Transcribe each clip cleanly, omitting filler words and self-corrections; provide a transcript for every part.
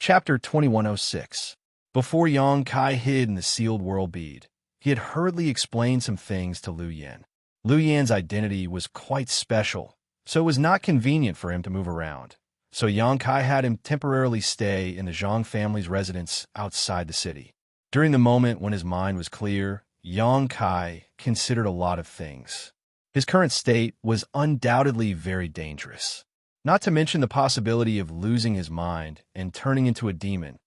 Chapter 2106. Before Yang Kai hid in the sealed world bead, he had hurriedly explained some things to Liu Yan. Liu Yan's identity was quite special, so it was not convenient for him to move around. So Yang Kai had him temporarily stay in the Zhang family's residence outside the city. During the moment when his mind was clear, Yang Kai considered a lot of things. His current state was undoubtedly very dangerous, not to mention the possibility of losing his mind and turning into a demon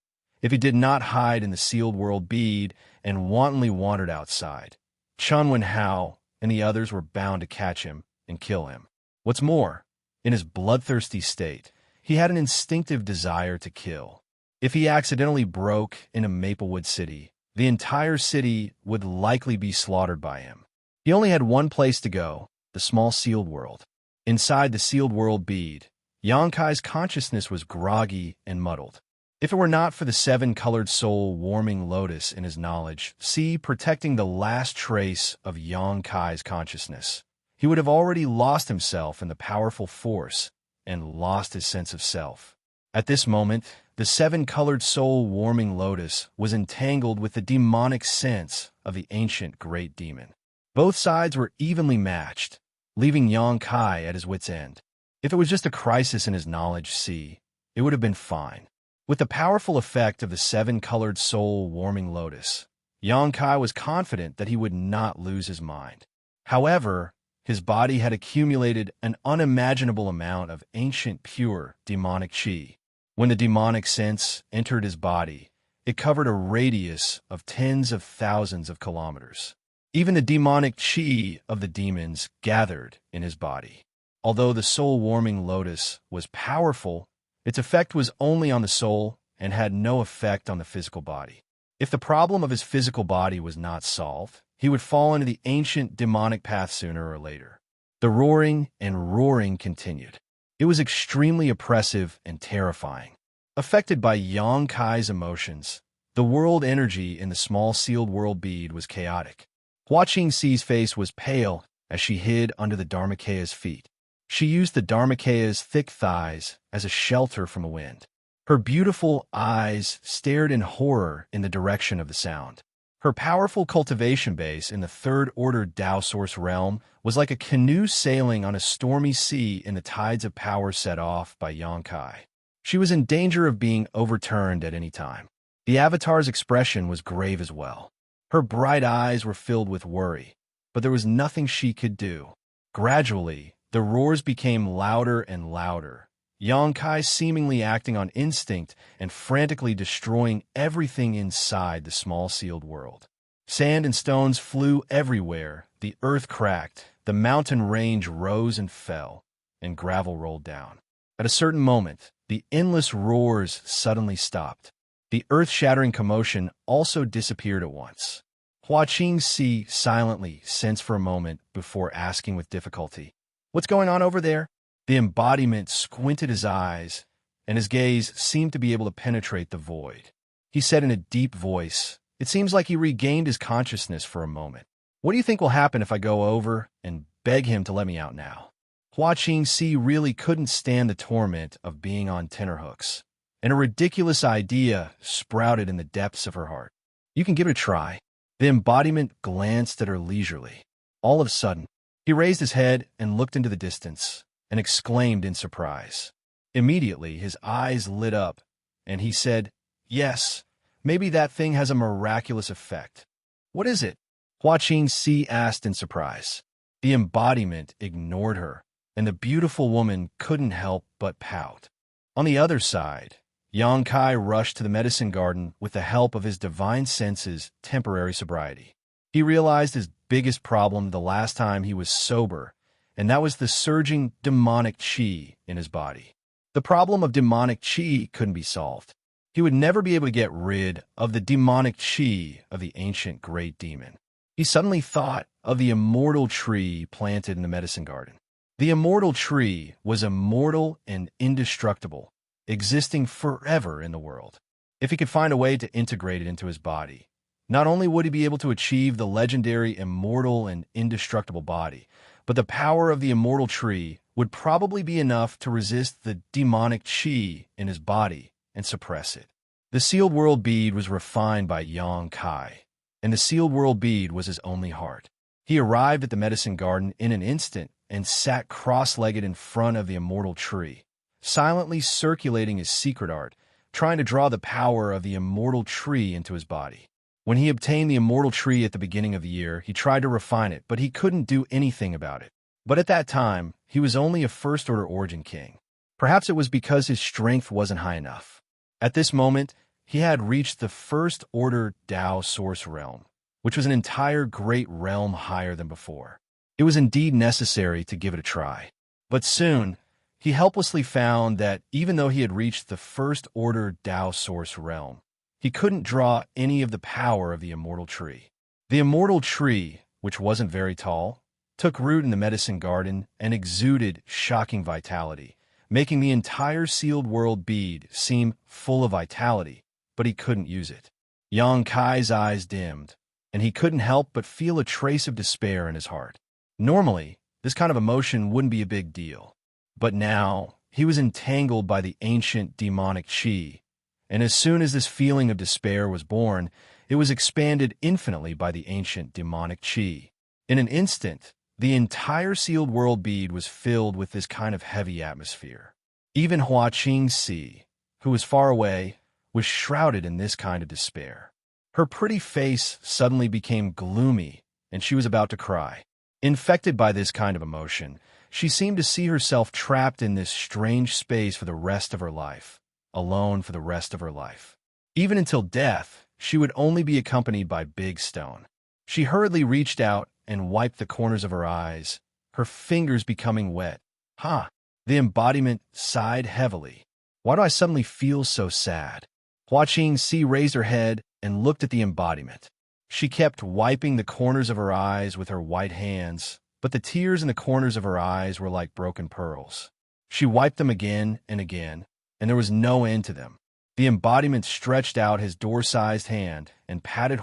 if he did not hide in the sealed world bead and wantonly wandered outside. Chen Wenhao and the others were bound to catch him and kill him. What's more, in his bloodthirsty state, he had an instinctive desire to kill. If he accidentally broke into Maplewood City, the entire city would likely be slaughtered by him. He only had one place to go, the small sealed world. Inside the sealed world bead, Yang Kai's consciousness was groggy and muddled. If it were not for the seven-colored soul-warming lotus in his knowledge, protecting the last trace of Yang Kai's consciousness, he would have already lost himself in the powerful force and lost his sense of self. At this moment, the seven-colored soul-warming lotus was entangled with the demonic sense of the ancient great demon. Both sides were evenly matched, leaving Yang Kai at his wit's end. If it was just a crisis in his knowledge, it would have been fine. With the powerful effect of the seven-colored soul-warming lotus, Yang Kai was confident that he would not lose his mind. However, his body had accumulated an unimaginable amount of ancient pure demonic qi. When the demonic sense entered his body, it covered a radius of tens of thousands of kilometers. Even the demonic qi of the demons gathered in his body. Although the soul-warming lotus was powerful, its effect was only on the soul and had no effect on the physical body. If the problem of his physical body was not solved, he would fall into the ancient demonic path sooner or later. The roaring and roaring continued. It was extremely oppressive and terrifying. Affected by Yang Kai's emotions, the world energy in the small sealed world bead was chaotic. Hua Qingxi's face was pale as she hid under the Dharmakeya's feet. She used the Dharmakeya's thick thighs as a shelter from the wind. Her beautiful eyes stared in horror in the direction of the sound. Her powerful cultivation base in the third-order Tao Source realm was like a canoe sailing on a stormy sea in the tides of power set off by Yang Kai. She was in danger of being overturned at any time. The avatar's expression was grave as well. Her bright eyes were filled with worry, but there was nothing she could do. Gradually, the roars became louder and louder, Yang Kai seemingly acting on instinct and frantically destroying everything inside the small sealed world. Sand and stones flew everywhere, the earth cracked, the mountain range rose and fell, and gravel rolled down. At a certain moment, the endless roars suddenly stopped. The earth-shattering commotion also disappeared at once. Hua Qingxi silently sensed for a moment before asking with difficulty, "What's going on over there?" The embodiment squinted his eyes, and his gaze seemed to be able to penetrate the void. He said in a deep voice, it seems like he regained his consciousness for a moment. "What do you think will happen if I go over and beg him to let me out now?" Hua Qingxi really couldn't stand the torment of being on tenterhooks, and a ridiculous idea sprouted in the depths of her heart. "You can give it a try." The embodiment glanced at her leisurely. All of a sudden, he raised his head and looked into the distance, and exclaimed in surprise. Immediately, his eyes lit up, and he said, "Yes, maybe that thing has a miraculous effect." "What is it?" Hua Qingxi asked in surprise. The embodiment ignored her, and the beautiful woman couldn't help but pout. On the other side, Yang Kai rushed to the medicine garden with the help of his divine senses' temporary sobriety. He realized his biggest problem the last time he was sober, and that was the surging demonic qi in his body. The problem of demonic qi couldn't be solved. He would never be able to get rid of the demonic qi of the ancient great demon. He suddenly thought of the immortal tree planted in the medicine garden. The immortal tree was immortal and indestructible, existing forever in the world. If he could find a way to integrate it into his body, not only would he be able to achieve the legendary immortal and indestructible body, but the power of the immortal tree would probably be enough to resist the demonic qi in his body and suppress it. The sealed world bead was refined by Yang Kai, and the sealed world bead was his only heart. He arrived at the medicine garden in an instant and sat cross-legged in front of the immortal tree, silently circulating his secret art, trying to draw the power of the immortal tree into his body. When he obtained the immortal tree at the beginning of the year, he tried to refine it, but he couldn't do anything about it. But at that time, he was only a first-order origin king. Perhaps it was because his strength wasn't high enough. At this moment, he had reached the first-order Tao source realm, which was an entire great realm higher than before. It was indeed necessary to give it a try. But soon, he helplessly found that even though he had reached the first-order Tao source realm, he couldn't draw any of the power of the immortal tree. The immortal tree, which wasn't very tall, took root in the medicine garden and exuded shocking vitality, making the entire sealed world bead seem full of vitality, but he couldn't use it. Yang Kai's eyes dimmed, and he couldn't help but feel a trace of despair in his heart. Normally, this kind of emotion wouldn't be a big deal, but now he was entangled by the ancient demonic qi, and as soon as this feeling of despair was born, it was expanded infinitely by the ancient demonic qi. In an instant, the entire sealed world bead was filled with this kind of heavy atmosphere. Even Xianxia, who was far away, was shrouded in this kind of despair. Her pretty face suddenly became gloomy, and she was about to cry. Infected by this kind of emotion, she seemed to see herself trapped in this strange space for the rest of her life, alone for the rest of her life. Even until death, she would only be accompanied by Big Stone. She hurriedly reached out and wiped the corners of her eyes, her fingers becoming wet. The embodiment sighed heavily. Why do I suddenly feel so sad? Xianxia raised her head and looked at the embodiment. She kept wiping the corners of her eyes with her white hands, but the tears in the corners of her eyes were like broken pearls. She wiped them again and again, and there was no end to them. The embodiment stretched out his door-sized hand and patted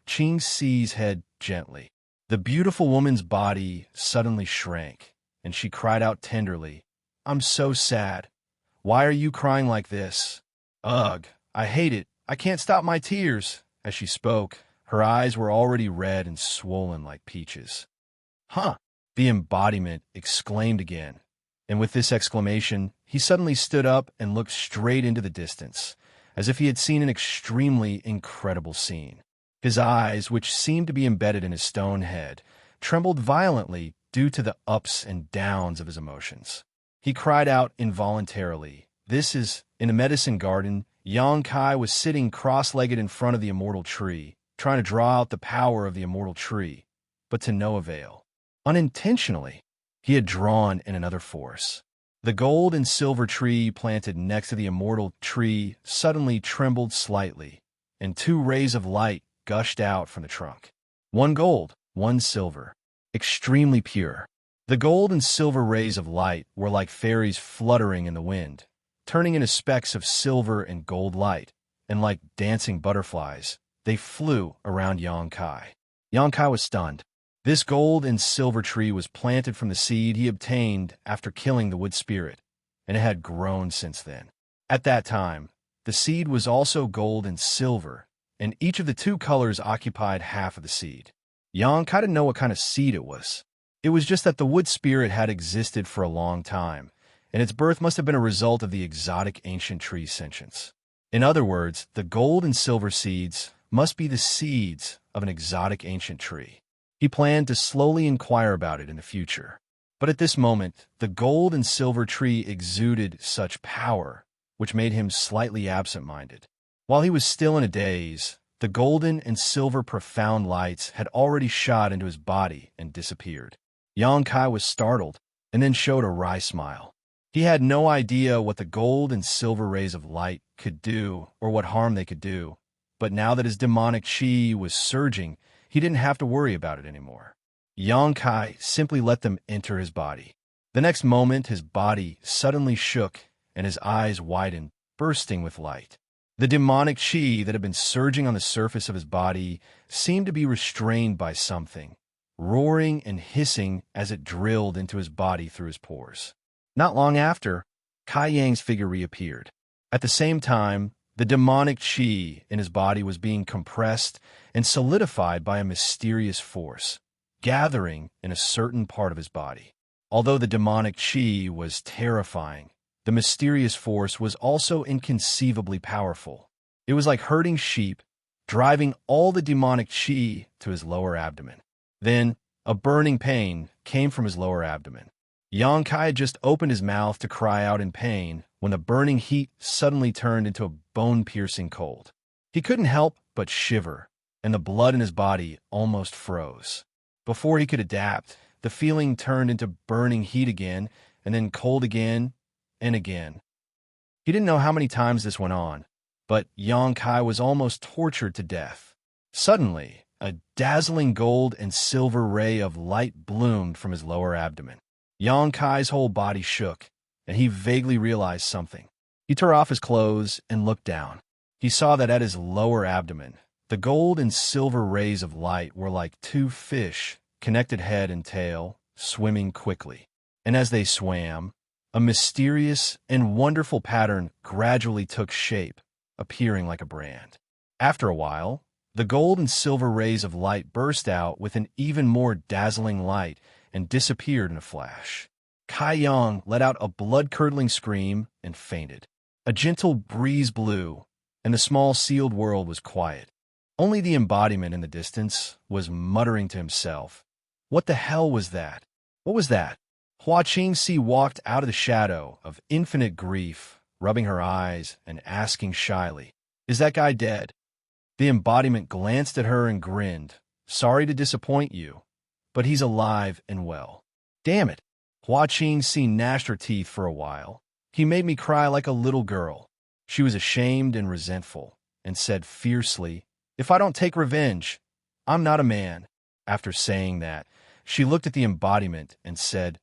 Xianxia's head gently. The beautiful woman's body suddenly shrank, and she cried out tenderly, "I'm so sad. Why are you crying like this? Ugh, I hate it. I can't stop my tears." As she spoke, her eyes were already red and swollen like peaches. The embodiment exclaimed again, and with this exclamation, he suddenly stood up and looked straight into the distance, as if he had seen an extremely incredible scene. His eyes, which seemed to be embedded in his stone head, trembled violently due to the ups and downs of his emotions. He cried out involuntarily. In a medicine garden, Yang Kai was sitting cross-legged in front of the immortal tree, trying to draw out the power of the immortal tree, but to no avail. Unintentionally, he had drawn in another force. The gold and silver tree planted next to the immortal tree suddenly trembled slightly, and 2 rays of light gushed out from the trunk. 1 gold, 1 silver, extremely pure. The gold and silver rays of light were like fairies fluttering in the wind, turning into specks of silver and gold light, and like dancing butterflies, they flew around Yang Kai. Yang Kai was stunned. This gold and silver tree was planted from the seed he obtained after killing the wood spirit, and it had grown since then. At that time, the seed was also gold and silver, and each of the 2 colors occupied half of the seed. Yang Kai didn't know what kind of seed it was. It was just that the wood spirit had existed for a long time, and its birth must have been a result of the exotic ancient tree's sentience. In other words, the gold and silver seeds must be the seeds of an exotic ancient tree. He planned to slowly inquire about it in the future. But at this moment, the gold and silver tree exuded such power, which made him slightly absent-minded. While he was still in a daze, the golden and silver profound lights had already shot into his body and disappeared. Yang Kai was startled and then showed a wry smile. He had no idea what the gold and silver rays of light could do or what harm they could do, but now that his demonic qi was surging, he didn't have to worry about it anymore. Yang Kai simply let them enter his body. The next moment, his body suddenly shook and his eyes widened, bursting with light. The demonic qi that had been surging on the surface of his body seemed to be restrained by something, roaring and hissing as it drilled into his body through his pores. Not long after, Kai Yang's figure reappeared. At the same time, the demonic qi in his body was being compressed and solidified by a mysterious force, gathering in a certain part of his body. Although the demonic qi was terrifying, the mysterious force was also inconceivably powerful. It was like herding sheep, driving all the demonic qi to his lower abdomen. Then, a burning pain came from his lower abdomen. Xianxia had just opened his mouth to cry out in pain when the burning heat suddenly turned into a bone-piercing cold. He couldn't help but shiver, and the blood in his body almost froze. Before he could adapt, the feeling turned into burning heat again, and then cold again, and again. He didn't know how many times this went on, but Xianxia was almost tortured to death. Suddenly, a dazzling gold and silver ray of light bloomed from his lower abdomen. Xianxia's whole body shook, and he vaguely realized something. He tore off his clothes and looked down. He saw that at his lower abdomen, the gold and silver rays of light were like two fish, connected head and tail, swimming quickly. And as they swam, a mysterious and wonderful pattern gradually took shape, appearing like a brand. After a while, the gold and silver rays of light burst out with an even more dazzling light and disappeared in a flash. Kai Yang let out a blood-curdling scream and fainted. A gentle breeze blew, and the small sealed world was quiet. Only the embodiment in the distance was muttering to himself. What the hell was that? What was that? Xianxia walked out of the shadow of infinite grief, rubbing her eyes and asking shyly, "Is that guy dead?" The embodiment glanced at her and grinned. "Sorry to disappoint you, but he's alive and well." "Damn it." Xianxia gnashed her teeth for a while. "He made me cry like a little girl." She was ashamed and resentful, and said fiercely, "If I don't take revenge, I'm not a man." After saying that, she looked at the embodiment and said,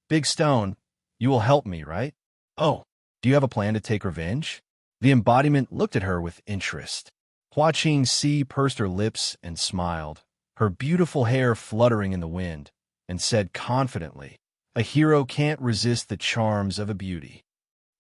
"Big Stone, you will help me, right?" "Oh, do you have a plan to take revenge?" The embodiment looked at her with interest. Xianxia pursed her lips and smiled, her beautiful hair fluttering in the wind, and said confidently, "A hero can't resist the charms of a beauty."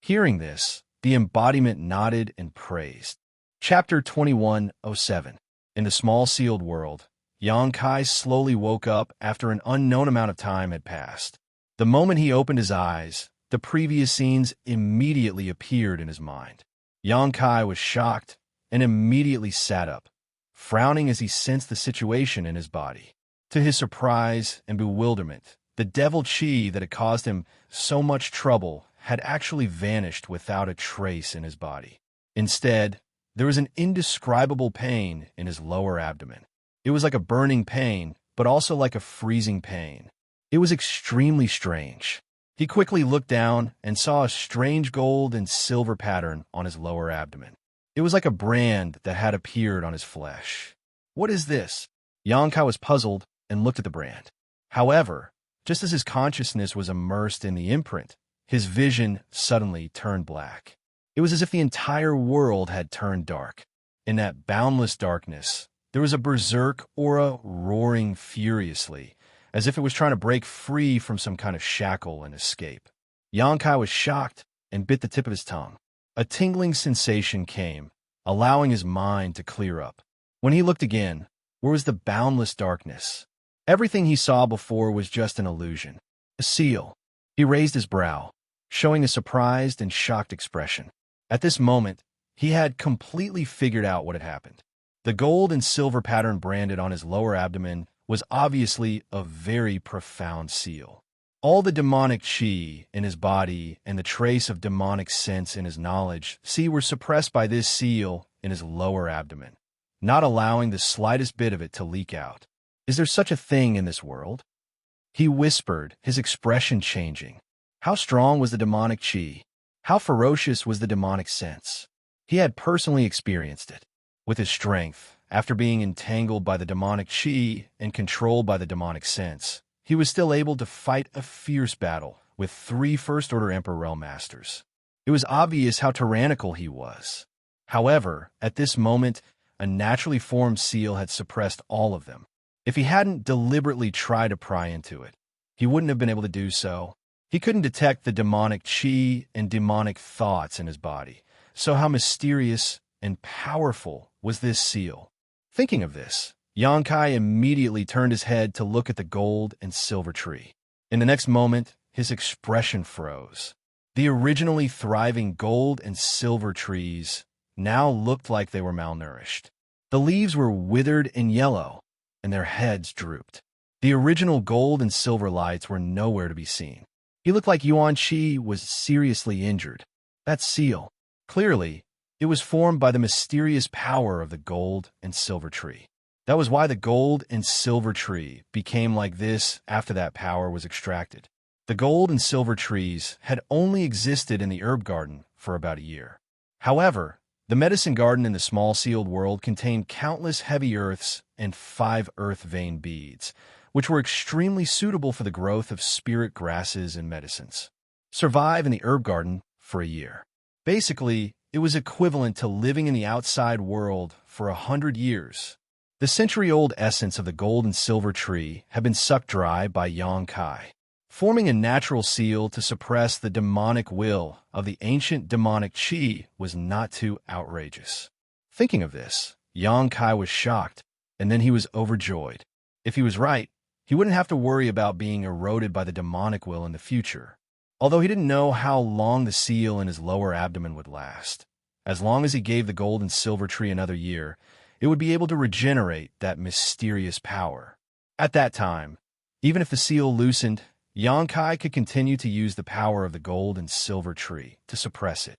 Hearing this, the embodiment nodded and praised. Chapter 2107. In the small sealed world, Xianxia slowly woke up after an unknown amount of time had passed. The moment he opened his eyes, the previous scenes immediately appeared in his mind. Xianxia was shocked and immediately sat up, frowning as he sensed the situation in his body. To his surprise and bewilderment, the devil qi that had caused him so much trouble had actually vanished without a trace in his body. Instead, there was an indescribable pain in his lower abdomen. It was like a burning pain, but also like a freezing pain. It was extremely strange. He quickly looked down and saw a strange gold and silver pattern on his lower abdomen. It was like a brand that had appeared on his flesh. "What is this?" Xianxia was puzzled and looked at the brand. However, just as his consciousness was immersed in the imprint, his vision suddenly turned black. It was as if the entire world had turned dark. In that boundless darkness, there was a berserk aura roaring furiously, as if it was trying to break free from some kind of shackle and escape. Xianxia was shocked and bit the tip of his tongue. A tingling sensation came, allowing his mind to clear up. When he looked again, where was the boundless darkness? Everything he saw before was just an illusion. A seal. He raised his brow, showing a surprised and shocked expression. At this moment, he had completely figured out what had happened. The gold and silver pattern branded on his lower abdomen was obviously a very profound seal. All the demonic qi in his body and the trace of demonic sense in his knowledge were suppressed by this seal in his lower abdomen, not allowing the slightest bit of it to leak out. "Is there such a thing in this world?" He whispered, his expression changing. How strong was the demonic qi? How ferocious was the demonic sense? He had personally experienced it. With his strength, after being entangled by the demonic qi and controlled by the demonic sense, he was still able to fight a fierce battle with 3 First-Order Emperor Realm Masters. It was obvious how tyrannical he was. However, at this moment, a naturally formed seal had suppressed all of them. If he hadn't deliberately tried to pry into it, he wouldn't have been able to do so. He couldn't detect the demonic qi and demonic thoughts in his body, So how mysterious and powerful was this seal? Thinking of this, Yonkai immediately turned his head to look at the gold and silver tree. In the next moment, his expression froze. The originally thriving gold and silver trees now looked like they were malnourished. The leaves were withered and yellow, and their heads drooped. The original gold and silver lights were nowhere to be seen. He looked like Xianxia was seriously injured. That seal, clearly, it was formed by the mysterious power of the gold and silver tree. That was why the gold and silver tree became like this after that power was extracted. The gold and silver trees had only existed in the herb garden for about a year. However, the medicine garden in the small sealed world contained countless heavy earths and 5 earth vein beads, which were extremely suitable for the growth of spirit grasses and medicines. Survive in the herb garden for a year. Basically, it was equivalent to living in the outside world for 100 years. The century-old essence of the gold and silver tree had been sucked dry by Yonkai, forming a natural seal to suppress the demonic will of the ancient demonic qi was not too outrageous. Thinking of this, Yonkai was shocked, and then he was overjoyed. If he was right, he wouldn't have to worry about being eroded by the demonic will in the future. Although he didn't know how long the seal in his lower abdomen would last. As long as he gave the gold and silver tree another year, it would be able to regenerate that mysterious power. At that time, even if the seal loosened, Yonkai could continue to use the power of the gold and silver tree to suppress it.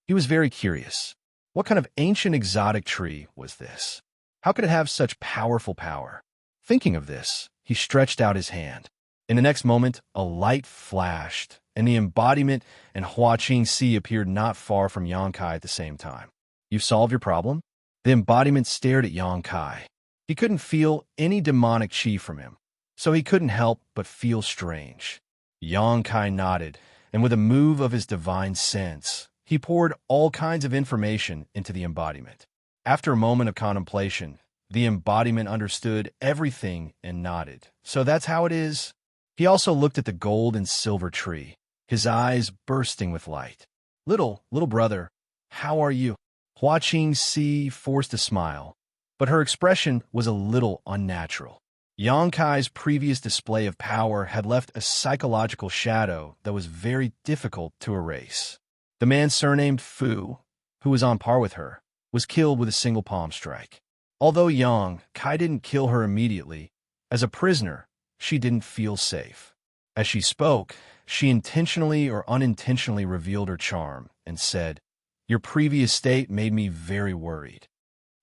He was very curious. What kind of ancient exotic tree was this? How could it have such powerful power? Thinking of this, he stretched out his hand. In the next moment, a light flashed, and the embodiment and Xianxia appeared not far from Yonkai at the same time. You've solved your problem? The embodiment stared at Yonkai. He couldn't feel any demonic qi from him, so he couldn't help but feel strange. Yonkai nodded, and with a move of his divine sense, he poured all kinds of information into the embodiment. After a moment of contemplation, the embodiment understood everything and nodded. So that's how it is? He also looked at the gold and silver tree, his eyes bursting with light. Little brother, how are you? Xianxia forced a smile, but her expression was a little unnatural. Yonkai's previous display of power had left a psychological shadow that was very difficult to erase. The man surnamed Fu, who was on par with her, was killed with a single palm strike. Although Yonkai didn't kill her immediately, as a prisoner, she didn't feel safe. As she spoke, she intentionally or unintentionally revealed her charm and said, "Your previous state made me very worried."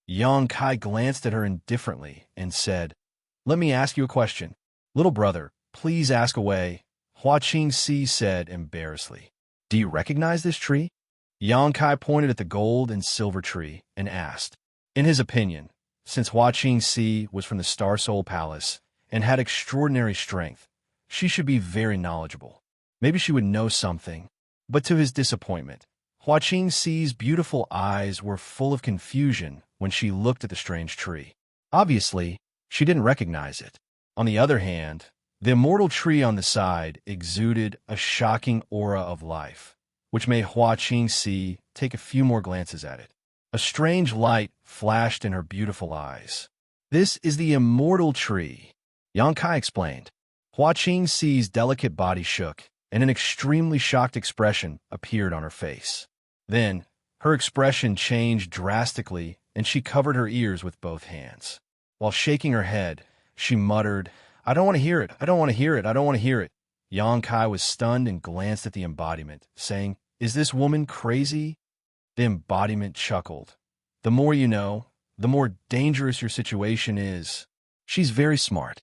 Yonkai glanced at her indifferently and said, "Let me ask you a question. Little brother, please ask away," Xianxia said embarrassedly. "Do you recognize this tree?" Yonkai pointed at the gold and silver tree and asked. In his opinion, since Xianxia was from the Star Soul Palace and had extraordinary strength, she should be very knowledgeable. Maybe she would know something. But to his disappointment, Xiaoxi's beautiful eyes were full of confusion when she looked at the strange tree. Obviously, she didn't recognize it. On the other hand, the immortal tree on the side exuded a shocking aura of life, which made Xiaoxi take a few more glances at it. A strange light flashed in her beautiful eyes. "This is the immortal tree," Yonkai explained. Xiaoxi's delicate body shook, and an extremely shocked expression appeared on her face. Then, her expression changed drastically, and she covered her ears with both hands. While shaking her head, she muttered, "I don't want to hear it, I don't want to hear it, I don't want to hear it." Yonkai was stunned and glanced at the embodiment, saying, "Is this woman crazy?" The embodiment chuckled. "The more you know, the more dangerous your situation is. She's very smart.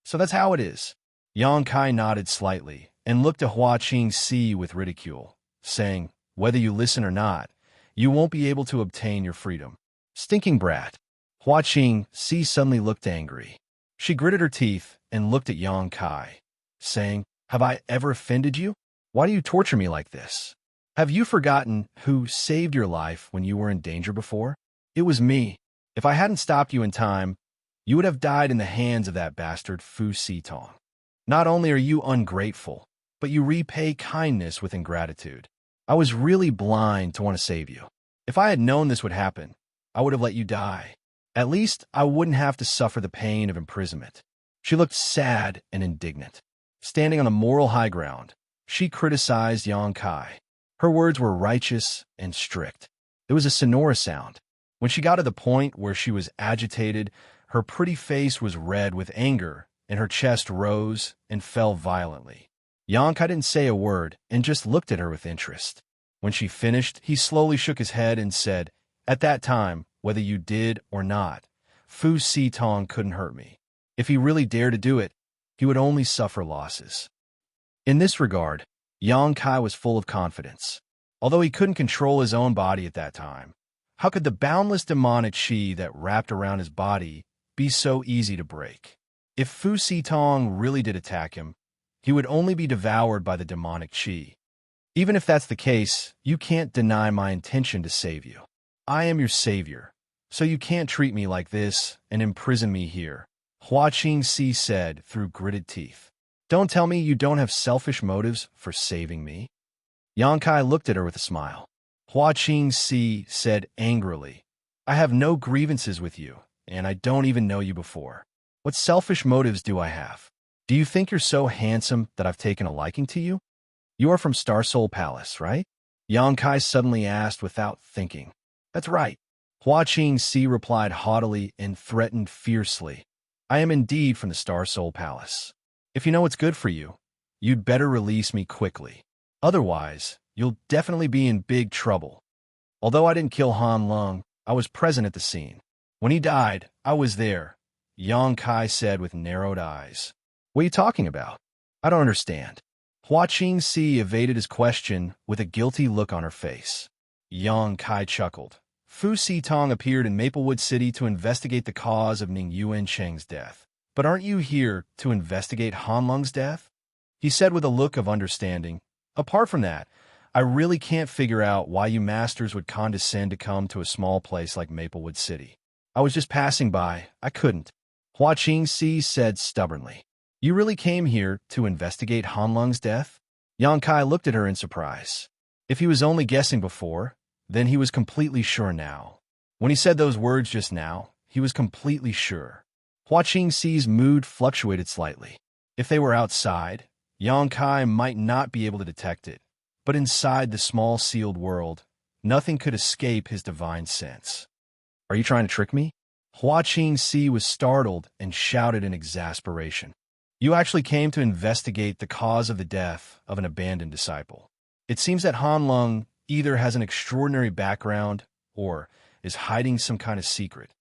So that's how it is." Yonkai nodded slightly and looked at Xiaoxi with ridicule, saying, "Whether you listen or not, you won't be able to obtain your freedom." Stinking brat. Xiaoxi suddenly looked angry. She gritted her teeth and looked at Yonkai, saying, "Have I ever offended you? Why do you torture me like this? Have you forgotten who saved your life when you were in danger before? It was me. If I hadn't stopped you in time, you would have died in the hands of that bastard Fu Sitong. Not only are you ungrateful, but you repay kindness with ingratitude. I was really blind to want to save you. If I had known this would happen, I would have let you die. At least I wouldn't have to suffer the pain of imprisonment." She looked sad and indignant. Standing on a moral high ground, she criticized Yang Kai. Her words were righteous and strict. There was a sonorous sound. When she got to the point where she was agitated, her pretty face was red with anger, and her chest rose and fell violently. Yang Kai didn't say a word and just looked at her with interest. When she finished, he slowly shook his head and said, "At that time, whether you did or not, Fu Sitong couldn't hurt me. If he really dared to do it, he would only suffer losses." In this regard, Yang Kai was full of confidence. Although he couldn't control his own body at that time, how could the boundless demonic qi that wrapped around his body be so easy to break? If Fu Sitong really did attack him, he would only be devoured by the demonic qi. Even if that's the case, you can't deny my intention to save you. I am your savior, so you can't treat me like this and imprison me here, Hua Qingxi said through gritted teeth. "Don't tell me you don't have selfish motives for saving me." Yang Kai looked at her with a smile. Hua Qingxi said angrily, "I have no grievances with you, and I don't even know you before. What selfish motives do I have? Do you think you're so handsome that I've taken a liking to you? You are from Star Soul Palace, right?" Yang Kai suddenly asked without thinking. "That's right." Hua Qingxi replied haughtily and threatened fiercely. "I am indeed from the Star Soul Palace. If you know what's good for you, you'd better release me quickly. Otherwise, you'll definitely be in big trouble. Although I didn't kill Han Lung, I was present at the scene. When he died, I was there," Yang Kai said with narrowed eyes. "What are you talking about? I don't understand." Hua Qingxi evaded his question with a guilty look on her face. Yang Kai chuckled. "Fu Sitong appeared in Maplewood City to investigate the cause of Ning Yuancheng's death. But aren't you here to investigate Han Lung's death?" He said with a look of understanding. "Apart from that, I really can't figure out why you masters would condescend to come to a small place like Maplewood City. I was just passing by. I couldn't." Hua Qingxi said stubbornly. "You really came here to investigate Han Lung's death?" Yang Kai looked at her in surprise. If he was only guessing before, then he was completely sure now. When he said those words just now, he was completely sure. Hua Qingxi's mood fluctuated slightly. If they were outside, Yang Kai might not be able to detect it, but inside the small sealed world, nothing could escape his divine sense. "Are you trying to trick me?" Hua Qingxi was startled and shouted in exasperation. "You actually came to investigate the cause of the death of an abandoned disciple. It seems that Han Lung either has an extraordinary background or is hiding some kind of secret,"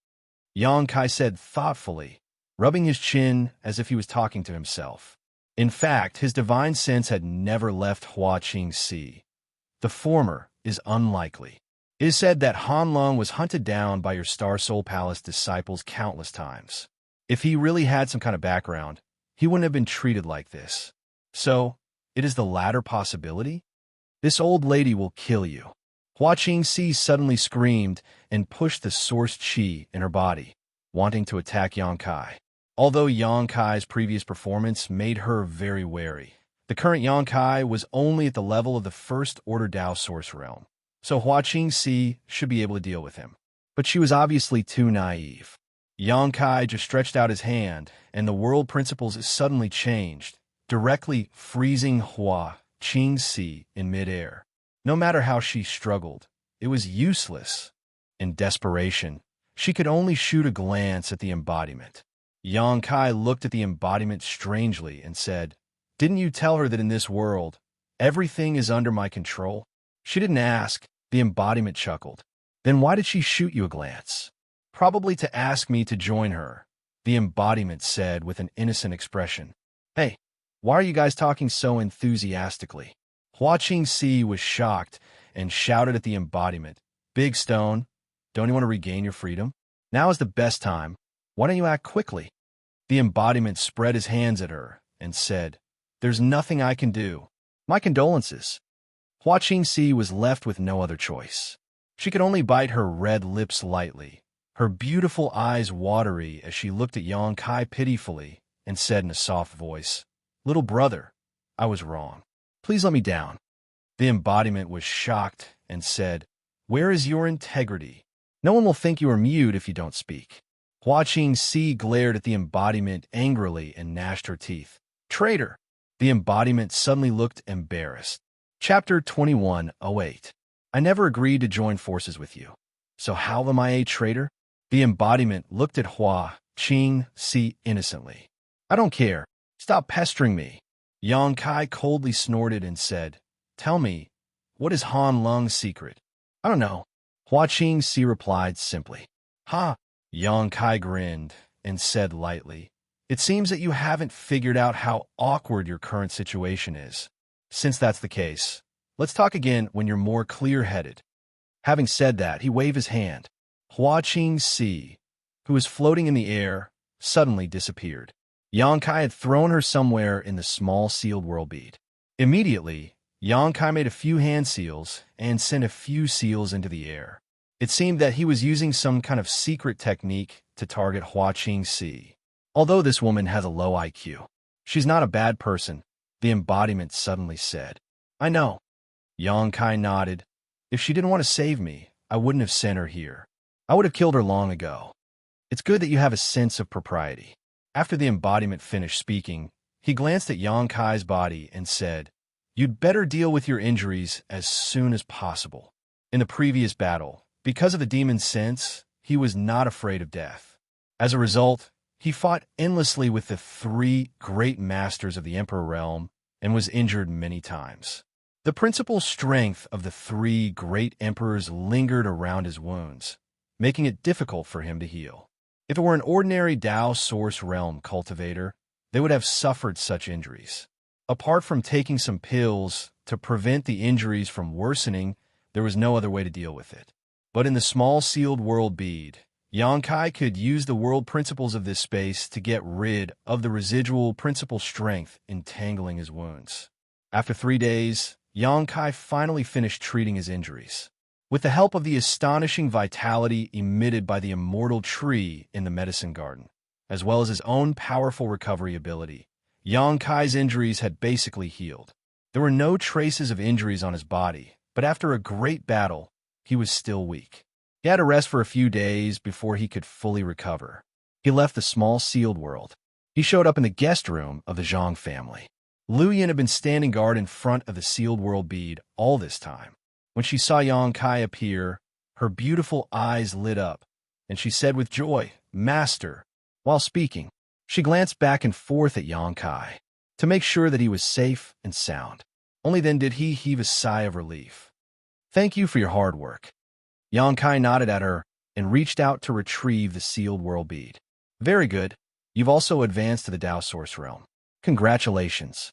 Yang Kai said thoughtfully, rubbing his chin as if he was talking to himself. In fact, his divine sense had never left Hua Qingxi. The former is unlikely. It is said that Han Lung was hunted down by your Star Soul Palace disciples countless times. If he really had some kind of background, he wouldn't have been treated like this. So, it is the latter possibility? This old lady will kill you. Hua Qingxi suddenly screamed and pushed the source qi in her body, wanting to attack Yang Kai. Although Yang Kai's previous performance made her very wary, the current Yang Kai was only at the level of the First Order Dao Source Realm, so Hua Qingxi should be able to deal with him. But she was obviously too naive. Yang Kai just stretched out his hand, and the world principles suddenly changed, directly freezing Hua Qingxi in midair. No matter how she struggled, it was useless. In desperation, she could only shoot a glance at the embodiment. Yang Kai looked at the embodiment strangely and said, "Didn't you tell her that in this world, everything is under my control?" She didn't ask. The embodiment chuckled. "Then why did she shoot you a glance?" "Probably to ask me to join her," the embodiment said with an innocent expression. "Hey, why are you guys talking so enthusiastically?" Hua Qingxi was shocked and shouted at the embodiment, "Big Stone, don't you want to regain your freedom? Now is the best time. Why don't you act quickly?" The embodiment spread his hands at her and said, "There's nothing I can do. My condolences." Hua Qingxi was left with no other choice. She could only bite her red lips lightly, her beautiful eyes watery as she looked at Yang Kai pitifully and said in a soft voice, "Little brother, I was wrong. Please let me down." The embodiment was shocked and said, Where is your integrity? No one will think you are mute if you don't speak. Hua Qingxi glared at the embodiment angrily and gnashed her teeth. Traitor! The embodiment suddenly looked embarrassed. Chapter 2108. I never agreed to join forces with you. So how am I a traitor? The embodiment looked at Hua Qingxi innocently. I don't care. Stop pestering me. Yang Kai coldly snorted and said, Tell me, what is Han Lung's secret? I don't know. Hua Qingxi replied simply. Ha! Yang Kai grinned and said lightly, It seems that you haven't figured out how awkward your current situation is. Since that's the case, let's talk again when you're more clear-headed. Having said that, he waved his hand. Hua Qingxi, who was floating in the air, suddenly disappeared. Yang Kai had thrown her somewhere in the small sealed world bead. Immediately, Yang Kai made a few hand seals and sent a few seals into the air. It seemed that he was using some kind of secret technique to target Hua Qingxi. Although this woman has a low IQ, she's not a bad person, the embodiment suddenly said. I know. Yang Kai nodded. If she didn't want to save me, I wouldn't have sent her here. I would have killed her long ago. It's good that you have a sense of propriety. After the embodiment finished speaking, he glanced at Yang Kai's body and said, You'd better deal with your injuries as soon as possible. In the previous battle, because of the demon's sense, he was not afraid of death. As a result, he fought endlessly with the 3 great masters of the Emperor realm and was injured many times. The principal strength of the 3 great emperors lingered around his wounds, making it difficult for him to heal. If it were an ordinary Dao Source Realm cultivator, they would have suffered such injuries. Apart from taking some pills to prevent the injuries from worsening, there was no other way to deal with it. But in the small sealed world bead, Yang Kai could use the world principles of this space to get rid of the residual principal strength entangling his wounds. After 3 days, Yang Kai finally finished treating his injuries. With the help of the astonishing vitality emitted by the immortal tree in the medicine garden, as well as his own powerful recovery ability, Yang Kai's injuries had basically healed. There were no traces of injuries on his body, but after a great battle, he was still weak. He had to rest for a few days before he could fully recover. He left the small sealed world. He showed up in the guest room of the Zhang family. Lu Yin had been standing guard in front of the sealed world bead all this time. When she saw Yang Kai appear, her beautiful eyes lit up, and she said with joy, Master. While speaking, she glanced back and forth at Yang Kai to make sure that he was safe and sound. Only then did he heave a sigh of relief. Thank you for your hard work. Yang Kai nodded at her and reached out to retrieve the sealed world bead. Very good. You've also advanced to the Dao Source Realm. Congratulations.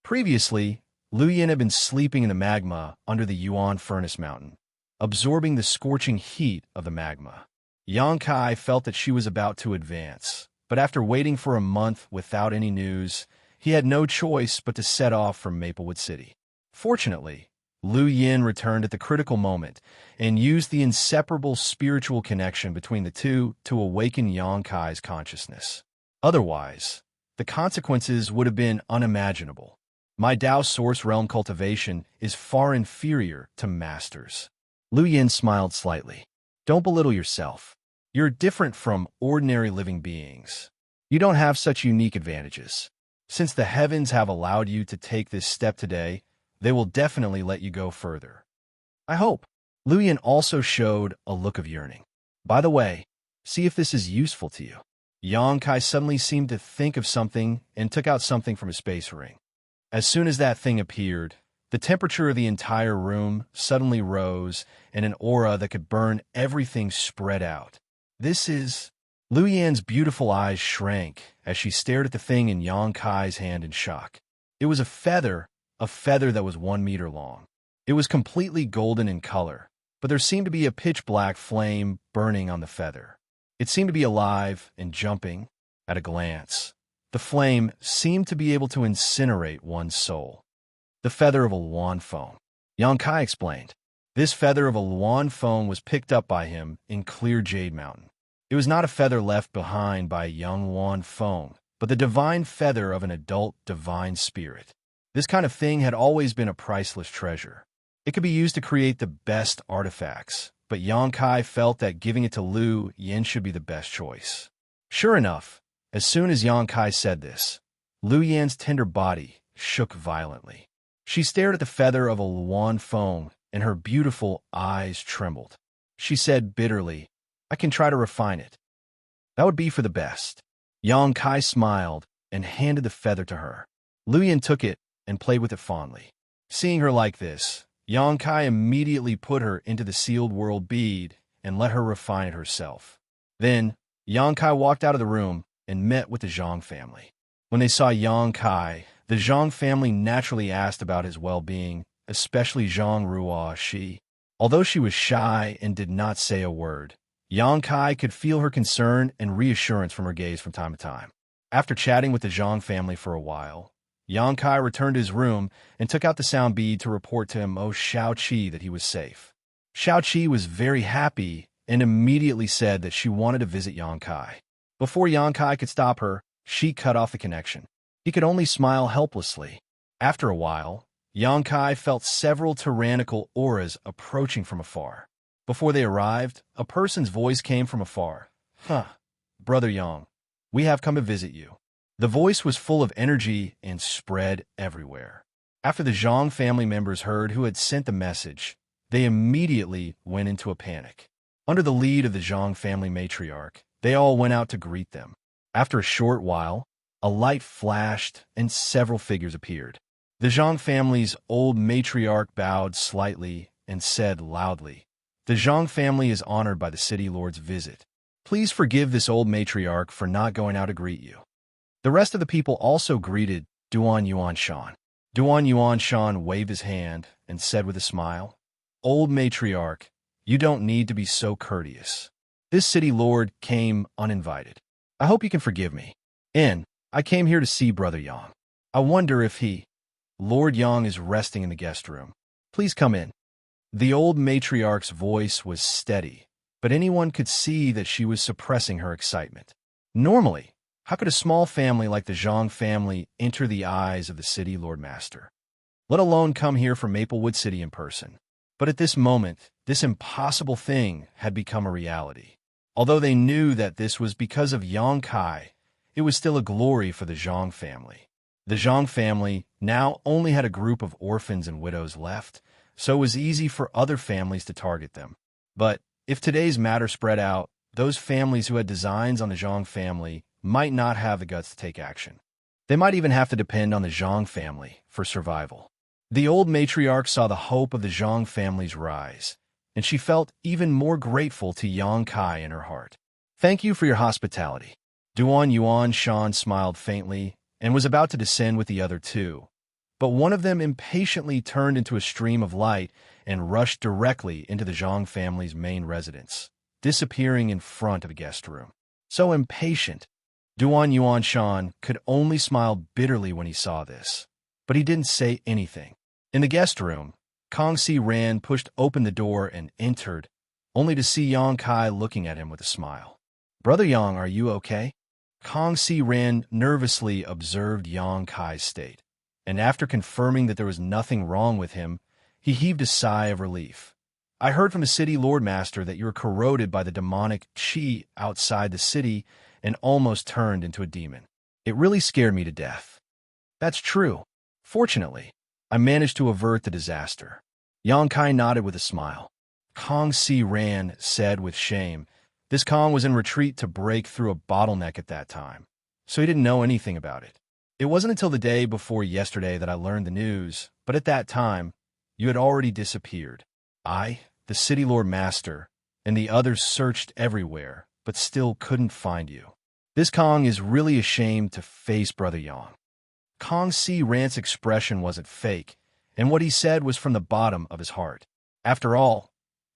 Previously, Lu Yin had been sleeping in the magma under the Yuan Furnace Mountain, absorbing the scorching heat of the magma. Yang Kai felt that she was about to advance, but after waiting for a month without any news, he had no choice but to set off from Maplewood City. Fortunately, Lu Yin returned at the critical moment and used the inseparable spiritual connection between the two to awaken Yang Kai's consciousness. Otherwise, the consequences would have been unimaginable. My Dao Source Realm cultivation is far inferior to Master's. Lu Yin smiled slightly. Don't belittle yourself. You're different from ordinary living beings. You don't have such unique advantages. Since the heavens have allowed you to take this step today, they will definitely let you go further. I hope. Lu Yin also showed a look of yearning. By the way, see if this is useful to you. Yang Kai suddenly seemed to think of something and took out something from his space ring. As soon as that thing appeared, the temperature of the entire room suddenly rose and an aura that could burn everything spread out. This is... Lu Yin's beautiful eyes shrank as she stared at the thing in Yang Kai's hand in shock. It was a feather that was 1 meter long. It was completely golden in color, but there seemed to be a pitch-black flame burning on the feather. It seemed to be alive and jumping at a glance. The flame seemed to be able to incinerate one's soul. The feather of a Luan phone. Yang Kai explained. This feather of a Luan phone was picked up by him in Clear Jade Mountain. It was not a feather left behind by a young Luan phone, but the divine feather of an adult divine spirit. This kind of thing had always been a priceless treasure. It could be used to create the best artifacts, but Yang Kai felt that giving it to Lu Yin should be the best choice. Sure enough, as soon as Yang Kai said this, Lu Yan's tender body shook violently. She stared at the feather of a Luan phone, and her beautiful eyes trembled. She said bitterly, "I can try to refine it. That would be for the best." Yang Kai smiled and handed the feather to her. Lu Yan took it and played with it fondly. Seeing her like this, Yang Kai immediately put her into the sealed world bead and let her refine it herself. Then, Yang Kai walked out of the room and met with the Zhang family. When they saw Yang Kai, the Zhang family naturally asked about his well-being, especially Zhang Ruo Shi. Although she was shy and did not say a word, Yang Kai could feel her concern and reassurance from her gaze from time to time. After chatting with the Zhang family for a while, Yang Kai returned to his room and took out the sound bead to report to Xiaoqi that he was safe. Xiaoqi was very happy and immediately said that she wanted to visit Yang Kai. Before Yang Kai could stop her, she cut off the connection. He could only smile helplessly. After a while, Yang Kai felt several tyrannical auras approaching from afar. Before they arrived, a person's voice came from afar. Brother Yang, we have come to visit you." The voice was full of energy and spread everywhere. After the Zhang family members heard who had sent the message, they immediately went into a panic. Under the lead of the Zhang family matriarch, they all went out to greet them. After a short while, a light flashed and several figures appeared. The Zhang family's old matriarch bowed slightly and said loudly, "The Zhang family is honored by the city lord's visit. Please forgive this old matriarch for not going out to greet you." The rest of the people also greeted Duan Yuan Shan. Duan Yuan Shan waved his hand and said with a smile, "Old matriarch, you don't need to be so courteous. This city lord came uninvited. I hope you can forgive me. And I came here to see Brother Yang. I wonder if Lord Yang is resting in the guest room. Please come in." The old matriarch's voice was steady, but anyone could see that she was suppressing her excitement. Normally, how could a small family like the Zhang family enter the eyes of the city Lord Master, let alone come here from Maplewood City in person? But at this moment, this impossible thing had become a reality. Although they knew that this was because of Yang Kai, it was still a glory for the Zhang family. The Zhang family now only had a group of orphans and widows left, so it was easy for other families to target them. But if today's matter spread out, those families who had designs on the Zhang family might not have the guts to take action. They might even have to depend on the Zhang family for survival. The old matriarch saw the hope of the Zhang family's rise, and she felt even more grateful to Yang Kai in her heart. "Thank you for your hospitality." Duan Yuan Shan smiled faintly and was about to descend with the other two, but one of them impatiently turned into a stream of light and rushed directly into the Zhang family's main residence, disappearing in front of the guest room. So impatient, Duan Yuan Shan could only smile bitterly when he saw this, but he didn't say anything. In the guest room, Kong Si Ran pushed open the door and entered, only to see Yang Kai looking at him with a smile. "Brother Yang, are you okay?" Kong Si Ran nervously observed Yang Kai's state, and after confirming that there was nothing wrong with him, he heaved a sigh of relief. "I heard from the city Lord Master that you were corroded by the demonic qi outside the city and almost turned into a demon. It really scared me to death." "That's true. Fortunately, I managed to avert the disaster." Yang Kai nodded with a smile. Kong Si Ran said with shame, this Kong was in retreat to break through a bottleneck at that time, so he didn't know anything about it. "It wasn't until the day before yesterday that I learned the news, but at that time, you had already disappeared. I, the City Lord Master, and the others searched everywhere, but still couldn't find you. This Kong is really ashamed to face Brother Yang." Kong Si Ran's expression wasn't fake, and what he said was from the bottom of his heart. After all,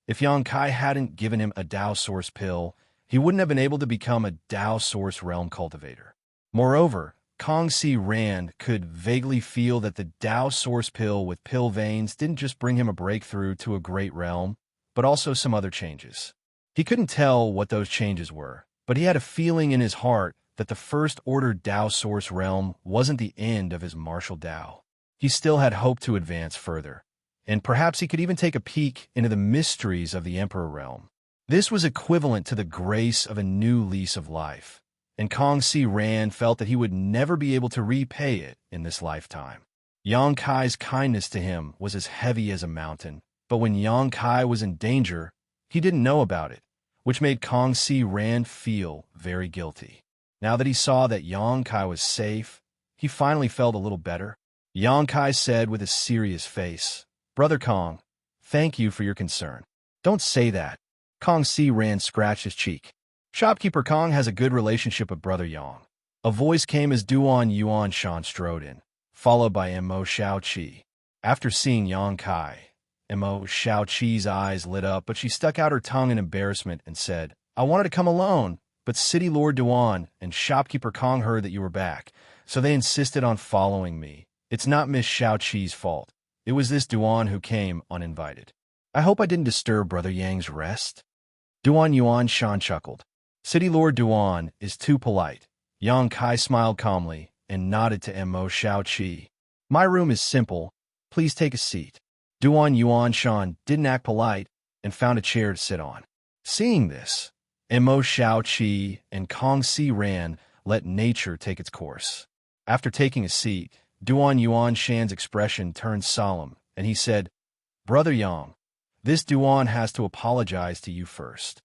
if Yang Kai hadn't given him a Dao Source pill, he wouldn't have been able to become a Dao Source realm cultivator. Moreover, Kong Si Ran could vaguely feel that the Dao Source pill with pill veins didn't just bring him a breakthrough to a great realm, but also some other changes. He couldn't tell what those changes were, but he had a feeling in his heart that the First Order Dao Source realm wasn't the end of his martial Dao. He still had hope to advance further, and perhaps he could even take a peek into the mysteries of the Emperor realm. This was equivalent to the grace of a new lease of life, and Kong Si Ran felt that he would never be able to repay it in this lifetime. Yang Kai's kindness to him was as heavy as a mountain, but when Yang Kai was in danger, he didn't know about it, which made Kong Si Ran feel very guilty. Now that he saw that Yang Kai was safe, he finally felt a little better. Yang Kai said with a serious face, "Brother Kong, thank you for your concern." "Don't say that." Kong Si Ran scratched his cheek. "Shopkeeper Kong has a good relationship with Brother Yang." A voice came as Duan Yuan Shan strode in, followed by Mo Xiao Qi. After seeing Yang Kai, Mo Xiao Qi's eyes lit up, but she stuck out her tongue in embarrassment and said, "I wanted to come alone, but City Lord Duan and Shopkeeper Kong heard that you were back, so they insisted on following me. It's not Miss Xiao Qi's fault. It was this Duan who came uninvited." "I hope I didn't disturb Brother Yang's rest." Duan Yuan Shan chuckled. "City Lord Duan is too polite." Yang Kai smiled calmly and nodded to Mo Xiao Qi. "My room is simple. Please take a seat." Duan Yuan Shan didn't act polite and found a chair to sit on. Seeing this, Mo Xiao Qi and Kong Si Ran let nature take its course. After taking a seat, Duan Yuan Shan's expression turned solemn, and he said, "Brother Yang, this Duan has to apologize to you first."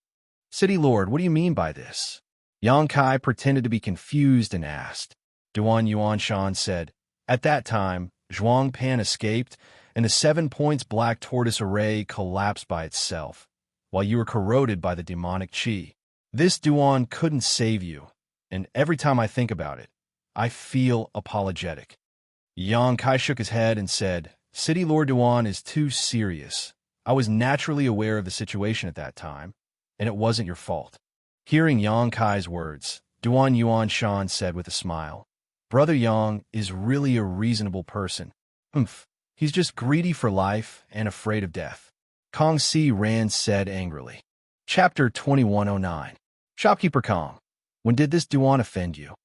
"City Lord, what do you mean by this?" Yang Kai pretended to be confused and asked. Duan Yuan Shan said, "At that time, Zhuang Pan escaped, and the 7 points black tortoise array collapsed by itself, while you were corroded by the demonic qi. This Duan couldn't save you, and every time I think about it, I feel apologetic." Yang Kai shook his head and said, "City Lord Duan is too serious. I was naturally aware of the situation at that time, and it wasn't your fault." Hearing Yang Kai's words, Duan Yuan Shan said with a smile, "Brother Yang is really a reasonable person. He's just greedy for life and afraid of death." Kong Si Ran said angrily. Chapter 2109. Shopkeeper Kong, when did this Duan offend you?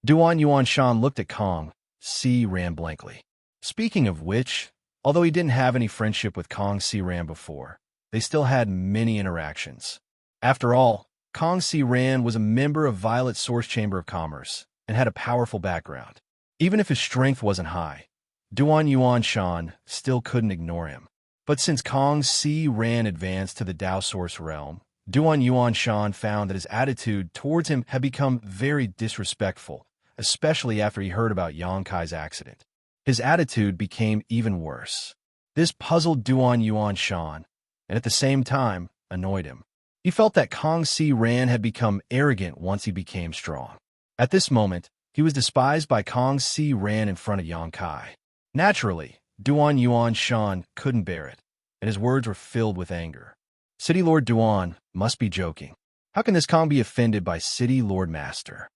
Duan Yuan Shan looked at Kong Si Ran blankly. Speaking of which, although he didn't have any friendship with Kong Si Ran before, they still had many interactions. After all, Kong Si Ran was a member of Violet Source Chamber of Commerce and had a powerful background. Even if his strength wasn't high, Duan Yuan Shan still couldn't ignore him. But since Kong Si Ran advanced to the Dao Source realm, Duan Yuan Shan found that his attitude towards him had become very disrespectful, especially after he heard about Yang Kai's accident. His attitude became even worse. This puzzled Duan Yuan Shan, and at the same time annoyed him. He felt that Kong Si Ran had become arrogant once he became strong. At this moment, he was despised by Kong Si Ran in front of Yang Kai. Naturally, Duan Yuan Shan couldn't bear it, and his words were filled with anger. City Lord Duan must be joking. How can this Kong be offended by City Lord Master?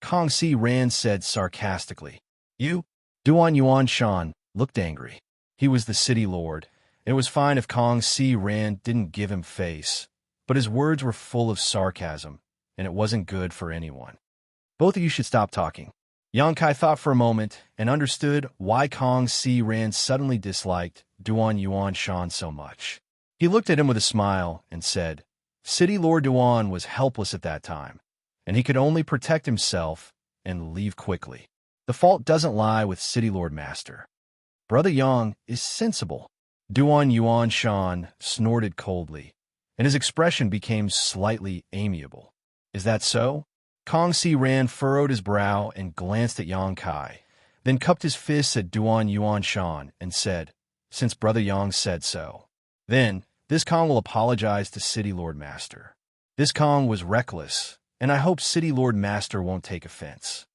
Kong Si Ran said sarcastically. You? Duan Yuan Shan looked angry. He was the City Lord, and it was fine if Kong Si Ran didn't give him face, but his words were full of sarcasm, and it wasn't good for anyone. Both of you should stop talking. Yang Kai thought for a moment and understood why Kong Si Ran suddenly disliked Duan Yuan Shan so much. He looked at him with a smile and said, City Lord Duan was helpless at that time, and he could only protect himself and leave quickly. The fault doesn't lie with City Lord Master. Brother Yang is sensible. Duan Yuan Shan snorted coldly, and his expression became slightly amiable. Is that so? Kong Si Ran furrowed his brow and glanced at Yang Kai, then cupped his fists at Duan Yuan Shan and said, Since Brother Yang said so. Then, this Kong will apologize to City Lord Master. This Kong was reckless, and I hope City Lord Master won't take offense.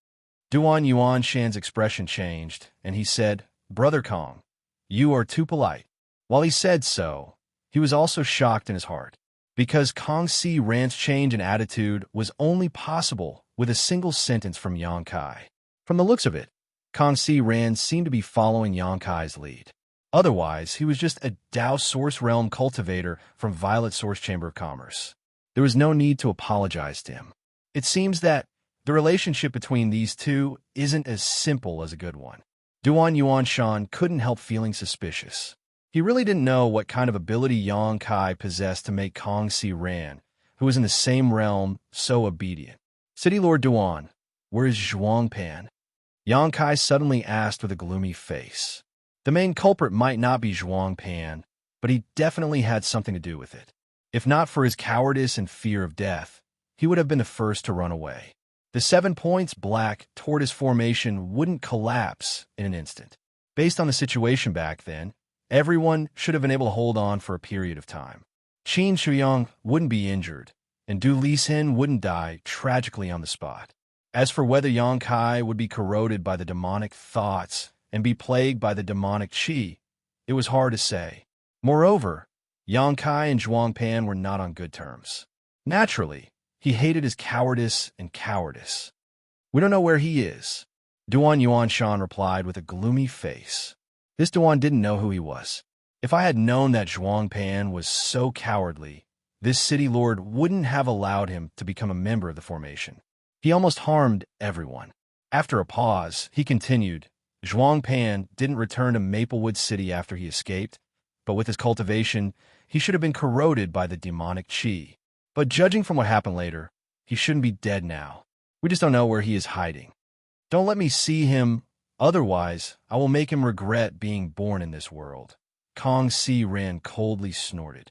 Duan Yuan Shan's expression changed, and he said, Brother Kong, you are too polite. While he said so, he was also shocked in his heart, because Kong Si Ran's change in attitude was only possible with a single sentence from Yang Kai. From the looks of it, Kong Si Ran seemed to be following Yang Kai's lead. Otherwise, he was just a Dao Source Realm cultivator from Violet Source Chamber of Commerce. There was no need to apologize to him. It seems that the relationship between these two isn't as simple as a good one. Duan Yuan Shan couldn't help feeling suspicious. He really didn't know what kind of ability Yang Kai possessed to make Kong Si Ran, who was in the same realm, so obedient. City Lord Duan, where is Zhuang Pan? Yang Kai suddenly asked with a gloomy face. The main culprit might not be Zhuang Pan, but he definitely had something to do with it. If not for his cowardice and fear of death, he would have been the first to run away. The 7 points black tortoise formation wouldn't collapse in an instant. Based on the situation back then, everyone should have been able to hold on for a period of time. Qin Shuyang wouldn't be injured, and Du Lisin wouldn't die tragically on the spot. As for whether Yang Kai would be corroded by the demonic thoughts and be plagued by the demonic qi, it was hard to say. Moreover, Yang Kai and Zhuang Pan were not on good terms. Naturally, he hated his cowardice and cowardice. We don't know where he is, Duan Yuanshan replied with a gloomy face. This Duan didn't know who he was. If I had known that Zhuang Pan was so cowardly, this city lord wouldn't have allowed him to become a member of the formation. He almost harmed everyone. After a pause, he continued, Zhuang Pan didn't return to Maplewood City after he escaped, but with his cultivation, he should have been corroded by the demonic qi. But judging from what happened later, he shouldn't be dead now. We just don't know where he is hiding. Don't let me see him, otherwise I will make him regret being born in this world. Kong Si Ran coldly snorted.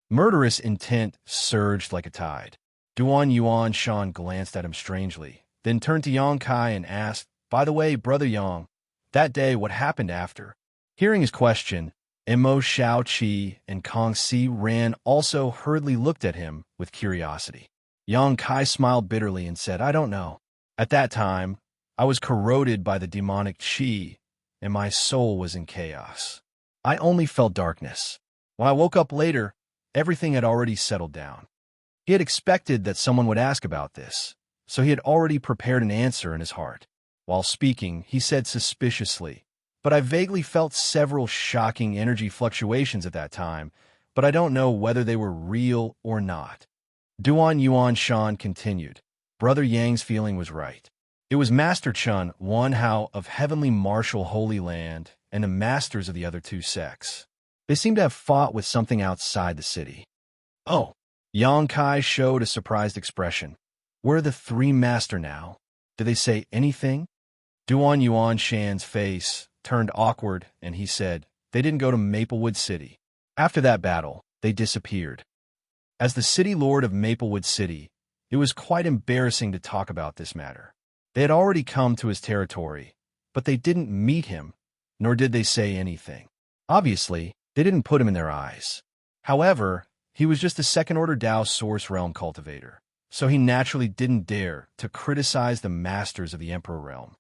Murderous intent surged like a tide. Duan Yuan Shan glanced at him strangely, then turned to Yang Kai and asked, By the way, Brother Yang, that day what happened after? Hearing his question, Imo Shao Qi and Kong Si Ran also hurriedly looked at him with curiosity. Yang Kai smiled bitterly and said, I don't know. At that time, I was corroded by the demonic qi, and my soul was in chaos. I only felt darkness. When I woke up later, everything had already settled down. He had expected that someone would ask about this, so he had already prepared an answer in his heart. While speaking, he said suspiciously, But I vaguely felt several shocking energy fluctuations at that time, but I don't know whether they were real or not. Duan Yuan Shan continued, Brother Yang's feeling was right. It was Master Chun, one Hao of Heavenly Martial Holy Land, and the masters of the other two sects. They seemed to have fought with something outside the city. Oh, Yang Kai showed a surprised expression. Where are the three master now? Did they say anything? Duan Yuan Shan's face turned awkward, and he said, They didn't go to Maplewood City. After that battle, they disappeared. As the city lord of Maplewood City, it was quite embarrassing to talk about this matter. They had already come to his territory, but they didn't meet him, nor did they say anything. Obviously, they didn't put him in their eyes. However, he was just a second-order Dao Source Realm cultivator, so he naturally didn't dare to criticize the masters of the Emperor Realm.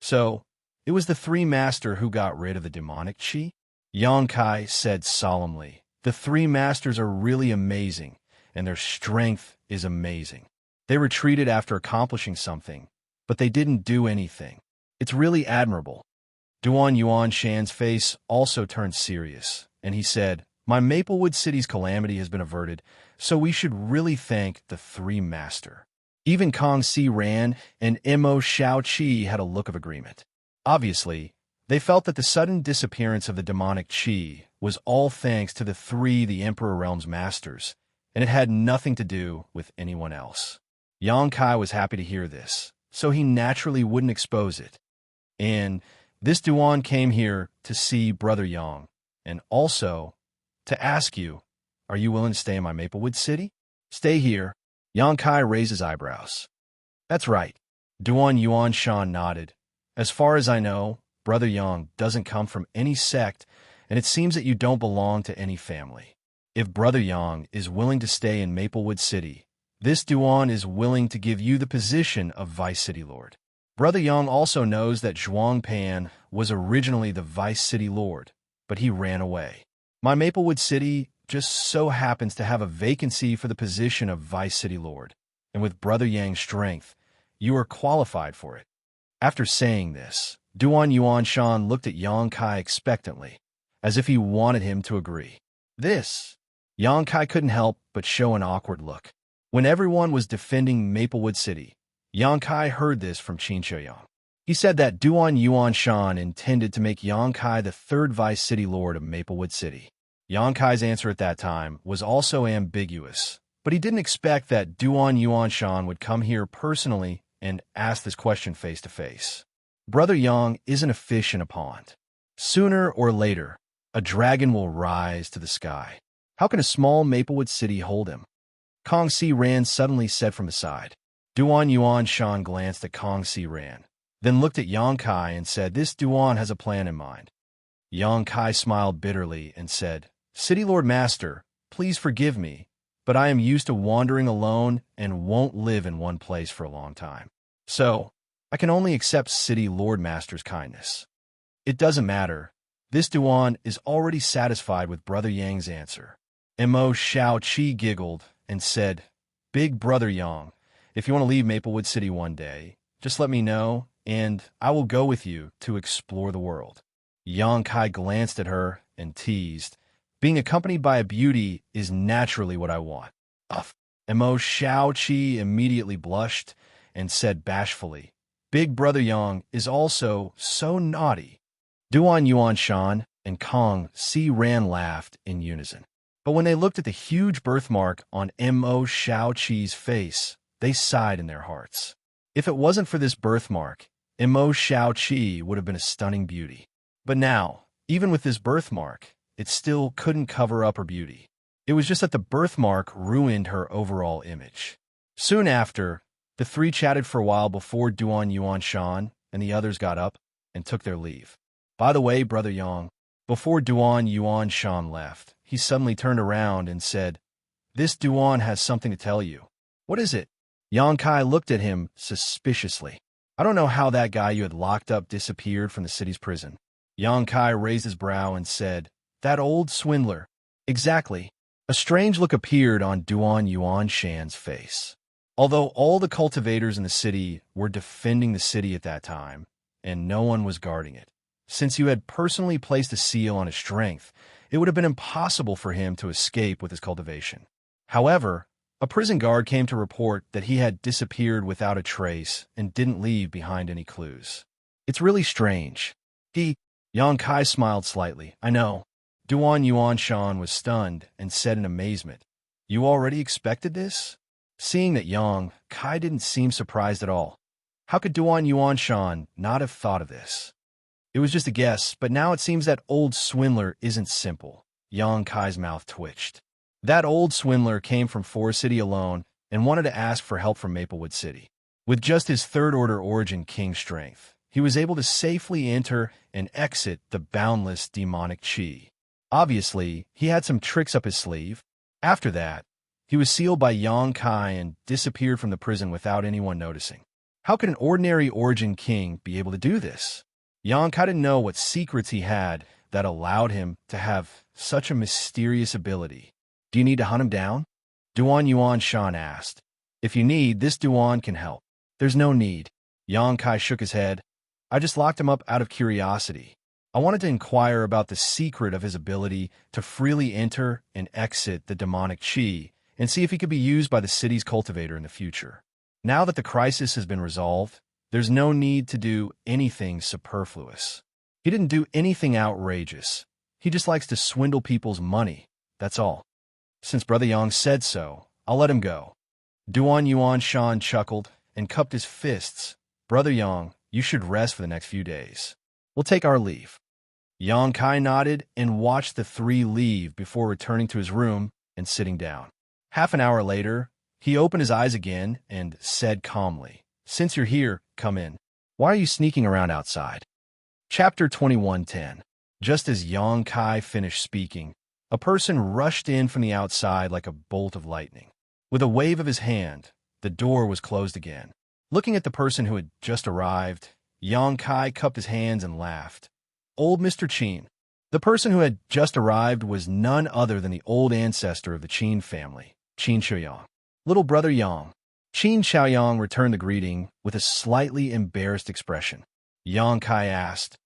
So, it was the three master who got rid of the demonic qi? Yang Kai said solemnly, The three masters are really amazing, and their strength is amazing. They retreated after accomplishing something, but they didn't do anything. It's really admirable. Duan Yuan Shan's face also turned serious, and he said, My Maplewood City's calamity has been averted, so we should really thank the three master. Even Kong Si Ran and Imo Shao Qi had a look of agreement. Obviously, they felt that the sudden disappearance of the demonic qi was all thanks to the Emperor Realm's masters, and it had nothing to do with anyone else. Yang Kai was happy to hear this, so he naturally wouldn't expose it. And this Duan came here to see Brother Yang, and also to ask you, are you willing to stay in my Maplewood City? Stay here. Yang Kai raised his eyebrows. That's right. Duan Yuan Shan nodded. As far as I know, Brother Yang doesn't come from any sect, and it seems that you don't belong to any family. If Brother Yang is willing to stay in Maplewood City, this Duan is willing to give you the position of Vice City Lord. Brother Yang also knows that Zhuang Pan was originally the Vice City Lord, but he ran away. My Maplewood City just so happens to have a vacancy for the position of Vice City Lord, and with Brother Yang's strength, you are qualified for it. After saying this, Duan Yuan Shan looked at Yang Kai expectantly, as if he wanted him to agree. Yang Kai couldn't help but show an awkward look. When everyone was defending Maplewood City, Yang Kai heard this from Xianxia. He said that Duan Yuan Shan intended to make Yang Kai the third vice city lord of Maplewood City. Yang Kai's answer at that time was also ambiguous, but he didn't expect that Duan Yuan Shan would come here personally and ask this question face to face. Brother Yang isn't a fish in a pond. Sooner or later, a dragon will rise to the sky. How can a small Maplewood city hold him? Kong Si Ran suddenly said from the side. Duan Yuan Shan glanced at Kong Si Ran, then looked at Yang Kai and said, "This Duan has a plan in mind." Yang Kai smiled bitterly and said, "City Lord Master, please forgive me, but I am used to wandering alone and won't live in one place for a long time. So, I can only accept City Lord Master's kindness." "It doesn't matter. This Duan is already satisfied with Brother Yang's answer." Mo Shao Chi giggled and said, "Big Brother Yang, if you want to leave Maplewood City one day, just let me know, and I will go with you to explore the world." Yang Kai glanced at her and teased, "Being accompanied by a beauty is naturally what I want." Uff. Mo Shao Chi immediately blushed and said bashfully, "Big Brother Yang is also so naughty." Duan Yuan Shan and Kong Si Ran laughed in unison. But when they looked at the huge birthmark on Mo Shao Chi's face, they sighed in their hearts. If it wasn't for this birthmark, Mo Shao Chi would have been a stunning beauty. But now, even with this birthmark, it still couldn't cover up her beauty. It was just that the birthmark ruined her overall image. Soon after, the three chatted for a while before Duan Yuan Shan and the others got up and took their leave. "By the way, Brother Yang," before Duan Yuan Shan left, he suddenly turned around and said, "This Duan has something to tell you." "What is it?" Yang Kai looked at him suspiciously. "I don't know how that guy you had locked up disappeared from the city's prison." Yang Kai raised his brow and said, "That old swindler." "Exactly." A strange look appeared on Duan Yuan Shan's face. Although all the cultivators in the city were defending the city at that time, and no one was guarding it, since you had personally placed a seal on his strength, it would have been impossible for him to escape with his cultivation. However, a prison guard came to report that he had disappeared without a trace and didn't leave behind any clues. "It's really strange." Yang Kai smiled slightly. "I know." Duan Yuan Shan was stunned and said in amazement, "You already expected this?" Seeing that Yang Kai didn't seem surprised at all. How could Duan Yuan Shan not have thought of this? "It was just a guess, but now it seems that old swindler isn't simple." Yang Kai's mouth twitched. That old swindler came from Forest City alone and wanted to ask for help from Maplewood City. With just his third-order origin king strength, he was able to safely enter and exit the boundless demonic chi. Obviously, he had some tricks up his sleeve. After that, he was sealed by Yang Kai and disappeared from the prison without anyone noticing. How could an ordinary origin king be able to do this? Yang Kai didn't know what secrets he had that allowed him to have such a mysterious ability. "Do you need to hunt him down?" Duan Yuan Shan asked. "If you need, this Duan can help." "There's no need." Yang Kai shook his head. "I just locked him up out of curiosity. I wanted to inquire about the secret of his ability to freely enter and exit the demonic chi and see if he could be used by the city's cultivator in the future. Now that the crisis has been resolved, there's no need to do anything superfluous." He didn't do anything outrageous. He just likes to swindle people's money, that's all. "Since Brother Yang said so, I'll let him go." Duan Yuan Shan chuckled and cupped his fists. "Brother Yang, you should rest for the next few days. We'll take our leave." Yang Kai nodded and watched the three leave before returning to his room and sitting down. Half an hour later, he opened his eyes again and said calmly, "Since you're here, come in. Why are you sneaking around outside?" Chapter 21:10. Just as Yang Kai finished speaking, a person rushed in from the outside like a bolt of lightning. With a wave of his hand, the door was closed again. Looking at the person who had just arrived, Yang Kai cupped his hands and laughed. Old Mr. Qin. The person who had just arrived was none other than the old ancestor of the Qin family, Qin Xiaoyang. "Little brother Yang." Qin Xiaoyang returned the greeting with a slightly embarrassed expression. Yang Kai asked,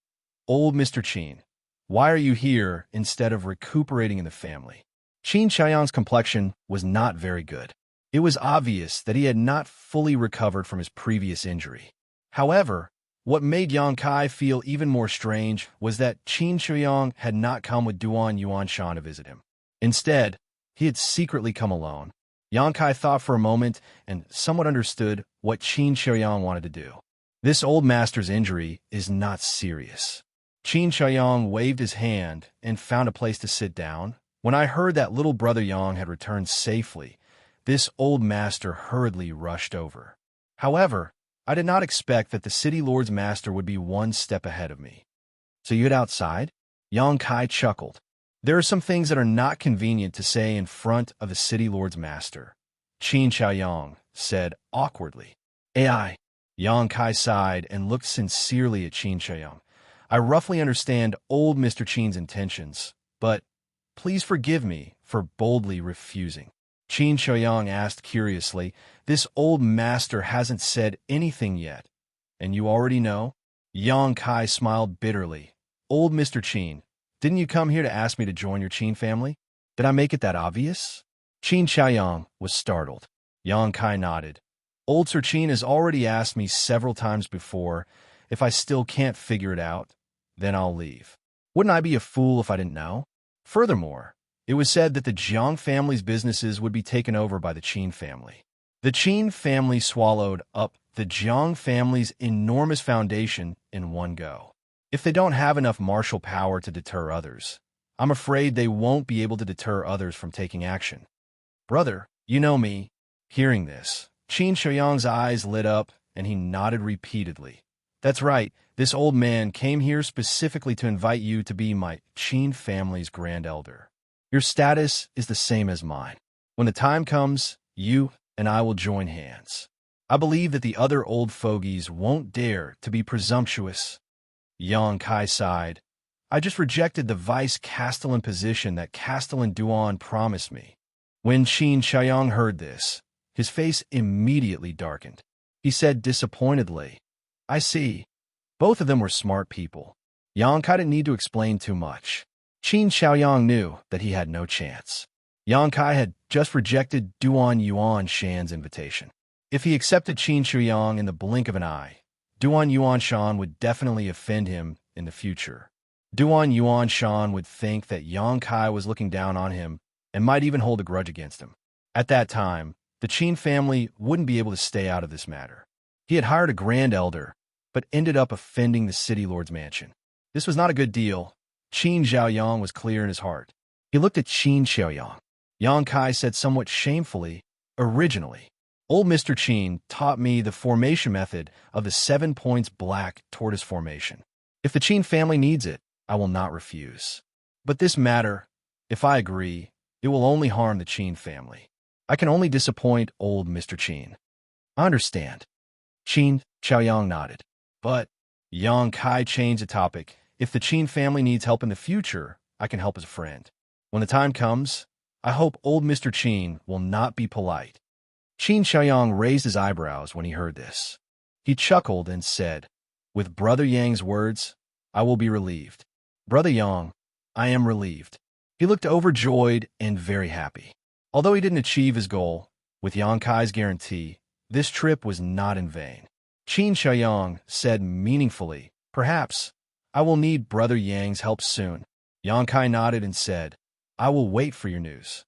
"Old Mr. Qin, why are you here instead of recuperating in the family?" Qin Xiaoyang's complexion was not very good. It was obvious that he had not fully recovered from his previous injury. However, What made Yang Kai feel even more strange was that Qin Shuyang had not come with Duan Yuanshan to visit him. Instead, he had secretly come alone. Yang Kai thought for a moment and somewhat understood what Qin Shuyang wanted to do. This old master's injury is not serious. Qin Shuyang waved his hand and found a place to sit down. When I heard that little brother Yang had returned safely, this old master hurriedly rushed over. However, I did not expect that the city lord's master would be one step ahead of me. So you head outside? Yang Kai chuckled. There are some things that are not convenient to say in front of the city lord's master, Qin Xiaoyang said awkwardly. AI. Yang Kai sighed and looked sincerely at Qin Xiaoyang. I roughly understand old Mr. Qin's intentions, but please forgive me for boldly refusing. Qin Xiaoyang asked curiously, this old master hasn't said anything yet, and you already know? Yang Kai smiled bitterly. Old Mr. Qin, didn't you come here to ask me to join your Qin family? Did I make it that obvious? Qin Xiaoyang was startled. Yang Kai nodded. Old Sir Qin has already asked me several times before. If I still can't figure it out, then I'll leave. Wouldn't I be a fool if I didn't know? Furthermore, it was said that the Jiang family's businesses would be taken over by the Qin family. The Qin family swallowed up the Jiang family's enormous foundation in one go. If they don't have enough martial power to deter others, I'm afraid they won't be able to deter others from taking action. Brother, you know me. Hearing this, Qin Shuyang's eyes lit up and he nodded repeatedly. That's right, this old man came here specifically to invite you to be my Qin family's grand elder. Your status is the same as mine. When the time comes, you and I will join hands. I believe that the other old fogies won't dare to be presumptuous. Yang Kai sighed. I just rejected the vice-castellan position that Castellan Duan promised me. When Qin Xiaoyang heard this, his face immediately darkened. He said disappointedly, I see. Both of them were smart people. Yang Kai didn't need to explain too much. Qin Xiaoyang knew that he had no chance. Yang Kai had just rejected Duan Yuanshan's invitation. If he accepted Qin Xiaoyang in the blink of an eye, Duan Yuanshan would definitely offend him in the future. Duan Yuanshan would think that Yang Kai was looking down on him and might even hold a grudge against him. At that time, the Qin family wouldn't be able to stay out of this matter. He had hired a grand elder, but ended up offending the city lord's mansion. This was not a good deal. Qin Xiaoyang was clear in his heart. He looked at Qin Xiaoyang. Yang Kai said somewhat shamefully, originally, old Mr. Qin taught me the formation method of the 7 points black tortoise formation. If the Qin family needs it, I will not refuse. But this matter, if I agree, it will only harm the Qin family. I can only disappoint old Mr. Qin. I understand. Qin Xiaoyang nodded. But Yang Kai changed the topic. If the Qin family needs help in the future, I can help as a friend. When the time comes, I hope old Mr. Qin will not be polite. Qin Xiaoyang raised his eyebrows when he heard this. He chuckled and said, with Brother Yang's words, I will be relieved. Brother Yang, I am relieved. He looked overjoyed and very happy. Although he didn't achieve his goal, with Yang Kai's guarantee, this trip was not in vain. Qin Xiaoyang said meaningfully, perhaps, I will need Brother Yang's help soon. Yang Kai nodded and said, I will wait for your news.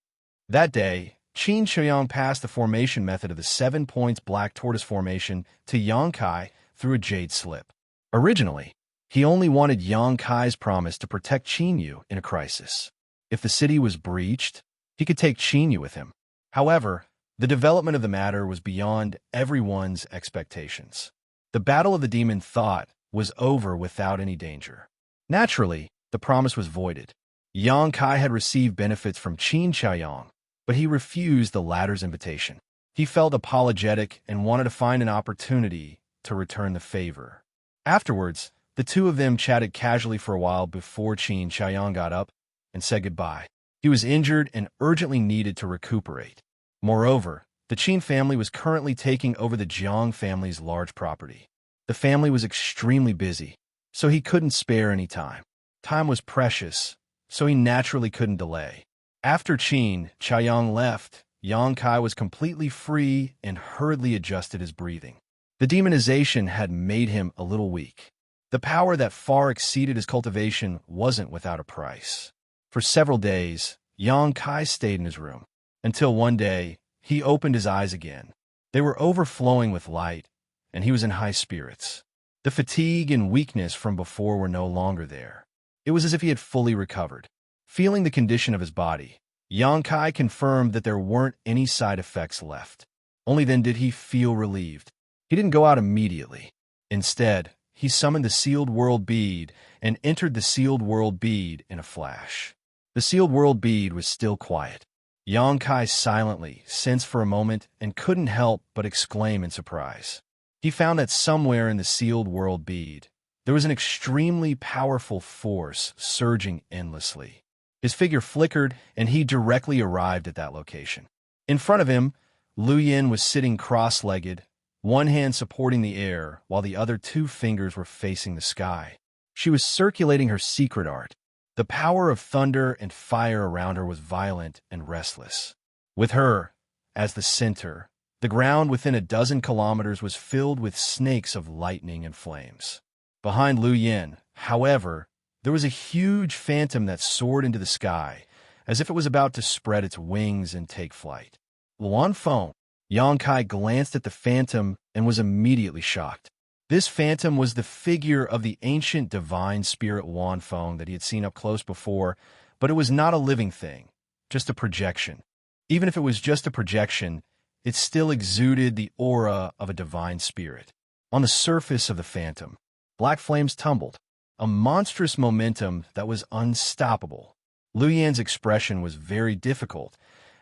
That day, Qin Xiaoyang passed the formation method of the 7 points black tortoise formation to Yang Kai through a jade slip. Originally, he only wanted Yang Kai's promise to protect Qinyu in a crisis. If the city was breached, he could take Qinyu with him. However, the development of the matter was beyond everyone's expectations. The Battle of the Demon thought was over without any danger. Naturally, the promise was voided. Yang Kai had received benefits from Qin Xiaoyang, but he refused the latter's invitation. He felt apologetic and wanted to find an opportunity to return the favor. Afterwards, the two of them chatted casually for a while before Qin Xiaoyang got up and said goodbye. He was injured and urgently needed to recuperate. Moreover, the Qin family was currently taking over the Jiang family's large property. The family was extremely busy, so he couldn't spare any time. Time was precious, so he naturally couldn't delay. After Qin Xiaoyang left, Yang Kai was completely free and hurriedly adjusted his breathing. The demonization had made him a little weak. The power that far exceeded his cultivation wasn't without a price. For several days, Yang Kai stayed in his room, until one day he opened his eyes again. They were overflowing with light, and he was in high spirits. The fatigue and weakness from before were no longer there. It was as if he had fully recovered. Feeling the condition of his body, Yang Kai confirmed that there weren't any side effects left. Only then did he feel relieved. He didn't go out immediately. Instead, he summoned the sealed world bead and entered the sealed world bead in a flash. The sealed world bead was still quiet. Yang Kai silently sensed for a moment and couldn't help but exclaim in surprise. He found that somewhere in the sealed world bead, there was an extremely powerful force surging endlessly. His figure flickered, and he directly arrived at that location. In front of him, Lu Yin was sitting cross-legged, one hand supporting the air while the other two fingers were facing the sky. She was circulating her secret art. The power of thunder and fire around her was violent and restless. With her, as the center, the ground within a dozen kilometers was filled with snakes of lightning and flames. Behind Lu Yin, however, there was a huge phantom that soared into the sky, as if it was about to spread its wings and take flight. Luan Feng. Yang Kai glanced at the phantom and was immediately shocked. This phantom was the figure of the ancient divine spirit Luan Feng that he had seen up close before, but it was not a living thing, just a projection. Even if it was just a projection, it still exuded the aura of a divine spirit. On the surface of the phantom, black flames tumbled, a monstrous momentum that was unstoppable. Lu Yan's expression was very difficult,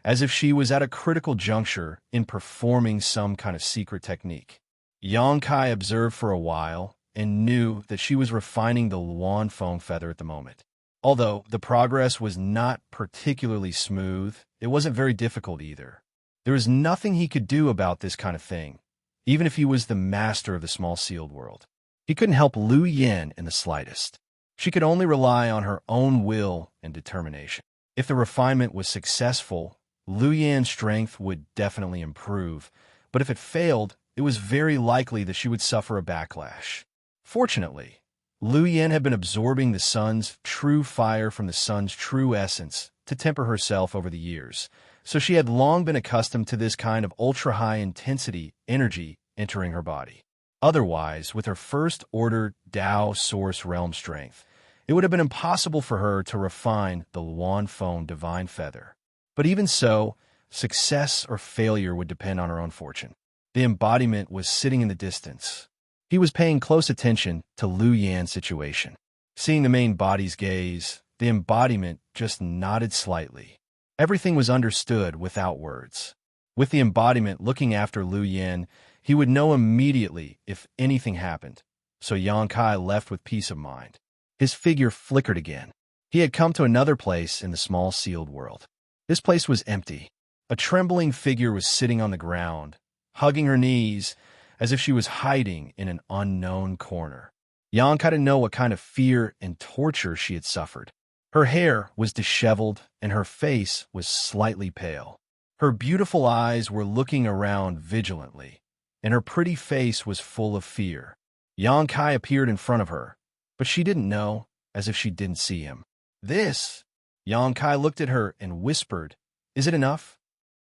as if she was at a critical juncture in performing some kind of secret technique. Yang Kai observed for a while and knew that she was refining the Luan Feng feather at the moment. Although the progress was not particularly smooth, it wasn't very difficult either. There was nothing he could do about this kind of thing, even if he was the master of the small sealed world. He couldn't help Lu Yin in the slightest. She could only rely on her own will and determination. If the refinement was successful, Lu Yan's strength would definitely improve, but if it failed, it was very likely that she would suffer a backlash. Fortunately, Lu Yan had been absorbing the sun's true fire from the sun's true essence to temper herself over the years, so she had long been accustomed to this kind of ultra-high intensity energy entering her body. Otherwise, with her first-order Tao Source Realm strength, it would have been impossible for her to refine the Luan Feng divine feather. But even so, success or failure would depend on her own fortune. The embodiment was sitting in the distance. He was paying close attention to Lu Yan's situation. Seeing the main body's gaze, the embodiment just nodded slightly. Everything was understood without words. With the embodiment looking after Lu Yan, he would know immediately if anything happened, so Yang Kai left with peace of mind. His figure flickered again. He had come to another place in the small sealed world. This place was empty. A trembling figure was sitting on the ground, hugging her knees, as if she was hiding in an unknown corner. Yang Kai didn't know what kind of fear and torture she had suffered. Her hair was disheveled, and her face was slightly pale. Her beautiful eyes were looking around vigilantly, and her pretty face was full of fear. Yang Kai appeared in front of her, but she didn't know, as if she didn't see him. "This?" Yang Kai looked at her and whispered, "Is it enough?"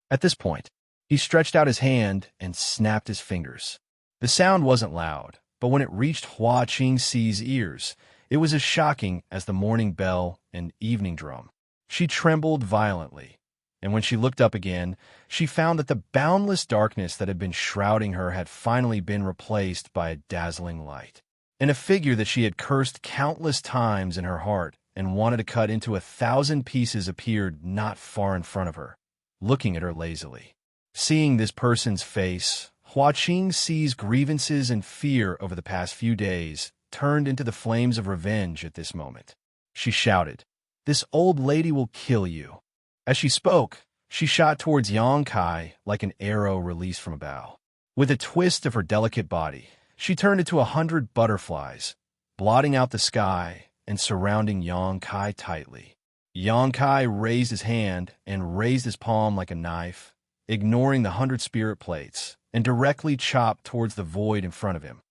At this point, he stretched out his hand and snapped his fingers. The sound wasn't loud, but when it reached Hua Qingxi's ears, it was as shocking as the morning bell and evening drum. She trembled violently, and when she looked up again, she found that the boundless darkness that had been shrouding her had finally been replaced by a dazzling light. And a figure that she had cursed countless times in her heart and wanted to cut into 1,000 pieces appeared not far in front of her, looking at her lazily. Seeing this person's face, Hua Qingxi's grievances and fear over the past few days turned into the flames of revenge at this moment. She shouted, "This old lady will kill you." As she spoke, she shot towards Yang Kai like an arrow released from a bow. With a twist of her delicate body, she turned into 100 butterflies, blotting out the sky and surrounding Yang Kai tightly. Yang Kai raised his hand and raised his palm like a knife, ignoring the 100 spirit plates, and directly chopped towards the void in front of him.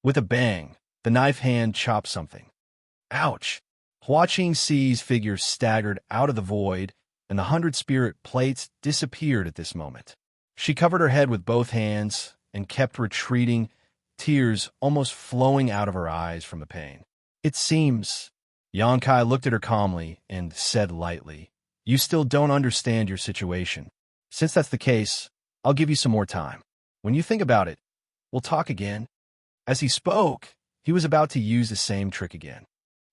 With a bang, the knife hand chopped something. Ouch! Hua Qingxi's figure staggered out of the void, and the 100 spirit plates disappeared at this moment. She covered her head with both hands and kept retreating, tears almost flowing out of her eyes from the pain. It seems. Yang Kai looked at her calmly and said lightly, "You still don't understand your situation. Since that's the case, I'll give you some more time. When you think about it, we'll talk again." As he spoke, he was about to use the same trick again.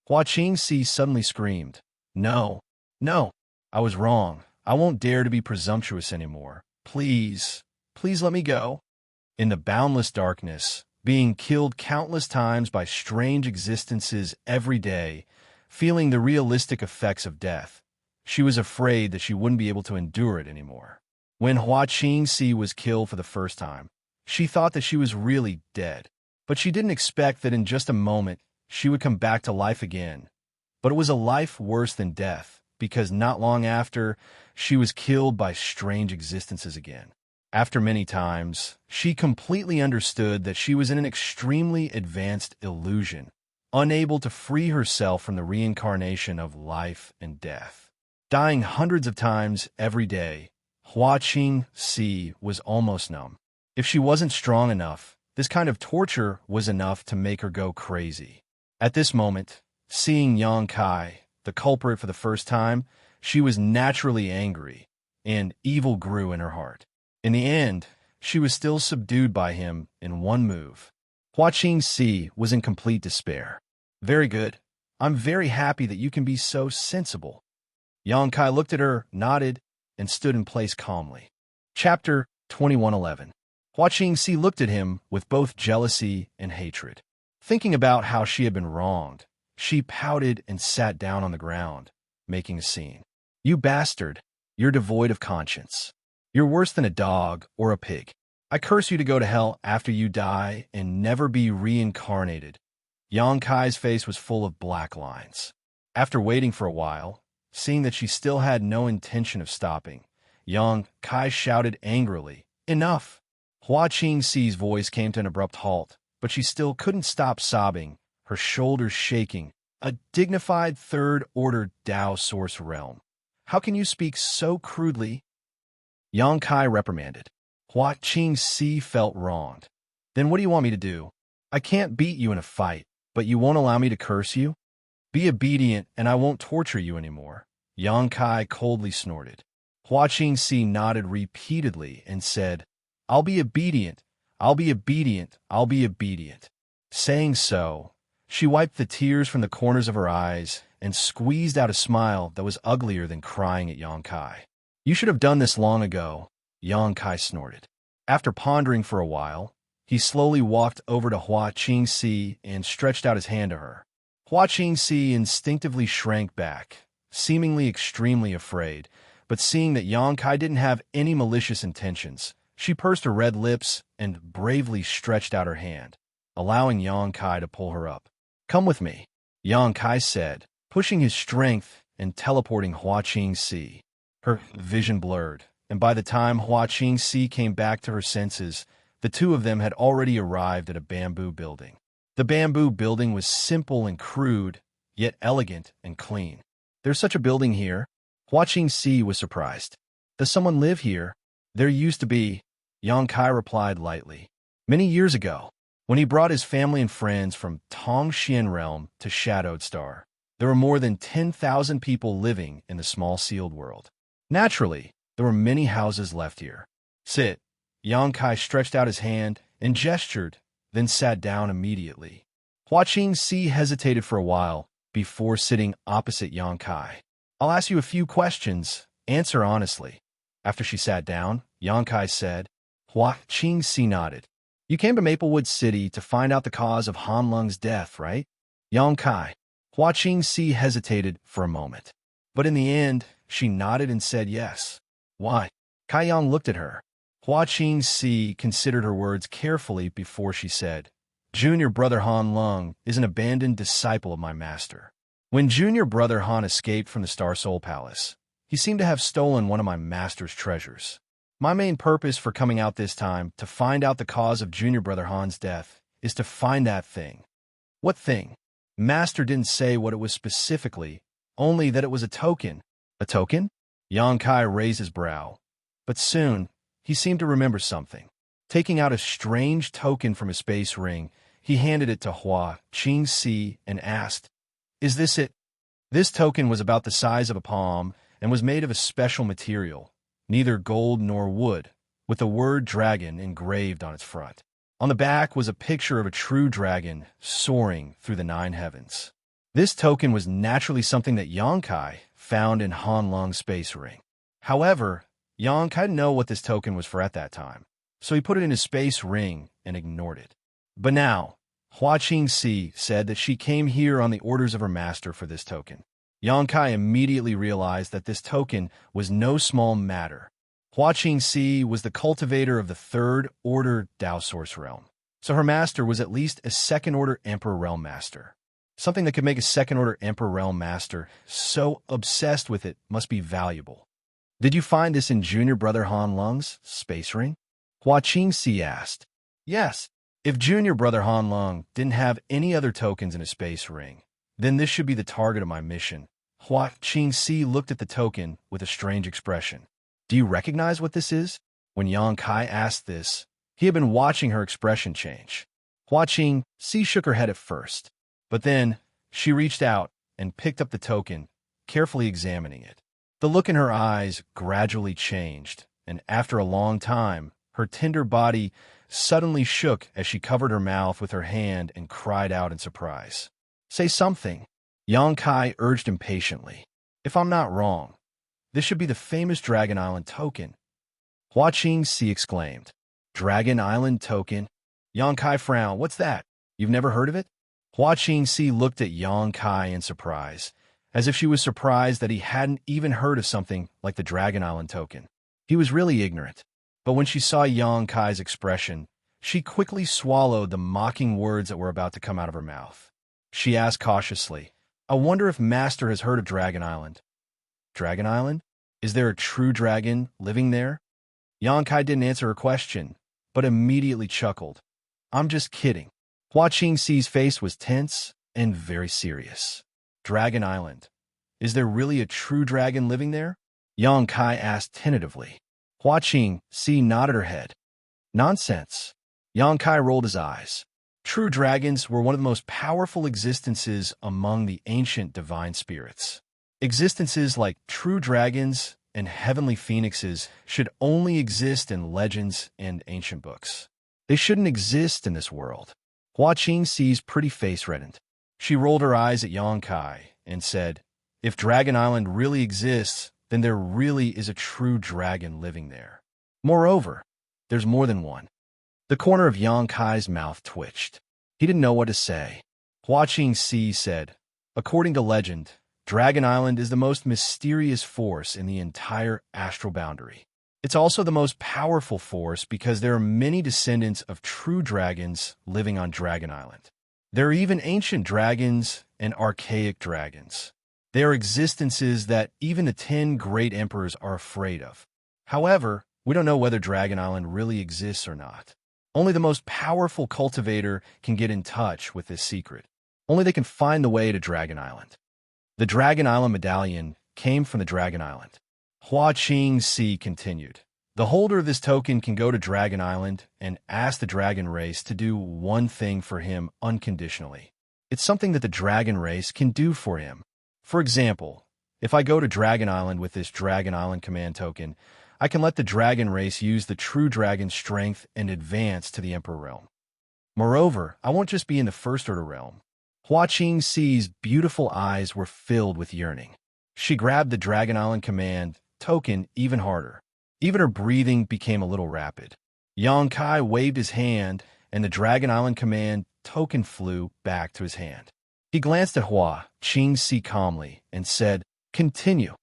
Hua Qingxi suddenly screamed, "No, no, I was wrong. I won't dare to be presumptuous anymore. Please, please let me go." In the boundless darkness, being killed countless times by strange existences every day, feeling the realistic effects of death, she was afraid that she wouldn't be able to endure it anymore. When Hua Qingxi was killed for the first time, she thought that she was really dead, but she didn't expect that in just a moment she would come back to life again. But it was a life worse than death, because not long after, she was killed by strange existences again. After many times, she completely understood that she was in an extremely advanced illusion, unable to free herself from the reincarnation of life and death. Dying hundreds of times every day, Hua Qingxi was almost numb. If she wasn't strong enough, this kind of torture was enough to make her go crazy. At this moment, seeing Yang Kai, the culprit, for the first time, she was naturally angry, and evil grew in her heart. In the end, she was still subdued by him in one move. Hua Qingxi was in complete despair. "Very good. I'm very happy that you can be so sensible." Yang Kai looked at her, nodded, and stood in place calmly. Chapter 2111. Hua Qingxi looked at him with both jealousy and hatred. Thinking about how she had been wronged, she pouted and sat down on the ground, making a scene. "You bastard! You're devoid of conscience. You're worse than a dog or a pig. I curse you to go to hell after you die and never be reincarnated." Yang Kai's face was full of black lines. After waiting for a while, seeing that she still had no intention of stopping, Yang Kai shouted angrily, "Enough!" Hua Qingxi's voice came to an abrupt halt, but she still couldn't stop sobbing, her shoulders shaking. "A dignified third-order Tao source realm. How can you speak so crudely?" Yang Kai reprimanded. Hua Qingxi felt wronged. "Then what do you want me to do? I can't beat you in a fight, but you won't allow me to curse you? Be obedient and I won't torture you anymore." Yang Kai coldly snorted. Hua Qingxi nodded repeatedly and said, "I'll be obedient, I'll be obedient, I'll be obedient." Saying so, she wiped the tears from the corners of her eyes and squeezed out a smile that was uglier than crying at Yang Kai. "You should have done this long ago," Yang Kai snorted. After pondering for a while, he slowly walked over to Hua Qingxi and stretched out his hand to her. Hua Qingxi instinctively shrank back, seemingly extremely afraid, but seeing that Yang Kai didn't have any malicious intentions, she pursed her red lips and bravely stretched out her hand, allowing Yang Kai to pull her up. "Come with me," Yang Kai said, pushing his strength and teleporting Hua Qingxi. Her vision blurred, and by the time Hua Qingxi came back to her senses, the two of them had already arrived at a bamboo building. The bamboo building was simple and crude, yet elegant and clean. "There's such a building here?" Hua Qingxi was surprised. "Does someone live here?" "There used to be," Yang Kai replied lightly. "Many years ago, when he brought his family and friends from Tongxian realm to Shadowed Star, there were more than 10,000 people living in the small sealed world. Naturally, there were many houses left here." "Sit." Yang Kai stretched out his hand and gestured, then sat down immediately. Hua Qingxi hesitated for a while before sitting opposite Yang Kai. "I'll ask you a few questions. Answer honestly." After she sat down, Yang Kai said. Hua Qingxi nodded. "You came to Maplewood City to find out the cause of Han Lung's death, right?" Yang Kai. Hua Qingxi hesitated for a moment, but in the end, she nodded and said yes. "Why?" Kai Yang looked at her. Hua Qingxi considered her words carefully before she said, "Junior brother Han Lung is an abandoned disciple of my master. When junior brother Han escaped from the Star Soul Palace, he seemed to have stolen one of my master's treasures. My main purpose for coming out this time, to find out the cause of Junior Brother Han's death, is to find that thing. What thing? Master didn't say what it was specifically, only that it was a token. A token? Yang Kai raised his brow. But soon, he seemed to remember something. Taking out a strange token from his space ring, he handed it to Hua Qingxi and asked, "Is this it?" This token was about the size of a palm and was made of a special material, neither gold nor wood, with the word dragon engraved on its front. On the back was a picture of a true dragon soaring through the 9 heavens. This token was naturally something that Yang Kai found in Han Lung's space ring. However, Yang Kai didn't know what this token was for at that time, so he put it in his space ring and ignored it. But now, Hua Qingxi said that she came here on the orders of her master for this token. Yang Kai immediately realized that this token was no small matter. Hua Qingxi was the cultivator of the 3rd Order Dao Source Realm, so her master was at least a 2nd Order Emperor Realm Master. Something that could make a 2nd Order Emperor Realm Master so obsessed with it must be valuable. "Did you find this in Junior Brother Han Lung's space ring?" Hua Qingxi asked. "Yes. If Junior Brother Han Lung didn't have any other tokens in his space ring, then this should be the target of my mission." Hua Qingxi looked at the token with a strange expression. "Do you recognize what this is?" When Yang Kai asked this, he had been watching her expression change. Hua Qingxi shook her head at first, but then she reached out and picked up the token, carefully examining it. The look in her eyes gradually changed, and after a long time, her tender body suddenly shook as she covered her mouth with her hand and cried out in surprise. "Say something," Yang Kai urged impatiently. "If I'm not wrong, this should be the famous Dragon Island token." Hua Qingxi exclaimed. "Dragon Island token?" Yang Kai frowned. "What's that? You've never heard of it?" Hua Qingxi looked at Yang Kai in surprise, as if she was surprised that he hadn't even heard of something like the Dragon Island token. He was really ignorant. But when she saw Yang Kai's expression, she quickly swallowed the mocking words that were about to come out of her mouth. She asked cautiously, "I wonder if Master has heard of Dragon Island." "Dragon Island? Is there a true dragon living there?" Yang Kai didn't answer her question, but immediately chuckled. "I'm just kidding." Hua Qingxi's face was tense and very serious. "Dragon Island. Is there really a true dragon living there?" Yang Kai asked tentatively. Hua Qingxi nodded her head. "Nonsense." Yang Kai rolled his eyes. True dragons were one of the most powerful existences among the ancient divine spirits. Existences like true dragons and heavenly phoenixes should only exist in legends and ancient books. They shouldn't exist in this world. Hua Qingxi's pretty face reddened. She rolled her eyes at Yang Kai and said, "If Dragon Island really exists, then there really is a true dragon living there. Moreover, there's more than one." The corner of Yang Kai's mouth twitched. He didn't know what to say. Hua Qingxi said, "According to legend, Dragon Island is the most mysterious force in the entire astral boundary. It's also the most powerful force because there are many descendants of true dragons living on Dragon Island. There are even ancient dragons and archaic dragons. They are existences that even the 10 great emperors are afraid of. However, we don't know whether Dragon Island really exists or not. Only the most powerful cultivator can get in touch with this secret. Only they can find the way to Dragon Island. The Dragon Island medallion came from the Dragon Island." Hua Qingxi continued. "The holder of this token can go to Dragon Island and ask the dragon race to do one thing for him unconditionally. It's something that the dragon race can do for him. For example, if I go to Dragon Island with this Dragon Island command token, I can let the dragon race use the true dragon's strength and advance to the Emperor realm. Moreover, I won't just be in the First Order realm." Hua Qingxi's beautiful eyes were filled with yearning. She grabbed the Dragon Island command token even harder. Even her breathing became a little rapid. Yang Kai waved his hand, and the Dragon Island command token flew back to his hand. He glanced at Hua Qingxi calmly and said, "Continue."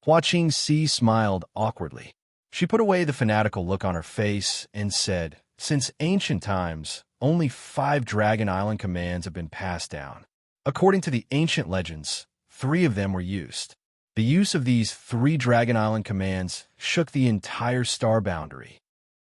Hua Qingxi smiled awkwardly. She put away the fanatical look on her face and said, "Since ancient times, only 5 Dragon Island commands have been passed down. According to the ancient legends, 3 of them were used. The use of these 3 Dragon Island commands shook the entire star boundary.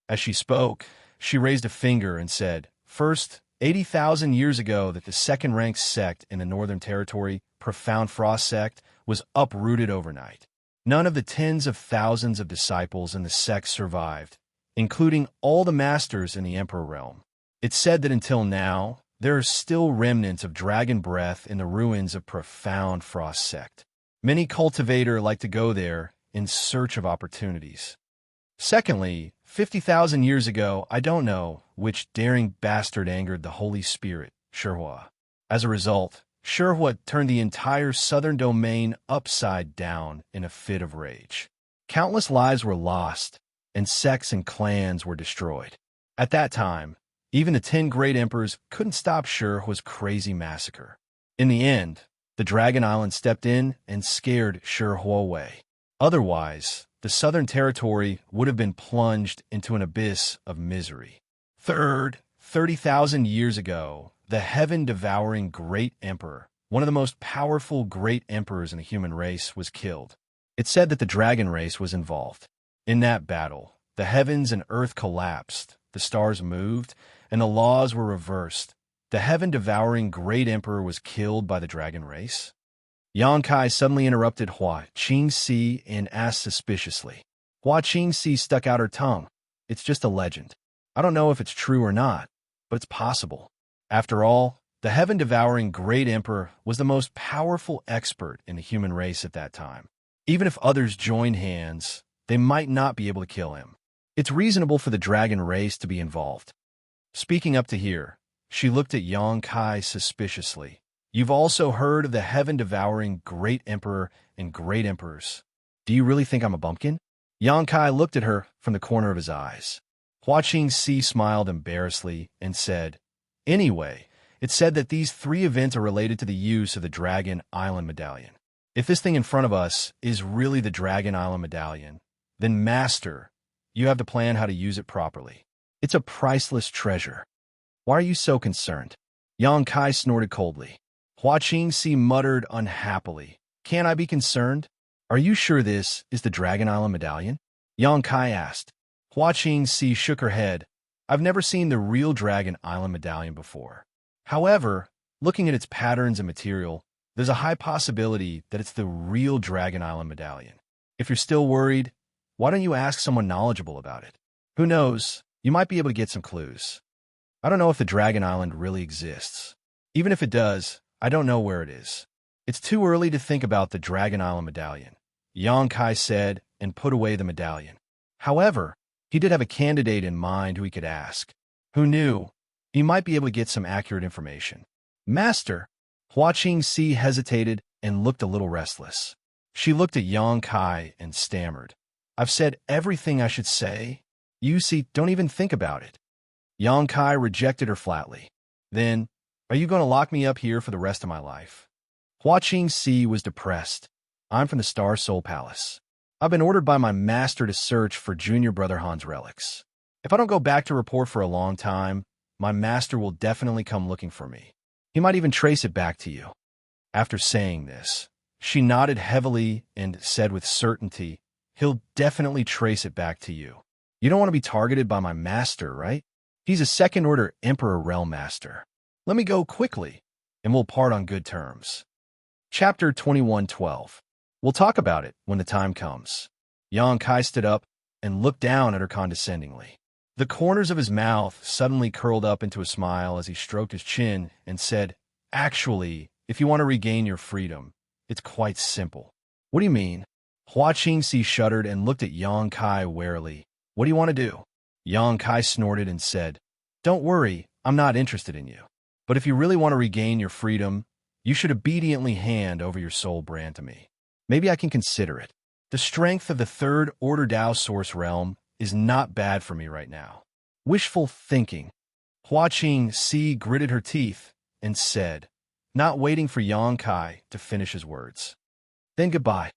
As she spoke, she raised a finger and said, "First, 80,000 years ago that the second-ranked sect in the Northern Territory, Profound Frost Sect, was uprooted overnight. None of the tens of thousands of disciples in the sect survived, including all the masters in the Emperor realm. It's said that until now, there are still remnants of dragon breath in the ruins of Profound Frost Sect. Many cultivators like to go there in search of opportunities. Secondly, 50,000 years ago, I don't know which daring bastard angered the Holy Spirit, Xianxia. As a result, Xianxia turned the entire southern domain upside down in a fit of rage. Countless lives were lost, and sects and clans were destroyed. At that time, even the 10 great emperors couldn't stop Xianxia's crazy massacre. In the end, the Dragon Island stepped in and scared Xianxia away. Otherwise, the Southern Territory would have been plunged into an abyss of misery. Third, 30,000 years ago, the heaven-devouring Great Emperor, one of the most powerful great emperors in the human race, was killed. It's said that the dragon race was involved. In that battle, the heavens and earth collapsed, the stars moved, and the laws were reversed. The heaven-devouring Great Emperor was killed by the dragon race. Xianxia suddenly interrupted Hua Qingxi and asked suspiciously. Hua Qingxi stuck out her tongue. It's just a legend. I don't know if it's true or not, but it's possible. After all, the heaven-devouring Great Emperor was the most powerful expert in the human race at that time. Even if others joined hands, they might not be able to kill him. It's reasonable for the dragon race to be involved. Speaking up to here, she looked at Xianxia suspiciously. You've also heard of the heaven-devouring Great Emperor and Great Emperors. Do you really think I'm a bumpkin? Xianxia looked at her from the corner of his eyes. Hua Qingxi smiled embarrassedly and said, Anyway, it's said that these 3 events are related to the use of the Dragon Island Medallion. If this thing in front of us is really the Dragon Island Medallion, then Master, you have to plan how to use it properly. It's a priceless treasure. Why are you so concerned? Xianxia snorted coldly. Hua Qingxi muttered unhappily. Can't I be concerned? Are you sure this is the Dragon Island Medallion? Xianxia asked. Hua Qingxi shook her head. I've never seen the real Dragon Island Medallion before. However, looking at its patterns and material, there's a high possibility that it's the real Dragon Island Medallion. If you're still worried, why don't you ask someone knowledgeable about it? Who knows, you might be able to get some clues. I don't know if the Dragon Island really exists. Even if it does, I don't know where it is. It's too early to think about the Dragon Island Medallion, Xianxia said and put away the medallion. However, he did have a candidate in mind who he could ask. Who knew? He might be able to get some accurate information. Master, Hua Qingxi hesitated and looked a little restless. She looked at Xianxia and stammered. I've said everything I should say. You see, don't even think about it. Xianxia rejected her flatly. Then, are you going to lock me up here for the rest of my life? Hua Qingxi was depressed. I'm from the Star Soul Palace. I've been ordered by my master to search for Junior Brother Han's relics. If I don't go back to report for a long time, my master will definitely come looking for me. He might even trace it back to you. After saying this, she nodded heavily and said with certainty, He'll definitely trace it back to you. You don't want to be targeted by my master, right? He's a second-order Emperor Realm Master. Let me go quickly, and we'll part on good terms. Chapter 21:12. We'll talk about it when the time comes. Xianxia stood up and looked down at her condescendingly. The corners of his mouth suddenly curled up into a smile as he stroked his chin and said, Actually, if you want to regain your freedom, it's quite simple. What do you mean? Hua Qingxi shuddered and looked at Xianxia warily. What do you want to do? Xianxia snorted and said, Don't worry, I'm not interested in you. But if you really want to regain your freedom, you should obediently hand over your soul brand to me. Maybe I can consider it. The strength of the third order Dao Source realm is not bad for me right now. Wishful thinking. Hua Qingxi gritted her teeth and said, not waiting for Xianxia to finish his words. Then goodbye.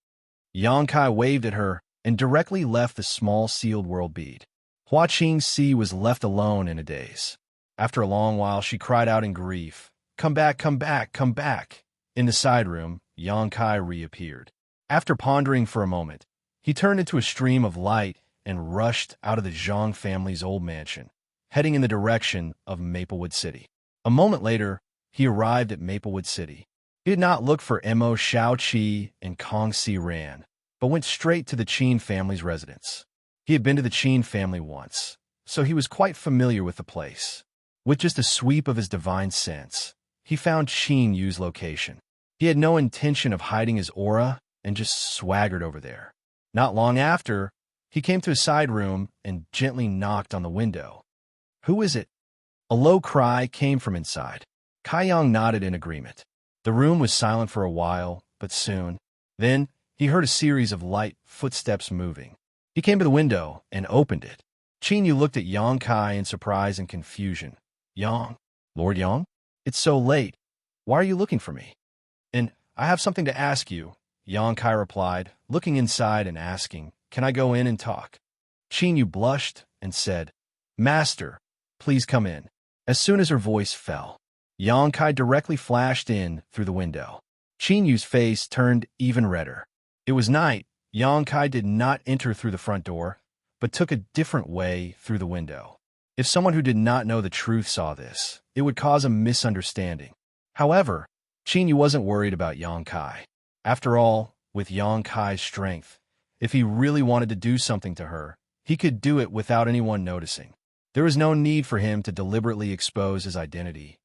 Xianxia waved at her and directly left the small sealed world bead. Hua Qingxi was left alone in a daze. After a long while, she cried out in grief, Come back, come back, come back. In the side room, Xianxia reappeared. After pondering for a moment, he turned into a stream of light and rushed out of the Zhang family's old mansion, heading in the direction of Maplewood City. A moment later, he arrived at Maplewood City. He did not look for Mo Xiaoqi and Kong Si Ran, but went straight to the Qin family's residence. He had been to the Qin family once, so he was quite familiar with the place. With just a sweep of his divine sense, he found Qin Yu's location. He had no intention of hiding his aura and just swaggered over there. Not long after, he came to a side room and gently knocked on the window. "Who is it?" A low cry came from inside. Kaiyang nodded in agreement. The room was silent for a while, but soon. Then, he heard a series of light footsteps moving. He came to the window and opened it. Qin Yu looked at Yang Kai in surprise and confusion. "Yang? Lord Yang? It's so late. Why are you looking for me?" "And I have something to ask you," Yang Kai replied, looking inside and asking, "Can I go in and talk?" Qin Yu blushed and said, "Master, please come in." As soon as her voice fell, Yang Kai directly flashed in through the window. Qin Yu's face turned even redder. It was night. Yang Kai did not enter through the front door, but took a different way through the window. If someone who did not know the truth saw this, it would cause a misunderstanding. However, Qin Yu wasn't worried about Yang Kai. After all, with Yang Kai's strength, if he really wanted to do something to her, he could do it without anyone noticing. There was no need for him to deliberately expose his identity.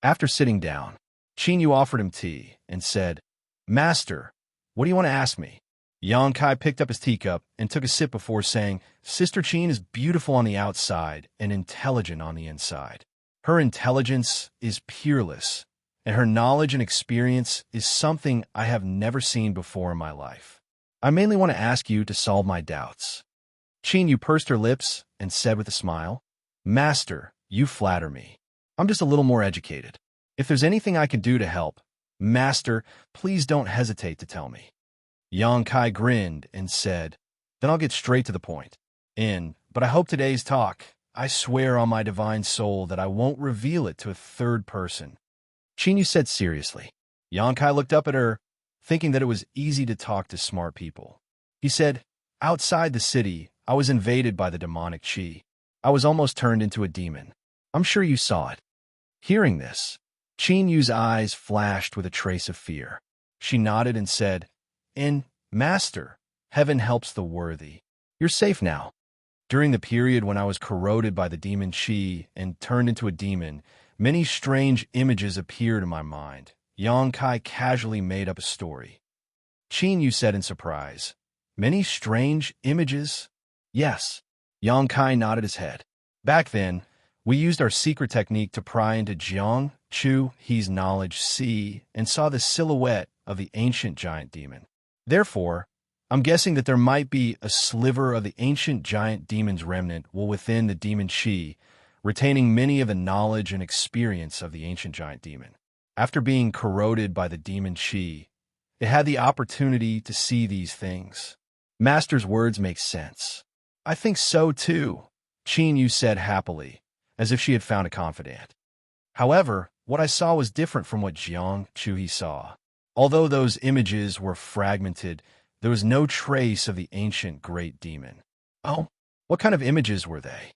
After sitting down, Qin Yu offered him tea and said, "Master, what do you want to ask me?" Yang Kai picked up his teacup and took a sip before saying, "Sister Qin is beautiful on the outside and intelligent on the inside. Her intelligence is peerless, and her knowledge and experience is something I have never seen before in my life. I mainly want to ask you to solve my doubts." Qin Yu pursed her lips and said with a smile, "Master, you flatter me. I'm just a little more educated. If there's anything I can do to help, Master, please don't hesitate to tell me." Yang Kai grinned and said, "Then I'll get straight to the point. But I hope today's talk, I swear on my divine soul that I won't reveal it to a third person." Qin Yu said seriously. Yang Kai looked up at her, thinking that it was easy to talk to smart people. He said, "Outside the city, I was invaded by the demonic qi. I was almost turned into a demon. I'm sure you saw it." Hearing this, Qin Yu's eyes flashed with a trace of fear. She nodded and said, Master, heaven helps the worthy. You're safe now. During the period when I was corroded by the demon qi and turned into a demon, many strange images appeared in my mind." Yang Kai casually made up a story. Qin Yu said in surprise, "Many strange images?" "Yes." Yang Kai nodded his head. "Back then, we used our secret technique to pry into Jiang Chu He's knowledge C and saw the silhouette of the ancient giant demon. Therefore, I'm guessing that there might be a sliver of the ancient giant demon's remnant within the demon qi, retaining many of the knowledge and experience of the ancient giant demon. After being corroded by the demon qi, it had the opportunity to see these things." Master's words make sense. "I think so too," Qin Yu said happily, as if she had found a confidant. "However, what I saw was different from what Jiang Chuhi saw. Although those images were fragmented, there was no trace of the ancient great demon." "Oh, what kind of images were they?"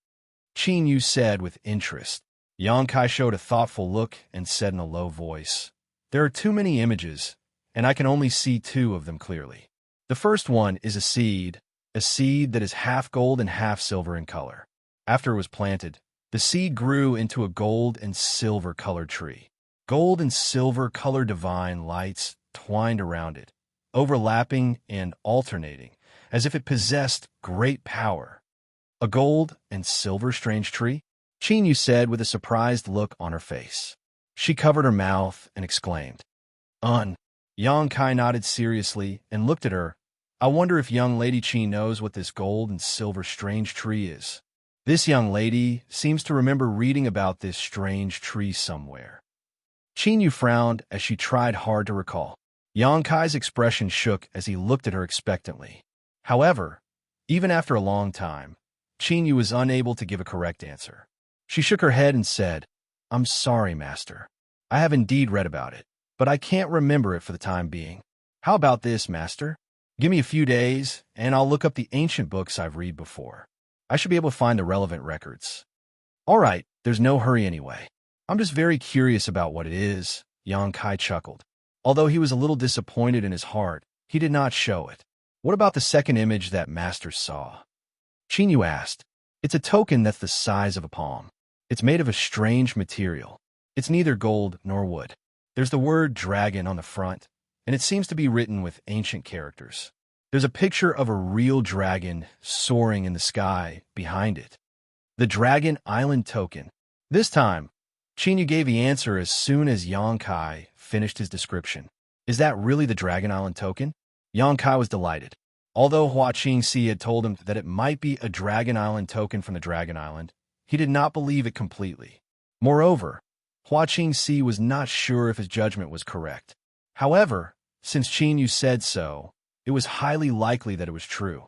Qin Yu said with interest. Yang Kai showed a thoughtful look and said in a low voice, "There are too many images, and I can only see two of them clearly. The first one is a seed that is half gold and half silver in color. After it was planted, the seed grew into a gold and silver colored tree. Gold and silver colored divine lights twined around it, overlapping and alternating, as if it possessed great power." "A gold and silver strange tree?" Qin Yu said with a surprised look on her face. She covered her mouth and exclaimed, "Un." Yang Kai nodded seriously and looked at her. "I wonder if young Lady Qi knows what this gold and silver strange tree is. This young lady seems to remember reading about this strange tree somewhere." Qin Yu frowned as she tried hard to recall. Yang Kai's expression shook as he looked at her expectantly. However, even after a long time, Qin Yu was unable to give a correct answer. She shook her head and said, "I'm sorry, Master. I have indeed read about it, but I can't remember it for the time being." How about this, master? Give me a few days, and I'll look up the ancient books I've read before. I should be able to find the relevant records. All right, there's no hurry anyway. I'm just very curious about what it is, Yang Kai chuckled. Although he was a little disappointed in his heart, he did not show it. What about the second image that master saw? Qingyu asked. It's a token that's the size of a palm. It's made of a strange material. It's neither gold nor wood. There's the word dragon on the front, and it seems to be written with ancient characters. There's a picture of a real dragon soaring in the sky behind it. The Dragon Island token. This time, Qingyu gave the answer as soon as Yang Kai finished his description. Is that really the Dragon Island token? Yang Kai was delighted. Although Xianxia had told him that it might be a Dragon Island token from the Dragon Island, he did not believe it completely. Moreover, Xianxia was not sure if his judgment was correct. However, since Qingyu said so, it was highly likely that it was true.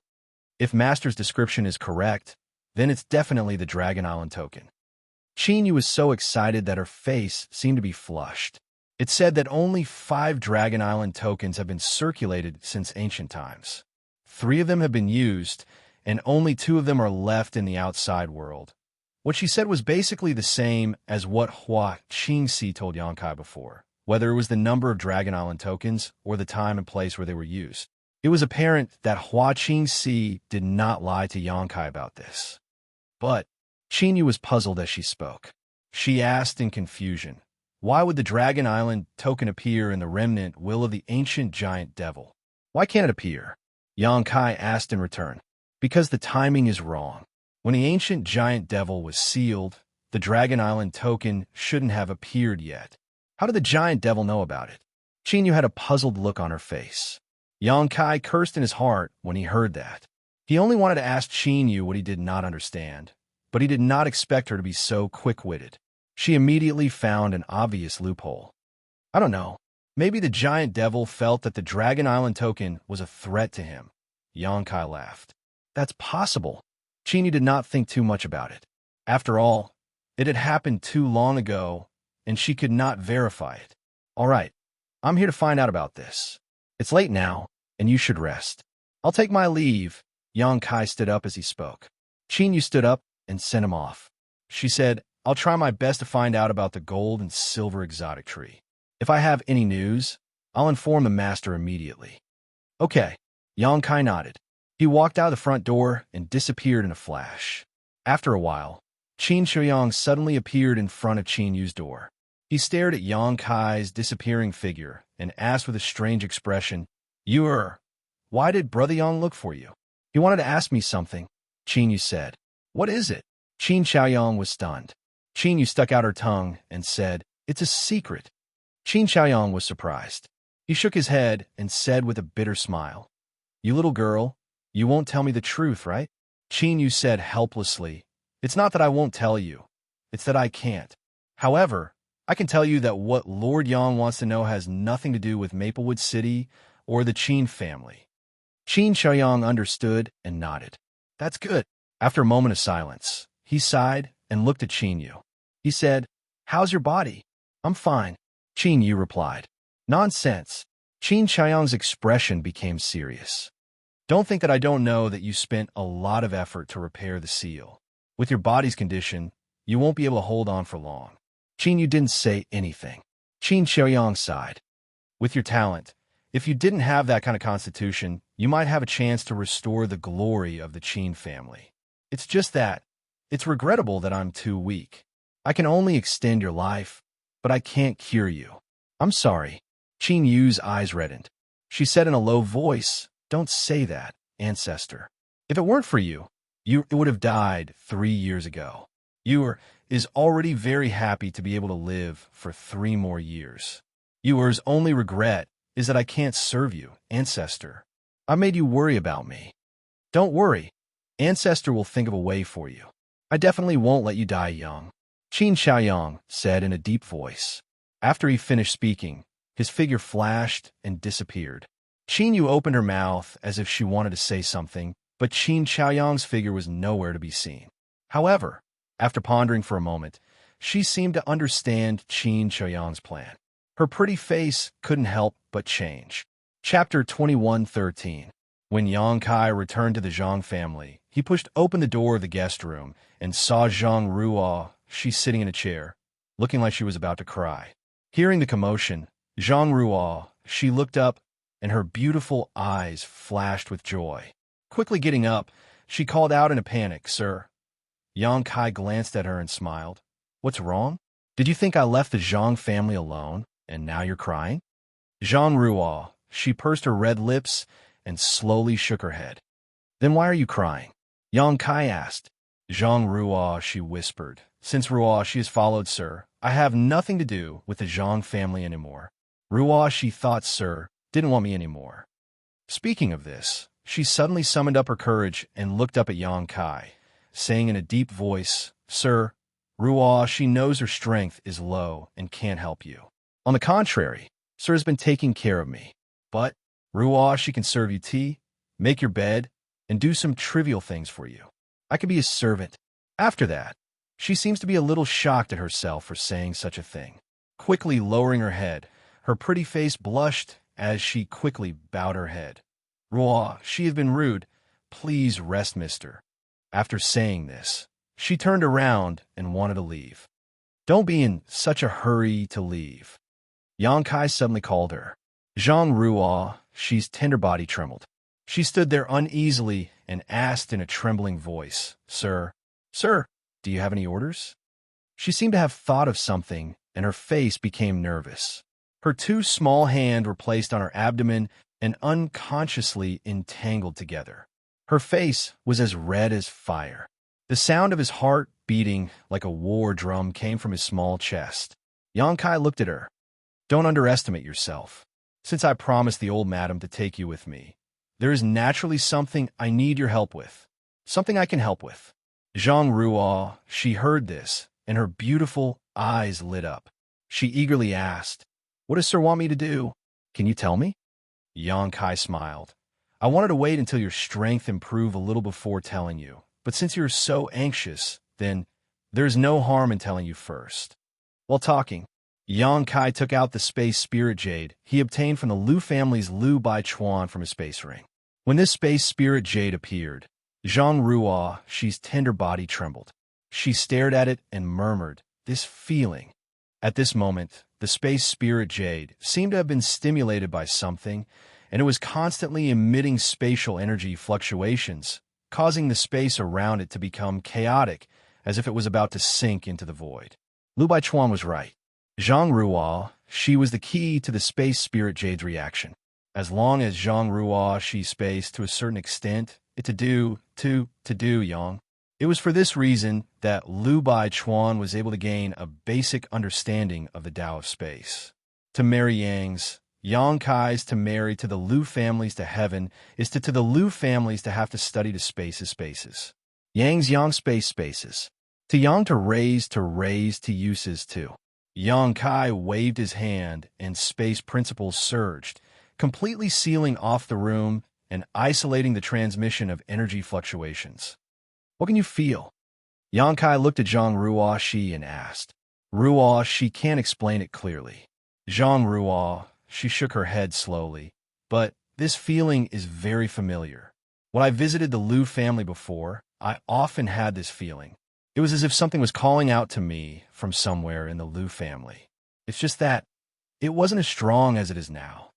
If Master's description is correct, then it's definitely the Dragon Island token. Qingyu was so excited that her face seemed to be flushed. It said that only 5 Dragon Island tokens have been circulated since ancient times. 3 of them have been used, and only 2 of them are left in the outside world. What she said was basically the same as what Xianxia told Yang Kai before, whether it was the number of Dragon Island tokens or the time and place where they were used. It was apparent that Xianxia did not lie to Yang Kai about this. But Qingyu was puzzled as she spoke. She asked in confusion, why would the Dragon Island token appear in the remnant will of the ancient giant devil? Why can't it appear? Yang Kai asked in return. Because the timing is wrong. When the ancient giant devil was sealed, the Dragon Island token shouldn't have appeared yet. How did the giant devil know about it? Qingyu had a puzzled look on her face. Yang Kai cursed in his heart when he heard that. He only wanted to ask Qingyu what he did not understand, but he did not expect her to be so quick-witted. She immediately found an obvious loophole. I don't know. Maybe the giant devil felt that the Dragon Island token was a threat to him. Yang Kai laughed. That's possible. Qingyu did not think too much about it. After all, it had happened too long ago, and she could not verify it. All right, I'm here to find out about this. It's late now, and you should rest. I'll take my leave. Yang Kai stood up as he spoke. Qingyu stood up and sent him off. She said, I'll try my best to find out about the gold and silver exotic tree. If I have any news, I'll inform the master immediately. Okay. Yang Kai nodded. He walked out the front door and disappeared in a flash. After a while, Xianxia suddenly appeared in front of Qinyu's door. He stared at Yang Kai's disappearing figure and asked with a strange expression, why did Brother Yang look for you? He wanted to ask me something, Qinyu said. What is it? Xianxia was stunned. Qinyu stuck out her tongue and said, it's a secret. Xianxia was surprised. He shook his head and said with a bitter smile, you little girl, you won't tell me the truth, right? Qinyu said helplessly, it's not that I won't tell you. It's that I can't. However, I can tell you that what Lord Yang wants to know has nothing to do with Maplewood City or the Qin family. Xianxia understood and nodded. That's good. After a moment of silence, he sighed and looked at Qinyu. He said, how's your body? I'm fine. Qinyu replied. Nonsense. Xianxia's expression became serious. Don't think that I don't know that you spent a lot of effort to repair the seal. With your body's condition, you won't be able to hold on for long. Qinyu didn't say anything. Xianxia sighed. With your talent, if you didn't have that kind of constitution, you might have a chance to restore the glory of the Qin family. It's just that. It's regrettable that I'm too weak. I can only extend your life, but I can't cure you. I'm sorry. Qinyu's eyes reddened. She said in a low voice, don't say that, ancestor. If it weren't for you, it would have died 3 years ago. Is already very happy to be able to live for 3 more years. Yours only regret is that I can't serve you, ancestor. I made you worry about me. Don't worry. Ancestor will think of a way for you. I definitely won't let you die young. Xianxia said in a deep voice. After he finished speaking, his figure flashed and disappeared. Qinyu opened her mouth as if she wanted to say something, but Xianxia's figure was nowhere to be seen. However, after pondering for a moment, she seemed to understand Xianxia's plan. Her pretty face couldn't help but change. Chapter 21:13. When Yang Kai returned to the Zhang family, he pushed open the door of the guest room and saw Zhang Ruo, she sitting in a chair, looking like she was about to cry. Hearing the commotion, Zhang Ruo, she looked up, and her beautiful eyes flashed with joy. Quickly getting up, she called out in a panic, "Sir." Yang Kai glanced at her and smiled. "What's wrong? Did you think I left the Zhang family alone, and now you're crying?" Zhang Ruo, she pursed her red lips and slowly shook her head. "Then why are you crying?" Yang Kai asked. Zhang Ruo, she whispered. "Since Ruo, she has followed, sir, I have nothing to do with the Zhang family anymore. Ruo, she thought, sir, didn't want me anymore." Speaking of this, she suddenly summoned up her courage and looked up at Yang Kai, saying in a deep voice, "Sir, Ruo, she knows her strength is low and can't help you. On the contrary, sir has been taking care of me. But Ruo, she can serve you tea, make your bed, and do some trivial things for you. I could be a servant." After that, she seems to be a little shocked at herself for saying such a thing. Quickly lowering her head, her pretty face blushed as she quickly bowed her head. "Ruo, she has been rude. Please rest, mister." After saying this, she turned around and wanted to leave. "Don't be in such a hurry to leave." Yang Kai suddenly called her. Zhang Ruo, she's tender body trembled. She stood there uneasily and asked in a trembling voice, "Sir, do you have any orders?" She seemed to have thought of something, and her face became nervous. Her two small hands were placed on her abdomen and unconsciously entangled together. Her face was as red as fire. The sound of his heart beating like a war drum came from his small chest. Yang Kai looked at her. "Don't underestimate yourself. Since I promised the old madam to take you with me, there is naturally something I need your help with. Something I can help with." Zhang Ruo, she heard this, and her beautiful eyes lit up. She eagerly asked, "What does sir want me to do? Can you tell me?" Yang Kai smiled. "I wanted to wait until your strength improved a little before telling you, but since you're so anxious, then there's no harm in telling you first." While talking, Yang Kai took out the space spirit jade he obtained from the Lu family's Lu Bai Chuan from his space ring. When this space spirit jade appeared, Zhang Ruo, she's tender body trembled. She stared at it and murmured, "This feeling." At this moment, the space spirit jade seemed to have been stimulated by something, and it was constantly emitting spatial energy fluctuations, causing the space around it to become chaotic, as if it was about to sink into the void. Lu Bai Chuan was right. Zhang Ruo, she was the key to the space spirit jade's reaction. As long as Zhang Ruo, she spaced to a certain extent, it to do yang. It was for this reason that Lu Bai Chuan was able to gain a basic understanding of the Tao of space. To marry Yang's, Yang Kai's to marry to the Lu families to heaven is to the Lu families to have to study to spaces. Yang's yang spaces. To yang to raise to uses to. Yang Kai waved his hand and space principles surged, completely sealing off the room and isolating the transmission of energy fluctuations. "What can you feel?" Yang Kai looked at Zhang Ruo Shi and asked. Ruo, she can't explain it clearly. Zhang Ruo, she shook her head slowly. "But this feeling is very familiar. When I visited the Lu family before, I often had this feeling. It was as if something was calling out to me from somewhere in the Lu family. It's just that it wasn't as strong as it is now."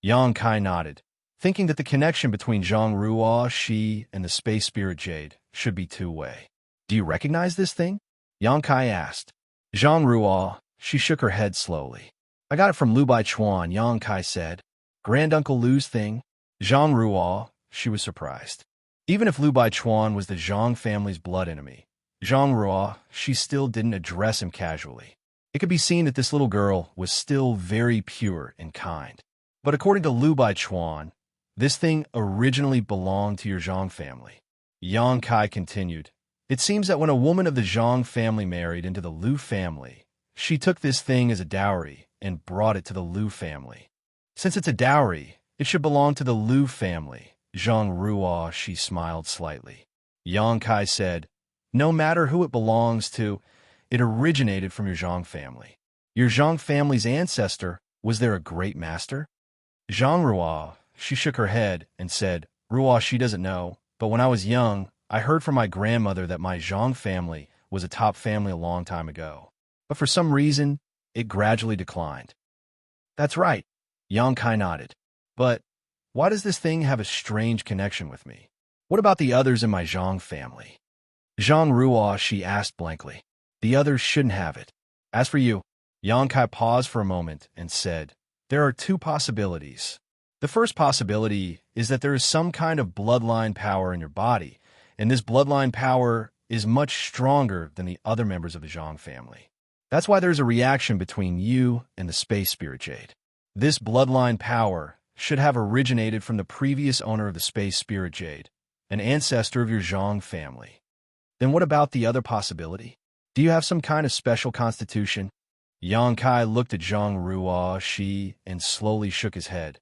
Yang Kai nodded, thinking that the connection between Zhang Ruo Shi and the space spirit jade should be two-way. "Do you recognize this thing?" Yang Kai asked. Zhang Ruo, she shook her head slowly. "I got it from Lu Bai Chuan," Yang Kai said. "Granduncle Lu's thing?" Zhang Ruo, she was surprised. Even if Lu Bai Chuan was the Zhang family's blood enemy, Zhang Ruo, she still didn't address him casually. It could be seen that this little girl was still very pure and kind. But according to Lu Bai Chuan, this thing originally belonged to your Zhang family. Yang Kai continued, "It seems that when a woman of the Zhang family married into the Lu family, she took this thing as a dowry and brought it to the Lu family. Since it's a dowry, it should belong to the Lu family." Zhang Ruo, she smiled slightly. Yang Kai said, "No matter who it belongs to, it originated from your Zhang family. Your Zhang family's ancestor, was there a great master?" Zhang Ruo, she shook her head and said, Ruo, she doesn't know, but when I was young, I heard from my grandmother that my Zhang family was a top family a long time ago. But for some reason, it gradually declined. That's right, Yang Kai nodded. But why does this thing have a strange connection with me? What about the others in my Zhang family? Zhang Ruo, she asked blankly. The others shouldn't have it. As for you, Yang Kai paused for a moment and said, there are two possibilities. The first possibility is that there is some kind of bloodline power in your body, and this bloodline power is much stronger than the other members of the Zhang family. That's why there's a reaction between you and the Space Spirit Jade. This bloodline power should have originated from the previous owner of the Space Spirit Jade, an ancestor of your Zhang family. Then what about the other possibility? Do you have some kind of special constitution? Yang Kai looked at Zhang Ruo, and slowly shook his head.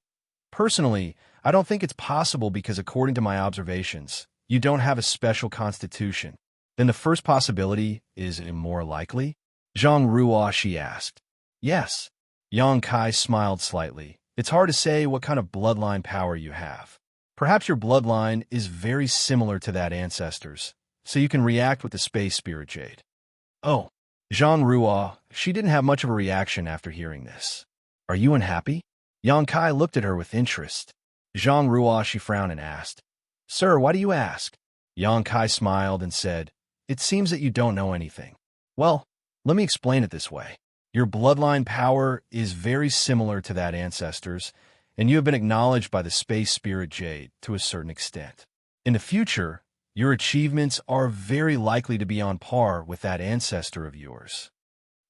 Personally, I don't think it's possible because according to my observations, you don't have a special constitution. Then the first possibility is more likely? Zhang Ruo, asked. Yes. Yang Kai smiled slightly. It's hard to say what kind of bloodline power you have. Perhaps your bloodline is very similar to that ancestor's, so you can react with the Space Spirit Jade. Oh. Zhang Ruo, she didn't have much of a reaction after hearing this. Are you unhappy? Yang Kai looked at her with interest. Zhang Ruo, she frowned and asked, Sir, why do you ask? Yang Kai smiled and said, It seems that you don't know anything. Well, let me explain it this way. Your bloodline power is very similar to that ancestor's, and you have been acknowledged by the Space Spirit Jade to a certain extent. In the future, your achievements are very likely to be on par with that ancestor of yours.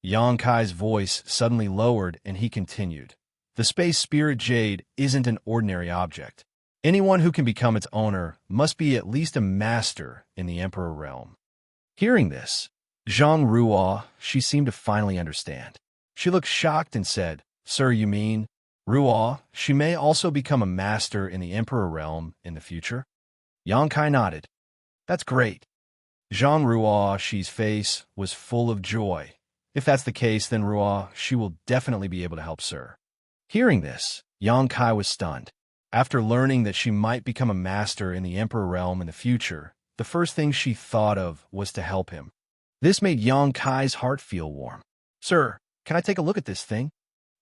Yang Kai's voice suddenly lowered and he continued, The Space Spirit Jade isn't an ordinary object. Anyone who can become its owner must be at least a master in the Emperor realm. Hearing this, Zhang Ruo, she seemed to finally understand. She looked shocked and said, Sir, you mean, Ruo, she may also become a master in the Emperor realm in the future? Yang Kai nodded. That's great. Zhang Ruo, she's face was full of joy. If that's the case, then Ruo, she will definitely be able to help Sir. Hearing this, Yang Kai was stunned. After learning that she might become a master in the Emperor realm in the future, the first thing she thought of was to help him. This made Yang Kai's heart feel warm. Sir, can I take a look at this thing?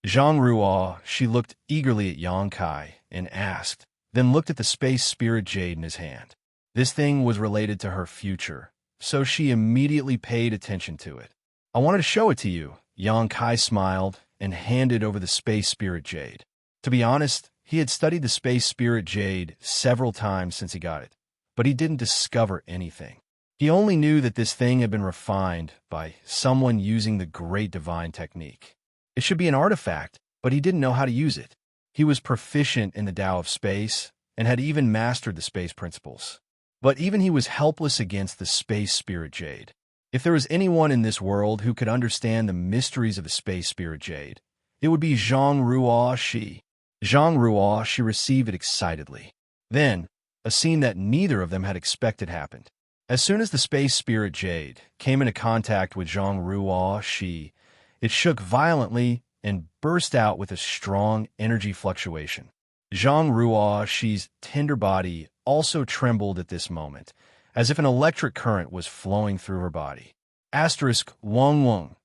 Zhang Ruo, she looked eagerly at Yang Kai and asked, then looked at the Space Spirit Jade in his hand. This thing was related to her future, so she immediately paid attention to it. I wanted to show it to you. Yang Kai smiled and handed over the Space Spirit Jade. To be honest, he had studied the Space Spirit Jade several times since he got it, but he didn't discover anything. He only knew that this thing had been refined by someone using the Great Divine Technique. It should be an artifact, but he didn't know how to use it. He was proficient in the Tao of Space and had even mastered the space principles. But even he was helpless against the Space Spirit Jade. If there was anyone in this world who could understand the mysteries of the Space Spirit Jade, it would be Zhang Ruo. Zhang Ruo, she received it excitedly. Then, a scene that neither of them had expected happened. As soon as the Space Spirit Jade came into contact with Zhang Ruo, it shook violently and burst out with a strong energy fluctuation. Zhang Ruo, she's tender body also trembled at this moment, as if an electric current was flowing through her body. Asterisk Wong Wong.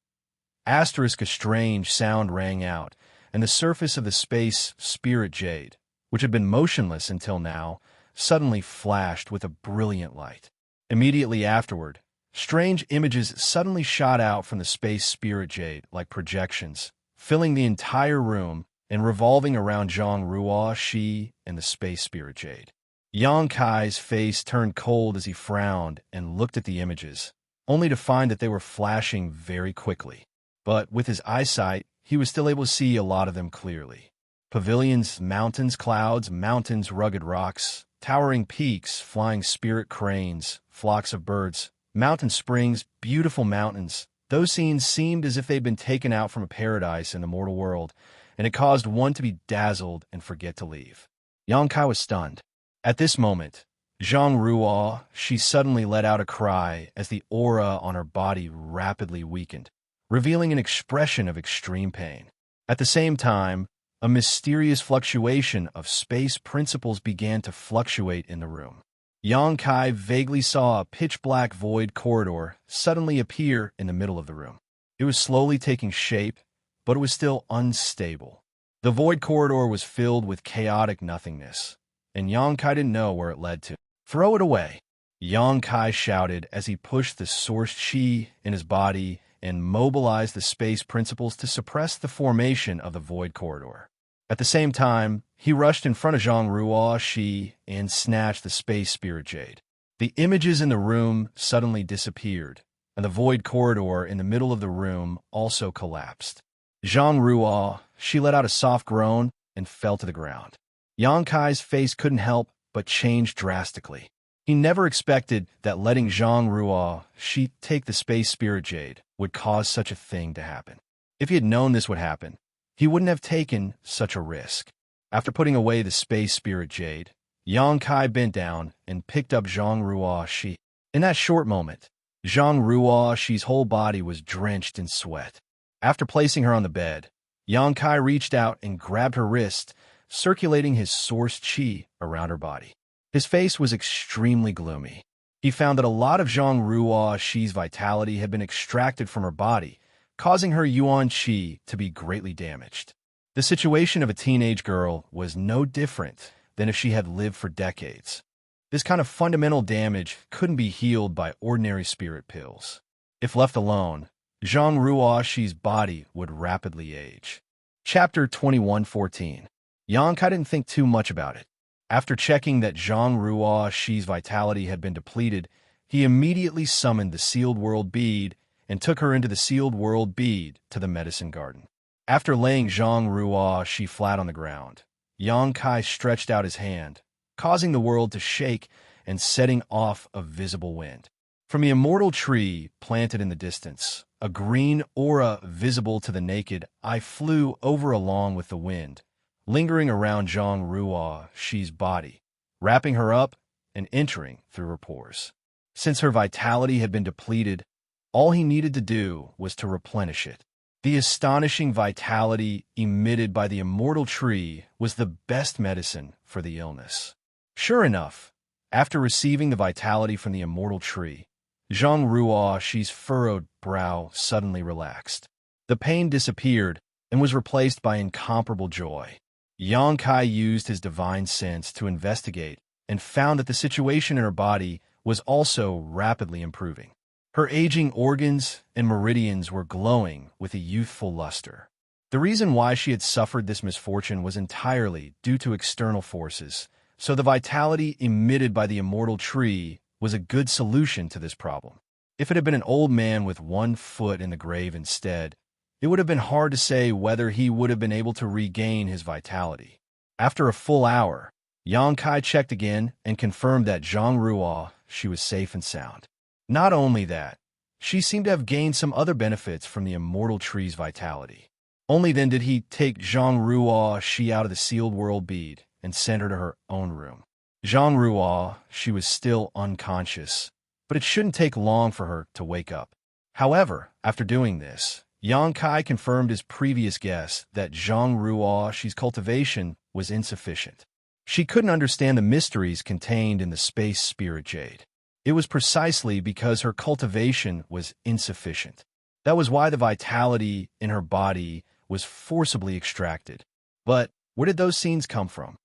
Asterisk a strange sound rang out, and the surface of the Space Spirit Jade, which had been motionless until now, suddenly flashed with a brilliant light. Immediately afterward, strange images suddenly shot out from the Space Spirit Jade like projections, filling the entire room and revolving around Zhang Ruo, and the Space Spirit Jade. Yang Kai's face turned cold as he frowned and looked at the images, only to find that they were flashing very quickly. But with his eyesight, he was still able to see a lot of them clearly. Pavilions, mountains, clouds, mountains, rugged rocks, towering peaks, flying spirit cranes, flocks of birds, mountain springs, beautiful mountains. Those scenes seemed as if they'd been taken out from a paradise in the mortal world, and it caused one to be dazzled and forget to leave. Yang Kai was stunned. At this moment, Zhang Ruo, she suddenly let out a cry as the aura on her body rapidly weakened, revealing an expression of extreme pain. At the same time, a mysterious fluctuation of space principles began to fluctuate in the room. Yang Kai vaguely saw a pitch-black void corridor suddenly appear in the middle of the room. It was slowly taking shape, but it was still unstable. The void corridor was filled with chaotic nothingness, and Yang Kai didn't know where it led to. "Throw it away!" Yang Kai shouted as he pushed the source chi in his body and mobilized the space principles to suppress the formation of the void corridor. At the same time, he rushed in front of Zhang Ruo Shi and snatched the space spirit jade. The images in the room suddenly disappeared, and the void corridor in the middle of the room also collapsed. Zhang Ruo Shi let out a soft groan and fell to the ground. Yang Kai's face couldn't help but change drastically. He never expected that letting Zhang Ruo Shi take the space spirit jade would cause such a thing to happen. If he had known this would happen, he wouldn't have taken such a risk. After putting away the space spirit jade, Yang Kai bent down and picked up Zhang Ruo Shi. In that short moment, Zhang Ruo Shi's whole body was drenched in sweat. After placing her on the bed, Yang Kai reached out and grabbed her wrist, circulating his source chi around her body. His face was extremely gloomy. He found that a lot of Zhang Ruo Shi's vitality had been extracted from her body, causing her yuan chi to be greatly damaged. The situation of a teenage girl was no different than if she had lived for decades. This kind of fundamental damage couldn't be healed by ordinary spirit pills. If left alone, Zhang Ruo Shi's body would rapidly age. Chapter 21:14. Yang Kai didn't think too much about it. After checking that Zhang Ruo Shi's vitality had been depleted, he immediately summoned the sealed world bead and took her into the sealed world bead to the medicine garden. After laying Zhang Ruo Shi flat on the ground, Yang Kai stretched out his hand, causing the world to shake and setting off a visible wind. From the immortal tree planted in the distance, a green aura visible to the naked eye flew over along with the wind, lingering around Zhang Ruo Shi's body, wrapping her up and entering through her pores. Since her vitality had been depleted, all he needed to do was to replenish it. The astonishing vitality emitted by the immortal tree was the best medicine for the illness. Sure enough, after receiving the vitality from the immortal tree, Zhang Ruo Shi's furrowed brow suddenly relaxed. The pain disappeared and was replaced by incomparable joy. Yang Kai used his divine sense to investigate and found that the situation in her body was also rapidly improving. Her aging organs and meridians were glowing with a youthful luster. The reason why she had suffered this misfortune was entirely due to external forces, so the vitality emitted by the immortal tree was a good solution to this problem. If it had been an old man with one foot in the grave instead, it would have been hard to say whether he would have been able to regain his vitality. After a full hour, Yang Kai checked again and confirmed that Zhang Ruo Shi was safe and sound. Not only that, she seemed to have gained some other benefits from the immortal tree's vitality. Only then did he take Zhang Ruo Shi out of the sealed world bead and send her to her own room. Zhang Ruo Shi was still unconscious, but it shouldn't take long for her to wake up. However, after doing this, Yang Kai confirmed his previous guess that Zhang Ruo Shi's cultivation was insufficient. She couldn't understand the mysteries contained in the space spirit jade. It was precisely because her cultivation was insufficient. That was why the vitality in her body was forcibly extracted. But where did those scenes come from?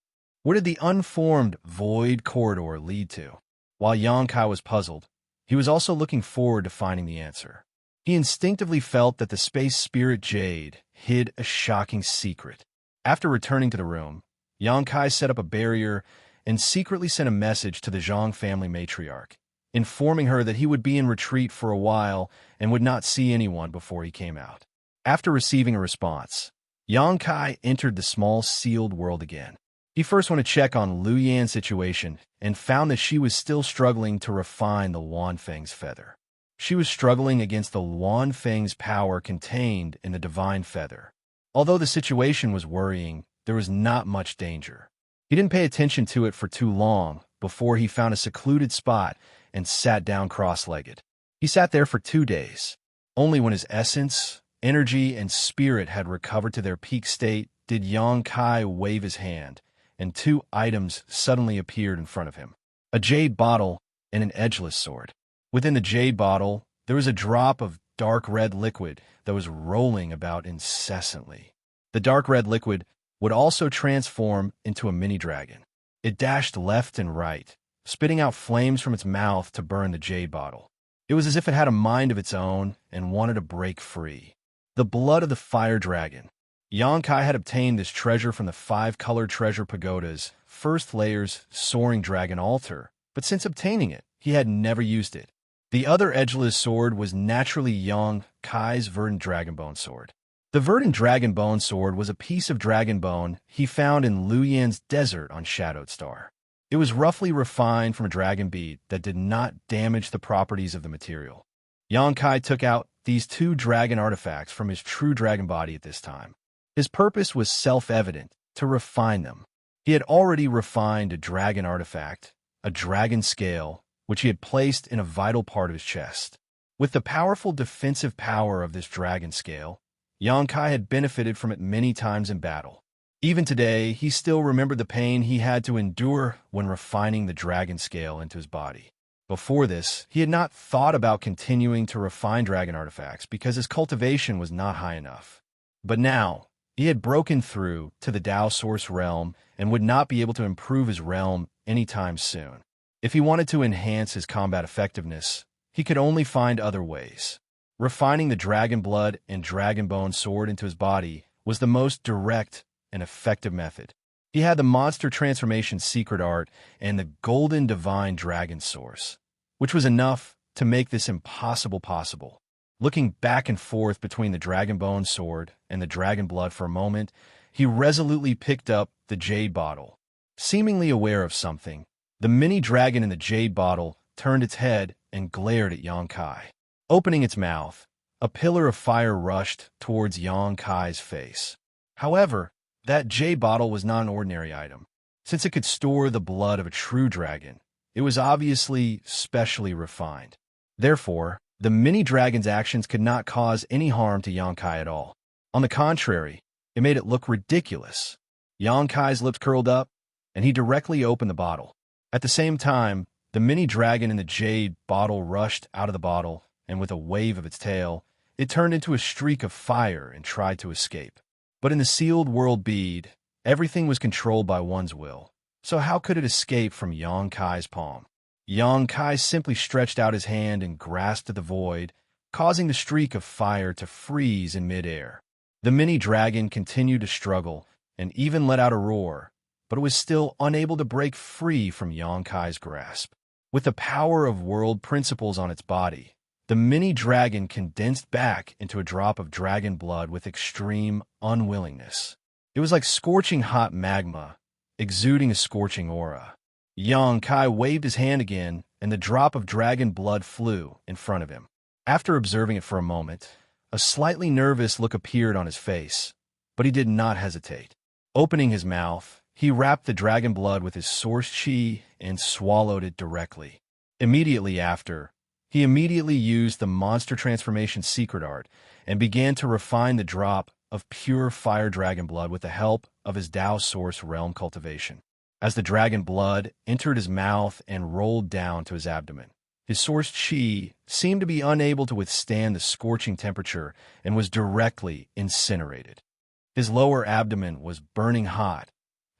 Where did the unformed void corridor lead to? While Yang Kai was puzzled, he was also looking forward to finding the answer. He instinctively felt that the space spirit jade hid a shocking secret. After returning to the room, Yang Kai set up a barrier and secretly sent a message to the Zhang family matriarch, informing her that he would be in retreat for a while and would not see anyone before he came out. After receiving a response, Yang Kai entered the small sealed world again. He first went to check on Lu Yan's situation and found that she was still struggling to refine the Wanfeng's feather. She was struggling against the Wanfeng's power contained in the divine feather. Although the situation was worrying, there was not much danger. He didn't pay attention to it for too long before he found a secluded spot and sat down cross-legged. He sat there for 2 days. Only when his essence, energy, and spirit had recovered to their peak state did Yang Kai wave his hand, and two items suddenly appeared in front of him. A jade bottle and an edgeless sword. Within the jade bottle, there was a drop of dark red liquid that was rolling about incessantly. The dark red liquid would also transform into a mini-dragon. It dashed left and right, spitting out flames from its mouth to burn the jade bottle. It was as if it had a mind of its own and wanted to break free. The blood of the fire dragon. Yang Kai had obtained this treasure from the 5-colored treasure pagoda's first layer's soaring dragon altar, but since obtaining it, he had never used it. The other edgeless sword was naturally Yang Kai's verdant dragonbone sword. The verdant dragonbone sword was a piece of dragon bone he found in Luyan's desert on Shadowed Star. It was roughly refined from a dragon bead that did not damage the properties of the material. Yang Kai took out these two dragon artifacts from his true dragon body at this time. His purpose was self-evident, to refine them. He had already refined a dragon artifact, a dragon scale, which he had placed in a vital part of his chest. With the powerful defensive power of this dragon scale, Yang Kai had benefited from it many times in battle. Even today, he still remembered the pain he had to endure when refining the dragon scale into his body. Before this, he had not thought about continuing to refine dragon artifacts because his cultivation was not high enough. But now, he had broken through to the Dao Source realm and would not be able to improve his realm anytime soon. If he wanted to enhance his combat effectiveness, he could only find other ways. Refining the dragon blood and dragon bone sword into his body was the most direct and effective method. He had the monster transformation secret art and the golden divine dragon source, which was enough to make this impossible possible. Looking back and forth between the dragon bone sword and the dragon blood for a moment, he resolutely picked up the jade bottle. Seemingly aware of something, the mini dragon in the jade bottle turned its head and glared at Yang Kai. Opening its mouth, a pillar of fire rushed towards Yang Kai's face. However, that jade bottle was not an ordinary item. Since it could store the blood of a true dragon, it was obviously specially refined. Therefore, the mini-dragon's actions could not cause any harm to Yang Kai at all. On the contrary, it made it look ridiculous. Yang Kai's lips curled up, and he directly opened the bottle. At the same time, the mini-dragon in the jade bottle rushed out of the bottle, and with a wave of its tail, it turned into a streak of fire and tried to escape. But in the sealed world bead, everything was controlled by one's will. So how could it escape from Yang Kai's palm? Yang Kai simply stretched out his hand and grasped at the void, causing the streak of fire to freeze in midair. The mini-dragon continued to struggle and even let out a roar, but it was still unable to break free from Yang Kai's grasp. With the power of world principles on its body, the mini-dragon condensed back into a drop of dragon blood with extreme unwillingness. It was like scorching hot magma, exuding a scorching aura. Yang Kai waved his hand again, and the drop of dragon blood flew in front of him. After observing it for a moment, a slightly nervous look appeared on his face, but he did not hesitate. Opening his mouth, he wrapped the dragon blood with his source chi and swallowed it directly. Immediately after, he immediately used the monster transformation secret art and began to refine the drop of pure fire dragon blood with the help of his Dao Source realm cultivation. As the dragon blood entered his mouth and rolled down to his abdomen, his source chi seemed to be unable to withstand the scorching temperature and was directly incinerated. His lower abdomen was burning hot,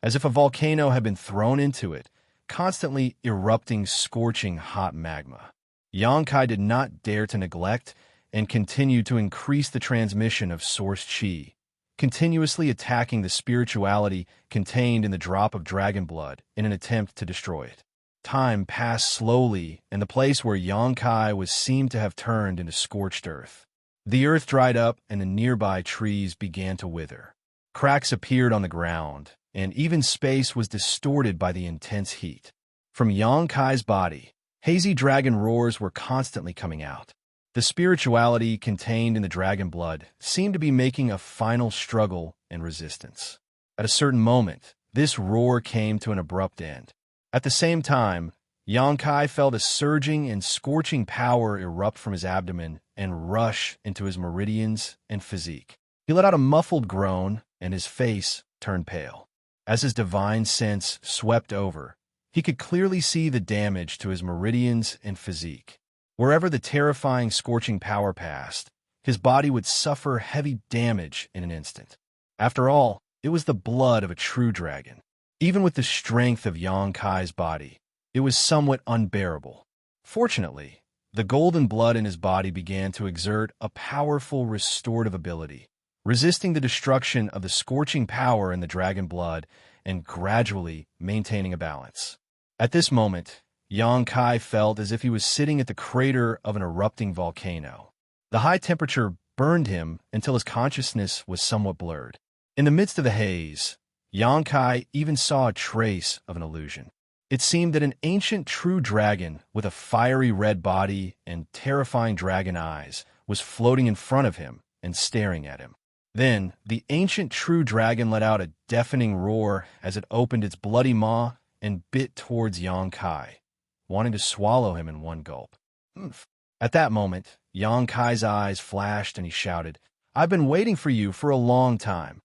as if a volcano had been thrown into it, constantly erupting scorching hot magma. Yang Kai did not dare to neglect and continued to increase the transmission of source chi, continuously attacking the spirituality contained in the drop of dragon blood in an attempt to destroy it. Time passed slowly, and the place where Yang Kai was seemed to have turned into scorched earth. The earth dried up, and the nearby trees began to wither. Cracks appeared on the ground, and even space was distorted by the intense heat. From Yang Kai's body, hazy dragon roars were constantly coming out. The spirituality contained in the dragon blood seemed to be making a final struggle and resistance. At a certain moment, this roar came to an abrupt end. At the same time, Yang Kai felt a surging and scorching power erupt from his abdomen and rush into his meridians and physique. He let out a muffled groan and his face turned pale. As his divine sense swept over, he could clearly see the damage to his meridians and physique. Wherever the terrifying scorching power passed, his body would suffer heavy damage in an instant. After all, it was the blood of a true dragon. Even with the strength of Yang Kai's body, it was somewhat unbearable. Fortunately, the golden blood in his body began to exert a powerful restorative ability, resisting the destruction of the scorching power in the dragon blood and gradually maintaining a balance. At this moment, Yang Kai felt as if he was sitting at the crater of an erupting volcano. The high temperature burned him until his consciousness was somewhat blurred. In the midst of the haze, Yang Kai even saw a trace of an illusion. It seemed that an ancient true dragon with a fiery red body and terrifying dragon eyes was floating in front of him and staring at him. Then, the ancient true dragon let out a deafening roar as it opened its bloody maw and bit towards Yang Kai, wanting to swallow him in one gulp. At that moment, Yang Kai's eyes flashed and he shouted, "I've been waiting for you for a long time."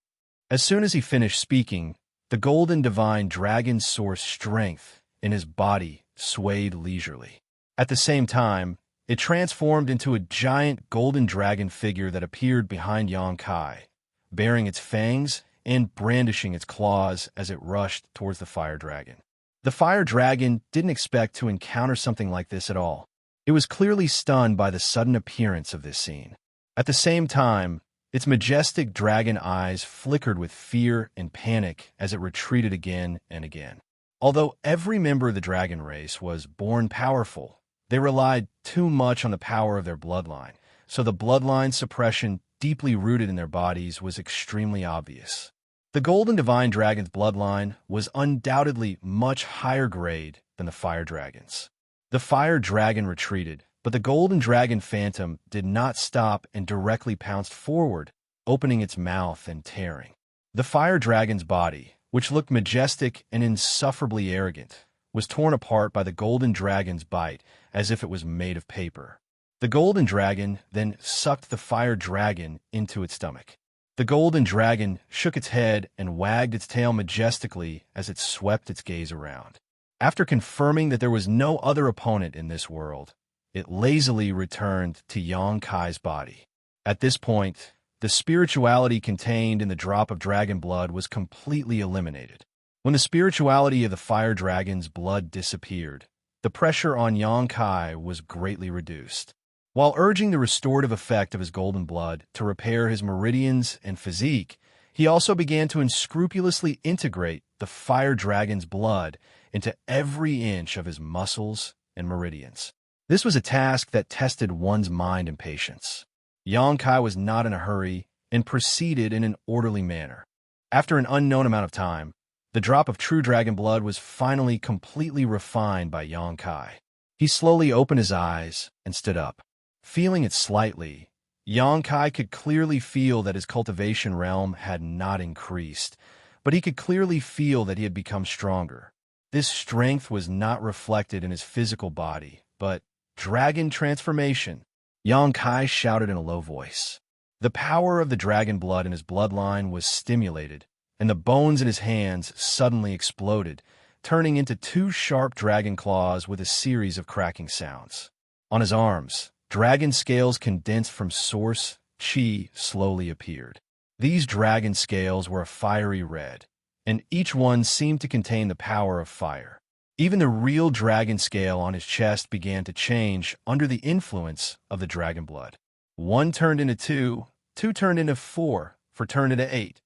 As soon as he finished speaking, the golden divine dragon source strength in his body swayed leisurely. At the same time, it transformed into a giant golden dragon figure that appeared behind Yang Kai, bearing its fangs and brandishing its claws as it rushed towards the fire dragon. The fire dragon didn't expect to encounter something like this at all. It was clearly stunned by the sudden appearance of this scene. At the same time, its majestic dragon eyes flickered with fear and panic as it retreated again and again. Although every member of the dragon race was born powerful, they relied too much on the power of their bloodline, so the bloodline suppression deeply rooted in their bodies was extremely obvious. The golden divine dragon's bloodline was undoubtedly much higher grade than the fire dragon's. The fire dragon retreated, but the golden dragon phantom did not stop and directly pounced forward, opening its mouth and tearing. The fire dragon's body, which looked majestic and insufferably arrogant, was torn apart by the golden dragon's bite as if it was made of paper. The golden dragon then sucked the fire dragon into its stomach. The golden dragon shook its head and wagged its tail majestically as it swept its gaze around. After confirming that there was no other opponent in this world, it lazily returned to Yang Kai's body. At this point, the spirituality contained in the drop of dragon blood was completely eliminated. When the spirituality of the fire dragon's blood disappeared, the pressure on Yang Kai was greatly reduced. While urging the restorative effect of his golden blood to repair his meridians and physique, he also began to unscrupulously integrate the fire dragon's blood into every inch of his muscles and meridians. This was a task that tested one's mind and patience. Yang Kai was not in a hurry and proceeded in an orderly manner. After an unknown amount of time, the drop of true dragon blood was finally completely refined by Yang Kai. He slowly opened his eyes and stood up. Feeling it slightly, Yang Kai could clearly feel that his cultivation realm had not increased, but he could clearly feel that he had become stronger. This strength was not reflected in his physical body, but dragon transformation. Yang Kai shouted in a low voice. The power of the dragon blood in his bloodline was stimulated, and the bones in his hands suddenly exploded, turning into two sharp dragon claws with a series of cracking sounds. On his arms, dragon scales condensed from source chi slowly appeared. These dragon scales were a fiery red, and each one seemed to contain the power of fire. Even the real dragon scale on his chest began to change under the influence of the dragon blood. 1 turned into 2, 2 turned into 4, 4 turned into 8.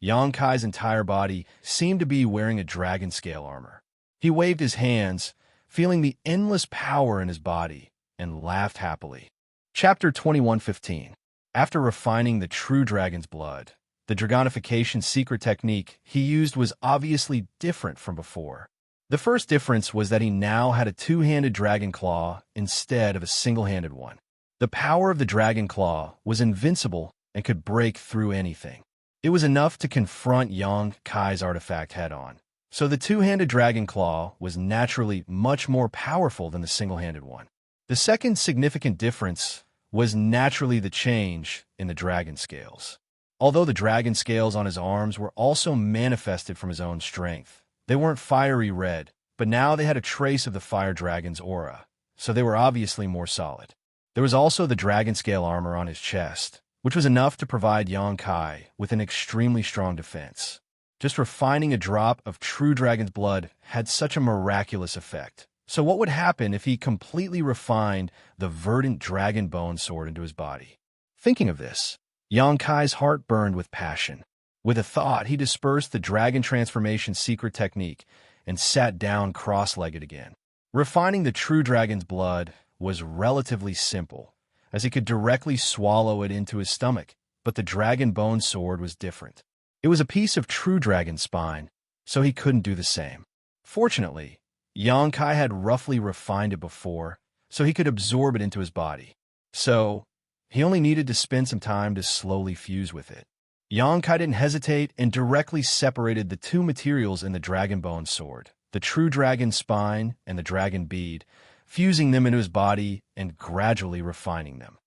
Yang Kai's entire body seemed to be wearing a dragon scale armor. He waved his hands, feeling the endless power in his body, and laughed happily. Chapter 21:15. After refining the true dragon's blood, the dragonification secret technique he used was obviously different from before. The first difference was that he now had a two-handed dragon claw instead of a single-handed one. The power of the dragon claw was invincible and could break through anything. It was enough to confront Yang Kai's artifact head-on. So the two-handed dragon claw was naturally much more powerful than the single-handed one. The second significant difference was naturally the change in the dragon scales. Although the dragon scales on his arms were also manifested from his own strength. They weren't fiery red, but now they had a trace of the fire dragon's aura, so they were obviously more solid. There was also the dragon scale armor on his chest, which was enough to provide Yang Kai with an extremely strong defense. Just refining a drop of true dragon's blood had such a miraculous effect. So what would happen if he completely refined the verdant dragon bone sword into his body? Thinking of this, Yang Kai's heart burned with passion. With a thought, he dispersed the dragon transformation secret technique and sat down cross-legged again. Refining the true dragon's blood was relatively simple, as he could directly swallow it into his stomach, but the dragon bone sword was different. It was a piece of true dragon spine, so he couldn't do the same. Fortunately, Yang Kai had roughly refined it before, so he could absorb it into his body. So, he only needed to spend some time to slowly fuse with it. Yang Kai didn't hesitate and directly separated the two materials in the dragon bone sword, the true dragon spine and the dragon bead, fusing them into his body and gradually refining them.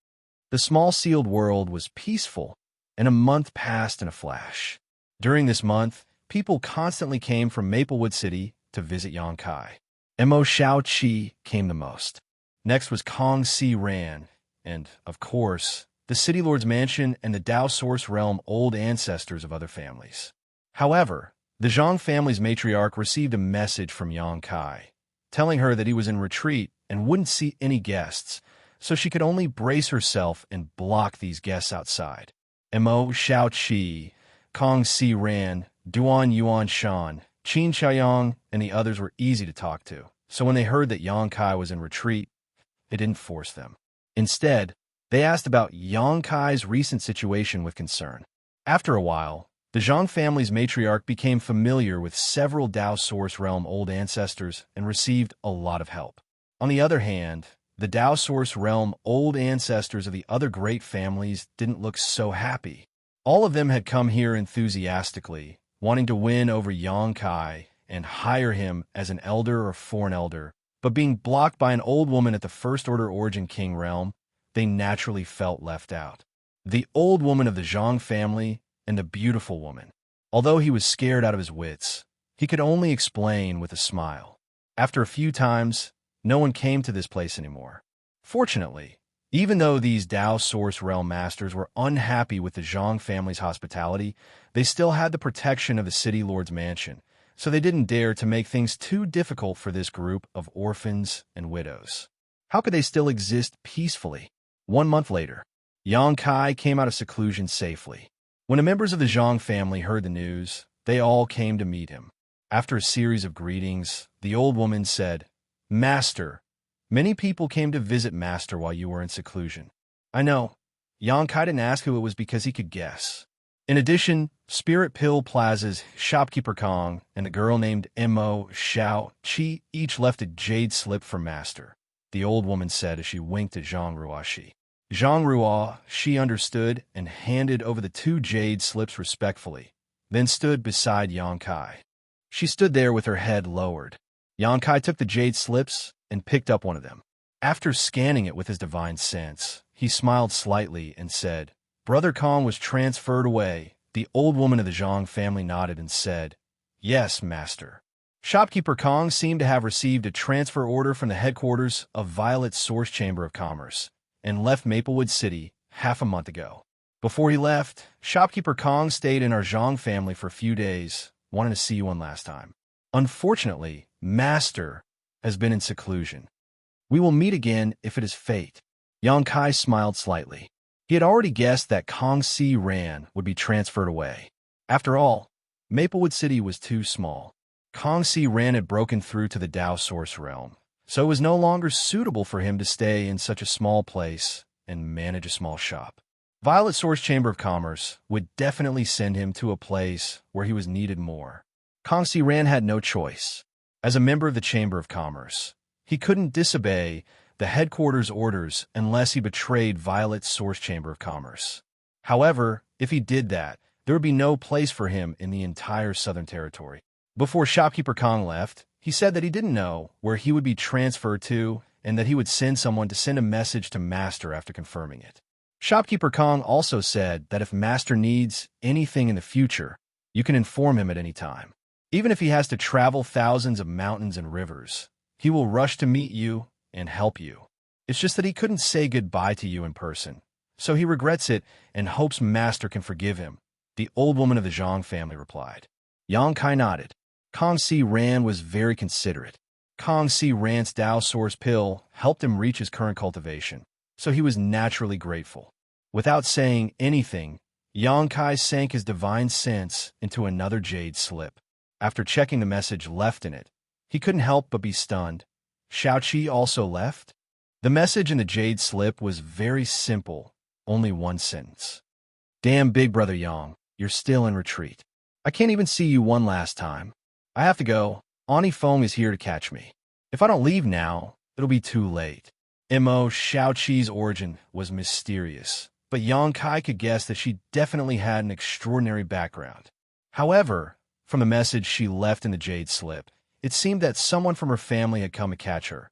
The small sealed world was peaceful, and a month passed in a flash. During this month, people constantly came from Maplewood City to visit Yang Kai. Mo Xiao came the most. Next was Kong Si Ran, and, of course, the City Lord's mansion and the Dao Source Realm old ancestors of other families. However, the Zhang family's matriarch received a message from Yang Kai, telling her that he was in retreat and wouldn't see any guests, so she could only brace herself and block these guests outside. Mo Xiao, Kong Si Ran, Duan Yuan Shan, Qin Xiaoyang, and the others were easy to talk to, so when they heard that Yang Kai was in retreat, it didn't force them. Instead, they asked about Yang Kai's recent situation with concern. After a while, the Zhang family's matriarch became familiar with several Dao Source Realm old ancestors and received a lot of help. On the other hand, the Dao Source Realm old ancestors of the other great families didn't look so happy. All of them had come here enthusiastically, wanting to win over Yang Kai and hire him as an elder or foreign elder, but being blocked by an old woman at the First Order Origin King realm, they naturally felt left out. The old woman of the Zhang family and the beautiful woman. Although he was scared out of his wits, he could only explain with a smile. After a few times, no one came to this place anymore. Fortunately, even though these Dao Source Realm masters were unhappy with the Zhang family's hospitality, they still had the protection of the City Lord's mansion, so they didn't dare to make things too difficult for this group of orphans and widows. How could they still exist peacefully? 1 month later, Yang Kai came out of seclusion safely. When the members of the Zhang family heard the news, they all came to meet him. After a series of greetings, the old woman said, "Master, many people came to visit Master while you were in seclusion." I know. Yang Kai didn't ask who it was because he could guess. In addition, Spirit Pill Plaza's shopkeeper Kong and a girl named Mo Xiao Qi each left a jade slip for Master, the old woman said as she winked at Zhang Ruashi. Zhang Ruashi understood and handed over the 2 jade slips respectfully, then stood beside Yang Kai. She stood there with her head lowered. Yang Kai took the jade slips and picked up one of them. After scanning it with his divine sense, he smiled slightly and said, "Brother Kong was transferred away." The old woman of the Zhang family nodded and said, "Yes, Master." Shopkeeper Kong seemed to have received a transfer order from the headquarters of Violet's Source Chamber of Commerce and left Maplewood City half a month ago. Before he left, Shopkeeper Kong stayed in our Zhang family for a few days, wanting to see you one last time. Unfortunately, Master has been in seclusion. We will meet again if it is fate. Yang Kai smiled slightly. He had already guessed that Kong Si Ran would be transferred away. After all, Maplewood City was too small. Kong Si Ran had broken through to the Dao Source Realm, so it was no longer suitable for him to stay in such a small place and manage a small shop. Violet Source Chamber of Commerce would definitely send him to a place where he was needed more. Kong Si Ran had no choice. As a member of the Chamber of Commerce, he couldn't disobey the headquarters' orders unless he betrayed Violet's Source Chamber of Commerce. However, if he did that, there would be no place for him in the entire Southern Territory. Before Shopkeeper Kong left, he said that he didn't know where he would be transferred to and that he would send someone to send a message to Master after confirming it. Shopkeeper Kong also said that if Master needs anything in the future, you can inform him at any time. Even if he has to travel thousands of mountains and rivers, he will rush to meet you and help you. It's just that he couldn't say goodbye to you in person, so he regrets it and hopes Master can forgive him, the old woman of the Zhang family replied. Yang Kai nodded. Kong Si Ran was very considerate. Kong Si Ran's Dao Source Pill helped him reach his current cultivation, so he was naturally grateful. Without saying anything, Yang Kai sank his divine sense into another jade slip. After checking the message left in it, he couldn't help but be stunned. Xiaoqi also left? The message in the jade slip was very simple, only one sentence. Damn, Big Brother Yang, you're still in retreat. I can't even see you one last time. I have to go. Ani Feng is here to catch me. If I don't leave now, it'll be too late. Mo Xiaoqi's origin was mysterious, but Yang Kai could guess that she definitely had an extraordinary background. However, from the message she left in the jade slip, it seemed that someone from her family had come to catch her.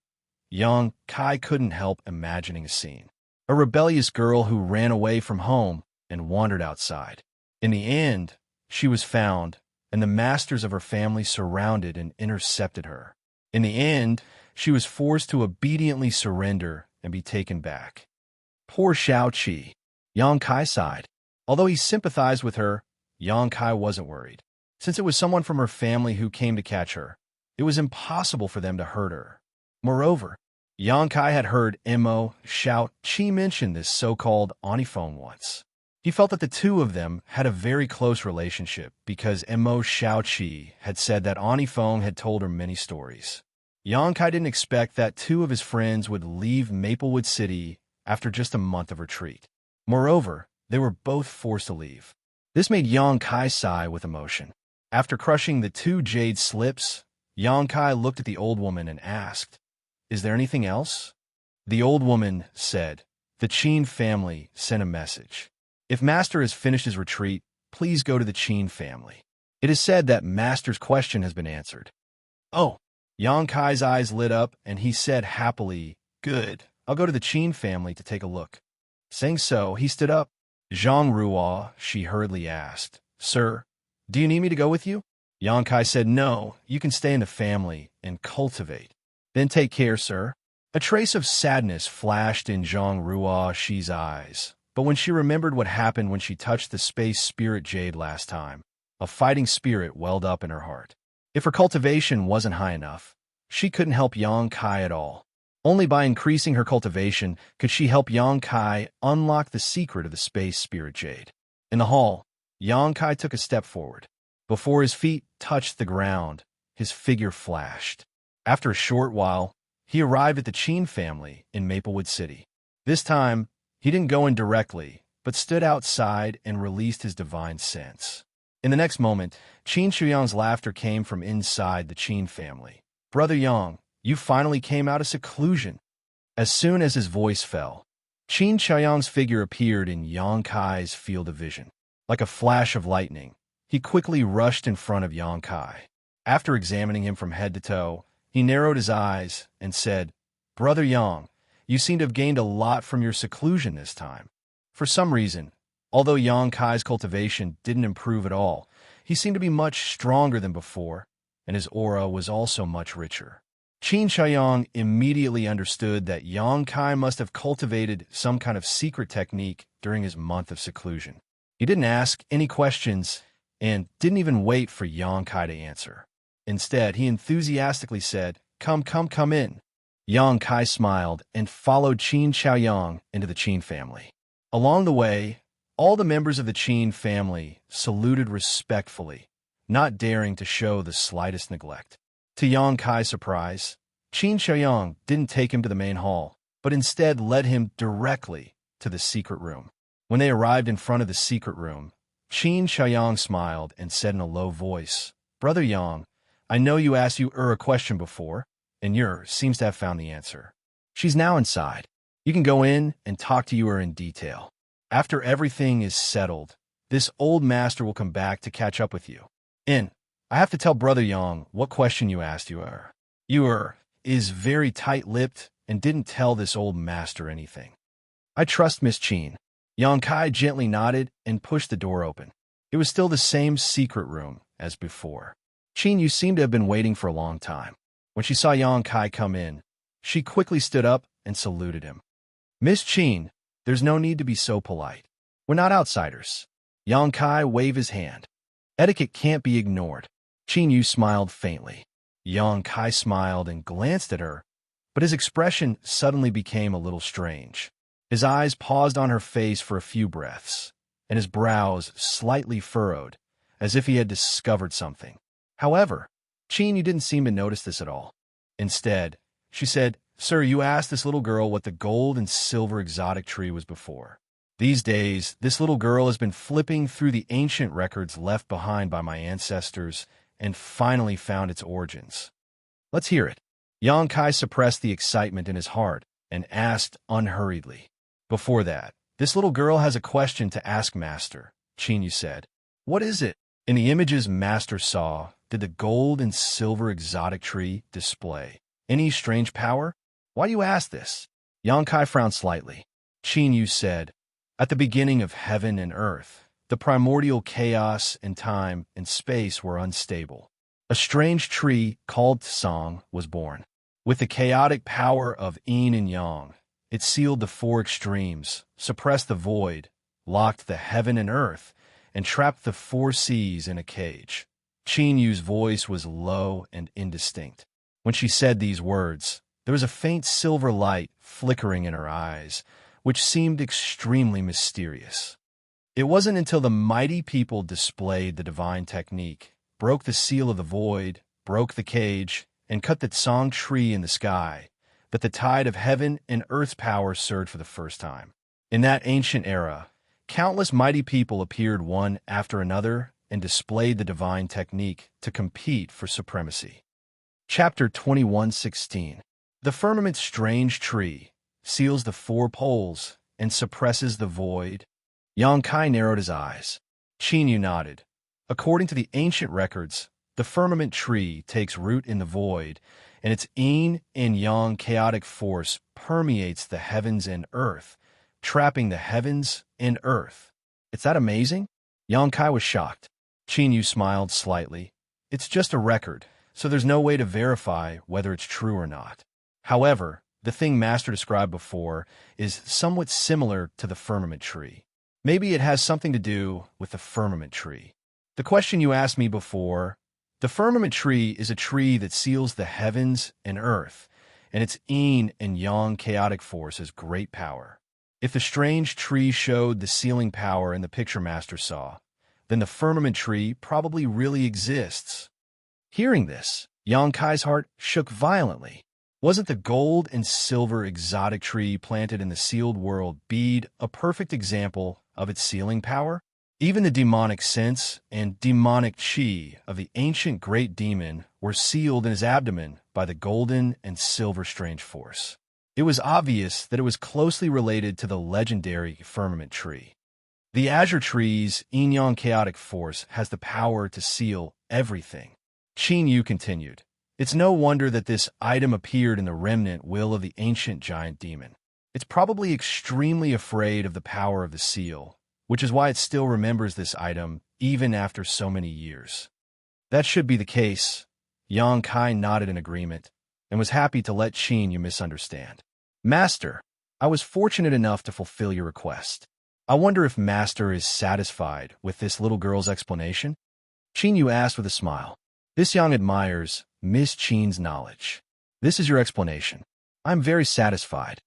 Yang Kai couldn't help imagining a scene. A rebellious girl who ran away from home and wandered outside. In the end, she was found, and the masters of her family surrounded and intercepted her. In the end, she was forced to obediently surrender and be taken back. Poor Xiaoqi. Yang Kai sighed. Although he sympathized with her, Yang Kai wasn't worried. Since it was someone from her family who came to catch her, it was impossible for them to hurt her. Moreover, Yang Kai had heard Mo Xiaoqi mention this so-called Ani Feng once. He felt that the two of them had a very close relationship because Mo Xiaoqi had said that Ani Feng had told her many stories. Yang Kai didn't expect that two of his friends would leave Maplewood City after just a month of retreat. Moreover, they were both forced to leave. This made Yang Kai sigh with emotion. After crushing the two jade slips, Yang Kai looked at the old woman and asked, "Is there anything else?" The old woman said, "The Qin family sent a message. If Master has finished his retreat, please go to the Qin family. It is said that Master's question has been answered." Oh, Yang Kai's eyes lit up and he said happily, "Good, I'll go to the Qin family to take a look." Saying so, he stood up. Zhang Ruo, she hurriedly asked, "Sir, do you need me to go with you?" Yang Kai said, "No, you can stay in the family and cultivate. Then take care, sir." A trace of sadness flashed in Zhang Ruo's eyes, but when she remembered what happened when she touched the space spirit jade last time, a fighting spirit welled up in her heart. If her cultivation wasn't high enough, she couldn't help Yang Kai at all. Only by increasing her cultivation could she help Yang Kai unlock the secret of the space spirit jade. In the hall, Yang Kai took a step forward. Before his feet touched the ground, his figure flashed. After a short while, he arrived at the Qin family in Maplewood City. This time, he didn't go in directly, but stood outside and released his divine sense. In the next moment, Qin Shuyang's laughter came from inside the Qin family. "Brother Yang, you finally came out of seclusion." As soon as his voice fell, Qin Shuyang's figure appeared in Yang Kai's field of vision. Like a flash of lightning, he quickly rushed in front of Yang Kai. After examining him from head to toe, he narrowed his eyes and said, "Brother Yang, you seem to have gained a lot from your seclusion this time." For some reason, although Yang Kai's cultivation didn't improve at all, he seemed to be much stronger than before, and his aura was also much richer. Qin Shuyang immediately understood that Yang Kai must have cultivated some kind of secret technique during his month of seclusion. He didn't ask any questions and didn't even wait for Yang Kai to answer. Instead, he enthusiastically said, come in." Yang Kai smiled and followed Qin Shuyang into the Qin family. Along the way, all the members of the Qin family saluted respectfully, not daring to show the slightest neglect. To Yang Kai's surprise, Qin Shuyang didn't take him to the main hall, but instead led him directly to the secret room. When they arrived in front of the secret room, Qin Shuyang smiled and said in a low voice, "Brother Yang, I know you asked a question before, and seems to have found the answer. She's now inside. You can go in and talk to her in detail. After everything is settled, this old master will come back to catch up with you. I have to tell Brother Yang what question you asked is very tight-lipped and didn't tell this old master anything. I trust Miss Qin. Yang Kai gently nodded and pushed the door open. It was still the same secret room as before. Qin Yu seemed to have been waiting for a long time. When she saw Yang Kai come in, she quickly stood up and saluted him. "Miss Qin, there's no need to be so polite. We're not outsiders." Yang Kai waved his hand. "Etiquette can't be ignored." Qin Yu smiled faintly. Yang Kai smiled and glanced at her, but his expression suddenly became a little strange. His eyes paused on her face for a few breaths, and his brows slightly furrowed, as if he had discovered something. However, Qin Yu didn't seem to notice this at all. Instead, she said, "Sir, you asked this little girl what the gold and silver exotic tree was before. These days, this little girl has been flipping through the ancient records left behind by my ancestors and finally found its origins. Let's hear it." Yang Kai suppressed the excitement in his heart and asked unhurriedly. "Before that, this little girl has a question to ask Master," Qin Yu said. "What is it?" In the images Master saw, did the gold and silver exotic tree display any strange power? "Why do you ask this?" Yang Kai frowned slightly. Qin Yu said, "At the beginning of heaven and earth, the primordial chaos and time and space were unstable. A strange tree called Song was born. With the chaotic power of yin and yang, it sealed the four extremes, suppressed the void, locked the heaven and earth, and trapped the four seas in a cage." Qin Yu's voice was low and indistinct. When she said these words, there was a faint silver light flickering in her eyes, which seemed extremely mysterious. It wasn't until the mighty people displayed the divine technique, broke the seal of the void, broke the cage, and cut the Song tree in the sky, that the tide of heaven and earth's power surged for the first time. In that ancient era, countless mighty people appeared one after another and displayed the divine technique to compete for supremacy. Chapter 21:16. The firmament's strange tree seals the four poles and suppresses the void. Yang Kai narrowed his eyes. Qin Yu nodded. According to the ancient records, the firmament tree takes root in the void, and its yin and yang chaotic force permeates the heavens and earth, trapping the heavens and earth. Is that amazing? Yang Kai was shocked. Qin Yu smiled slightly. "It's just a record, so there's no way to verify whether it's true or not. However, the thing Master described before is somewhat similar to the firmament tree. Maybe it has something to do with the firmament tree. The question you asked me before, the firmament tree is a tree that seals the heavens and earth, and its yin and yang chaotic force has great power. If the strange tree showed the sealing power in the picture Master saw, then the firmament tree probably really exists." Hearing this, Yang Kai's heart shook violently. Wasn't the gold and silver exotic tree planted in the sealed world bead a perfect example of its sealing power? Even the demonic sense and demonic chi of the ancient great demon were sealed in his abdomen by the golden and silver strange force. It was obvious that it was closely related to the legendary firmament tree. The azure tree's yin-yang chaotic force has the power to seal everything. Qin Yu continued, "It's no wonder that this item appeared in the remnant will of the ancient giant demon. It's probably extremely afraid of the power of the seal, which is why it still remembers this item even after so many years." That should be the case. Yang Kai nodded in agreement and was happy to let Qin Yu misunderstand. "Master, I was fortunate enough to fulfill your request. I wonder if Master is satisfied with this little girl's explanation?" Qin Yu asked with a smile. "This young admires Miss Qin's knowledge. This is your explanation. I'm very satisfied."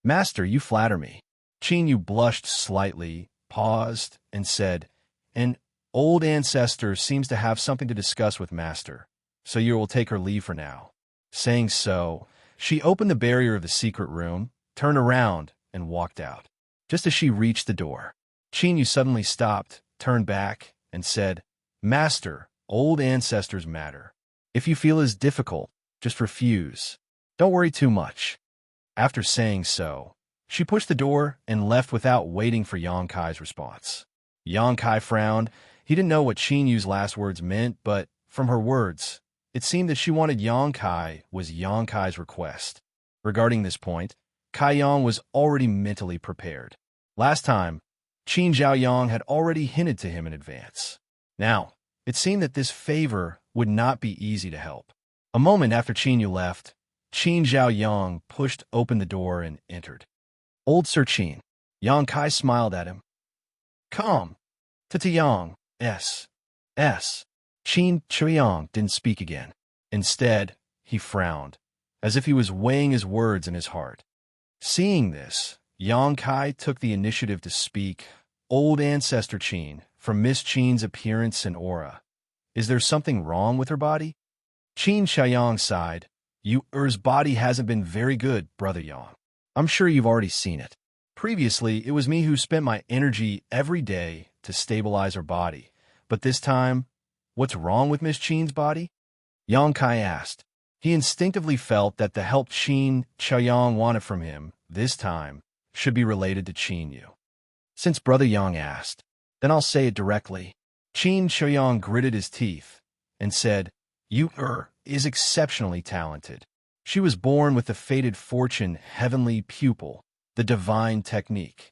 "Master, you flatter me." Qin Yu blushed slightly, paused, and said, "An old ancestor seems to have something to discuss with Master, so you will take her leave for now." Saying so, she opened the barrier of the secret room, turned around, and walked out. Just as she reached the door, Qin Yu suddenly stopped, turned back, and said, "Master, old ancestors matter. If you feel it's difficult, just refuse. Don't worry too much." After saying so, she pushed the door and left without waiting for Yang Kai's response. Yang Kai frowned. He didn't know what Qin Yu's last words meant, but from her words, it seemed that she wanted Yang Kai was Yang Kai's request. Regarding this point, Kai Yang was already mentally prepared. Last time, Qin Zhaoyang had already hinted to him in advance. Now, it seemed that this favor would not be easy to help. A moment after Qin Yu left, Qin Zhaoyang pushed open the door and entered. Old Sir Qin. Yang Kai smiled at him. Come. Yang. S. Qin Zhaoyang didn't speak again. Instead, he frowned, as if he was weighing his words in his heart. Seeing this, Yang Kai took the initiative to speak. Old Ancestor Qin, from Miss Qin's appearance and aura, is there something wrong with her body? Qin Zhaoyang sighed. Yu's body hasn't been very good, Brother Yang. I'm sure you've already seen it. Previously, it was me who spent my energy every day to stabilize her body. But this time, what's wrong with Miss Qin's body? Yang Kai asked. He instinctively felt that the help Qin Zhaoyang wanted from him, this time, should be related to Qin Yu. Since Brother Yang asked, then I'll say it directly. Qin Zhaoyang gritted his teeth and said, Yu is exceptionally talented. She was born with the fated fortune heavenly pupil, the divine technique.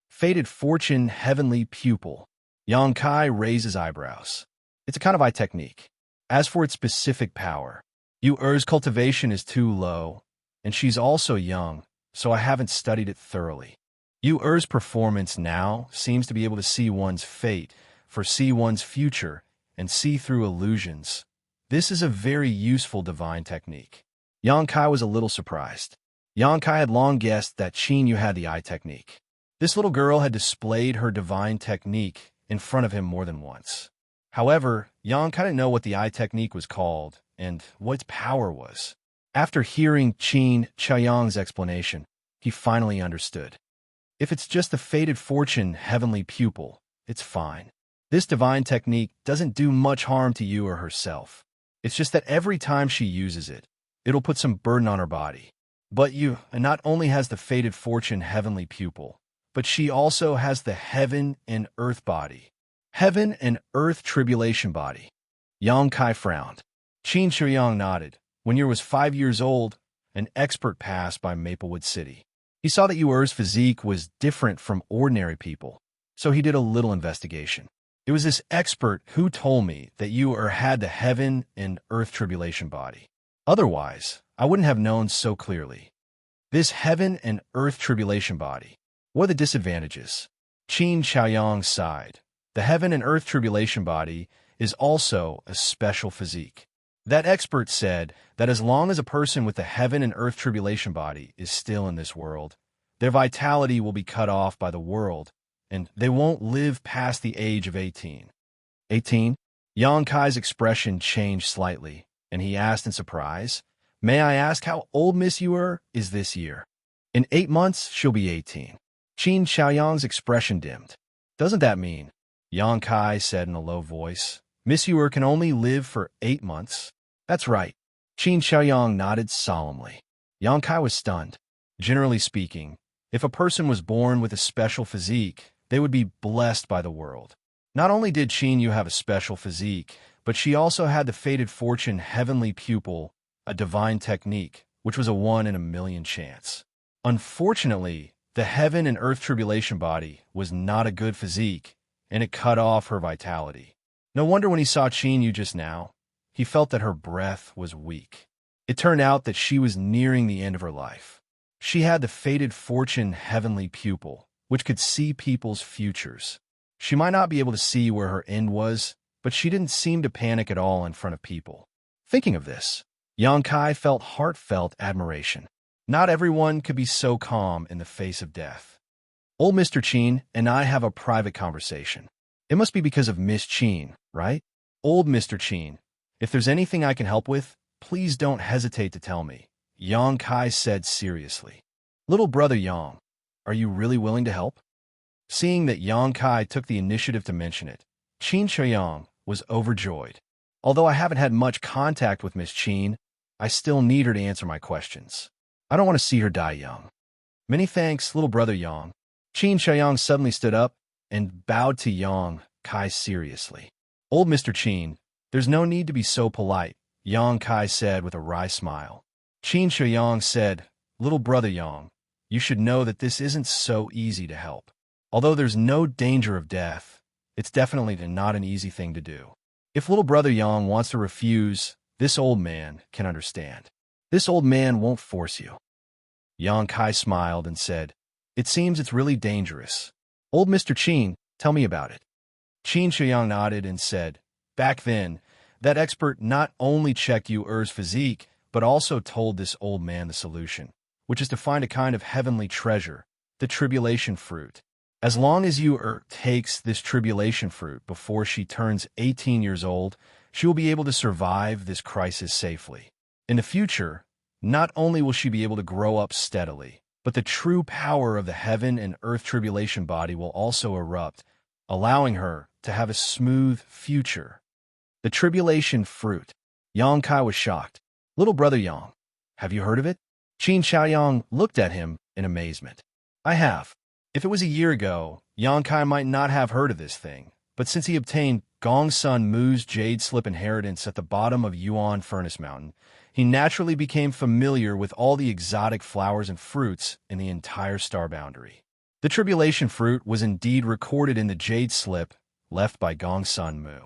Fated fortune heavenly pupil. Yang Kai raised his eyebrows. It's a kind of eye technique. As for its specific power, Yu's cultivation is too low, and she's also young, so I haven't studied it thoroughly. Yu's performance now seems to be able to see one's fate, foresee one's future, and see through illusions. This is a very useful divine technique. Yang Kai was a little surprised. Yang Kai had long guessed that Qin Yu had the eye technique. This little girl had displayed her divine technique in front of him more than once. However, Yang Kai didn't know what the eye technique was called and what its power was. After hearing Qin Zhaoyang's explanation, he finally understood. If it's just the fated fortune heavenly pupil, it's fine. This divine technique doesn't do much harm to Yu or herself. It's just that every time she uses it, it'll put some burden on her body. But Yu not only has the fated fortune heavenly pupil, but she also has the heaven and earth body. Heaven and earth tribulation body. Yang Kai frowned. Qin Zhaoyang nodded. When Yu was 5 years old, an expert passed by Maplewood City. He saw that Yu's physique was different from ordinary people, so he did a little investigation. It was this expert who told me that Yu had the heaven and earth tribulation body. Otherwise, I wouldn't have known so clearly. This heaven and earth tribulation body. What are the disadvantages? Qin Zhaoyang sighed. The heaven and earth tribulation body is also a special physique. That expert said that as long as a person with the heaven and earth tribulation body is still in this world, their vitality will be cut off by the world, and they won't live past the age of 18. 18? Yang Kai's expression changed slightly, and he asked in surprise, May I ask how old Miss Yu is this year? In 8 months, she'll be 18. Qin Zhaoyang's expression dimmed. Doesn't that mean? Yang Kai said in a low voice. Miss Yu can only live for 8 months? That's right. Qin Zhaoyang nodded solemnly. Yang Kai was stunned. Generally speaking, if a person was born with a special physique, they would be blessed by the world. Not only did Qin Yu have a special physique, but she also had the fated fortune heavenly pupil, a divine technique, which was a 1 in a million chance. Unfortunately, the heaven and earth tribulation body was not a good physique, and it cut off her vitality. No wonder when he saw Qin Yu just now, he felt that her breath was weak. It turned out that she was nearing the end of her life. She had the fated fortune heavenly pupil, which could see people's futures. She might not be able to see where her end was, but she didn't seem to panic at all in front of people. Thinking of this, Yang Kai felt heartfelt admiration. Not everyone could be so calm in the face of death. Old Mr. Qin and I have a private conversation. It must be because of Miss Qin, right? Old Mr. Qin, if there's anything I can help with, please don't hesitate to tell me, Yang Kai said seriously. Little brother Yang, are you really willing to help? Seeing that Yang Kai took the initiative to mention it, Qin Zhaoyang was overjoyed. Although I haven't had much contact with Miss Qin, I still need her to answer my questions. I don't want to see her die young. Many thanks, little brother Yang. Qin Zhaoyang suddenly stood up and bowed to Yang Kai seriously. Old Mr. Qin, there's no need to be so polite, Yang Kai said with a wry smile. Qin Zhaoyang said, Little brother Yang, you should know that this isn't so easy to help. Although there's no danger of death, it's definitely not an easy thing to do. If little brother Yang wants to refuse, this old man can understand. This old man won't force you. Yang Kai smiled and said, "It seems it's really dangerous. Old Mr. Qin, tell me about it." Xianxia nodded and said, "Back then, that expert not only checked Yu Er's physique, but also told this old man the solution, which is to find a kind of heavenly treasure, the tribulation fruit. As long as Yu Er takes this tribulation fruit before she turns 18 years old, she will be able to survive this crisis safely. In the future, not only will she be able to grow up steadily, but the true power of the heaven and earth tribulation body will also erupt, allowing her to have a smooth future." The tribulation fruit. Yang Kai was shocked. "Little brother Yang, have you heard of it?" Qin Xiaoyang looked at him in amazement. "I have." If it was a year ago, Yang Kai might not have heard of this thing, but since he obtained Gong Sun Mu's jade slip inheritance at the bottom of Yuan Furnace Mountain, he naturally became familiar with all the exotic flowers and fruits in the entire star boundary. The tribulation fruit was indeed recorded in the jade slip left by Gong Sun Mu.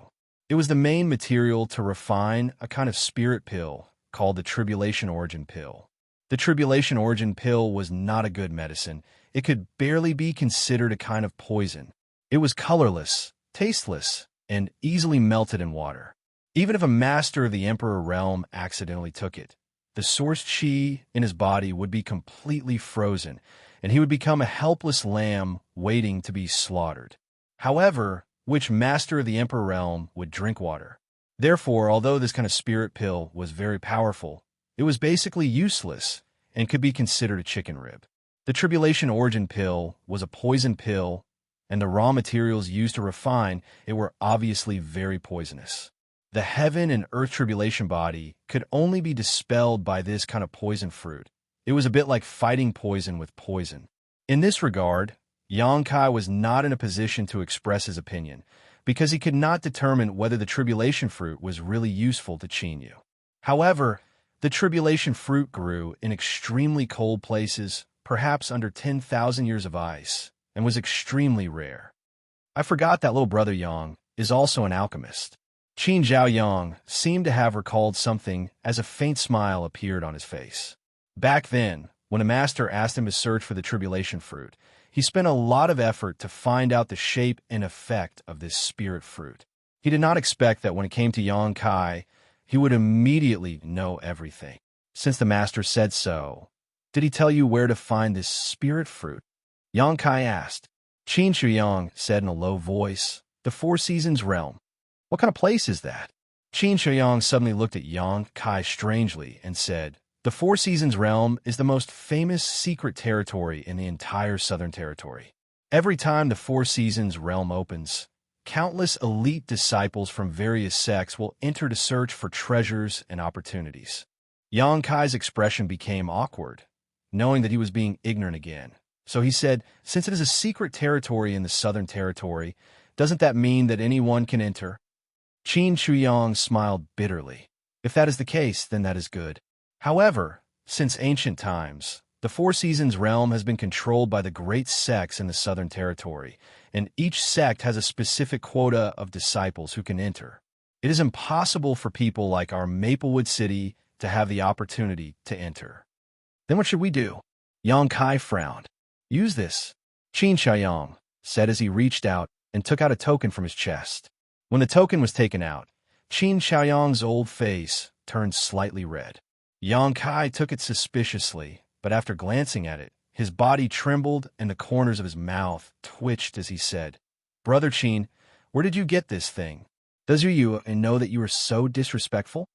It was the main material to refine a kind of spirit pill called the tribulation origin pill. The tribulation origin pill was not a good medicine. It could barely be considered a kind of poison. It was colorless, tasteless, and easily melted in water. Even if a master of the Emperor realm accidentally took it, the source chi in his body would be completely frozen, and he would become a helpless lamb waiting to be slaughtered. However, which master of the Emperor realm would drink water? Therefore, although this kind of spirit pill was very powerful, it was basically useless and could be considered a chicken rib. The tribulation origin pill was a poison pill, and the raw materials used to refine it were obviously very poisonous. The heaven and earth tribulation body could only be dispelled by this kind of poison fruit. It was a bit like fighting poison with poison. In this regard, Yang Kai was not in a position to express his opinion, because he could not determine whether the tribulation fruit was really useful to Qin Yu. However, the tribulation fruit grew in extremely cold places, perhaps under 10,000 years of ice, and was extremely rare. I forgot that little brother Yang is also an alchemist. Qin Zhaoyang seemed to have recalled something as a faint smile appeared on his face. Back then, when a master asked him to search for the tribulation fruit, he spent a lot of effort to find out the shape and effect of this spirit fruit. He did not expect that when it came to Yang Kai, he would immediately know everything. Since the master said so, did he tell you where to find this spirit fruit? Yang Kai asked. Qin Shuyang said in a low voice, "The Four Seasons realm." "What kind of place is that?" Qin Shuyang suddenly looked at Yang Kai strangely and said, "The Four Seasons realm is the most famous secret territory in the entire Southern Territory. Every time the Four Seasons realm opens, countless elite disciples from various sects will enter to search for treasures and opportunities." Yang Kai's expression became awkward, knowing that he was being ignorant again. So he said, "Since it is a secret territory in the Southern Territory, doesn't that mean that anyone can enter?" Qin Shuyang smiled bitterly. "If that is the case, then that is good. However, since ancient times, the Four Seasons realm has been controlled by the great sects in the Southern Territory, and each sect has a specific quota of disciples who can enter. It is impossible for people like our Maplewood City to have the opportunity to enter." "Then what should we do?" Yang Kai frowned. "Use this," Qin Xiaoyang said as he reached out and took out a token from his chest. When the token was taken out, Qin Xiaoyang's old face turned slightly red. Yang Kai took it suspiciously, but after glancing at it, his body trembled and the corners of his mouth twitched as he said, "Brother Qin, where did you get this thing? Does you know that you are so disrespectful?"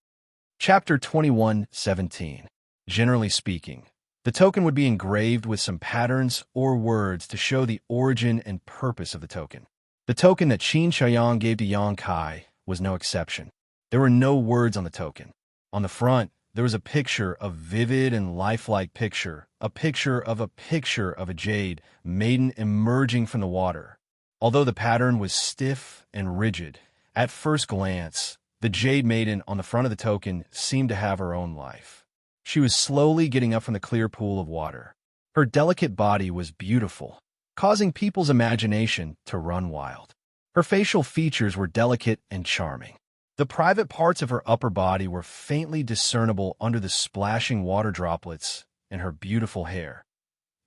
Chapter 21:17. Generally speaking, the token would be engraved with some patterns or words to show the origin and purpose of the token. The token that Qin Xiaoyang gave to Yang Kai was no exception. There were no words on the token. On the front, there was a picture, a vivid and lifelike picture, a picture of a jade maiden emerging from the water. Although the pattern was stiff and rigid, at first glance, the jade maiden on the front of the token seemed to have her own life. She was slowly getting up from the clear pool of water. Her delicate body was beautiful, causing people's imagination to run wild. Her facial features were delicate and charming. The private parts of her upper body were faintly discernible under the splashing water droplets in her beautiful hair.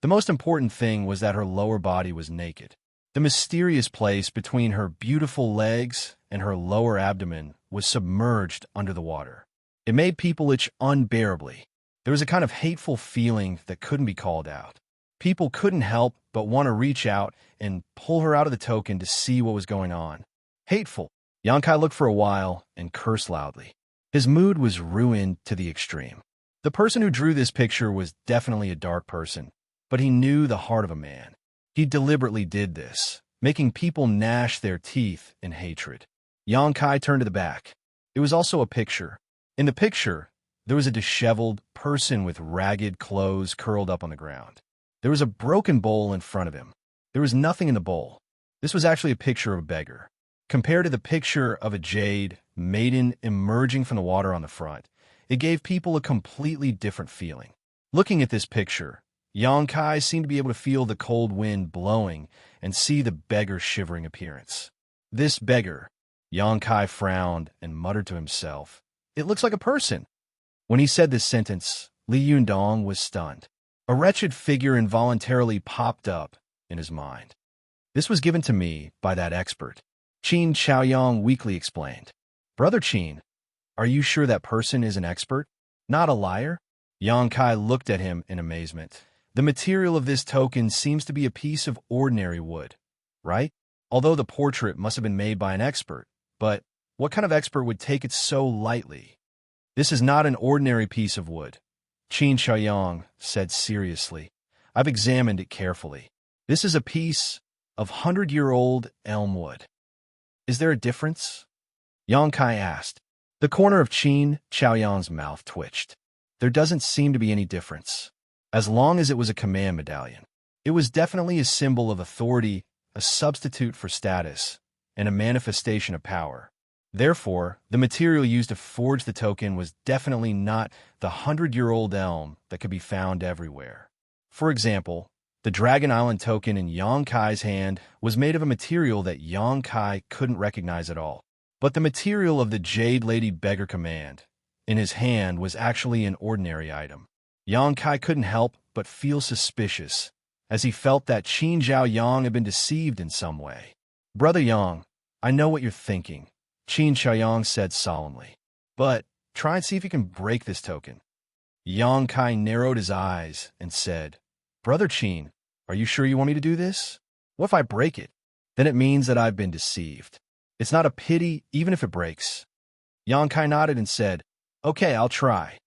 The most important thing was that her lower body was naked. The mysterious place between her beautiful legs and her lower abdomen was submerged under the water. It made people itch unbearably. There was a kind of hateful feeling that couldn't be called out. People couldn't help but want to reach out and pull her out of the token to see what was going on. Hateful. Xianxia looked for a while and cursed loudly. His mood was ruined to the extreme. The person who drew this picture was definitely a dark person, but he knew the heart of a man. He deliberately did this, making people gnash their teeth in hatred. Xianxia turned to the back. It was also a picture. In the picture, there was a disheveled person with ragged clothes curled up on the ground. There was a broken bowl in front of him. There was nothing in the bowl. This was actually a picture of a beggar. Compared to the picture of a jade maiden emerging from the water on the front, it gave people a completely different feeling. Looking at this picture, Xianxia seemed to be able to feel the cold wind blowing and see the beggar's shivering appearance. This beggar, Xianxia frowned and muttered to himself, "It looks like a person." When he said this sentence, Li Yundong was stunned. A wretched figure involuntarily popped up in his mind. "This was given to me by that expert," Qin Xiaoyang weakly explained. "Brother Qin, are you sure that person is an expert? Not a liar?" Xianxia looked at him in amazement. "The material of this token seems to be a piece of ordinary wood, right? Although the portrait must have been made by an expert. But what kind of expert would take it so lightly?" "This is not an ordinary piece of wood," Qin Xiaoyang said seriously. "I've examined it carefully. This is a piece of 100-year-old elm wood." "Is there a difference?" Xianxia asked. The corner of Qin Xiaoyang's mouth twitched. "There doesn't seem to be any difference. As long as it was a command medallion. It was definitely a symbol of authority, a substitute for status, and a manifestation of power. Therefore, the material used to forge the token was definitely not the 100-year-old elm that could be found everywhere. For example, the Dragon Island token in Xianxia's hand was made of a material that Xianxia couldn't recognize at all. But the material of the Jade Lady Beggar Command in his hand was actually an ordinary item. Xianxia couldn't help but feel suspicious, as he felt that Qin Xiaoyang had been deceived in some way. "Brother Yang, I know what you're thinking," Qin Xiaoyang said solemnly. "But try and see if you can break this token." Xianxia narrowed his eyes and said, "Brother Qin, are you sure you want me to do this? What if I break it? Then it means that I've been deceived. It's not a pity even if it breaks." Xianxia nodded and said, "Okay, I'll try."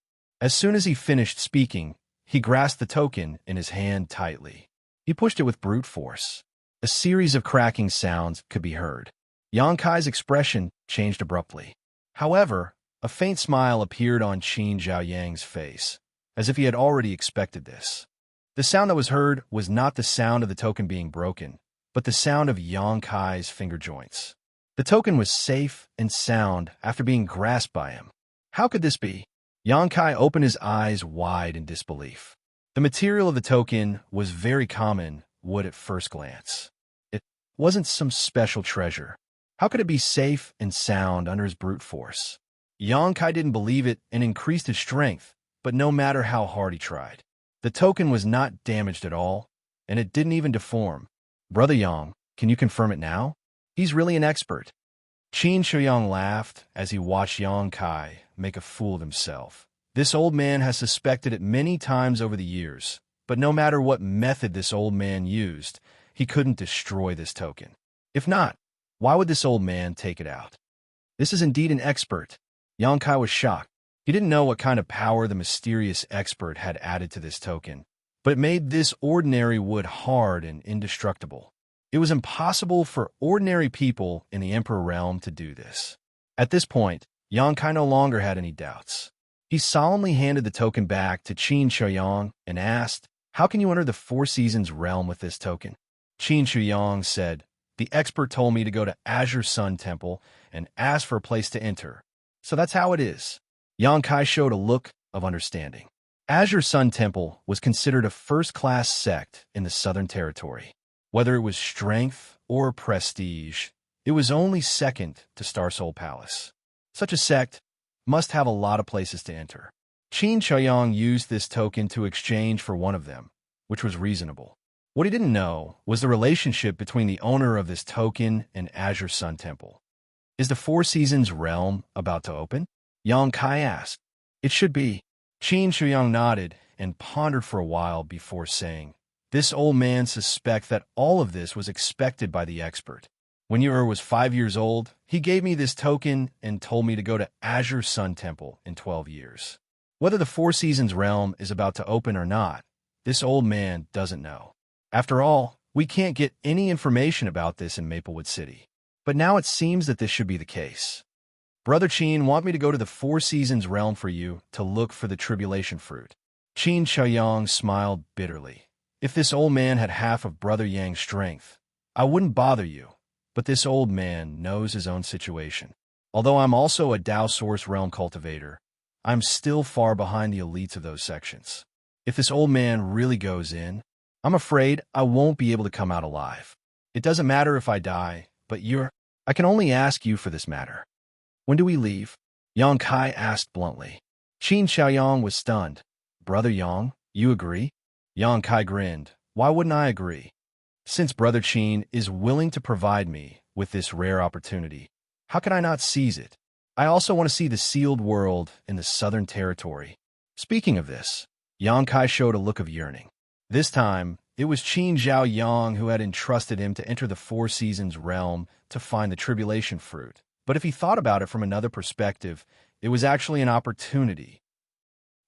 As soon as he finished speaking, he grasped the token in his hand tightly. He pushed it with brute force. A series of cracking sounds could be heard. Xianxia's expression changed abruptly. However, a faint smile appeared on Qin Xiaoyang's face, as if he had already expected this. The sound that was heard was not the sound of the token being broken, but the sound of Xianxia's finger joints. The token was safe and sound after being grasped by him. How could this be? Xianxia opened his eyes wide in disbelief. The material of the token was very common wood at first glance. It wasn't some special treasure. How could it be safe and sound under his brute force? Xianxia didn't believe it and increased his strength, but no matter how hard he tried, the token was not damaged at all, and it didn't even deform. "Brother Yang, can you confirm it now? He's really an expert." Qin Xiaoyang laughed as he watched Xianxia make a fool of himself. This old man has suspected it many times over the years, but no matter what method this old man used, he couldn't destroy this token. If not, why would this old man take it out? This is indeed an expert. Xianxia was shocked. He didn't know what kind of power the mysterious expert had added to this token, but it made this ordinary wood hard and indestructible. It was impossible for ordinary people in the Emperor realm to do this. At this point, Xianxia no longer had any doubts. He solemnly handed the token back to Qin Xiaoyang and asked, "How can you enter the Four Seasons realm with this token?" Qin Xiaoyang said, "The expert told me to go to Azure Sun Temple and ask for a place to enter. So that's how it is." Xianxia showed a look of understanding. Azure Sun Temple was considered a first-class sect in the Southern Territory. Whether it was strength or prestige, it was only second to Star Soul Palace. Such a sect must have a lot of places to enter. Xianxia used this token to exchange for one of them, which was reasonable. What he didn't know was the relationship between the owner of this token and Azure Sun Temple. Is the Four Seasons realm about to open? Yang Kai asked. It should be. Xianxia nodded and pondered for a while before saying, this old man suspects that all of this was expected by the expert. When Yer was 5 years old, he gave me this token and told me to go to Azure Sun Temple in 12 years. Whether the Four Seasons realm is about to open or not, this old man doesn't know. After all, we can't get any information about this in Maplewood City. But now it seems that this should be the case. Brother Qin want me to go to the Four Seasons realm for you to look for the tribulation fruit. Xianxia smiled bitterly. If this old man had half of Brother Yang's strength, I wouldn't bother you. But this old man knows his own situation. Although I'm also a Dao Source Realm cultivator, I'm still far behind the elites of those sections. If this old man really goes in, I'm afraid I won't be able to come out alive. It doesn't matter if I die, but I can only ask you for this matter. When do we leave? Yang Kai asked bluntly. Xianxia was stunned. Brother Yang, you agree? Yang Kai grinned. Why wouldn't I agree? Since Brother Qin is willing to provide me with this rare opportunity, how can I not seize it? I also want to see the sealed world in the Southern Territory. Speaking of this, Yang Kai showed a look of yearning. This time, it was Qin Zhao Yang who had entrusted him to enter the Four Seasons realm to find the tribulation fruit. But if he thought about it from another perspective, it was actually an opportunity.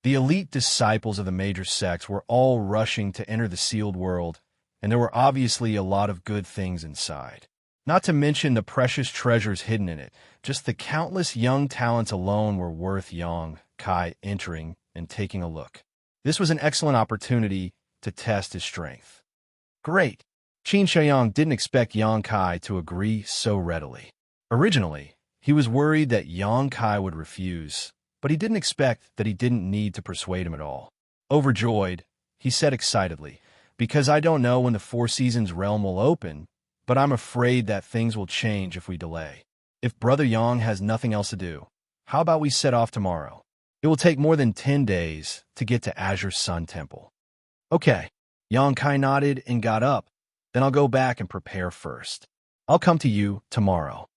The elite disciples of the major sects were all rushing to enter the sealed world, and there were obviously a lot of good things inside. Not to mention the precious treasures hidden in it. Just the countless young talents alone were worth Yang Kai entering and taking a look. This was an excellent opportunity to test his strength. Great! Xianxia didn't expect Yang Kai to agree so readily. Originally, he was worried that Yang Kai would refuse, but he didn't expect that he didn't need to persuade him at all. Overjoyed, he said excitedly, because I don't know when the Four Seasons realm will open, but I'm afraid that things will change if we delay. If Brother Yang has nothing else to do, how about we set off tomorrow? It will take more than 10 days to get to Azure Sun Temple. Okay. Yang Kai nodded and got up. Then I'll go back and prepare first. I'll come to you tomorrow.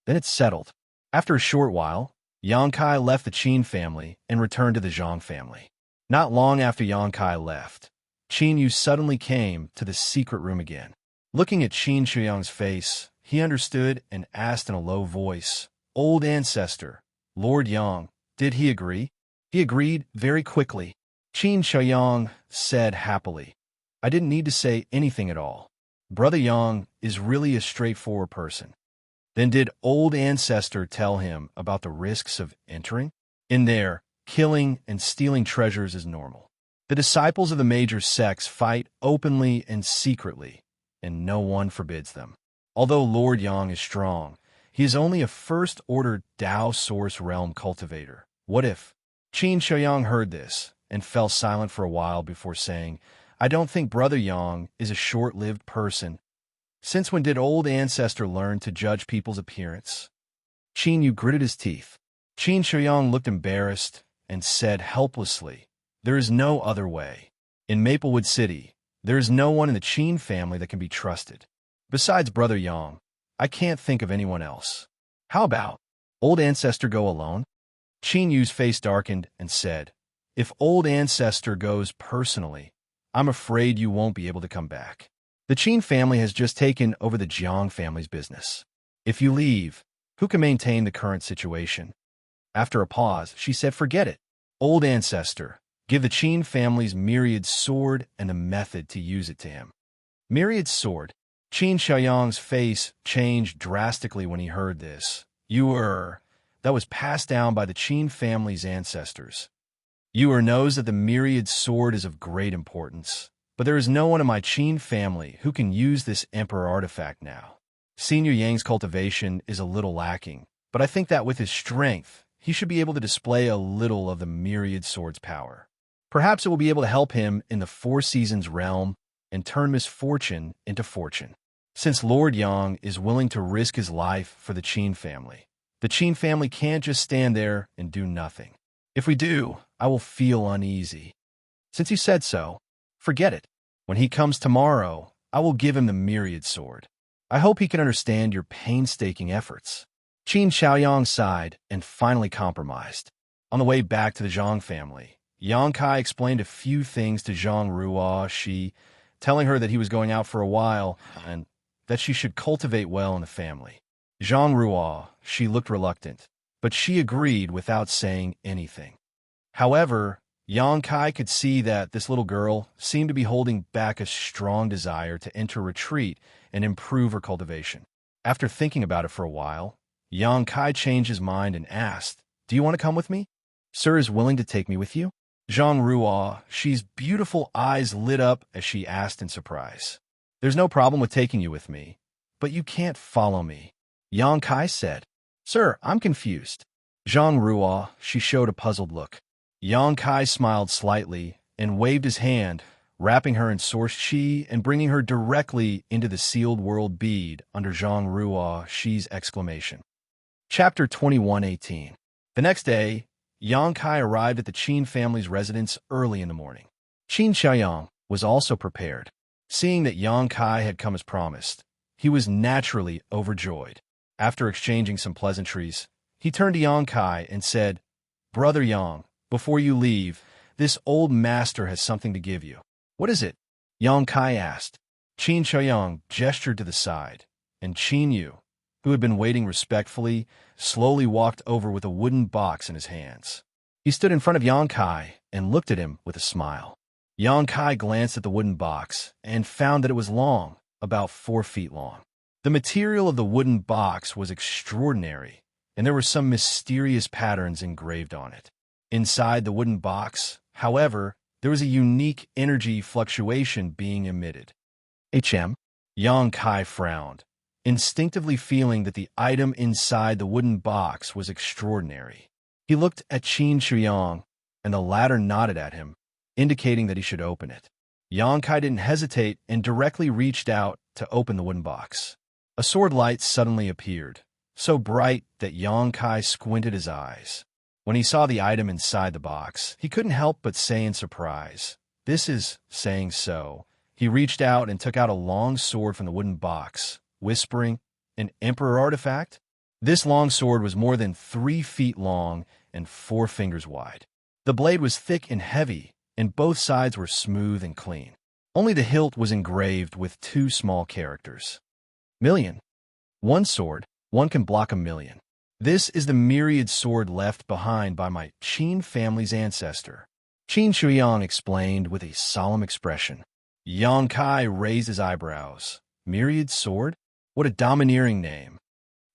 Then it's settled. After a short while, Yang Kai left the Qin family and returned to the Zhang family. Not long after Yang Kai left, Qin Yu suddenly came to the secret room again. Looking at Xianxia's face, he understood and asked in a low voice, Old Ancestor, Lord Yang, did he agree? He agreed very quickly. Xianxia said happily, I didn't need to say anything at all. Brother Yang is really a straightforward person. Then did Old Ancestor tell him about the risks of entering? In there, killing and stealing treasures is normal. The disciples of the major sects fight openly and secretly, and no one forbids them. Although Lord Yang is strong, he is only a first-order Dao Source Realm cultivator. What if? Xianxia heard this and fell silent for a while before saying, I don't think Brother Yang is a short-lived person. Since when did Old Ancestor learn to judge people's appearance? Qin Yu gritted his teeth. Xianxia looked embarrassed and said helplessly, There is no other way. In Maplewood City, there is no one in the Qin family that can be trusted. Besides Brother Yang, I can't think of anyone else. How about Old Ancestor go alone? Qin Yu's face darkened and said, If Old Ancestor goes personally, I'm afraid you won't be able to come back. The Qin family has just taken over the Jiang family's business. If you leave, who can maintain the current situation? After a pause, she said, Forget it. Old Ancestor, give the Qin family's myriad sword and a method to use it to him. Myriad sword? Xianxia's face changed drastically when he heard this. That was passed down by the Qin family's ancestors. Yu knows that the myriad sword is of great importance, but there is no one in my Qin family who can use this Emperor artifact now. Senior Yang's cultivation is a little lacking, but I think that with his strength, he should be able to display a little of the myriad sword's power. Perhaps it will be able to help him in the Four Seasons realm and turn misfortune into fortune. Since Lord Yang is willing to risk his life for the Qin family, the Qin family can't just stand there and do nothing. If we do, I will feel uneasy. Since you said so, forget it. When he comes tomorrow, I will give him the myriad sword. I hope he can understand your painstaking efforts. Qin Xiaoyang sighed and finally compromised. On the way back to the Zhang family, Yang Kai explained a few things to Zhang Ruo, telling her that he was going out for a while and that she should cultivate well in the family. Zhang Ruo, she looked reluctant, but she agreed without saying anything. However, Yang Kai could see that this little girl seemed to be holding back a strong desire to enter retreat and improve her cultivation. After thinking about it for a while, Yang Kai changed his mind and asked, "Do you want to come with me? Sir is willing to take me with you?" Zhang Ruo, she's beautiful eyes lit up as she asked in surprise. "There's no problem with taking you with me, but you can't follow me," Yang Kai said. "Sir, I'm confused." Zhang Ruo, she showed a puzzled look. Yang Kai smiled slightly and waved his hand, wrapping her in source chi and bringing her directly into the sealed world bead under Zhang Ruo, she's exclamation. Chapter 21:18. The next day, Yang Kai arrived at the Qin family's residence early in the morning. Qin Xiaoyang was also prepared. Seeing that Yang Kai had come as promised, he was naturally overjoyed. After exchanging some pleasantries, he turned to Yang Kai and said, "Brother Yang, before you leave, this old master has something to give you." "What is it?" Yang Kai asked. Qin Xiaoyang gestured to the side, and Qin Yu, who had been waiting respectfully, slowly walked over with a wooden box in his hands. He stood in front of Yang Kai and looked at him with a smile. Yang Kai glanced at the wooden box and found that it was long, about 4 feet long. The material of the wooden box was extraordinary, and there were some mysterious patterns engraved on it. Inside the wooden box, however, there was a unique energy fluctuation being emitted. Yang Kai frowned, instinctively feeling that the item inside the wooden box was extraordinary. He looked at Qin Xiaoyang, and the latter nodded at him, indicating that he should open it. Yang Kai didn't hesitate and directly reached out to open the wooden box. A sword light suddenly appeared, so bright that Yang Kai squinted his eyes. When he saw the item inside the box, he couldn't help but say in surprise, "This is saying so." He reached out and took out a long sword from the wooden box, whispering, "An emperor artifact?" This long sword was more than 3 feet long and 4 fingers wide. The blade was thick and heavy, and both sides were smooth and clean. Only the hilt was engraved with 2 small characters. Million. One sword, one can block 1,000,000. This is the myriad sword left behind by my Qin family's ancestor. Qin Xiaoyang explained with a solemn expression. Yang Kai raised his eyebrows. Myriad sword? What a domineering name.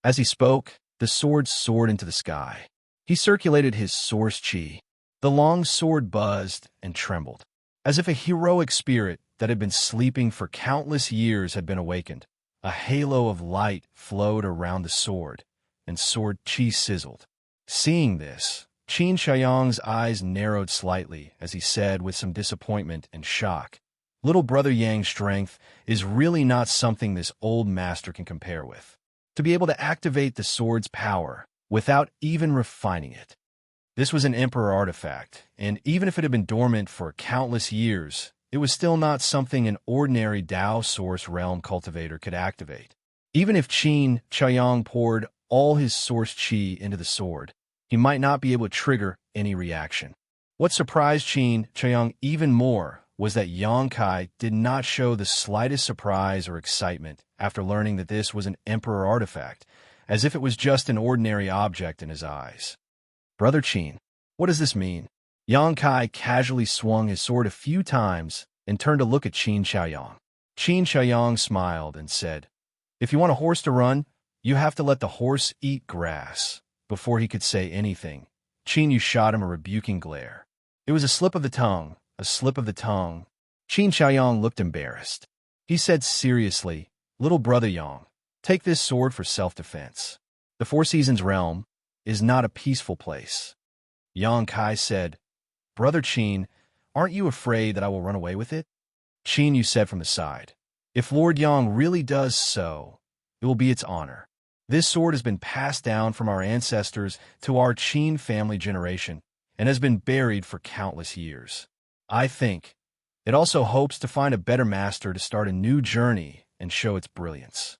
As he spoke, the sword soared into the sky. He circulated his source chi. The long sword buzzed and trembled, as if a heroic spirit that had been sleeping for countless years had been awakened. A halo of light flowed around the sword, and sword chi sizzled. Seeing this, Qin Xiaoyang's eyes narrowed slightly as he said with some disappointment and shock, "Little brother Yang's strength is really not something this old master can compare with. To be able to activate the sword's power without even refining it. This was an emperor artifact, and even if it had been dormant for countless years, it was still not something an ordinary Dao source realm cultivator could activate. Even if Qin Xiaoyang poured all his source chi into the sword, he might not be able to trigger any reaction." What surprised Qin Xiaoyang even more was that Yang Kai did not show the slightest surprise or excitement after learning that this was an emperor artifact, as if it was just an ordinary object in his eyes. "Brother Qin, what does this mean?" Yang Kai casually swung his sword a few times and turned to look at Qin Xiaoyang. Qin Xiaoyang smiled and said, "If you want a horse to run, you have to let the horse eat grass." Before he could say anything, Qin Yu shot him a rebuking glare. It was a slip of the tongue, a slip of the tongue. Qin Xiaoyang looked embarrassed. He said seriously, "Little brother Yang, take this sword for self-defense. The Four Seasons realm is not a peaceful place." Yang Kai said, "Brother Qin, aren't you afraid that I will run away with it?" Xianxia said from the side. If Lord Yang really does so, it will be its honor. This sword has been passed down from our ancestors to our Qin family generation and has been buried for countless years. I think it also hopes to find a better master to start a new journey and show its brilliance.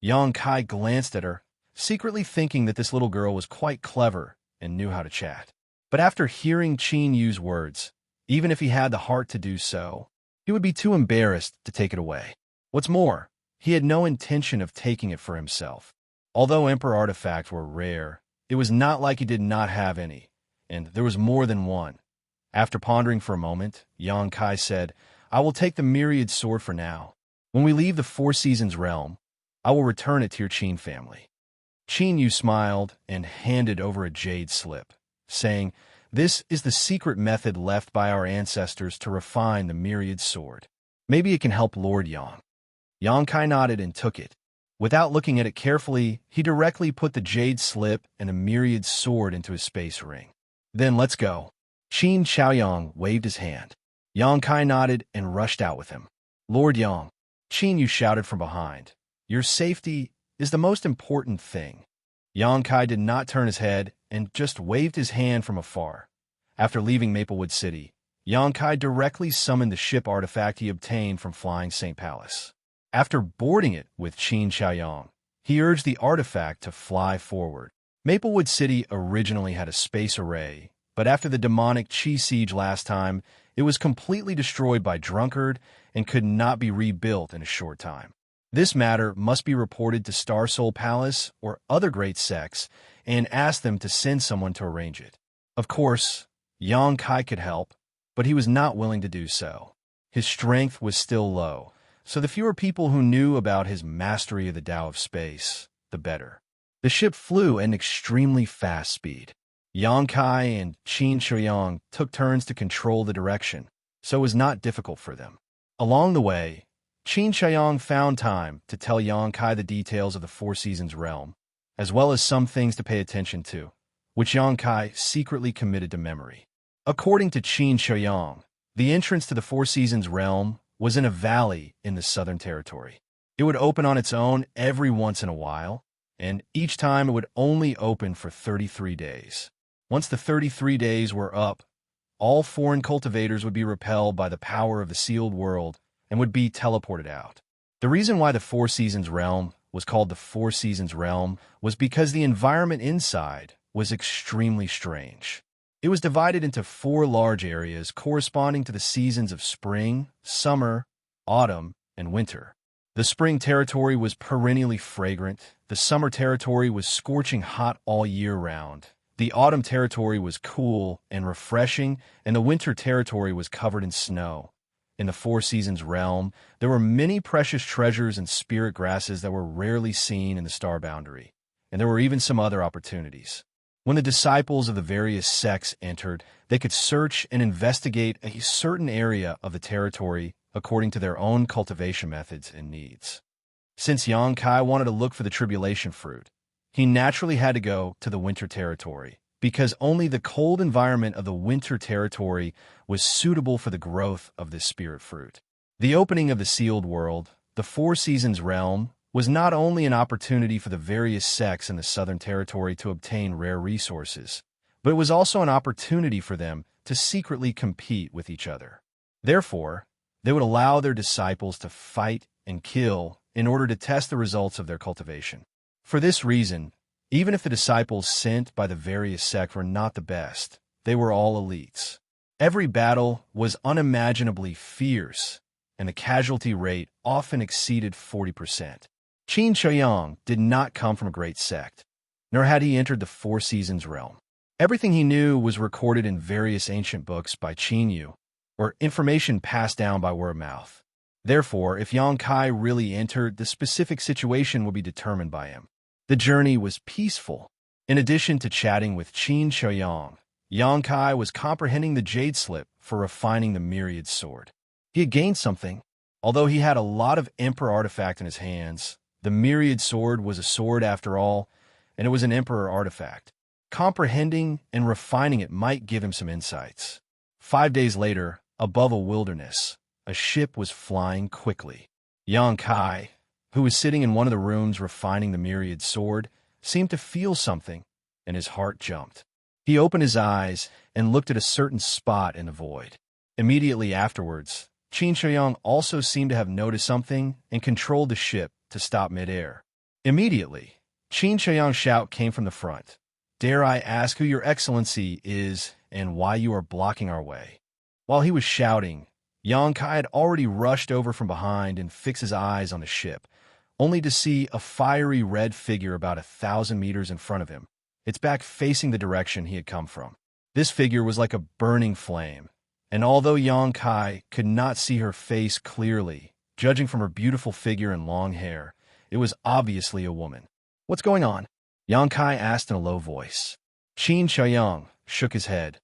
Yang Kai glanced at her, secretly thinking that this little girl was quite clever and knew how to chat. But after hearing Qin use words, even if he had the heart to do so, he would be too embarrassed to take it away. What's more, he had no intention of taking it for himself. Although Emperor artifacts were rare, it was not like he did not have any, and there was more than one. After pondering for a moment, Yang Kai said, I will take the myriad sword for now. When we leave the Four Seasons realm, I will return it to your Qin family. Yu smiled and handed over a jade slip, saying, This is the secret method left by our ancestors to refine the myriad sword. Maybe it can help Lord Yang. Yang Kai nodded and took it. Without looking at it carefully, he directly put the jade slip and a myriad sword into his space ring. Then let's go. Qin Xiaoyang waved his hand. Yang Kai nodded and rushed out with him. Lord Yang, Qin Yu shouted from behind. Your safety is the most important thing. Yang Kai did not turn his head and just waved his hand from afar. After leaving Maplewood City, Yang Kai directly summoned the ship artifact he obtained from Flying Saint Palace. After boarding it with Qin Xiaoyang, he urged the artifact to fly forward. Maplewood City originally had a space array, but after the demonic Qi siege last time, it was completely destroyed by Drunkard and could not be rebuilt in a short time. This matter must be reported to Star Soul Palace or other great sects and ask them to send someone to arrange it. Of course, Yang Kai could help, but he was not willing to do so. His strength was still low, so the fewer people who knew about his mastery of the Tao of Space, the better. The ship flew at an extremely fast speed. Yang Kai and Qin Xiaoyang took turns to control the direction, so it was not difficult for them. Along the way, Qin Xiaoyang found time to tell Yang Kai the details of the Four Seasons realm, as well as some things to pay attention to, which Yang Kai secretly committed to memory. According to Qin Xiaoyang, the entrance to the Four Seasons realm was in a valley in the Southern Territory. It would open on its own every once in a while, and each time it would only open for 33 days. Once the 33 days were up, all foreign cultivators would be repelled by the power of the sealed world and would be teleported out. The reason why the Four Seasons realm was called the Four Seasons realm was because the environment inside was extremely strange. It was divided into 4 large areas corresponding to the seasons of spring, summer, autumn, and winter. The spring territory was perennially fragrant, the summer territory was scorching hot all year round, the autumn territory was cool and refreshing, and the winter territory was covered in snow. In the Four Seasons realm, there were many precious treasures and spirit grasses that were rarely seen in the Star Boundary, and there were even some other opportunities. When the disciples of the various sects entered, they could search and investigate a certain area of the territory according to their own cultivation methods and needs. Since Yang Kai wanted to look for the tribulation fruit, he naturally had to go to the winter territory, because only the cold environment of the winter territory was suitable for the growth of this spirit fruit. The opening of the sealed world, the Four Seasons realm, was not only an opportunity for the various sects in the Southern Territory to obtain rare resources, but it was also an opportunity for them to secretly compete with each other. Therefore, they would allow their disciples to fight and kill in order to test the results of their cultivation. For this reason, even if the disciples sent by the various sects were not the best, they were all elites. Every battle was unimaginably fierce, and the casualty rate often exceeded 40%. Qin Xiaoyang did not come from a great sect, nor had he entered the Four Seasons realm. Everything he knew was recorded in various ancient books by Qin Yu, or information passed down by word of mouth. Therefore, if Yang Kai really entered, the specific situation would be determined by him. The journey was peaceful. In addition to chatting with Qin Xiaoyang, Yang Kai was comprehending the jade slip for refining the myriad sword. He had gained something. Although he had a lot of Emperor artifact in his hands, the myriad sword was a sword after all, and it was an Emperor artifact. Comprehending and refining it might give him some insights. 5 days later, above a wilderness, a ship was flying quickly. Yang Kai, who was sitting in one of the rooms refining the myriad sword, seemed to feel something, and his heart jumped. He opened his eyes and looked at a certain spot in the void. Immediately afterwards, Xianxia also seemed to have noticed something and controlled the ship to stop midair. Immediately, Xianxia's shout came from the front. "Dare I ask who your excellency is and why you are blocking our way?" While he was shouting, Yang Kai had already rushed over from behind and fixed his eyes on the ship, only to see a fiery red figure about 1,000 meters in front of him, its back facing the direction he had come from. This figure was like a burning flame, and although Yang Kai could not see her face clearly, judging from her beautiful figure and long hair, it was obviously a woman. "What's going on?" Yang Kai asked in a low voice. Xianxia shook his head.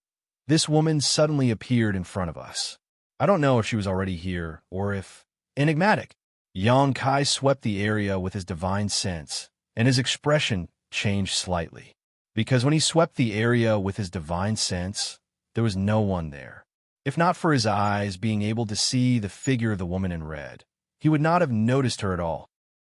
"This woman suddenly appeared in front of us. I don't know if she was already here or if..." Enigmatic. Yang Kai swept the area with his divine sense, and his expression changed slightly. Because when he swept the area with his divine sense, there was no one there. If not for his eyes being able to see the figure of the woman in red, he would not have noticed her at all.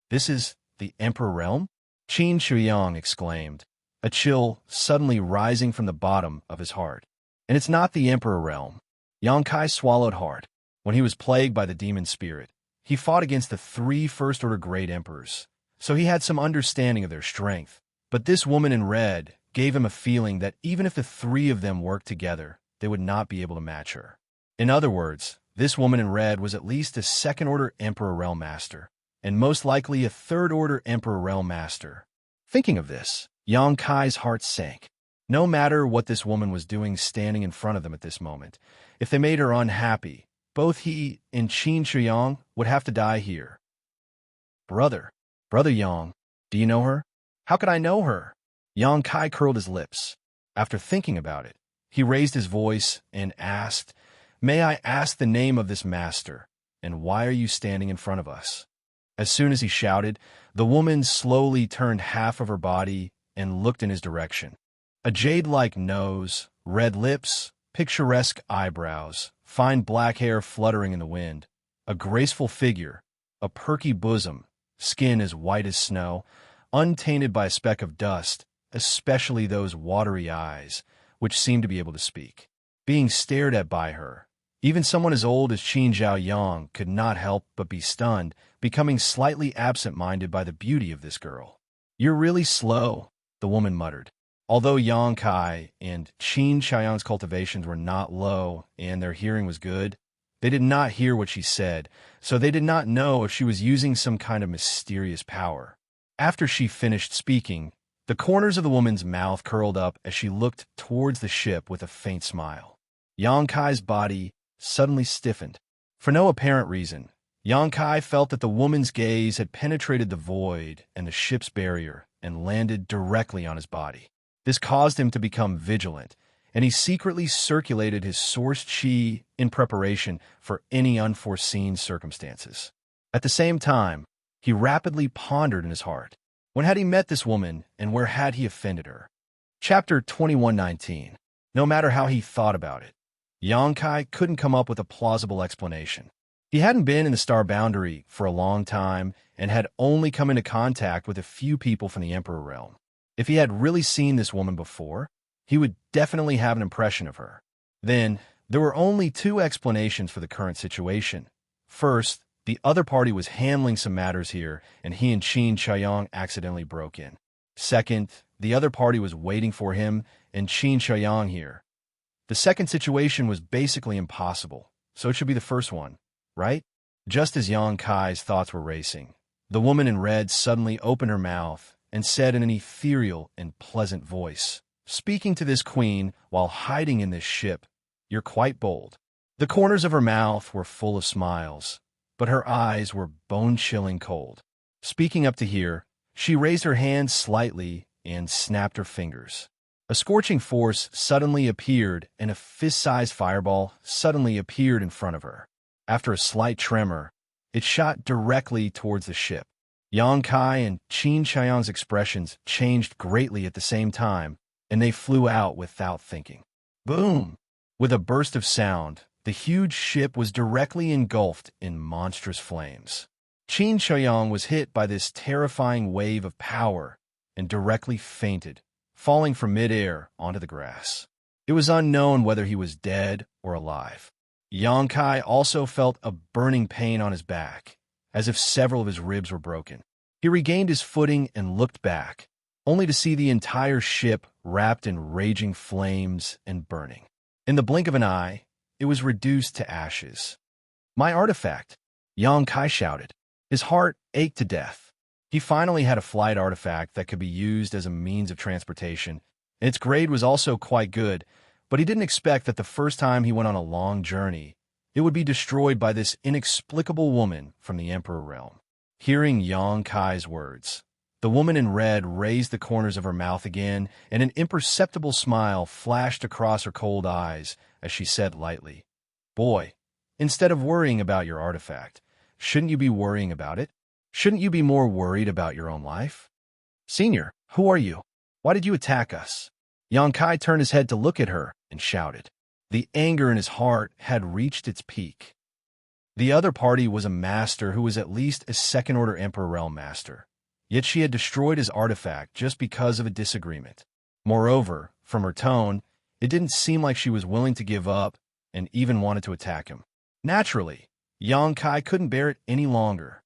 "This is the Emperor Realm?" Qin Shuyang exclaimed, a chill suddenly rising from the bottom of his heart. "And it's not the Emperor Realm." Yang Kai swallowed hard. When he was plagued by the demon spirit, he fought against the 3 first-order great emperors, so he had some understanding of their strength. But this woman in red gave him a feeling that even if the 3 of them worked together, they would not be able to match her. In other words, this woman in red was at least a 2nd-order Emperor Realm Master, and most likely a 3rd-order Emperor Realm Master. Thinking of this, Yang Kai's heart sank. No matter what this woman was doing standing in front of them at this moment, if they made her unhappy, both he and Qin Shuyang would have to die here. Brother Yang, do you know her?" "How could I know her?" Yang Kai curled his lips. After thinking about it, he raised his voice and asked, "May I ask the name of this master, and why are you standing in front of us?" As soon as he shouted, the woman slowly turned half of her body and looked in his direction. A jade-like nose, red lips, picturesque eyebrows, fine black hair fluttering in the wind, a graceful figure, a perky bosom, skin as white as snow, untainted by a speck of dust, especially those watery eyes, which seemed to be able to speak. Being stared at by her, even someone as old as Qin Zhaoyang could not help but be stunned, becoming slightly absent-minded by the beauty of this girl. "You're really slow," the woman muttered. Although Yang Kai and Qin Xiaoyang's cultivations were not low and their hearing was good, they did not hear what she said, so they did not know if she was using some kind of mysterious power. After she finished speaking, the corners of the woman's mouth curled up as she looked towards the ship with a faint smile. Yang Kai's body suddenly stiffened. For no apparent reason, Yang Kai felt that the woman's gaze had penetrated the void and the ship's barrier and landed directly on his body. This caused him to become vigilant, and he secretly circulated his source chi in preparation for any unforeseen circumstances. At the same time, he rapidly pondered in his heart. When had he met this woman, and where had he offended her? Chapter 21:19. No matter how he thought about it, Yang Kai couldn't come up with a plausible explanation. He hadn't been in the Star Boundary for a long time and had only come into contact with a few people from the Emperor Realm. If he had really seen this woman before, he would definitely have an impression of her. Then, there were only 2 explanations for the current situation. First, the other party was handling some matters here, and he and Qin Xiaoyang accidentally broke in. Second, the other party was waiting for him and Qin Xiaoyang here. The second situation was basically impossible, so it should be the first one, right? Just as Yang Kai's thoughts were racing, the woman in red suddenly opened her mouth and said in an ethereal and pleasant voice, speaking to this queen while hiding in this ship, "You're quite bold." The corners of her mouth were full of smiles, but her eyes were bone-chilling cold. Speaking up to here, she raised her hand slightly and snapped her fingers. A scorching force suddenly appeared, and a fist-sized fireball suddenly appeared in front of her. After a slight tremor, it shot directly towards the ship. Yang Kai and Qin Xiaoyang's expressions changed greatly at the same time, and they flew out without thinking. Boom! With a burst of sound, The huge ship was directly engulfed in monstrous flames. Xianxia was hit by this terrifying wave of power and directly fainted, falling from midair onto the grass. It was unknown whether he was dead or alive. Xianxia also felt a burning pain on his back, as if several of his ribs were broken. He regained his footing and looked back, only to see the entire ship wrapped in raging flames and burning. In the blink of an eye, it was reduced to ashes. "My artifact!" Xianxia shouted. His heart ached to death. He finally had a flight artifact that could be used as a means of transportation. Its grade was also quite good, but he didn't expect that the first time he went on a long journey, it would be destroyed by this inexplicable woman from the Emperor realm. Hearing Xianxia's words, the woman in red raised the corners of her mouth again, and an imperceptible smile flashed across her cold eyes as she said lightly, "Boy, instead of worrying about your artifact, shouldn't you be worrying about it? Shouldn't you be more worried about your own life?" "Senior, who are you? Why did you attack us?" Xianxia turned his head to look at her and shouted. The anger in his heart had reached its peak. The other party was a master who was at least a second-order Emperor Realm master, yet she had destroyed his artifact just because of a disagreement. Moreover, from her tone, it didn't seem like she was willing to give up and even wanted to attack him. Naturally, Xianxia couldn't bear it any longer.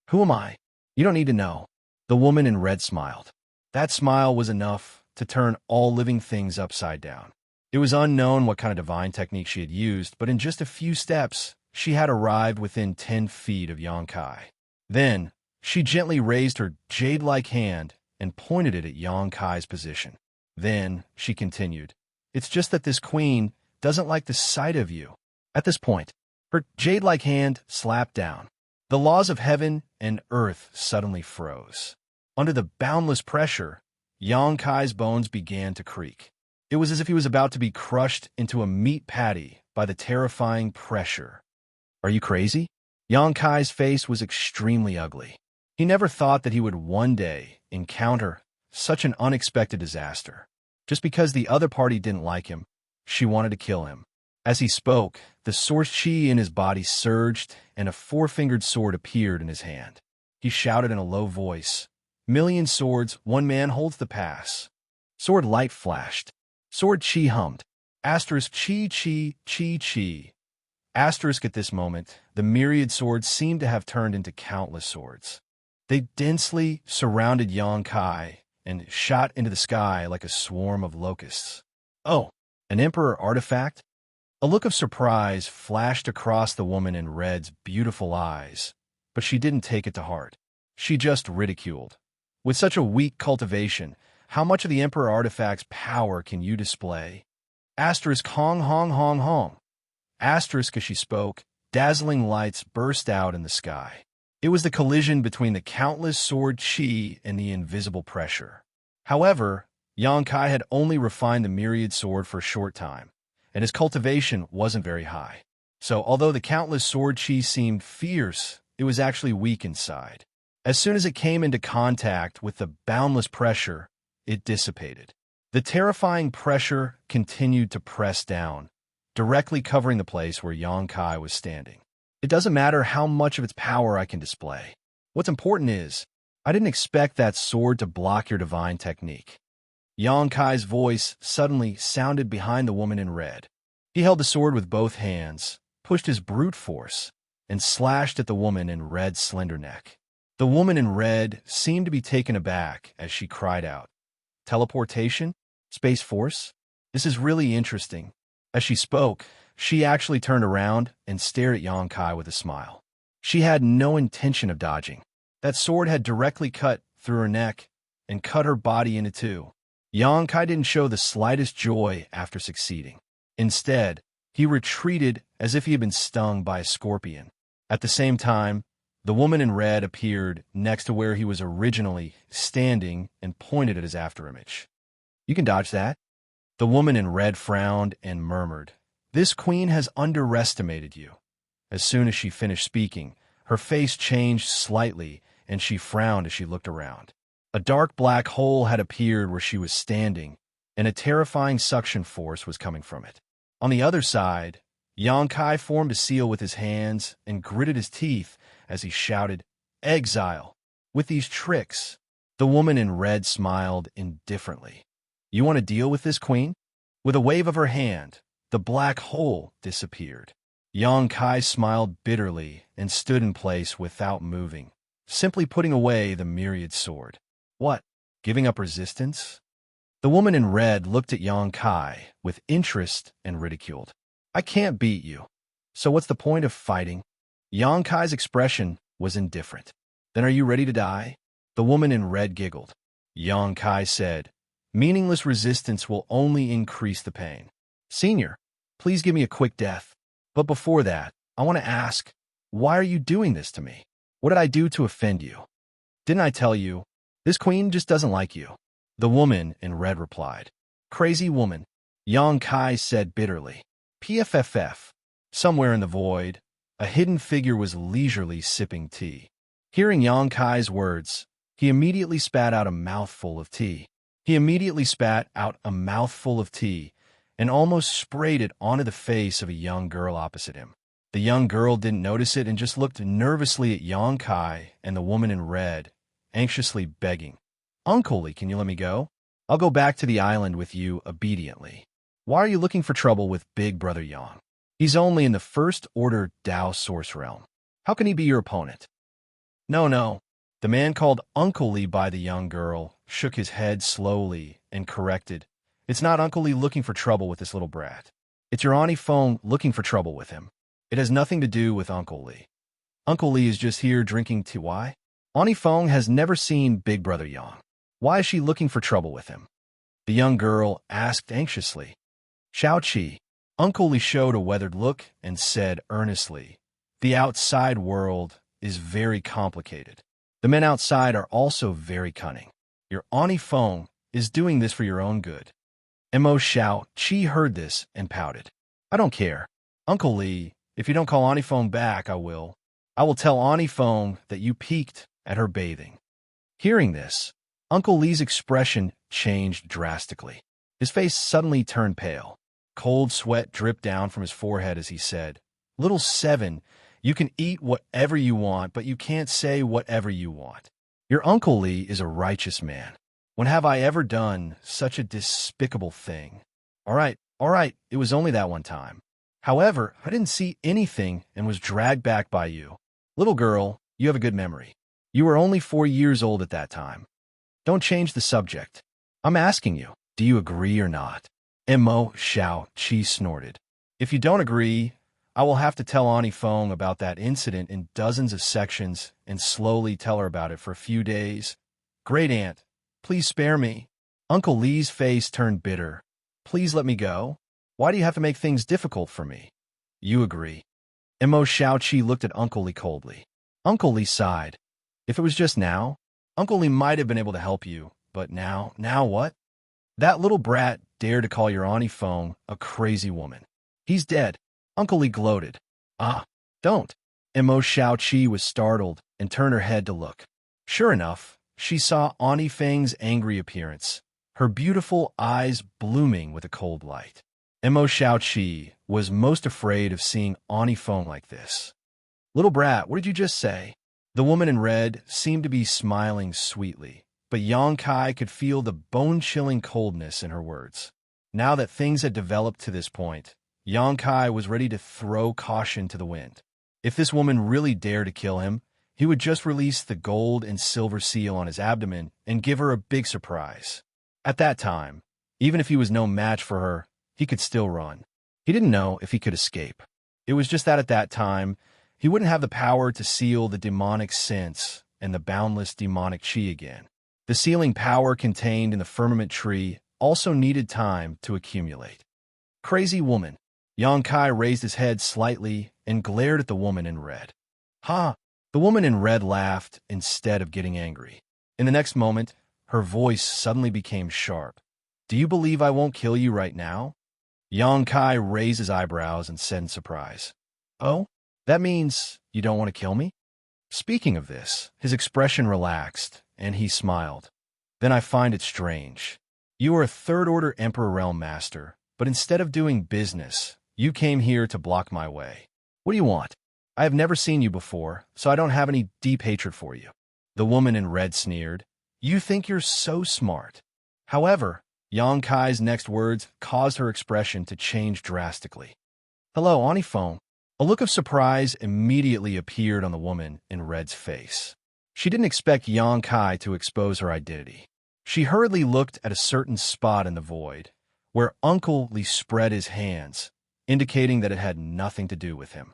"Who am I? You don't need to know." The woman in red smiled. That smile was enough to turn all living things upside down. It was unknown what kind of divine technique she had used, but in just a few steps, she had arrived within 10 feet of Xianxia. Then, she gently raised her jade-like hand and pointed it at Xianxia's position. Then, she continued, "It's just that this queen doesn't like the sight of you." At this point, her jade-like hand slapped down. The laws of heaven and earth suddenly froze. Under the boundless pressure, Xianxia's bones began to creak. It was as if he was about to be crushed into a meat patty by the terrifying pressure. "Are you crazy?" Xianxia's face was extremely ugly. He never thought that he would one day encounter such an unexpected disaster. Just because the other party didn't like him, she wanted to kill him. As he spoke, the source chi in his body surged, and a four-fingered sword appeared in his hand. He shouted in a low voice, "Million swords, one man holds the pass." Sword light flashed. Sword chi hummed. Asterisk chi chi chi chi. Asterisk at this moment, the myriad swords seemed to have turned into countless swords. They densely surrounded Xianxia and shot into the sky like a swarm of locusts. "Oh, an Emperor artifact?" A look of surprise flashed across the woman in red's beautiful eyes, but she didn't take it to heart. She just ridiculed. "With such a weak cultivation, how much of the Emperor artifact's power can you display?" Asterisk hong hong hong hong. Asterisk as she spoke, dazzling lights burst out in the sky. It was the collision between the countless sword chi and the invisible pressure. However, Xianxia had only refined the myriad sword for a short time, and his cultivation wasn't very high. So, although the countless sword chi seemed fierce, it was actually weak inside. As soon as it came into contact with the boundless pressure, it dissipated. The terrifying pressure continued to press down, directly covering the place where Xianxia was standing. "It doesn't matter how much of its power I can display. What's important is, I didn't expect that sword to block your divine technique." Xianxia's voice suddenly sounded behind the woman in red. He held the sword with both hands, pushed his brute force, and slashed at the woman in red's slender neck. The woman in red seemed to be taken aback as she cried out, "Teleportation? Space Force? This is really interesting." As she spoke, she actually turned around and stared at Xianxia with a smile. She had no intention of dodging. That sword had directly cut through her neck and cut her body into two. Xianxia didn't show the slightest joy after succeeding. Instead, he retreated as if he had been stung by a scorpion. At the same time, the woman in red appeared next to where he was originally standing and pointed at his afterimage. "You can dodge that." The woman in red frowned and murmured, "This queen has underestimated you." As soon as she finished speaking, her face changed slightly, and she frowned as she looked around. A dark black hole had appeared where she was standing, and a terrifying suction force was coming from it. On the other side, Yang Kai formed a seal with his hands and gritted his teeth as he shouted, "Exile!" With these tricks, the woman in red smiled indifferently. "You want to deal with this, queen?" With a wave of her hand, the black hole disappeared. Yang Kai smiled bitterly and stood in place without moving, simply putting away the myriad sword. What? Giving up resistance? The woman in red looked at Yang Kai with interest and ridiculed. "I can't beat you. So what's the point of fighting?" Yang Kai's expression was indifferent. "Then are you ready to die?" The woman in red giggled. Yang Kai said, "Meaningless resistance will only increase the pain. Senior, please give me a quick death. But before that, I want to ask, why are you doing this to me? What did I do to offend you? Didn't I tell you? This queen just doesn't like you." The woman in red replied. "Crazy woman," Yang Kai said bitterly. PFFF. Somewhere in the void, a hidden figure was leisurely sipping tea. Hearing Yang Kai's words, he immediately spat out a mouthful of tea. And almost sprayed it onto the face of a young girl opposite him. The young girl didn't notice it and just looked nervously at Yang Kai and the woman in red, anxiously begging, "Uncle Lee, can you let me go? I'll go back to the island with you obediently. Why are you looking for trouble with Big Brother Yang? He's only in the First Order Dao Source Realm. How can he be your opponent?" No. The man called Uncle Lee by the young girl shook his head slowly and corrected, "It's not Uncle Lee looking for trouble with this little brat. It's your Auntie Feng looking for trouble with him. It has nothing to do with Uncle Lee. Uncle Lee is just here drinking tea. Why? Auntie Feng has never seen Big Brother Yang. Why is she looking for trouble with him?" The young girl asked anxiously. "Xiaoqi." Uncle Lee showed a weathered look and said earnestly, "The outside world is very complicated. The men outside are also very cunning. Your Auntie Feng is doing this for your own good." Xiaoqi heard this and pouted. "I don't care. Uncle Lee, if you don't call Auntie Feng back, I will. I will tell Auntie Feng that you peeked at her bathing." Hearing this, Uncle Lee's expression changed drastically. His face suddenly turned pale. Cold sweat dripped down from his forehead as he said, "Little Seven, you can eat whatever you want, but you can't say whatever you want. Your Uncle Lee is a righteous man. When have I ever done such a despicable thing? All right, it was only that one time. However, I didn't see anything and was dragged back by you. Little girl, you have a good memory. You were only 4 years old at that time. Don't change the subject. I'm asking you, do you agree or not?" Xiaoqi snorted. "If you don't agree, I will have to tell Auntie Feng about that incident in dozens of sections and slowly tell her about it for a few days. Great aunt, please spare me." Uncle Lee's face turned bitter. "Please let me go. Why do you have to make things difficult for me?" "You agree." Xiaoqi looked at Uncle Lee coldly. Uncle Lee sighed. "If it was just now, Uncle Lee might have been able to help you, but now what? That little brat dared to call your Auntie Feng a crazy woman. He's dead." Uncle Lee gloated. "Ah, don't." Xiaoqi was startled and turned her head to look. Sure enough, she saw Auntie Feng's angry appearance, her beautiful eyes blooming with a cold light. Xiaoqi was most afraid of seeing Auntie Feng like this. "Little brat, what did you just say?" The woman in red seemed to be smiling sweetly, but Yang Kai could feel the bone-chilling coldness in her words. Now that things had developed to this point, Yang Kai was ready to throw caution to the wind. If this woman really dared to kill him, he would just release the gold and silver seal on his abdomen and give her a big surprise. At that time, even if he was no match for her, he could still run. He didn't know if he could escape. It was just that at that time, he wouldn't have the power to seal the demonic sense and the boundless demonic chi again. The sealing power contained in the firmament tree also needed time to accumulate. Crazy woman. Yang Kai raised his head slightly and glared at the woman in red. "Ha!" The woman in red laughed instead of getting angry. In the next moment, her voice suddenly became sharp. "Do you believe I won't kill you right now?" Yang Kai raised his eyebrows and said in surprise, "Oh, that means you don't want to kill me?" Speaking of this, his expression relaxed, and he smiled. "Then I find it strange. You are a Third Order Emperor Realm Master, but instead of doing business, You came here to block my way. What do you want? I have never seen you before, so I don't have any deep hatred for you. The woman in red sneered. You think you're so smart. However, Yang Kai's next words caused her expression to change drastically. Hello, Oniphone. A look of surprise immediately appeared on the woman in red's face. She didn't expect Yang Kai to expose her identity. She hurriedly looked at a certain spot in the void, where Uncle Lee spread his hands, indicating that it had nothing to do with him.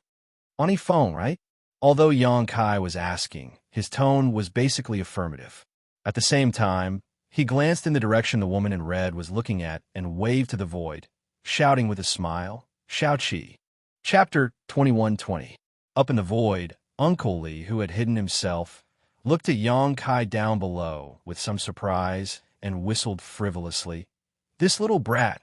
Oniphone, right? Although Yang Kai was asking, his tone was basically affirmative. At the same time, he glanced in the direction the woman in red was looking at and waved to the void, shouting with a smile, Xianxia. Chapter 2120. Up in the void, Uncle Lee, who had hidden himself, looked at Yang Kai down below with some surprise and whistled frivolously. This little brat,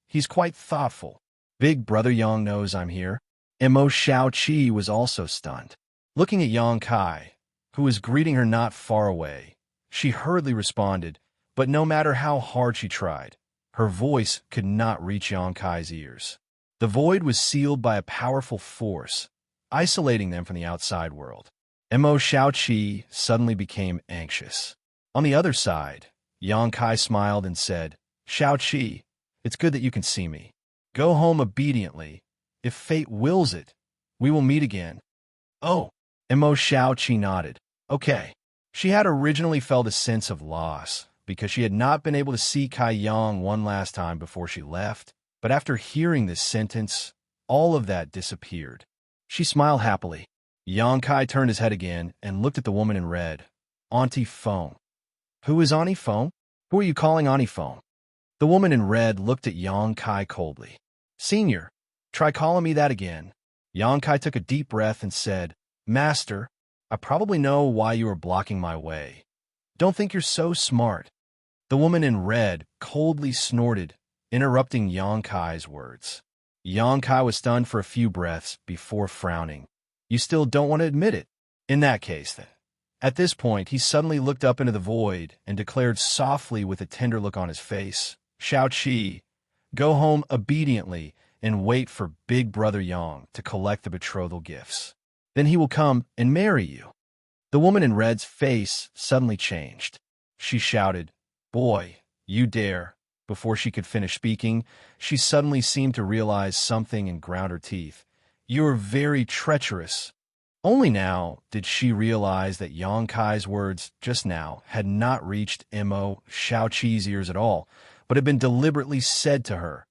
he's quite thoughtful. Big brother Yang knows I'm here. Mo Xiaoqi was also stunned. Looking at Yang Kai, who was greeting her not far away, she hurriedly responded, but no matter how hard she tried, her voice could not reach Yang Kai's ears. The void was sealed by a powerful force, isolating them from the outside world. Mo Xiaoqi suddenly became anxious. On the other side, Yang Kai smiled and said, Xiaoqi, it's good that you can see me. Go home obediently. If fate wills it, we will meet again. Oh, Mo Xiaoqi nodded. Okay. She had originally felt a sense of loss because she had not been able to see Kai Yang one last time before she left, but after hearing this sentence, all of that disappeared. She smiled happily. Yang Kai turned his head again and looked at the woman in red. Auntie Phone. Who is Auntie Phone? Who are you calling Auntie Phone? The woman in red looked at Yang Kai coldly. Senior, try calling me that again. Yang Kai took a deep breath and said, Master, I probably know why you are blocking my way. Don't think you're so smart. The woman in red coldly snorted, interrupting Yang Kai's words. Yang Kai was stunned for a few breaths before frowning. You still don't want to admit it? In that case, then. At this point, he suddenly looked up into the void and declared softly with a tender look on his face, Xiaoqi, go home obediently and wait for Big Brother Yang to collect the betrothal gifts. Then he will come and marry you. The woman in red's face suddenly changed. She shouted, Boy, you dare. Before she could finish speaking, she suddenly seemed to realize something and ground her teeth. You're very treacherous. Only now did she realize that Yang Kai's words just now had not reached Mo Xiaoqi's ears at all, but had been deliberately said to her,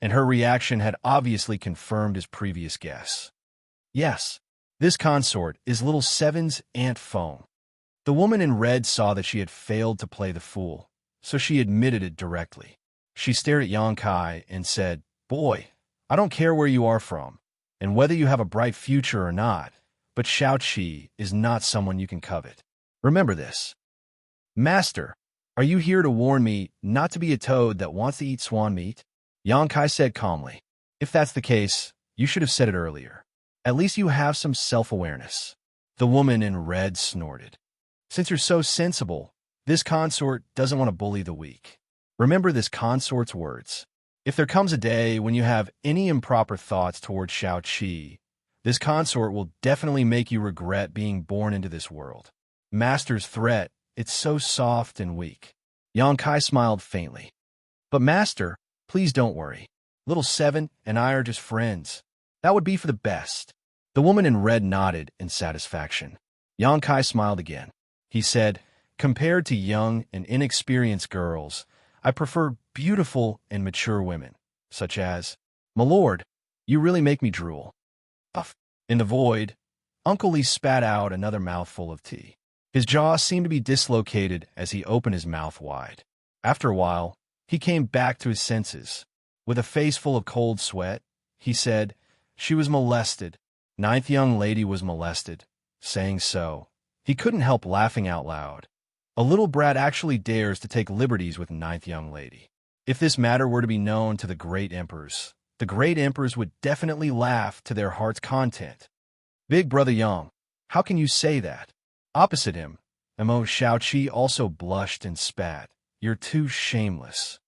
and her reaction had obviously confirmed his previous guess. Yes, this consort is little Seven's Aunt Phone. The woman in red saw that she had failed to play the fool, so she admitted it directly. She stared at Yang Kai and said, Boy, I don't care where you are from, and whether you have a bright future or not, but Xiaoqi is not someone you can covet. Remember this. Master, are you here to warn me not to be a toad that wants to eat swan meat? Yang Kai said calmly. If that's the case, you should have said it earlier. At least you have some self-awareness. The woman in red snorted. Since you're so sensible, this consort doesn't want to bully the weak. Remember this consort's words. If there comes a day when you have any improper thoughts towards Xiaoqi, this consort will definitely make you regret being born into this world. Master's threat, it's so soft and weak. Yang Kai smiled faintly. But Master, please don't worry. Little Seven and I are just friends. That would be for the best. The woman in red nodded in satisfaction. Yang Kai smiled again. He said, Compared to young and inexperienced girls, I prefer beautiful and mature women, such as, My lord, you really make me drool. Puff. In the void, Uncle Lee spat out another mouthful of tea. His jaw seemed to be dislocated as he opened his mouth wide. After a while, he came back to his senses. With a face full of cold sweat, he said, She was molested. Ninth young lady was molested. Saying so, he couldn't help laughing out loud. A little brat actually dares to take liberties with ninth young lady. If this matter were to be known to the great emperors would definitely laugh to their heart's content. Big Brother Yang, how can you say that? Opposite him, Mo Xiaoqi also blushed and spat. You're too shameless.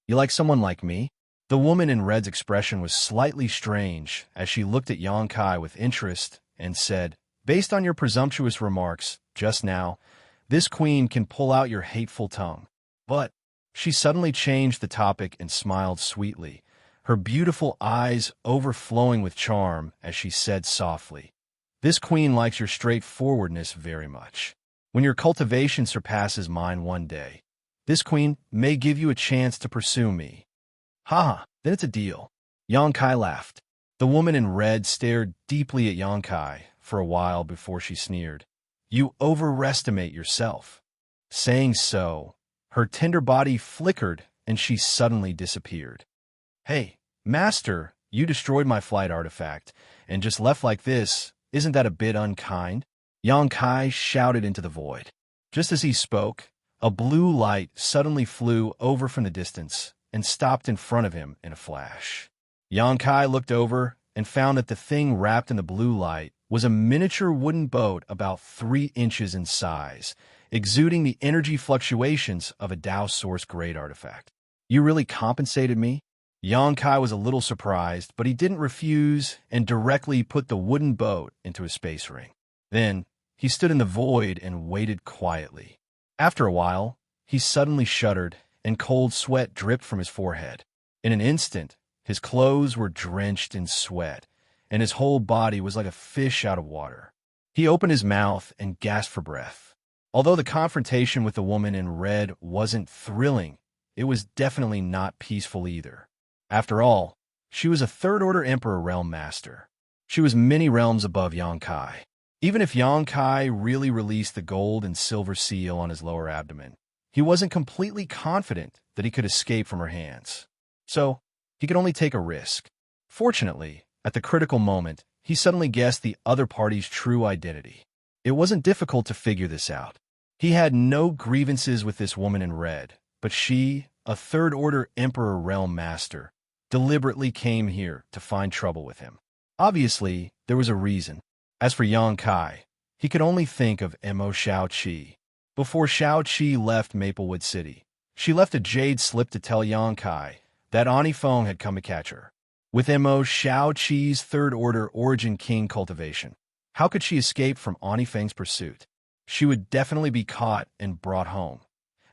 You like someone like me? The woman in red's expression was slightly strange as she looked at Yang Kai with interest and said, "Based on your presumptuous remarks just now, this queen can pull out your hateful tongue." But she suddenly changed the topic and smiled sweetly, her beautiful eyes overflowing with charm as she said softly, "This queen likes your straightforwardness very much. When your cultivation surpasses mine one day, this queen may give you a chance to pursue me." "Ha, then it's a deal." Yang Kai laughed. The woman in red stared deeply at Yang Kai for a while before she sneered. "You overestimate yourself." Saying so, her tender body flickered and she suddenly disappeared. "Hey, master, you destroyed my flight artifact and just left like this. Isn't that a bit unkind?" Yang Kai shouted into the void. Just as he spoke, a blue light suddenly flew over from the distance and stopped in front of him in a flash. Yang Kai looked over and found that the thing wrapped in the blue light was a miniature wooden boat about 3 inches in size, exuding the energy fluctuations of a Tao Source Grade artifact. "You really compensated me?" Yang Kai was a little surprised, but he didn't refuse and directly put the wooden boat into a space ring. Then, he stood in the void and waited quietly. After a while, he suddenly shuddered, and cold sweat dripped from his forehead. In an instant, his clothes were drenched in sweat, and his whole body was like a fish out of water. He opened his mouth and gasped for breath. Although the confrontation with the woman in red wasn't thrilling, it was definitely not peaceful either. After all, she was a third-order Emperor Realm Master. She was many realms above Yang Kai. Even if Yang Kai really released the gold and silver seal on his lower abdomen, he wasn't completely confident that he could escape from her hands. So, he could only take a risk. Fortunately, at the critical moment, he suddenly guessed the other party's true identity. It wasn't difficult to figure this out. He had no grievances with this woman in red, but she, a third-order Emperor Realm Master, deliberately came here to find trouble with him. Obviously, there was a reason. As for Yang Kai, he could only think of Mo Xiaoqi. Before Xiaoqi left Maplewood City, she left a jade slip to tell Yang Kai that Ani Feng had come to catch her. With Mo Xiaoqi's third-order Origin King cultivation, how could she escape from Ani Feng's pursuit? She would definitely be caught and brought home.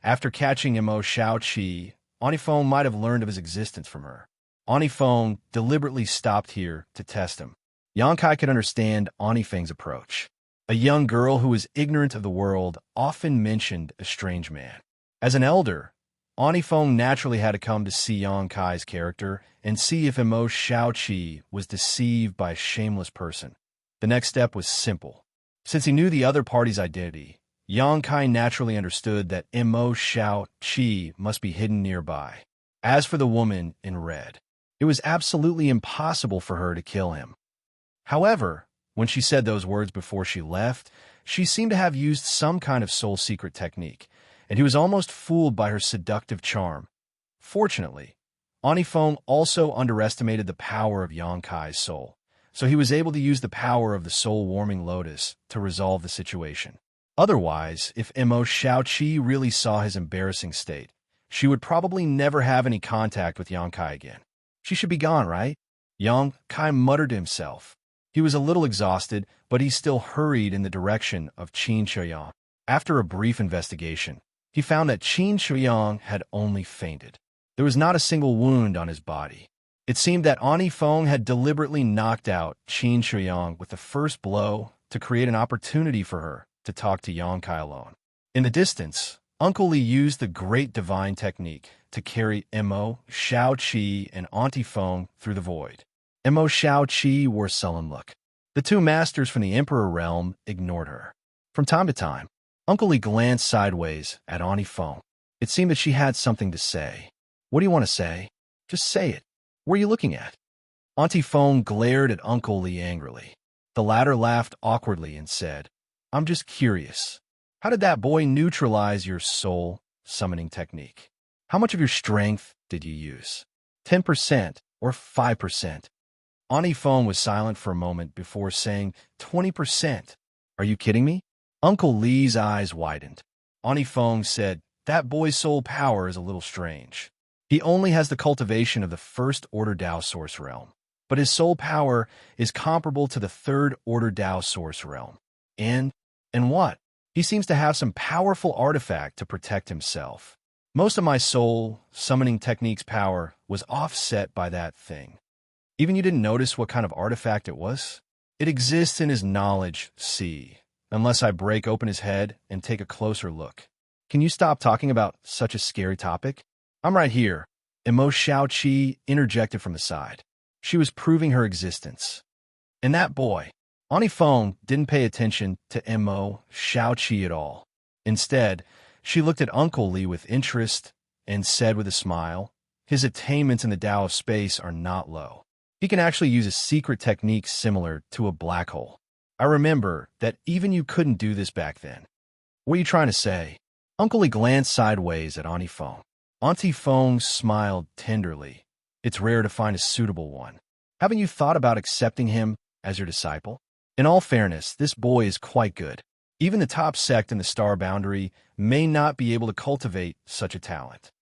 After catching Mo Xiaoqi, Ani Feng might have learned of his existence from her. Ani Feng deliberately stopped here to test him. Yang Kai could understand Ani Feng's approach. A young girl who was ignorant of the world often mentioned a strange man. As an elder, Ani Feng naturally had to come to see Yang Kai's character and see if Mo Xiaoqi was deceived by a shameless person. The next step was simple. Since he knew the other party's identity, Yang Kai naturally understood that Mo Xiaoqi must be hidden nearby. As for the woman in red, it was absolutely impossible for her to kill him. However, when she said those words before she left, she seemed to have used some kind of soul secret technique, and he was almost fooled by her seductive charm. Fortunately, Ani Feng also underestimated the power of Yang Kai's soul, so he was able to use the power of the soul-warming lotus to resolve the situation. Otherwise, if Mo Xiaoqi really saw his embarrassing state, she would probably never have any contact with Yang Kai again. She should be gone, right? Yang Kai muttered to himself. He was a little exhausted, but he still hurried in the direction of Xianxia. After a brief investigation, he found that Xianxia had only fainted. There was not a single wound on his body. It seemed that Ani Feng had deliberately knocked out Xianxia with the first blow to create an opportunity for her to talk to Yang Kai alone. In the distance, Uncle Li used the Great Divine Technique to carry Mo Xiaoqi and Auntie Feng through the void. Mo Xiaoqi wore a sullen look. The two masters from the Emperor realm ignored her. From time to time, Uncle Li glanced sideways at Auntie Feng. It seemed that she had something to say. "What do you want to say? Just say it. What are you looking at?" Auntie Feng glared at Uncle Li angrily. The latter laughed awkwardly and said, "I'm just curious. How did that boy neutralize your soul summoning technique? How much of your strength did you use? 10% or 5%? Ani Feng was silent for a moment before saying 20%. "Are you kidding me?" Uncle Li's eyes widened. Ani Feng said, "That boy's soul power is a little strange. He only has the cultivation of the first order Dao source realm, but his soul power is comparable to the third order Dao source realm. And what? He seems to have some powerful artifact to protect himself. Most of my soul summoning technique's power was offset by that thing. Even you didn't notice what kind of artifact it was? It exists in his knowledge, see, unless I break open his head and take a closer look. Can you stop talking about such a scary topic? I'm right here. Xianxia interjected from the side. She was proving her existence. And that boy, Ani Feng, didn't pay attention to Xianxia at all. Instead, she looked at Uncle Li with interest and said with a smile, his attainments in the Tao of space are not low. He can actually use a secret technique similar to a black hole. I remember that even you couldn't do this back then. What are you trying to say? Uncle Li glanced sideways at Ani Feng. Auntie Feng smiled tenderly. It's rare to find a suitable one. Haven't you thought about accepting him as your disciple? In all fairness, this boy is quite good. Even the top sect in the star boundary may not be able to cultivate such a talent.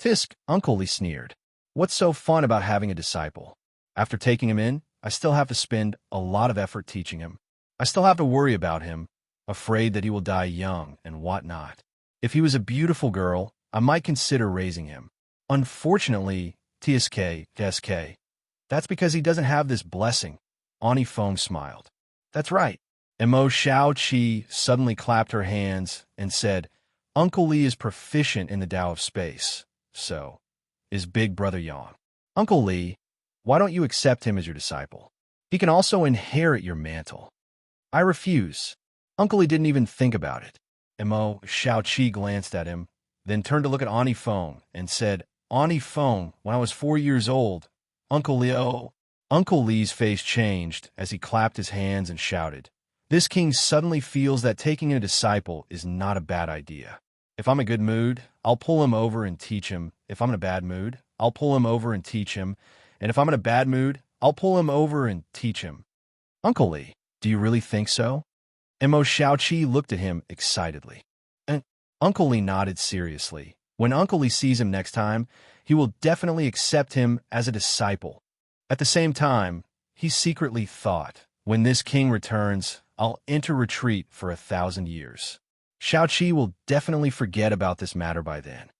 Tisk, Uncle Li sneered. What's so fun about having a disciple? After taking him in, I still have to spend a lot of effort teaching him. I still have to worry about him, afraid that he will die young and whatnot. If he was a beautiful girl, I might consider raising him. Unfortunately, TSK, that's because he doesn't have this blessing. Ani Feng smiled. That's right. Xianxia suddenly clapped her hands and said, Uncle Li is proficient in the Tao of space. So is Big Brother Yang. Uncle Li, why don't you accept him as your disciple? He can also inherit your mantle. I refuse. Uncle Li didn't even think about it. Xianxia glanced at him, then turned to look at Ani Feng and said, Ani Feng, when I was 4 years old, Uncle Li, oh. Uncle Li's face changed as he clapped his hands and shouted, This king suddenly feels that taking a disciple is not a bad idea. If I'm in a good mood, I'll pull him over and teach him. If I'm in a bad mood, I'll pull him over and teach him. And if I'm in a bad mood, I'll pull him over and teach him. Uncle Li, do you really think so? Xianxia looked at him excitedly. And Uncle Li nodded seriously. When Uncle Li sees him next time, he will definitely accept him as a disciple. At the same time, he secretly thought, when this king returns, I'll enter retreat for 1,000 years. Xianxia will definitely forget about this matter by then.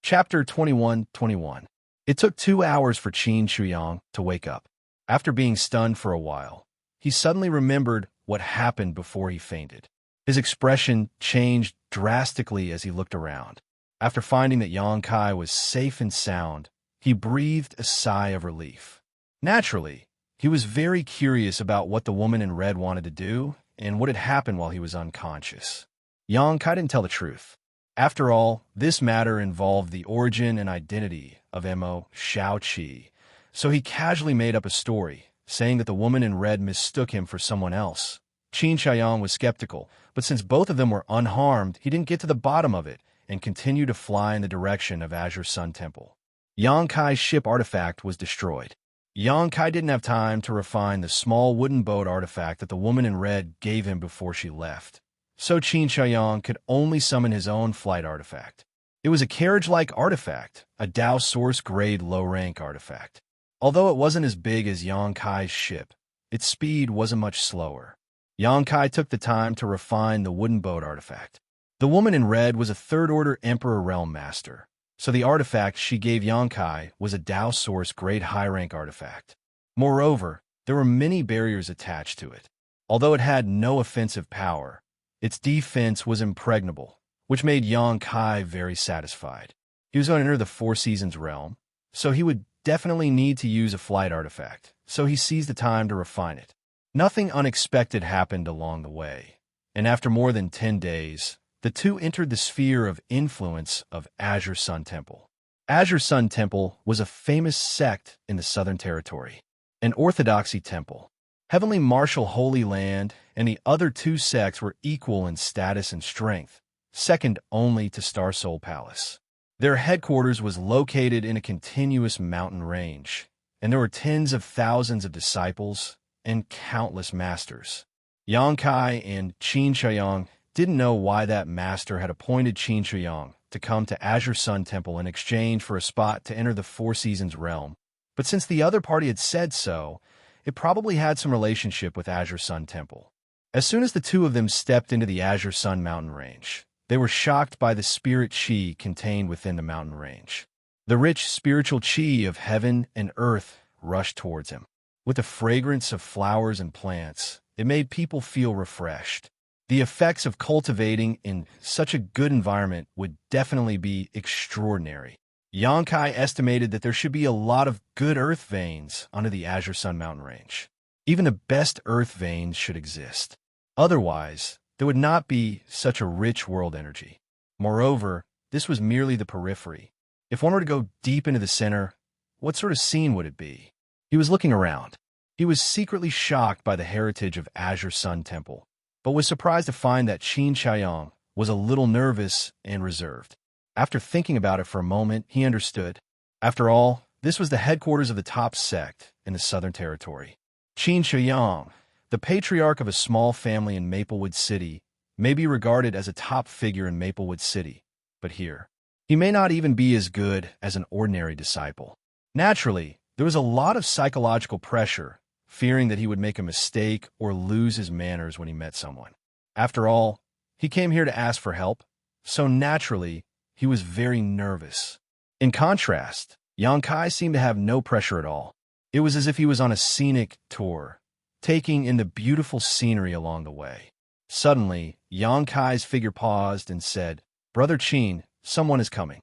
Chapter 21:21. It took 2 hours for Xianxia to wake up. After being stunned for a while, he suddenly remembered what happened before he fainted. His expression changed drastically as he looked around. After finding that Yang Kai was safe and sound, he breathed a sigh of relief. Naturally, he was very curious about what the woman in red wanted to do and what had happened while he was unconscious. Yang Kai didn't tell the truth. After all, this matter involved the origin and identity of Xianxia, so he casually made up a story, saying that the woman in red mistook him for someone else. Xianxia was skeptical, but since both of them were unharmed, he didn't get to the bottom of it and continued to fly in the direction of Azure Sun Temple. Yang Kai's ship artifact was destroyed. Yang Kai didn't have time to refine the small wooden boat artifact that the woman in red gave him before she left, so Xianxia could only summon his own flight artifact. It was a carriage-like artifact, a Dao Source-grade low-rank artifact. Although it wasn't as big as Yang Kai's ship, its speed wasn't much slower. Yang Kai took the time to refine the wooden boat artifact. The woman in red was a third-order Emperor Realm Master, so the artifact she gave Yang Kai was a Dao Source grade high-rank artifact. Moreover, there were many barriers attached to it. Although it had no offensive power, its defense was impregnable, which made Yang Kai very satisfied. He was going to enter the Four Seasons realm, so he would definitely need to use a flight artifact, so he seized the time to refine it. Nothing unexpected happened along the way, and after more than 10 days, the two entered the sphere of influence of Azure Sun Temple. Azure Sun Temple was a famous sect in the Southern Territory, an orthodoxy temple. Heavenly Martial Holy Land and the other two sects were equal in status and strength, second only to Star Soul Palace. Their headquarters was located in a continuous mountain range, and there were tens of thousands of disciples and countless masters. Yang Kai and Xianxia didn't know why that master had appointed Xianxia to come to Azure Sun Temple in exchange for a spot to enter the Four Seasons realm. But since the other party had said so, it probably had some relationship with Azure Sun Temple. As soon as the two of them stepped into the Azure Sun mountain range, they were shocked by the spirit chi contained within the mountain range. The rich spiritual chi of heaven and earth rushed towards him. With the fragrance of flowers and plants, it made people feel refreshed. The effects of cultivating in such a good environment would definitely be extraordinary. Xianxia estimated that there should be a lot of good earth veins under the Azure Sun mountain range. Even the best earth veins should exist. Otherwise, there would not be such a rich world energy. Moreover, this was merely the periphery. If one were to go deep into the center, what sort of scene would it be? He was looking around. He was secretly shocked by the heritage of Azure Sun Temple, but was surprised to find that Xianxia was a little nervous and reserved. After thinking about it for a moment, he understood. After all, this was the headquarters of the top sect in the Southern Territory. Xianxia, the patriarch of a small family in Maplewood City, may be regarded as a top figure in Maplewood City, but here, he may not even be as good as an ordinary disciple. Naturally, there was a lot of psychological pressure, fearing that he would make a mistake or lose his manners when he met someone. After all, he came here to ask for help, so naturally, he was very nervous. In contrast, Xianxia seemed to have no pressure at all. It was as if he was on a scenic tour, taking in the beautiful scenery along the way. Suddenly, Xianxia's figure paused and said, "Brother Qin, someone is coming."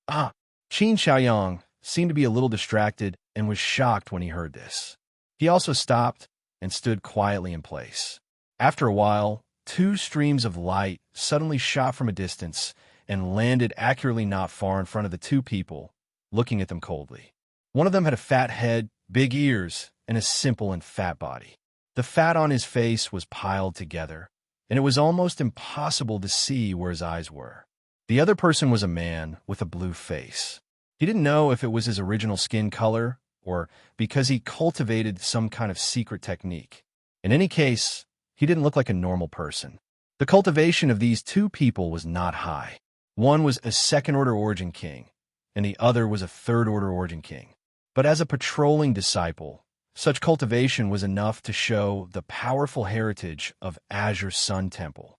Ah! Qin Xiaoyang seemed to be a little distracted and was shocked when he heard this. He also stopped and stood quietly in place. After a while, two streams of light suddenly shot from a distance and landed accurately not far in front of the two people, looking at them coldly. One of them had a fat head, big ears, and a simple and fat body. The fat on his face was piled together, and it was almost impossible to see where his eyes were. The other person was a man with a blue face. He didn't know if it was his original skin color or because he cultivated some kind of secret technique. In any case, he didn't look like a normal person. The cultivation of these two people was not high. One was a second-order origin king, and the other was a third-order origin king. But as a patrolling disciple, such cultivation was enough to show the powerful heritage of Azure Sun Temple.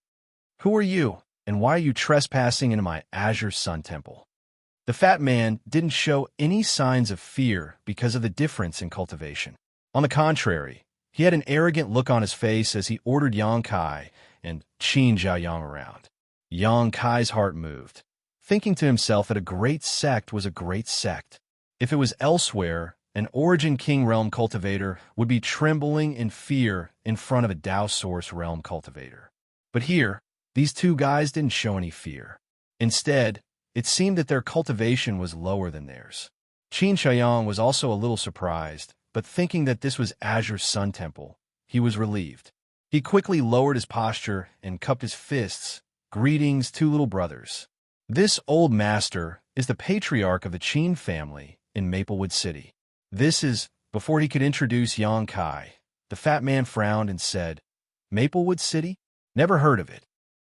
"Who are you, and why are you trespassing into my Azure Sun Temple?" The fat man didn't show any signs of fear because of the difference in cultivation. On the contrary, he had an arrogant look on his face as he ordered Xianxia and Qin Xiaoyang around. Xianxia's heart moved, thinking to himself that a great sect was a great sect. If it was elsewhere, an Origin King realm cultivator would be trembling in fear in front of a Dao Source realm cultivator. But here, these two guys didn't show any fear. Instead, it seemed that their cultivation was lower than theirs. Qin Xiaoyang was also a little surprised, but thinking that this was Azure Sun Temple, he was relieved. He quickly lowered his posture and cupped his fists. "Greetings, two little brothers. This old master is the patriarch of the Qin family in Maplewood City." This is, before he could introduce Xianxia, the fat man frowned and said, "Maplewood City? Never heard of it.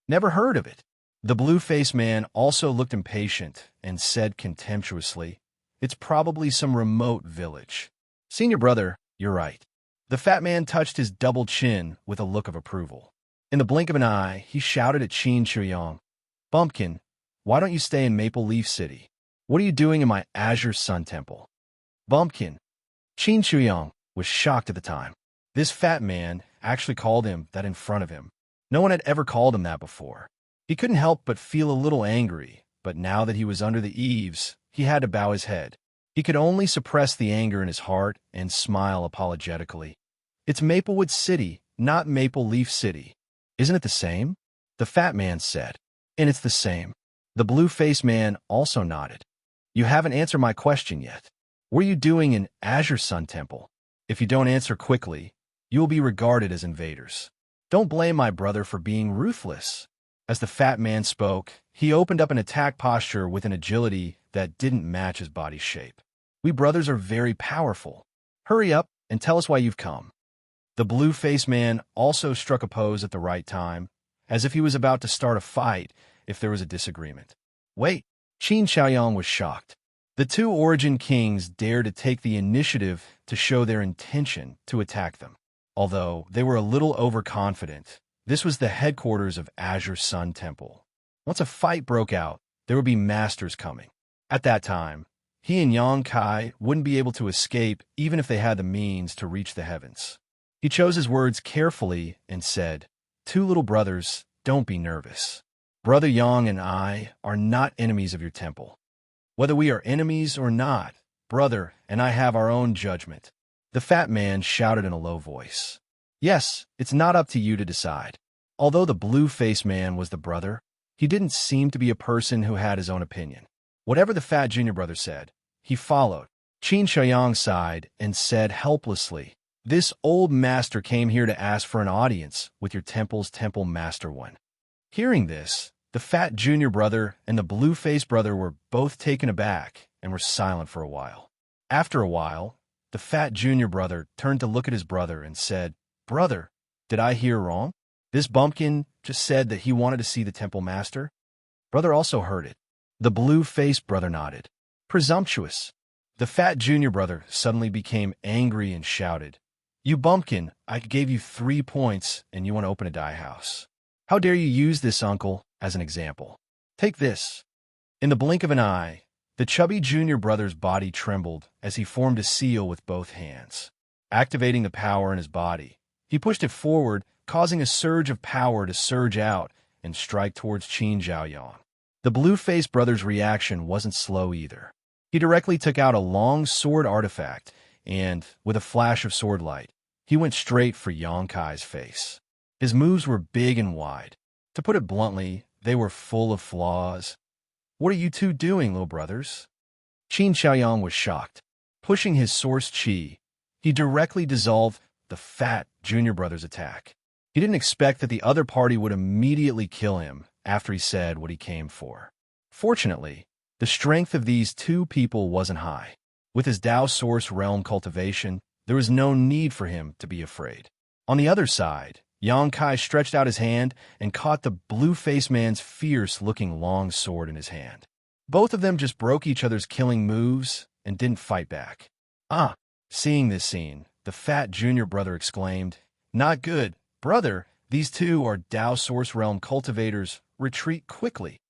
Never heard of it." The blue-faced man also looked impatient and said contemptuously, "It's probably some remote village." "Senior brother, you're right." The fat man touched his double chin with a look of approval. In the blink of an eye, he shouted at Qin Xiaoyang, "Bumpkin, why don't you stay in Maple Leaf City? What are you doing in my Azure Sun Temple?" Bumpkin. Qin Xiaoyang was shocked at the time. This fat man actually called him that in front of him. No one had ever called him that before. He couldn't help but feel a little angry, but now that he was under the eaves, he had to bow his head. He could only suppress the anger in his heart and smile apologetically. "It's Maplewood City, not Maple Leaf City. Isn't it the same?" The fat man said. "And it's the same." The blue-faced man also nodded. "You haven't answered my question yet. What are you doing in Azure Sun Temple? If you don't answer quickly, you will be regarded as invaders. Don't blame my brother for being ruthless." As the fat man spoke, he opened up an attack posture with an agility that didn't match his body shape. "We brothers are very powerful. Hurry up and tell us why you've come." The blue-faced man also struck a pose at the right time, as if he was about to start a fight if there was a disagreement. Wait, Xianxia was shocked. The two Origin Kings dared to take the initiative to show their intention to attack them. Although they were a little overconfident, this was the headquarters of Azure Sun Temple. Once a fight broke out, there would be masters coming. At that time, he and Yang Kai wouldn't be able to escape even if they had the means to reach the heavens. He chose his words carefully and said, "Two little brothers, don't be nervous. Brother Yang and I are not enemies of your temple. Whether we are enemies or not, brother and I have our own judgment." The fat man shouted in a low voice. Yes, it's not up to you to decide. Although the blue-faced man was the brother, he didn't seem to be a person who had his own opinion. Whatever the fat junior brother said, he followed. Qin Xiaoyang sighed and said helplessly, "This old master came here to ask for an audience with your temple's temple master one." Hearing this, the fat junior brother and the blue-faced brother were both taken aback and were silent for a while. After a while, the fat junior brother turned to look at his brother and said, "Brother, did I hear wrong? This bumpkin just said that he wanted to see the temple master?" Brother also heard it. The blue-faced brother nodded. Presumptuous. The fat junior brother suddenly became angry and shouted, "You bumpkin, I gave you 3 points and you want to open a dye house. How dare you use this uncle as an example? Take this." In the blink of an eye, the chubby junior brother's body trembled as he formed a seal with both hands. Activating the power in his body, he pushed it forward, causing a surge of power to surge out and strike towards Qin Xiaoyang. The blue-faced brother's reaction wasn't slow either. He directly took out a long sword artifact and, with a flash of sword light, he went straight for Yang Kai's face. His moves were big and wide. To put it bluntly, they were full of flaws. "What are you two doing, little brothers?" Qin Xiaoyang was shocked. Pushing his source chi, he directly dissolved the fat junior brother's attack. He didn't expect that the other party would immediately kill him after he said what he came for. Fortunately, the strength of these two people wasn't high. With his Dao Source Realm cultivation, there was no need for him to be afraid. On the other side, Yang Kai stretched out his hand and caught the blue-faced man's fierce-looking long sword in his hand. Both of them just broke each other's killing moves and didn't fight back. Seeing this scene, the fat junior brother exclaimed, "Not good. Brother, these two are Dao Source Realm cultivators. Retreat quickly."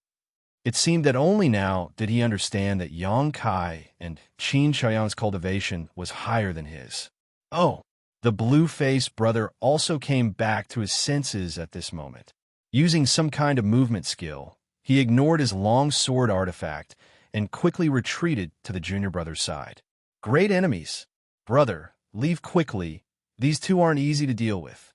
It seemed that only now did he understand that Yang Kai and Qin Xiaoyang's cultivation was higher than his. Oh, the blue-faced brother also came back to his senses at this moment. Using some kind of movement skill, he ignored his long sword artifact and quickly retreated to the junior brother's side. "Great enemies. Brother, leave quickly. These two aren't easy to deal with."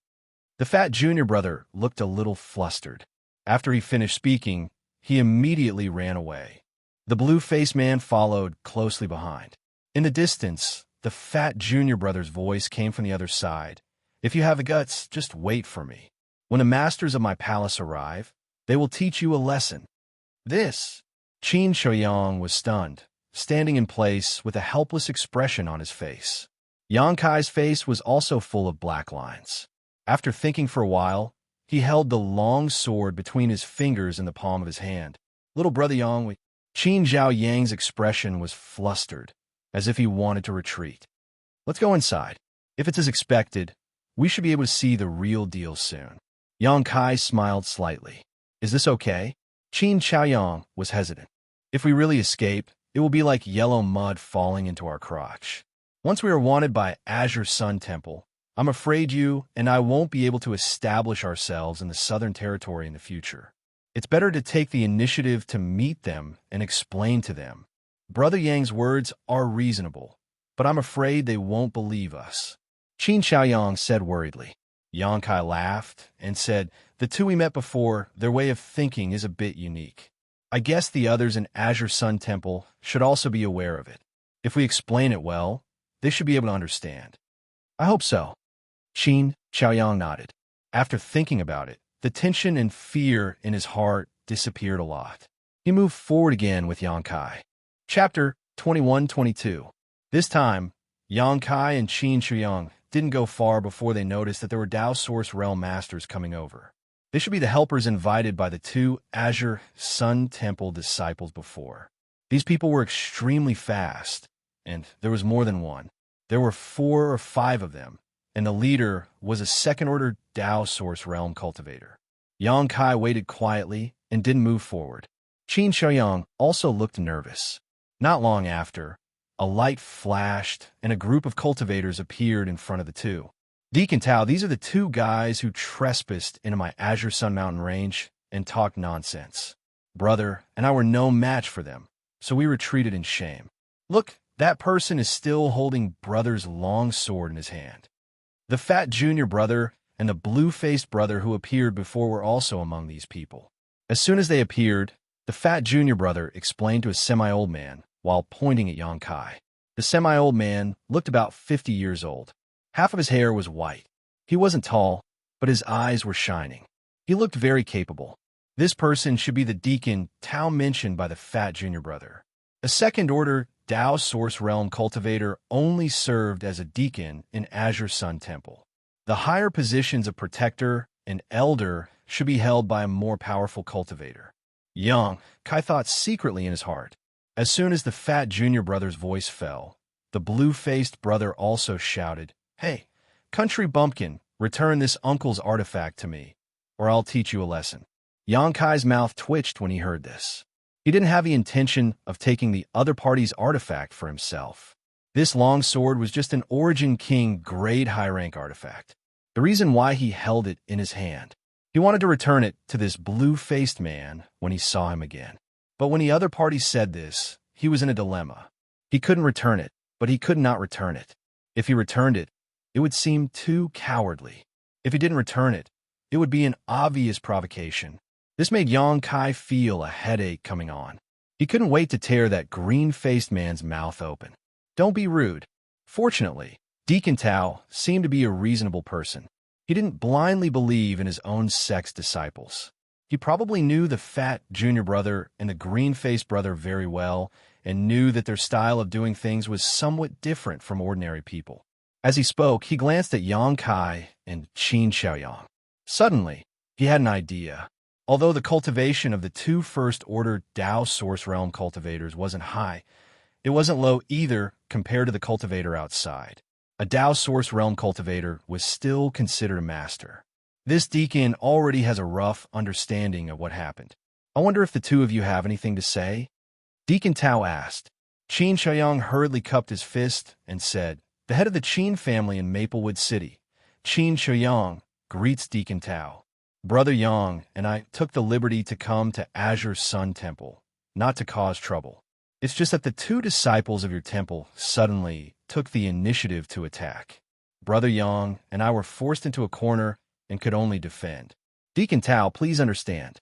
The fat junior brother looked a little flustered. After he finished speaking, he immediately ran away. The blue-faced man followed closely behind. In the distance, the fat junior brother's voice came from the other side. "If you have the guts, just wait for me. When the masters of my palace arrive, they will teach you a lesson." This. Qin Xiaoyang was stunned, standing in place with a helpless expression on his face. Yang Kai's face was also full of black lines. After thinking for a while, he held the long sword between his fingers in the palm of his hand. "Little brother Yang," Qin Xiaoyang's expression was flustered, as if he wanted to retreat. "Let's go inside. If it's as expected, we should be able to see the real deal soon." Yang Kai smiled slightly. "Is this okay?" Qin Xiaoyang was hesitant. "If we really escape, it will be like yellow mud falling into our crotch. Once we are wanted by Azure Sun Temple, I'm afraid you and I won't be able to establish ourselves in the Southern Territory in the future. It's better to take the initiative to meet them and explain to them. Brother Yang's words are reasonable, but I'm afraid they won't believe us." Qin Xiaoyang said worriedly. Yang Kai laughed and said, "The two we met before, their way of thinking is a bit unique. I guess the others in Azure Sun Temple should also be aware of it. If we explain it well, they should be able to understand." "I hope so." Qin Xiaoyang nodded. After thinking about it, the tension and fear in his heart disappeared a lot. He moved forward again with Yang Kai. Chapter 21-22. This time, Yang Kai and Qin Xiaoyang didn't go far before they noticed that there were Dao Source Realm Masters coming over. They should be the helpers invited by the two Azure Sun Temple disciples before. These people were extremely fast, and there was more than one. There were 4 or 5 of them, and the leader was a second-order Tao Source Realm cultivator. Yang Kai waited quietly and didn't move forward. Xianxia also looked nervous. Not long after, a light flashed, and a group of cultivators appeared in front of the two. Deacon Tao, these are the 2 guys who trespassed into my Azure Sun Mountain range and talked nonsense. Brother and I were no match for them, so we retreated in shame. Look, that person is still holding Brother's long sword in his hand. The fat junior brother and the blue-faced brother who appeared before were also among these people. As soon as they appeared, the fat junior brother explained to a semi-old man while pointing at Yang Kai. The semi-old man looked about 50 years old. Half of his hair was white. He wasn't tall, but his eyes were shining. He looked very capable. This person should be the Deacon Tao mentioned by the fat junior brother. A second-order Tao Source Realm cultivator only served as a deacon in Azure Sun Temple. The higher positions of protector and elder should be held by a more powerful cultivator. Yang Kai thought secretly in his heart. As soon as the fat junior brother's voice fell, the blue-faced brother also shouted, "Hey, country bumpkin, return this uncle's artifact to me, or I'll teach you a lesson." Yang Kai's mouth twitched when he heard this. He didn't have the intention of taking the other party's artifact for himself. This long sword was just an Origin King grade high-rank artifact. The reason why he held it in his hand, he wanted to return it to this blue-faced man when he saw him again. But when the other party said this, he was in a dilemma. He couldn't return it, but he could not return it. If he returned it, it would seem too cowardly. If he didn't return it, it would be an obvious provocation. This made Yang Kai feel a headache coming on. He couldn't wait to tear that green-faced man's mouth open. Don't be rude. Fortunately, Deacon Tao seemed to be a reasonable person. He didn't blindly believe in his own sex disciples. He probably knew the fat junior brother and the green-faced brother very well and knew that their style of doing things was somewhat different from ordinary people. As he spoke, he glanced at Yang Kai and Qin Xiaoyang. Suddenly, he had an idea. Although the cultivation of the 2 first-order Tao Source Realm cultivators wasn't high, it wasn't low either compared to the cultivator outside. A Tao Source Realm cultivator was still considered a master. This deacon already has a rough understanding of what happened. I wonder if the 2 of you have anything to say? Deacon Tao asked. Qin Xiaoyang hurriedly cupped his fist and said, "The head of the Qin family in Maplewood City, Qin Xiaoyang, greets Deacon Tao. Brother Yang and I took the liberty to come to Azure Sun Temple, not to cause trouble. It's just that the 2 disciples of your temple suddenly took the initiative to attack. Brother Yang and I were forced into a corner and could only defend. Deacon Tao, please understand."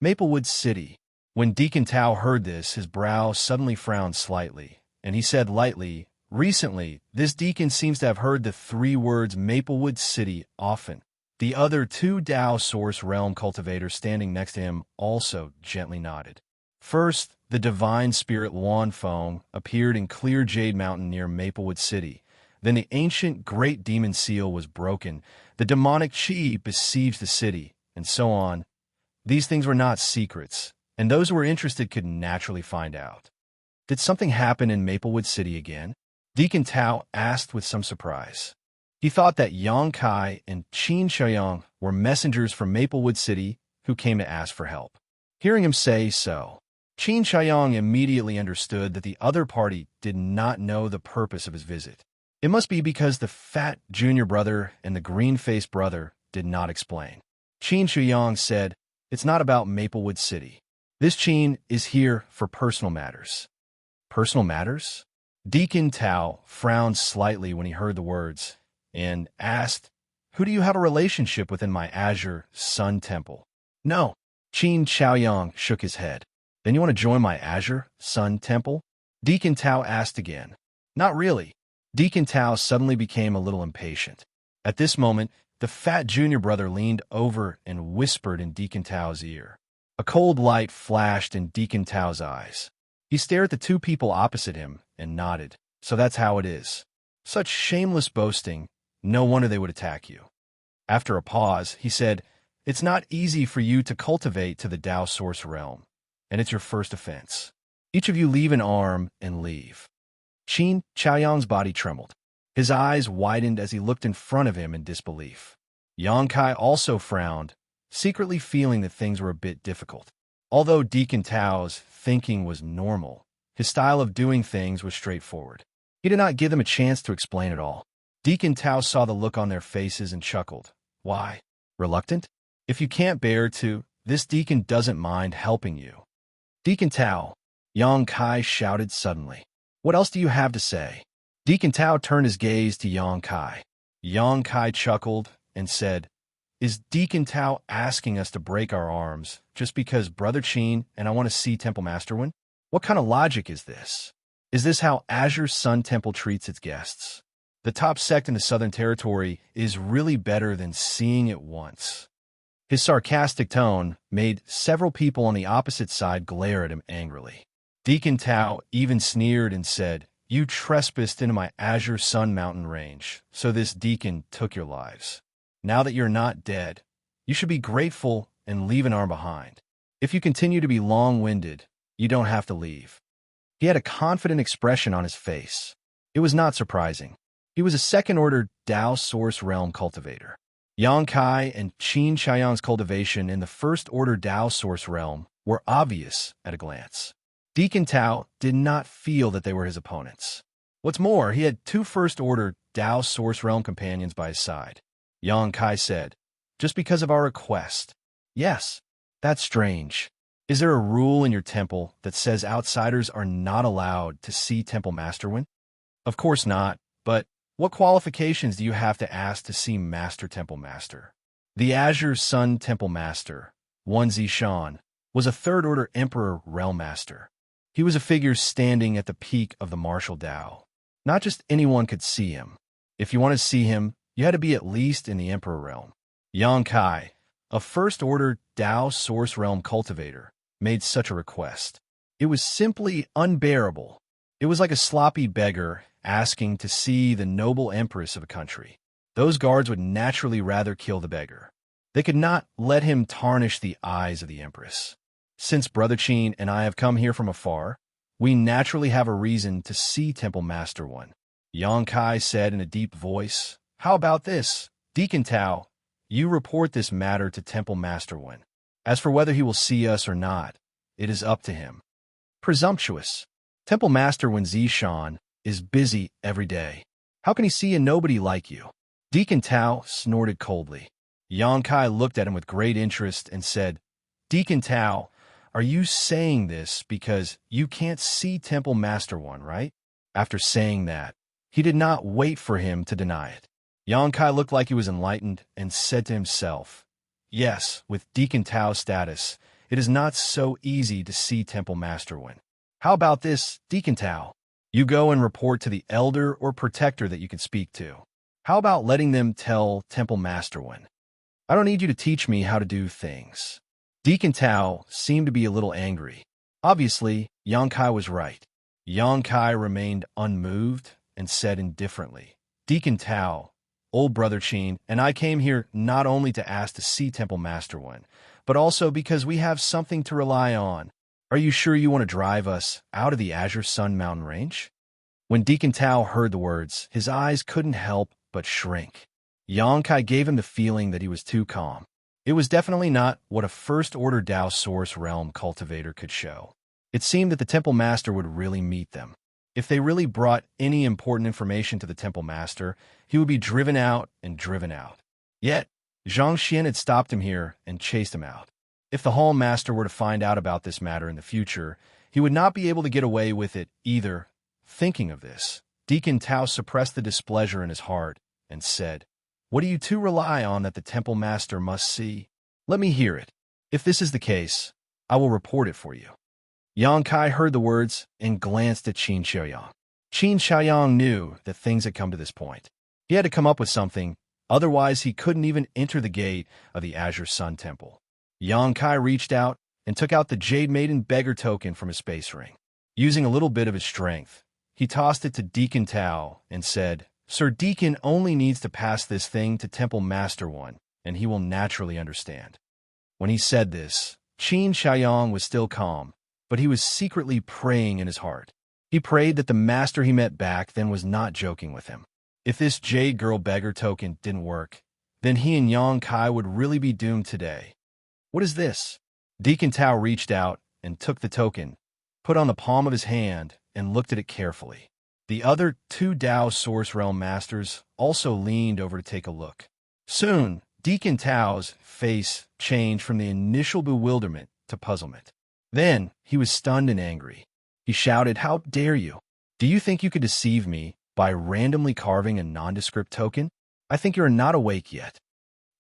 Maplewood City. When Deacon Tao heard this, his brow suddenly frowned slightly, and he said lightly, "Recently, this deacon seems to have heard the 3 words Maplewood City often." The other 2 Tao Source Realm cultivators standing next to him also gently nodded. First, the divine spirit Luan Feng appeared in Clear Jade Mountain near Maplewood City. Then the ancient great demon seal was broken. The demonic Qi besieged the city, and so on. These things were not secrets, and those who were interested could naturally find out. Did something happen in Maplewood City again? Deacon Tao asked with some surprise. He thought that Yang Kai and Qin Xiaoyang were messengers from Maplewood City who came to ask for help. Hearing him say so, Qin Xiaoyang immediately understood that the other party did not know the purpose of his visit. It must be because the fat junior brother and the green-faced brother did not explain. Qin Xiaoyang said, "It's not about Maplewood City. This Qin is here for personal matters." Personal matters? Deacon Tao frowned slightly when he heard the words, and asked, "Who do you have a relationship with in my Azure Sun Temple?" "No." Qin Xiaoyang shook his head. "Then you want to join my Azure Sun Temple?" Deacon Tao asked again. "Not really." Deacon Tao suddenly became a little impatient. At this moment, the fat junior brother leaned over and whispered in Deacon Tao's ear. A cold light flashed in Deacon Tao's eyes. He stared at the 2 people opposite him and nodded. "So that's how it is. Such shameless boasting. No wonder they would attack you." After a pause, he said, It's not easy for you to cultivate to the Tao Source realm, and it's your first offense. Each of you leave an arm and leave. Qin Chaoyang's body trembled. His eyes widened as he looked in front of him in disbelief. Yang Kai also frowned, secretly feeling that things were a bit difficult. Although Deacon Tao's thinking was normal, his style of doing things was straightforward. He did not give them a chance to explain it all. Deacon Tao saw the look on their faces and chuckled. Why? Reluctant? If you can't bear to, this deacon doesn't mind helping you. Deacon Tao, Yang Kai shouted suddenly. What else do you have to say? Deacon Tao turned his gaze to Yang Kai. Yang Kai chuckled and said, Is Deacon Tao asking us to break our arms just because Brother Qin and I want to see Temple Master win? What kind of logic is this? Is this how Azure Sun Temple treats its guests? The top sect in the Southern Territory is really better than seeing it once. His sarcastic tone made several people on the opposite side glare at him angrily. Deacon Tao even sneered and said, You trespassed into my Azure Sun Mountain range, so this deacon took your lives. Now that you're not dead, you should be grateful and leave an arm behind. If you continue to be long-winded, you don't have to leave. He had a confident expression on his face. It was not surprising. He was a second-order Tao Source Realm cultivator. Yang Kai and Qin Chaoyang's cultivation in the first-order Tao Source Realm were obvious at a glance. Deacon Tao did not feel that they were his opponents. What's more, he had two first-order Tao Source Realm companions by his side. Yang Kai said, Just because of our request. Yes, that's strange. Is there a rule in your temple that says outsiders are not allowed to see Temple Master win? Of course not, but what qualifications do you have to ask to see Master Temple Master? The Azure Sun Temple Master, Wan Zishan, was a third-order Emperor Realm Master. He was a figure standing at the peak of the martial Tao. Not just anyone could see him. If you wanted to see him, you had to be at least in the Emperor Realm. Yang Kai, a first-order Tao Source Realm cultivator, made such a request. It was simply unbearable. It was like a sloppy beggar asking to see the noble empress of a country. Those guards would naturally rather kill the beggar. They could not let him tarnish the eyes of the empress. Since Brother Qin and I have come here from afar, we naturally have a reason to see Temple Master One. Yang Kai said in a deep voice, How about this? Deacon Tao, you report this matter to Temple Master One. As for whether he will see us or not, it is up to him. Presumptuous. Temple Master Wan Zishan is busy every day. How can he see a nobody like you? Deacon Tao snorted coldly. Yang Kai looked at him with great interest and said, Deacon Tao, are you saying this because you can't see Temple Master One, right? After saying that, he did not wait for him to deny it. Yang Kai looked like he was enlightened and said to himself, Yes, with Deacon Tao's status, it is not so easy to see Temple Master One. How about this, Deacon Tao? You go and report to the elder or protector that you can speak to. How about letting them tell Temple Master One? I don't need you to teach me how to do things. Deacon Tao seemed to be a little angry. Obviously, Yang Kai was right. Yang Kai remained unmoved and said indifferently, Deacon Tao, old Brother Qin, and I came here not only to ask to see Temple Master One, but also because we have something to rely on. Are you sure you want to drive us out of the Azure Sun Mountain Range? When Deacon Tao heard the words, his eyes couldn't help but shrink. Yang Kai gave him the feeling that he was too calm. It was definitely not what a first-order Tao Source Realm cultivator could show. It seemed that the Temple Master would really meet them. If they really brought any important information to the Temple Master, he would be driven out and driven out. Yet, Xianxia had stopped him here and chased him out. If the Hall Master were to find out about this matter in the future, he would not be able to get away with it either. Thinking of this, Deacon Tao suppressed the displeasure in his heart and said, What do you two rely on that the Temple Master must see? Let me hear it. If this is the case, I will report it for you. Yang Kai heard the words and glanced at Qin Chaoyang. Qin Chaoyang knew that things had come to this point. He had to come up with something, otherwise he couldn't even enter the gate of the Azure Sun Temple. Yang Kai reached out and took out the Jade Maiden beggar token from his space ring. Using a little bit of his strength, he tossed it to Deacon Tao and said, Sir Deacon only needs to pass this thing to Temple Master One, and he will naturally understand. When he said this, Xianxia was still calm, but he was secretly praying in his heart. He prayed that the master he met back then was not joking with him. If this Jade Girl beggar token didn't work, then he and Yang Kai would really be doomed today. What is this? Deacon Tao reached out and took the token, put on the palm of his hand, and looked at it carefully. The other two Dao Source Realm Masters also leaned over to take a look. Soon, Deacon Tao's face changed from the initial bewilderment to puzzlement. Then, he was stunned and angry. He shouted, "How dare you? Do you think you could deceive me by randomly carving a nondescript token? I think you're not awake yet."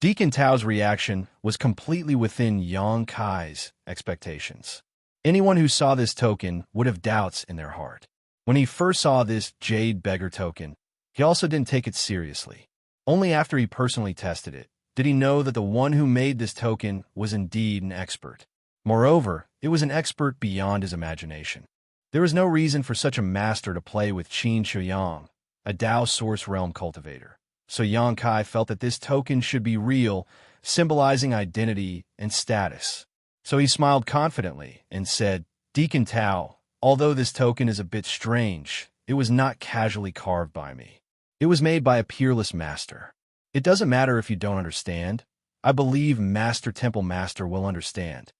Deacon Tao's reaction was completely within Yang Kai's expectations. Anyone who saw this token would have doubts in their heart. When he first saw this Jade Beggar token, he also didn't take it seriously. Only after he personally tested it did he know that the one who made this token was indeed an expert. Moreover, it was an expert beyond his imagination. There was no reason for such a master to play with Xianxia, a Dao Source Realm cultivator. So Yang Kai felt that this token should be real, symbolizing identity and status. So he smiled confidently and said, "Deacon Tao, although this token is a bit strange, it was not casually carved by me. It was made by a peerless master. It doesn't matter if you don't understand. I believe Master Temple Master will understand."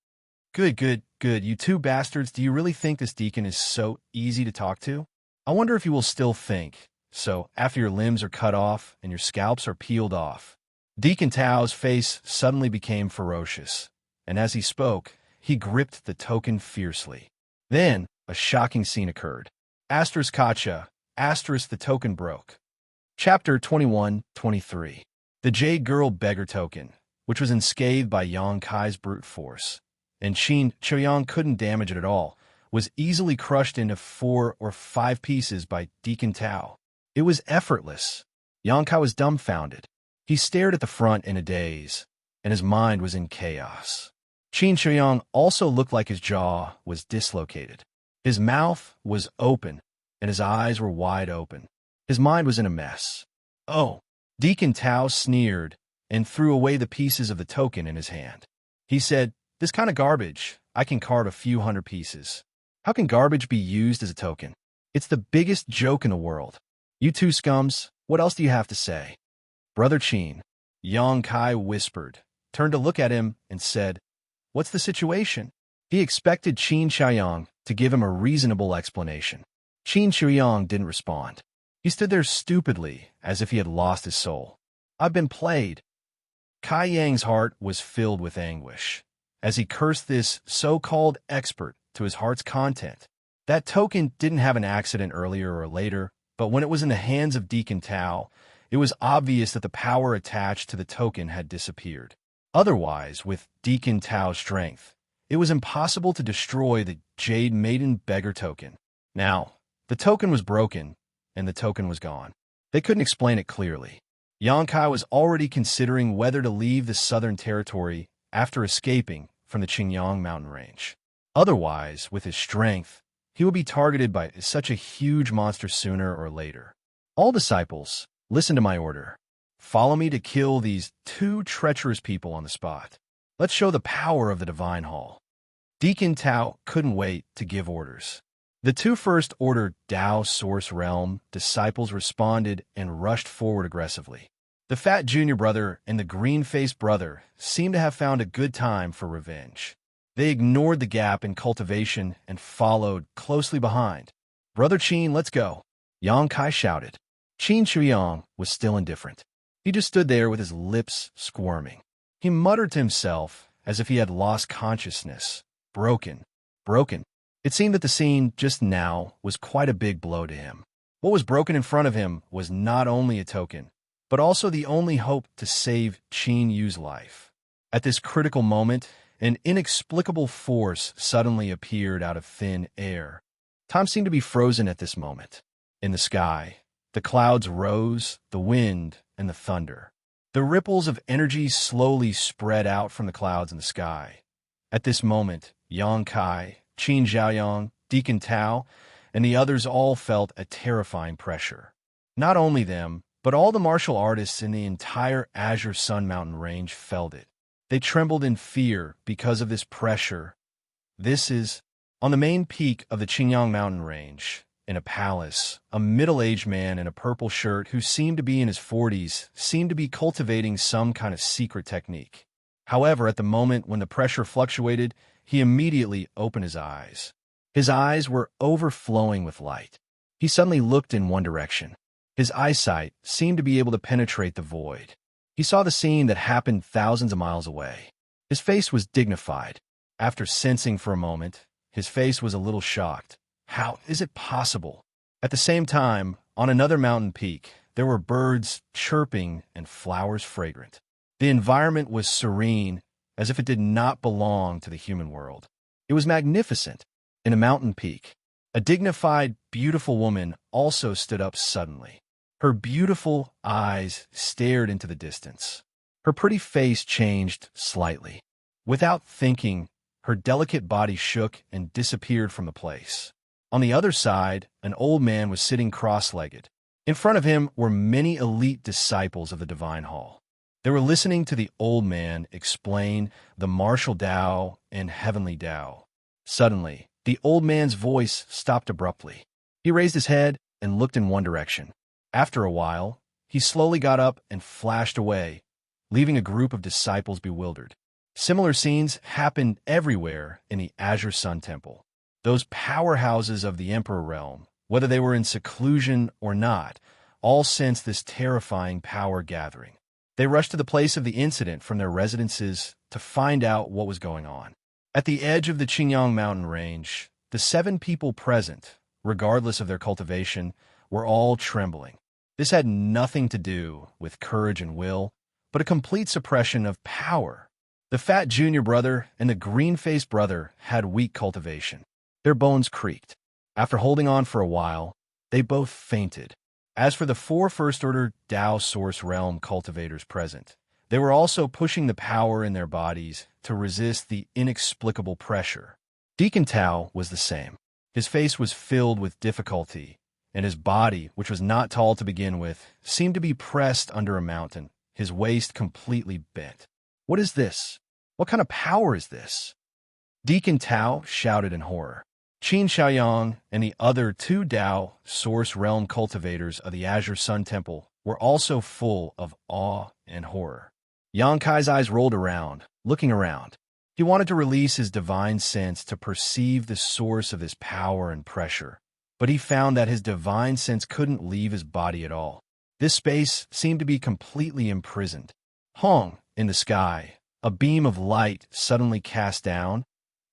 Good. You two bastards, do you really think this deacon is so easy to talk to? I wonder if you will still think so after your limbs are cut off and your scalps are peeled off. Deacon Tao's face suddenly became ferocious, and as he spoke, he gripped the token fiercely. Then, a shocking scene occurred. Asterisk Kacha, asterisk the token broke. Chapter 21-23. The Jade Girl Beggar Token, which was unscathed by Yang Kai's brute force, and Xianxia couldn't damage it at all, was easily crushed into 4 or 5 pieces by Deacon Tao. It was effortless. Yang Kai was dumbfounded. He stared at the front in a daze, and his mind was in chaos. Xianxia also looked like his jaw was dislocated. His mouth was open, and his eyes were wide open. His mind was in a mess. "Oh!" Deacon Tao sneered and threw away the pieces of the token in his hand. He said, "This kind of garbage, I can carve a few hundred pieces. How can garbage be used as a token? It's the biggest joke in the world. You two scums, what else do you have to say?" "Brother Qin," Yang Kai whispered, turned to look at him, and said, "What's the situation?" He expected Xianxia to give him a reasonable explanation. Xianxia didn't respond. He stood there stupidly, as if he had lost his soul. "I've been played." Kai Yang's heart was filled with anguish as he cursed this so-called expert to his heart's content. That token didn't have an accident earlier or later, but when it was in the hands of Deacon Tao, it was obvious that the power attached to the token had disappeared. Otherwise, with Deacon Tao's strength, it was impossible to destroy the Jade Maiden Beggar token. Now, the token was broken, and the token was gone. They couldn't explain it clearly. Yang Kai was already considering whether to leave the southern territory after escaping from the Qingyang mountain range. Otherwise, with his strength, he would be targeted by such a huge monster sooner or later. "All disciples, listen to my order. Follow me to kill these 2 treacherous people on the spot. Let's show the power of the Divine Hall." Deacon Tao couldn't wait to give orders. The 2 First Order Dao Source Realm disciples responded and rushed forward aggressively. The fat junior brother and the green-faced brother seemed to have found a good time for revenge. They ignored the gap in cultivation and followed closely behind. "Brother Qin, let's go," Yang Kai shouted. Xianxia was still indifferent. He just stood there with his lips squirming. He muttered to himself as if he had lost consciousness. Broken. It seemed that the scene just now was quite a big blow to him. What was broken in front of him was not only a token, but also the only hope to save Qin Yu's life. At this critical moment, an inexplicable force suddenly appeared out of thin air. Time seemed to be frozen at this moment. In the sky, the clouds rose, the wind, and the thunder. The ripples of energy slowly spread out from the clouds in the sky. At this moment, Yang Kai, Qin Xiaoyang, Deacon Tao, and the others all felt a terrifying pressure. Not only them, But all the martial artists in the entire Azure Sun Mountain range felt it. They trembled in fear because of this pressure. This is on the main peak of the Qingyang Mountain range. In a palace, a middle-aged man in a purple shirt who seemed to be in his 40s seemed to be cultivating some kind of secret technique. However, at the moment when the pressure fluctuated, he immediately opened his eyes. His eyes were overflowing with light. He suddenly looked in one direction. His eyesight seemed to be able to penetrate the void. He saw the scene that happened thousands of miles away. His face was dignified. After sensing for a moment, his face was a little shocked. How is it possible? At the same time, on another mountain peak, there were birds chirping and flowers fragrant. The environment was serene, as if it did not belong to the human world. It was magnificent. In a mountain peak, a dignified, beautiful woman also stood up suddenly. Her beautiful eyes stared into the distance. Her pretty face changed slightly. Without thinking, her delicate body shook and disappeared from the place. On the other side, an old man was sitting cross-legged. In front of him were many elite disciples of the Divine Hall. They were listening to the old man explain the martial Tao and heavenly Tao. Suddenly, the old man's voice stopped abruptly. He raised his head and looked in one direction. After a while, he slowly got up and flashed away, leaving a group of disciples bewildered. Similar scenes happened everywhere in the Azure Sun Temple. Those powerhouses of the Emperor realm, whether they were in seclusion or not, all sensed this terrifying power gathering. They rushed to the place of the incident from their residences to find out what was going on. At the edge of the Qingyang mountain range, the 7 people present, regardless of their cultivation, were all trembling. This had nothing to do with courage and will, but a complete suppression of power. The fat junior brother and the green-faced brother had weak cultivation. Their bones creaked. After holding on for a while, they both fainted. As for the 4 first-order Tao Source Realm cultivators present, they were also pushing the power in their bodies to resist the inexplicable pressure. Deacon Tao was the same. His face was filled with difficulty, and his body, which was not tall to begin with, seemed to be pressed under a mountain, his waist completely bent. What is this? What kind of power is this? Deacon Tao shouted in horror. Xianxia and the other 2 Tao Source Realm cultivators of the Azure Sun Temple were also full of awe and horror. Yang Kai's eyes rolled around, looking around. He wanted to release his divine sense to perceive the source of this power and pressure, but he found that his divine sense couldn't leave his body at all. This space seemed to be completely imprisoned. Hong, in the sky, a beam of light suddenly cast down,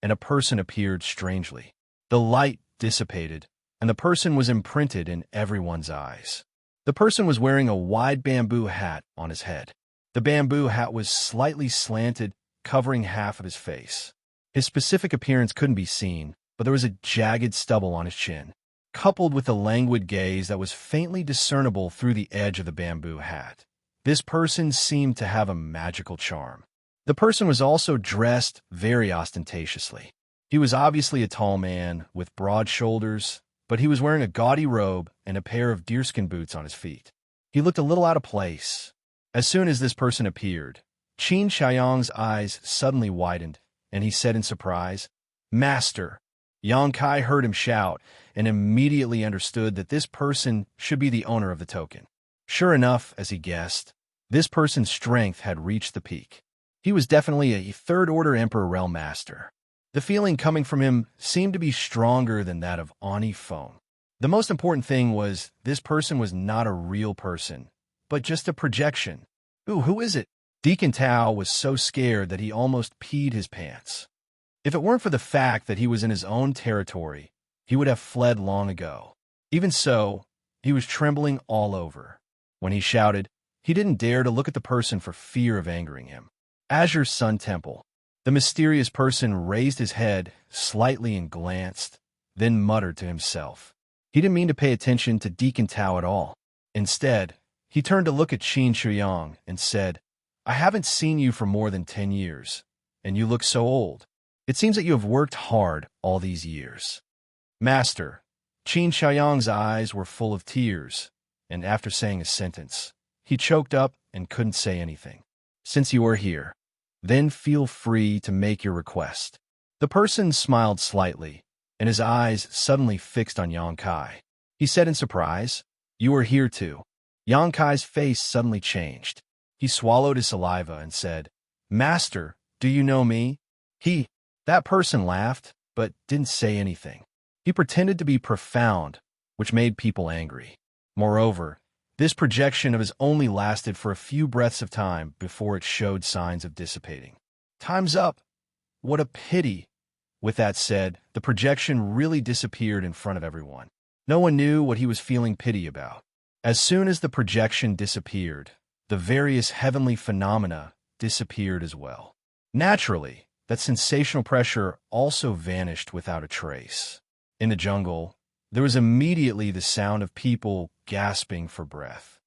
and a person appeared strangely. The light dissipated, and the person was imprinted in everyone's eyes. The person was wearing a wide bamboo hat on his head. The bamboo hat was slightly slanted, covering half of his face. His specific appearance couldn't be seen, but there was a jagged stubble on his chin, coupled with a languid gaze that was faintly discernible through the edge of the bamboo hat. This person seemed to have a magical charm. The person was also dressed very ostentatiously. He was obviously a tall man with broad shoulders, but he was wearing a gaudy robe and a pair of deerskin boots on his feet. He looked a little out of place. As soon as this person appeared, Qin Xiaoyang's eyes suddenly widened, and he said in surprise, "Master!" Yang Kai heard him shout and immediately understood that this person should be the owner of the token. Sure enough, as he guessed, this person's strength had reached the peak. He was definitely a 3rd-order Emperor Realm Master. The feeling coming from him seemed to be stronger than that of Ani Feng. The most important thing was this person was not a real person, but just a projection. Ooh, who is it? Deacon Tao was so scared that he almost peed his pants. If it weren't for the fact that he was in his own territory, he would have fled long ago. Even so, he was trembling all over. When he shouted, he didn't dare to look at the person for fear of angering him. Azure Sun Temple. The mysterious person raised his head slightly and glanced, then muttered to himself. He didn't mean to pay attention to Deacon Tao at all. Instead, he turned to look at Qin Shuyang and said, "I haven't seen you for more than 10 years, and you look so old. It seems that you have worked hard all these years." Master, Qin Shuyang's eyes were full of tears, and after saying a sentence, he choked up and couldn't say anything. "Since you are here, then feel free to make your request." The person smiled slightly, and his eyes suddenly fixed on Yang Kai. He said in surprise, "You are here too." Yang Kai's face suddenly changed. He swallowed his saliva and said, "Master, do you know me?" That person laughed, but didn't say anything. He pretended to be profound, which made people angry. Moreover, this projection of his only lasted for a few breaths of time before it showed signs of dissipating. "Time's up. What a pity." With that said, the projection really disappeared in front of everyone. No one knew what he was feeling pity about. As soon as the projection disappeared, the various heavenly phenomena disappeared as well. Naturally, that sensational pressure also vanished without a trace. In the jungle, there was immediately the sound of people gasping for breath.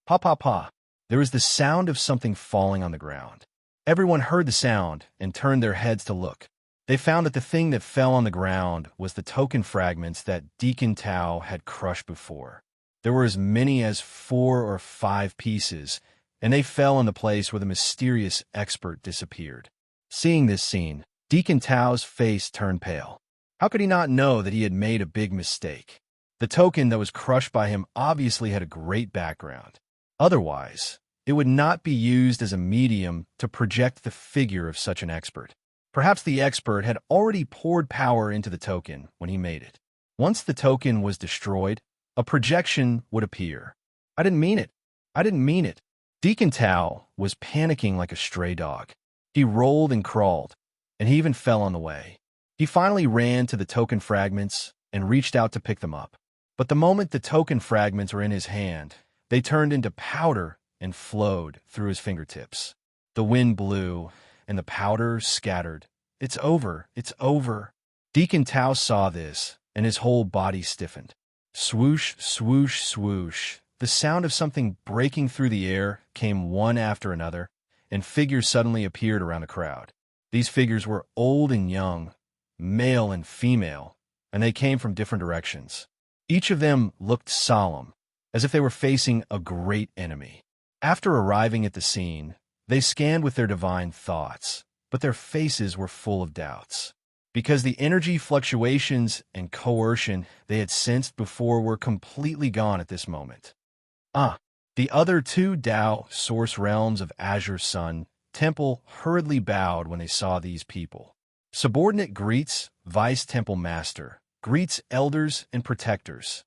Pa pa pa. There was the sound of something falling on the ground. Everyone heard the sound and turned their heads to look. They found that the thing that fell on the ground was the token fragments that Deacon Tao had crushed before. There were as many as 4 or 5 pieces, and they fell in the place where the mysterious expert disappeared. Seeing this scene, Deacon Tao's face turned pale. How could he not know that he had made a big mistake? The token that was crushed by him obviously had a great background. Otherwise, it would not be used as a medium to project the figure of such an expert. Perhaps the expert had already poured power into the token when he made it. Once the token was destroyed, a projection would appear. "I didn't mean it. I didn't mean it." Deacon Tao was panicking like a stray dog. He rolled and crawled, and he even fell on the way. He finally ran to the token fragments and reached out to pick them up. But the moment the token fragments were in his hand, they turned into powder and flowed through his fingertips. The wind blew, and the powder scattered. "It's over. It's over." Deacon Tao saw this, and his whole body stiffened. Swoosh, swoosh, swoosh. The sound of something breaking through the air came one after another, and figures suddenly appeared around the crowd. These figures were old and young, male and female, and they came from different directions. Each of them looked solemn, as if they were facing a great enemy. After arriving at the scene, they scanned with their divine thoughts, but their faces were full of doubts. Because the energy fluctuations and coercion they had sensed before were completely gone at this moment. The other 2 Tao source realms of Azure Sun Temple hurriedly bowed when they saw these people. Subordinate greets Vice Temple Master, greets elders and protectors.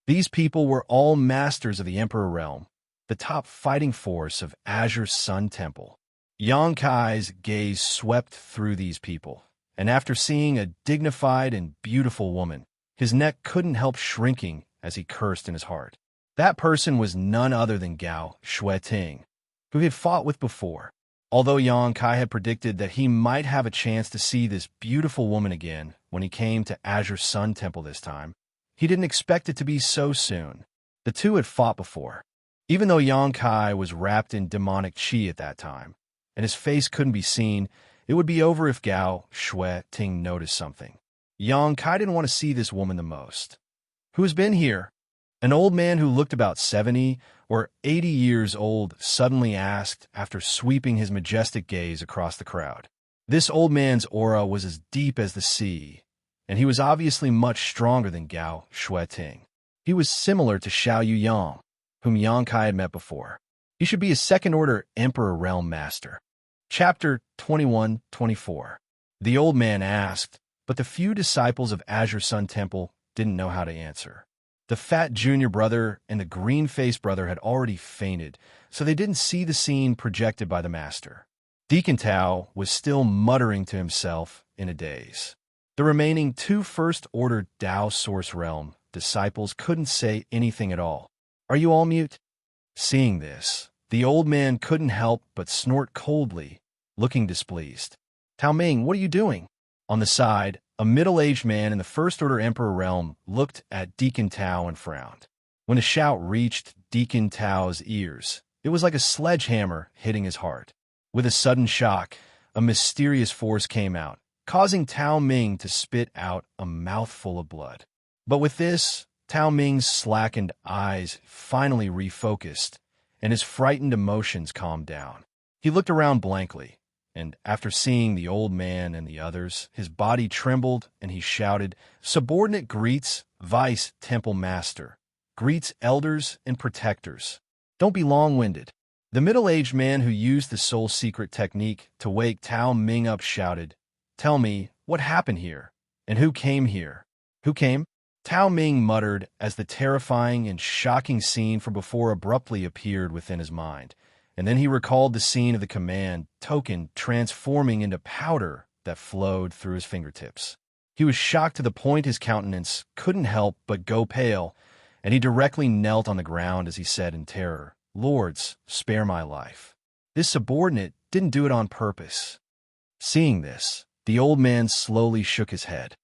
These people were all masters of the Emperor Realm, the top fighting force of Azure Sun Temple. Yang Kai's gaze swept through these people, and after seeing a dignified and beautiful woman, his neck couldn't help shrinking as he cursed in his heart. That person was none other than Gao Shueting, who he had fought with before. Although Yang Kai had predicted that he might have a chance to see this beautiful woman again when he came to Azure Sun Temple this time, he didn't expect it to be so soon. The two had fought before. Even though Yang Kai was wrapped in demonic qi at that time, and his face couldn't be seen, it would be over if Gao Shueting noticed something. Yang Kai didn't want to see this woman the most. "Who has been here?" An old man who looked about 70 or 80 years old suddenly asked after sweeping his majestic gaze across the crowd. This old man's aura was as deep as the sea, and he was obviously much stronger than Gao Shueting. He was similar to Xiao Yuyang, whom Yang Kai had met before. He should be a second-order Emperor Realm Master. Chapter 21-24. The old man asked, but the few disciples of Azure Sun Temple didn't know how to answer. The fat junior brother and the green-faced brother had already fainted, so they didn't see the scene projected by the master. Deacon Tao was still muttering to himself in a daze. The remaining 2 first-order Tao Source Realm disciples couldn't say anything at all. "Are you all mute?" Seeing this, the old man couldn't help but snort coldly, looking displeased. "Tao Ming, what are you doing?" On the side, a middle-aged man in the First-Order Emperor Realm looked at Deacon Tao and frowned. When a shout reached Deacon Tao's ears, it was like a sledgehammer hitting his heart. With a sudden shock, a mysterious force came out, causing Tao Ming to spit out a mouthful of blood. But with this, Tao Ming's slackened eyes finally refocused, and his frightened emotions calmed down. He looked around blankly, and after seeing the old man and the others, his body trembled and he shouted, "Subordinate greets, Vice Temple Master. Greets elders and protectors. Don't be long-winded." The middle-aged man who used the soul secret technique to wake Tao Ming up shouted, "Tell me, what happened here? And who came here?" "Who came?" Tao Ming muttered as the terrifying and shocking scene from before abruptly appeared within his mind, and then he recalled the scene of the command token transforming into powder that flowed through his fingertips. He was shocked to the point his countenance couldn't help but go pale, and he directly knelt on the ground as he said in terror, "Lords, spare my life. This subordinate didn't do it on purpose." Seeing this, the old man slowly shook his head.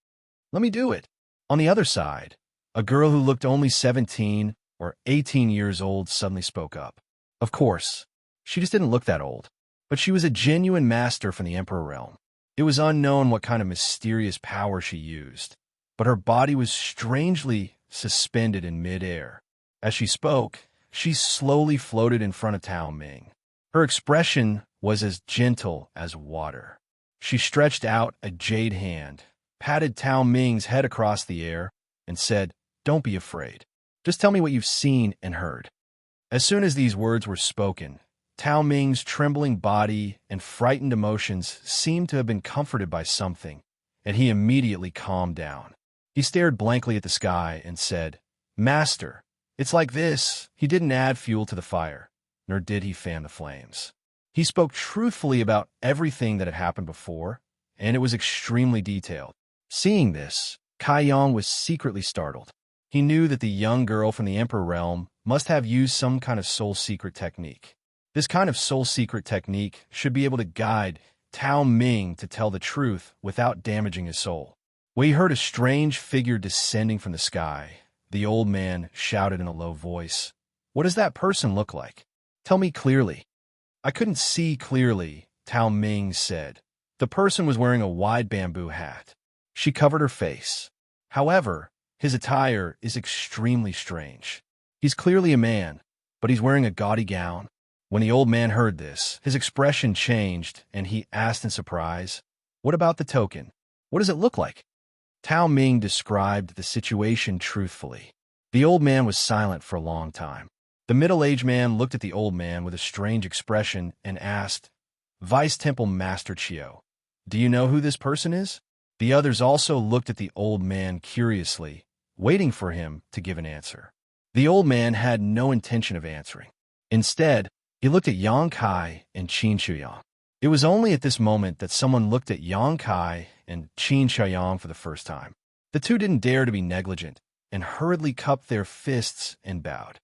"Let me do it." On the other side, a girl who looked only 17 or 18 years old suddenly spoke up. Of course, she just didn't look that old, but she was a genuine master from the Emperor realm. It was unknown what kind of mysterious power she used, but her body was strangely suspended in midair. As she spoke, she slowly floated in front of Tao Ming. Her expression was as gentle as water. She stretched out a jade hand, patted Tao Ming's head across the air, and said, "Don't be afraid. Just tell me what you've seen and heard." As soon as these words were spoken, Tao Ming's trembling body and frightened emotions seemed to have been comforted by something, and he immediately calmed down. He stared blankly at the sky and said, "Master, it's like this." He didn't add fuel to the fire, nor did he fan the flames. He spoke truthfully about everything that had happened before, and it was extremely detailed. Seeing this, Kai Yang was secretly startled. He knew that the young girl from the Emperor realm must have used some kind of soul secret technique. This kind of soul secret technique should be able to guide Tao Ming to tell the truth without damaging his soul. When he heard a strange figure descending from the sky, the old man shouted in a low voice, "What does that person look like? Tell me clearly." "I couldn't see clearly," Tao Ming said. "The person was wearing a wide bamboo hat. She covered her face. However, his attire is extremely strange. He's clearly a man, but he's wearing a gaudy gown." When the old man heard this, his expression changed, and he asked in surprise, "What about the token? What does it look like?" Tao Ming described the situation truthfully. The old man was silent for a long time. The middle-aged man looked at the old man with a strange expression and asked, "Vice Temple Master Chio, do you know who this person is?" The others also looked at the old man curiously, waiting for him to give an answer. The old man had no intention of answering. Instead, he looked at Yang Kai and Xianxia. It was only at this moment that someone looked at Yang Kai and Xianxia for the first time. The two didn't dare to be negligent and hurriedly cupped their fists and bowed.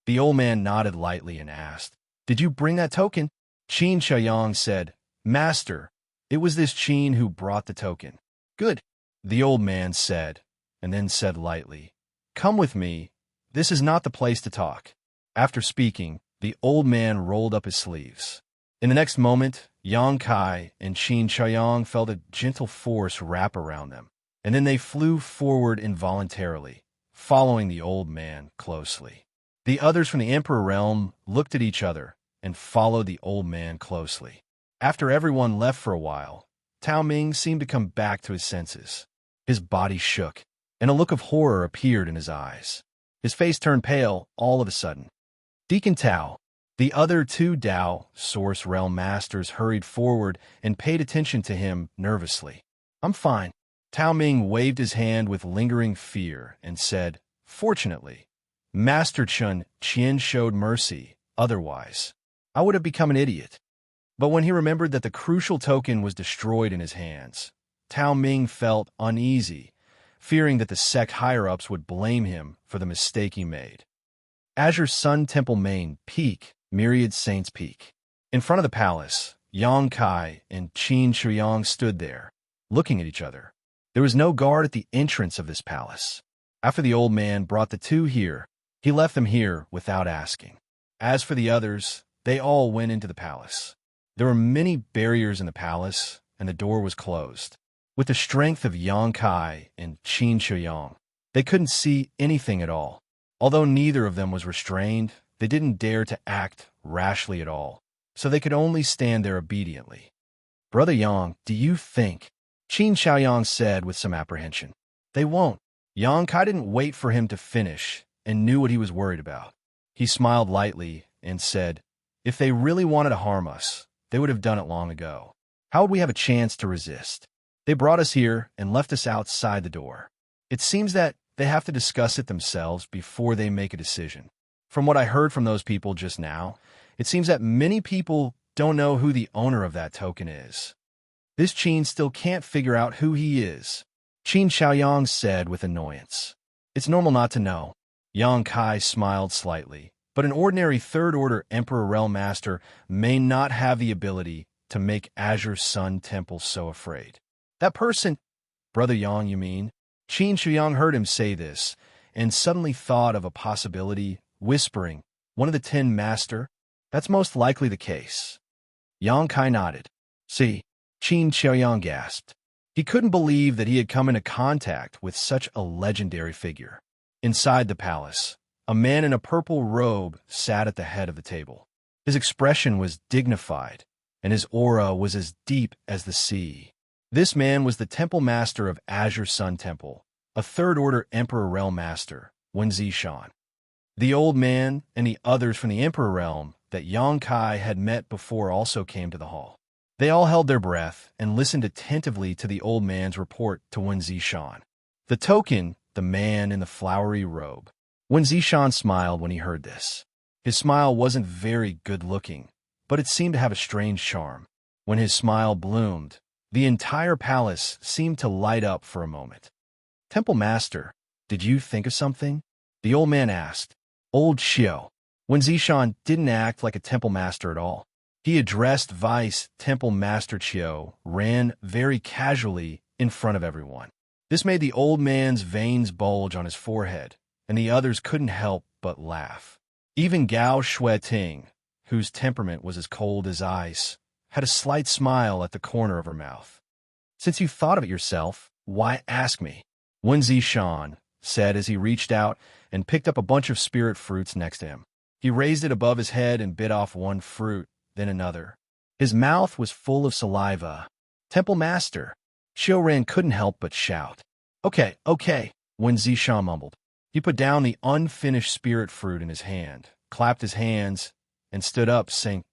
The old man nodded lightly and asked, "Did you bring that token?" Xianxia said, "Master, it was this Qin who brought the token." "Good," the old man said, and then said lightly, "Come with me. This is not the place to talk." After speaking, the old man rolled up his sleeves. In the next moment, Yang Kai and Xianxia felt a gentle force wrap around them, and then they flew forward involuntarily, following the old man closely. The others from the Emperor realm looked at each other and followed the old man closely. After everyone left for a while, Tao Ming seemed to come back to his senses. His body shook, and a look of horror appeared in his eyes. His face turned pale all of a sudden. Deacon Tao, the other two Dao Source Realm Masters hurried forward and paid attention to him nervously. "I'm fine." Tao Ming waved his hand with lingering fear and said, "Fortunately, Master Chun Qian showed mercy. Otherwise, I would have become an idiot." But when he remembered that the crucial token was destroyed in his hands, Tao Ming felt uneasy, fearing that the sect higher-ups would blame him for the mistake he made. Azure Sun Temple Main Peak, Myriad Saints Peak. In front of the palace, Yang Kai and Xianxia stood there, looking at each other. There was no guard at the entrance of this palace. After the old man brought the two here, he left them here without asking. As for the others, they all went into the palace. There were many barriers in the palace, and the door was closed. With the strength of Yang Kai and Xianxia, They couldn't see anything at all. Although neither of them was restrained, they didn't dare to act rashly at all, so they could only stand there obediently. "Brother Yang, do you think?" Qin Xiaoyang said with some apprehension. "They won't." Yang Kai didn't wait for him to finish and knew what he was worried about. He smiled lightly and said, "If they really wanted to harm us, they would have done it long ago. How would we have a chance to resist? They brought us here and left us outside the door. It seems that they have to discuss it themselves before they make a decision. From what I heard from those people just now, it seems that many people don't know who the owner of that token is. This Qin still can't figure out who he is." Qin Xiaoyang said with annoyance. "It's normal not to know." Yang Kai smiled slightly, but an ordinary third-order Emperor Realm Master may not have the ability to make Azure Sun Temple so afraid. "That person—" "Brother Yang, you mean?" Qin Xiaoyang heard him say this, and suddenly thought of a possibility, whispering, "One of the 10 Master? That's most likely the case." Yang Kai nodded. "See," Qin Xiaoyang gasped. He couldn't believe that he had come into contact with such a legendary figure. Inside the palace, a man in a purple robe sat at the head of the table. His expression was dignified, and his aura was as deep as the sea. This man was the Temple Master of Azure Sun Temple, a third-order Emperor Realm Master, Wen Zishan. The old man and the others from the Emperor Realm that Yang Kai had met before also came to the hall. They all held their breath and listened attentively to the old man's report to Wen Zishan. The token, the man in the flowery robe. Wen Zishan smiled when he heard this. His smile wasn't very good-looking, but it seemed to have a strange charm. When his smile bloomed, the entire palace seemed to light up for a moment. "Temple Master, did you think of something?" the old man asked. "Old Xiao." Wen Zishan didn't act like a Temple Master at all. He addressed Vice Temple Master Qiu Ran very casually in front of everyone. This made the old man's veins bulge on his forehead, and the others couldn't help but laugh. Even Gao Shueting, whose temperament was as cold as ice, had a slight smile at the corner of her mouth. "Since you thought of it yourself, why ask me?" Wen Zishan said as he reached out and picked up a bunch of spirit fruits next to him. He raised it above his head and bit off one fruit, then another. His mouth was full of saliva. "Temple Master!" Xiuran couldn't help but shout. Okay, Wen Zishan mumbled. He put down the unfinished spirit fruit in his hand, clapped his hands, and stood up, saying,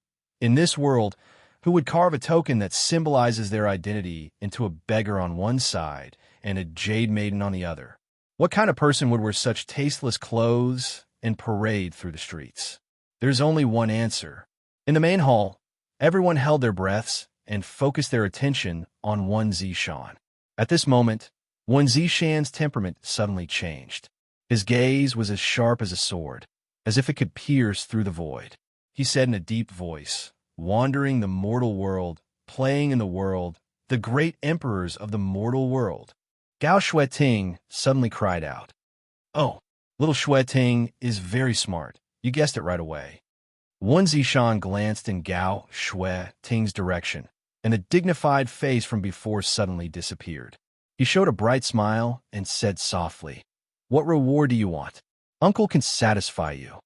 "In this world, who would carve a token that symbolizes their identity into a beggar on one side and a jade maiden on the other? What kind of person would wear such tasteless clothes and parade through the streets?" There's only one answer. In the main hall, everyone held their breaths and focused their attention on Wen Zishan. At this moment, Wen Zishan's temperament suddenly changed. His gaze was as sharp as a sword, as if it could pierce through the void. He said in a deep voice, "Wandering the mortal world, playing in the world, the great emperors of the mortal world." Gao Shueting suddenly cried out, "Oh, little Shueting is very smart. You guessed it right away." Wen Zishan glanced in Gao Shueting's direction, and the dignified face from before suddenly disappeared. He showed a bright smile and said softly, "What reward do you want? Uncle can satisfy you."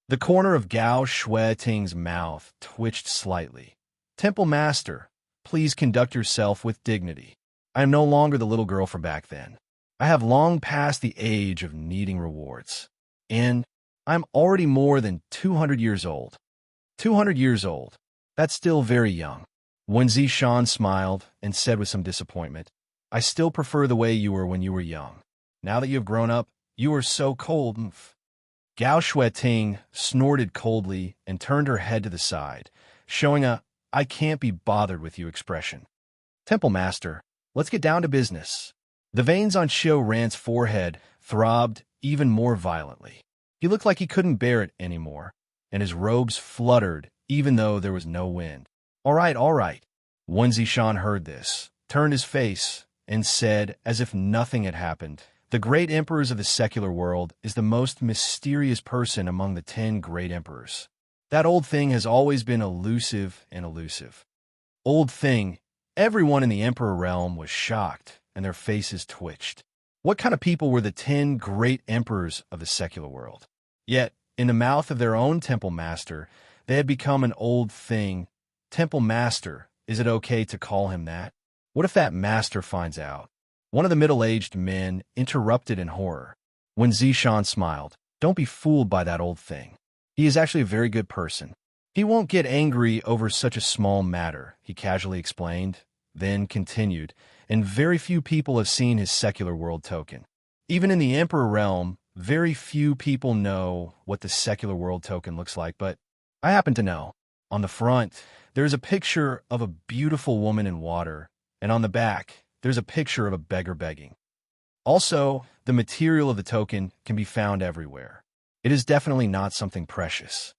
The corner of Gao Shueting's mouth twitched slightly. "Temple Master, please conduct yourself with dignity. I am no longer the little girl from back then. I have long passed the age of needing rewards. And I'm already more than 200 years old." 200 years old. That's still very young. Wen Zishan smiled and said with some disappointment, "I still prefer the way you were when you were young. Now that you have grown up, you are so cold." Gao Shueting snorted coldly and turned her head to the side, showing a "I can't be bothered with you" expression. "Temple Master, let's get down to business." The veins on Xiuran's forehead throbbed even more violently. He looked like he couldn't bear it anymore, and his robes fluttered even though there was no wind. All right. Wen Zishan heard this, turned his face, and said, as if nothing had happened, "The great emperors of the secular world is the most mysterious person among the 10 great emperors. That old thing has always been elusive and elusive." Old thing. Everyone in the Emperor realm was shocked, and their faces twitched. What kind of people were the 10 great emperors of the secular world? Yet, in the mouth of their own temple master, they had become an old thing. Temple master, is it okay to call him that? What if that master finds out? One of the middle-aged men interrupted in horror. When Zishan smiled, "Don't be fooled by that old thing. He is actually a very good person. He won't get angry over such a small matter," he casually explained, then continued, "and very few people have seen his secular world token. Even in the Emperor realm, very few people know what the secular world token looks like, but I happen to know. On the front, there's a picture of a beautiful woman in water, and on the back, there's a picture of a beggar begging. Also, the material of the token can be found everywhere. It is definitely not something precious."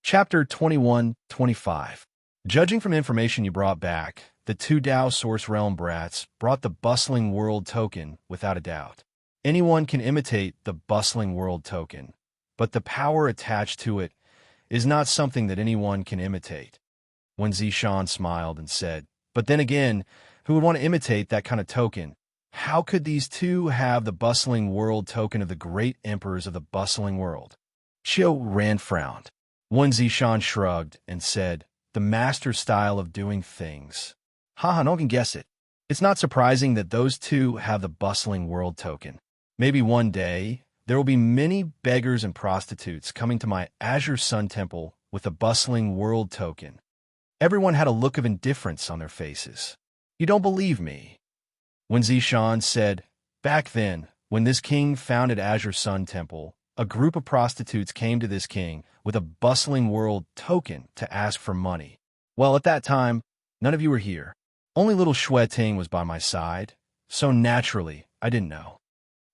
Chapter 21-25. Judging from information you brought back, the two Dao Source Realm brats brought the bustling world token without a doubt. Anyone can imitate the bustling world token, but the power attached to it is not something that anyone can imitate. When Zishan smiled and said, "But then again, who would want to imitate that kind of token? How could these two have the bustling world token of the great emperors of the bustling world?" Xianxia frowned. When Zishan shrugged and said, "The master style of doing things. Haha, no one can guess it. It's not surprising that those two have the bustling world token. Maybe one day, there will be many beggars and prostitutes coming to my Azure Sun Temple with a bustling world token." Everyone had a look of indifference on their faces. "You don't believe me?" When Zishan said, "Back then, when this king founded Azure Sun Temple, a group of prostitutes came to this king with a bustling world token to ask for money. Well, at that time, none of you were here. Only little Shui Ting was by my side, so naturally, I didn't know.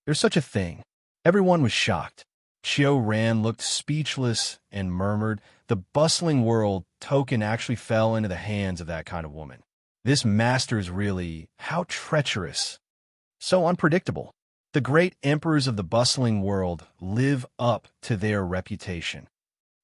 There's such a thing." Everyone was shocked. Xianxia looked speechless and murmured, "The bustling world token actually fell into the hands of that kind of woman. This master's really, how treacherous. So unpredictable. The great emperors of the bustling world live up to their reputation."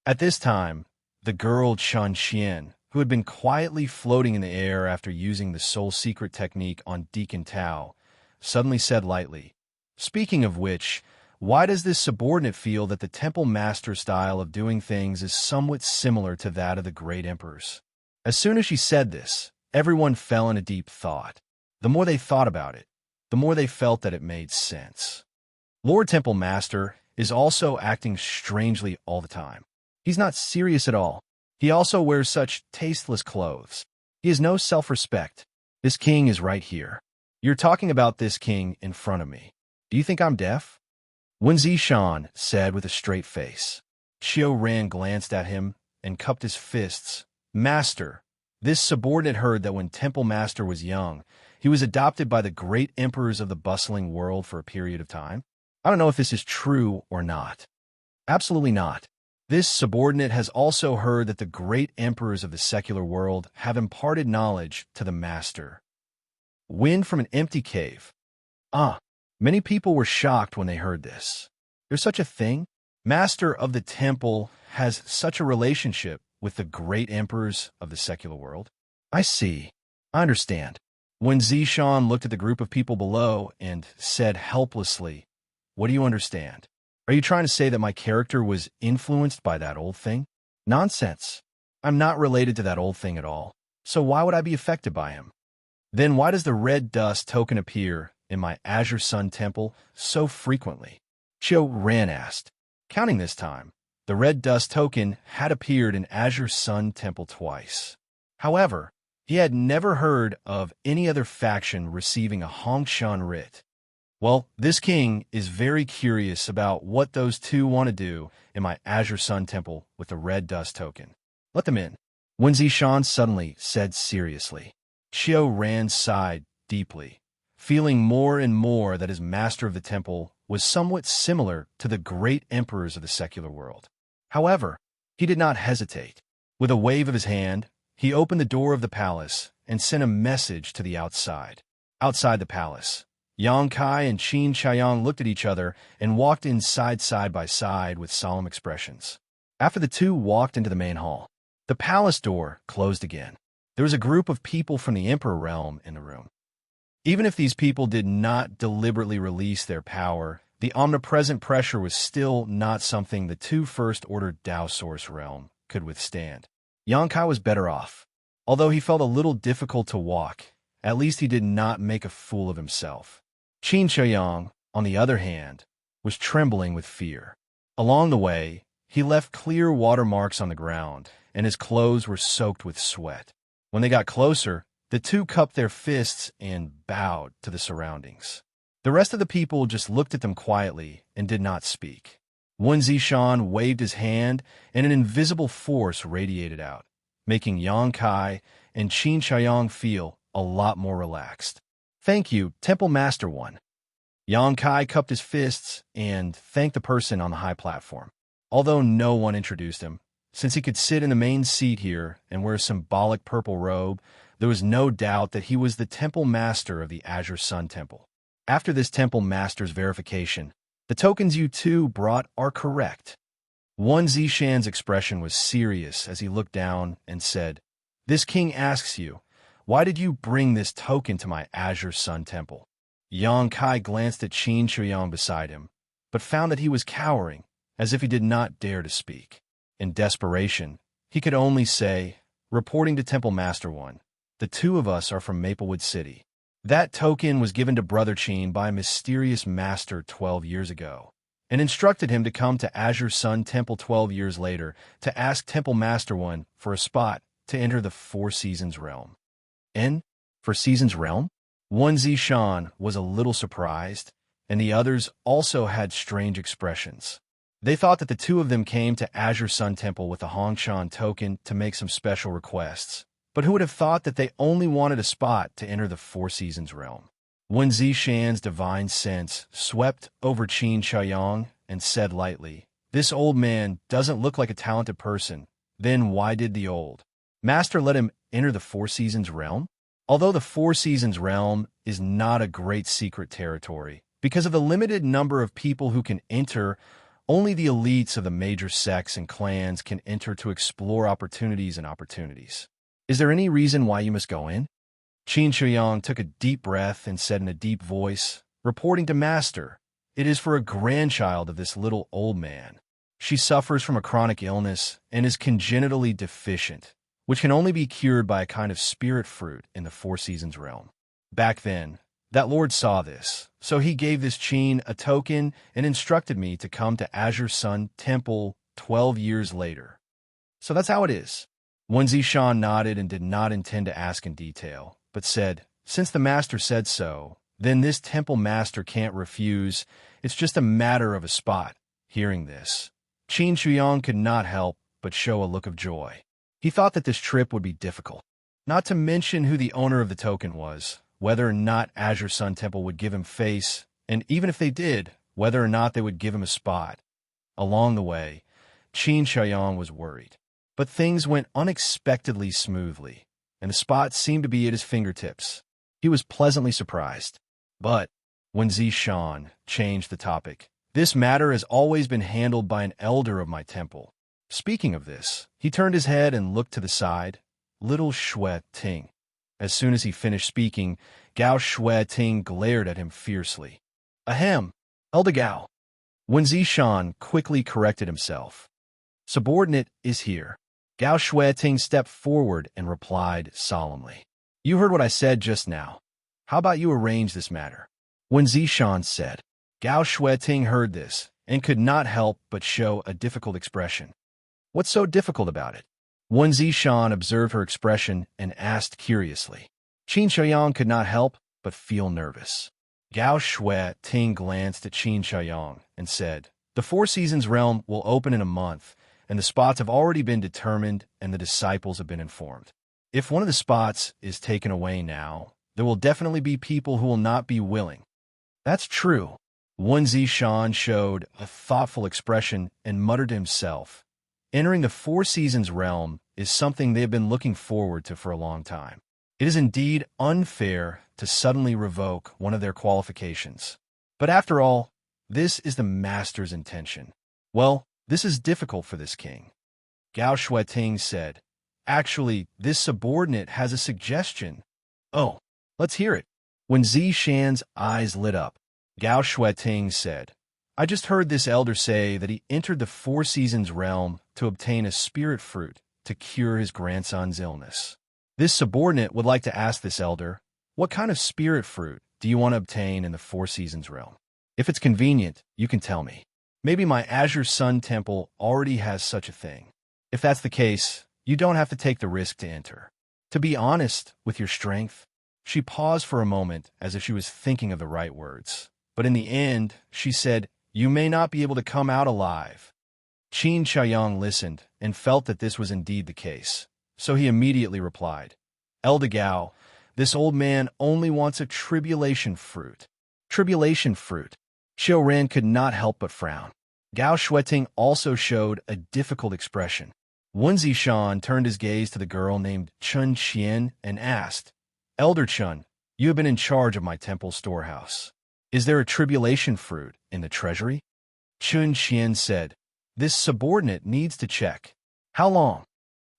At this time, the girl Xianxia, who had been quietly floating in the air after using the soul secret technique on Deacon Tao, suddenly said lightly, "Speaking of which, why does this subordinate feel that the temple master style of doing things is somewhat similar to that of the great emperors?" As soon as she said this, everyone fell into deep thought. The more they thought about it, the more they felt that it made sense. Lord Temple Master is also acting strangely all the time. He's not serious at all. He also wears such tasteless clothes. He has no self-respect. This king is right here. You're talking about this king in front of me. Do you think I'm deaf?" When Zishan said with a straight face. Xianxia glanced at him and cupped his fists. "Master, this subordinate heard that when Temple Master was young, he was adopted by the great emperors of the bustling world for a period of time. I don't know if this is true or not." "Absolutely not. This subordinate has also heard that the great emperors of the secular world have imparted knowledge to the master." Wind from an empty cave. Many people were shocked when they heard this. There's such a thing? Master of the temple has such a relationship with the great emperors of the secular world? I see. I understand. When Zishan looked at the group of people below and said helplessly, "What do you understand? Are you trying to say that my character was influenced by that old thing?" Nonsense. I'm not related to that old thing at all, so why would I be affected by him? Then why does the red dust token appear in my Azure Sun Temple so frequently? Xianxia asked. Counting this time, the red dust token had appeared in Azure Sun Temple twice. However, he had never heard of any other faction receiving a Hongshan writ. Well, this king is very curious about what those two want to do in my Azure Sun Temple with the red dust token. Let them in. When Zishan suddenly said seriously, Xianxia sighed deeply, feeling more and more that his master of the temple was somewhat similar to the great emperors of the secular world. However, he did not hesitate. With a wave of his hand, he opened the door of the palace and sent a message to the outside. Outside the palace, Yang Kai and Xianxia looked at each other and walked inside side by side with solemn expressions. After the two walked into the main hall, the palace door closed again. There was a group of people from the Emperor realm in the room. Even if these people did not deliberately release their power, the omnipresent pressure was still not something the two First-Order Tao Source realm could withstand. Yangkai was better off. Although he felt a little difficult to walk, at least he did not make a fool of himself. Xianxia, on the other hand, was trembling with fear. Along the way, he left clear watermarks on the ground, and his clothes were soaked with sweat. When they got closer, the two cupped their fists and bowed to the surroundings. The rest of the people just looked at them quietly and did not speak. Wen Zishan waved his hand, and an invisible force radiated out, making Yang Kai and Qin Xiaoyang feel a lot more relaxed. "Thank you, Temple Master One." Yang Kai cupped his fists and thanked the person on the high platform. Although no one introduced him, since he could sit in the main seat here and wear a symbolic purple robe, there was no doubt that he was the Temple Master of the Azure Sun Temple. After this Temple Master's verification, the tokens you two brought are correct. Wen Zishan's expression was serious as he looked down and said, "This king asks you, why did you bring this token to my Azure Sun Temple?" Yang Kai glanced at Qin Xiaoyang beside him, but found that he was cowering, as if he did not dare to speak. In desperation, he could only say, "Reporting to Temple Master One, the two of us are from Maplewood City. That token was given to Brother Qin by a mysterious master 12 years ago, and instructed him to come to Azure Sun Temple 12 years later to ask Temple Master One for a spot to enter the Four Seasons realm." "In? For Seasons realm?" Wen Zishan was a little surprised, and the others also had strange expressions. They thought that the two of them came to Azure Sun Temple with a Hongshan token to make some special requests, but who would have thought that they only wanted a spot to enter the Four Seasons realm? Wen Zishan's divine sense swept over Qin Xiaoyang and said lightly, "This old man doesn't look like a talented person. Then why did the old master let him enter the Four Seasons realm?" Although the Four Seasons realm is not a great secret territory, because of the limited number of people who can enter, only the elites of the major sects and clans can enter to explore opportunities and opportunities. "Is there any reason why you must go in?" Qin Xiaoyang took a deep breath and said in a deep voice, "Reporting to Master, it is for a grandchild of this little old man. She suffers from a chronic illness and is congenitally deficient, which can only be cured by a kind of spirit fruit in the Four Seasons realm. Back then, that lord saw this, so he gave this Qin a token and instructed me to come to Azure Sun Temple 12 years later. So that's how it is." Wen Zishan nodded and did not intend to ask in detail, but said, "Since the master said so, then this temple master can't refuse. It's just a matter of a spot." Hearing this, Qin Xiaoyang could not help but show a look of joy. He thought that this trip would be difficult, not to mention who the owner of the token was, whether or not Azure Sun Temple would give him face, and even if they did, whether or not they would give him a spot. Along the way, Qin Xiaoyang was worried, but things went unexpectedly smoothly, and the spot seemed to be at his fingertips. He was pleasantly surprised. But when Zishan changed the topic, "This matter has always been handled by an elder of my temple." Speaking of this, he turned his head and looked to the side. Little Shui Ting. As soon as he finished speaking, Gao Shui Ting glared at him fiercely. "Ahem, Elder Gao." Wen Zishan quickly corrected himself. "Subordinate is here." Gao Shui Ting stepped forward and replied solemnly, "You heard what I said just now. How about you arrange this matter?" Wen Zishan said. Gao Shui Ting heard this and could not help but show a difficult expression. "What's so difficult about it?" Wen Zishan observed her expression and asked curiously. Qin Xiaoyang could not help but feel nervous. Gao Shui Ting glanced at Qin Xiaoyang and said, "The Four Seasons realm will open in a month, and the spots have already been determined and the disciples have been informed. If one of the spots is taken away now, there will definitely be people who will not be willing." "That's true." Wen Zishan showed a thoughtful expression and muttered to himself, "Entering the Four Seasons realm is something they have been looking forward to for a long time. It is indeed unfair to suddenly revoke one of their qualifications. But after all, this is the master's intention. Well, this is difficult for this king." Gao Shuiting said, "Actually, this subordinate has a suggestion." "Oh, let's hear it." When Zishan's eyes lit up, Gao Shueting said, I just heard this elder say that he entered the Four Seasons realm to obtain a spirit fruit to cure his grandson's illness. This subordinate would like to ask this elder, what kind of spirit fruit do you want to obtain in the Four Seasons realm? If it's convenient, you can tell me. Maybe my Azure Sun Temple already has such a thing. If that's the case, you don't have to take the risk to enter. To be honest with your strength, she paused for a moment as if she was thinking of the right words. But in the end, she said, you may not be able to come out alive. Qin Xiaoyang listened and felt that this was indeed the case. So he immediately replied, Elder Gao, this old man only wants a tribulation fruit. Tribulation fruit. Xiao Ran could not help but frown. Gao Shueting also showed a difficult expression. Wen Zishan turned his gaze to the girl named Chun Qian and asked, Elder Chun, you have been in charge of my temple storehouse. Is there a tribulation fruit in the treasury? Chun Qian said, this subordinate needs to check. How long?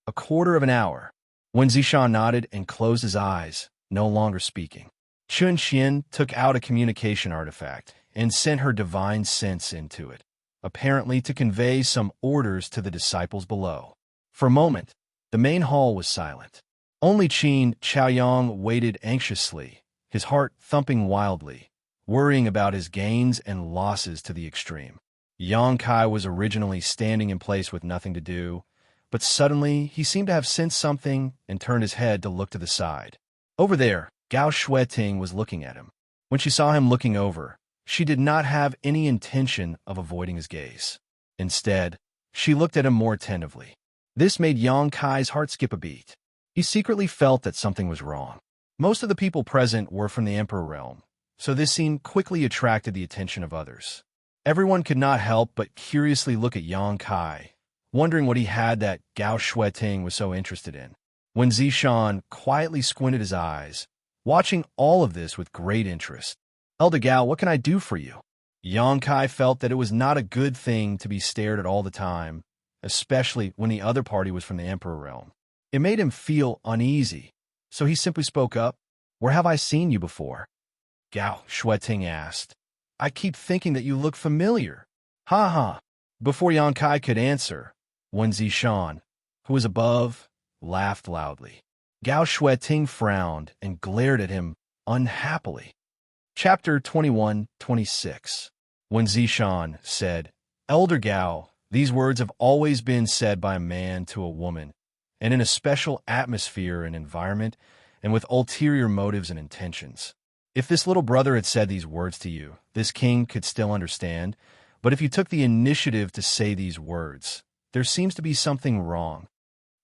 A quarter of an hour. Wen Zishan nodded and closed his eyes, no longer speaking. Chun Qian took out a communication artifact and sent her divine sense into it, apparently to convey some orders to the disciples below. For a moment, the main hall was silent. Only Qin Xiaoyang waited anxiously, his heart thumping wildly, worrying about his gains and losses to the extreme. Yang Kai was originally standing in place with nothing to do, but suddenly he seemed to have sensed something and turned his head to look to the side. Over there, Gao Shueting was looking at him. When she saw him looking over, she did not have any intention of avoiding his gaze. Instead, she looked at him more attentively. This made Yang Kai's heart skip a beat. He secretly felt that something was wrong. Most of the people present were from the Emperor realm, so this scene quickly attracted the attention of others. Everyone could not help but curiously look at Yang Kai, wondering what he had that Gao Shueting was so interested in. When Zishan quietly squinted his eyes, watching all of this with great interest. Elder Gao, what can I do for you? Yang Kai felt that it was not a good thing to be stared at all the time, especially when the other party was from the Emperor realm. It made him feel uneasy, so he simply spoke up. Where have I seen you before? Gao Shueting asked. I keep thinking that you look familiar. Ha ha. Before Yang Kai could answer, Wen Zishan, who was above, laughed loudly. Gao Shueting frowned and glared at him unhappily. Chapter 21-26. Wen Zishan said, Elder Gao, these words have always been said by a man to a woman, and in a special atmosphere and environment, and with ulterior motives and intentions. If this little brother had said these words to you, this king could still understand, but if you took the initiative to say these words, there seems to be something wrong.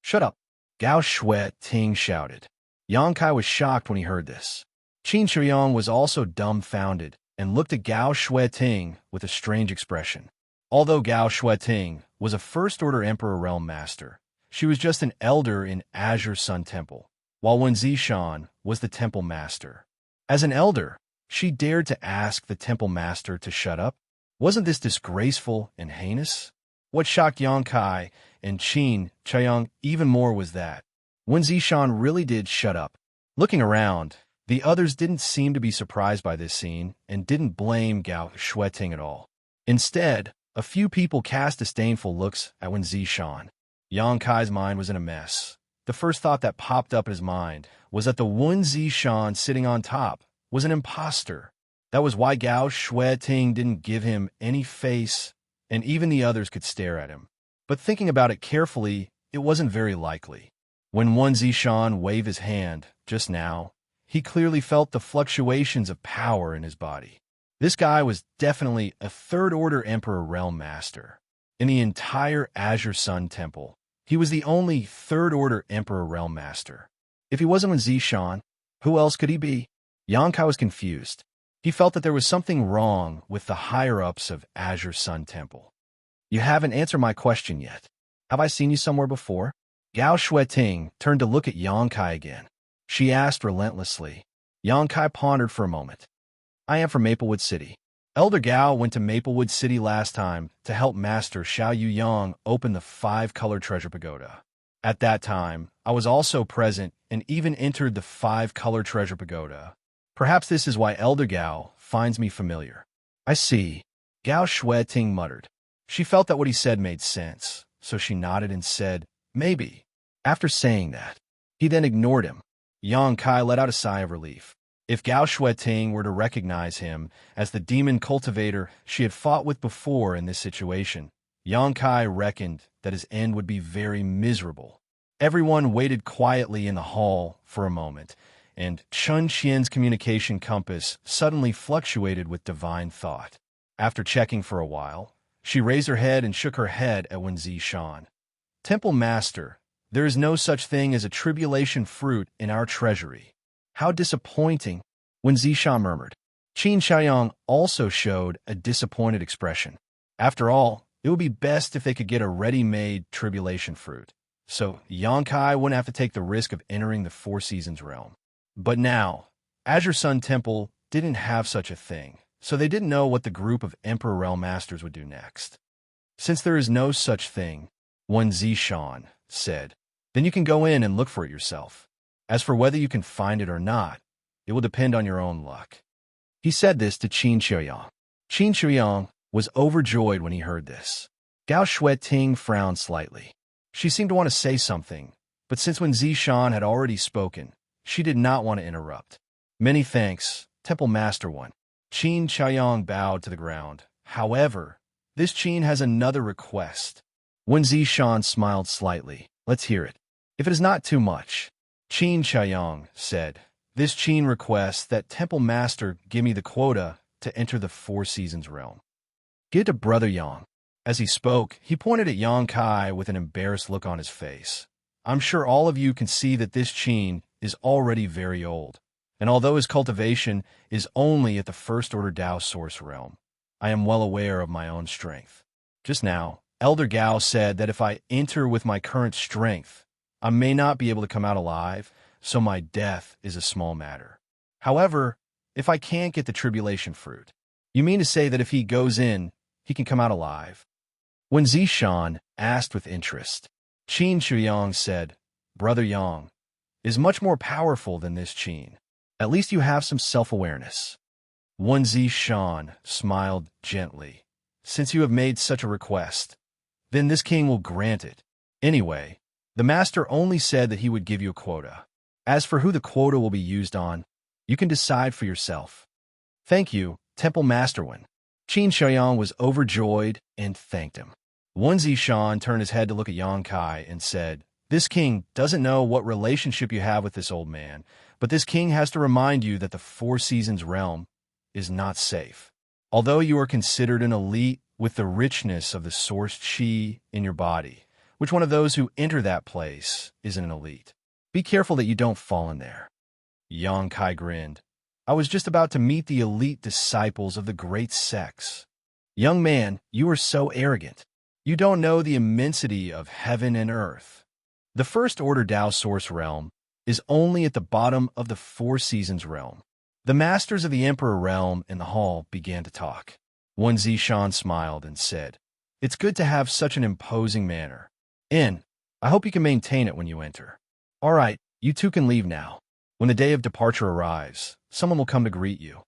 Shut up, Gao Shueting shouted. Yang Kai was shocked when he heard this. Qin Xiaoyang was also dumbfounded and looked at Gao Shueting with a strange expression. Although Gao Shueting was a First-Order Emperor Realm Master, she was just an elder in Azure Sun Temple, while Wen Zishan was the Temple Master. As an elder, she dared to ask the Temple Master to shut up. Wasn't this disgraceful and heinous? What shocked Yang Kai and Qin Xiaoyang even more was that Wen Zishan really did shut up. Looking around, the others didn't seem to be surprised by this scene and didn't blame Gao Shueting at all. Instead, a few people cast disdainful looks at Wen Zishan. Yang Kai's mind was in a mess. The first thought that popped up in his mind was that the Wen Zishan sitting on top was an imposter. That was why Gao Shueting didn't give him any face, and even the others could stare at him. But thinking about it carefully, it wasn't very likely. When Wen Zishan waved his hand just now, he clearly felt the fluctuations of power in his body. This guy was definitely a Third-Order Emperor Realm Master. In the entire Azure Sun Temple, he was the only Third-Order Emperor Realm Master. If he wasn't with Zishan, who else could he be? Yang Kai was confused. He felt that there was something wrong with the higher-ups of Azure Sun Temple. You haven't answered my question yet. Have I seen you somewhere before? Gao Shueting turned to look at Yang Kai again. She asked relentlessly. Yang Kai pondered for a moment. I am from Maplewood City. Elder Gao went to Maplewood City last time to help Master Xiao Yuyang open the 5-color treasure pagoda. At that time, I was also present and even entered the 5-color treasure pagoda. Perhaps this is why Elder Gao finds me familiar. I see, Gao Shueting muttered. She felt that what he said made sense, so she nodded and said, maybe. After saying that, he then ignored him. Yang Kai let out a sigh of relief. If Gao Shueting were to recognize him as the demon cultivator she had fought with before in this situation, Yang Kai reckoned that his end would be very miserable. Everyone waited quietly in the hall for a moment, and Chun Xian's communication compass suddenly fluctuated with divine thought. After checking for a while, she raised her head and shook her head at Wen Zishan. Temple Master, there is no such thing as a tribulation fruit in our treasury. How disappointing, Wen Zishan murmured. Qin Xiaoyang also showed a disappointed expression. After all, it would be best if they could get a ready-made tribulation fruit, so Yang Kai wouldn't have to take the risk of entering the Four Seasons realm. But now, Azure Sun Temple didn't have such a thing, so they didn't know what the group of Emperor Realm Masters would do next. Since there is no such thing, Wen Zishan said, then you can go in and look for it yourself. As for whether you can find it or not, it will depend on your own luck. He said this to Qin Xiaoyang. Qin Xiaoyang was overjoyed when he heard this. Gao Shueting frowned slightly. She seemed to want to say something, but since Wen Zishan had already spoken, she did not want to interrupt. Many thanks, Temple Master One. Qin Xiaoyang bowed to the ground. However, this Qin has another request. Wen Zishan smiled slightly. Let's hear it. If it is not too much, Qin Xiaoyang said, this Qin requests that Temple Master give me the quota to enter the Four Seasons realm. Give it to Brother Yang. As he spoke, he pointed at Yang Kai with an embarrassed look on his face. I'm sure all of you can see that this Qin is already very old, and although his cultivation is only at the First Order Dao Source realm, I am well aware of my own strength. Just now, Elder Gao said that if I enter with my current strength, I may not be able to come out alive, so my death is a small matter. However, if I can't get the tribulation fruit, you mean to say that if he goes in, he can come out alive? Wen Zishan asked with interest. Qin Xiaoyang said, Brother Yang is much more powerful than this Qin. At least you have some self-awareness. Wen Zishan smiled gently. Since you have made such a request, then this king will grant it. Anyway, the master only said that he would give you a quota. As for who the quota will be used on, you can decide for yourself. Thank you, Temple Master Wen. Qin Xiaoyang was overjoyed and thanked him. Wen Zishan turned his head to look at Yang Kai and said, this king doesn't know what relationship you have with this old man, but this king has to remind you that the Four Seasons realm is not safe. Although you are considered an elite with the richness of the source qi in your body, which one of those who enter that place is an elite? Be careful that you don't fall in there. Yang Kai grinned. I was just about to meet the elite disciples of the great sects. Young man, you are so arrogant. You don't know the immensity of heaven and earth. The First Order Dao Source realm is only at the bottom of the Four Seasons realm. The masters of the Emperor realm in the hall began to talk. Wen Zishan smiled and said, it's good to have such an imposing manner. I hope you can maintain it when you enter. All right, you two can leave now. When the day of departure arrives, someone will come to greet you.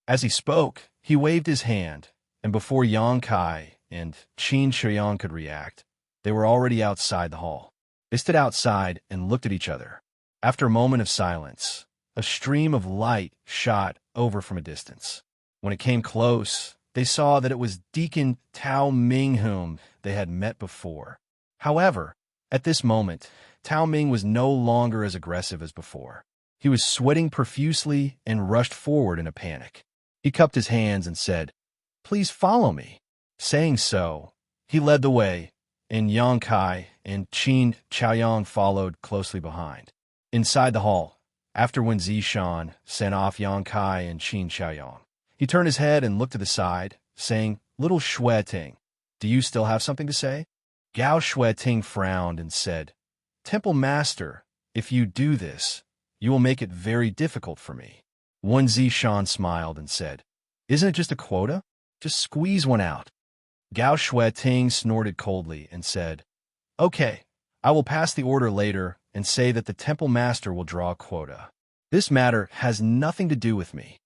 As he spoke, he waved his hand, and before Yang Kai and Qin Xiaoyang could react, they were already outside the hall. They stood outside and looked at each other. After a moment of silence, a stream of light shot over from a distance. When it came close, they saw that it was Deacon Tao Ming whom they had met before. However, at this moment, Tao Ming was no longer as aggressive as before. He was sweating profusely and rushed forward in a panic. He cupped his hands and said, please follow me. Saying so, he led the way, and Yang Kai and Qin Xiaoyang followed closely behind. Inside the hall, after Wen Zishan sent off Yang Kai and Qin Xiaoyang, he turned his head and looked to the side, saying, Little Shueting, do you still have something to say? Gao Shueting frowned and said, Temple Master, if you do this, you will make it very difficult for me. Wen Zishan smiled and said, isn't it just a quota? Just squeeze one out. Gao Shueting snorted coldly and said, okay, I will pass the order later and say that the Temple Master will draw a quota. This matter has nothing to do with me.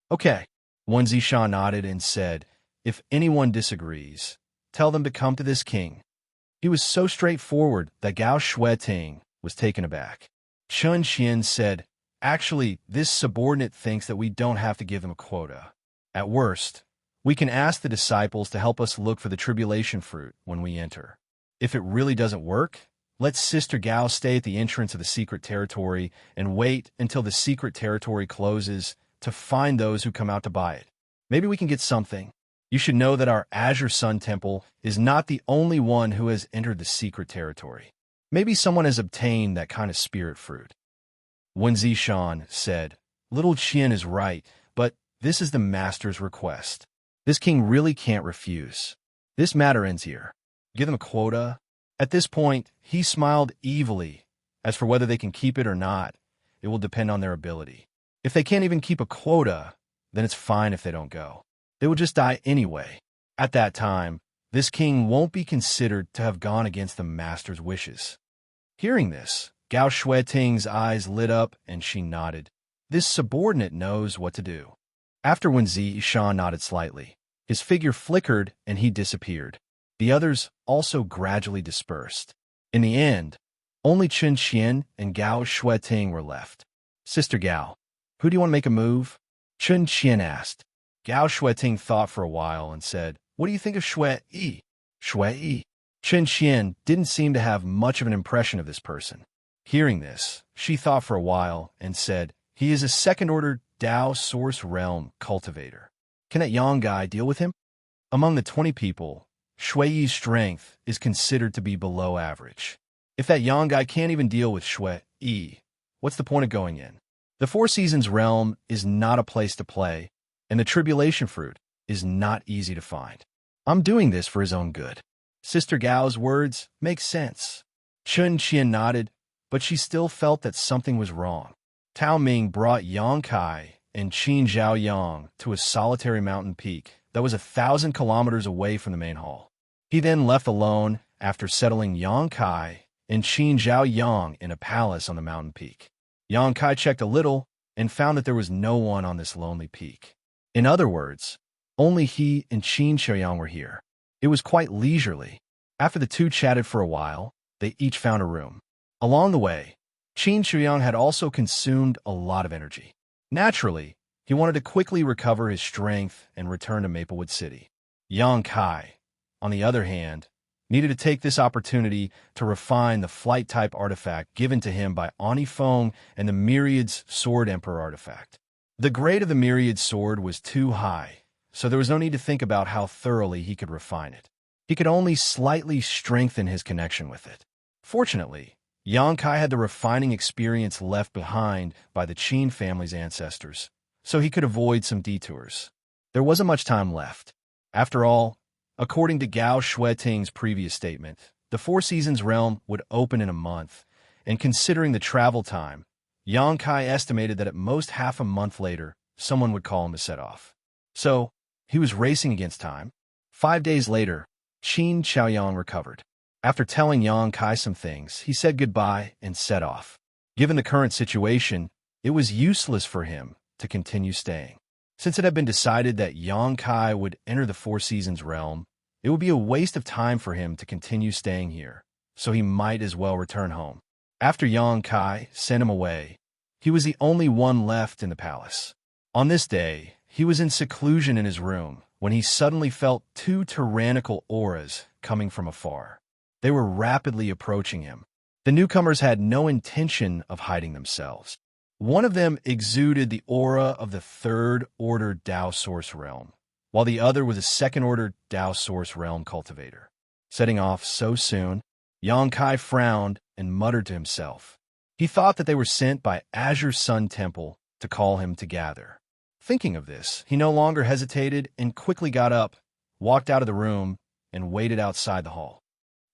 Okay. Wuxia nodded and said, if anyone disagrees, tell them to come to this king. He was so straightforward that Gao Shueting was taken aback. Xianxia said, actually, this subordinate thinks that we don't have to give him a quota. At worst, we can ask the disciples to help us look for the tribulation fruit when we enter. If it really doesn't work, let Sister Gao stay at the entrance of the secret territory and wait until the secret territory closes to find those who come out to buy it. Maybe we can get something. You should know that our Azure Sun Temple is not the only one who has entered the secret territory. Maybe someone has obtained that kind of spirit fruit. Wuxia said, Little Qian is right, but this is the master's request. This king really can't refuse. This matter ends here. Give them a quota. At this point, he smiled evilly. As for whether they can keep it or not, it will depend on their ability. If they can't even keep a quota, then it's fine if they don't go. They will just die anyway. At that time, this king won't be considered to have gone against the master's wishes. Hearing this, Gao Shueting's eyes lit up and she nodded. This subordinate knows what to do. After Wuxia nodded slightly, his figure flickered and he disappeared. The others also gradually dispersed. In the end, only Xianxia and Gao Shueting were left. Sister Gao, who do you want to make a move? Xianxia asked. Gao Shueting thought for a while and said, what do you think of Shui? Shui? Xianxia didn't seem to have much of an impression of this person. Hearing this, she thought for a while and said, he is a second-order Dao Source Realm cultivator. Can that young guy deal with him? Among the 20 people, Shui's strength is considered to be below average. If that young guy can't even deal with Shui, what's the point of going in? The Four Seasons realm is not a place to play, and the tribulation fruit is not easy to find. I'm doing this for his own good. Sister Gao's words make sense. Xianxia nodded, but she still felt that something was wrong. Tao Ming brought Yang Kai and Qin Zhaoyang to a solitary mountain peak that was 1,000 kilometers away from the main hall. He then left alone after settling Yang Kai and Qin Zhaoyang in a palace on the mountain peak. Yang Kai checked a little and found that there was no one on this lonely peak. In other words, only he and Qin Zhaoyang were here. It was quite leisurely. After the two chatted for a while, they each found a room. Along the way, Qin Zhaoyang had also consumed a lot of energy. Naturally, he wanted to quickly recover his strength and return to Maplewood City. Yang Kai, on the other hand, needed to take this opportunity to refine the flight-type artifact given to him by Ani Feng and the Myriad's Sword Emperor artifact. The grade of the Myriad sword was too high, so there was no need to think about how thoroughly he could refine it. He could only slightly strengthen his connection with it. Fortunately, Yang Kai had the refining experience left behind by the Qin family's ancestors, so he could avoid some detours. There wasn't much time left. After all, according to Gao Shueting's previous statement, the Four Seasons realm would open in a month, and considering the travel time, Yang Kai estimated that at most half a month later, someone would call him to set off. So, he was racing against time. 5 days later, Qin Zhaoyang recovered. After telling Yang Kai some things, he said goodbye and set off. Given the current situation, it was useless for him to continue staying. Since it had been decided that Yang Kai would enter the Four Seasons realm, it would be a waste of time for him to continue staying here, so he might as well return home. After Yang Kai sent him away, he was the only one left in the palace. On this day, he was in seclusion in his room when he suddenly felt 2 tyrannical auras coming from afar. They were rapidly approaching him. The newcomers had no intention of hiding themselves. One of them exuded the aura of the third-order Dao Source Realm, while the other was a second-order Dao Source Realm cultivator. Setting off so soon, Yang Kai frowned and muttered to himself. He thought that they were sent by Azure Sun Temple to call him to gather. Thinking of this, he no longer hesitated and quickly got up, walked out of the room, and waited outside the hall.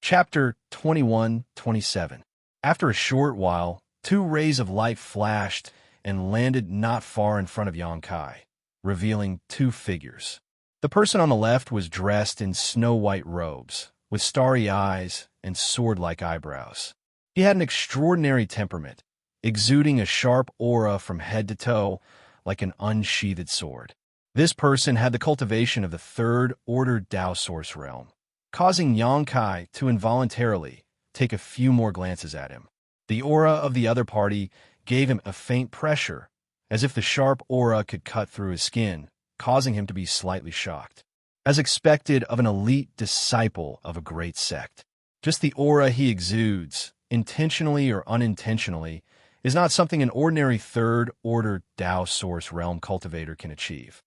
Chapter 21-27. After a short while, 2 rays of light flashed and landed not far in front of Yang Kai, revealing 2 figures. The person on the left was dressed in snow-white robes, with starry eyes and sword-like eyebrows. He had an extraordinary temperament, exuding a sharp aura from head to toe like an unsheathed sword. This person had the cultivation of the third order Tao source realm, causing Yang Kai to involuntarily take a few more glances at him. The aura of the other party gave him a faint pressure, as if the sharp aura could cut through his skin, causing him to be slightly shocked. As expected of an elite disciple of a great sect, just the aura he exudes, intentionally or unintentionally, is not something an ordinary third-order Tao source realm cultivator can achieve.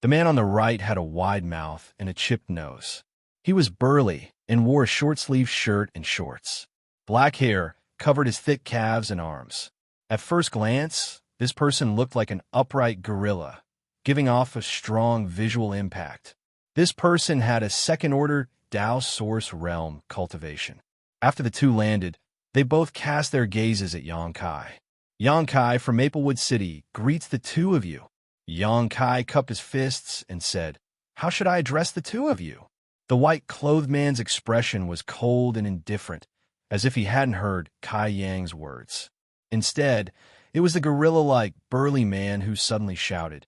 The man on the right had a wide mouth and a chipped nose. He was burly and wore a short-sleeved shirt and shorts. Black hair covered his thick calves and arms. At first glance, this person looked like an upright gorilla, giving off a strong visual impact. This person had a second-order Tao source realm cultivation. After the two landed, they both cast their gazes at Yang Kai. Yang Kai from Maplewood City greets the two of you. Yang Kai cupped his fists and said, "How should I address the two of you?" The white-clothed man's expression was cold and indifferent, as if he hadn't heard Kai Yang's words. Instead, it was the gorilla-like, burly man who suddenly shouted,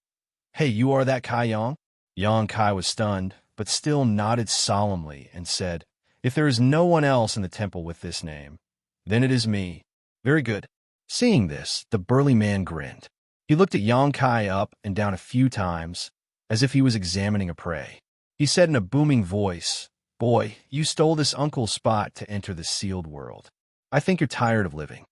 "Hey, you are that Kai Yang?" Yang Kai was stunned, but still nodded solemnly and said, "If there is no one else in the temple with this name, then it is me." "Very good." Seeing this, the burly man grinned. He looked at Yang Kai up and down a few times, as if he was examining a prey. He said in a booming voice, "Boy, you stole this uncle's spot to enter the sealed world. I think you're tired of living."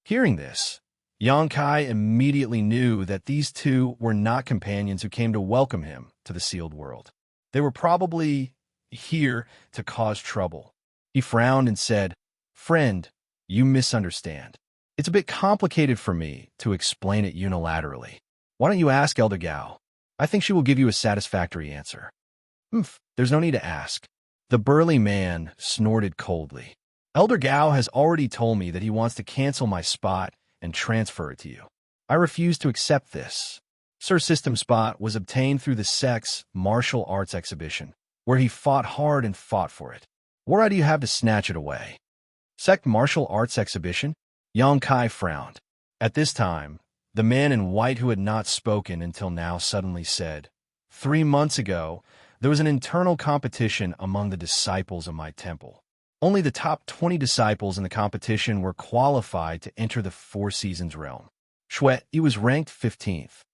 Hearing this, Yang Kai immediately knew that these two were not companions who came to welcome him to the sealed world. They were probably here to cause trouble. He frowned and said, "Friend, you misunderstand. It's a bit complicated for me to explain it unilaterally. Why don't you ask Elder Gao? I think she will give you a satisfactory answer." There's no need to ask." The burly man snorted coldly. "Elder Gao has already told me that he wants to cancel my spot and transfer it to you. I refuse to accept this. Sir System's spot was obtained through the sect's martial arts exhibition, where he fought hard and fought for it. What right do you have to snatch it away?" "Sect martial arts exhibition?" Yang Kai frowned. At this time, the man in white who had not spoken until now suddenly said, 3 months ago, there was an internal competition among the disciples of my temple. Only the top 20 disciples in the competition were qualified to enter the Four Seasons realm. Shui, he was ranked 15th.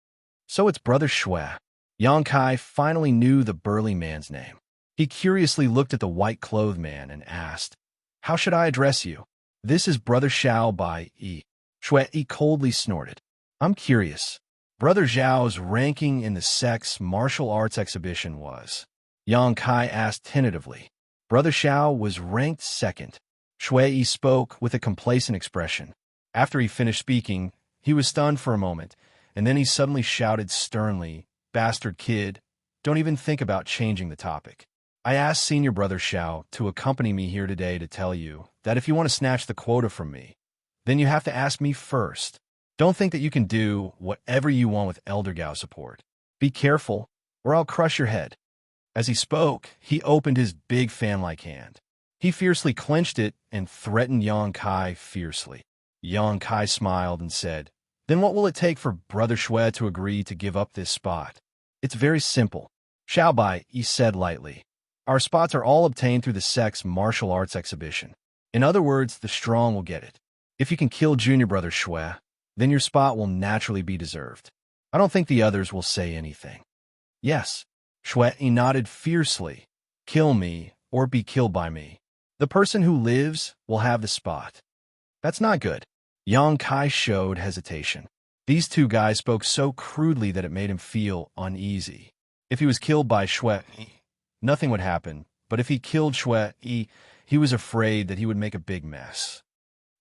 So it's Brother Shui. Yang Kai finally knew the burly man's name. He curiously looked at the white-clothed man and asked, "How should I address you?" "This is Brother Xiao by Yi." Shui coldly snorted. "I'm curious. Brother Zhao's ranking in the sect's martial arts exhibition was?" Yang Kai asked tentatively. Brother Xiao was ranked 2nd. Shui spoke with a complacent expression. After he finished speaking, he was stunned for a moment, and then he suddenly shouted sternly, "Bastard kid, don't even think about changing the topic. I asked Senior Brother Xiao to accompany me here today to tell you that if you want to snatch the quota from me, then you have to ask me first. Don't think that you can do whatever you want with Elder Gao support. Be careful, or I'll crush your head." As he spoke, he opened his big fan-like hand. He fiercely clenched it and threatened Yang Kai fiercely. Yang Kai smiled and said, "Then what will it take for Brother Shui to agree to give up this spot?" "It's very simple." "Xiaobai," he said lightly. "Our spots are all obtained through the sect's martial arts exhibition. In other words, the strong will get it. If you can kill Junior Brother Shui, then your spot will naturally be deserved. I don't think the others will say anything." "Yes." Shui nodded fiercely. "Kill me, or be killed by me. The person who lives will have the spot." "That's not good." Yang Kai showed hesitation. These two guys spoke so crudely that it made him feel uneasy. If he was killed by Shui, nothing would happen, but if he killed Shui, he was afraid that he would make a big mess.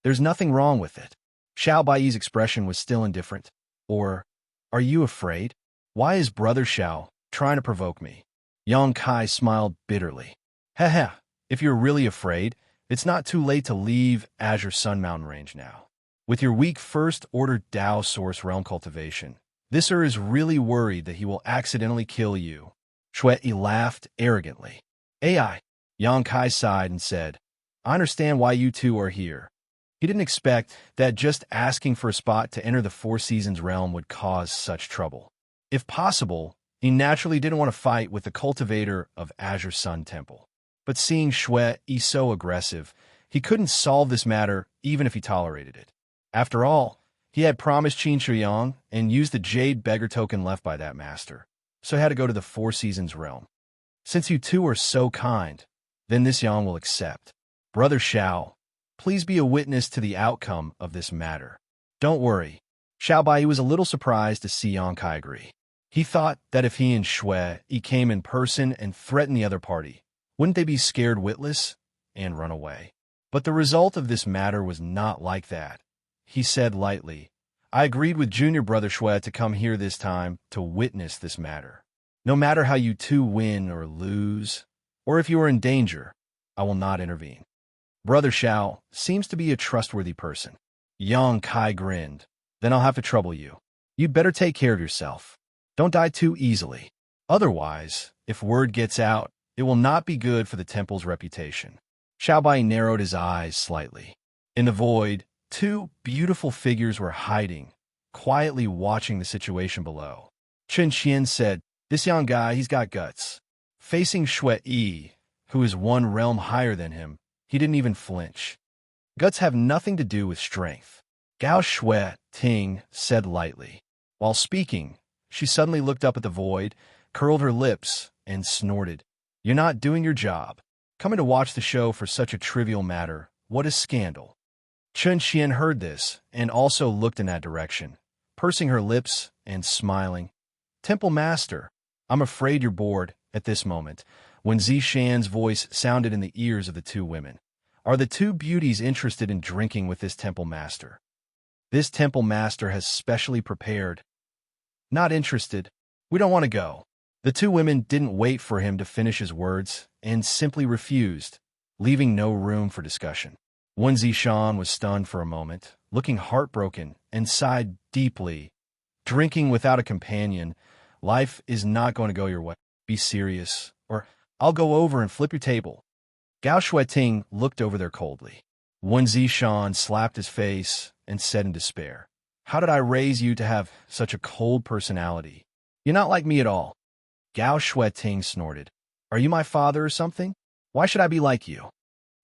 "There's nothing wrong with it." Xiao Baiyi's expression was still indifferent. "Or, are you afraid? Why is Brother Xiao trying to provoke me?" Yang Kai smiled bitterly. "Heh. If you're really afraid, it's not too late to leave Azure Sun Mountain Range now. With your weak first-order Tao source realm cultivation, this is really worried that he will accidentally kill you." Shui laughed arrogantly. "AI." Yang Kai sighed and said, "I understand why you two are here. He didn't expect that just asking for a spot to enter the Four Seasons realm would cause such trouble. If possible, he naturally didn't want to fight with the cultivator of Azure Sun Temple. But seeing Shui so aggressive, he couldn't solve this matter even if he tolerated it. After all, he had promised Xianxia and used the jade beggar token left by that master, so he had to go to the Four Seasons realm. Since you two are so kind, then this Yang will accept. Brother Xiao, please be a witness to the outcome of this matter. Don't worry. Xiaobai was a little surprised to see Yongkai agree. He thought that if he and Shui came in person and threatened the other party, wouldn't they be scared witless and run away? But the result of this matter was not like that. He said lightly, I agreed with Junior Brother Shui to come here this time to witness this matter. No matter how you two win or lose, or if you are in danger, I will not intervene. Brother Xiao seems to be a trustworthy person. Yang Kai grinned. Then I'll have to trouble you. You'd better take care of yourself. Don't die too easily. Otherwise, if word gets out, it will not be good for the temple's reputation. Xiaobai narrowed his eyes slightly. In the void, two beautiful figures were hiding, quietly watching the situation below. Chen Xian said, This young guy, he's got guts. Facing Shui, who is one realm higher than him, he didn't even flinch. Guts have nothing to do with strength. Gao Shui Ting said lightly. While speaking, she suddenly looked up at the void, curled her lips, and snorted. You're not doing your job. Coming to watch the show for such a trivial matter, what a scandal. Chen Xian heard this and also looked in that direction, pursing her lips and smiling. Temple Master, I'm afraid you're bored at this moment, when Zishan's voice sounded in the ears of the two women. Are the two beauties interested in drinking with this Temple Master? This Temple Master has specially prepared. Not interested. We don't want to go. The two women didn't wait for him to finish his words and simply refused, leaving no room for discussion. Wen Zishan was stunned for a moment, looking heartbroken, and sighed deeply. Drinking without a companion, life is not going to go your way. Be serious, or I'll go over and flip your table. Gao Shuiting looked over there coldly. Wen Zishan slapped his face and said in despair, How did I raise you to have such a cold personality? You're not like me at all. Gao Shuiting snorted. Are you my father or something? Why should I be like you?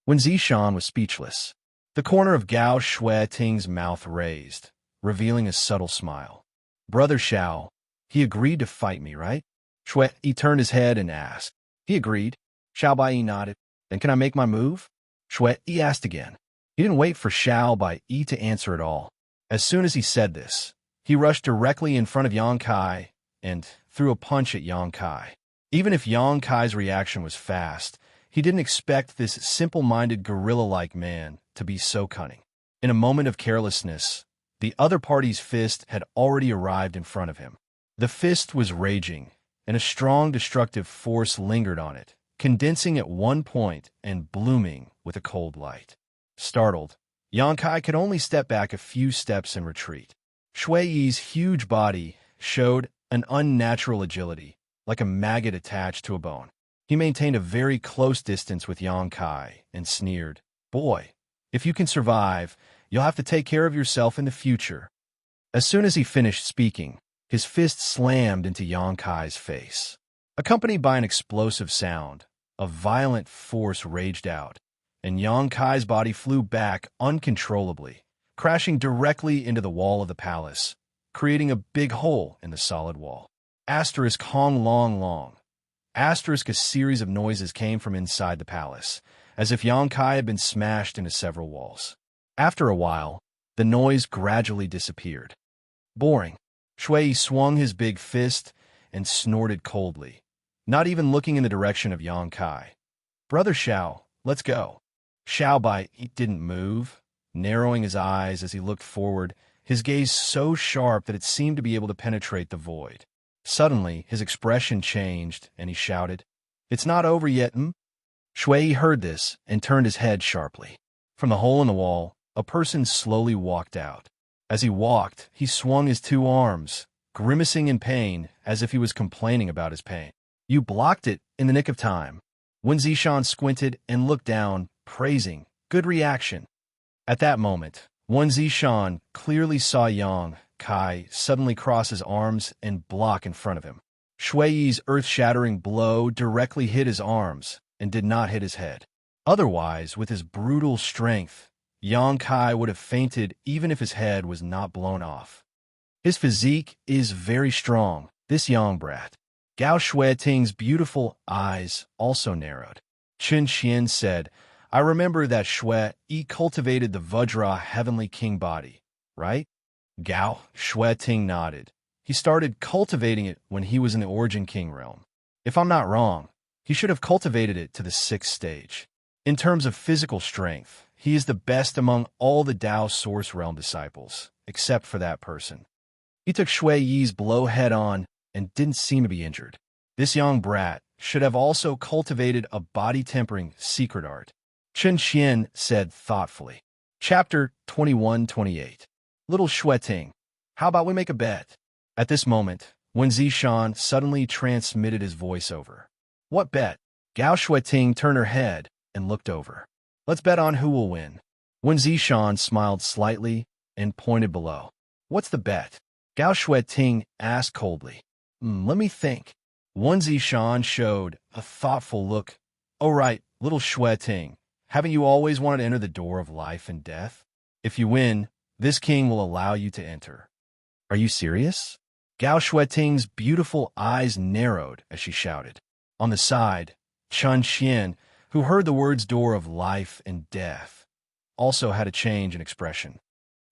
Wen Zishan was speechless. The corner of Gao Shuiting's mouth raised, revealing a subtle smile. Brother Xiao, he agreed to fight me, right? Shui turned his head and asked. He agreed. Xiao Bai nodded. Then can I make my move? Shui asked again. He didn't wait for Xiao Bai to answer at all. As soon as he said this, he rushed directly in front of Yang Kai and threw a punch at Yang Kai. Even if Yang Kai's reaction was fast, he didn't expect this simple-minded gorilla-like man to be so cunning. In a moment of carelessness, the other party's fist had already arrived in front of him. The fist was raging, and a strong destructive force lingered on it, condensing at one point and blooming with a cold light. Startled, Yang Kai could only step back a few steps and retreat. Shui's huge body showed an unnatural agility, like a maggot attached to a bone. He maintained a very close distance with Yang Kai and sneered, Boy, if you can survive, you'll have to take care of yourself in the future. As soon as he finished speaking, his fist slammed into Yang Kai's face. Accompanied by an explosive sound, a violent force raged out, and Yang Kai's body flew back uncontrollably, crashing directly into the wall of the palace, creating a big hole in the solid wall. Asterisk Hong Long Long. Asterisk a series of noises came from inside the palace, as if Yang Kai had been smashed into several walls. After a while, the noise gradually disappeared. Boring. Shui swung his big fist and snorted coldly, not even looking in the direction of Yang Kai. Brother Xiao, let's go. Xiao Bai didn't move, narrowing his eyes as he looked forward, his gaze so sharp that it seemed to be able to penetrate the void. Suddenly, his expression changed, and he shouted, It's not over yet, Shui heard this and turned his head sharply. From the hole in the wall, a person slowly walked out. As he walked, he swung his two arms, grimacing in pain as if he was complaining about his pain. You blocked it in the nick of time. Wen Zishan squinted and looked down, praising, Good reaction. At that moment, Wen Zishan clearly saw Yang Kai suddenly cross his arms and block in front of him. Shui Yi's earth-shattering blow directly hit his arms and did not hit his head. Otherwise, with his brutal strength, Yang Kai would have fainted even if his head was not blown off. His physique is very strong, this young brat. Gao Shueting's beautiful eyes also narrowed. Qin Xian said, I remember that Shui Yi cultivated the Vajra Heavenly King body, right? Gao Shueting nodded. He started cultivating it when he was in the Origin King realm. If I'm not wrong, he should have cultivated it to the 6th stage. In terms of physical strength, he is the best among all the Dao Source Realm disciples, except for that person. He took Shui Yi's blow head-on and didn't seem to be injured. This young brat should have also cultivated a body-tempering secret art. Qin Xian said thoughtfully. Chapter 21-28. Little Shueting, how about we make a bet? At this moment, Wen Zishan suddenly transmitted his voice over. What bet? Gao Shueting turned her head and looked over. Let's bet on who will win. Wen Zishan smiled slightly and pointed below. What's the bet? Gao Shueting asked coldly. Let me think. Wen Zishan showed a thoughtful look. Oh right, little Shueting, haven't you always wanted to enter the door of life and death? If you win, this king will allow you to enter. Are you serious? Gao Shueting's beautiful eyes narrowed as she shouted. On the side, Qin Xian, who heard the words door of life and death, also had a change in expression.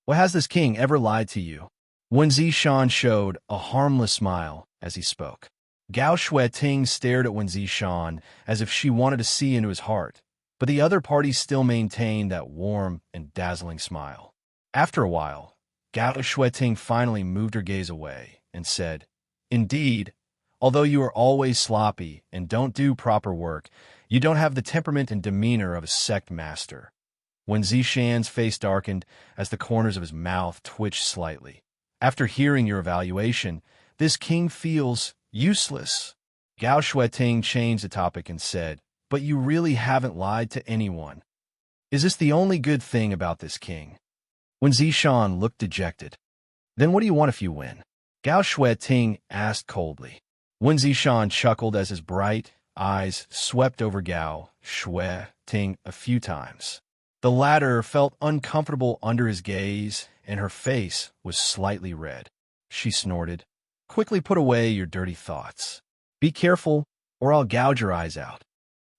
Well, has this king ever lied to you? Wen Zishan showed a harmless smile as he spoke. Gao Shueting stared at Wen Zishan as if she wanted to see into his heart, but the other party still maintained that warm and dazzling smile. After a while, Gao Shueting finally moved her gaze away and said, Indeed, although you are always sloppy and don't do proper work, you don't have the temperament and demeanor of a sect master. Wen Zishan's face darkened as the corners of his mouth twitched slightly. After hearing your evaluation, this king feels useless. Gao Shueting changed the topic and said, But you really haven't lied to anyone. Is this the only good thing about this king? Wen Zishan looked dejected. Then what do you want if you win? Gao Shueting asked coldly. Wen Zishan chuckled as his bright eyes swept over Gao Shueting a few times. The latter felt uncomfortable under his gaze, and her face was slightly red. She snorted. Quickly put away your dirty thoughts. Be careful, or I'll gouge your eyes out.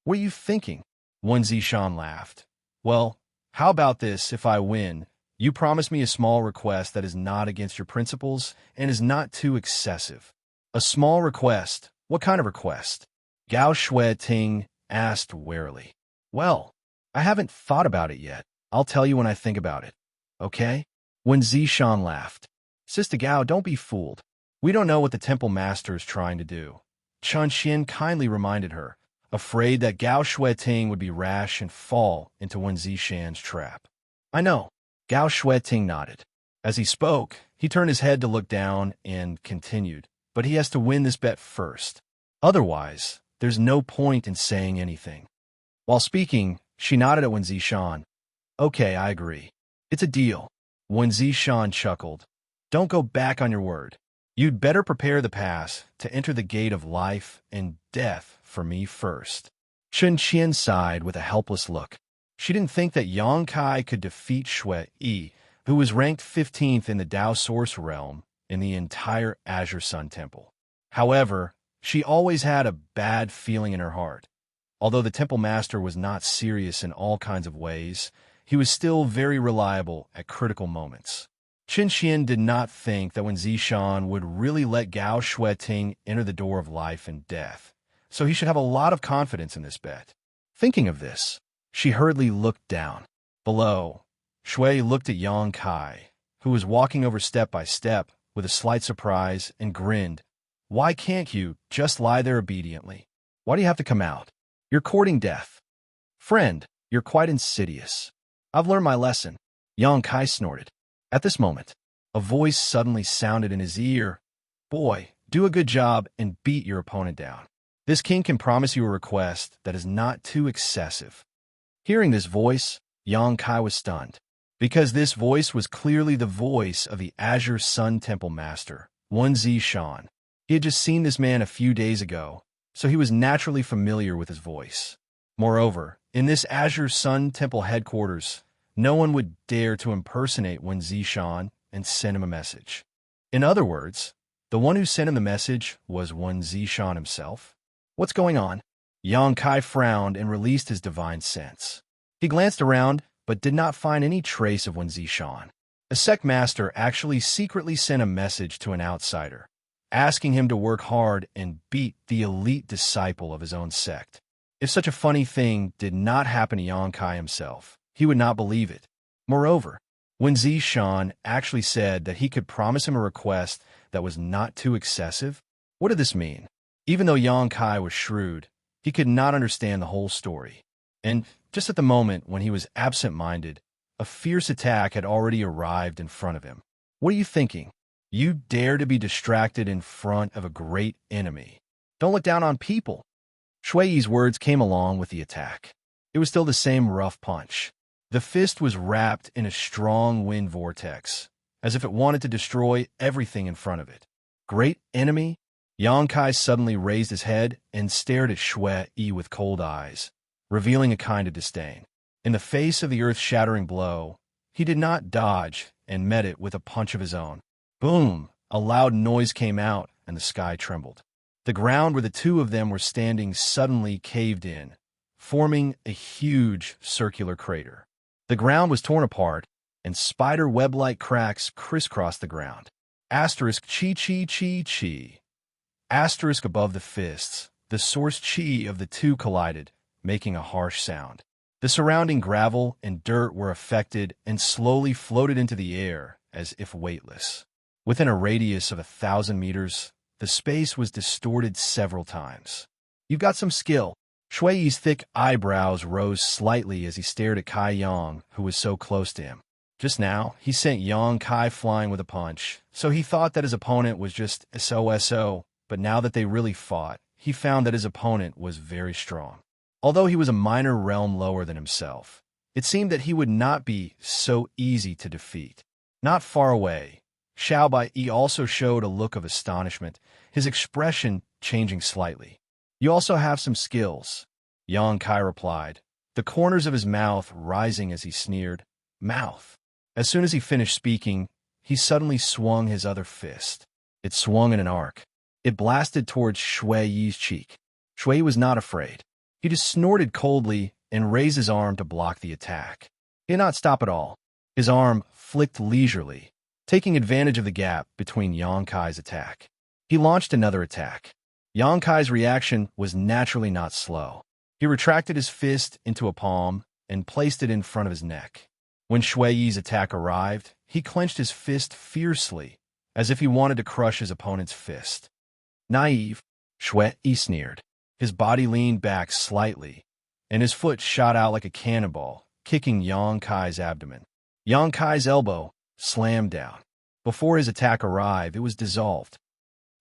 What are you thinking? Wen Zishan laughed. Well, how about this if I win? You promise me a small request that is not against your principles and is not too excessive. A small request? What kind of request? Gao Shueting asked warily. Well, I haven't thought about it yet. I'll tell you when I think about it. Okay? Wen Zishan laughed. Sister Gao, don't be fooled. We don't know what the temple master is trying to do. Qin Xian kindly reminded her, afraid that Gao Shueting would be rash and fall into Wen Zishan's trap. I know. Gao Shueting nodded. As he spoke, he turned his head to look down and continued, but he has to win this bet first. Otherwise, there's no point in saying anything. While speaking, she nodded at Wen Zishan. Okay, I agree. It's a deal. Wen Zishan chuckled. Don't go back on your word. You'd better prepare the pass to enter the gate of life and death for me first. Qin Qian sighed with a helpless look. She didn't think that Yang Kai could defeat Shui Yi, who was ranked 15th in the Dao Source Realm in the entire Azure Sun Temple. However, she always had a bad feeling in her heart. Although the Temple Master was not serious in all kinds of ways, he was still very reliable at critical moments. Qin Xian did not think that Wen Zishan would really let Gao Shueting enter the door of life and death, so he should have a lot of confidence in this bet. Thinking of this, she hurriedly looked down. Below, Shui looked at Yang Kai, who was walking over step by step with a slight surprise, and grinned. Why can't you just lie there obediently? Why do you have to come out? You're courting death. Friend, you're quite insidious. I've learned my lesson. Yang Kai snorted. At this moment, a voice suddenly sounded in his ear. Boy, do a good job and beat your opponent down. This king can promise you a request that is not too excessive. Hearing this voice, Yang Kai was stunned. because this voice was clearly the voice of the Azure Sun Temple Master, Wuxia. He had just seen this man a few days ago, so he was naturally familiar with his voice. Moreover, in this Azure Sun Temple headquarters, no one would dare to impersonate Wuxia and send him a message. In other words, the one who sent him the message was Wuxia himself. What's going on? Yang Kai frowned and released his divine sense. He glanced around, but did not find any trace of Wuxia. A sect master actually secretly sent a message to an outsider, asking him to work hard and beat the elite disciple of his own sect. If such a funny thing did not happen to Yang Kai himself, he would not believe it. Moreover, Wuxia actually said that he could promise him a request that was not too excessive. What did this mean? Even though Yang Kai was shrewd, he could not understand the whole story. And just at the moment when he was absent-minded, a fierce attack had already arrived in front of him. What are you thinking? You dare to be distracted in front of a great enemy. Don't look down on people. Shui's words came along with the attack. It was still the same rough punch. The fist was wrapped in a strong wind vortex, as if it wanted to destroy everything in front of it. Great enemy? Yang Kai suddenly raised his head and stared at Shui with cold eyes, revealing a kind of disdain. In the face of the earth-shattering blow, he did not dodge and met it with a punch of his own. Boom! A loud noise came out, and the sky trembled. The ground where the two of them were standing suddenly caved in, forming a huge circular crater. The ground was torn apart, and spider web-like cracks crisscrossed the ground. Asterisk chi chi chi chi. Asterisk above the fists, the source chi of the two collided, making a harsh sound. The surrounding gravel and dirt were affected and slowly floated into the air as if weightless. Within a radius of 1,000 meters, the space was distorted several times. You've got some skill. Shui's thick eyebrows rose slightly as he stared at Kai Yang, who was so close to him. Just now, he sent Yang Kai flying with a punch, so he thought that his opponent was just SOSO, but now that they really fought, he found that his opponent was very strong. Although he was a minor realm lower than himself, it seemed that he would not be so easy to defeat. Not far away, Xiao Bai also showed a look of astonishment, his expression changing slightly. You also have some skills, Yang Kai replied, the corners of his mouth rising as he sneered. Mouth. As soon as he finished speaking, he suddenly swung his other fist. It swung in an arc. It blasted towards Shui's cheek. Shui was not afraid. He just snorted coldly and raised his arm to block the attack. He did not stop at all. His arm flicked leisurely, taking advantage of the gap between Yang Kai's attack. He launched another attack. Yang Kai's reaction was naturally not slow. He retracted his fist into a palm and placed it in front of his neck. When Shui's attack arrived, he clenched his fist fiercely, as if he wanted to crush his opponent's fist. Naive, Shui sneered. His body leaned back slightly, and his foot shot out like a cannonball, kicking Yang Kai's abdomen. Yang Kai's elbow slammed down. Before his attack arrived, it was dissolved.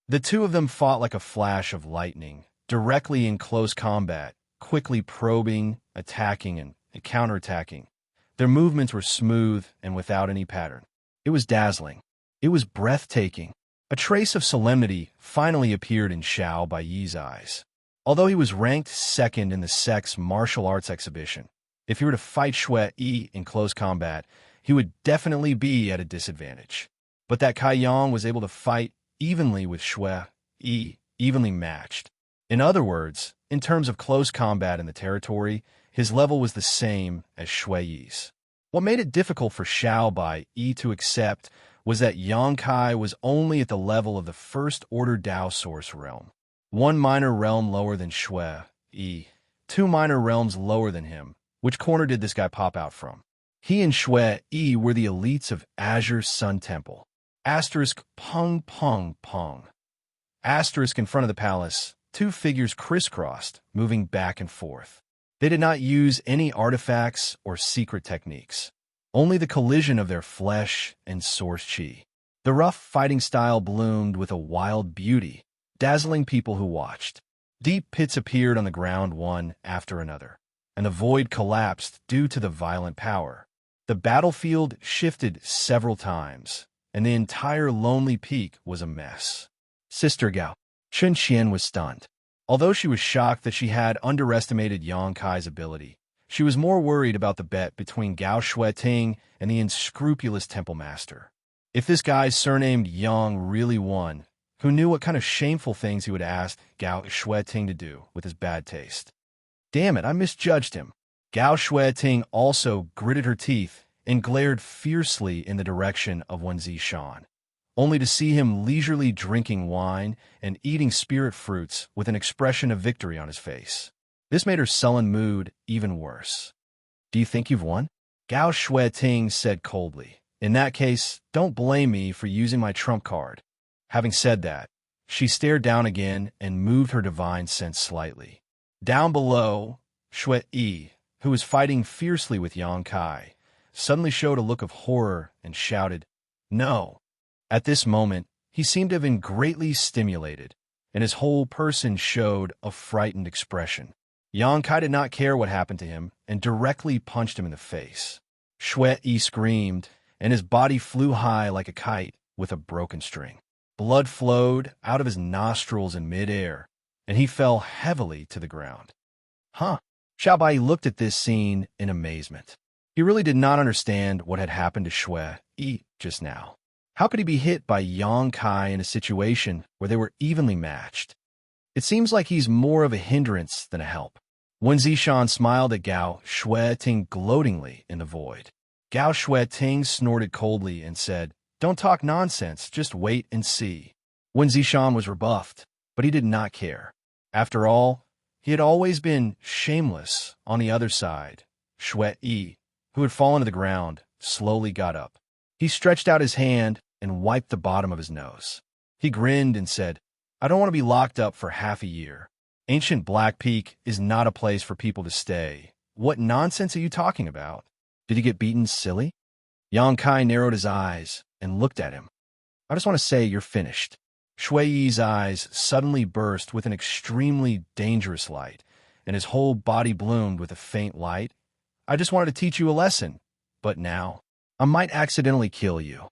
The two of them fought like a flash of lightning, directly in close combat, quickly probing, attacking, and counterattacking. Their movements were smooth and without any pattern. It was dazzling. It was breathtaking. A trace of solemnity finally appeared in Xiao Bai's eyes. Although he was ranked second in the sect's martial arts exhibition, if he were to fight Shui in close combat, he would definitely be at a disadvantage. But that Kai Yang was able to fight evenly with Shui, evenly matched. In other words, in terms of close combat in the territory, his level was the same as Shui's. What made it difficult for Xiao Bai to accept was that Yang Kai was only at the level of the first-order Dao Source realm. One minor realm lower than Shui, two minor realms lower than him. Which corner did this guy pop out from? He and Shui were the elites of Azure Sun Temple. Asterisk pung pung pung. Asterisk in front of the palace, two figures crisscrossed, moving back and forth. They did not use any artifacts or secret techniques. Only the collision of their flesh and source chi. The rough fighting style bloomed with a wild beauty, dazzling people who watched. Deep pits appeared on the ground one after another, and the void collapsed due to the violent power. The battlefield shifted several times, and the entire lonely peak was a mess. Sister Gao. Xianxia was stunned. Although she was shocked that she had underestimated Yang Kai's ability, she was more worried about the bet between Gao Shueting and the unscrupulous temple master. If this guy surnamed Yang really won, who knew what kind of shameful things he would ask Gao Shueting to do with his bad taste? Damn it, I misjudged him. Gao Shueting also gritted her teeth and glared fiercely in the direction of Wen Zishan, only to see him leisurely drinking wine and eating spirit fruits with an expression of victory on his face. This made her sullen mood even worse. Do you think you've won? Gao Shueting said coldly. In that case, don't blame me for using my trump card. Having said that, she stared down again and moved her divine sense slightly. Down below, Shui Yi, who was fighting fiercely with Yang Kai, suddenly showed a look of horror and shouted, "No!" At this moment, he seemed to have been greatly stimulated, and his whole person showed a frightened expression. Yang Kai did not care what happened to him and directly punched him in the face. Shui Yi screamed, and his body flew high like a kite with a broken string. Blood flowed out of his nostrils in midair, and he fell heavily to the ground. Huh? Xiaobai looked at this scene in amazement. He really did not understand what had happened to Shui Yi just now. How could he be hit by Yang Kai in a situation where they were evenly matched? It seems like he's more of a hindrance than a help. Wen Zishan smiled at Gao Shueting gloatingly in the void. Gao Shueting snorted coldly and said, "Don't talk nonsense, just wait and see." Wen Zishan was rebuffed, but he did not care. After all, he had always been shameless on the other side. Shui Yi, who had fallen to the ground, slowly got up. He stretched out his hand and wiped the bottom of his nose. He grinned and said, "I don't want to be locked up for half a year. Ancient Black Peak is not a place for people to stay. What nonsense are you talking about? Did you get beaten silly?" Yang Kai narrowed his eyes and looked at him. "I just want to say you're finished." Shui Yi's eyes suddenly burst with an extremely dangerous light, and his whole body bloomed with a faint light. "I just wanted to teach you a lesson, but now I might accidentally kill you."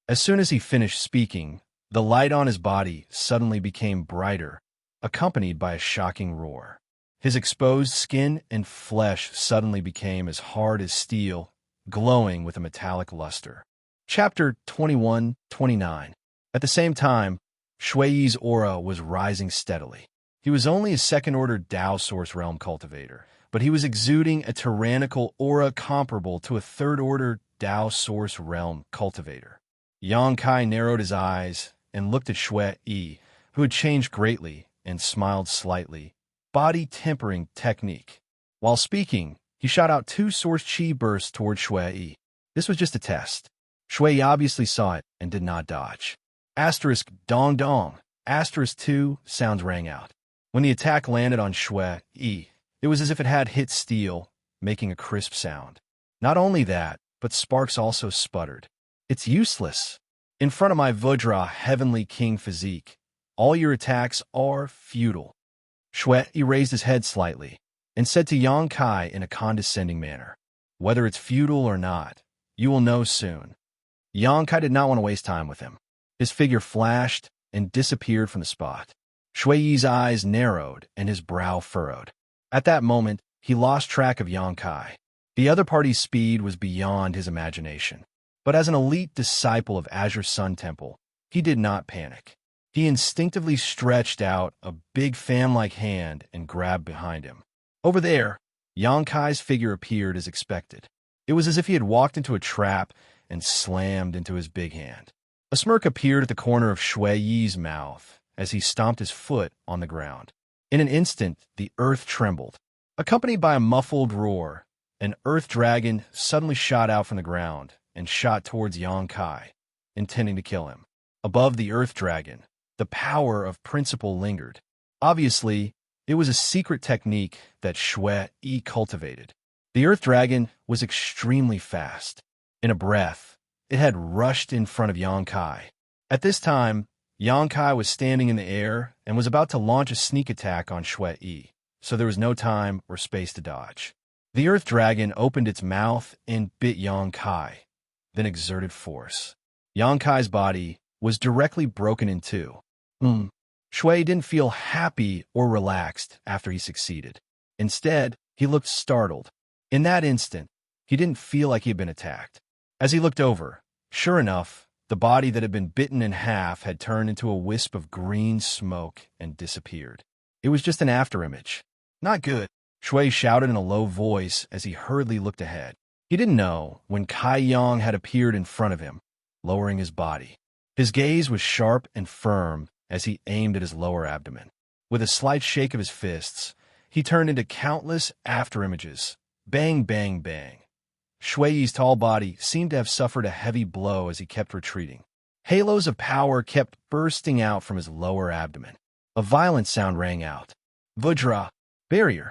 As soon as he finished speaking, the light on his body suddenly became brighter, accompanied by a shocking roar. His exposed skin and flesh suddenly became as hard as steel, glowing with a metallic luster. Chapter 21-29. At the same time, Shui Yi's aura was rising steadily. He was only a second-order Dao Source Realm cultivator, but he was exuding a tyrannical aura comparable to a third-order Dao Source Realm cultivator. Yang Kai narrowed his eyes and looked at Shui Yi, who had changed greatly, and smiled slightly. Body tempering technique. While speaking, he shot out 2 source chi bursts toward Shui Yi. This was just a test. Shui Yi obviously saw it and did not dodge. Asterisk dong dong. Asterisk 2 sounds rang out. When the attack landed on Shui Yi, it was as if it had hit steel, making a crisp sound. Not only that, but sparks also sputtered. "It's useless. In front of my Vudra Heavenly King physique, all your attacks are futile." Shui Yi raised his head slightly and said to Yang Kai in a condescending manner, "Whether it's futile or not, you will know soon." Yang Kai did not want to waste time with him. His figure flashed and disappeared from the spot. Shui Yi's eyes narrowed and his brow furrowed. At that moment, he lost track of Yang Kai. The other party's speed was beyond his imagination. But as an elite disciple of Azure Sun Temple, he did not panic. He instinctively stretched out a big fan-like hand and grabbed behind him. Over there, Yang Kai's figure appeared as expected. It was as if he had walked into a trap and slammed into his big hand. A smirk appeared at the corner of Shui Yi's mouth as he stomped his foot on the ground. In an instant, the earth trembled. Accompanied by a muffled roar, an earth dragon suddenly shot out from the ground and shot towards Yang Kai, intending to kill him. Above the earth dragon, the power of principle lingered. Obviously, it was a secret technique that Shui Yi cultivated. The earth dragon was extremely fast. In a breath, it had rushed in front of Yang Kai. At this time, Yang Kai was standing in the air and was about to launch a sneak attack on Shui Yi, so there was no time or space to dodge. The earth dragon opened its mouth and bit Yang Kai, then exerted force. Yang Kai's body was directly broken in two. Shui didn't feel happy or relaxed after he succeeded. Instead, he looked startled. In that instant, he didn't feel like he had been attacked. As he looked over, sure enough, the body that had been bitten in half had turned into a wisp of green smoke and disappeared. It was just an afterimage. Not good, Shui shouted in a low voice as he hurriedly looked ahead. He didn't know when Kai Yang had appeared in front of him, lowering his body. His gaze was sharp and firm as he aimed at his lower abdomen. With a slight shake of his fists, he turned into countless afterimages. Bang, bang, bang. Shui's tall body seemed to have suffered a heavy blow as he kept retreating. Halos of power kept bursting out from his lower abdomen. A violent sound rang out. Vajra, barrier.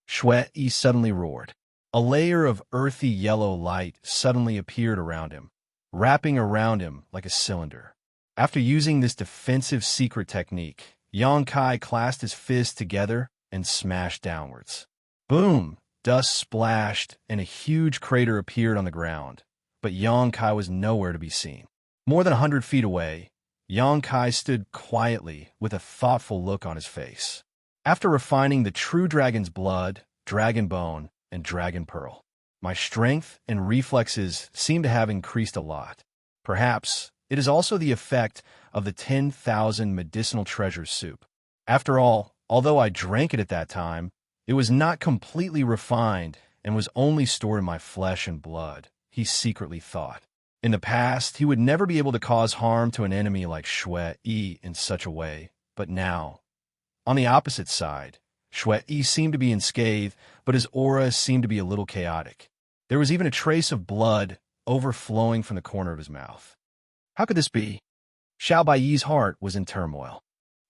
Shui suddenly roared. A layer of earthy yellow light suddenly appeared around him, wrapping around him like a cylinder. After using this defensive secret technique, Yang Kai clasped his fists together and smashed downwards. Boom! Dust splashed, and a huge crater appeared on the ground, but Yang Kai was nowhere to be seen. More than 100 feet away, Yang Kai stood quietly with a thoughtful look on his face. After refining the true dragon's blood, dragon bone, and dragon pearl, my strength and reflexes seem to have increased a lot. Perhaps it is also the effect of the 10,000 medicinal treasures soup. After all, although I drank it at that time, it was not completely refined and was only stored in my flesh and blood, he secretly thought. In the past, he would never be able to cause harm to an enemy like Shui in such a way, but now. On the opposite side, Shui seemed to be unscathed, but his aura seemed to be a little chaotic. There was even a trace of blood overflowing from the corner of his mouth. How could this be? Xiao Baiyi's heart was in turmoil.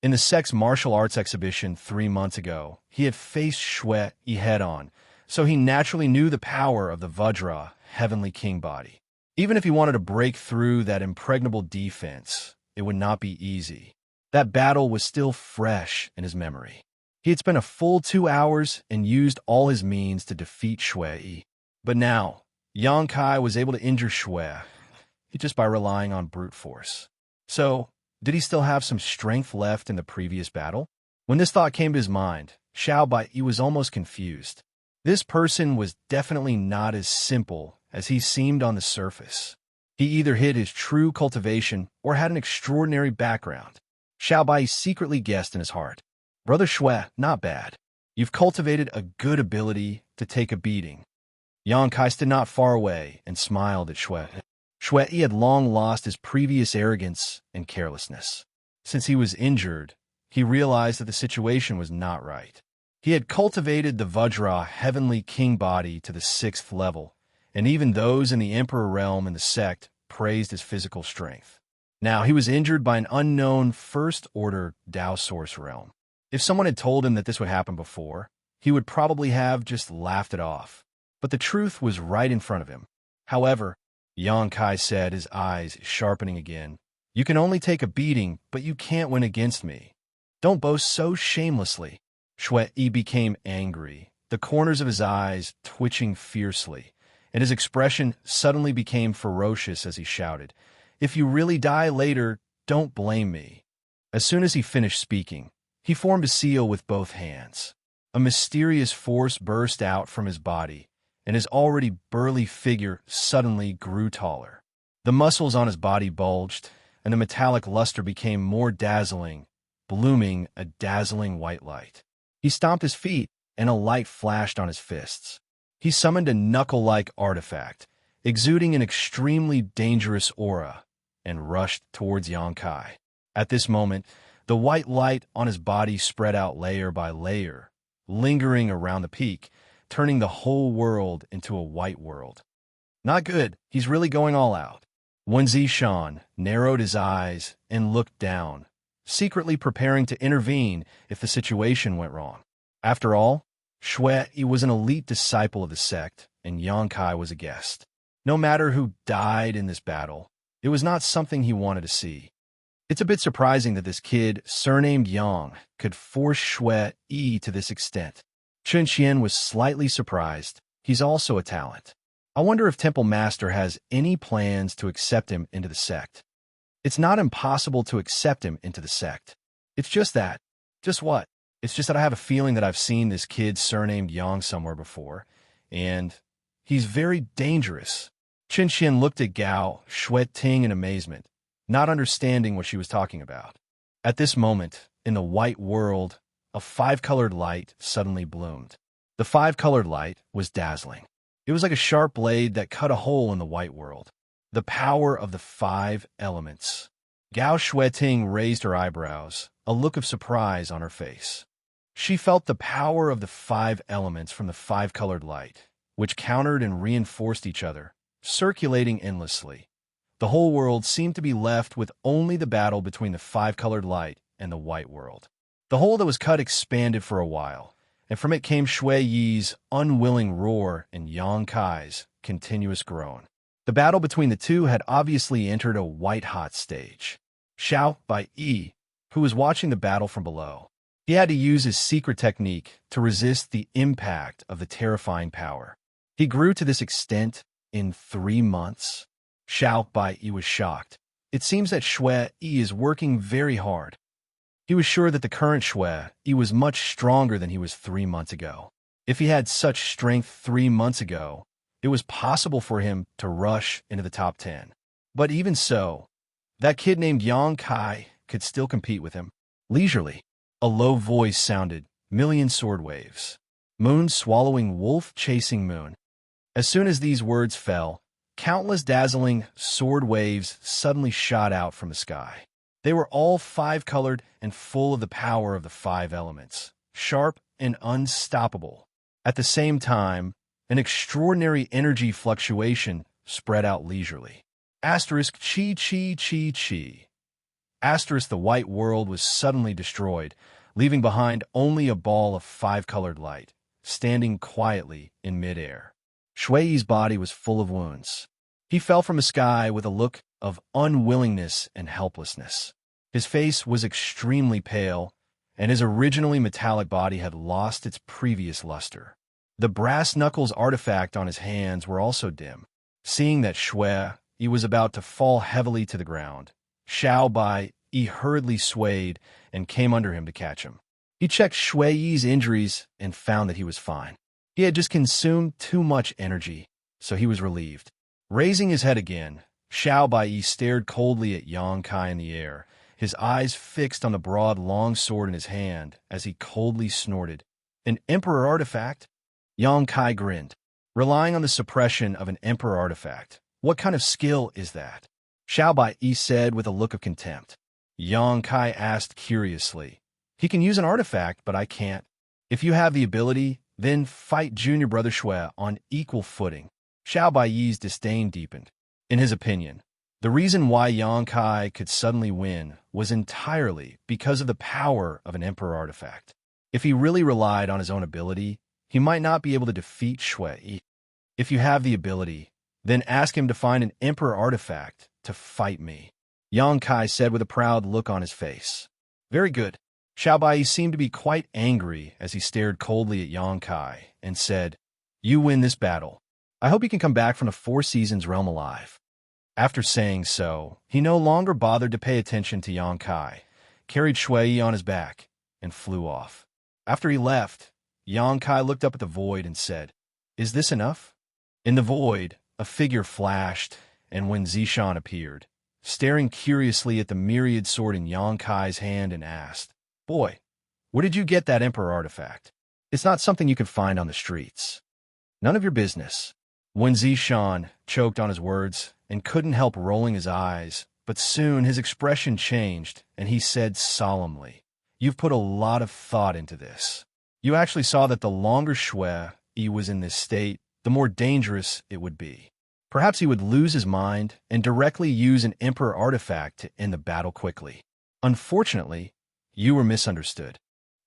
In the sex martial arts exhibition 3 months ago, he had faced Shui head-on, so he naturally knew the power of the Vajra, Heavenly King body. Even if he wanted to break through that impregnable defense, it would not be easy. That battle was still fresh in his memory. He had spent a full 2 hours and used all his means to defeat Shui. But now, Yang Kai was able to injure Shui just by relying on brute force. So, did he still have some strength left in the previous battle? When this thought came to his mind, Xiao Bai was almost confused. This person was definitely not as simple as he seemed on the surface. He either hid his true cultivation or had an extraordinary background. Xiao Bai secretly guessed in his heart. Brother Shui, not bad. You've cultivated a good ability to take a beating. Yang Kai stood not far away and smiled at Shui. Shui had long lost his previous arrogance and carelessness. Since he was injured, he realized that the situation was not right. He had cultivated the Vajra Heavenly King body to the 6th level, and even those in the Emperor realm and the sect praised his physical strength. Now he was injured by an unknown first-order Dao Source realm. If someone had told him that this would happen before, he would probably have just laughed it off. But the truth was right in front of him. However, Yang Kai said, his eyes sharpening again, "You can only take a beating, but you can't win against me. Don't boast so shamelessly." Shui became angry, the corners of his eyes twitching fiercely, and his expression suddenly became ferocious as he shouted, "If you really die later, don't blame me." As soon as he finished speaking, he formed a seal with both hands. A mysterious force burst out from his body, and his already burly figure suddenly grew taller. The muscles on his body bulged, and the metallic luster became more dazzling, blooming a dazzling white light. He stomped his feet, and a light flashed on his fists. He summoned a knuckle-like artifact, exuding an extremely dangerous aura, and rushed towards Yang Kai. At this moment, the white light on his body spread out layer by layer, lingering around the peak, turning the whole world into a white world. Not good. He's really going all out. Wen Zishan narrowed his eyes and looked down, secretly preparing to intervene if the situation went wrong. After all, Shui was an elite disciple of the sect, and Yang Kai was a guest. No matter who died in this battle, it was not something he wanted to see. It's a bit surprising that this kid, surnamed Yang, could force Shui to this extent. Xianxia was slightly surprised, He's also a talent. I wonder if Temple Master has any plans to accept him into the sect. It's not impossible to accept him into the sect. It's just that. Just what? It's just that I have a feeling that I've seen this kid surnamed Yang somewhere before, and he's very dangerous. Xianxia looked at Gao Shueting in amazement, not understanding what she was talking about. At this moment, in the white world, a five-colored light suddenly bloomed. The five-colored light was dazzling. It was like a sharp blade that cut a hole in the white world. The power of the five elements. Gao Shueting raised her eyebrows, a look of surprise on her face. She felt the power of the five elements from the five-colored light, which countered and reinforced each other, circulating endlessly. The whole world seemed to be left with only the battle between the five-colored light and the white world. The hole that was cut expanded for a while, and from it came Shui Yi's unwilling roar and Yang Kai's continuous groan. The battle between the two had obviously entered a white-hot stage. Xiao Bai Yi, who was watching the battle from below, he had to use his secret technique to resist the impact of the terrifying power. He grew to this extent in 3 months. Xiao Bai Yi was shocked. It seems that Shui Yi is working very hard. He was sure that the current Shui Yi was much stronger than he was 3 months ago. If he had such strength 3 months ago, it was possible for him to rush into the top 10. But even so, that kid named Yang Kai could still compete with him. Leisurely, a low voice sounded, million sword waves. Moon swallowing wolf chasing moon. As soon as these words fell, countless dazzling sword waves suddenly shot out from the sky. They were all five-colored and full of the power of the five elements, sharp and unstoppable. At the same time, an extraordinary energy fluctuation spread out leisurely. Asterisk chi chi chi chi. Asterisk the white world was suddenly destroyed, leaving behind only a ball of five-colored light, standing quietly in midair. Shui Yi's body was full of wounds. He fell from the sky with a look of unwillingness and helplessness. His face was extremely pale, and his originally metallic body had lost its previous luster. The brass knuckles artifact on his hands were also dim. Seeing that Shui Yi was about to fall heavily to the ground, Xiao Bai Yi hurriedly swayed and came under him to catch him. He checked Shui Yi's injuries and found that he was fine. He had just consumed too much energy, so he was relieved. Raising his head again, Xiao Bai Yi stared coldly at Yang Kai in the air, his eyes fixed on the broad long sword in his hand as he coldly snorted. An Emperor artifact? Yang Kai grinned. Relying on the suppression of an Emperor artifact, what kind of skill is that? Xiao Bai Yi said with a look of contempt. Yang Kai asked curiously. He can use an artifact, but I can't. If you have the ability, then fight Junior Brother Shui on equal footing. Xiao Bai Yi's disdain deepened. In his opinion, the reason why Yang Kai could suddenly win was entirely because of the power of an Emperor artifact. If he really relied on his own ability, he might not be able to defeat Shui Yi. If you have the ability, then ask him to find an Emperor artifact to fight me, Yang Kai said with a proud look on his face. Very good. Xiao Bai Yi seemed to be quite angry as he stared coldly at Yang Kai and said, You win this battle. I hope you can come back from the Four Seasons realm alive. After saying so, he no longer bothered to pay attention to Yang Kai, carried Shui Yi on his back, and flew off. After he left, Yang Kai looked up at the void and said, Is this enough? In the void, a figure flashed, and when Zishan appeared, staring curiously at the myriad sword in Yang Kai's hand and asked, Boy, where did you get that Emperor artifact? It's not something you can find on the streets. None of your business. When Zishan choked on his words and couldn't help rolling his eyes, but soon his expression changed, and he said solemnly, You've put a lot of thought into this. You actually saw that the longer Shui Yi was in this state, the more dangerous it would be. Perhaps he would lose his mind and directly use an Emperor artifact to end the battle quickly. Unfortunately, you were misunderstood.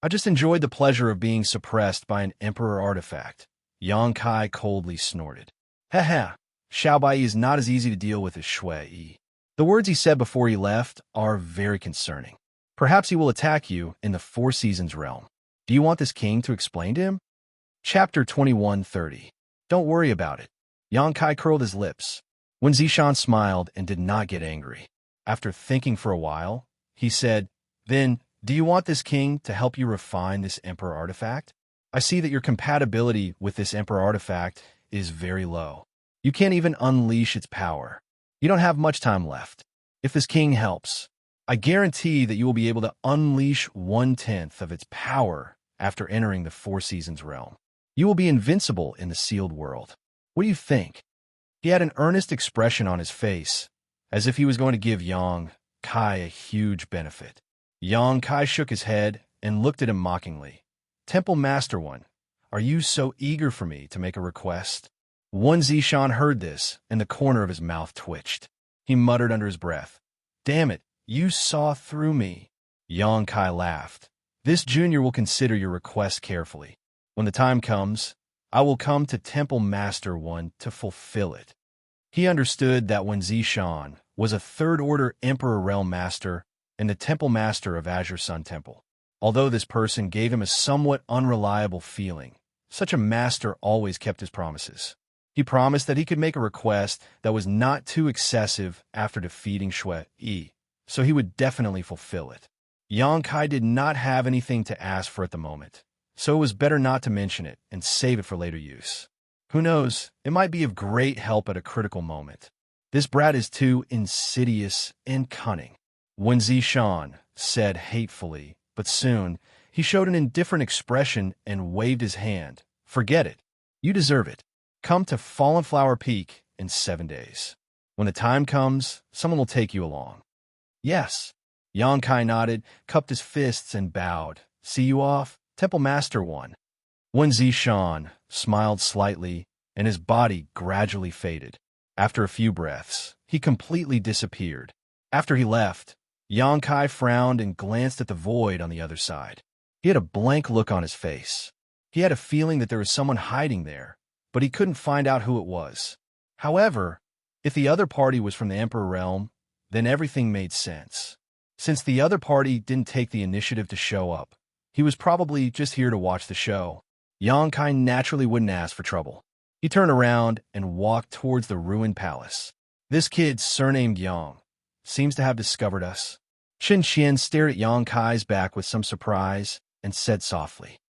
I just enjoyed the pleasure of being suppressed by an Emperor artifact. Yang Kai coldly snorted. Ha! Xiao Bai is not as easy to deal with as Shui Yi. The words he said before he left are very concerning. Perhaps he will attack you in the Four Seasons realm. Do you want this king to explain to him? Chapter 21:30. Don't worry about it. Yang Kai curled his lips. Wen Zishan smiled and did not get angry. After thinking for a while, he said, "Then, do you want this king to help you refine this Emperor artifact? I see that your compatibility with this Emperor artifact is very low. You can't even unleash its power. You don't have much time left. If this king helps, I guarantee that you will be able to unleash 1/10 of its power after entering the Four Seasons realm. You will be invincible in the sealed world. What do you think?" He had an earnest expression on his face, as if he was going to give Yang Kai a huge benefit. Yang Kai shook his head and looked at him mockingly. "Temple Master One, are you so eager for me to make a request?" Wen Zishan heard this, and the corner of his mouth twitched. He muttered under his breath, "Damn it, you saw through me." Yang Kai laughed. "This junior will consider your request carefully. When the time comes, I will come to Temple Master One to fulfill it." He understood that Wen Zishan was a third-order Emperor Realm Master and the Temple Master of Azure Sun Temple. Although this person gave him a somewhat unreliable feeling, such a master always kept his promises. He promised that he could make a request that was not too excessive after defeating Shui Yi, so he would definitely fulfill it. Yang Kai did not have anything to ask for at the moment, so it was better not to mention it and save it for later use. Who knows, it might be of great help at a critical moment. This brat is too insidious and cunning, Wen Zishan said hatefully, but soon he showed an indifferent expression and waved his hand. "Forget it. You deserve it. Come to Fallen Flower Peak in 7 days. When the time comes, someone will take you along." "Yes." Yang Kai nodded, cupped his fists, and bowed. "See you off, Temple Master One." Wen Zishan smiled slightly, and his body gradually faded. After a few breaths, he completely disappeared. After he left, Yang Kai frowned and glanced at the void on the other side. He had a blank look on his face. He had a feeling that there was someone hiding there, but he couldn't find out who it was. However, if the other party was from the Emperor Realm, then everything made sense. Since the other party didn't take the initiative to show up, he was probably just here to watch the show. Yang Kai naturally wouldn't ask for trouble. He turned around and walked towards the ruined palace. "This kid, surnamed Yang, seems to have discovered us." Xianxia stared at Yang Kai's back with some surprise and said softly,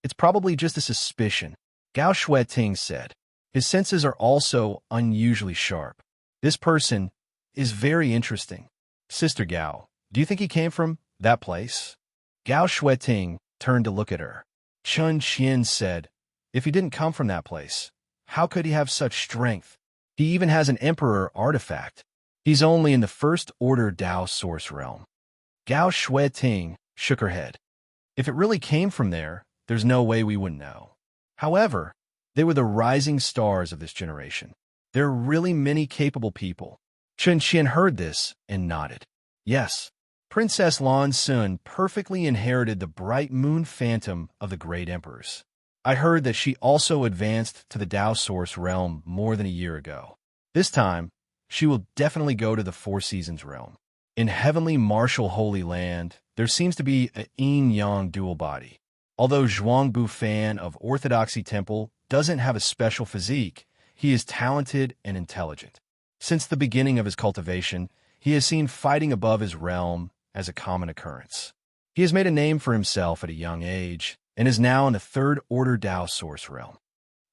"It's probably just a suspicion," Gao Shueting said. "His senses are also unusually sharp. This person is very interesting. Sister Gao, do you think he came from that place?" Gao Shueting turned to look at her. Chun Xian said, "If he didn't come from that place, how could he have such strength? He even has an Emperor artifact. He's only in the First Order Dao Source realm." Gao Shueting shook her head. "If it really came from there, there's no way we wouldn't know. However, they were the rising stars of this generation. There are really many capable people." Chun Xian heard this and nodded. "Yes, Princess Lan Sun perfectly inherited the bright moon phantom of the great emperors. I heard that she also advanced to the Dao Source realm more than a year ago. This time, she will definitely go to the Four Seasons realm. In heavenly martial Holy Land, there seems to be a yin-yang dual body. Although Zhuangbu Fan of Orthodoxy Temple doesn't have a special physique, he is talented and intelligent. Since the beginning of his cultivation, he has seen fighting above his realm as a common occurrence. He has made a name for himself at a young age and is now in the Third Order Dao Source realm.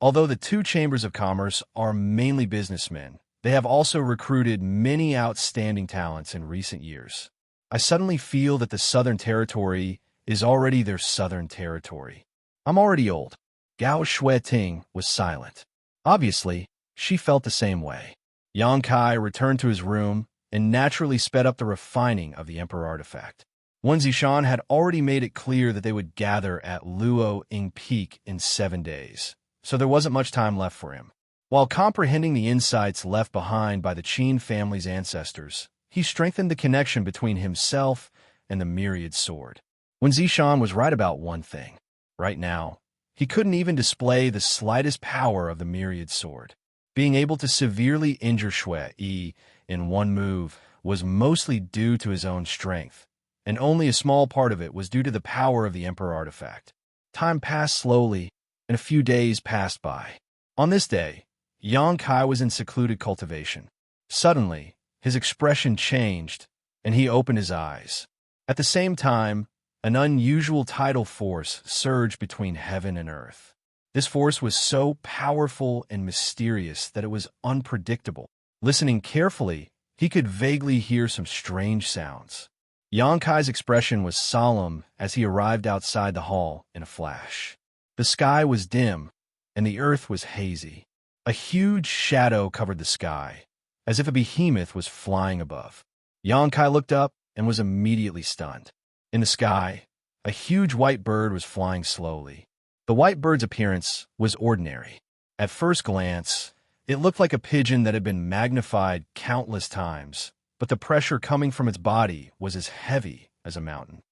Although the two chambers of commerce are mainly businessmen, they have also recruited many outstanding talents in recent years. I suddenly feel that the Southern Territory is already their Southern Territory. I'm already old." Gao Shueting was silent. Obviously, she felt the same way. Yang Kai returned to his room and naturally sped up the refining of the Emperor artifact. Wen Zishan had already made it clear that they would gather at Luo Ying Peak in 7 days, so there wasn't much time left for him. While comprehending the insights left behind by the Qin family's ancestors, he strengthened the connection between himself and the Myriad Sword. Wen Zishan was right about one thing. Right now, he couldn't even display the slightest power of the Myriad Sword. Being able to severely injure Shui Yi in one move was mostly due to his own strength, and only a small part of it was due to the power of the Emperor artifact. Time passed slowly, and a few days passed by. On this day, Yang Kai was in secluded cultivation. Suddenly, his expression changed, and he opened his eyes. At the same time, an unusual tidal force surged between heaven and earth. This force was so powerful and mysterious that it was unpredictable. Listening carefully, he could vaguely hear some strange sounds. Yang Kai's expression was solemn as he arrived outside the hall in a flash. The sky was dim, and the earth was hazy. A huge shadow covered the sky, as if a behemoth was flying above. Yang Kai looked up and was immediately stunned. In the sky, a huge white bird was flying slowly. The white bird's appearance was ordinary. At first glance, it looked like a pigeon that had been magnified countless times, but the pressure coming from its body was as heavy as a mountain.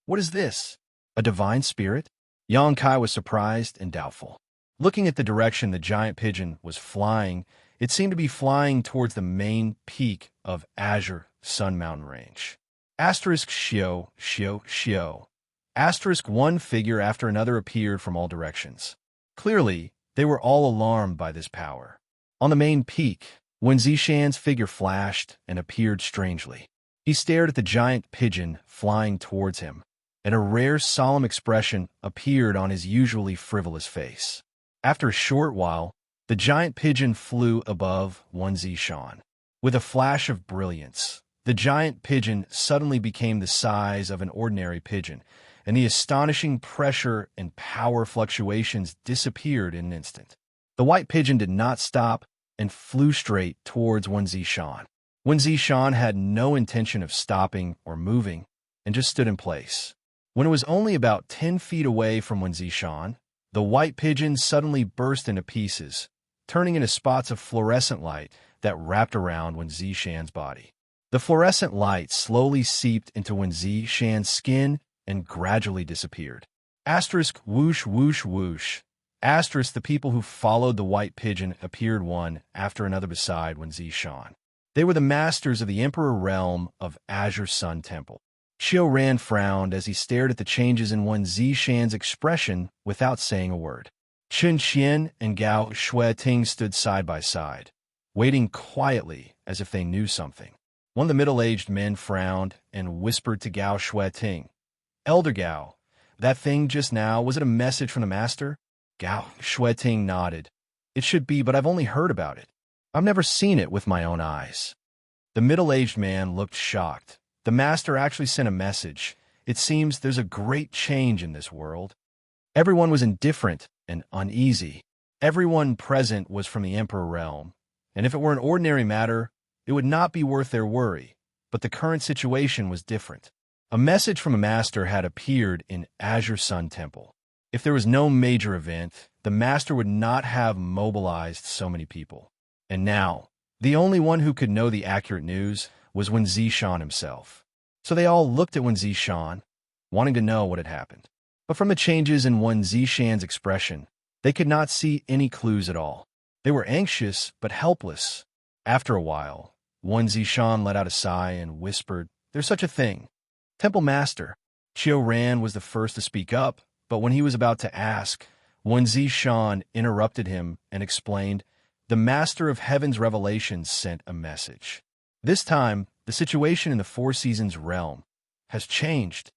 What is this? A divine spirit? Yang Kai was surprised and doubtful. Looking at the direction the giant pigeon was flying, it seemed to be flying towards the main peak of Azure Sun Mountain Range. Asterisk Xiao, Xiao, Xiao. Asterisk one figure after another appeared from all directions. Clearly, they were all alarmed by this power. On the main peak, Wen Zishan's figure flashed and appeared strangely. He stared at the giant pigeon flying towards him, and a rare solemn expression appeared on his usually frivolous face. After a short while, the giant pigeon flew above Wen Zishan. With a flash of brilliance, the giant pigeon suddenly became the size of an ordinary pigeon, and the astonishing pressure and power fluctuations disappeared in an instant. The white pigeon did not stop and flew straight towards Wen Zishan. Wen Zishan had no intention of stopping or moving and just stood in place. When it was only about 10 feet away from Wen Zishan, the white pigeon suddenly burst into pieces, turning into spots of fluorescent light that wrapped around Wen Zishan's body. The fluorescent light slowly seeped into Wen Zishan's skin and gradually disappeared. Asterisk whoosh whoosh whoosh. Asterisk the people who followed the white pigeon appeared one after another beside Wen Zishan. They were the masters of the Emperor realm of Azure Sun Temple. Xiao Ran frowned as he stared at the changes in Wen Zishan's expression without saying a word. Chen Xian and Gao Shueting stood side by side, waiting quietly as if they knew something. One of the middle-aged men frowned and whispered to Gao Shueting, "Elder Gao, that thing just now, was it a message from the master?" Gao Shueting nodded. "It should be, but I've only heard about it. I've never seen it with my own eyes." The middle-aged man looked shocked. The master actually sent a message. It seems there's a great change in this world. Everyone was indifferent and uneasy. Everyone present was from the Emperor realm, and if it were an ordinary matter, it would not be worth their worry, but the current situation was different. A message from a master had appeared in Azure Sun Temple. If there was no major event, the master would not have mobilized so many people. And now, the only one who could know the accurate news was Wen Zishan himself. So they all looked at Wen Zishan, wanting to know what had happened. But from the changes in Wen Zishan's expression, they could not see any clues at all. They were anxious but helpless. After a while, Wen Zishan let out a sigh and whispered, "There's such a thing. Temple Master." Qiu Ran was the first to speak up, but when he was about to ask, Wen Zishan interrupted him and explained, "The Master of Heaven's Revelations sent a message. This time, the situation in the Four Seasons realm has changed.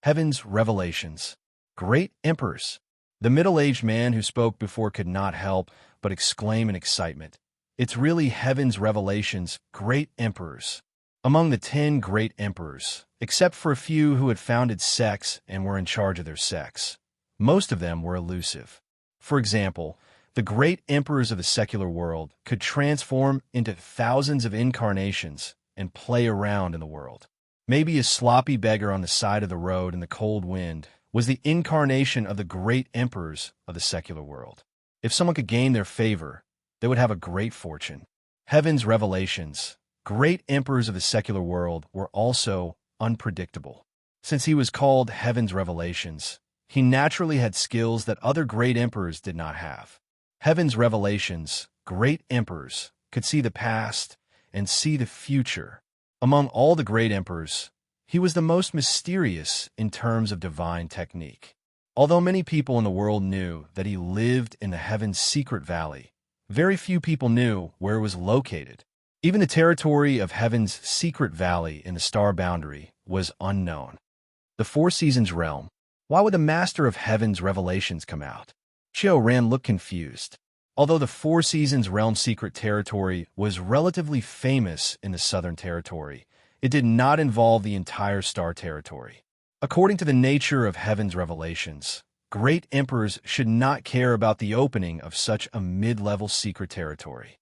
Heaven's Revelations. Great Emperors." The middle-aged man who spoke before could not help but exclaim in excitement, "It's really Heaven's Revelations, Great Emperors." Among the 10 great emperors, except for a few who had founded sects and were in charge of their sects, most of them were elusive. For example, the great emperors of the secular world could transform into thousands of incarnations and play around in the world. Maybe a sloppy beggar on the side of the road in the cold wind was the incarnation of the great emperors of the secular world. If someone could gain their favor, they would have a great fortune. Heaven's Revelations, great emperors of the secular world, were also unpredictable. Since he was called Heaven's Revelations, he naturally had skills that other great emperors did not have. Heaven's Revelations, great emperors, could see the past and see the future. Among all the great emperors, he was the most mysterious in terms of divine technique. Although many people in the world knew that he lived in the Heaven's secret valley, very few people knew where it was located. Even the territory of Heaven's secret valley in the star boundary was unknown. The Four Seasons realm. Why would the Master of Heaven's revelations come out? Xianxia looked confused. Although the Four Seasons realm secret territory was relatively famous in the Southern Territory, it did not involve the entire star territory. According to the nature of Heaven's revelations, great emperors should not care about the opening of such a mid-level secret territory.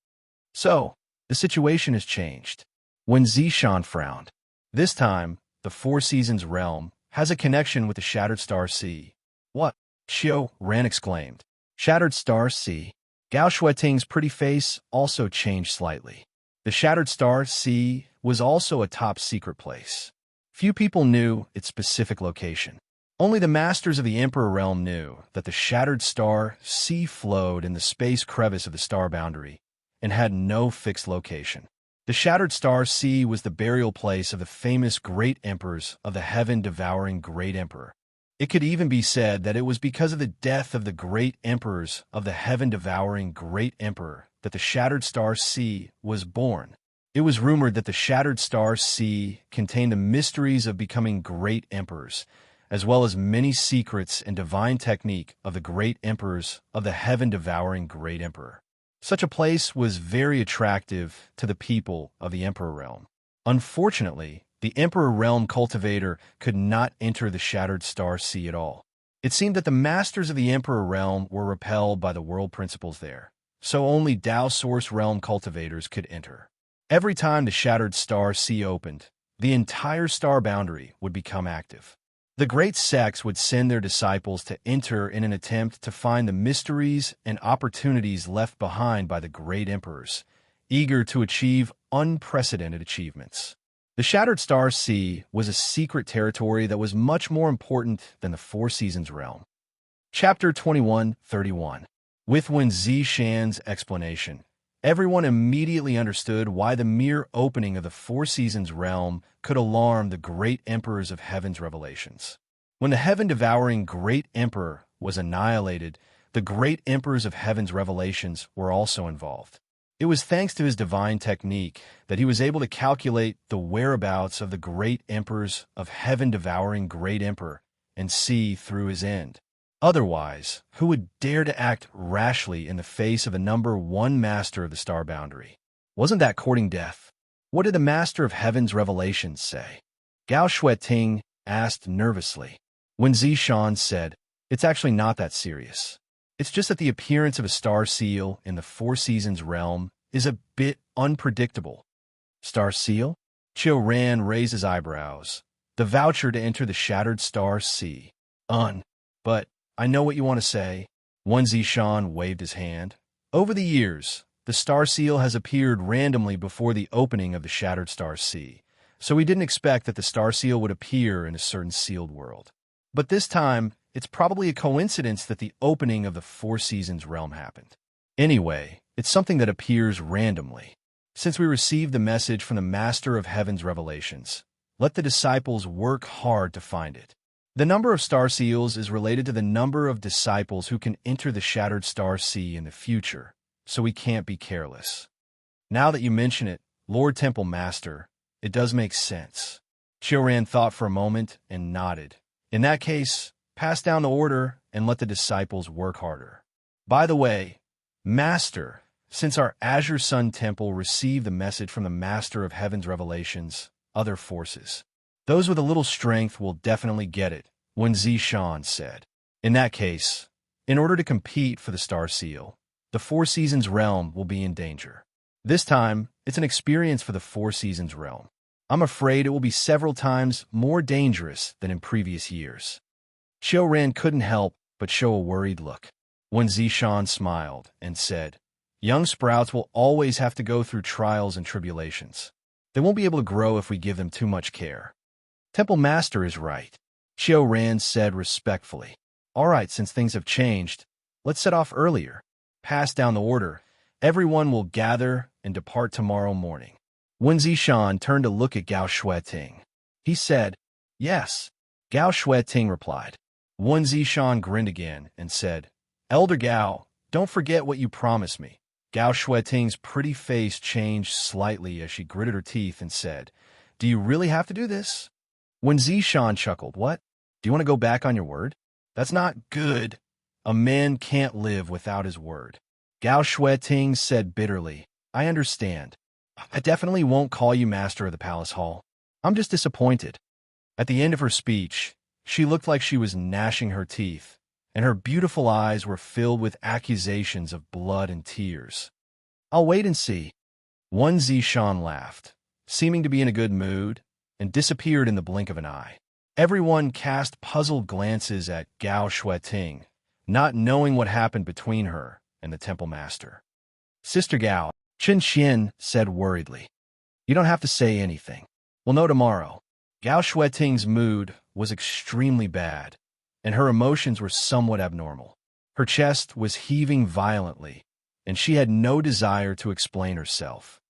So, the situation has changed. When Xianxia frowned, this time, the Four Seasons realm has a connection with the Shattered Star Sea. What? Xianxia exclaimed. Shattered Star Sea? Gao Shueting's pretty face also changed slightly. The Shattered Star Sea was also a top-secret place. Few people knew its specific location. Only the masters of the Emperor realm knew that the Shattered Star Sea flowed in the space crevice of the star boundary and had no fixed location. The Shattered Star Sea was the burial place of the famous great emperors of the heaven-devouring Great Emperor. It could even be said that it was because of the death of the great emperors of the heaven-devouring Great Emperor that the Shattered Star Sea was born. It was rumored that the Shattered Star Sea contained the mysteries of becoming great emperors, as well as many secrets and divine technique of the great emperors of the heaven-devouring Great Emperor. Such a place was very attractive to the people of the Emperor realm. Unfortunately, the Emperor realm cultivator could not enter the Shattered Star Sea at all. It seemed that the masters of the Emperor realm were repelled by the world principles there, so only Tao Source realm cultivators could enter. Every time the Shattered Star Sea opened, the entire star boundary would become active. The great sects would send their disciples to enter in an attempt to find the mysteries and opportunities left behind by the great emperors, eager to achieve unprecedented achievements. The Shattered Star Sea was a secret territory that was much more important than the Four Seasons realm. Chapter 21:31. With Wen Zishan's explanation, everyone immediately understood why the mere opening of the Four Seasons realm could alarm the great emperors of Heaven's revelations. When the heaven-devouring Great Emperor was annihilated, the great emperors of Heaven's revelations were also involved. It was thanks to his divine technique that he was able to calculate the whereabouts of the great emperors of heaven-devouring Great Emperor and see through his end. Otherwise, who would dare to act rashly in the face of the number one master of the star boundary? Wasn't that courting death? What did the master of Heaven's revelations say? Gao Shueting asked nervously. When Zishan said, "It's actually not that serious. It's just that the appearance of a star seal in the Four Seasons realm is a bit unpredictable." Star seal? Xianxia raised his eyebrows. The voucher to enter the Shattered Star Sea. But I know what you want to say. Wen Zishan waved his hand. Over the years, the star seal has appeared randomly before the opening of the Shattered Star Sea, so we didn't expect that the star seal would appear in a certain sealed world. But this time, it's probably a coincidence that the opening of the Four Seasons realm happened. Anyway, it's something that appears randomly. Since we received the message from the Master of Heaven's revelations, let the disciples work hard to find it. The number of star seals is related to the number of disciples who can enter the Shattered Star Sea in the future, so we can't be careless. Now that you mention it, Lord Temple Master, it does make sense. Xianxia thought for a moment and nodded. In that case, pass down the order and let the disciples work harder. By the way, Master, since our Azure Sun Temple received the message from the Master of Heaven's revelations, other forces, those with a little strength will definitely get it, Wen Zishan said. In that case, in order to compete for the Star Seal, the Four Seasons realm will be in danger. This time, it's an experience for the Four Seasons realm. I'm afraid it will be several times more dangerous than in previous years. Xianxia couldn't help but show a worried look. Wen Zishan smiled and said, "Young sprouts will always have to go through trials and tribulations. They won't be able to grow if we give them too much care." Temple Master is right, Xianxia said respectfully. All right, since things have changed, let's set off earlier. Pass down the order. Everyone will gather and depart tomorrow morning. Wen Zishan turned to look at Gao Shueting. He said, "Yes." Gao Shueting replied. Wen Zishan grinned again and said, Elder Gao, don't forget what you promised me. Gao Shueting's pretty face changed slightly as she gritted her teeth and said, Do you really have to do this? Wen Zishan chuckled, What? Do you want to go back on your word? That's not good. A man can't live without his word. Gao Shueting said bitterly, I understand. I definitely won't call you master of the palace hall. I'm just disappointed. At the end of her speech, she looked like she was gnashing her teeth, and her beautiful eyes were filled with accusations of blood and tears. I'll wait and see. Wen Zishan laughed, seeming to be in a good mood, and disappeared in the blink of an eye. Everyone cast puzzled glances at Gao Shueting, not knowing what happened between her and the temple master. Sister Gao, Xianxia said worriedly, You don't have to say anything. We'll know tomorrow. Gao Shueting's mood was extremely bad, and her emotions were somewhat abnormal. Her chest was heaving violently, and she had no desire to explain herself.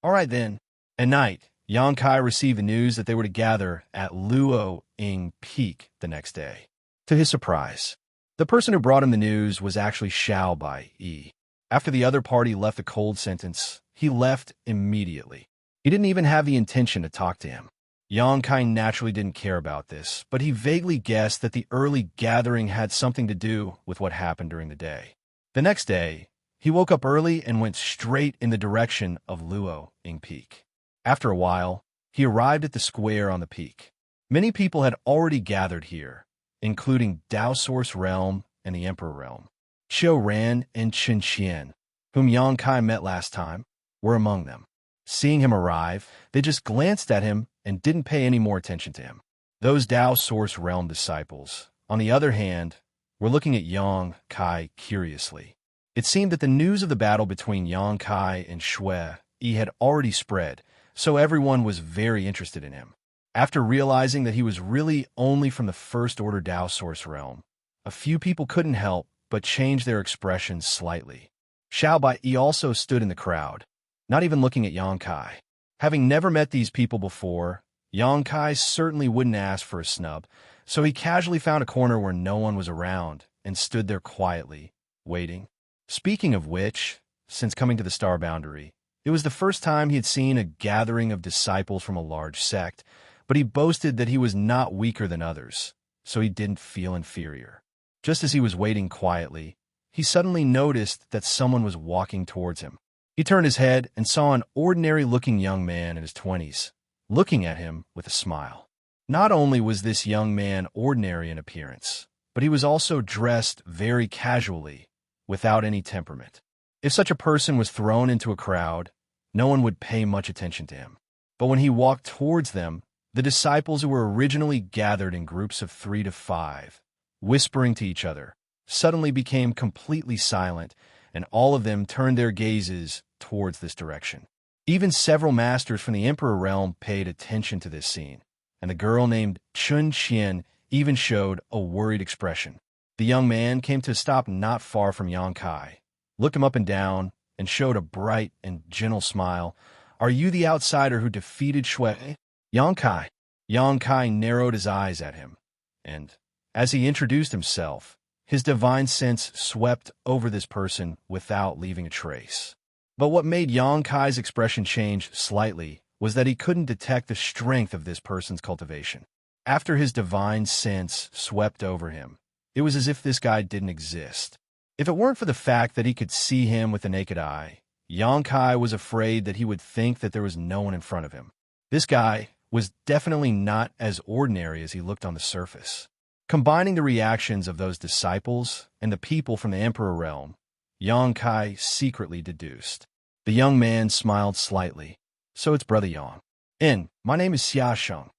All right then. At night, Yang Kai received the news that they were to gather at Luo Ying Peak the next day. To his surprise, the person who brought him the news was actually Xiao Bai Yi. After the other party left the cold sentence, he left immediately. He didn't even have the intention to talk to him. Yang Kai naturally didn't care about this, but he vaguely guessed that the early gathering had something to do with what happened during the day. The next day, he woke up early and went straight in the direction of Luo Ying Peak. After a while, he arrived at the square on the peak. Many people had already gathered here, including Dao Source Realm and the Emperor Realm. Qiu Ran and Xianxia, whom Yang Kai met last time, were among them. Seeing him arrive, they just glanced at him and didn't pay any more attention to him. Those Dao Source Realm disciples, on the other hand, were looking at Yang Kai curiously. It seemed that the news of the battle between Yang Kai and Shui Yi had already spread, so everyone was very interested in him. After realizing that he was really only from the First Order Dao Source Realm, a few people couldn't help but change their expressions slightly. Xiao Bai Yi also stood in the crowd, not even looking at Yang Kai. Having never met these people before, Yang Kai certainly wouldn't ask for a snub, so he casually found a corner where no one was around and stood there quietly, waiting. Speaking of which, since coming to the Star Boundary, it was the first time he had seen a gathering of disciples from a large sect, but he boasted that he was not weaker than others, so he didn't feel inferior. Just as he was waiting quietly, he suddenly noticed that someone was walking towards him. He turned his head and saw an ordinary-looking young man in his 20s, looking at him with a smile. Not only was this young man ordinary in appearance, but he was also dressed very casually, without any temperament. If such a person was thrown into a crowd, no one would pay much attention to him. But when he walked towards them, the disciples who were originally gathered in groups of 3 to 5, whispering to each other, suddenly became completely silent, and all of them turned their gazes towards this direction. Even several masters from the Emperor Realm paid attention to this scene, and the girl named Chun Xian even showed a worried expression. The young man came to a stop not far from Yang Kai, looked him up and down, and showed a bright and gentle smile. Are you the outsider who defeated Shui? Yang Kai. Yang Kai narrowed his eyes at him, and, as he introduced himself, his divine sense swept over this person without leaving a trace. But what made Yang Kai's expression change slightly was that he couldn't detect the strength of this person's cultivation. After his divine sense swept over him, it was as if this guy didn't exist. If it weren't for the fact that he could see him with the naked eye, Yang Kai was afraid that he would think that there was no one in front of him. This guy was definitely not as ordinary as he looked on the surface. Combining the reactions of those disciples and the people from the Emperor Realm, Yang Kai secretly deduced. The young man smiled slightly. So it's Brother Yang. My name is Xiaxia.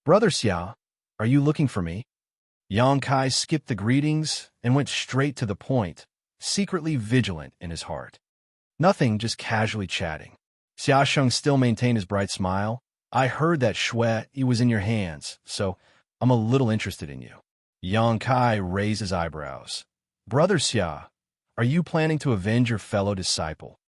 Brother Xia, are you looking for me? Yang Kai skipped the greetings and went straight to the point, secretly vigilant in his heart. Nothing, just casually chatting. Xiaxia still maintained his bright smile. I heard that Shui Yi was in your hands, so I'm a little interested in you. Yang Kai raised his eyebrows. Brother Xia, are you planning to avenge your fellow disciple?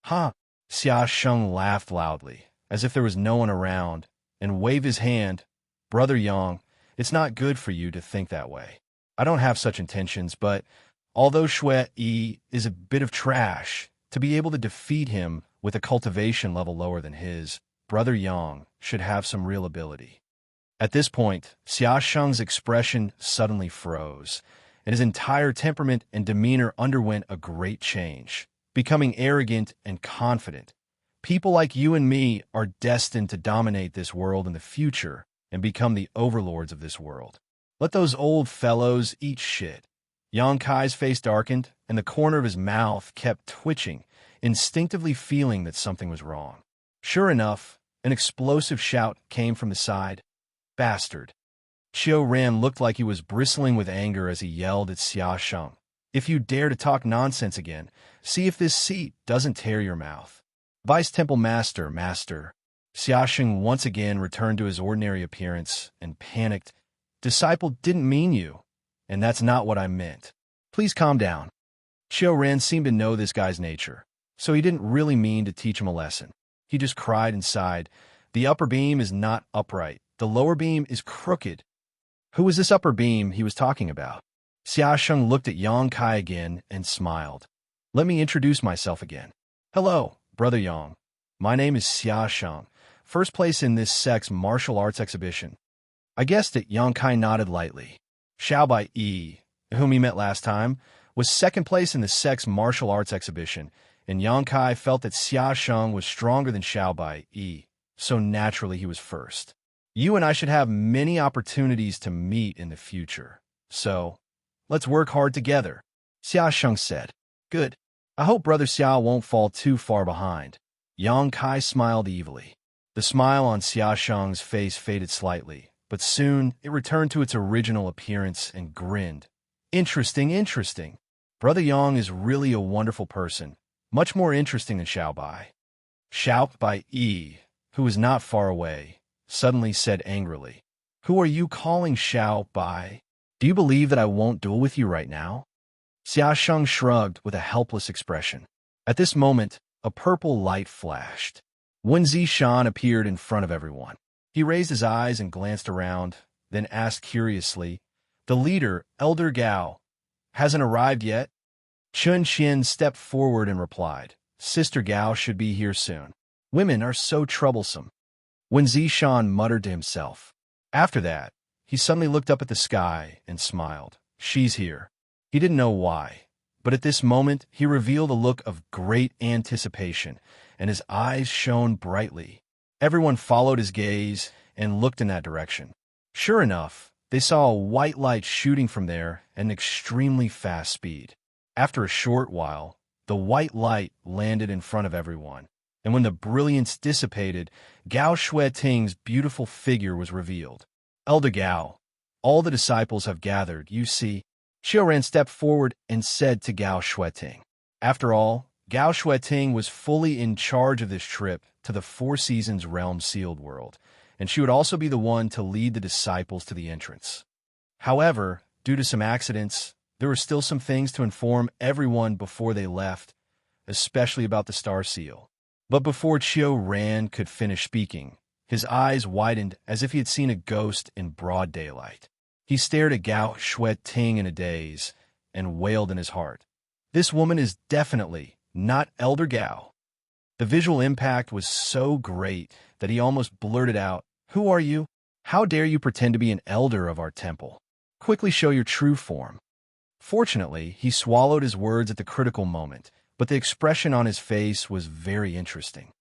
Huh? Xiaxia laughed loudly, as if there was no one around, and waved his hand. Brother Yang, it's not good for you to think that way. I don't have such intentions, but although Shui Yi is a bit of trash, to be able to defeat him with a cultivation level lower than his, Brother Yang should have some real ability. At this point, Xiaosheng's expression suddenly froze, and his entire temperament and demeanor underwent a great change, becoming arrogant and confident. People like you and me are destined to dominate this world in the future and become the overlords of this world. Let those old fellows eat shit. Yang Kai's face darkened, and the corner of his mouth kept twitching, instinctively feeling that something was wrong. Sure enough, an explosive shout came from the side. Bastard. Qiu Ran looked like he was bristling with anger as he yelled at Xiaosheng. If you dare to talk nonsense again, see if this seat doesn't tear your mouth. Vice Temple Master, Master. Xiaosheng once again returned to his ordinary appearance and panicked. Disciple didn't mean you, and that's not what I meant. Please calm down. Qiu Ran seemed to know this guy's nature, so he didn't really mean to teach him a lesson. He just cried and sighed. The upper beam is not upright. The lower beam is crooked. Who was this upper beam he was talking about? Xiaosheng looked at Yang Kai again and smiled. Let me introduce myself again. Hello, Brother Yang. My name is Xiaosheng, first place in this sect's martial arts exhibition. I guessed that Yang Kai nodded lightly. Xiaobai Yi, whom he met last time, was second place in the sect's martial arts exhibition, and Yang Kai felt that Xiaosheng was stronger than Xiaobai Yi, so naturally he was first. You and I should have many opportunities to meet in the future. So, let's work hard together, Xiaosheng said. Good. I hope Brother Xiao won't fall too far behind. Yang Kai smiled evilly. The smile on Xiaosheng's face faded slightly, but soon it returned to its original appearance and grinned. Interesting, interesting. Brother Yang is really a wonderful person, much more interesting than Xiaobai. Xiaobai Yi, who was not far away, suddenly said angrily, Who are you calling Xiaobai? Do you believe that I won't duel with you right now? Xiaosheng shrugged with a helpless expression. At this moment, a purple light flashed. Wen Zishan appeared in front of everyone. He raised his eyes and glanced around, then asked curiously, The leader, Elder Gao, hasn't arrived yet? Chun Qian stepped forward and replied, Sister Gao should be here soon. Women are so troublesome. Wen Zishan muttered to himself. After that, he suddenly looked up at the sky and smiled. She's here. He didn't know why, but at this moment he revealed a look of great anticipation, and his eyes shone brightly. Everyone followed his gaze and looked in that direction. Sure enough, they saw a white light shooting from there at an extremely fast speed. After a short while, the white light landed in front of everyone, and when the brilliance dissipated, Gao Shueting's beautiful figure was revealed. Elder Gao, all the disciples have gathered, you see. Xiaoran stepped forward and said to Gao Shueting. After all, Gao Shueting was fully in charge of this trip to the Four Seasons Realm Sealed World, and she would also be the one to lead the disciples to the entrance. However, due to some accidents, there were still some things to inform everyone before they left, especially about the Star Seal. But before Qiu Ran could finish speaking, his eyes widened as if he had seen a ghost in broad daylight. He stared at Gao Shueting in a daze and wailed in his heart. This woman is definitely not Elder Gao. The visual impact was so great that he almost blurted out, Who are you? How dare you pretend to be an elder of our temple? Quickly show your true form. Fortunately, he swallowed his words at the critical moment, but the expression on his face was very interesting.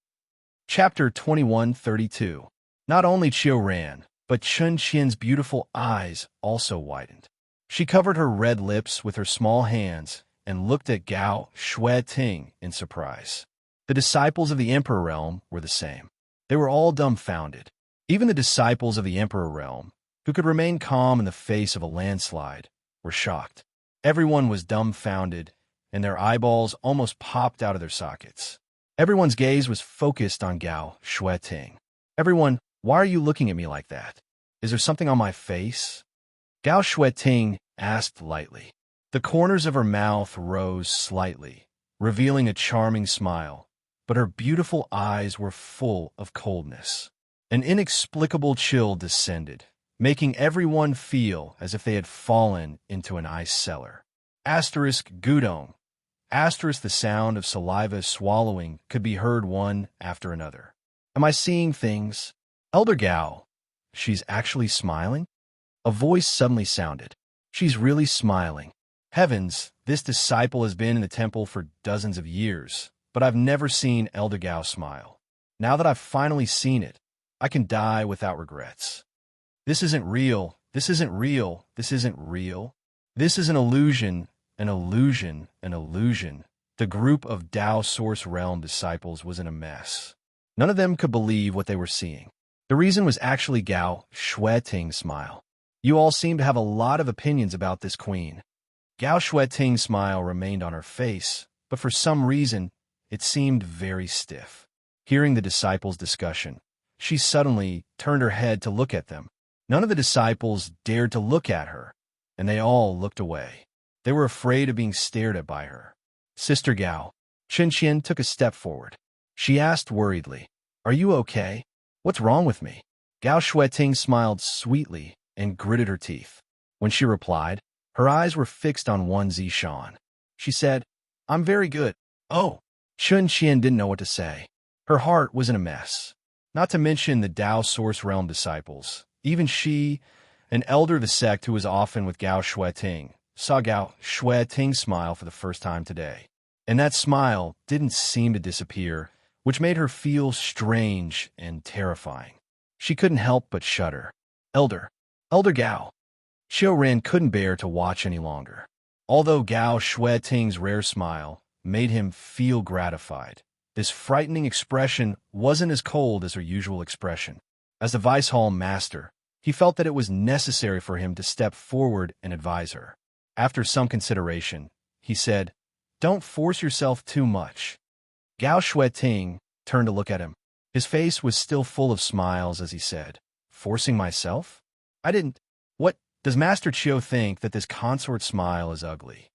Chapter 2132. Not only Qiu Ran, but Chun Qian's beautiful eyes also widened. She covered her red lips with her small hands and looked at Gao Shueting in surprise. The disciples of the Emperor Realm were the same. They were all dumbfounded. Even the disciples of the Emperor Realm, who could remain calm in the face of a landslide, were shocked. Everyone was dumbfounded, and their eyeballs almost popped out of their sockets. Everyone's gaze was focused on Gao Shueting. Everyone, why are you looking at me like that? Is there something on my face? Gao Shueting asked lightly. The corners of her mouth rose slightly, revealing a charming smile, but her beautiful eyes were full of coldness. An inexplicable chill descended, making everyone feel as if they had fallen into an ice cellar. Asterisk Gudong. Asterisk the sound of saliva swallowing could be heard one after another. Am I seeing things? Elder Gao. She's actually smiling? A voice suddenly sounded. She's really smiling. Heavens, this disciple has been in the temple for dozens of years, but I've never seen Elder Gao smile. Now that I've finally seen it, I can die without regrets. This isn't real. This isn't real. This isn't real. This is an illusion, an illusion, an illusion. The group of Dao Source Realm disciples was in a mess. None of them could believe what they were seeing. The reason was actually Gao Shueting's smile. You all seem to have a lot of opinions about this queen. Gao Shueting's smile remained on her face, but for some reason, it seemed very stiff. Hearing the disciples' discussion, she suddenly turned her head to look at them. None of the disciples dared to look at her, and they all looked away. They were afraid of being stared at by her. Sister Gao. Xianxia took a step forward. She asked worriedly, "Are you okay? What's wrong with me?" Gao Shueting smiled sweetly and gritted her teeth. When she replied, her eyes were fixed on one Zishan. She said, "I'm very good." Oh, Xianxia didn't know what to say. Her heart was in a mess. Not to mention the Dao Source Realm disciples. Even she, an elder of the sect who was often with Gao Shueting, saw Gao Shueting smile for the first time today. And that smile didn't seem to disappear, which made her feel strange and terrifying. She couldn't help but shudder. Elder Gao. Xiaoran couldn't bear to watch any longer. Although Gao Shueting's rare smile made him feel gratified, this frightening expression wasn't as cold as her usual expression. As the Vice Hall Master, he felt that it was necessary for him to step forward and advise her. After some consideration, he said, "Don't force yourself too much." Gao Shueting turned to look at him. His face was still full of smiles as he said, "Forcing myself? I didn't. What, does Master Chiu think that this consort smile is ugly?"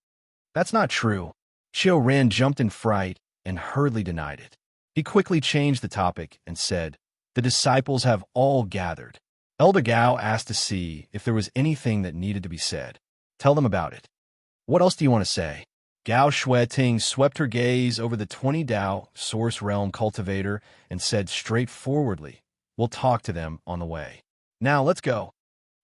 "That's not true." Xiaoran jumped in fright and hurriedly denied it. He quickly changed the topic and said, "The disciples have all gathered." Elder Gao asked to see if there was anything that needed to be said. "Tell them about it." "What else do you want to say?" Gao Shueting swept her gaze over the 20 Dao Source Realm cultivator and said straightforwardly, "We'll talk to them on the way. Now let's go."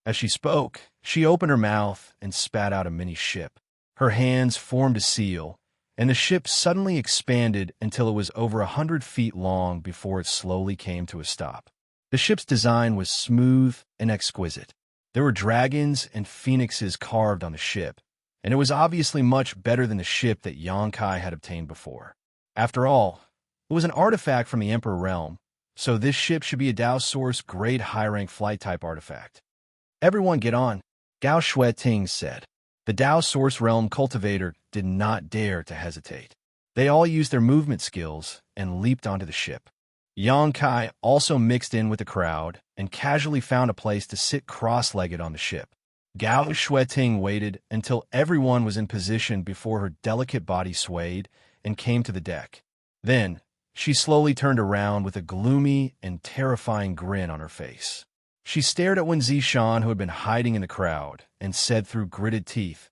As she spoke, she opened her mouth and spat out a mini ship. Her hands formed a seal, and the ship suddenly expanded until it was over 100 feet long before it slowly came to a stop. The ship's design was smooth and exquisite. There were dragons and phoenixes carved on the ship, and it was obviously much better than the ship that Xianxia had obtained before. After all, it was an artifact from the Emperor Realm, so this ship should be a Dao Source grade high-rank flight-type artifact. "Everyone get on," Gao Shueting said. The Dao Source Realm cultivator did not dare to hesitate. They all used their movement skills and leaped onto the ship. Xianxia also mixed in with the crowd and casually found a place to sit cross-legged on the ship. Gao Shueting waited until everyone was in position before her delicate body swayed and came to the deck. Then, she slowly turned around with a gloomy and terrifying grin on her face. She stared at Wen Zishan, who had been hiding in the crowd, and said through gritted teeth,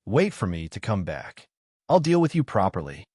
"Wait for me to come back. I'll deal with you properly."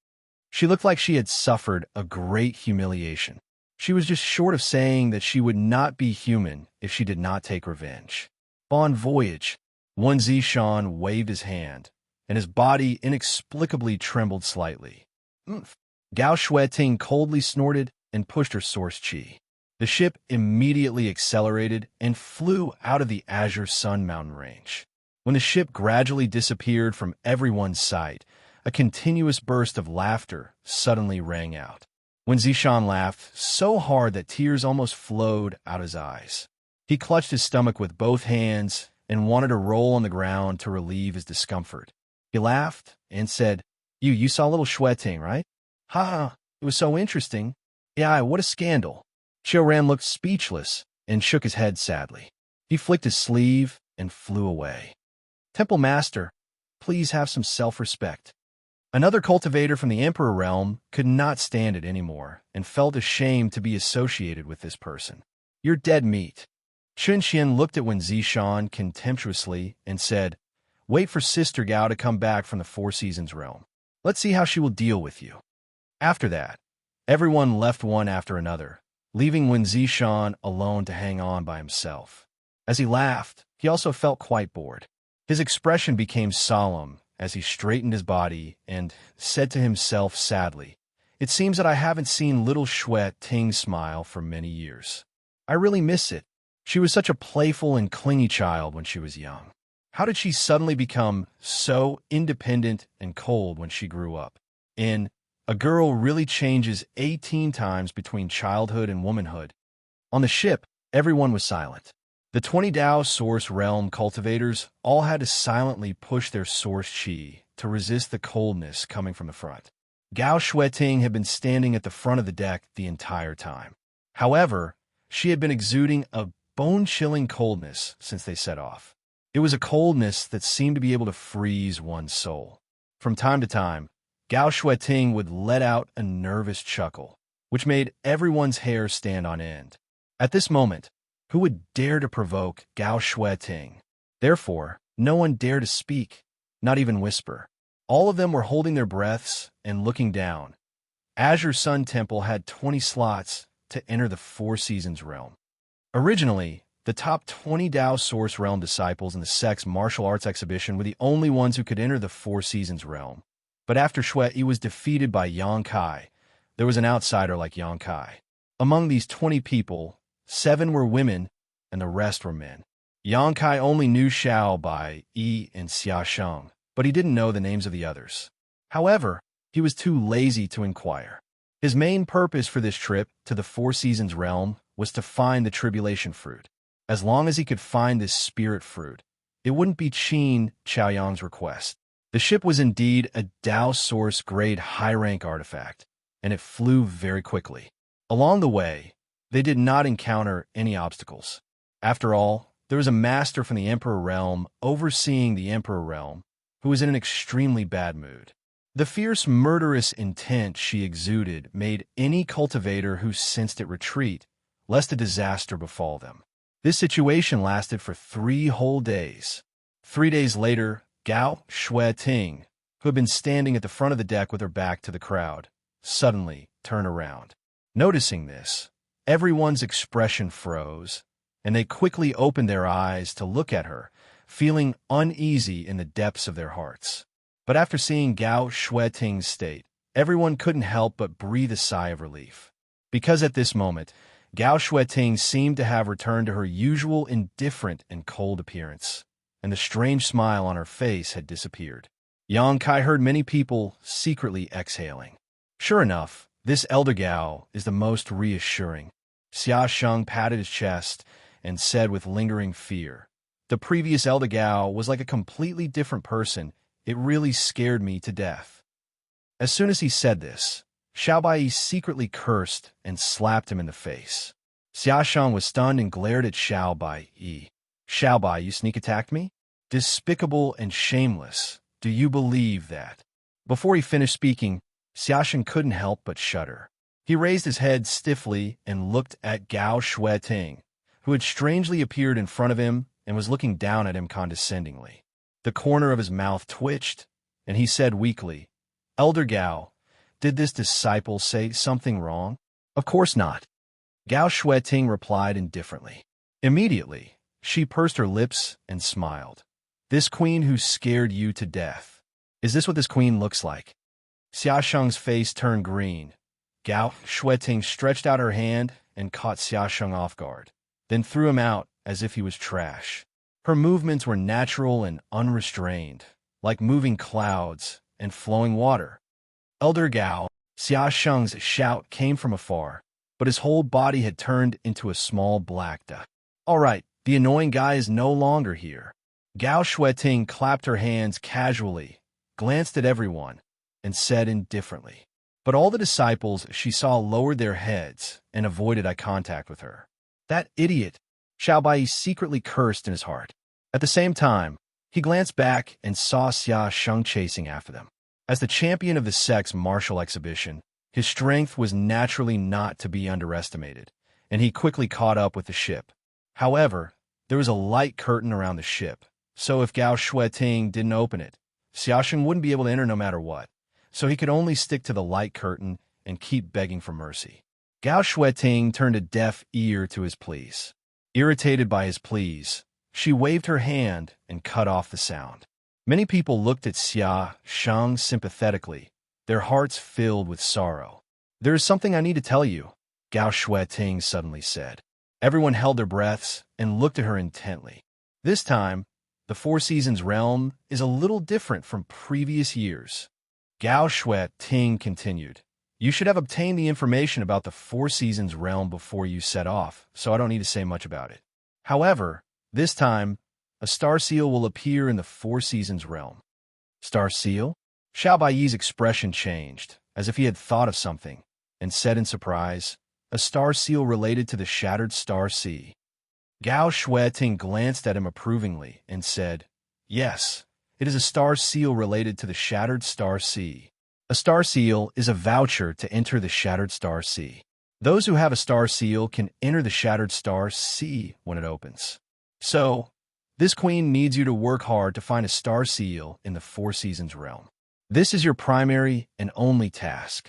She looked like she had suffered a great humiliation. She was just short of saying that she would not be human if she did not take revenge. Bon voyage. Wen Zishan waved his hand, and his body inexplicably trembled slightly. "Umph." Gao Shueting coldly snorted and pushed her source chi. The ship immediately accelerated and flew out of the Azure Sun mountain range. When the ship gradually disappeared from everyone's sight, a continuous burst of laughter suddenly rang out. When Zishan laughed so hard that tears almost flowed out his eyes. He clutched his stomach with both hands and wanted to roll on the ground to relieve his discomfort. He laughed and said, You saw little Shueting, right? Ha ha, it was so interesting. Yeah, what a scandal." Xiaoran looked speechless and shook his head sadly. He flicked his sleeve and flew away. "Temple Master, please have some self-respect." Another cultivator from the Emperor Realm could not stand it anymore and felt ashamed to be associated with this person. "You're dead meat." Xianxia looked at Wen Zishan contemptuously and said, "Wait for Sister Gao to come back from the Four Seasons realm. Let's see how she will deal with you." After that, everyone left one after another, leaving Wen Zishan alone to hang on by himself. As he laughed, he also felt quite bored. His expression became solemn as he straightened his body and said to himself sadly, "It seems that I haven't seen little Xue Ting smile for many years. I really miss it. She was such a playful and clingy child when she was young. How did she suddenly become so independent and cold when she grew up?" A girl really changes 18 times between childhood and womanhood. On the ship, everyone was silent. The 20 Dao Source Realm cultivators all had to silently push their source chi to resist the coldness coming from the front. Gao Shueting had been standing at the front of the deck the entire time. However, she had been exuding a bone-chilling coldness since they set off. It was a coldness that seemed to be able to freeze one's soul. From time to time, Gao Shueting would let out a nervous chuckle, which made everyone's hair stand on end. At this moment, who would dare to provoke Gao Shueting? Therefore, no one dared to speak, not even whisper. All of them were holding their breaths and looking down. Azure Sun Temple had 20 slots to enter the Four Seasons realm. Originally, the top 20 Dao Source Realm disciples in the Sex Martial Arts Exhibition were the only ones who could enter the Four Seasons realm. But after Shui was defeated by Yang Kai, there was an outsider like Yang Kai. Among these 20 people, 7 were women and the rest were men. Yang Kai only knew Xiao Bai, Yi, and Xiaxia, but he didn't know the names of the others. However, he was too lazy to inquire. His main purpose for this trip to the Four Seasons realm was to find the Tribulation Fruit. As long as he could find this spirit fruit, it wouldn't be Qin Chaoyang's request. The ship was indeed a Dao Source grade high-rank artifact, and it flew very quickly. Along the way, they did not encounter any obstacles. After all, there was a master from the Emperor Realm overseeing the Emperor Realm who was in an extremely bad mood. The fierce, murderous intent she exuded made any cultivator who sensed it retreat, lest a disaster befall them. This situation lasted for 3 whole days. 3 days later, Gao Shueting, who had been standing at the front of the deck with her back to the crowd, suddenly turned around. Noticing this, everyone's expression froze, and they quickly opened their eyes to look at her, feeling uneasy in the depths of their hearts. But after seeing Gao Shueting's state, everyone couldn't help but breathe a sigh of relief. Because at this moment, Gao Shueting seemed to have returned to her usual indifferent and cold appearance, and the strange smile on her face had disappeared. Yang Kai heard many people secretly exhaling. Sure enough, this elder Gao is the most reassuring. Xiaxia patted his chest and said with lingering fear, "The previous elder Gao was like a completely different person. It really scared me to death." As soon as he said this, Xiaobai secretly cursed and slapped him in the face. Xiaxia was stunned and glared at Xiaobai. "Xiaobai, you sneak attacked me? Despicable and shameless. Do you believe that?" Before he finished speaking, Xiaxia couldn't help but shudder. He raised his head stiffly and looked at Gao Shueting, who had strangely appeared in front of him and was looking down at him condescendingly. The corner of his mouth twitched, and he said weakly, "Elder Gao, did this disciple say something wrong?" "Of course not." Gao Shueting replied indifferently. Immediately, she pursed her lips and smiled. "This queen who scared you to death. Is this what this queen looks like?" Xiaxia's face turned green. Gao Shueting stretched out her hand and caught Xiaxia off guard, then threw him out as if he was trash. Her movements were natural and unrestrained, like moving clouds and flowing water. "Elder Gao," Xiaxia's shout came from afar, but his whole body had turned into a small black dot. "All right, the annoying guy is no longer here." Gao Shueting clapped her hands casually, glanced at everyone, and said indifferently. But all the disciples she saw lowered their heads and avoided eye contact with her. "That idiot!" Xiaobai secretly cursed in his heart. At the same time, he glanced back and saw Xiaxia chasing after them. As the champion of the sex martial exhibition, his strength was naturally not to be underestimated, and he quickly caught up with the ship. However, there was a light curtain around the ship, so if Gao Shueting didn't open it, Xiaxia wouldn't be able to enter no matter what, so he could only stick to the light curtain and keep begging for mercy. Gao Shueting turned a deaf ear to his pleas. Irritated by his pleas, she waved her hand and cut off the sound. Many people looked at Xianxia sympathetically, their hearts filled with sorrow. "There is something I need to tell you," Gao Shueting suddenly said. Everyone held their breaths and looked at her intently. This time, the Four Seasons realm is a little different from previous years. Gao Shueting continued. "You should have obtained the information about the Four Seasons realm before you set off, so I don't need to say much about it. However, this time, a star seal will appear in the Four Seasons realm." "Star seal?" Xiao Baiyi's expression changed, as if he had thought of something, and said in surprise, "A star seal related to the Shattered Star Sea." Gao Shueting glanced at him approvingly and said, "Yes, it is a star seal related to the Shattered Star Sea. A star seal is a voucher to enter the Shattered Star Sea. Those who have a star seal can enter the Shattered Star Sea when it opens. So, this queen needs you to work hard to find a star seal in the Four Seasons realm. This is your primary and only task."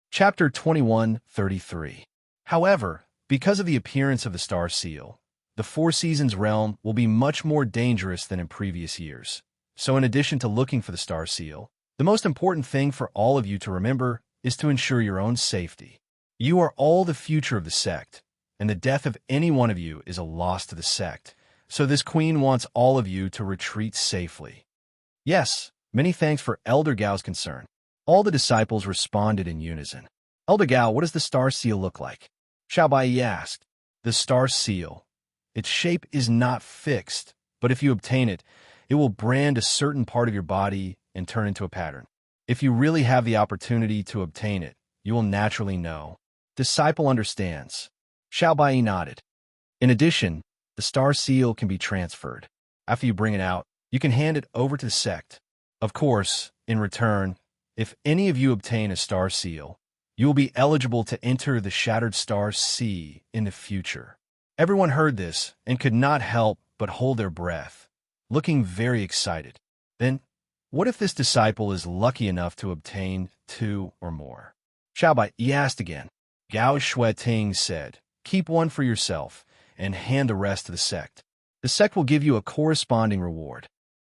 Chapter 21:33. However, because of the appearance of the star seal, the Four Seasons realm will be much more dangerous than in previous years. So in addition to looking for the star seal, the most important thing for all of you to remember is to ensure your own safety. You are all the future of the sect, and the death of any one of you is a loss to the sect. So this queen wants all of you to retreat safely. "Yes, many thanks for Elder Gao's concern." All the disciples responded in unison. "Elder Gao, what does the star seal look like?" Xiao Baiyi asked. "The star seal. Its shape is not fixed, but if you obtain it, it will brand a certain part of your body and turn into a pattern. If you really have the opportunity to obtain it, you will naturally know." Disciple understands. Xiao Baiyi nodded. "In addition, the star seal can be transferred. After you bring it out, you can hand it over to the sect. Of course, in return, if any of you obtain a star seal, you will be eligible to enter the Shattered Star Sea in the future." Everyone heard this and could not help but hold their breath, looking very excited. Then, what if this disciple is lucky enough to obtain 2 or more? Xiao Baiyi asked again. Gao Shueting said, "Keep one for yourself and hand the rest to the sect. The sect will give you a corresponding reward."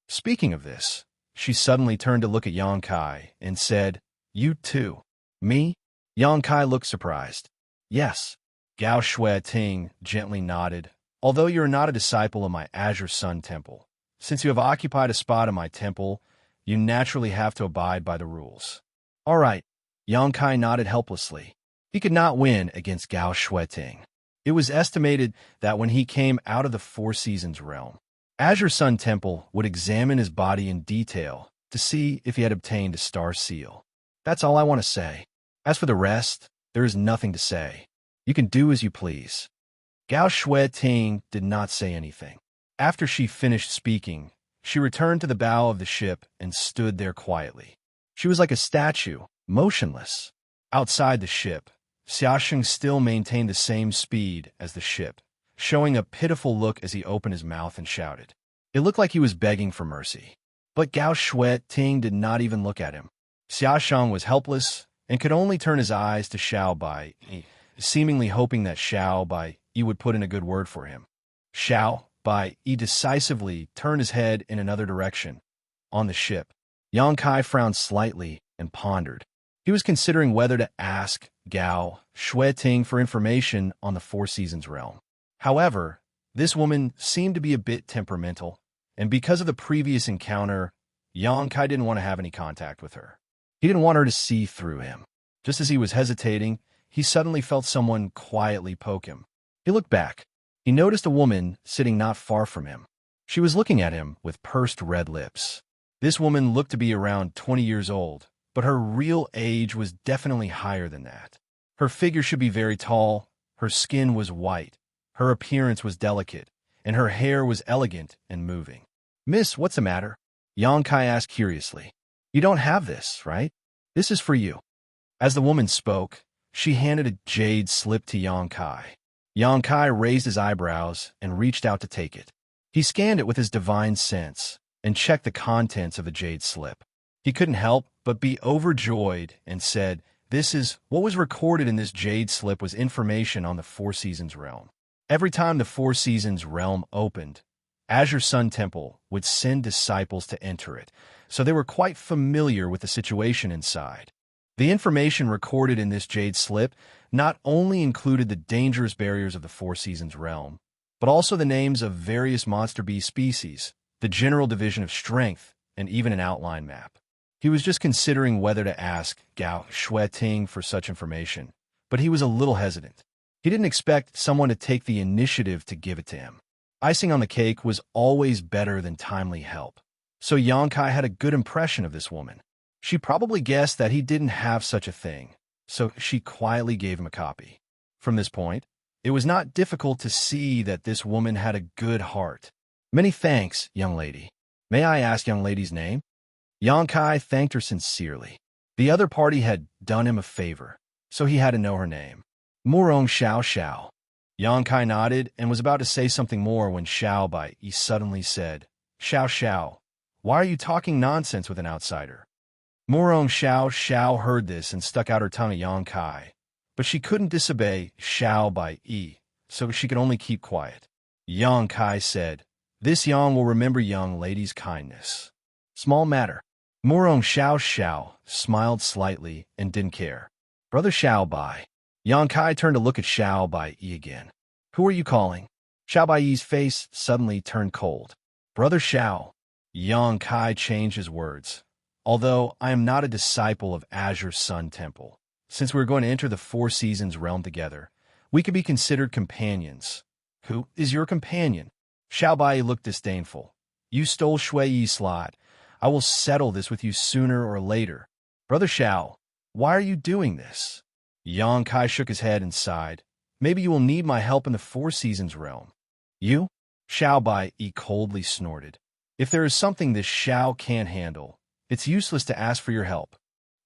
Speaking of this, she suddenly turned to look at Yang Kai and said, "You too." "Me?" Yang Kai looked surprised. "Yes." Gao Shueting gently nodded. "Although you are not a disciple of my Azure Sun Temple, since you have occupied a spot in my temple, you naturally have to abide by the rules." "All right." Yang Kai nodded helplessly. He could not win against Gao Shueting. It was estimated that when he came out of the Four Seasons realm, Azure Sun Temple would examine his body in detail to see if he had obtained a star seal. That's all I want to say. As for the rest, there is nothing to say. You can do as you please. Gao Shueting did not say anything. After she finished speaking, she returned to the bow of the ship and stood there quietly. She was like a statue, motionless. Outside the ship, Xiaxia still maintained the same speed as the ship, showing a pitiful look as he opened his mouth and shouted. It looked like he was begging for mercy. But Gao Shueting did not even look at him. Xiaxia was helpless and could only turn his eyes to Xiao Baiyi, seemingly hoping that Xiao Baiyi would put in a good word for him. Xiao Baiyi decisively turned his head in another direction. On the ship, Yang Kai frowned slightly and pondered. He was considering whether to ask Gao Shueting for information on the Four Seasons realm. However, this woman seemed to be a bit temperamental, and because of the previous encounter, Yang Kai didn't want to have any contact with her. He didn't want her to see through him. Just as he was hesitating, he suddenly felt someone quietly poke him. He looked back. He noticed a woman sitting not far from him. She was looking at him with pursed red lips. This woman looked to be around 20 years old, but her real age was definitely higher than that. Her figure should be very tall, her skin was white, her appearance was delicate, and her hair was elegant and moving. "Miss, what's the matter?" Yang Kai asked curiously. "You don't have this, right? This is for you." As the woman spoke, she handed a jade slip to Yang Kai. Yongkai raised his eyebrows and reached out to take it. He scanned it with his divine sense and checked the contents of the jade slip. He couldn't help but be overjoyed and said, what was recorded in this jade slip was information on the Four Seasons realm. Every time the Four Seasons realm opened, Azure Sun Temple would send disciples to enter it, so they were quite familiar with the situation inside. The information recorded in this jade slip not only included the dangerous barriers of the Four Seasons realm, but also the names of various monster beast species, the general division of strength, and even an outline map. He was just considering whether to ask Gao Shueting for such information, but he was a little hesitant. He didn't expect someone to take the initiative to give it to him. Icing on the cake was always better than timely help. So Yongkai had a good impression of this woman. She probably guessed that he didn't have such a thing, so she quietly gave him a copy. From this point, it was not difficult to see that this woman had a good heart. Many thanks, young lady. May I ask young lady's name? Yongkai thanked her sincerely. The other party had done him a favor, so he had to know her name. Murong Xiao Xiao. Yongkai nodded and was about to say something more when Xiao Bai suddenly said, Xiao Xiao, why are you talking nonsense with an outsider? Murong Xiao Xiao heard this and stuck out her tongue at Yongkai, but she couldn't disobey Xiao Bai, so she could only keep quiet. Yongkai said, This Yang will remember young lady's kindness. Small matter. Murong Xiao Xiao smiled slightly and didn't care. Brother Xiao Bai. Yongkai turned to look at Xiao Bai again. Who are you calling? Xiao Bai's face suddenly turned cold. Brother Xiao. Yongkai changed his words. Although I am not a disciple of Azure Sun Temple, since we're going to enter the Four Seasons realm together, we could be considered companions. Who is your companion? Xiao Bai looked disdainful. You stole Shui Yi's slot. I will settle this with you sooner or later. Brother Xiao, why are you doing this? Yongkai shook his head and sighed. Maybe you will need my help in the Four Seasons realm. You? Xiao Bai coldly snorted. If there is something this Xiao can't handle, it's useless to ask for your help.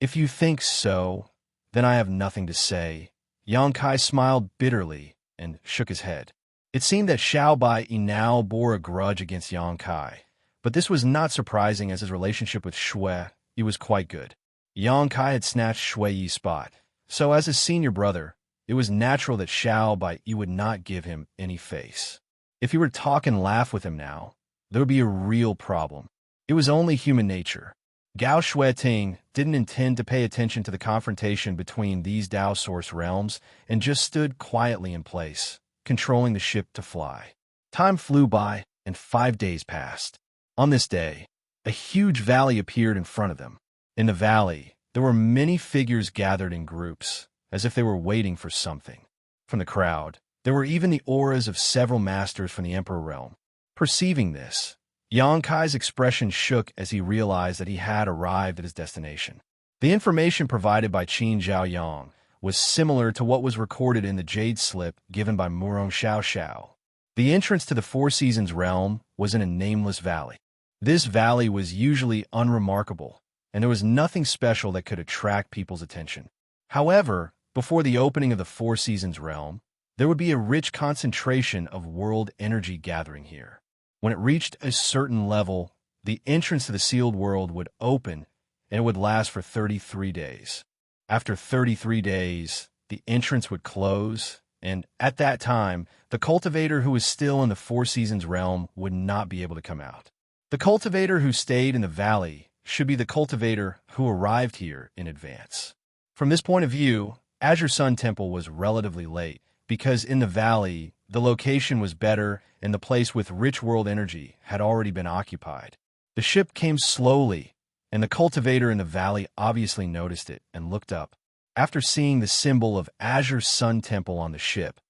If you think so, then I have nothing to say. Yongkai smiled bitterly and shook his head. It seemed that Xiao Bai now bore a grudge against Yongkai, but this was not surprising as his relationship with Shui was quite good. Yongkai had snatched Shui Yi's spot, so as his senior brother, it was natural that Xiao Bai would not give him any face. If he were to talk and laugh with him now, there would be a real problem. It was only human nature. Gao Shueting didn't intend to pay attention to the confrontation between these Dao Source realms and just stood quietly in place, controlling the ship to fly. Time flew by, and 5 days passed. On this day, a huge valley appeared in front of them. In the valley, there were many figures gathered in groups, as if they were waiting for something. From the crowd, there were even the auras of several masters from the Emperor realm. Perceiving this, Yongkai's expression shook as he realized that he had arrived at his destination. The information provided by Qin Zhaoyang was similar to what was recorded in the jade slip given by Murong Xiao Xiao. The entrance to the Four Seasons realm was in a nameless valley. This valley was usually unremarkable, and there was nothing special that could attract people's attention. However, before the opening of the Four Seasons realm, there would be a rich concentration of world energy gathering here. When it reached a certain level, the entrance to the sealed world would open, and it would last for 33 days. After 33 days, the entrance would close, and at that time, the cultivator who was still in the Four Seasons realm would not be able to come out. The cultivator who stayed in the valley should be the cultivator who arrived here in advance. From this point of view, Azure Sun Temple was relatively late, because in the valley, the location was better and the place with rich world energy had already been occupied. The ship came slowly, and the cultivator in the valley obviously noticed it and looked up. After seeing the symbol of Azure Sun Temple on the ship,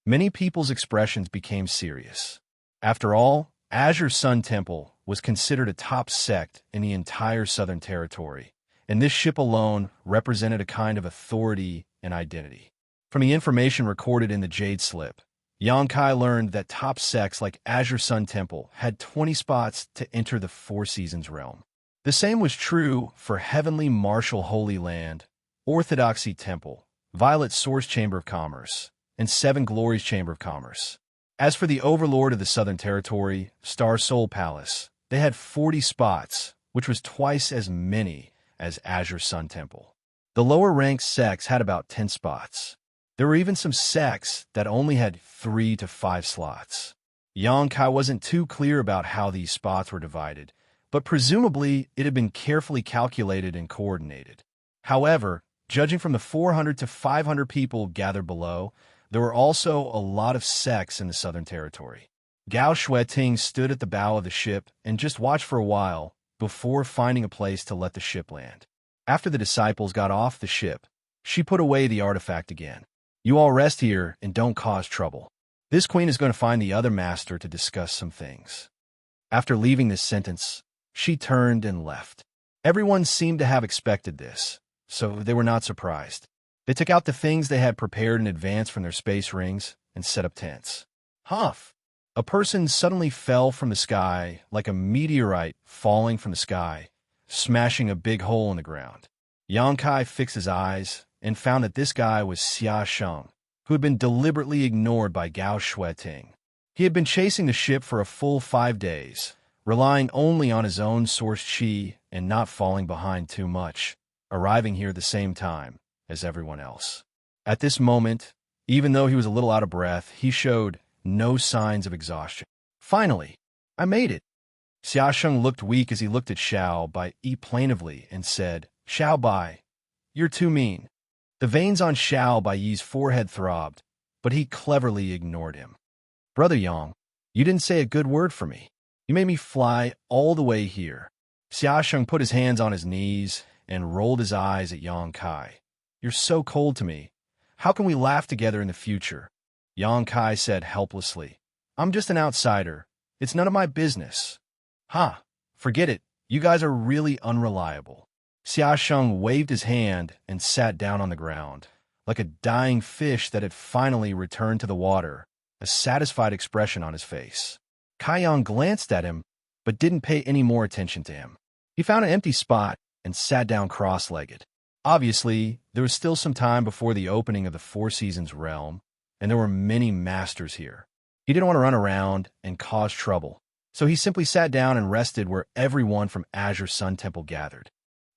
many people's expressions became serious. After all, Azure Sun Temple was considered a top sect in the entire Southern Territory, and this ship alone represented a kind of authority and identity. From the information recorded in the Jade Slip, Yongkai learned that top sects like Azure Sun Temple had 20 spots to enter the Four Seasons realm. The same was true for Heavenly Martial Holy Land, Orthodoxy Temple, Violet Source Chamber of Commerce, and 7 Glories Chamber of Commerce. As for the overlord of the Southern Territory, Star Soul Palace, they had 40 spots, which was twice as many as Azure Sun Temple. The lower-ranked sects had about 10 spots. There were even some sects that only had 3 to 5 slots. Xianxia wasn't too clear about how these spots were divided, but presumably it had been carefully calculated and coordinated. However, judging from the 400 to 500 people gathered below, there were also a lot of sects in the Southern Territory. Gao Shueting stood at the bow of the ship and just watched for a while before finding a place to let the ship land. After the disciples got off the ship, she put away the artifact again. "You all rest here and don't cause trouble. This queen is going to find the other master to discuss some things." After leaving this sentence, she turned and left. Everyone seemed to have expected this, so they were not surprised. They took out the things they had prepared in advance from their space rings and set up tents. Huff! A person suddenly fell from the sky like a meteorite falling from the sky, smashing a big hole in the ground. Xianxia fixed his eyes and found that this guy was Xianxia, who had been deliberately ignored by Gao Shueting. He had been chasing the ship for a full 5 days, relying only on his own source chi and not falling behind too much, arriving here at the same time as everyone else. At this moment, even though he was a little out of breath, he showed no signs of exhaustion. "Finally, I made it." Xiaosheng looked weak as he looked at Xiao Bai plaintively and said, "Xiao Bai, you're too mean." The veins on Xiao Bai's forehead throbbed, but he cleverly ignored him. "Brother Yang, you didn't say a good word for me. You made me fly all the way here." Xiaosheng put his hands on his knees and rolled his eyes at Xianxia. "You're so cold to me. How can we laugh together in the future?" Xianxia said helplessly, "I'm just an outsider. It's none of my business." "Ha! Forget it. You guys are really unreliable." Xiaosheng waved his hand and sat down on the ground, like a dying fish that had finally returned to the water, a satisfied expression on his face. Kaiyang glanced at him, but didn't pay any more attention to him. He found an empty spot and sat down cross-legged. Obviously, there was still some time before the opening of the Four Seasons realm, and there were many masters here. He didn't want to run around and cause trouble, so he simply sat down and rested where everyone from Azure Sun Temple gathered.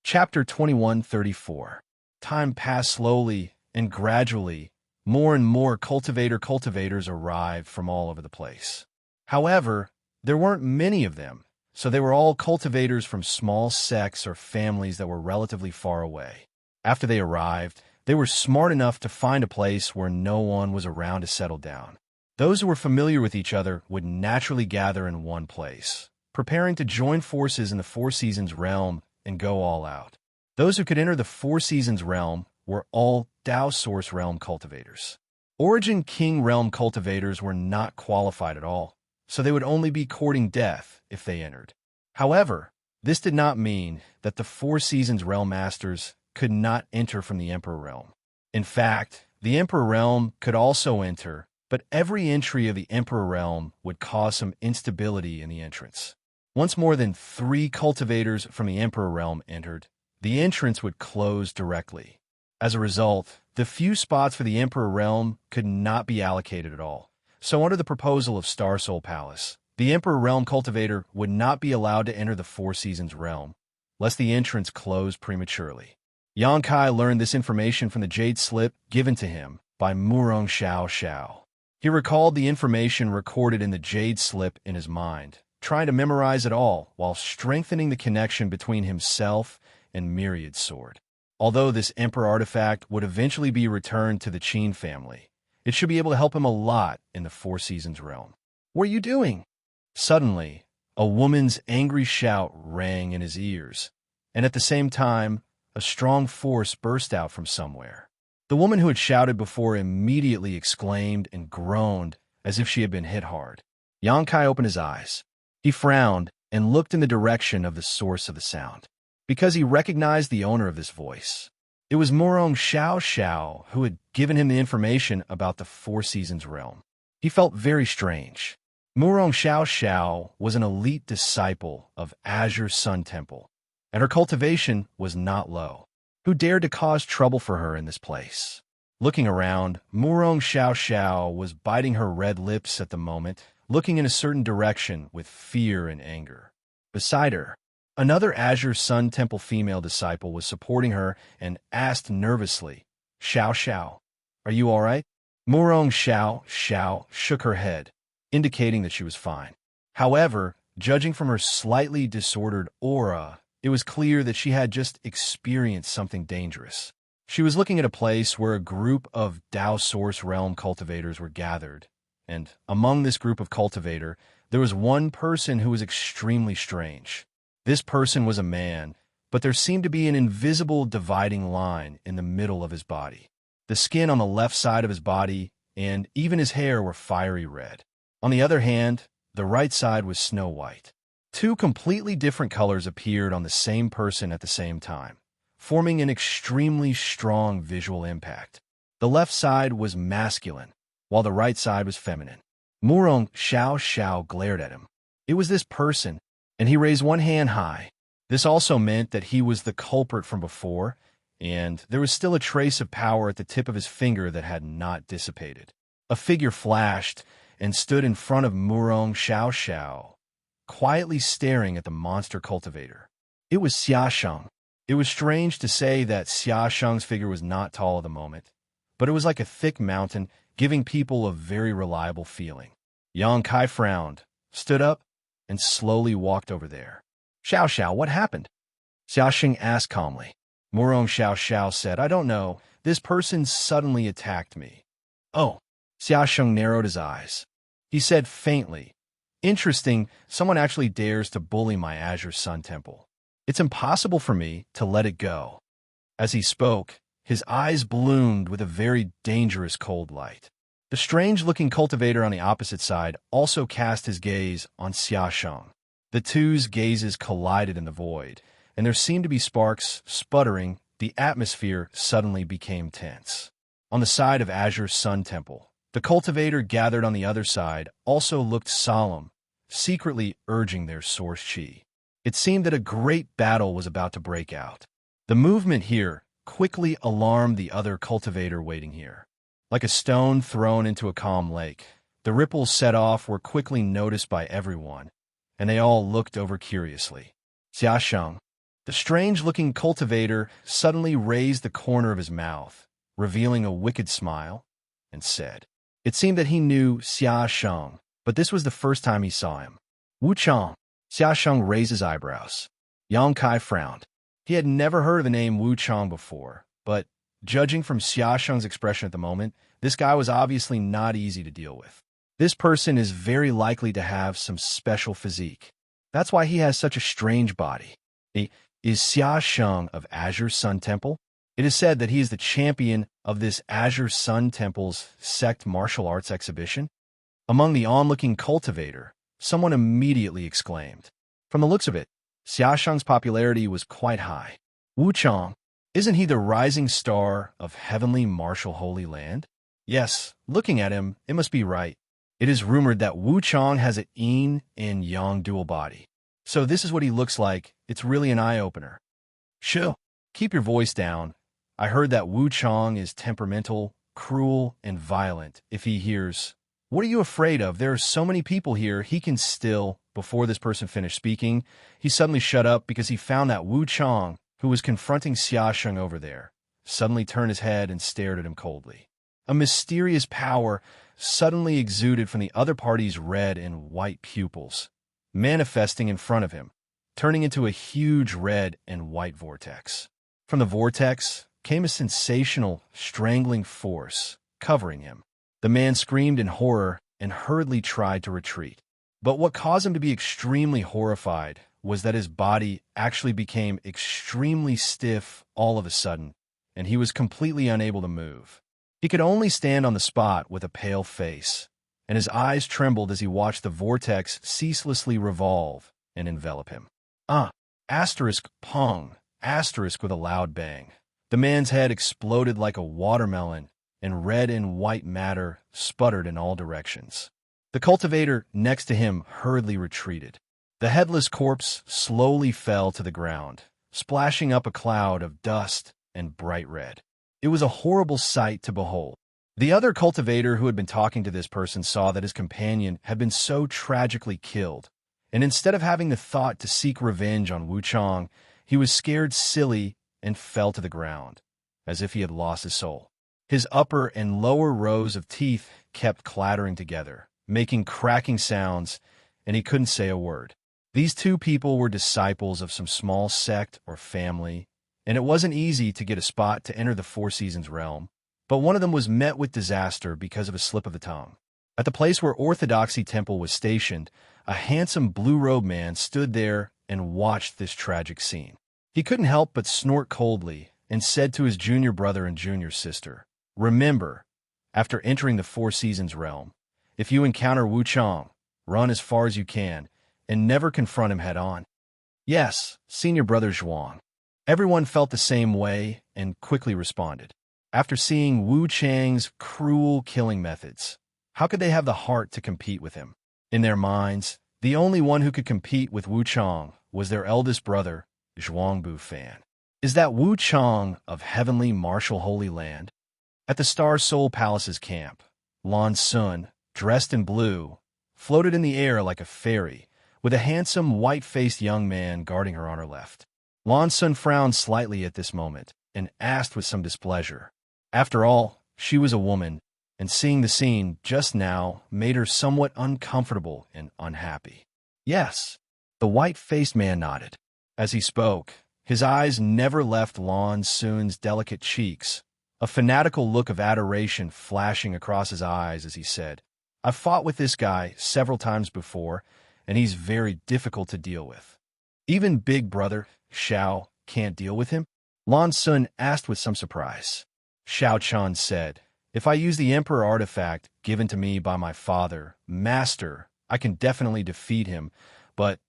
Chapter 2134. Time passed slowly, and gradually, more and more cultivators arrived from all over the place. However, there weren't many of them, so they were all cultivators from small sects or families that were relatively far away. After they arrived, they were smart enough to find a place where no one was around to settle down. Those who were familiar with each other would naturally gather in one place, preparing to join forces in the Four Seasons realm and go all out. Those who could enter the Four Seasons realm were all Dao Source realm cultivators. Origin King realm cultivators were not qualified at all, so they would only be courting death if they entered. However, this did not mean that the Four Seasons realm masters could not enter from the Emperor realm. In fact, the Emperor realm could also enter, but every entry of the Emperor realm would cause some instability in the entrance. Once more than 3 cultivators from the Emperor realm entered, the entrance would close directly. As a result, the few spots for the Emperor realm could not be allocated at all. So under the proposal of Star Soul Palace, the Emperor realm cultivator would not be allowed to enter the Four Seasons realm, lest the entrance close prematurely. Xianxia learned this information from the Jade Slip given to him by Murong Xiao. He recalled the information recorded in the Jade Slip in his mind, trying to memorize it all while strengthening the connection between himself and Myriad's sword. Although this Emperor artifact would eventually be returned to the Qin family, it should be able to help him a lot in the Four Seasons realm. "What are you doing?" Suddenly, a woman's angry shout rang in his ears, and at the same time, a strong force burst out from somewhere. The woman who had shouted before immediately exclaimed and groaned as if she had been hit hard. Xianxia opened his eyes. He frowned and looked in the direction of the source of the sound, because he recognized the owner of this voice. It was Murong Xiao, who had given him the information about the Four Seasons realm. He felt very strange. Murong Xiao was an elite disciple of Azure Sun Temple, and her cultivation was not low. Who dared to cause trouble for her in this place? Looking around, Murong Xiao was biting her red lips at the moment, looking in a certain direction with fear and anger. Beside her, another Azure Sun Temple female disciple was supporting her and asked nervously, Xiao, are you all right? Murong Xiao shook her head, indicating that she was fine. However, judging from her slightly disordered aura, it was clear that she had just experienced something dangerous. She was looking at a place where a group of Dao Source Realm cultivators were gathered, and among this group of cultivator, there was one person who was extremely strange. This person was a man, but there seemed to be an invisible dividing line in the middle of his body. The skin on the left side of his body and even his hair were fiery red. On the other hand, the right side was snow white. Two completely different colors appeared on the same person at the same time, forming an extremely strong visual impact. The left side was masculine, while the right side was feminine. Murong Xiao glared at him. It was this person, and he raised one hand high. This also meant that he was the culprit from before, and there was still a trace of power at the tip of his finger that had not dissipated. A figure flashed and stood in front of Murong Xiao, quietly staring at the monster cultivator. It was Xiaxia. It was strange to say that Xiaxia's figure was not tall at the moment, but it was like a thick mountain, giving people a very reliable feeling. Xianxia frowned, stood up, and slowly walked over there. Xiao, what happened? Xiaxia asked calmly. Murong Xiao said, I don't know. This person suddenly attacked me. Oh. Xiaxia narrowed his eyes. He said faintly, Interesting, someone actually dares to bully my Azure Sun Temple. It's impossible for me to let it go. As he spoke, his eyes bloomed with a very dangerous cold light. The strange-looking cultivator on the opposite side also cast his gaze on Xiaxia. The two's gazes collided in the void, and there seemed to be sparks sputtering. The atmosphere suddenly became tense. On the side of Azure Sun Temple, the cultivator gathered on the other side also looked solemn, secretly urging their source chi. It seemed that a great battle was about to break out. The movement here quickly alarmed the other cultivator waiting here. Like a stone thrown into a calm lake, the ripples set off were quickly noticed by everyone, and they all looked over curiously. Xiaxia, the strange-looking cultivator, suddenly raised the corner of his mouth, revealing a wicked smile, and said, It seemed that he knew Xiaxia, but this was the first time he saw him. Wuxia. Xiaxia raised his eyebrows. Xianxia frowned. He had never heard of the name Wuxia before, but judging from Xiaxia's expression at the moment, this guy was obviously not easy to deal with. This person is very likely to have some special physique. That's why he has such a strange body. Is Xiaxia of Azure Sun Temple? It is said that he is the champion of this Azure Sun Temple's sect martial arts exhibition. Among the onlooking cultivator, someone immediately exclaimed. From the looks of it, Xiaxia's popularity was quite high. Wuchang, isn't he the rising star of heavenly martial holy land? Yes, looking at him, it must be right. It is rumored that Wuchang has an yin and yang dual body. So this is what he looks like. It's really an eye-opener. Shoo, keep your voice down. I heard that Wuchang is temperamental, cruel, and violent. If he hears, what are you afraid of? There are so many people here. He can still, before this person finished speaking, he suddenly shut up because he found that Wuchang, who was confronting Xiaxia over there, suddenly turned his head and stared at him coldly. A mysterious power suddenly exuded from the other party's red and white pupils, manifesting in front of him, turning into a huge red and white vortex. From the vortex came a sensational, strangling force, covering him. The man screamed in horror and hurriedly tried to retreat. But what caused him to be extremely horrified was that his body actually became extremely stiff all of a sudden, and he was completely unable to move. He could only stand on the spot with a pale face, and his eyes trembled as he watched the vortex ceaselessly revolve and envelop him. Asterisk pong, asterisk with a loud bang. The man's head exploded like a watermelon, and red and white matter sputtered in all directions. The cultivator next to him hurriedly retreated. The headless corpse slowly fell to the ground, splashing up a cloud of dust and bright red. It was a horrible sight to behold. The other cultivator who had been talking to this person saw that his companion had been so tragically killed, and instead of having the thought to seek revenge on Wuchang, he was scared silly and fell to the ground, as if he had lost his soul. His upper and lower rows of teeth kept clattering together, making cracking sounds, and he couldn't say a word. These two people were disciples of some small sect or family, and it wasn't easy to get a spot to enter the Four Seasons realm, but one of them was met with disaster because of a slip of the tongue. At the place where Orthodoxy Temple was stationed, a handsome blue-robed man stood there and watched this tragic scene. He couldn't help but snort coldly and said to his junior brother and junior sister, "Remember, after entering the Four Seasons realm, if you encounter Wuchang, run as far as you can and never confront him head-on." "Yes, senior brother Zhuang." Everyone felt the same way and quickly responded. After seeing Wu Chang's cruel killing methods, how could they have the heart to compete with him? In their minds, the only one who could compete with Wu Chang was their eldest brother, Zhuang Bufan. Is that Wu Chang of heavenly martial Holy Land? At the Star Soul Palace's camp, Lan Sun, dressed in blue, floated in the air like a fairy, with a handsome white-faced young man guarding her on her left. Lan Sun frowned slightly at this moment and asked with some displeasure. After all, she was a woman, and seeing the scene just now made her somewhat uncomfortable and unhappy. "Yes." The white-faced man nodded. As he spoke, his eyes never left Lan Sun's delicate cheeks, a fanatical look of adoration flashing across his eyes as he said, "I've fought with this guy several times before, and he's very difficult to deal with. Even Big Brother Xiao can't deal with him?" Lan Sun asked with some surprise. Xiao Chan said, "If I use the Emperor artifact given to me by my father, Master, I can definitely defeat him, but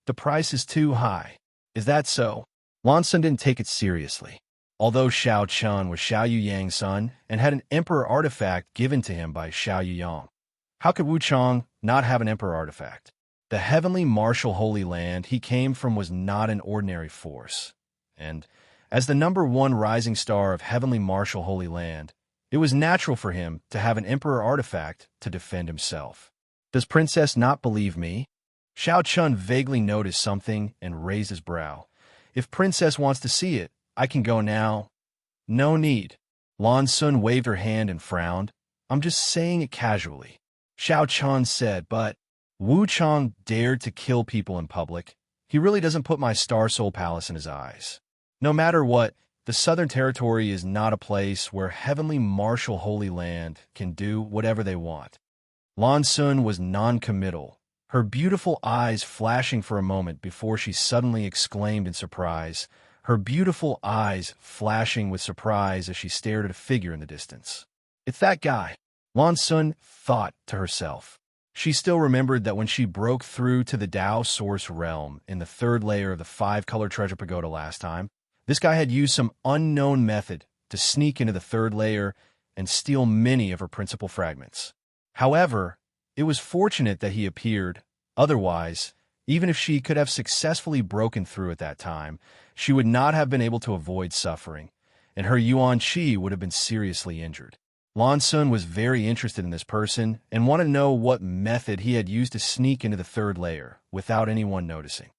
the price is too high." "Is that so?" Lan Sun didn't take it seriously. Although Xiao Chun was Xiao Yuyang's son and had an Emperor artifact given to him by Xiao Yuyang, how could Wu Chang not have an Emperor artifact? The heavenly martial Holy Land he came from was not an ordinary force, and as the #1 rising star of heavenly martial Holy Land, it was natural for him to have an Emperor artifact to defend himself. "Does Princess not believe me?" Xiao Chun vaguely noticed something and raised his brow. "If Princess wants to see it, I can go now." "No need." Lan Sun waved her hand and frowned. "I'm just saying it casually." Xiao Chun said, "But Wu Chang dared to kill people in public. He really doesn't put my Star Soul Palace in his eyes. No matter what, the Southern Territory is not a place where heavenly martial Holy Land can do whatever they want." Lan Sun was non-committal, her beautiful eyes flashing for a moment before she suddenly exclaimed in surprise, her beautiful eyes flashing with surprise as she stared at a figure in the distance. "It's that guy," Lan Sun thought to herself. She still remembered that when she broke through to the Tao Source realm in the 3rd layer of the 5-color treasure pagoda last time, this guy had used some unknown method to sneak into the 3rd layer and steal many of her principal fragments. However, it was fortunate that he appeared. Otherwise, even if she could have successfully broken through at that time, she would not have been able to avoid suffering, and her Yuan Qi would have been seriously injured. Lan Sun was very interested in this person and wanted to know what method he had used to sneak into the 3rd layer without anyone noticing.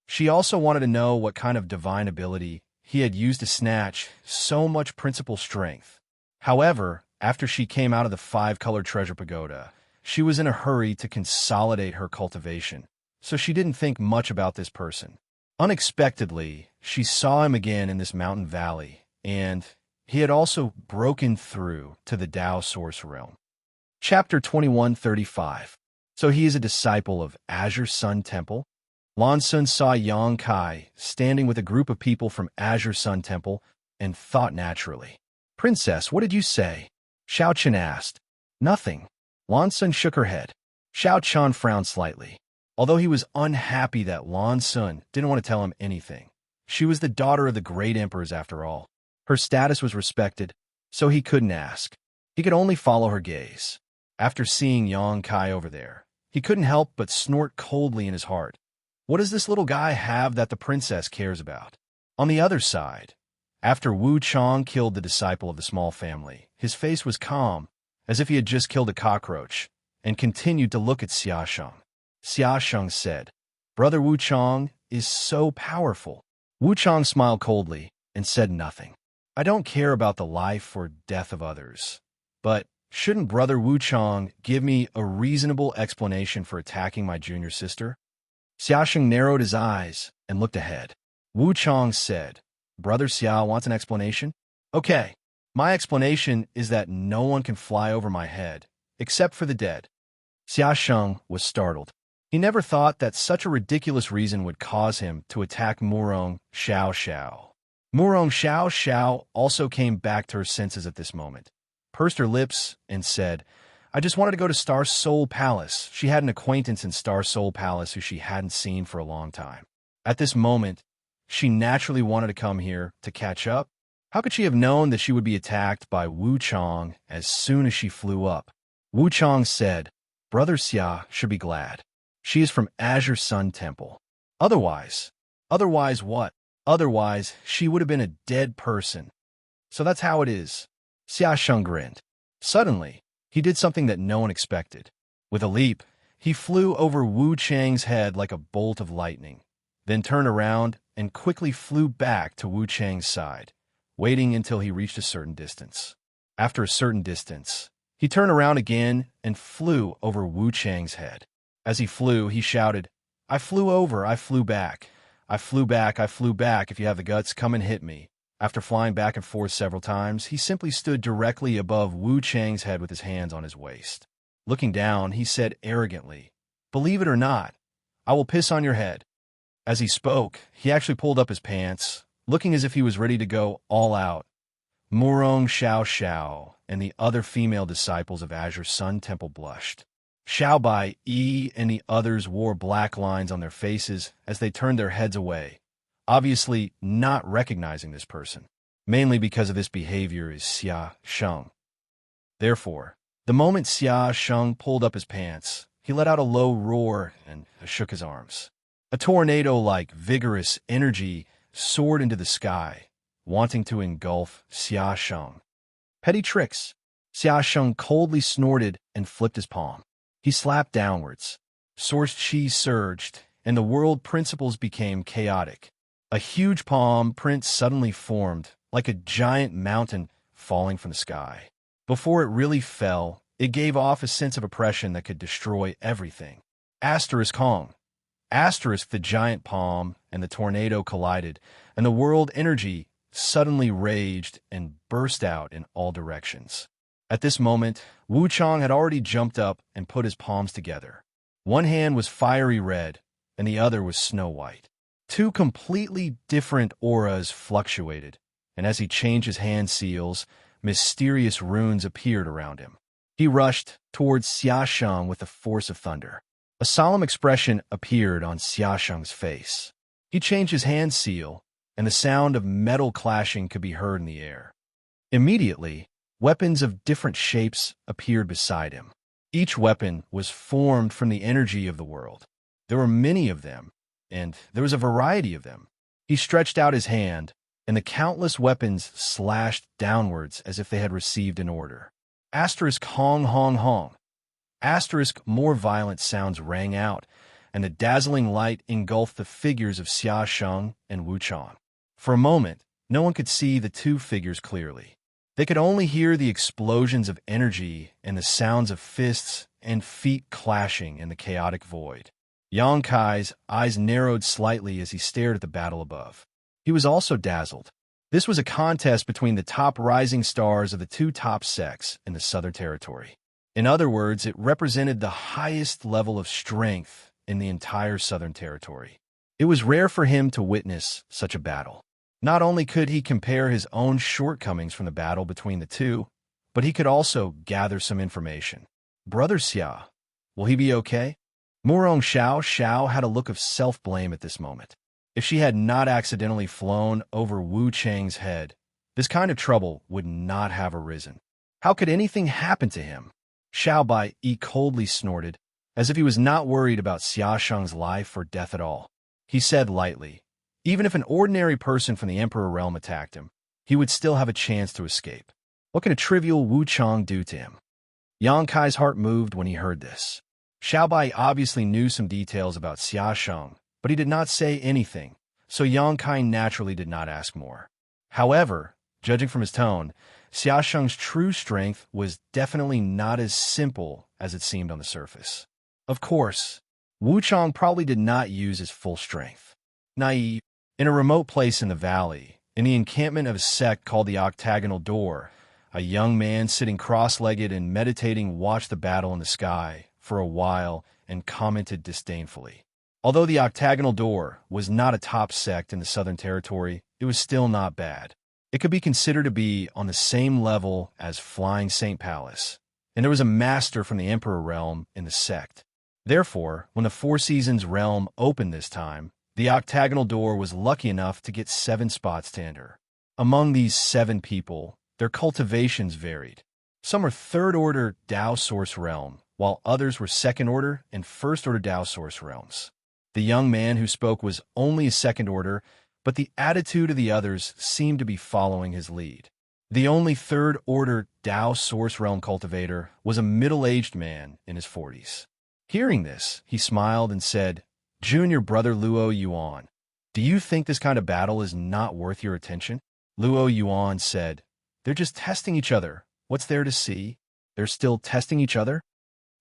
She also wanted to know what kind of divine ability he had used to snatch so much principal strength. However, after she came out of the 5-color treasure pagoda, she was in a hurry to consolidate her cultivation, so she didn't think much about this person. Unexpectedly, she saw him again in this mountain valley, and he had also broken through to the Tao Source realm. Chapter 2135. So he is a disciple of Azure Sun Temple? Lan Sun saw Yang Kai standing with a group of people from Azure Sun Temple and thought naturally. "Princess, what did you say?" Xiao Chen asked. "Nothing." Lan Sun shook her head. Xiao Chan frowned slightly. Although he was unhappy that Lan Sun didn't want to tell him anything, she was the daughter of the great emperors after all. Her status was respected, so he couldn't ask. He could only follow her gaze. After seeing Yang Kai over there, he couldn't help but snort coldly in his heart. What does this little guy have that the princess cares about? On the other side, After Wu Chang killed the disciple of the small family, his face was calm, as if he had just killed a cockroach, and continued to look at Xiaxia. Xiaxia said, "Brother Wu Chang is so powerful." Wu Chang smiled coldly and said nothing. "I don't care about the life or death of others, but shouldn't Brother Wu Chang give me a reasonable explanation for attacking my junior sister?" Xiaxia narrowed his eyes and looked ahead. Wu Chang said, "Brother Xia wants an explanation? Okay, my explanation is that no one can fly over my head, except for the dead." Xiaxia was startled. He never thought that such a ridiculous reason would cause him to attack Murong Xiao. Murong Xiao also came back to her senses at this moment, pursed her lips, and said, "I just wanted to go to Star Soul Palace." She had an acquaintance in Star Soul Palace who she hadn't seen for a long time. At this moment, she naturally wanted to come here to catch up. How could she have known that she would be attacked by Wu Chang as soon as she flew up? Wu Chang said, "Brother Xia should be glad. She is from Azure Sun Temple. Otherwise what? Otherwise, she would have been a dead person. So that's how it is." Xia Sheng grinned. Suddenly, he did something that no one expected. With a leap, he flew over Wu Chang's head like a bolt of lightning, then turned around and quickly flew back to Wu Chang's side, waiting until he reached a certain distance. After a certain distance, he turned around again and flew over Wu Chang's head. As he flew, he shouted, "I flew over, I flew back. I flew back, I flew back. If you have the guts, come and hit me." After flying back and forth several times, he simply stood directly above Wu Chang's head with his hands on his waist. Looking down, he said arrogantly, "Believe it or not, I will piss on your head." As he spoke, he actually pulled up his pants, looking as if he was ready to go all out. Murong Xiao and the other female disciples of Azure Sun Temple blushed. Xiao Bai Yi and the others wore black lines on their faces as they turned their heads away, obviously not recognizing this person. Mainly because of this behavior is Xia Sheng. Therefore, the moment Xia Sheng pulled up his pants, he let out a low roar and shook his arms. A tornado-like vigorous energy soared into the sky, wanting to engulf Xia Sheng. Petty tricks. Xia Sheng coldly snorted and flipped his palm. He slapped downwards. Source chi surged, and the world principles became chaotic. A huge palm print suddenly formed, like a giant mountain falling from the sky. Before it really fell, it gave off a sense of oppression that could destroy everything. Asterisk Hong. Asterisk the giant palm and the tornado collided, and the world energy suddenly raged and burst out in all directions. At this moment, Wu Chang had already jumped up and put his palms together. One hand was fiery red, and the other was snow white. Two completely different auras fluctuated, and as he changed his hand seals, mysterious runes appeared around him. He rushed towards Xia Sheng with the force of thunder. A solemn expression appeared on Xia Sheng's face. He changed his hand seal, and the sound of metal clashing could be heard in the air. Immediately, weapons of different shapes appeared beside him. Each weapon was formed from the energy of the world. There were many of them, and there was a variety of them. He stretched out his hand, and the countless weapons slashed downwards as if they had received an order. Asterisk Hong Hong Hong. Asterisk more violent sounds rang out, and the dazzling light engulfed the figures of Xia Sheng and Wu Chang. For a moment, no one could see the two figures clearly. They could only hear the explosions of energy and the sounds of fists and feet clashing in the chaotic void. Yang Kai's eyes narrowed slightly as he stared at the battle above. He was also dazzled. This was a contest between the top rising stars of the two top sects in the Southern Territory. In other words, it represented the highest level of strength in the entire Southern Territory. It was rare for him to witness such a battle. Not only could he compare his own shortcomings from the battle between the two, but he could also gather some information. Brother Xia, will he be okay? Murong Xiao had a look of self-blame at this moment. If she had not accidentally flown over Wu Chang's head, this kind of trouble would not have arisen. How could anything happen to him? Xiao Bai Yi coldly snorted, as if he was not worried about Xia Sheng's life or death at all. He said lightly, "Even if an ordinary person from the Emperor realm attacked him, he would still have a chance to escape. What could a trivial Wu Chang do to him? Yang Kai's heart moved when he heard this. Xiaobai obviously knew some details about Xiaxia, but he did not say anything, so Yang Kai naturally did not ask more. However, judging from his tone, Xiaxiang's true strength was definitely not as simple as it seemed on the surface. Of course, Wu Chang probably did not use his full strength. Naive. In a remote place in the valley, in the encampment of a sect called the Octagonal Door, a young man sitting cross-legged and meditating watched the battle in the sky for a while and commented disdainfully. Although the Octagonal Door was not a top sect in the Southern Territory, it was still not bad. It could be considered to be on the same level as Flying Saint Palace, and there was a master from the Emperor realm in the sect. Therefore, when the Four Seasons realm opened this time, the Octagonal Door was lucky enough to get 7 spots to enter. Among these 7 people, their cultivations varied. Some were third-order Dao Source realm, while others were second-order and first-order Dao Source realms. The young man who spoke was only a second-order, but the attitude of the others seemed to be following his lead. The only third-order Dao Source realm cultivator was a middle-aged man in his 40s. Hearing this, he smiled and said, "Junior brother Luo Yuan, do you think this kind of battle is not worth your attention?" Luo Yuan said, "They're just testing each other. What's there to see? They're still testing each other?"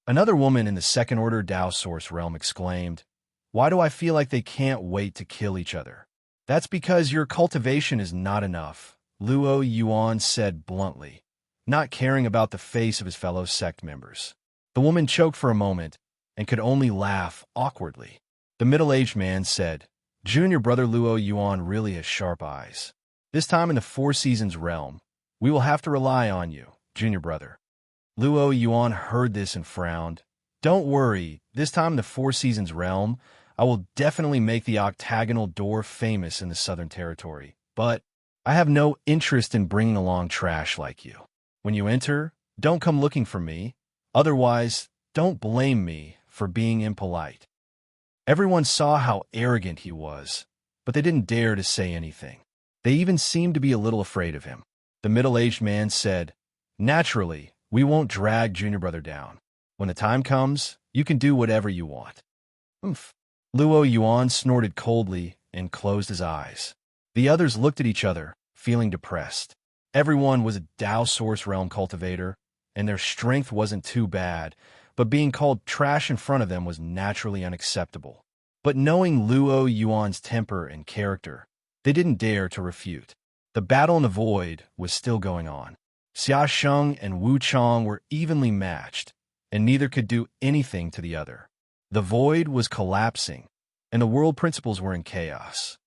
Another woman in the second-order Dao Source realm exclaimed, "Why do I feel like they can't wait to kill each other?" "That's because your cultivation is not enough," Luo Yuan said bluntly, not caring about the face of his fellow sect members. The woman choked for a moment and could only laugh awkwardly. The middle-aged man said, "Junior brother Luo Yuan really has sharp eyes. This time in the Four Seasons realm, we will have to rely on you, junior brother." Luo Yuan heard this and frowned. "Don't worry, this time in the Four Seasons realm, I will definitely make the Octagonal Door famous in the Southern Territory, but I have no interest in bringing along trash like you. When you enter, don't come looking for me. Otherwise, don't blame me for being impolite." Everyone saw how arrogant he was, but they didn't dare to say anything. They even seemed to be a little afraid of him. The middle-aged man said, "Naturally, we won't drag junior brother down. When the time comes, you can do whatever you want." "Oomph." Luo Yuan snorted coldly and closed his eyes. The others looked at each other, feeling depressed. Everyone was a Dao Source realm cultivator, and their strength wasn't too bad, but being called trash in front of them was naturally unacceptable. But knowing Luo Yuan's temper and character, they didn't dare to refute. The battle in the void was still going on. Xiaxiang and Wu Chang were evenly matched, and neither could do anything to the other. The void was collapsing, and the world principles were in chaos.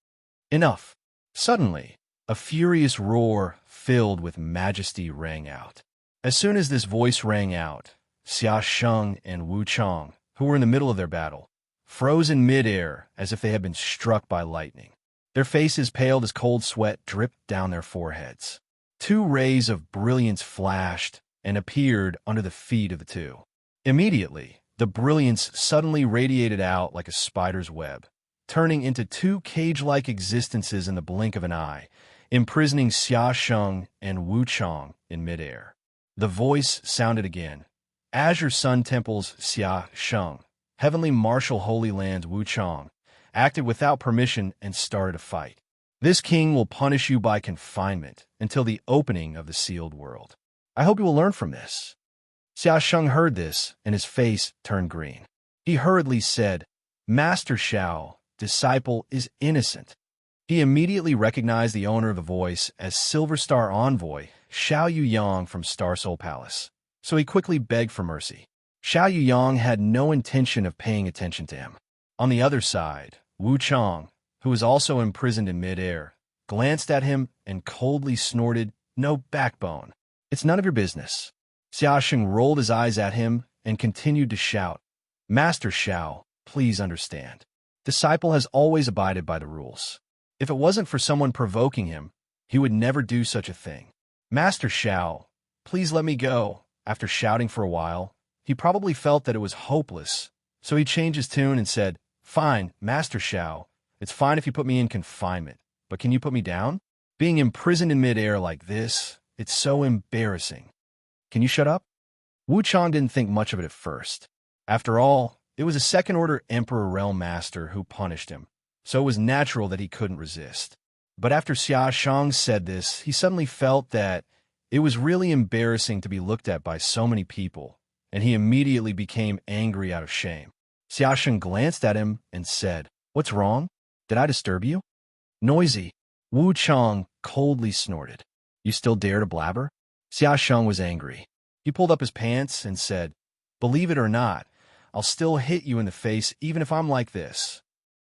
Enough. Suddenly, a furious roar filled with majesty rang out. As soon as this voice rang out, Xiaxiang and Wu Chang, who were in the middle of their battle, froze in midair as if they had been struck by lightning. Their faces paled as cold sweat dripped down their foreheads. 2 rays of brilliance flashed and appeared under the feet of the two. Immediately, the brilliance suddenly radiated out like a spider's web, turning into 2 cage-like existences in the blink of an eye, imprisoning Xiaxiang and Wu Chang in midair. The voice sounded again. Azure Sun Temple's Xiaxiang, Heavenly Martial Holy Land's Wu Chang, acted without permission and started a fight. This king will punish you by confinement until the opening of the sealed world. I hope you will learn from this." Xiaxiang heard this, and his face turned green. He hurriedly said, "Master Xiao, disciple is innocent." He immediately recognized the owner of the voice as Silver Star Envoy Xiao Yuyang from Star Soul Palace, so he quickly begged for mercy. Xiao Yuyang had no intention of paying attention to him. On the other side, Wu Chang, who was also imprisoned in midair, glanced at him and coldly snorted, "No backbone. It's none of your business." Xiaxing rolled his eyes at him and continued to shout, "Master Xiao, please understand. Disciple has always abided by the rules. If it wasn't for someone provoking him, he would never do such a thing. Master Xiao, please let me go." After shouting for a while, he probably felt that it was hopeless, so he changed his tune and said, "Fine, Master Xiao, it's fine if you put me in confinement, but can you put me down?" Being imprisoned in midair like this, it's so embarrassing. Can you shut up? Wu Chang didn't think much of it at first. After all, it was a second-order Emperor Realm Master who punished him, so it was natural that he couldn't resist. But after Xianxia said this, he suddenly felt that it was really embarrassing to be looked at by so many people, and he immediately became angry out of shame. Xianxia glanced at him and said, "What's wrong? Did I disturb you?" "Noisy." Wu Chang coldly snorted. "You still dare to blabber?" Xianxia was angry. He pulled up his pants and said, "Believe it or not, I'll still hit you in the face even if I'm like this."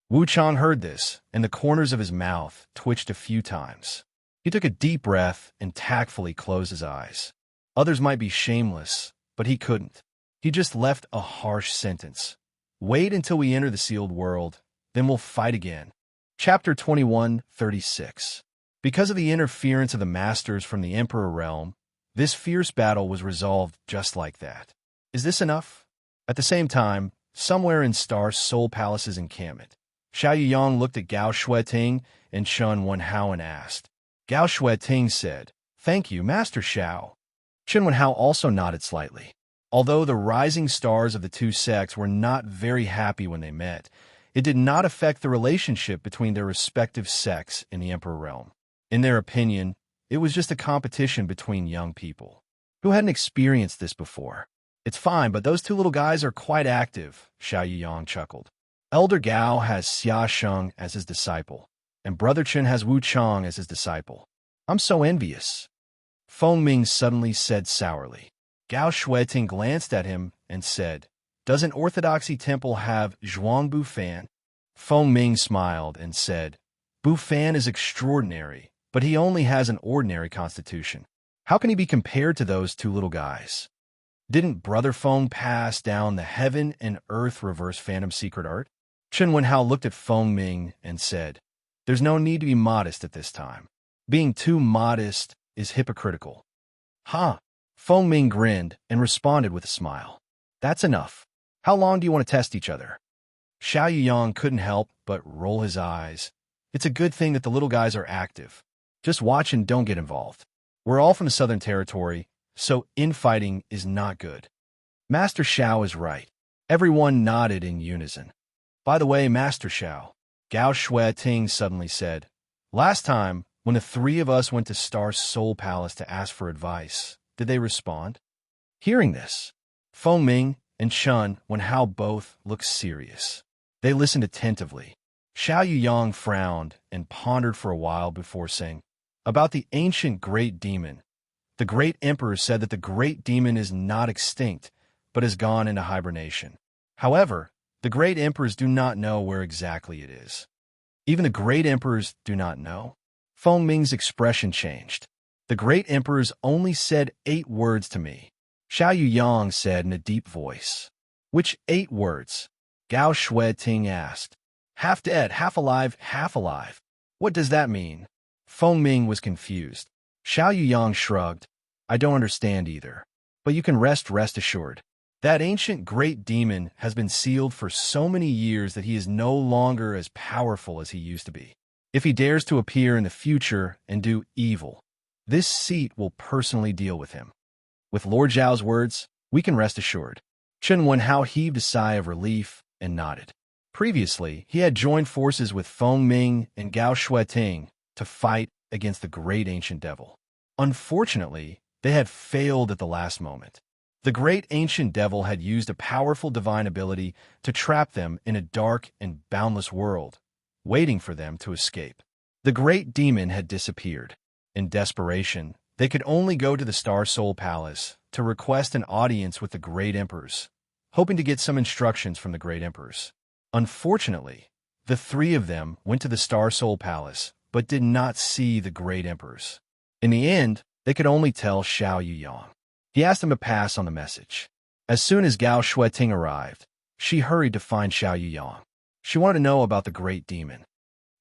Wu Chang heard this, and the corners of his mouth twitched a few times. He took a deep breath and tactfully closed his eyes. Others might be shameless, but he couldn't. He just left a harsh sentence. "Wait until we enter the sealed world, then we'll fight again." Chapter 21:36. Because of the interference of the masters from the Emperor realm, this fierce battle was resolved just like that. Is this enough? At the same time, somewhere in Star Soul Palace's encampment, Xiao Yuyang looked at Gao Shueting and Chen Wenhao and asked. Gao Shueting said, "Thank you, Master Xiao." Chen Wenhao also nodded slightly. Although the rising stars of the two sects were not very happy when they met, it did not affect the relationship between their respective sects in the Emperor realm. In their opinion, it was just a competition between young people who hadn't experienced this before. "It's fine, but those two little guys are quite active," Xiao Yuyang chuckled. "Elder Gao has Xia Sheng as his disciple, and Brother Chen has Wu Chang as his disciple. I'm so envious." Feng Ming suddenly said sourly. Gao Shueting glanced at him and said, "Doesn't Orthodoxy Temple have Zhuang Bufan?" Feng Ming smiled and said, "Bufan is extraordinary, but he only has an ordinary constitution. How can he be compared to those two little guys? Didn't Brother Feng pass down the heaven and earth reverse phantom secret art?" Chen Wenhao looked at Feng Ming and said, "There's no need to be modest at this time. Being too modest is hypocritical." "Huh?" Feng Ming grinned and responded with a smile. "That's enough. How long do you want to test each other?" Xiao Yuyang couldn't help but roll his eyes. It's a good thing that the little guys are active. Just watch and don't get involved. We're all from the Southern Territory, so infighting is not good. Master Xiao is right. Everyone nodded in unison. "By the way, Master Xiao," Gao Shueting suddenly said, "last time, when the three of us went to Star Soul Palace to ask for advice, did they respond?" Hearing this, Feng Ming and Chen Wenhao both looked serious. They listened attentively. Xiao Yuyang frowned and pondered for a while before saying, "About the ancient great demon. The great emperor said that the great demon is not extinct, but has gone into hibernation. However, the great emperors do not know where exactly it is." "Even the great emperors do not know?" Feng Ming's expression changed. "The great emperors only said 8 words to me," Xiao Yuyang said in a deep voice. "Which 8 words?" Gao Shueting asked. "Half dead, half alive, half alive. What does that mean?" Feng Ming was confused. Xiao Yuyang shrugged. "I don't understand either. But you can rest assured. That ancient great demon has been sealed for so many years that he is no longer as powerful as he used to be. If he dares to appear in the future and do evil, this seat will personally deal with him." With Lord Zhao's words, we can rest assured. Chen Wenhao heaved a sigh of relief and nodded. Previously, he had joined forces with Feng Ming and Gao Shueting to fight against the great ancient devil. Unfortunately, they had failed at the last moment. The great ancient devil had used a powerful divine ability to trap them in a dark and boundless world, waiting for them to escape. The great demon had disappeared. In desperation, they could only go to the Star Soul Palace to request an audience with the great emperors, hoping to get some instructions from the great emperors. Unfortunately, the 3 of them went to the Star Soul Palace, but did not see the great emperors. In the end, they could only tell Xiao Yuyang. He asked him to pass on the message. As soon as Gao Shueting arrived, she hurried to find Xiao Yuyang. She wanted to know about the great demon.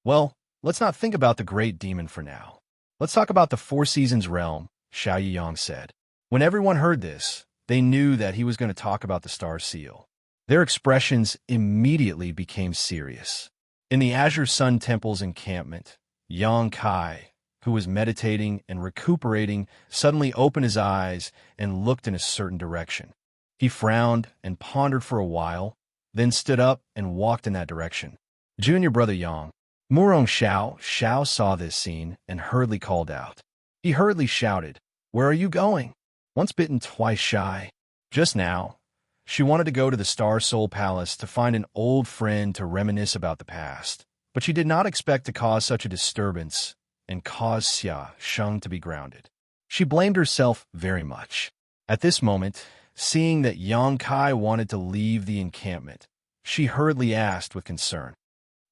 "Well, let's not think about the great demon for now. Let's talk about the 4 Seasons realm," Xiao Yuyang said. When everyone heard this, they knew that he was going to talk about the Star Seal. Their expressions immediately became serious. In the Azure Sun Temple's encampment, Yang Kai, who was meditating and recuperating, suddenly opened his eyes and looked in a certain direction. He frowned and pondered for a while, then stood up and walked in that direction. Junior brother Yang. Murong Xiao saw this scene and hurriedly called out. He hurriedly shouted, "Where are you going?" Once bitten, twice shy. Just now, she wanted to go to the Star Soul Palace to find an old friend to reminisce about the past, but she did not expect to cause such a disturbance and cause Xianxia to be grounded. She blamed herself very much. At this moment, seeing that Yang Kai wanted to leave the encampment, she hurriedly asked with concern,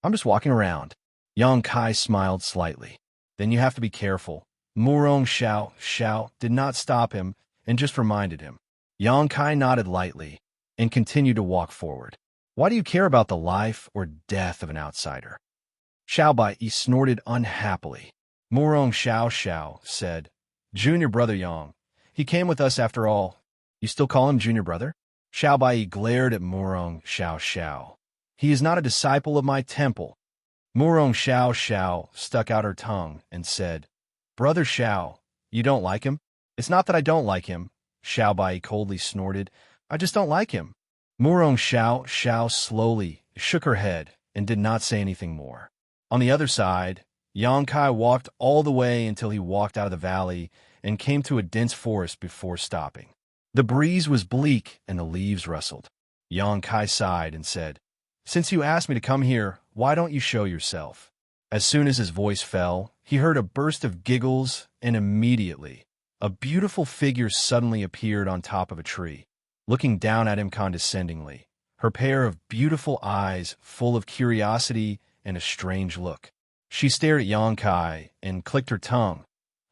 "I'm just walking around." Yang Kai smiled slightly. "Then you have to be careful." Murong Xiao did not stop him and just reminded him. Yang Kai nodded lightly and continued to walk forward. "Why do you care about the life or death of an outsider?" Xiaobai snorted unhappily. Murong Xiao said, "Junior brother Yang. He came with us after all." "You still call him junior brother?" Xiaobai glared at Murong Xiao. "He is not a disciple of my temple." Murong Xiao stuck out her tongue and said, "Brother Xiao, you don't like him?" "It's not that I don't like him," Xiaobai coldly snorted. "I just don't like him." Murong Xiao slowly shook her head and did not say anything more. On the other side, Yang Kai walked all the way until he walked out of the valley and came to a dense forest before stopping. The breeze was bleak and the leaves rustled. Yang Kai sighed and said, "Since you asked me to come here, why don't you show yourself?" As soon as his voice fell, he heard a burst of giggles, and immediately, a beautiful figure suddenly appeared on top of a tree, looking down at him condescendingly, her pair of beautiful eyes full of curiosity and a strange look. She stared at Yang Kai and clicked her tongue.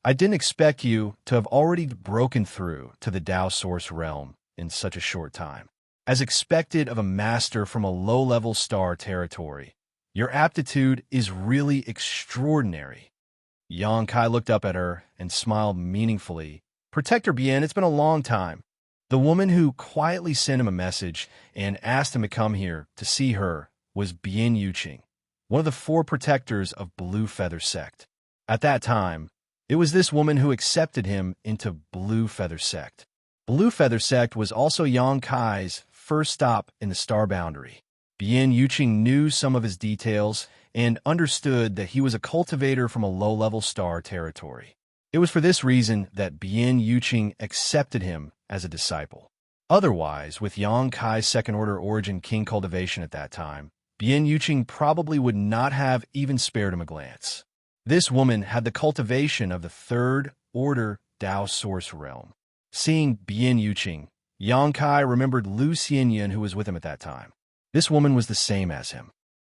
"I didn't expect you to have already broken through to the Tao Source realm in such a short time. As expected of a master from a low-level star territory, your aptitude is really extraordinary." Yang Kai looked up at her and smiled meaningfully. "Protector Bien, it's been a long time." The woman who quietly sent him a message and asked him to come here to see her was Bien Yuqing, one of the 4 protectors of Blue Feather Sect. At that time, it was this woman who accepted him into Blue Feather Sect. Blue Feather Sect was also Yang Kai's first stop in the star boundary. Bien Yuqing knew some of his details and understood that he was a cultivator from a low-level star territory. It was for this reason that Bien Yuqing accepted him as a disciple. Otherwise, with Yang Kai's second-order origin king cultivation at that time, Bien Yuqing probably would not have even spared him a glance. This woman had the cultivation of the third-order Tao Source realm. Seeing Bien Yuqing, Yang Kai remembered Lu Xianyan, who was with him at that time. This woman was the same as him.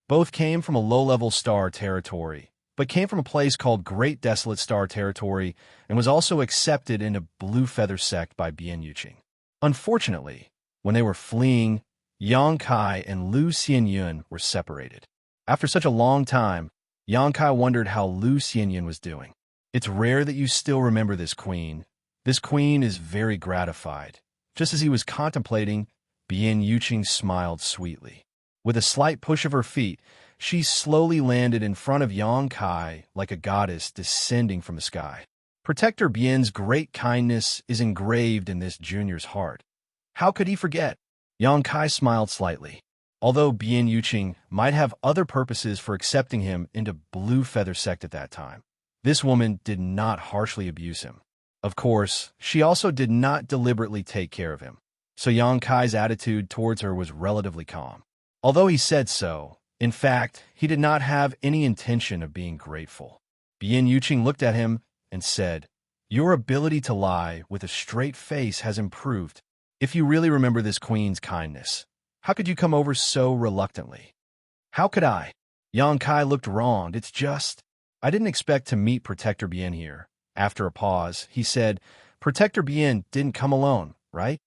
Both came from a low-level star territory, but came from a place called Great Desolate Star Territory and was also accepted into Blue Feather Sect by Bien Yuqing. Unfortunately, when they were fleeing, Yang Kai and Lu Xianyan were separated. After such a long time, Yang Kai wondered how Lu Xianyan was doing. "It's rare that you still remember this queen. This queen is very gratified." Just as he was contemplating, Bien Yuqing smiled sweetly. With a slight push of her feet, she slowly landed in front of Yang Kai like a goddess descending from the sky. Protector Bien's great kindness is engraved in this junior's heart. How could he forget? Yang Kai smiled slightly. Although Bien Yuqing might have other purposes for accepting him into Blue Feather Sect at that time, this woman did not harshly abuse him. Of course, she also did not deliberately take care of him, so Yang Kai's attitude towards her was relatively calm. Although he said so, in fact, he did not have any intention of being grateful. Bien Yuqing looked at him and said, "Your ability to lie with a straight face has improved. If you really remember this queen's kindness, how could you come over so reluctantly?" "How could I?" Yang Kai looked wronged. "It's just, I didn't expect to meet Protector Bien here." After a pause, he said, "Protector Bien didn't come alone, right?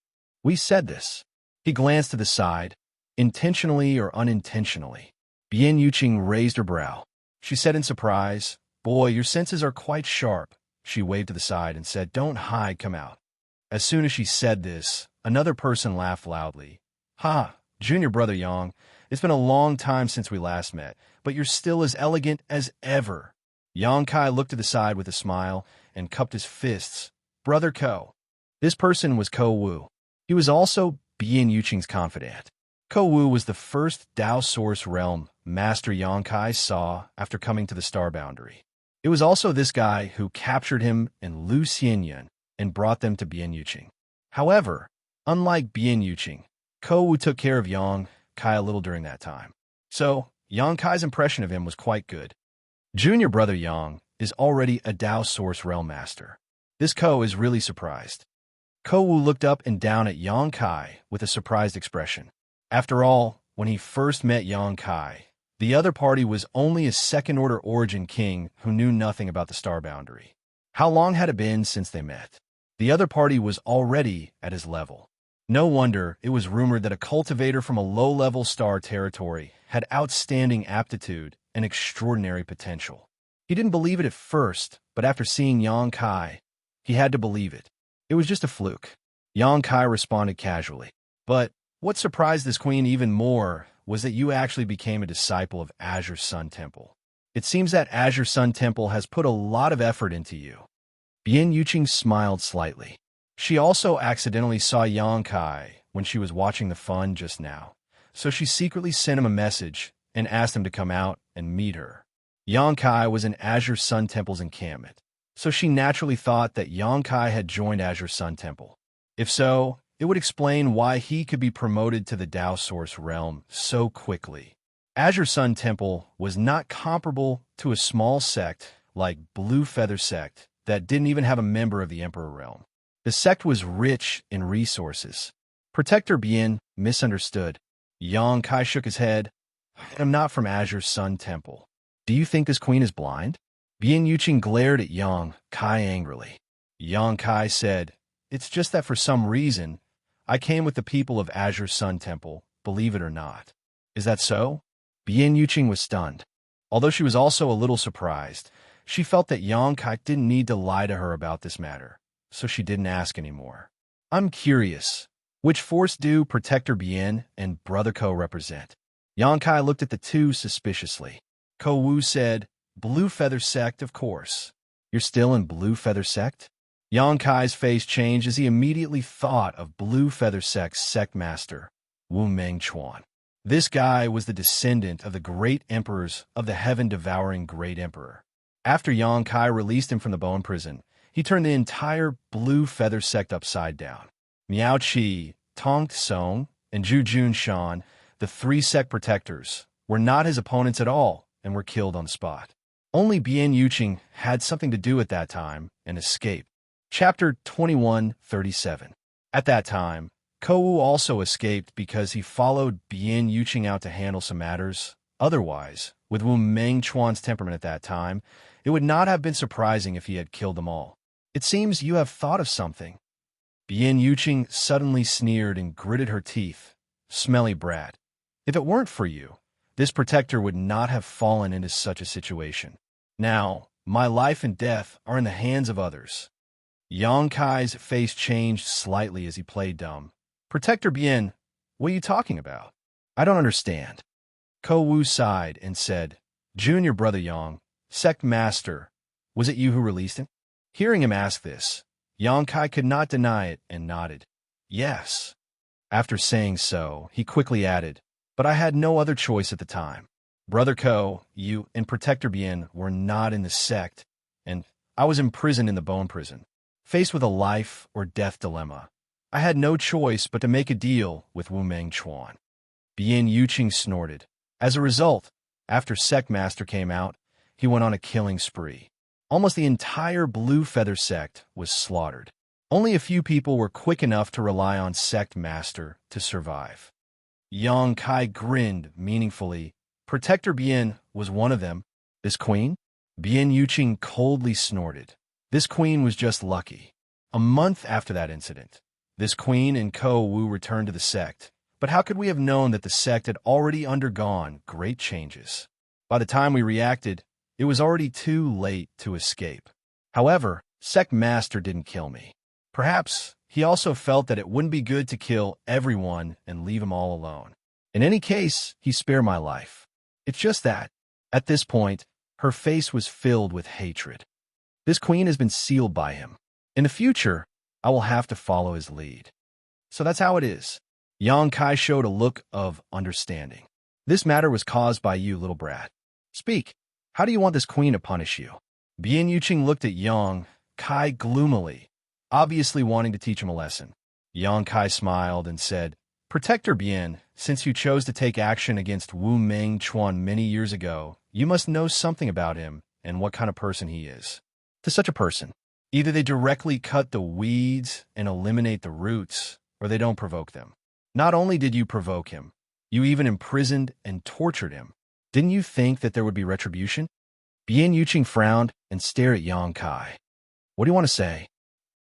We said this." He glanced to the side, intentionally or unintentionally. Bien Yuqing raised her brow. She said in surprise, "Boy, your senses are quite sharp." She waved to the side and said, "Don't hide, come out." As soon as she said this, another person laughed loudly. "Ha, junior brother Yang, it's been a long time since we last met, but you're still as elegant as ever." Yang Kai looked to the side with a smile and cupped his fists. Brother Ko. This person was Ko Wu. He was also Bian Yuqing's confidant. Ko Wu was the first Dao Source Realm Master Yang Kai saw after coming to the Star Boundary. It was also this guy who captured him and Lu Xianyan and brought them to Bian Yuqing. However, unlike Bian Yuqing, Ko Wu took care of Yang Kai a little during that time. So, Yang Kai's impression of him was quite good. Junior brother Yang is already a Dao Source Realm Master. This Ko is really surprised. Ko Wu looked up and down at Yang Kai with a surprised expression. After all, when he first met Yang Kai, the other party was only a second-order origin king who knew nothing about the Star Boundary. How long had it been since they met? The other party was already at his level. No wonder it was rumored that a cultivator from a low-level star territory had outstanding aptitude and extraordinary potential. He didn't believe it at first, but after seeing Yang Kai, he had to believe it. It was just a fluke. Yang Kai responded casually. But what surprised this queen even more was that you actually became a disciple of Azure Sun Temple. It seems that Azure Sun Temple has put a lot of effort into you. Bian Yuqing smiled slightly. She also accidentally saw Yang Kai when she was watching the fun just now, so she secretly sent him a message and asked him to come out and meet her. Yang Kai was in Azure Sun Temple's encampment, so she naturally thought that Yang Kai had joined Azure Sun Temple. If so, it would explain why he could be promoted to the Dao Source realm so quickly. Azure Sun Temple was not comparable to a small sect like Blue Feather Sect that didn't even have a member of the Emperor realm. The sect was rich in resources. Protector Bian misunderstood. Yang Kai shook his head. I'm not from Azure Sun Temple. Do you think this queen is blind? Bian Yuqing glared at Yang Kai angrily. Yang Kai said, it's just that for some reason, I came with the people of Azure Sun Temple, believe it or not. Is that so? Bian Yuqing was stunned. Although she was also a little surprised, she felt that Yang Kai didn't need to lie to her about this matter, so she didn't ask anymore. I'm curious, which force do Protector Bian and Brother Ko represent? Yang Kai looked at the two suspiciously. Ko Wu said, Blue Feather Sect, of course. You're still in Blue Feather Sect? Yang Kai's face changed as he immediately thought of Blue Feather Sect's sect master, Wu Mengchuan. This guy was the descendant of the great emperors of the heaven-devouring Great Emperor. After Yang Kai released him from the bone prison, he turned the entire Blue Feather Sect upside down. Miao Qi, Tong Tsong, and Zhu Junshan, the three sect protectors, were not his opponents at all and were killed on the spot. Only Bian Yuqing had something to do at that time and escaped. Chapter 2137. At that time, Ko Wu also escaped because he followed Bian Yuqing out to handle some matters. Otherwise, with Wu Mengchuan's temperament at that time, it would not have been surprising if he had killed them all. It seems you have thought of something. Bian Yuqing suddenly sneered and gritted her teeth. Smelly brat. If it weren't for you, this protector would not have fallen into such a situation. Now, my life and death are in the hands of others. Yang Kai's face changed slightly as he played dumb. Protector Bian, what are you talking about? I don't understand. Ko Wu sighed and said, Junior brother Yang, sect master, was it you who released him? Hearing him ask this, Yang Kai could not deny it and nodded. Yes. After saying so, he quickly added, but I had no other choice at the time. Brother Ko, you, and Protector Bian were not in the sect, and I was imprisoned in the bone prison. Faced with a life or death dilemma, I had no choice but to make a deal with Wu Mengchuan. Bian Yuqing snorted. As a result, after Sect Master came out, he went on a killing spree. Almost the entire Blue Feather Sect was slaughtered. Only a few people were quick enough to rely on Sect Master to survive. Yang Kai grinned meaningfully. Protector Bian was one of them. This queen? Bian Yuqing coldly snorted. This queen was just lucky. A month after that incident, this queen and Ko Wu returned to the sect. But how could we have known that the sect had already undergone great changes? By the time we reacted, it was already too late to escape. However, Sect Master didn't kill me. Perhaps he also felt that it wouldn't be good to kill everyone and leave them all alone. In any case, he spared my life. It's just that, at this point, Her face was filled with hatred. This queen has been sealed by him. In the future, I will have to follow his lead. So that's how it is. Yang Kai showed a look of understanding. This matter was caused by you, little brat. Speak. How do you want this queen to punish you? Bian Yuqing looked at Yang Kai gloomily, obviously wanting to teach him a lesson. Yang Kai smiled and said, Protector Bian, since you chose to take action against Wu Mengchuan many years ago, you must know something about him and what kind of person he is. To such a person, either they directly cut the weeds and eliminate the roots, or they don't provoke them. Not only did you provoke him, you even imprisoned and tortured him. Didn't you think that there would be retribution? Bian Yuqing frowned and stared at Yang Kai. What do you want to say?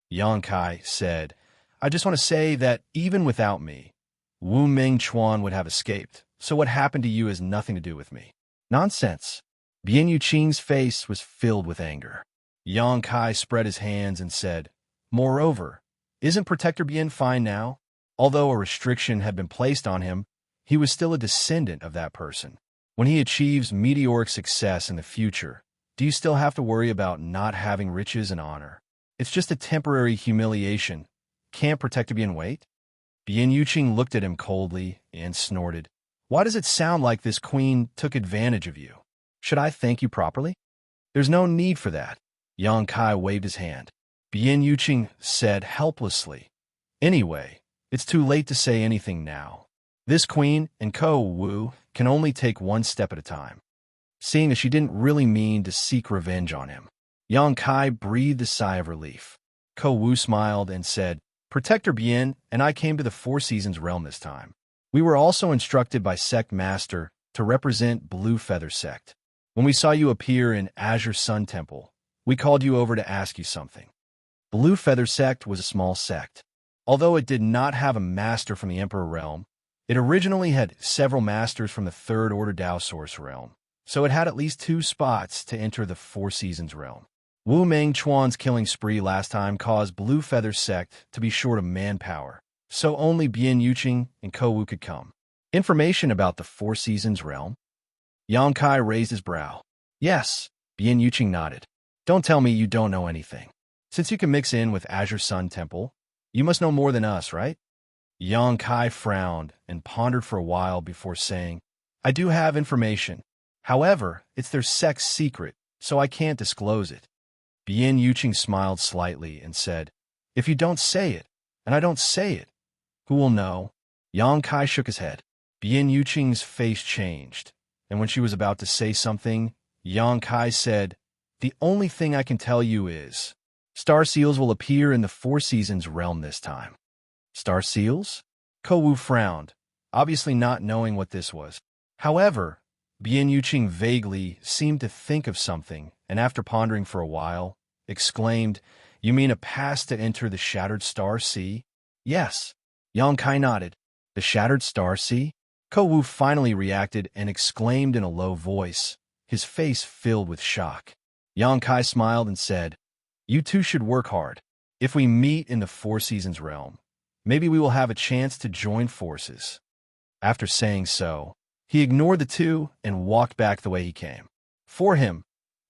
Yang Kai said, I just want to say that even without me, Wu Mengchuan would have escaped, so what happened to you has nothing to do with me. Nonsense. Bian Yuqing's face was filled with anger. Yang Kai spread his hands and said, Moreover, isn't Protector Bian fine now? Although a restriction had been placed on him, he was still a descendant of that person. When he achieves meteoric success in the future, do you still have to worry about not having riches and honor? It's just a temporary humiliation. Can't Protector Bian wait? Bian Yuqing looked at him coldly and snorted. Why does it sound like this queen took advantage of you? Should I thank you properly? There's no need for that. Yang Kai waved his hand. Bian Yuqing said helplessly, Anyway, it's too late to say anything now. This queen and Ko Wu can only take one step at a time. Seeing that she didn't really mean to seek revenge on him, Yang Kai breathed a sigh of relief. Ko Wu smiled and said, Protector Bian and I came to the Four Seasons realm this time. We were also instructed by Sect Master to represent Blue Feather Sect. When we saw you appear in Azure Sun Temple, we called you over to ask you something. Blue Feather Sect was a small sect. Although it did not have a master from the Emperor realm, it originally had several masters from the Third Order Dao Source realm, so it had at least 2 spots to enter the Four Seasons realm. Wu Mengchuan's killing spree last time caused Blue Feather Sect to be short of manpower, so only Bian Yuqing and Ko Wu could come. Information about the Four Seasons realm? Yang Kai raised his brow. Yes, Bian Yuqing nodded. Don't tell me you don't know anything. Since you can mix in with Azure Sun Temple, you must know more than us, right? Yang Kai frowned and pondered for a while before saying, I do have information. However, it's their sect's secret, so I can't disclose it. Bian Yuqing smiled slightly and said, If you don't say it, and I don't say it, who will know? Yang Kai shook his head. Bian Yuqing's face changed, and when she was about to say something, Yang Kai said, The only thing I can tell you is, Star Seals will appear in the Four Seasons realm this time. Star Seals? Ko Wu frowned, obviously not knowing what this was. However, Bian Yuqing vaguely seemed to think of something, and after pondering for a while, exclaimed, You mean a pass to enter the Shattered Star Sea? Yes. Yang Kai nodded. The Shattered Star Sea? Ko Wu finally reacted and exclaimed in a low voice, his face filled with shock. Yang Kai smiled and said, You two should work hard. If we meet in the Four Seasons realm, maybe we will have a chance to join forces. After saying so, he ignored the two and walked back the way he came. For him,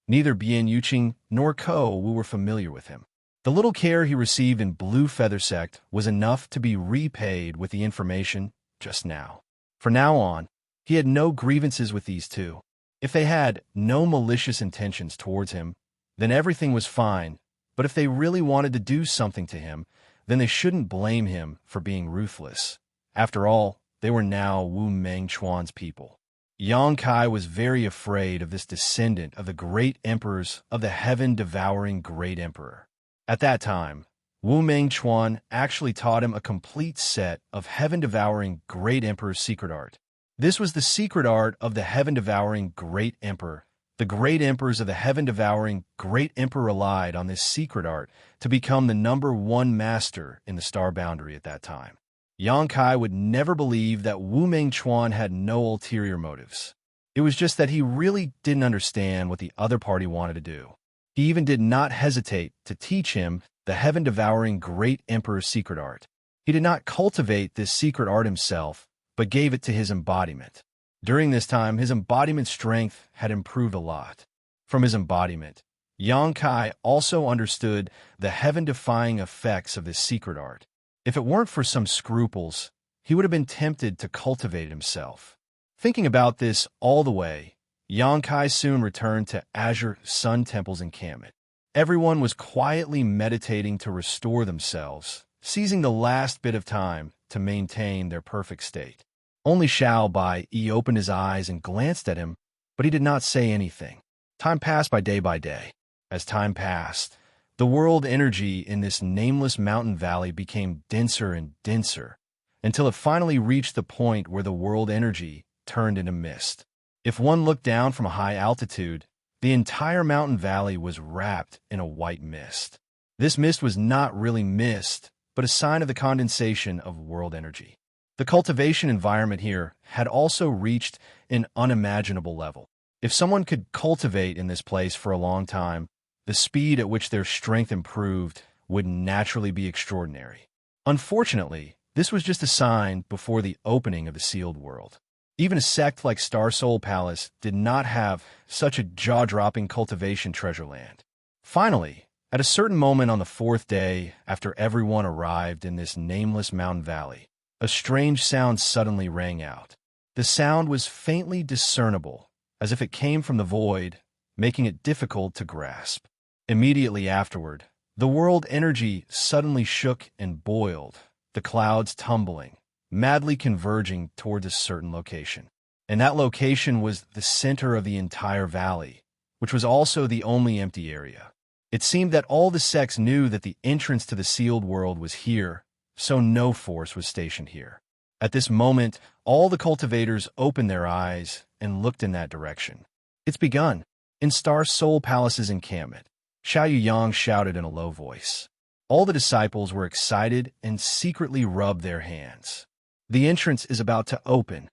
neither Bian Yuqing nor Ko Wu were familiar with him. The little care he received in Blue Feather Sect was enough to be repaid with the information just now. From now on, he had no grievances with these two. If they had no malicious intentions towards him, then everything was fine, but if they really wanted to do something to him, then they shouldn't blame him for being ruthless. After all, they were now Wu Mengchuan's people. Yang Kai was very afraid of this descendant of the great emperors of the heaven-devouring Great Emperor. At that time, Wu Mengchuan actually taught him a complete set of heaven-devouring Great Emperor's secret art. This was the secret art of the heaven-devouring Great Emperor. The great emperors of the heaven-devouring Great Emperor relied on this secret art to become the #1 master in the star boundary at that time. Yang Kai would never believe that Wu Mengchuan had no ulterior motives. It was just that he really didn't understand what the other party wanted to do. He even did not hesitate to teach him the heaven-devouring Great Emperor's secret art. He did not cultivate this secret art himself, but gave it to his embodiment. During this time, his embodiment strength had improved a lot. From his embodiment, Yang Kai also understood the heaven-defying effects of this secret art. If it weren't for some scruples, he would have been tempted to cultivate it himself. Thinking about this all the way, Yang Kai soon returned to Azure Sun Temple's encampment. Everyone was quietly meditating to restore themselves, seizing the last bit of time to maintain their perfect state. Only Xiao Bai opened his eyes and glanced at him, but he did not say anything. Time passed by day. As time passed, the world energy in this nameless mountain valley became denser and denser, until it finally reached the point where the world energy turned into mist. If one looked down from a high altitude, the entire mountain valley was wrapped in a white mist. This mist was not really mist, but a sign of the condensation of world energy. The cultivation environment here had also reached an unimaginable level. If someone could cultivate in this place for a long time, the speed at which their strength improved would naturally be extraordinary. Unfortunately, this was just a sign before the opening of the sealed world. Even a sect like Star Soul Palace did not have such a jaw-dropping cultivation treasure land. Finally, at a certain moment on the fourth day after everyone arrived in this nameless mountain valley, a strange sound suddenly rang out. The sound was faintly discernible, as if it came from the void, making it difficult to grasp. Immediately afterward, the world energy suddenly shook and boiled, the clouds tumbling, madly converging towards a certain location. And that location was the center of the entire valley, which was also the only empty area. It seemed that all the sects knew that the entrance to the sealed world was here, so no force was stationed here. At this moment, all the cultivators opened their eyes and looked in that direction. It's begun. In Star Soul Palace's encampment, Xiao Yang shouted in a low voice. All the disciples were excited and secretly rubbed their hands. The entrance is about to open.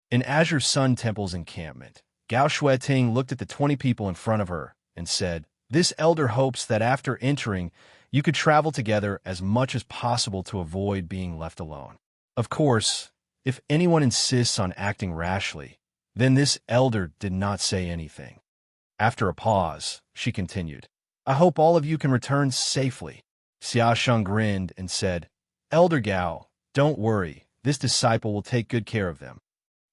In Azure Sun Temple's encampment, Gao Shueting looked at the 20 people in front of her and said, "This elder hopes that after entering, you could travel together as much as possible to avoid being left alone. Of course, if anyone insists on acting rashly, then this elder did not say anything." After a pause, she continued, "I hope all of you can return safely." Xia Sheng grinned and said, "Elder Gao, don't worry. This disciple will take good care of them."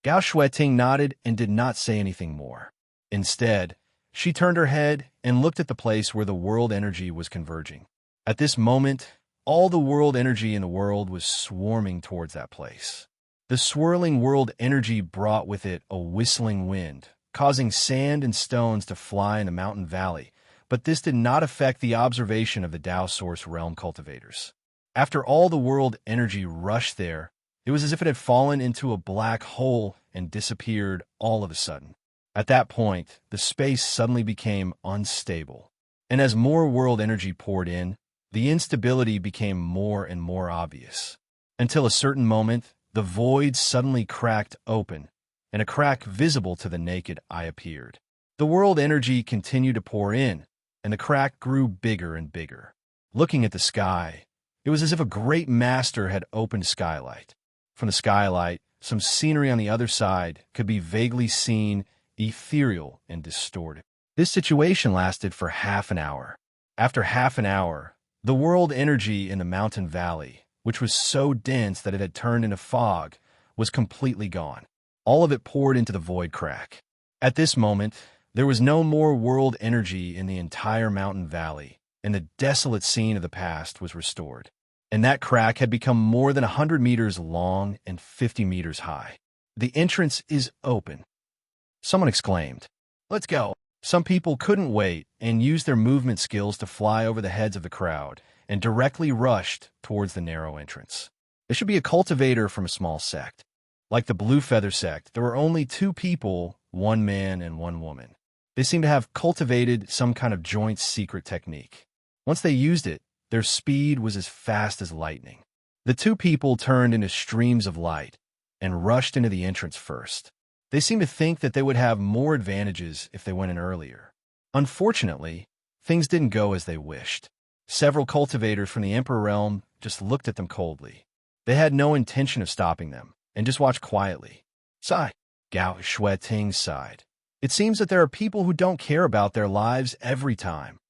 Gao Shueting nodded and did not say anything more. Instead, she turned her head and looked at the place where the world energy was converging. At this moment, all the world energy in the world was swarming towards that place. The swirling world energy brought with it a whistling wind, causing sand and stones to fly in the mountain valley, but this did not affect the observation of the Dao Source Realm cultivators. After all the world energy rushed there, it was as if it had fallen into a black hole and disappeared all of a sudden. At that point, the space suddenly became unstable. And as more world energy poured in, the instability became more and more obvious. Until a certain moment, the void suddenly cracked open, and a crack visible to the naked eye appeared. The world energy continued to pour in, and the crack grew bigger and bigger. Looking at the sky, it was as if a great master had opened skylight. From the skylight, some scenery on the other side could be vaguely seen, ethereal and distorted. This situation lasted for half an hour. After half an hour, the world energy in the mountain valley, which was so dense that it had turned into fog, was completely gone. All of it poured into the void crack. At this moment, there was no more world energy in the entire mountain valley, and the desolate scene of the past was restored. And that crack had become more than 100 meters long and 50 meters high. "The entrance is open," someone exclaimed. "Let's go." Some people couldn't wait and used their movement skills to fly over the heads of the crowd and directly rushed towards the narrow entrance. There should be a cultivator from a small sect. Like the Blue Feather sect, there were only 2 people, 1 man and 1 woman. They seemed to have cultivated some kind of joint secret technique. Once they used it, their speed was as fast as lightning. The 2 people turned into streams of light and rushed into the entrance first. They seemed to think that they would have more advantages if they went in earlier. Unfortunately, things didn't go as they wished. Several cultivators from the Emperor Realm just looked at them coldly. They had no intention of stopping them and just watched quietly. "Sigh," Gao Shueting sighed. It seems that there are people who don't care about their lives every time.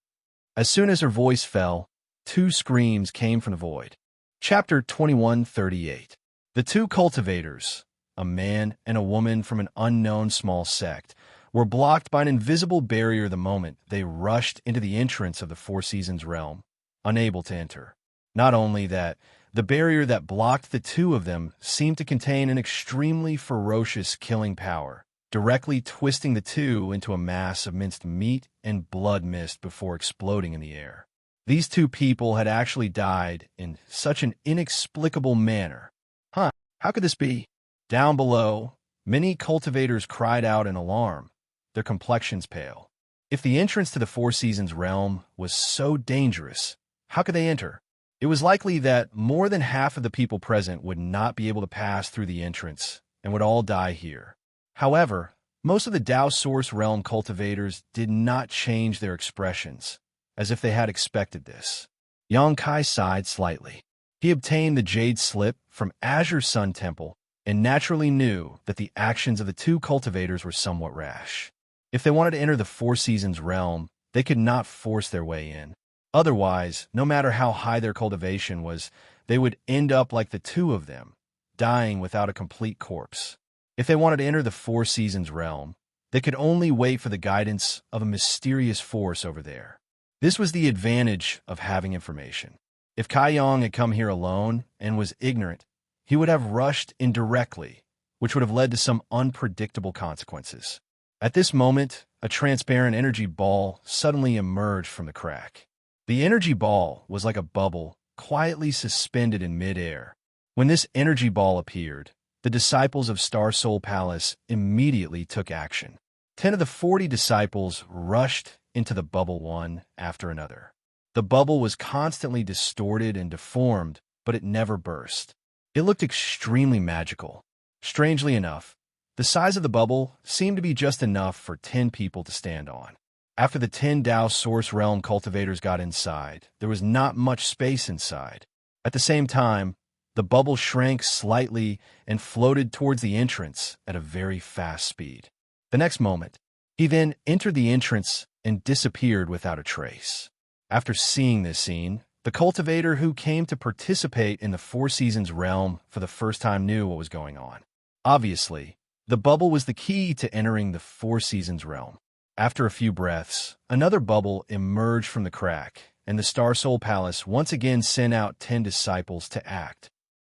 As soon as her voice fell, two screams came from the void. Chapter 2138. The two cultivators, a man and a woman from an unknown small sect, were blocked by an invisible barrier the moment they rushed into the entrance of the Four Seasons realm, unable to enter. Not only that, the barrier that blocked the two of them seemed to contain an extremely ferocious killing power, directly twisting the two into a mass of minced meat and blood mist before exploding in the air. These two people had actually died in such an inexplicable manner. How could this be? Down below, many cultivators cried out in alarm, their complexions pale. If the entrance to the Four Seasons realm was so dangerous, how could they enter? It was likely that more than half of the people present would not be able to pass through the entrance and would all die here. However, most of the Dao Source Realm cultivators did not change their expressions, as if they had expected this. Xianxia sighed slightly. He obtained the Jade Slip from Azure Sun Temple and naturally knew that the actions of the two cultivators were somewhat rash. If they wanted to enter the Four Seasons realm, they could not force their way in. Otherwise, no matter how high their cultivation was, they would end up like the two of them, dying without a complete corpse. If they wanted to enter the Four Seasons realm, they could only wait for the guidance of a mysterious force over there. This was the advantage of having information. If Kai Yang had come here alone and was ignorant, he would have rushed in directly, which would have led to some unpredictable consequences. At this moment, a transparent energy ball suddenly emerged from the crack. The energy ball was like a bubble, quietly suspended in midair. When this energy ball appeared, the disciples of Star Soul Palace immediately took action. 10 of the 40 disciples rushed into the bubble one after another. The bubble was constantly distorted and deformed, but it never burst. It looked extremely magical. Strangely enough, the size of the bubble seemed to be just enough for 10 people to stand on. After the 10 Dao Source Realm cultivators got inside, there was not much space inside. At the same time, the bubble shrank slightly and floated towards the entrance at a very fast speed. The next moment, he then entered the entrance and disappeared without a trace. After seeing this scene, the cultivator who came to participate in the Four Seasons realm for the first time knew what was going on. Obviously, the bubble was the key to entering the Four Seasons realm. After a few breaths, another bubble emerged from the crack, and the Star Soul Palace once again sent out 10 disciples to act.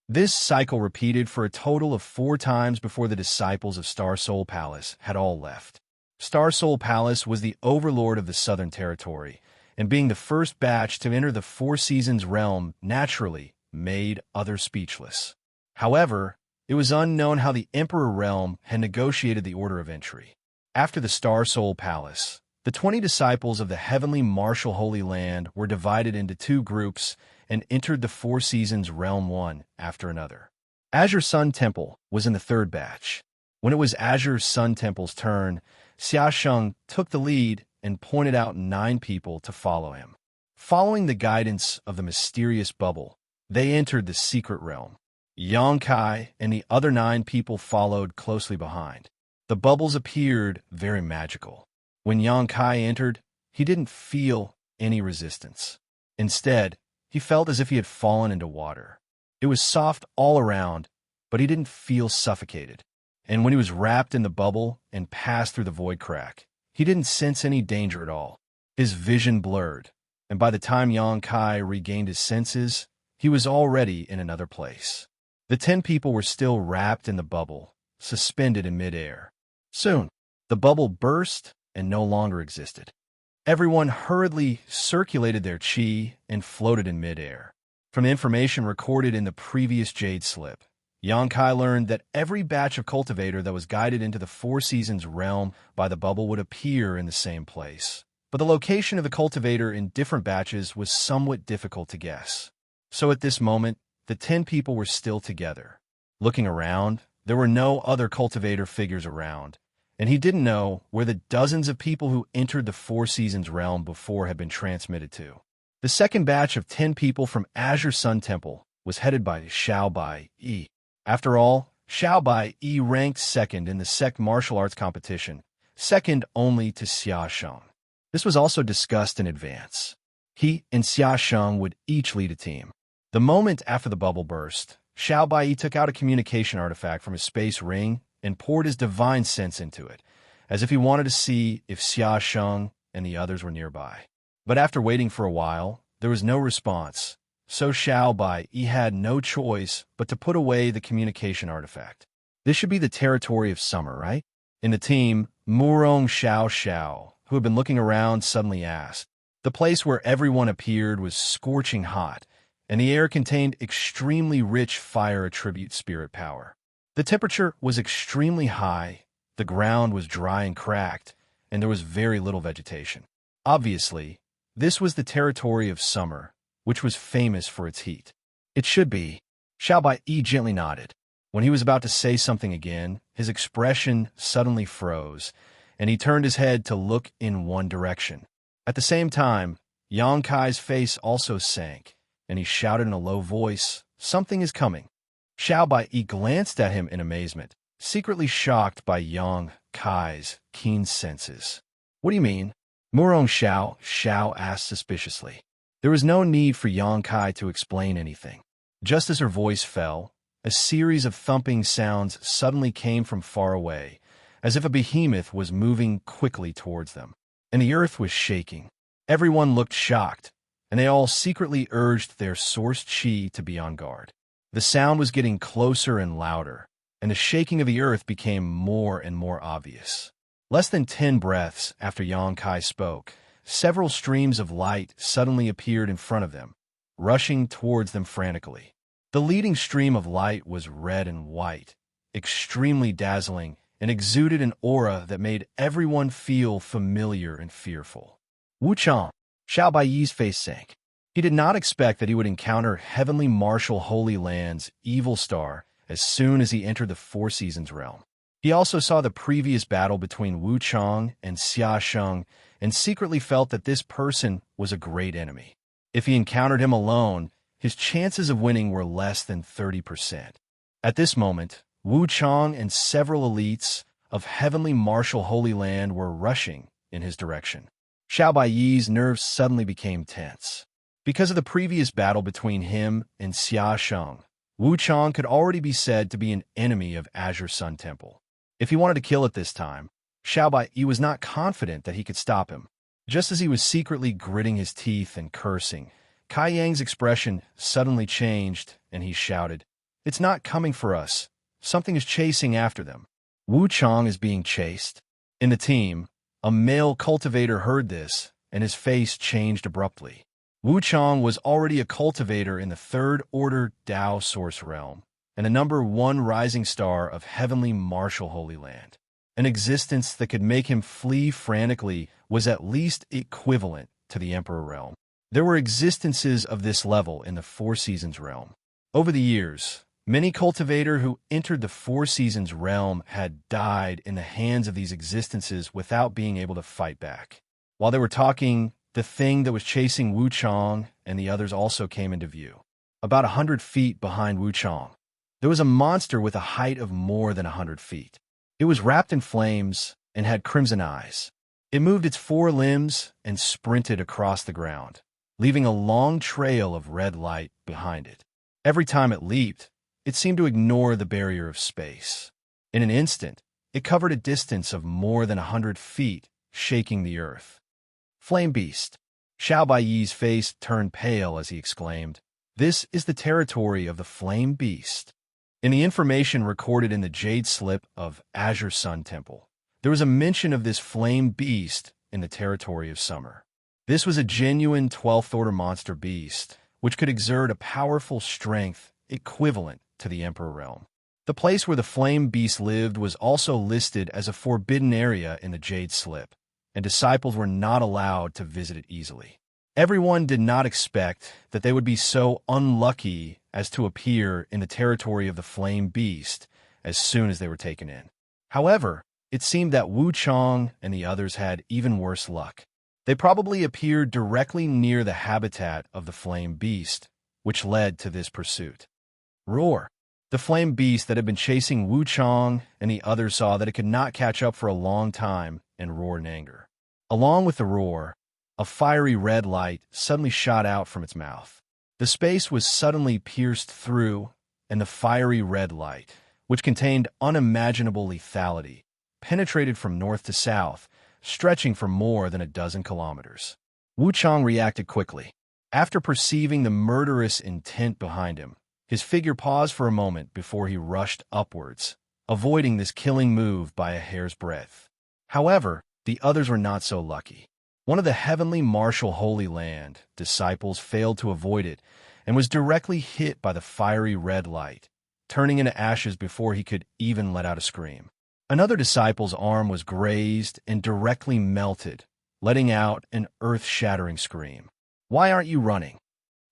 This cycle repeated for a total of 4 times before the disciples of Star Soul Palace had all left. Star Soul Palace was the overlord of the Southern Territory, and being the first batch to enter the Four Seasons realm naturally made others speechless. However, it was unknown how the Emperor realm had negotiated the order of entry. After the Star Soul Palace, the 20 disciples of the Heavenly Martial Holy Land were divided into 2 groups and entered the Four Seasons realm one after another. Azure Sun Temple was in the 3rd batch. When it was Azure Sun Temple's turn, Xianxia took the lead and pointed out 9 people to follow him. Following the guidance of the mysterious bubble, they entered the secret realm. Xianxia and the other 9 people followed closely behind. The bubbles appeared very magical. When Xianxia entered, he didn't feel any resistance. Instead, he felt as if he had fallen into water. It was soft all around, but he didn't feel suffocated. And when he was wrapped in the bubble and passed through the void crack, he didn't sense any danger at all. His vision blurred, and by the time Xianxia regained his senses, he was already in another place. The 10 people were still wrapped in the bubble, suspended in midair. Soon, the bubble burst and no longer existed. Everyone hurriedly circulated their qi and floated in midair. From the information recorded in the previous Jade Slip, Xianxia learned that every batch of cultivator that was guided into the Four Seasons realm by the bubble would appear in the same place. But the location of the cultivator in different batches was somewhat difficult to guess. So at this moment, the 10 people were still together. Looking around, there were no other cultivator figures around, and he didn't know where the dozens of people who entered the Four Seasons realm before had been transmitted to. The second batch of 10 people from Azure Sun Temple was headed by Xiaobai Yi. After all, Xiaobai Yi ranked second in the sect martial arts competition, second only to Xianxia. This was also discussed in advance. He and Xianxia would each lead a team. The moment after the bubble burst, Xiao Bai took out a communication artifact from his space ring and poured his divine sense into it, as if he wanted to see if Xianxia and the others were nearby. But after waiting for a while, there was no response, so Xiao Bai had no choice but to put away the communication artifact. This should be the territory of summer, right? In the team, Murong Xiao, who had been looking around, suddenly asked. The place where everyone appeared was scorching hot, and the air contained extremely rich fire attribute spirit power. The temperature was extremely high, the ground was dry and cracked, and there was very little vegetation. Obviously, this was the territory of summer, which was famous for its heat. It should be. Xiao Bai gently nodded. When he was about to say something again, his expression suddenly froze, and he turned his head to look in one direction. At the same time, Yang Kai's face also sank, and he shouted in a low voice, "Something is coming." Xiao Bai glanced at him in amazement, secretly shocked by Yang Kai's keen senses. "What do you mean?" Murong Xiao asked suspiciously. There was no need for Yang Kai to explain anything. Just as her voice fell, a series of thumping sounds suddenly came from far away, as if a behemoth was moving quickly towards them, and the earth was shaking. Everyone looked shocked, and they all secretly urged their source chi to be on guard. The sound was getting closer and louder, and the shaking of the earth became more and more obvious. Less than 10 breaths after Yang Kai spoke, several streams of light suddenly appeared in front of them, rushing towards them frantically. The leading stream of light was red and white, extremely dazzling, and exuded an aura that made everyone feel familiar and fearful. Wuxia, Xiao Bai's face sank. He did not expect that he would encounter Heavenly Martial Holy Land's evil star as soon as he entered the Four Seasons realm. He also saw the previous battle between Wu Chang and Xia Sheng and secretly felt that this person was a great enemy. If he encountered him alone, his chances of winning were less than 30%. At this moment, Wu Chang and several elites of Heavenly Martial Holy Land were rushing in his direction. Xiao Bai's nerves suddenly became tense. Because of the previous battle between him and Xia Sheng, Wu Chang could already be said to be an enemy of Azure Sun Temple. If he wanted to kill it this time, Xiao Bai was not confident that he could stop him. Just as he was secretly gritting his teeth and cursing, Kai Yang's expression suddenly changed, and he shouted, "It's not coming for us. Something is chasing after them." Wu Chang is being chased. In the team, a male cultivator heard this, and his face changed abruptly. Wu Chang was already a cultivator in the Third Order Dao Source Realm, and a number 1 rising star of Heavenly Martial Holy Land. An existence that could make him flee frantically was at least equivalent to the Emperor Realm. There were existences of this level in the Four Seasons realm. Over the years, many cultivators who entered the Four Seasons realm had died in the hands of these existences without being able to fight back. While they were talking, the thing that was chasing Wu Chang and the others also came into view. About 100 feet behind Wu Chang, there was a monster with a height of more than 100 feet. It was wrapped in flames and had crimson eyes. It moved its 4 limbs and sprinted across the ground, leaving a long trail of red light behind it. Every time it leaped, it seemed to ignore the barrier of space. In an instant, it covered a distance of more than 100 feet, shaking the earth. Flame Beast. Xiao Bai's face turned pale as he exclaimed, "This is the territory of the Flame Beast." In the information recorded in the Jade Slip of Azure Sun Temple, there was a mention of this Flame Beast in the territory of summer. This was a genuine 12th Order monster beast, which could exert a powerful strength equivalent to the Emperor Realm. The place where the Flame Beast lived was also listed as a forbidden area in the Jade Slip, and disciples were not allowed to visit it easily. Everyone did not expect that they would be so unlucky as to appear in the territory of the Flame Beast as soon as they were taken in. However, it seemed that Wu Chang and the others had even worse luck. They probably appeared directly near the habitat of the Flame Beast, which led to this pursuit. Roar! The Flame Beast that had been chasing Wu Chang and the others saw that it could not catch up for a long time and roar in anger. Along with the roar, a fiery red light suddenly shot out from its mouth. The space was suddenly pierced through, and the fiery red light, which contained unimaginable lethality, penetrated from north to south, stretching for more than a dozen kilometers. Wuchang reacted quickly. After perceiving the murderous intent behind him, his figure paused for a moment before he rushed upwards, avoiding this killing move by a hair's breadth. However, the others were not so lucky. One of the heavenly martial Holy Land disciples failed to avoid it and was directly hit by the fiery red light, turning into ashes before he could even let out a scream. Another disciple's arm was grazed and directly melted, letting out an earth-shattering scream. "Why aren't you running?"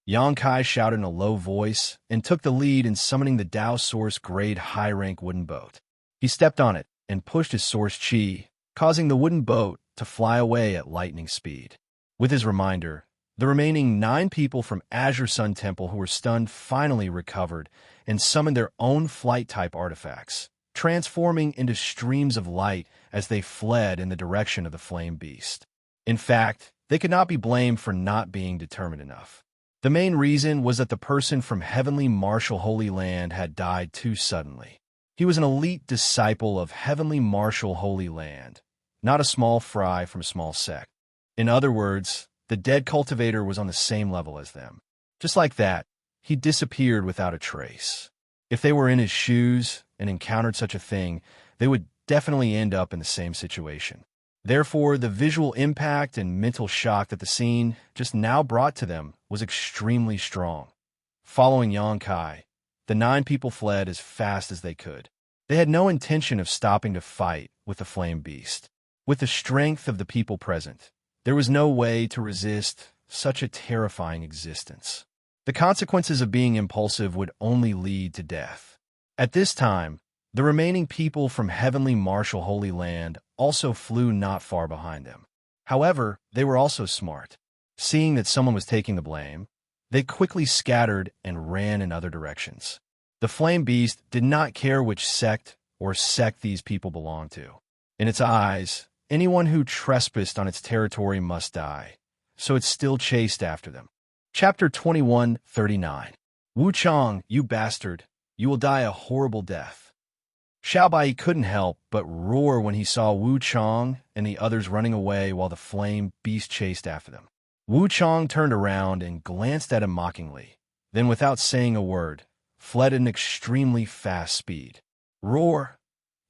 Xianxia shouted in a low voice and took the lead in summoning the Tao Source grade high-rank wooden boat. He stepped on it and pushed his source chi, causing the wooden boat to fly away at lightning speed. With his reminder, the remaining 9 people from Azure Sun Temple who were stunned finally recovered and summoned their own flight-type artifacts, transforming into streams of light as they fled in the direction of the flame beast. In fact, they could not be blamed for not being determined enough. The main reason was that the person from Heavenly Martial Holy Land had died too suddenly. He was an elite disciple of Heavenly Martial Holy Land, not a small fry from a small sect. In other words, the dead cultivator was on the same level as them. Just like that, he disappeared without a trace. If they were in his shoes and encountered such a thing, they would definitely end up in the same situation. Therefore, the visual impact and mental shock that the scene just now brought to them was extremely strong. Following Xianxia, the 9 people fled as fast as they could. They had no intention of stopping to fight with the flame beast. With the strength of the people present, there was no way to resist such a terrifying existence. The consequences of being impulsive would only lead to death. At this time, the remaining people from Heavenly Martial Holy Land also flew not far behind them. However, they were also smart. Seeing that someone was taking the blame, they quickly scattered and ran in other directions. The flame beast did not care which sect or sect these people belonged to. In its eyes, anyone who trespassed on its territory must die, so it still chased after them. Chapter 21:39. Wuchang, you bastard, you will die a horrible death. Xiaobai couldn't help but roar when he saw Wuchang and the others running away while the flame beast chased after them. Wuchang turned around and glanced at him mockingly, then without saying a word, fled at an extremely fast speed. Roar!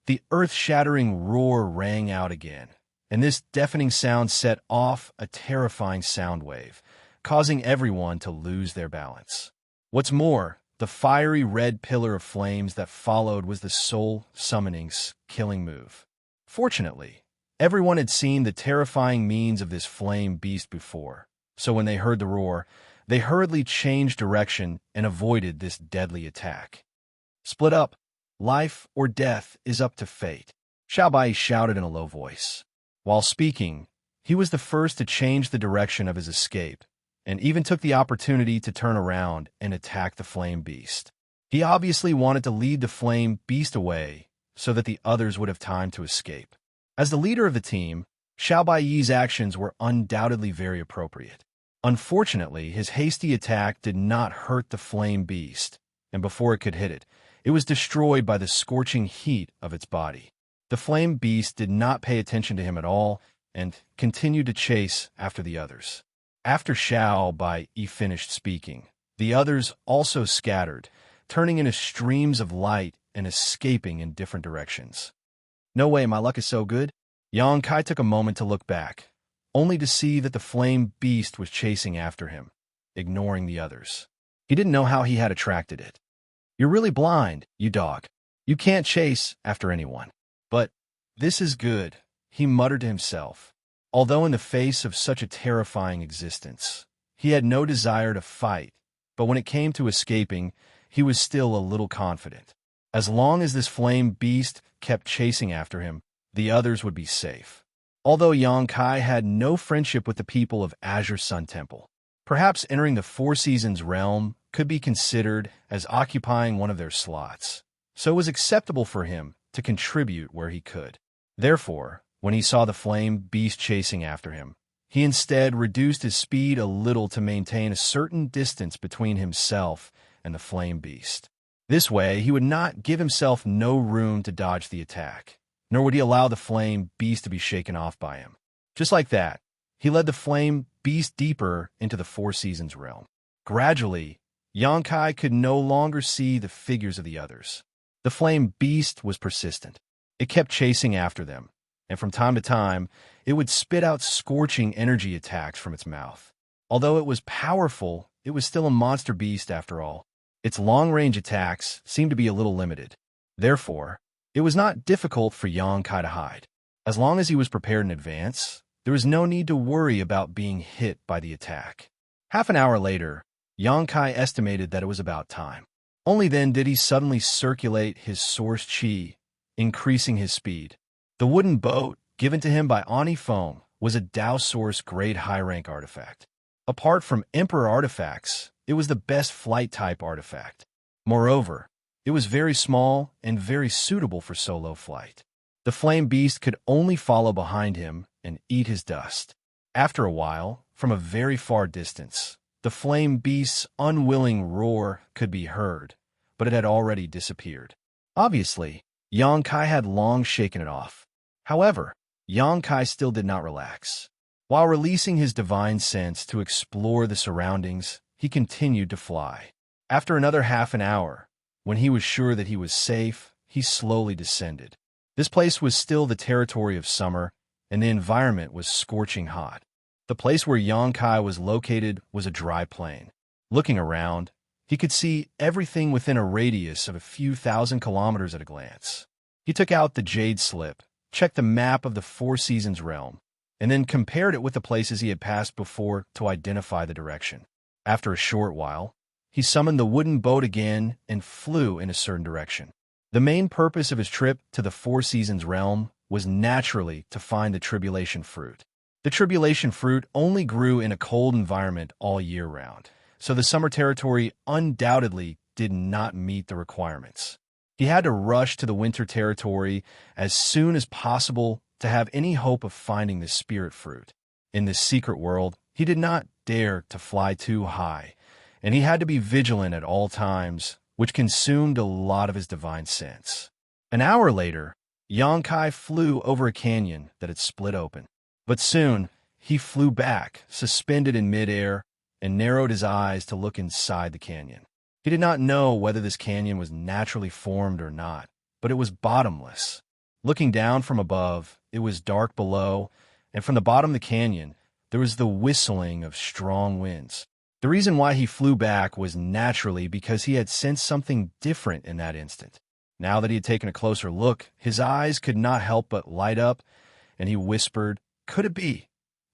The earth-shattering roar rang out again, and this deafening sound set off a terrifying sound wave, causing everyone to lose their balance. What's more, the fiery red pillar of flames that followed was the soul summoning's killing move. Fortunately, everyone had seen the terrifying means of this flame beast before, so when they heard the roar, they hurriedly changed direction and avoided this deadly attack. Split up. Life or death is up to fate, Xiaobai shouted in a low voice. While speaking, he was the first to change the direction of his escape, and even took the opportunity to turn around and attack the flame beast. He obviously wanted to lead the flame beast away so that the others would have time to escape. As the leader of the team, Xiaobai's actions were undoubtedly very appropriate. Unfortunately, his hasty attack did not hurt the flame beast, and before it could hit it, it was destroyed by the scorching heat of its body. The flame beast did not pay attention to him at all and continued to chase after the others. After Xiaobai finished speaking, the others also scattered, turning into streams of light and escaping in different directions. No way, my luck is so good. Xianxia took a moment to look back, only to see that the flame beast was chasing after him, ignoring the others. He didn't know how he had attracted it. You're really blind, you dog. You can't chase after anyone. But this is good, he muttered to himself. Although in the face of such a terrifying existence, he had no desire to fight, but when it came to escaping, he was still a little confident. As long as this flame beast kept chasing after him, the others would be safe. Although Xianxia had no friendship with the people of Azure Sun Temple, perhaps entering the Four Seasons realm could be considered as occupying one of their slots, so it was acceptable for him to contribute where he could. Therefore, When he saw the flame beast chasing after him, he instead reduced his speed a little to maintain a certain distance between himself and the flame beast. This way, he would not give himself no room to dodge the attack, nor would he allow the flame beast to be shaken off by him. Just like that, he led the flame beast deeper into the Four Seasons realm. Gradually, Xianxia could no longer see the figures of the others. The flame beast was persistent. It kept chasing after them, and from time to time, it would spit out scorching energy attacks from its mouth. Although it was powerful, it was still a monster beast after all. Its long-range attacks seemed to be a little limited. Therefore, it was not difficult for Xianxia to hide. As long as he was prepared in advance, there was no need to worry about being hit by the attack. Half an hour later, Xianxia estimated that it was about time. Only then did he suddenly circulate his source qi, increasing his speed. The wooden boat, given to him by Ani Foam, was a Dao Source grade high-rank artifact. Apart from Emperor artifacts, it was the best flight-type artifact. Moreover, it was very small and very suitable for solo flight. The flame beast could only follow behind him and eat his dust. After a while, from a very far distance, the flame beast's unwilling roar could be heard, but it had already disappeared. Obviously, Xianxia had long shaken it off. However, Xianxia still did not relax. While releasing his divine sense to explore the surroundings, he continued to fly. After another half an hour, when he was sure that he was safe, he slowly descended. This place was still the territory of summer, and the environment was scorching hot. The place where Xianxia was located was a dry plain. Looking around, he could see everything within a radius of a few thousand kilometers at a glance. He took out the jade slip, checked the map of the Four Seasons realm, and then compared it with the places he had passed before to identify the direction. After a short while, he summoned the wooden boat again and flew in a certain direction. The main purpose of his trip to the Four Seasons realm was naturally to find the tribulation fruit. The tribulation fruit only grew in a cold environment all year round, so the summer territory undoubtedly did not meet the requirements. He had to rush to the winter territory as soon as possible to have any hope of finding the spirit fruit. In this secret world, he did not dare to fly too high, and he had to be vigilant at all times, which consumed a lot of his divine sense. An hour later, Xianxia flew over a canyon that had split open. But soon, he flew back, suspended in midair, and narrowed his eyes to look inside the canyon. He did not know whether this canyon was naturally formed or not, but it was bottomless. Looking down from above, it was dark below, and from the bottom of the canyon, there was the whistling of strong winds. The reason why he flew back was naturally because he had sensed something different in that instant. Now that he had taken a closer look, his eyes could not help but light up, and he whispered, "Could it be?"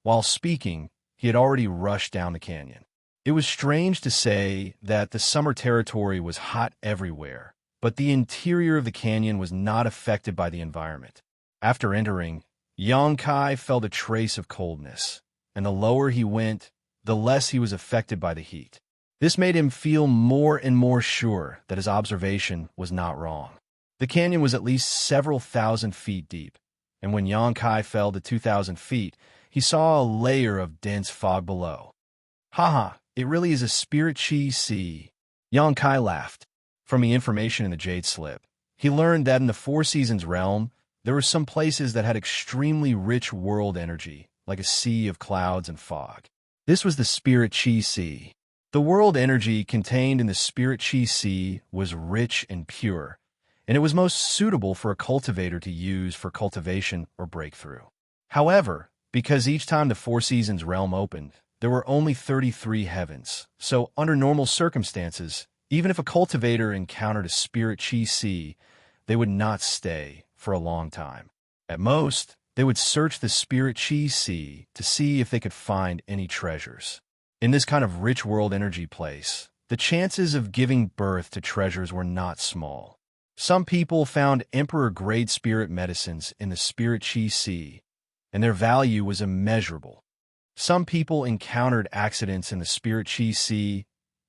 While speaking, he had already rushed down the canyon. It was strange to say that the summer territory was hot everywhere, but the interior of the canyon was not affected by the environment. After entering, Xianxia felt a trace of coldness, and the lower he went, the less he was affected by the heat. This made him feel more and more sure that his observation was not wrong. The canyon was at least several thousand feet deep, and when Xianxia fell to 2,000 feet, he saw a layer of dense fog below. "Haha, it really is a spirit chi sea." Xianxia laughed. From the information in the jade slip, he learned that in the Four Seasons realm, there were some places that had extremely rich world energy, like a sea of clouds and fog. This was the spirit chi sea. The world energy contained in the spirit chi sea was rich and pure, and it was most suitable for a cultivator to use for cultivation or breakthrough. However, because each time the Four Seasons realm opened, there were only 33 heavens, so under normal circumstances, even if a cultivator encountered a spirit chi sea, they would not stay for a long time. At most, they would search the spirit chi sea to see if they could find any treasures. In this kind of rich world energy place, the chances of giving birth to treasures were not small. Some people found emperor-grade spirit medicines in the spirit chi sea, and their value was immeasurable. Some people encountered accidents in the spirit chi sea.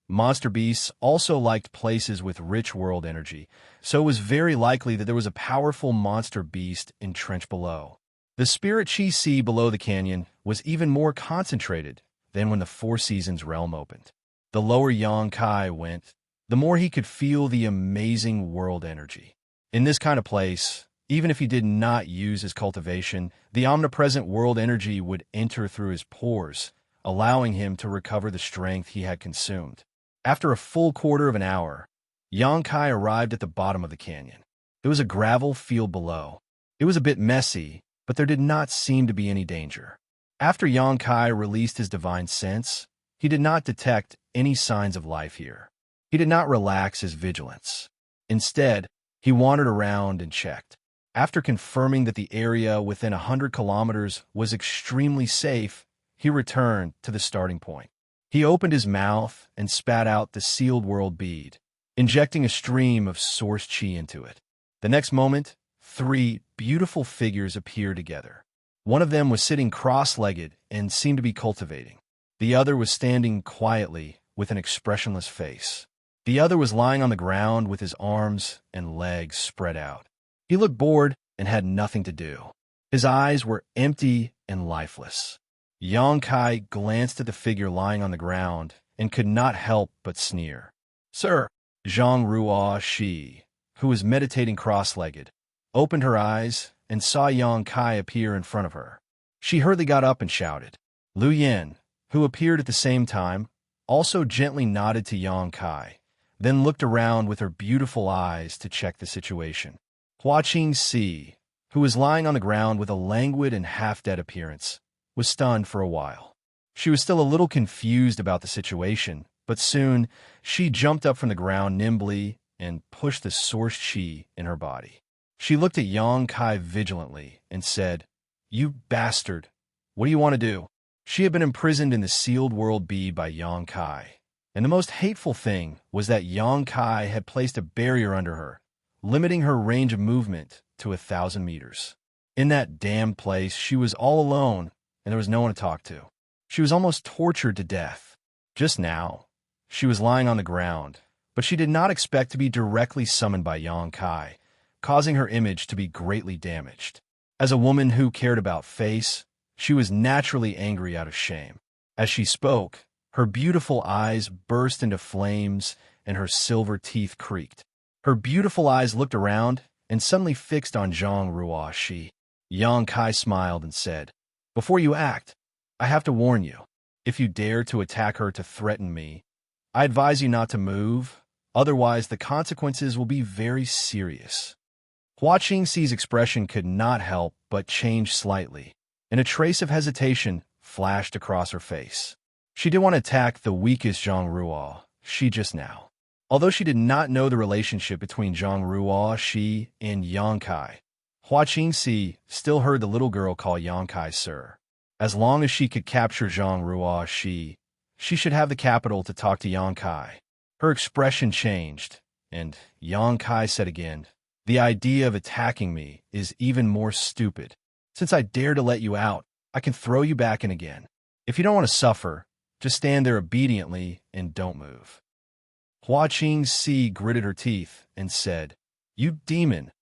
Monster beasts also liked places with rich world energy, so it was very likely that there was a powerful monster beast entrenched below. The spirit chi sea below the canyon was even more concentrated than when the Four Seasons realm opened. The lower Yang Kai went, the more he could feel the amazing world energy. In this kind of place, even if he did not use his cultivation, the omnipresent world energy would enter through his pores, allowing him to recover the strength he had consumed. After a full quarter of an hour, Yang Kai arrived at the bottom of the canyon. There was a gravel field below. It was a bit messy, but there did not seem to be any danger. After Yang Kai released his divine sense, he did not detect any signs of life here. He did not relax his vigilance. Instead, he wandered around and checked. After confirming that the area within 100 kilometers was extremely safe, he returned to the starting point. He opened his mouth and spat out the sealed world bead, injecting a stream of source chi into it. The next moment, 3 beautiful figures appeared together. One of them was sitting cross-legged and seemed to be cultivating. The other was standing quietly with an expressionless face. The other was lying on the ground with his arms and legs spread out. He looked bored and had nothing to do. His eyes were empty and lifeless. Yang Kai glanced at the figure lying on the ground and could not help but sneer. "Sir," Zhang Ruo Shi, who was meditating cross-legged, opened her eyes and saw Yang Kai appear in front of her. She hurriedly got up and shouted. Lu Yan, who appeared at the same time, also gently nodded to Yang Kai, then looked around with her beautiful eyes to check the situation. Hua Qingxi, who was lying on the ground with a languid and half-dead appearance, was stunned for a while. She was still a little confused about the situation, but soon she jumped up from the ground nimbly and pushed the source chi in her body. She looked at Yang Kai vigilantly and said, "You bastard, what do you want to do?" She had been imprisoned in the sealed world bead by Yang Kai, and the most hateful thing was that Yang Kai had placed a barrier under her, limiting her range of movement to 1,000 meters. In that damned place, she was all alone, and there was no one to talk to. She was almost tortured to death. Just now, she was lying on the ground, but she did not expect to be directly summoned by Yang Kai, causing her image to be greatly damaged. As a woman who cared about face, she was naturally angry out of shame. As she spoke, her beautiful eyes burst into flames and her silver teeth creaked. Her beautiful eyes looked around and suddenly fixed on Zhang Ruo Shi. Yang Kai smiled and said, "Before you act, I have to warn you. If you dare to attack her to threaten me, I advise you not to move, otherwise the consequences will be very serious." Hua Qingxi's expression could not help but change slightly, and a trace of hesitation flashed across her face. She didn't want to attack the weakest Zhang Ruo Shi just now. Although she did not know the relationship between Zhang Ruo Shi and Yang Kai, Hua Qingxi still heard the little girl call Yang Kai sir. As long as she could capture Zhang Ruo Shi, she should have the capital to talk to Yang Kai. Her expression changed, and Yang Kai said again, "The idea of attacking me is even more stupid. Since I dare to let you out, I can throw you back in again. If you don't want to suffer, just stand there obediently and don't move." Hua Qingxi gritted her teeth and said, "You demon,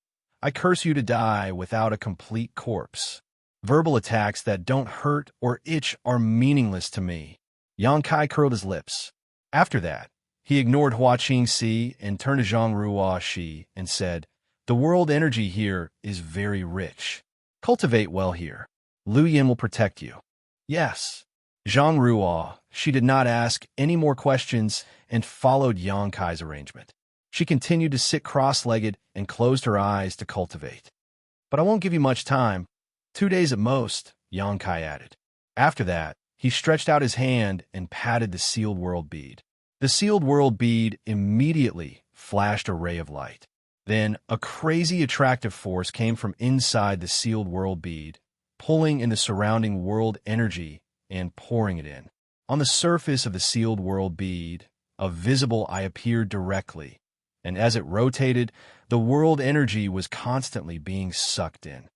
I curse you to die without a complete corpse. Verbal attacks that don't hurt or itch are meaningless to me." Yang Kai curled his lips. After that, he ignored Hua Qingxi and turned to Zhang Ruo Shi and said, "The world energy here is very rich. Cultivate well here. Lu Yan will protect you." "Yes." Zhang Ruo Shi did not ask any more questions and followed Yang Kai's arrangement. She continued to sit cross-legged and closed her eyes to cultivate. "But I won't give you much time. 2 days at most," Yang Kai added. After that, he stretched out his hand and patted the sealed world bead. The sealed world bead immediately flashed a ray of light. Then a crazy attractive force came from inside the sealed world bead, pulling in the surrounding world energy and pouring it in. On the surface of the sealed world bead, a visible eye appeared directly, and as it rotated, the world energy was constantly being sucked in.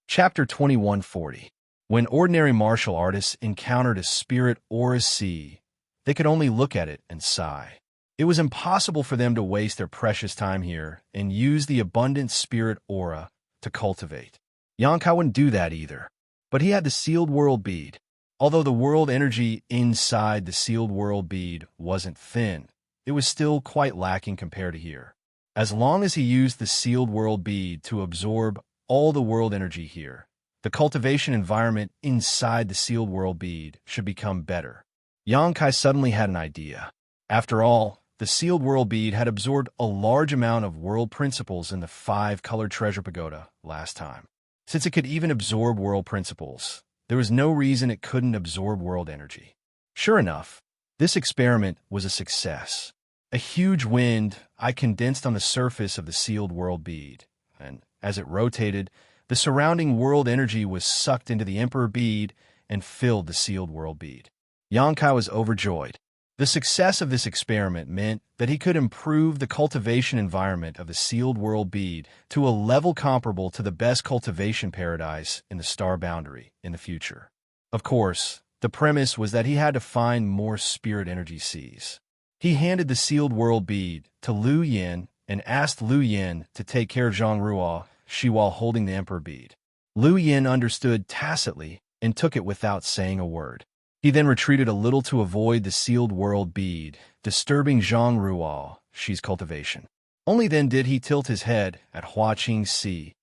Chapter 2140. When ordinary martial artists encountered a spirit aura sea, they could only look at it and sigh. It was impossible for them to waste their precious time here and use the abundant spirit aura to cultivate. Yonkai wouldn't do that either. But he had the sealed world bead. Although the world energy inside the sealed world bead wasn't thin, it was still quite lacking compared to here. As long as he used the sealed world bead to absorb all the world energy here, the cultivation environment inside the sealed world bead should become better. Yonkai suddenly had an idea. After all, the sealed world bead had absorbed a large amount of world principles in the 5-colored treasure pagoda last time. Since it could even absorb world principles, there was no reason it couldn't absorb world energy. Sure enough, this experiment was a success. A huge wind condensed on the surface of the sealed world bead, and as it rotated, the surrounding world energy was sucked into the emperor bead and filled the sealed world bead. Yonkai was overjoyed. The success of this experiment meant that he could improve the cultivation environment of the sealed world bead to a level comparable to the best cultivation paradise in the star boundary in the future. Of course, the premise was that he had to find more spirit energy seas. He handed the sealed world bead to Lu Yin and asked Lu Yin to take care of Zhongrua while holding the emperor bead. Lu Yin understood tacitly and took it without saying a word. He then retreated a little to avoid the sealed world bead, disturbing Zhongruo's cultivation. Only then did he tilt his head at Hua Qingxi,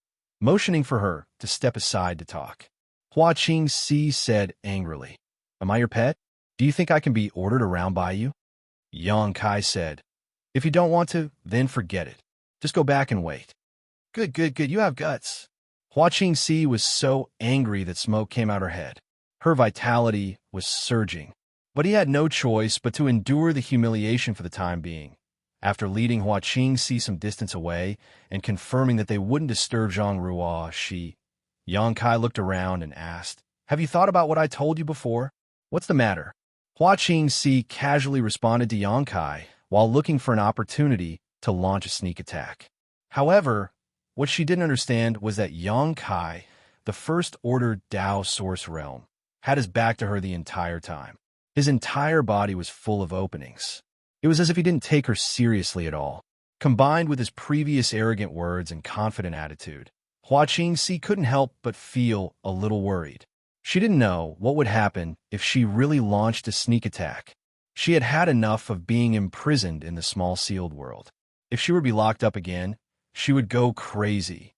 motioning for her to step aside to talk. Hua Qingxi said angrily, "Am I your pet? Do you think I can be ordered around by you?" Yonkai said, "If you don't want to, then forget it. Just go back and wait." Good, you have guts." Hua Qingxi was so angry that smoke came out her head. Her vitality was surging, but he had no choice but to endure the humiliation for the time being. After leading Hua Qingxi some distance away and confirming that they wouldn't disturb Zhongrua, Yonkai looked around and asked, "Have you thought about what I told you before? What's the matter?" Hua Qingxi casually responded to Yonkai while looking for an opportunity to launch a sneak attack. However, what she didn't understand was that Yonkai, the First Order Dao Source Realm, had his back to her the entire time. His entire body was full of openings. It was as if he didn't take her seriously at all. Combined with his previous arrogant words and confident attitude, Hua Qingxi couldn't help but feel a little worried. She didn't know what would happen if she really launched a sneak attack. She had had enough of being imprisoned in the small sealed world. If she were to be locked up again, she would go crazy.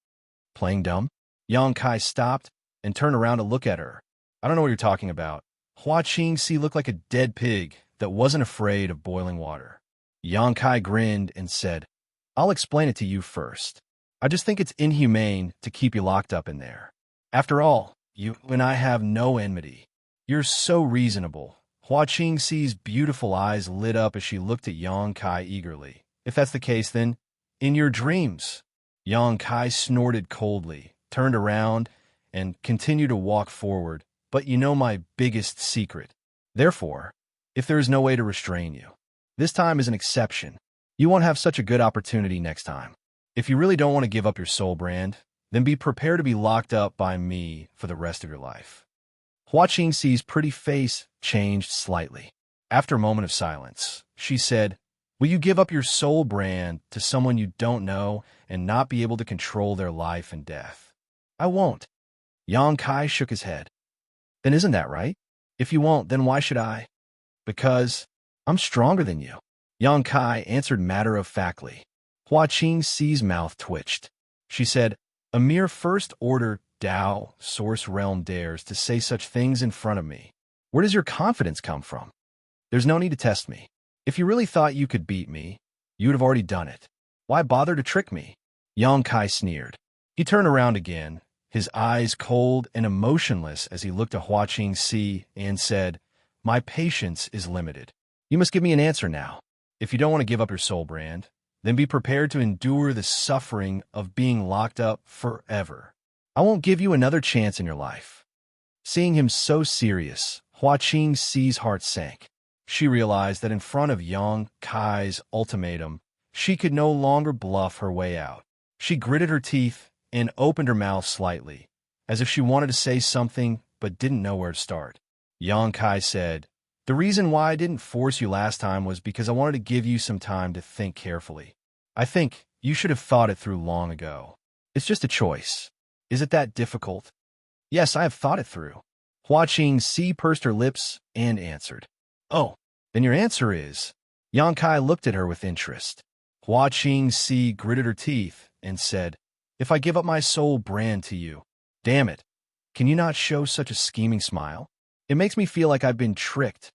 Playing dumb? Yonkai stopped and turned around to look at her. "I don't know what you're talking about." Hua Qingxi looked like a dead pig that wasn't afraid of boiling water. Yonkai grinned and said, "I'll explain it to you first. I just think it's inhumane to keep you locked up in there. After all, you and I have no enmity. You're so reasonable." Hua Qingxi's beautiful eyes lit up as she looked at Yonkai eagerly. "If that's the case, then, in your dreams." Yonkai snorted coldly, turned around, and continued to walk forward. "But you know my biggest secret. Therefore, if there is no way to restrain you, this time is an exception. You won't have such a good opportunity next time. If you really don't want to give up your soul brand, then be prepared to be locked up by me for the rest of your life." Hua Qingxi's pretty face changed slightly. After a moment of silence, she said, "Will you give up your soul brand to someone you don't know and not be able to control their life and death?" "I won't." Yonkai shook his head. "Then isn't that right? If you won't, then why should I?" "Because I'm stronger than you," Yonkai answered matter-of-factly. Hua Qingxi's mouth twitched. She said, "A mere first-order Dao Source Realm dares to say such things in front of me. Where does your confidence come from? There's no need to test me. If you really thought you could beat me, you would have already done it. Why bother to trick me?" Yonkai sneered. He turned around again, his eyes cold and emotionless as he looked at Hua Qingxi and said, "My patience is limited. You must give me an answer now. If you don't want to give up your soul brand, then be prepared to endure the suffering of being locked up forever. I won't give you another chance in your life." Seeing him so serious, Hua Qingxi's heart sank. She realized that in front of Yongkai's ultimatum, she could no longer bluff her way out. She gritted her teeth and opened her mouth slightly, as if she wanted to say something but didn't know where to start. Yonkai said, "The reason why I didn't force you last time was because I wanted to give you some time to think carefully. I think you should have thought it through long ago. It's just a choice. Is it that difficult? Yes, I have thought it through. Hua Qingxi pursed her lips and answered. Oh, then your answer is? Yang Kai looked at her with interest. Hua Qingxi gritted her teeth and said, if I give up my soul brand to you. Damn it. Can you not show such a scheming smile? It makes me feel like I've been tricked.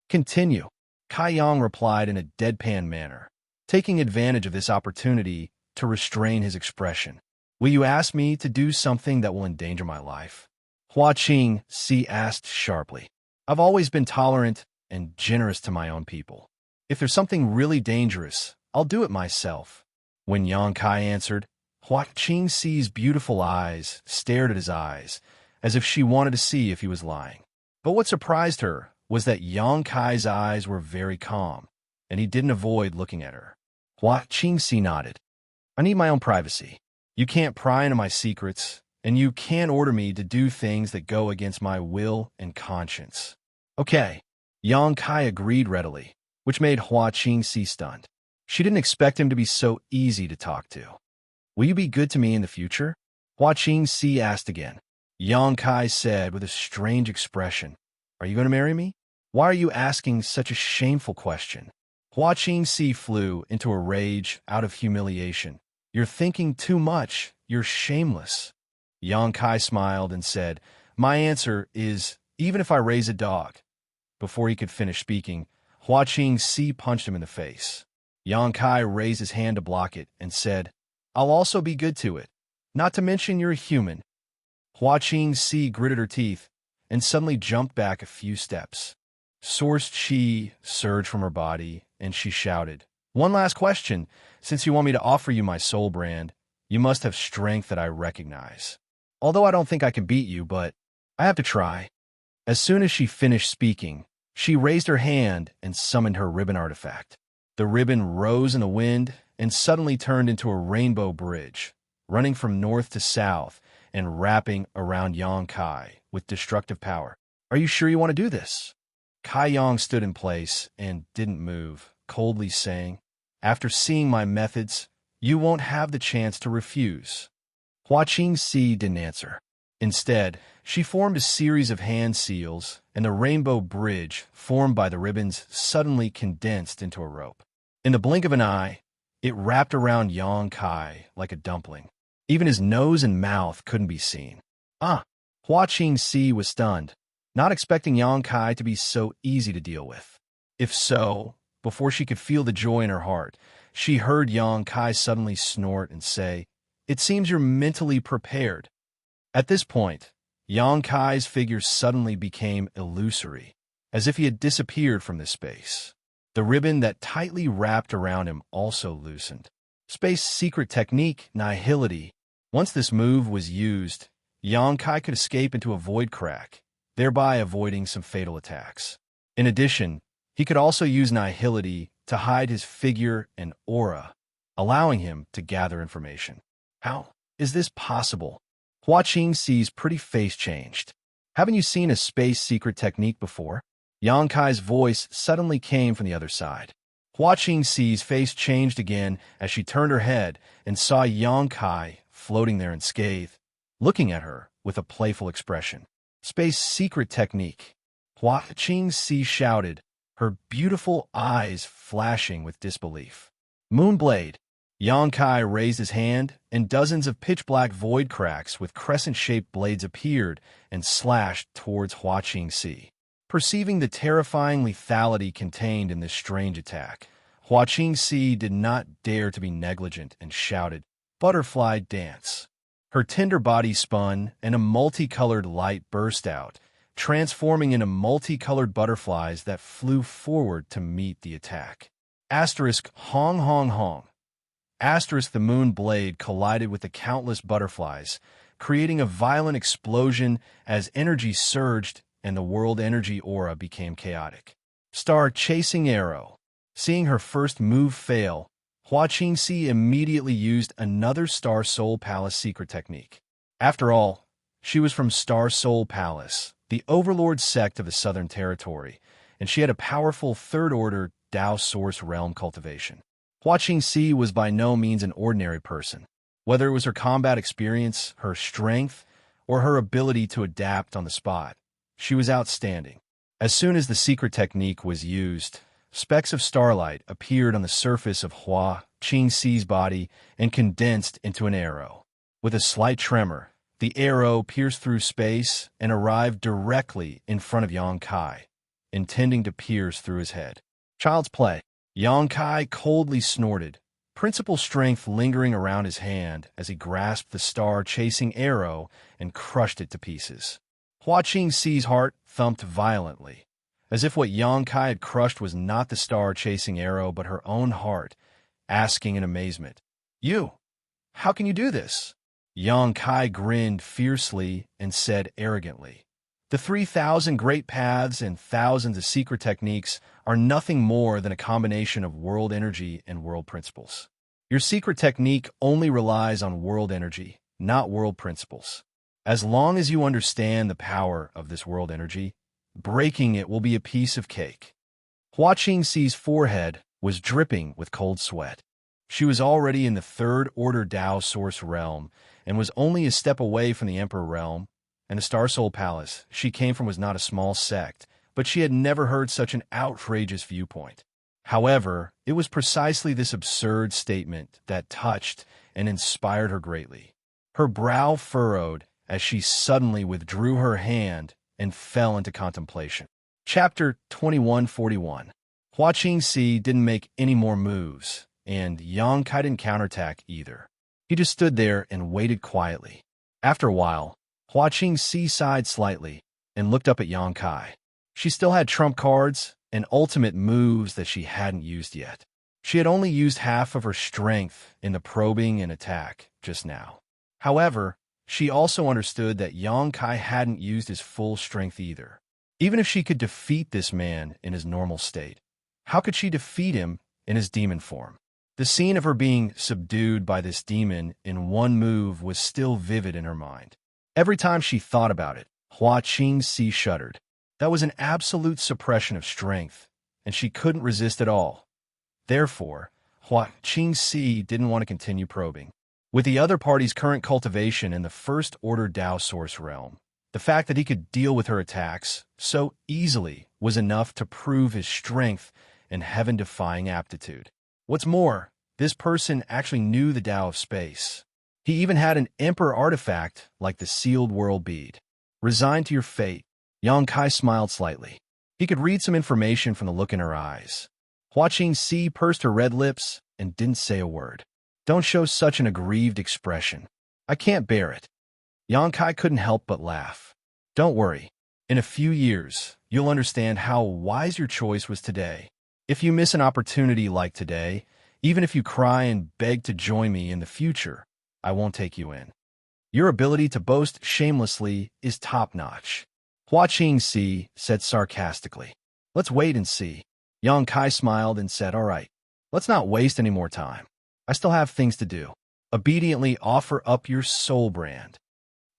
Continue. Kai Yang replied in a deadpan manner, taking advantage of this opportunity to restrain his expression. Will you ask me to do something that will endanger my life? Hua Qingxi asked sharply. I've always been tolerant and generous to my own people. If there's something really dangerous, I'll do it myself. When Yang Kai answered, Hua Qingxi's beautiful eyes stared at his eyes, as if she wanted to see if he was lying. But what surprised her was that Yang Kai's eyes were very calm, and he didn't avoid looking at her. Hua Qingxi nodded. I need my own privacy. You can't pry into my secrets, and you can't order me to do things that go against my will and conscience. Okay. Yang Kai agreed readily, which made Hua Qingxi stunned. She didn't expect him to be so easy to talk to. Will you be good to me in the future? Hua Qingxi asked again. Yang Kai said with a strange expression, Are you going to marry me? Why are you asking such a shameful question? Hua Qingxi flew into a rage out of humiliation. You're thinking too much. You're shameless. Yang Kai smiled and said, My answer is, even if I raise a dog. Before he could finish speaking, Hua Qingxi punched him in the face. Yang Kai raised his hand to block it and said, I'll also be good to it. Not to mention you're a human. Hua Qingxi gritted her teeth and suddenly jumped back a few steps. Source chi surged from her body, and she shouted, One last question. Since you want me to offer you my soul brand, you must have strength that I recognize. Although I don't think I can beat you, but I have to try. As soon as she finished speaking, she raised her hand and summoned her ribbon artifact. The ribbon rose in the wind and suddenly turned into a rainbow bridge, running from north to south and wrapping around Yang Kai with destructive power. Are you sure you want to do this? Kai Yang stood in place and didn't move, coldly saying, After seeing my methods, you won't have the chance to refuse. Hua Qingxi didn't answer. Instead, she formed a series of hand seals, and the rainbow bridge formed by the ribbons suddenly condensed into a rope. In the blink of an eye, it wrapped around Yang Kai like a dumpling. Even his nose and mouth couldn't be seen. Hua Qingxi was stunned, not expecting Yang Kai to be so easy to deal with. If so, before she could feel the joy in her heart, she heard Yang Kai suddenly snort and say, It seems you're mentally prepared. At this point, Yang Kai's figure suddenly became illusory, as if he had disappeared from this space. The ribbon that tightly wrapped around him also loosened. Space secret technique, nihility. Once this move was used, Yang Kai could escape into a void crack, thereby avoiding some fatal attacks. In addition, he could also use nihility to hide his figure and aura, allowing him to gather information. How is this possible? Hua Qingxi's pretty face changed. Haven't you seen a space secret technique before? Yang Kai's voice suddenly came from the other side. Hua Qingxi's face changed again as she turned her head and saw Yang Kai floating there unscathed, looking at her with a playful expression. Space secret technique. Hua Qingxi shouted, her beautiful eyes flashing with disbelief. Moonblade. Yang Kai raised his hand, and dozens of pitch-black void cracks with crescent-shaped blades appeared and slashed towards Hua Qingxi. Perceiving the terrifying lethality contained in this strange attack, Hua Qingxi did not dare to be negligent and shouted, Butterfly dance. Her tender body spun, and a multicolored light burst out, transforming into multicolored butterflies that flew forward to meet the attack. Asterisk hong hong hong. Asterisk the moon blade collided with the countless butterflies, creating a violent explosion as energy surged and the world energy aura became chaotic. Star chasing arrow. Seeing her first move fail, Hua Qingxi immediately used another Star Soul Palace secret technique. After all, she was from Star Soul Palace, the overlord sect of the Southern Territory, and she had a powerful third-order Dao Source Realm cultivation. Hua Qingxi was by no means an ordinary person. Whether it was her combat experience, her strength, or her ability to adapt on the spot, she was outstanding. As soon as the secret technique was used, specks of starlight appeared on the surface of Hua Qingxi's body and condensed into an arrow. With a slight tremor, the arrow pierced through space and arrived directly in front of Yang Kai, intending to pierce through his head. Child's play. Yang Kai coldly snorted, principal strength lingering around his hand as he grasped the star-chasing arrow and crushed it to pieces. Hua Qingxi's heart thumped violently, as if what Yang Kai had crushed was not the star-chasing arrow but her own heart, asking in amazement, "You, how can you do this?" Yang Kai grinned fiercely and said arrogantly, "The 3,000 great paths and thousands of secret techniques are nothing more than a combination of world energy and world principles. Your secret technique only relies on world energy, not world principles. As long as you understand the power of this world energy, breaking it will be a piece of cake." Hua Qingxi's forehead was dripping with cold sweat. She was already in the third-order Tao Source realm and was only a step away from the Emperor realm, and the Star Soul Palace she came from was not a small sect, but she had never heard such an outrageous viewpoint. However, it was precisely this absurd statement that touched and inspired her greatly. Her brow furrowed as she suddenly withdrew her hand and fell into contemplation. Chapter 2141. Hua Qingxi didn't make any more moves, and Yang Kai didn't counterattack either. He just stood there and waited quietly. After a while, Hua Qingxi sighed slightly and looked up at Yang Kai. She still had trump cards and ultimate moves that she hadn't used yet. She had only used half of her strength in the probing and attack just now. However, she also understood that Yang Kai hadn't used his full strength either. Even if she could defeat this man in his normal state, how could she defeat him in his demon form? The scene of her being subdued by this demon in one move was still vivid in her mind. Every time she thought about it, Hua Qingxi shuddered. That was an absolute suppression of strength, and she couldn't resist at all. Therefore, Hua Qingxi didn't want to continue probing. With the other party's current cultivation in the first-order Tao Source realm, the fact that he could deal with her attacks so easily was enough to prove his strength and heaven-defying aptitude. What's more, this person actually knew the Tao of space. He even had an Emperor artifact like the sealed world bead. Resigned to your fate, Yang Kai smiled slightly. He could read some information from the look in her eyes. Hua Qingxi pursed her red lips and didn't say a word. "Don't show such an aggrieved expression. I can't bear it." Yang Kai couldn't help but laugh. "Don't worry. In a few years, you'll understand how wise your choice was today. If you miss an opportunity like today, even if you cry and beg to join me in the future, I won't take you in. Your ability to boast shamelessly is top-notch." Hua Qingxi said sarcastically. "Let's wait and see." Yang Kai smiled and said, "All right, let's not waste any more time. I still have things to do. Obediently offer up your soul brand."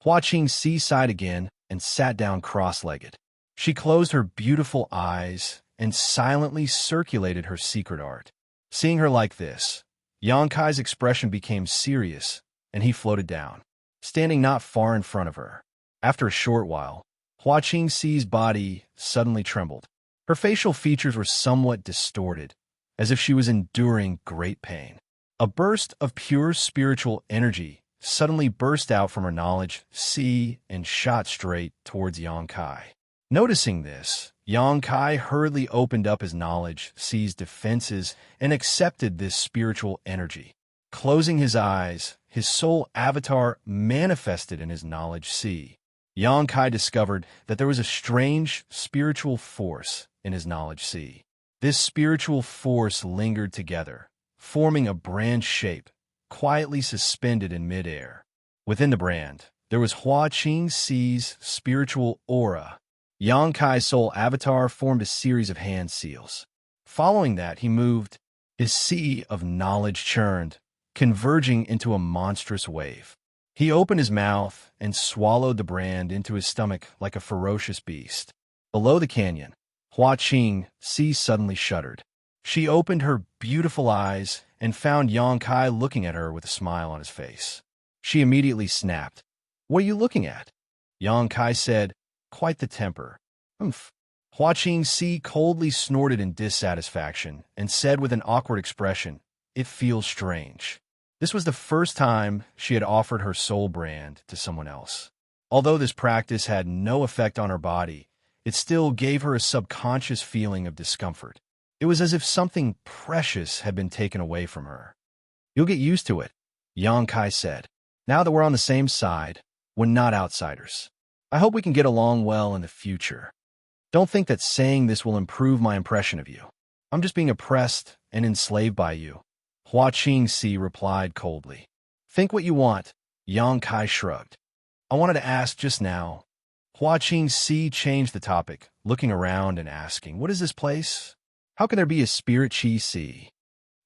Hua Qingxi sighed again and sat down cross-legged. She closed her beautiful eyes and silently circulated her secret art. Seeing her like this, Yang Kai's expression became serious, and he floated down, standing not far in front of her. After a short while, Hua Qingxi's body suddenly trembled. Her facial features were somewhat distorted, as if she was enduring great pain. A burst of pure spiritual energy suddenly burst out from her knowledge sea and shot straight towards Yang Kai. Noticing this, Yang Kai hurriedly opened up his knowledge sea's defenses and accepted this spiritual energy. Closing his eyes, his soul avatar manifested in his knowledge sea. Yang Kai discovered that there was a strange spiritual force in his knowledge sea. This spiritual force lingered together, forming a brand shape, quietly suspended in midair. Within the brand, there was Hua Qingxi's spiritual aura. Yang Kai's soul avatar formed a series of hand seals. Following that, he moved. His sea of knowledge churned, converging into a monstrous wave. He opened his mouth and swallowed the brand into his stomach like a ferocious beast. Below the canyon, Hua Qingxi suddenly shuddered. She opened her beautiful eyes and found Yang Kai looking at her with a smile on his face. She immediately snapped. "What are you looking at?" Yang Kai said, "Quite the temper." "Humph." Hua Qingxi coldly snorted in dissatisfaction and said with an awkward expression, "It feels strange." This was the first time she had offered her soul brand to someone else. Although this practice had no effect on her body, it still gave her a subconscious feeling of discomfort. It was as if something precious had been taken away from her. "You'll get used to it," Yang Kai said. "Now that we're on the same side, we're not outsiders. I hope we can get along well in the future. Don't think that saying this will improve my impression of you. I'm just being oppressed and enslaved by you," Hua Qingxi replied coldly. "Think what you want," Yang Kai shrugged. "I wanted to ask just now." Hua Qingxi changed the topic, looking around and asking, "What is this place? How can there be a spirit chi sea?"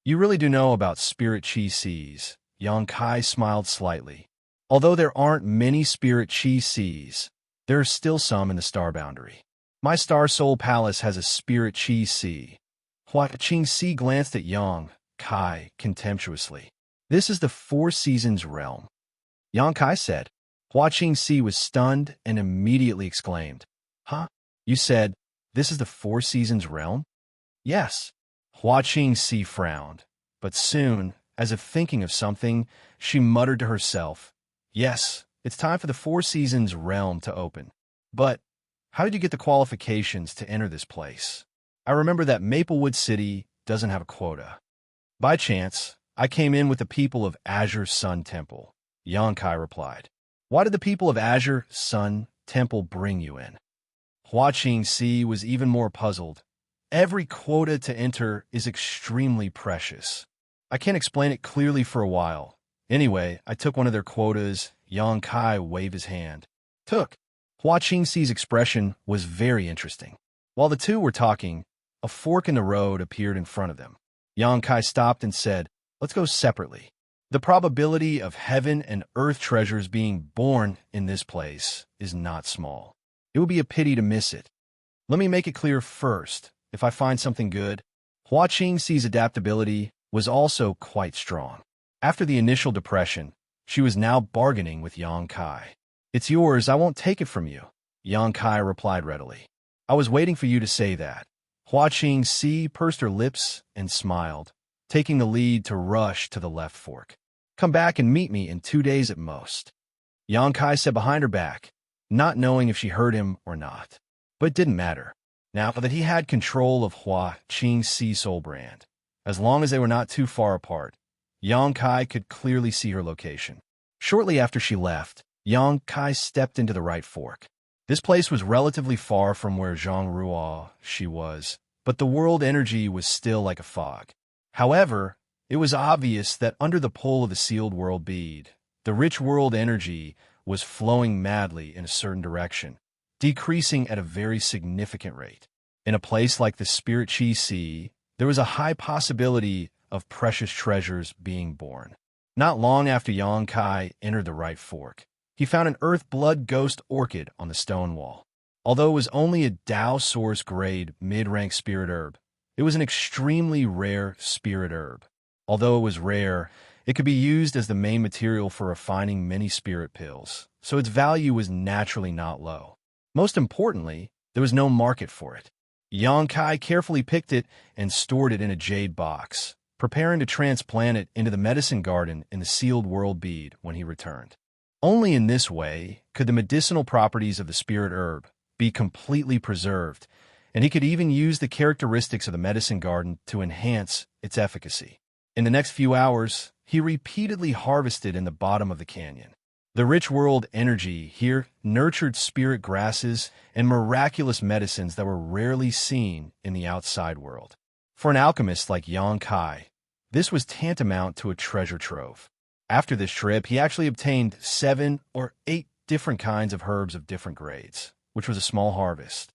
"You really do know about spirit chi seas," Yang Kai smiled slightly. "Although there aren't many spirit chi seas, there are still some in the star boundary. My Star Soul Palace has a spirit chi sea." Hua Qingxi glanced at Yang Kai contemptuously. "This is the Four Seasons realm," Yang Kai said. Hua Qingxi was stunned and immediately exclaimed, "Huh? You said this is the Four Seasons realm?" "Yes." Hua Qingxi frowned, but soon, as if thinking of something, she muttered to herself, "Yes, it's time for the Four Seasons realm to open. But how did you get the qualifications to enter this place? I remember that Maplewood City doesn't have a quota." "By chance, I came in with the people of Azure Sun Temple," Yang Kai replied. "Why did the people of Azure Sun Temple bring you in?" Hua Qingxi was even more puzzled. "Every quota to enter is extremely precious. I can't explain it clearly for a while. Anyway, I took one of their quotas." Yang Kai waved his hand. "Took?" Hua Qingxi's expression was very interesting. While the two were talking, a fork in the road appeared in front of them. Yang Kai stopped and said, "Let's go separately. The probability of heaven and earth treasures being born in this place is not small. It would be a pity to miss it. Let me make it clear first, if I find something good." Hua Qingxi's adaptability was also quite strong. After the initial depression, she was now bargaining with Yang Kai. "It's yours, I won't take it from you," Yang Kai replied readily. "I was waiting for you to say that." Hua Qingxi pursed her lips and smiled, taking the lead to rush to the left fork. "Come back and meet me in 2 days at most," Yang Kai said behind her back, not knowing if she heard him or not. But it didn't matter. Now that he had control of Hua Qingxi's soul brand, as long as they were not too far apart, Yang Kai could clearly see her location. Shortly after she left, Yang Kai stepped into the right fork. This place was relatively far from where Zhang Ruo she was, but the world energy was still like a fog. However, it was obvious that under the pull of the sealed world bead, the rich world energy was flowing madly in a certain direction, decreasing at a very significant rate. In a place like the Spirit Chi Sea, there was a high possibility of precious treasures being born. Not long after Yang Kai entered the right fork, he found an earth blood ghost orchid on the stone wall. Although it was only a Tao source grade mid-rank spirit herb, it was an extremely rare spirit herb. Although it was rare, it could be used as the main material for refining many spirit pills, so its value was naturally not low. Most importantly, there was no market for it. Yang Kai carefully picked it and stored it in a jade box, preparing to transplant it into the medicine garden in the sealed world bead when he returned. Only in this way could the medicinal properties of the spirit herb be completely preserved, and he could even use the characteristics of the medicine garden to enhance its efficacy. In the next few hours, he repeatedly harvested in the bottom of the canyon. The rich world energy here nurtured spirit grasses and miraculous medicines that were rarely seen in the outside world. For an alchemist like Yang Kai, this was tantamount to a treasure trove. After this trip, he actually obtained 7 or 8 different kinds of herbs of different grades, which was a small harvest.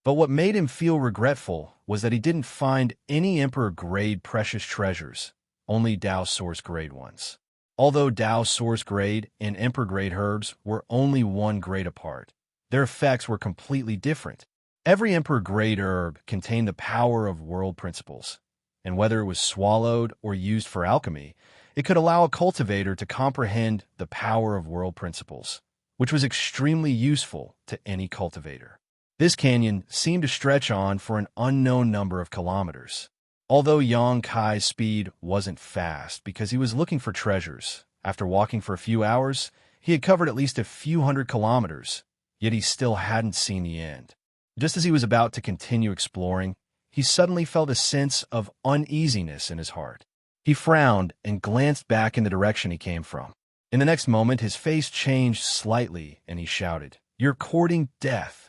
But what made him feel regretful was that he didn't find any Emperor-grade precious treasures, only Tao Source-grade ones. Although Tao Source-grade and Emperor-grade herbs were only 1 grade apart, their effects were completely different. Every Emperor-grade herb contained the power of world principles, and whether it was swallowed or used for alchemy, it could allow a cultivator to comprehend the power of world principles, which was extremely useful to any cultivator. This canyon seemed to stretch on for an unknown number of kilometers. Although Yang Kai's speed wasn't fast because he was looking for treasures, after walking for a few hours, he had covered at least a few hundred kilometers, yet he still hadn't seen the end. Just as he was about to continue exploring, he suddenly felt a sense of uneasiness in his heart. He frowned and glanced back in the direction he came from. In the next moment, his face changed slightly, and he shouted, "You're courting death."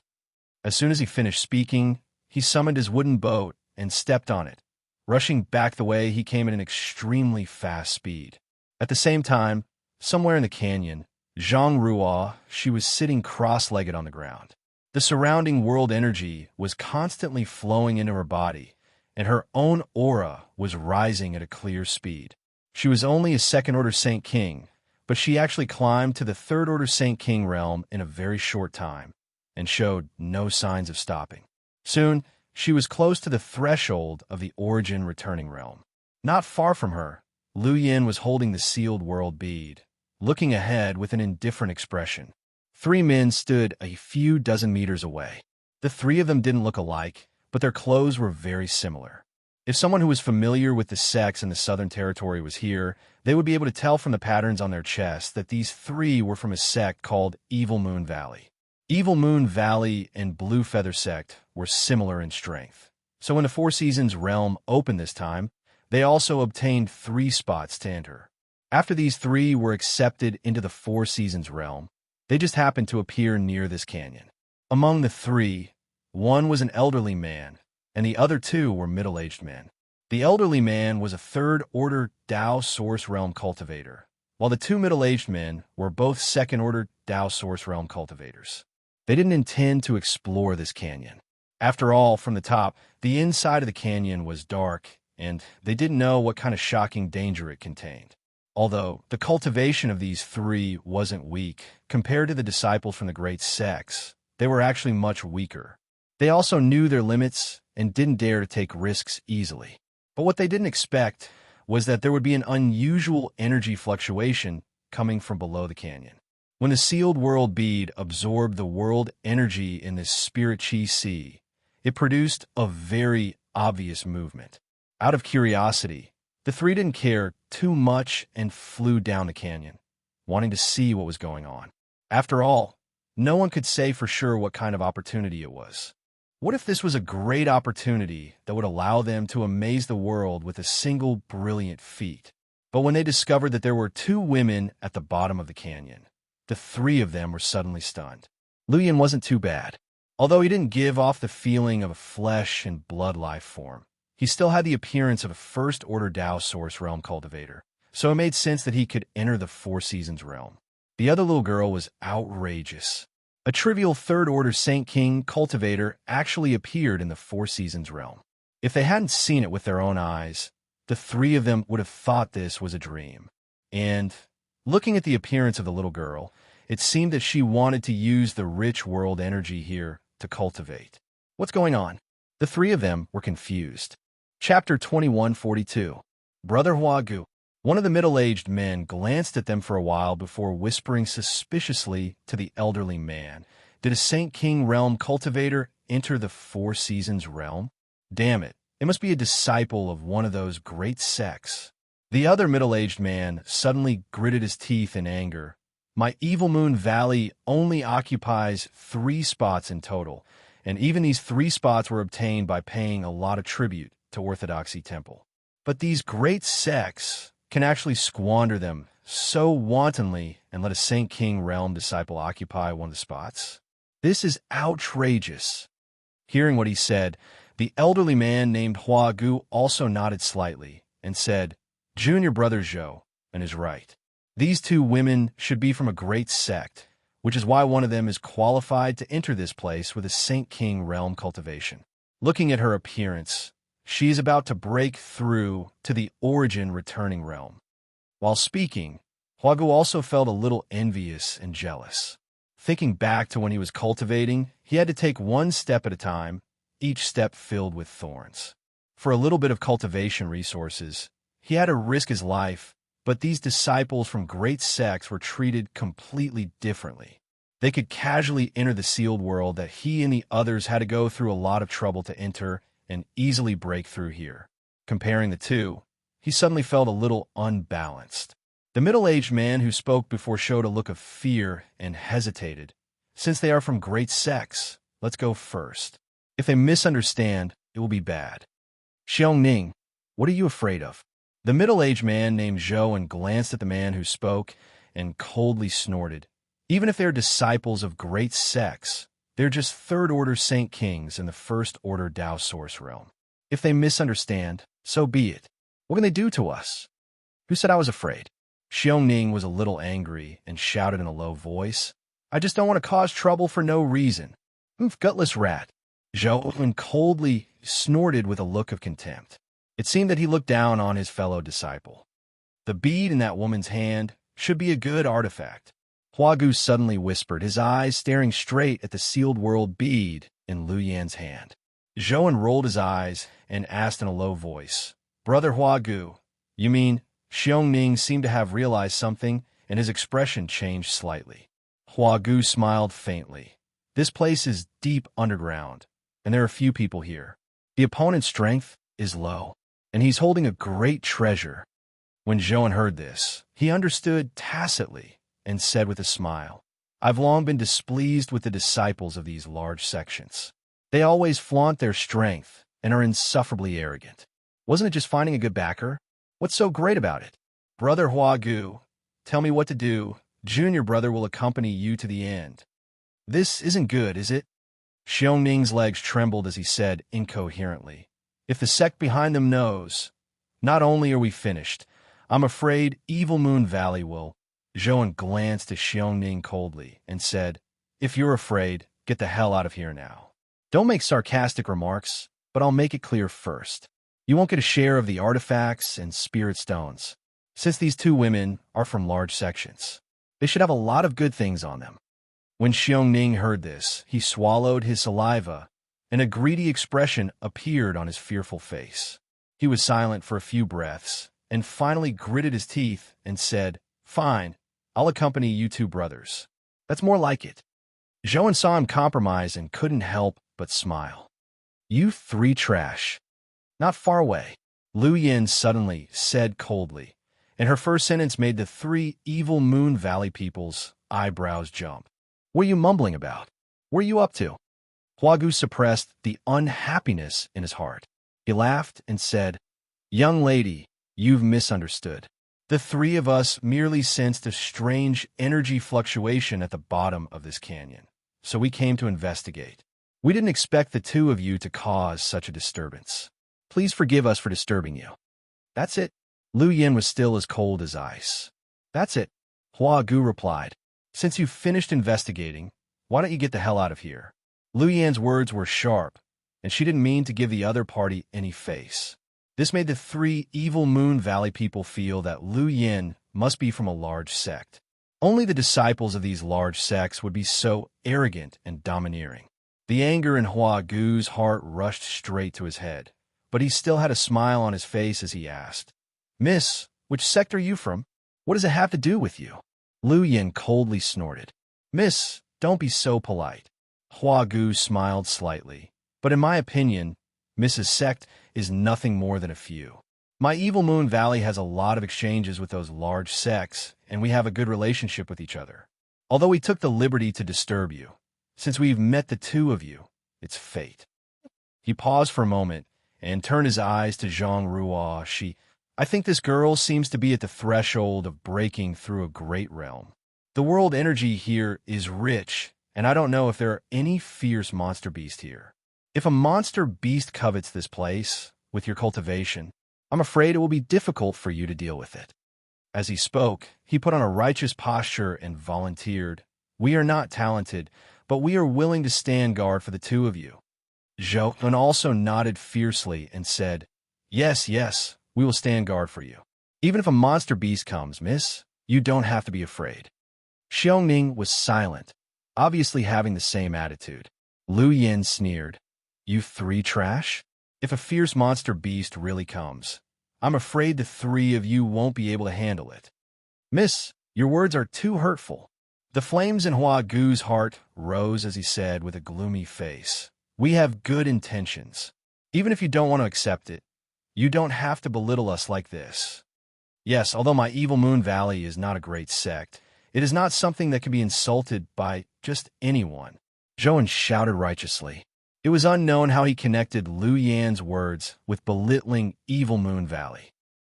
As soon as he finished speaking, he summoned his wooden boat and stepped on it. Rushing back the way, he came at an extremely fast speed. At the same time, somewhere in the canyon, Zhang Ruo, she was sitting cross-legged on the ground. The surrounding world energy was constantly flowing into her body, and her own aura was rising at a clear speed. She was only a second-order Saint King, but she actually climbed to the third-order Saint King realm in a very short time, and showed no signs of stopping. Soon, she was close to the threshold of the origin returning realm. Not far from her, Lu Yin was holding the sealed world bead, looking ahead with an indifferent expression. 3 men stood a few dozen meters away. The 3 of them didn't look alike, but their clothes were very similar. If someone who was familiar with the sects in the Southern Territory was here, they would be able to tell from the patterns on their chests that these 3 were from a sect called Evil Moon Valley. Evil Moon Valley and Blue Feather Sect were similar in strength. So when the Four Seasons realm opened this time, they also obtained 3 spots to enter. After these 3 were accepted into the Four Seasons realm, they just happened to appear near this canyon. Among the 3, one was an elderly man, and the other 2 were middle-aged men. The elderly man was a third-order Dao Source Realm cultivator, while the 2 middle-aged men were both second-order Dao Source Realm cultivators. They didn't intend to explore this canyon. After all, from the top, the inside of the canyon was dark, and they didn't know what kind of shocking danger it contained. Although the cultivation of these 3 wasn't weak, compared to the disciples from the great sects, they were actually much weaker. They also knew their limits and didn't dare to take risks easily. But what they didn't expect was that there would be an unusual energy fluctuation coming from below the canyon. When the sealed world bead absorbed the world energy in this spirit chi sea, it produced a very obvious movement. Out of curiosity, the 3 didn't care too much and flew down the canyon, wanting to see what was going on. After all, no one could say for sure what kind of opportunity it was. What if this was a great opportunity that would allow them to amaze the world with a single brilliant feat? But when they discovered that there were 2 women at the bottom of the canyon, the 3 of them were suddenly stunned. Lu Yin wasn't too bad. Although he didn't give off the feeling of a flesh and blood life form, he still had the appearance of a first-order Dao Source Realm cultivator, so it made sense that he could enter the Four Seasons realm. The other little girl was outrageous. A trivial third-order Saint King cultivator actually appeared in the Four Seasons realm. If they hadn't seen it with their own eyes, the 3 of them would have thought this was a dream. And looking at the appearance of the little girl, it seemed that she wanted to use the rich world energy here to cultivate. What's going on? The 3 of them were confused. Chapter 2142. Brother Huagu. One of the middle-aged men glanced at them for a while before whispering suspiciously to the elderly man, "Did a Saint King realm cultivator enter the Four Seasons realm? Damn it, it must be a disciple of one of those great sects." The other middle-aged man suddenly gritted his teeth in anger. "My Evil Moon Valley only occupies 3 spots in total, and even these 3 spots were obtained by paying a lot of tribute to Orthodoxy Temple. But these great sects can actually squander them so wantonly and let a Saint King realm disciple occupy one of the spots? This is outrageous." Hearing what he said, the elderly man named Hua Gu also nodded slightly and said, "Junior brother Zhou, and is right. These 2 women should be from a great sect, which is why one of them is qualified to enter this place with a Saint King realm cultivation. Looking at her appearance, she is about to break through to the origin returning realm." While speaking, Huagu also felt a little envious and jealous. Thinking back to when he was cultivating, he had to take 1 step at a time, each step filled with thorns. For a little bit of cultivation resources, he had to risk his life, but these disciples from great sects were treated completely differently. They could casually enter the sealed world that he and the others had to go through a lot of trouble to enter and easily break through here. Comparing the two, he suddenly felt a little unbalanced. The middle-aged man who spoke before showed a look of fear and hesitated. Since they are from great sects, let's go first. If they misunderstand, it will be bad. Xianxia, what are you afraid of? The middle-aged man named Zhou and glanced at the man who spoke and coldly snorted. Even if they're disciples of great sects, they're just third-order Saint Kings in the first-order Tao Source realm. If they misunderstand, so be it. What can they do to us? Who said I was afraid? Xianxia was a little angry and shouted in a low voice, I just don't want to cause trouble for no reason. Gutless rat. Zhou coldly snorted with a look of contempt. It seemed that he looked down on his fellow disciple. The bead in that woman's hand should be a good artifact. Huagu suddenly whispered, his eyes staring straight at the sealed world bead in Lu Yan's hand. Zhou rolled his eyes and asked in a low voice, Brother Huagu, you mean? Xianxia seemed to have realized something, and his expression changed slightly. Huagu smiled faintly. This place is deep underground, and there are few people here. The opponent's strength is low, and he's holding a great treasure. When Zhou heard this, he understood tacitly and said with a smile, I've long been displeased with the disciples of these large sections. They always flaunt their strength and are insufferably arrogant. Wasn't it just finding a good backer? What's so great about it? Brother Huagu, tell me what to do. Junior brother will accompany you to the end. This isn't good, is it? Xianxia's legs trembled as he said incoherently, If the sect behind them knows, not only are we finished, I'm afraid Evil Moon Valley will. Zhou glanced at Xianxia coldly and said, If you're afraid, get the hell out of here now. Don't make sarcastic remarks, but I'll make it clear first. You won't get a share of the artifacts and spirit stones, since these two women are from large sections. They should have a lot of good things on them. When Xianxia heard this, he swallowed his saliva, and a greedy expression appeared on his fearful face. He was silent for a few breaths, and finally gritted his teeth and said, Fine, I'll accompany you two brothers. That's more like it. Zhou saw him compromise and couldn't help but smile. You three trash. Not far away, Lu Yan suddenly said coldly, and her first sentence made the three Evil Moon Valley people's eyebrows jump. What are you mumbling about? What are you up to? Huagu suppressed the unhappiness in his heart. He laughed and said, Young lady, you've misunderstood. The three of us merely sensed a strange energy fluctuation at the bottom of this canyon, so we came to investigate. We didn't expect the two of you to cause such a disturbance. Please forgive us for disturbing you. That's it. Lu Yan was still as cold as ice. That's it, Huagu replied. Since you've finished investigating, why don't you get the hell out of here? Lu Yan's words were sharp, and she didn't mean to give the other party any face. This made the three Evil Moon Valley people feel that Lu Yan must be from a large sect. Only the disciples of these large sects would be so arrogant and domineering. The anger in Huagu's heart rushed straight to his head, but he still had a smile on his face as he asked, Miss, which sect are you from? What does it have to do with you? Lu Yan coldly snorted. Miss, don't be so polite. Huagu smiled slightly, but in my opinion, Mrs. Sect is nothing more than a few. My Evil Moon Valley has a lot of exchanges with those large sects, and we have a good relationship with each other. Although we took the liberty to disturb you, since we've met the two of you, it's fate. He paused for a moment and turned his eyes to Zhang Ruo. I think this girl seems to be at the threshold of breaking through a great realm. The world energy here is rich, and I don't know if there are any fierce monster beast here. If a monster beast covets this place, with your cultivation, I'm afraid it will be difficult for you to deal with it. As he spoke, he put on a righteous posture and volunteered, We are not talented, but we are willing to stand guard for the two of you. Zhou also nodded fiercely and said, Yes, yes, we will stand guard for you. Even if a monster beast comes, miss, you don't have to be afraid. Xianxia was silent, obviously having the same attitude. Lu Yan sneered, You three trash? if a fierce monster beast really comes, I'm afraid the three of you won't be able to handle it. Miss, your words are too hurtful. The flames in Hua Gu's heart rose as he said with a gloomy face, we have good intentions. Even if you don't want to accept it, you don't have to belittle us like this. Yes, although my Evil Moon Valley is not a great sect, it is not something that can be insulted by just anyone. Zhou shouted righteously. It was unknown how he connected Lu Yan's words with belittling Evil Moon Valley.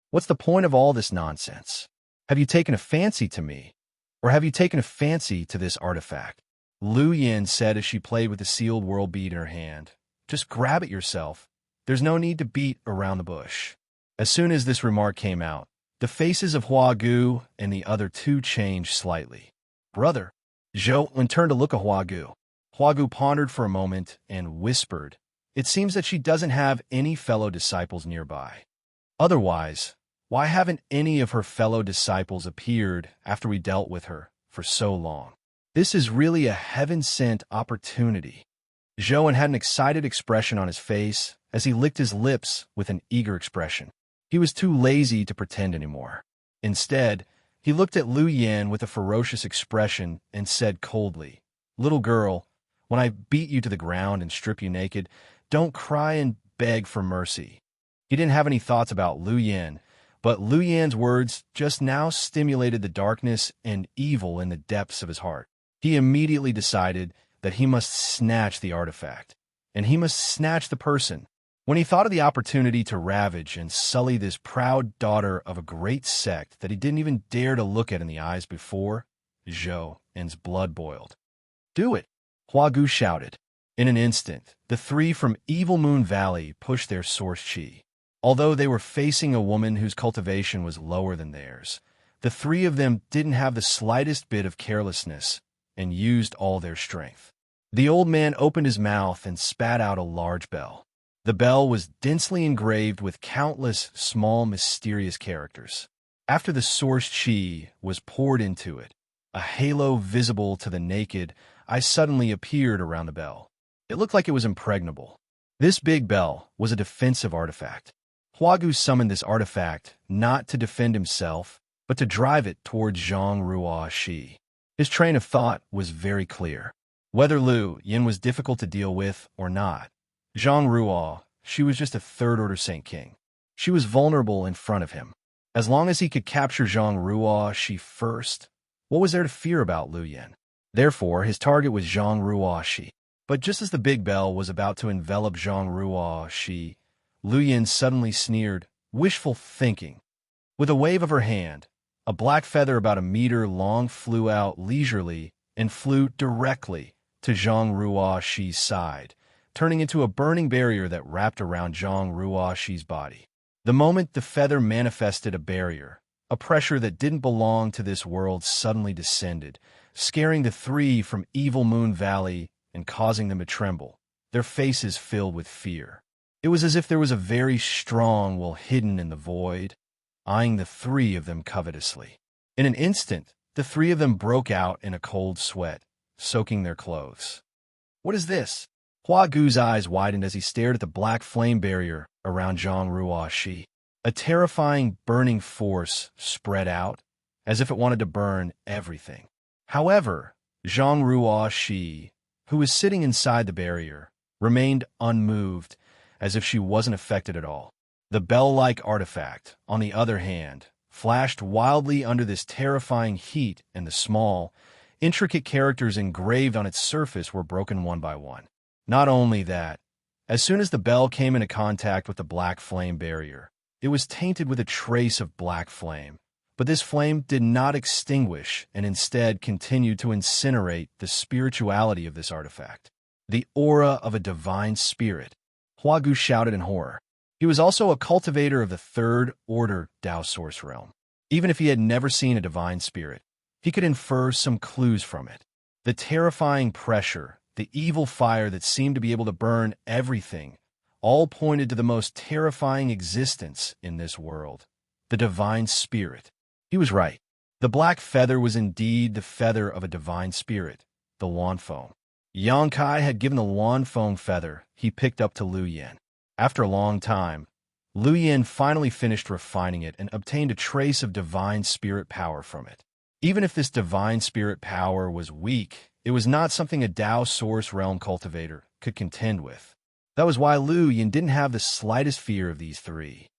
What's the point of all this nonsense? Have you taken a fancy to me? Or have you taken a fancy to this artifact? Lu Yan said as she played with the sealed world bead in her hand. Just grab it yourself. There's no need to beat around the bush. As soon as this remark came out, the faces of Hua Gu and the other two changed slightly. Brother, Zhou turned to look at Hua Gu. Hua Gu pondered for a moment and whispered, it seems that she doesn't have any fellow disciples nearby. Otherwise, why haven't any of her fellow disciples appeared after we dealt with her for so long? This is really a heaven-sent opportunity. Zhou had an excited expression on his face as he licked his lips with an eager expression. He was too lazy to pretend anymore. Instead, he looked at Lu Yan with a ferocious expression and said coldly, little girl, when I beat you to the ground and strip you naked, don't cry and beg for mercy. He didn't have any thoughts about Lu Yan, but Lu Yan's words just now stimulated the darkness and evil in the depths of his heart. He immediately decided that he must snatch the artifact, and he must snatch the person. When he thought of the opportunity to ravage and sully this proud daughter of a great sect that he didn't even dare to look at in the eyes before, Zhou's blood boiled. Do it, Hua Gu shouted. In an instant, the three from Evil Moon Valley pushed their source chi. Although they were facing a woman whose cultivation was lower than theirs, the three of them didn't have the slightest bit of carelessness and used all their strength. The old man opened his mouth and spat out a large bell. The bell was densely engraved with countless small mysterious characters. After the source chi was poured into it, a halo visible to the naked eye suddenly appeared around the bell. It looked like it was impregnable. This big bell was a defensive artifact. Hua Gu summoned this artifact not to defend himself, but to drive it towards Zhang Ruo Shi. His train of thought was very clear. Whether Lu Yan was difficult to deal with or not, Zhang Ruo, she was just a third-order Saint King. She was vulnerable in front of him. As long as he could capture Zhang Ruo Shi first, what was there to fear about Lu Yan? Therefore, his target was Zhang Ruo Shi. But just as the big bell was about to envelop Zhang Ruo Shi, Lu Yan suddenly sneered, wishful thinking. With a wave of her hand, a black feather about a meter long flew out leisurely and flew directly to Zhang Ruo Shi's side, turning into a burning barrier that wrapped around Zhang Ruo Shi's body. The moment the feather manifested a barrier, a pressure that didn't belong to this world suddenly descended, scaring the three from Evil Moon Valley and causing them to tremble, their faces filled with fear. It was as if there was a very strong will hidden in the void, eyeing the three of them covetously. In an instant, the three of them broke out in a cold sweat, soaking their clothes. What is this? Hua Gu's eyes widened as he stared at the black flame barrier around Zhang Ruo Shi. A terrifying burning force spread out, as if it wanted to burn everything. However, Zhang Ruo Shi, who was sitting inside the barrier, remained unmoved, as if she wasn't affected at all. The bell-like artifact, on the other hand, flashed wildly under this terrifying heat, and the small, intricate characters engraved on its surface were broken one by one. Not only that, as soon as the bell came into contact with the black flame barrier, it was tainted with a trace of black flame. But this flame did not extinguish and instead continued to incinerate the spirituality of this artifact. The aura of a divine spirit. Hua Gu shouted in horror. He was also a cultivator of the third order Dao Source realm. Even if he had never seen a divine spirit, he could infer some clues from it. The terrifying pressure, the evil fire that seemed to be able to burn everything, all pointed to the most terrifying existence in this world, the divine spirit. He was right. The black feather was indeed the feather of a divine spirit, the Luanfeng. Xianxia had given the Luanfeng feather he picked up to Lu Yan. After a long time, Lu Yin finally finished refining it and obtained a trace of divine spirit power from it. Even if this divine spirit power was weak, it was not something a Tao Source Realm cultivator could contend with. That was why Lu Yin didn't have the slightest fear of these three.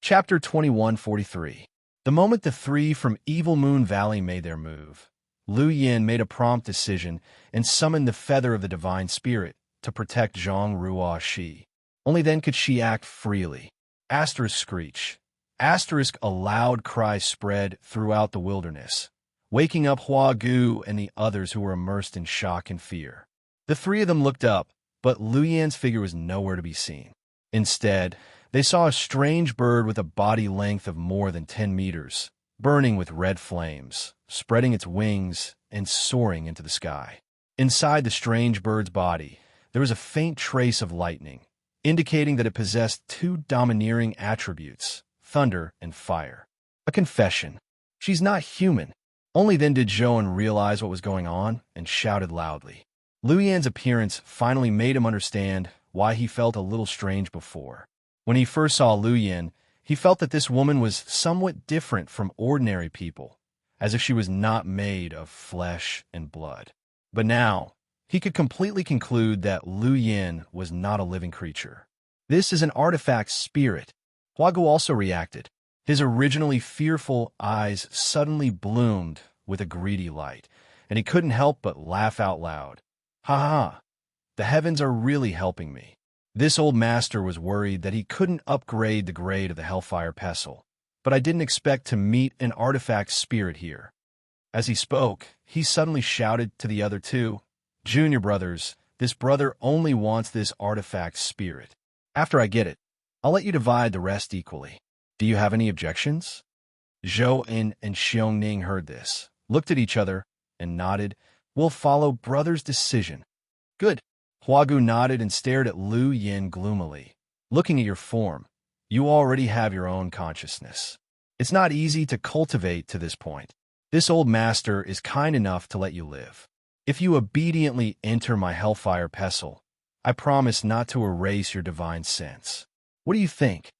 Chapter 2143. The moment the three from Evil Moon Valley made their move, Lu Yin made a prompt decision and summoned the feather of the divine spirit to protect Zhang Ruo Shi. Only then could she act freely. Asterisk screech. Asterisk a loud cry spread throughout the wilderness, waking up Hua Gu and the others who were immersed in shock and fear. The three of them looked up, but Lu Yan's figure was nowhere to be seen. Instead, they saw a strange bird with a body length of more than 10 meters, burning with red flames, spreading its wings and soaring into the sky. Inside the strange bird's body, there was a faint trace of lightning, indicating that it possessed two domineering attributes, thunder and fire. A confession. She's not human. Only then did Zhou realize what was going on and shouted loudly. Lu Yan's appearance finally made him understand why he felt a little strange before. When he first saw Lu Yan, he felt that this woman was somewhat different from ordinary people, as if she was not made of flesh and blood. But now, he could completely conclude that Lu Yan was not a living creature. This is an artifact spirit. Hua Gu also reacted. His originally fearful eyes suddenly bloomed with a greedy light, and he couldn't help but laugh out loud. Ha ha! The heavens are really helping me. This old master was worried that he couldn't upgrade the grade of the Hellfire Pestle, but I didn't expect to meet an artifact spirit here. As he spoke, he suddenly shouted to the other two, "Junior brothers, this brother only wants this artifact spirit. After I get it, I'll let you divide the rest equally. Do you have any objections?" Zhou and Xiongning heard this, looked at each other, and nodded. "We'll follow brother's decision." "Good." Hua Gu nodded and stared at Lu Yin gloomily. "Looking at your form, you already have your own consciousness. It's not easy to cultivate to this point. This old master is kind enough to let you live. If you obediently enter my Hellfire Pestle, I promise not to erase your divine sense. What do you think?"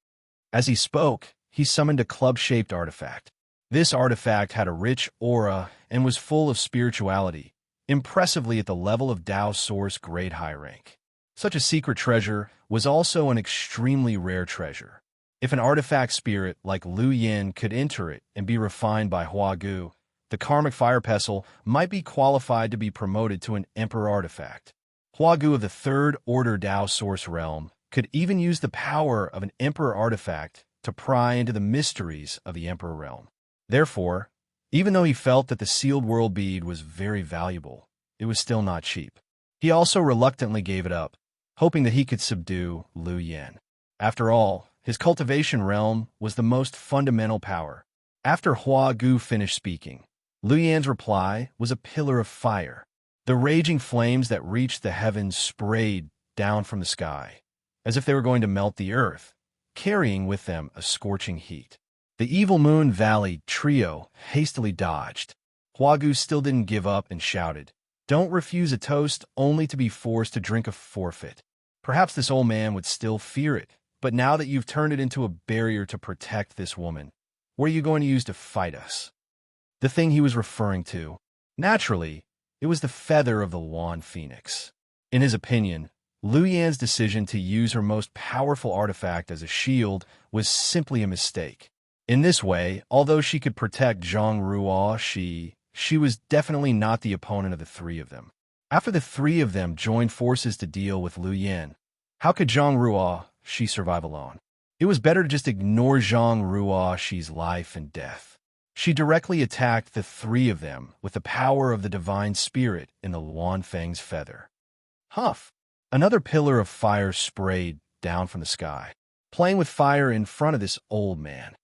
As he spoke, he summoned a club-shaped artifact. This artifact had a rich aura and was full of spirituality, impressively at the level of Tao Source Grade High Rank. Such a secret treasure was also an extremely rare treasure. If an artifact spirit like Lu Yin could enter it and be refined by Hua Gu, the Karmic Fire Pestle might be qualified to be promoted to an Emperor artifact. Hua Gu of the Third Order Tao Source Realm could even use the power of an Emperor artifact to pry into the mysteries of the Emperor Realm. Therefore, even though he felt that the sealed world bead was very valuable, it was still not cheap. He also reluctantly gave it up, hoping that he could subdue Lu Yan. After all, his cultivation realm was the most fundamental power. After Hua Gu finished speaking, Lu Yan's reply was a pillar of fire. The raging flames that reached the heavens sprayed down from the sky, as if they were going to melt the earth, carrying with them a scorching heat. The Evil Moon Valley trio hastily dodged. Hua Gu still didn't give up and shouted, "Don't refuse a toast only to be forced to drink a forfeit." Perhaps this old man would still fear it, but now that you've turned it into a barrier to protect this woman, what are you going to use to fight us? The thing he was referring to, naturally, it was the feather of the Luan Phoenix. In his opinion, Lu Yan's decision to use her most powerful artifact as a shield was simply a mistake. In this way, although she could protect Zhang Ruo Shi, she was definitely not the opponent of the three of them. After the three of them joined forces to deal with Lu Yan, how could Zhang Ruo Shi survive alone? It was better to just ignore Zhang Ruo Shi's life and death. She directly attacked the three of them with the power of the divine spirit in the Luan Feng's feather. Huff! Another pillar of fire sprayed down from the sky, playing with fire in front of this old man.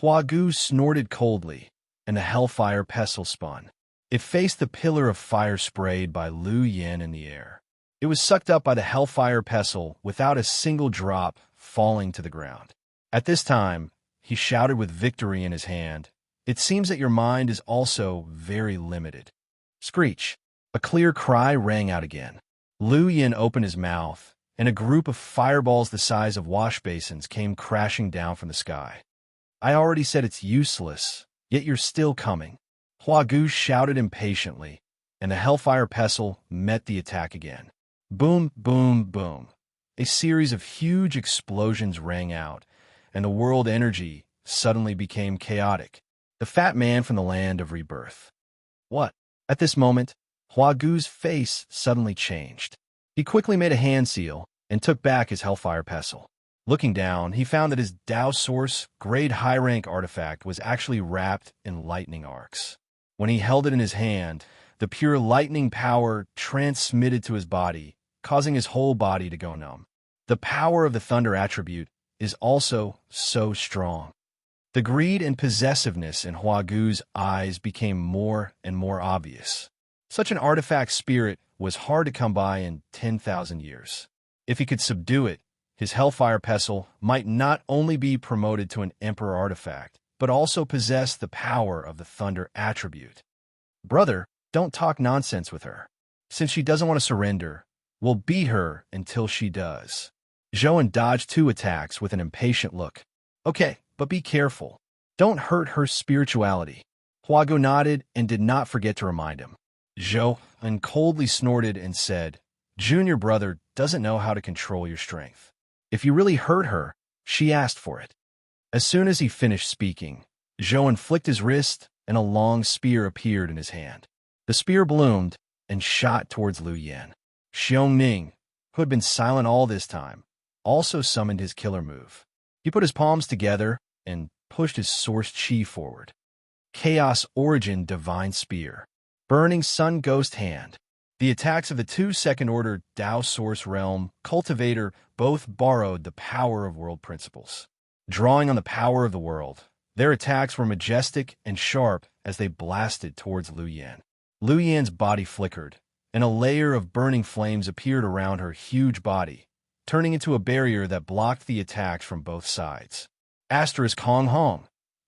Hua Gu snorted coldly, and the Hellfire Pestle spun. It faced the pillar of fire sprayed by Lu Yan in the air. It was sucked up by the Hellfire Pestle without a single drop falling to the ground. At this time, he shouted with victory in his hand, "It seems that your mind is also very limited." Screech! A clear cry rang out again. Lu Yan opened his mouth, and a group of fireballs the size of wash basins came crashing down from the sky. I already said it's useless, yet you're still coming. Hua Gu shouted impatiently, and the Hellfire Pestle met the attack again. Boom, boom, boom. A series of huge explosions rang out, and the world energy suddenly became chaotic. The fat man from the land of rebirth. What? At this moment, Hua Gu's face suddenly changed. He quickly made a hand seal and took back his Hellfire Pestle. Looking down, he found that his Dao Source grade high-rank artifact was actually wrapped in lightning arcs. When he held it in his hand, the pure lightning power transmitted to his body, causing his whole body to go numb. The power of the thunder attribute is also so strong. The greed and possessiveness in Hua Gu's eyes became more and more obvious. Such an artifact spirit was hard to come by in 10,000 years. If he could subdue it, his Hellfire Pestle might not only be promoted to an Emperor artifact, but also possess the power of the thunder attribute. Brother, don't talk nonsense with her. Since she doesn't want to surrender, we'll beat her until she does. Zhou dodged 2 attacks with an impatient look. Okay, but be careful. Don't hurt her spirituality. Hua Gu nodded and did not forget to remind him. Zhou coldly snorted and said, Junior brother doesn't know how to control your strength. If you really hurt her, she asked for it. As soon as he finished speaking, Zhou flicked his wrist and a long spear appeared in his hand. The spear bloomed and shot towards Lu Yan. Xiongning, who had been silent all this time, also summoned his killer move. He put his palms together and pushed his source chi forward. Chaos Origin Divine Spear. Burning Sun Ghost Hand. The attacks of the 2 second-order Dao Source Realm Cultivator both borrowed the power of world principles. Drawing on the power of the world, their attacks were majestic and sharp as they blasted towards Lu Yan. Lu Yan's body flickered, and a layer of burning flames appeared around her huge body, turning into a barrier that blocked the attacks from both sides. Asterisk Hong Hong.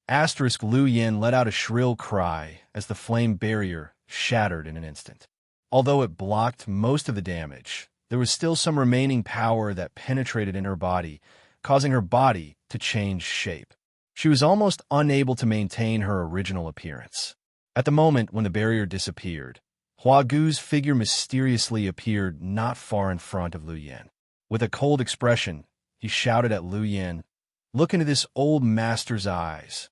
Asterisk Lu Yan let out a shrill cry as the flame barrier shattered in an instant. Although it blocked most of the damage, there was still some remaining power that penetrated in her body, causing her body to change shape. She was almost unable to maintain her original appearance. At the moment when the barrier disappeared, Hua Gu's figure mysteriously appeared not far in front of Lu Yan. With a cold expression, he shouted at Lu Yan, "Look into this old master's eyes."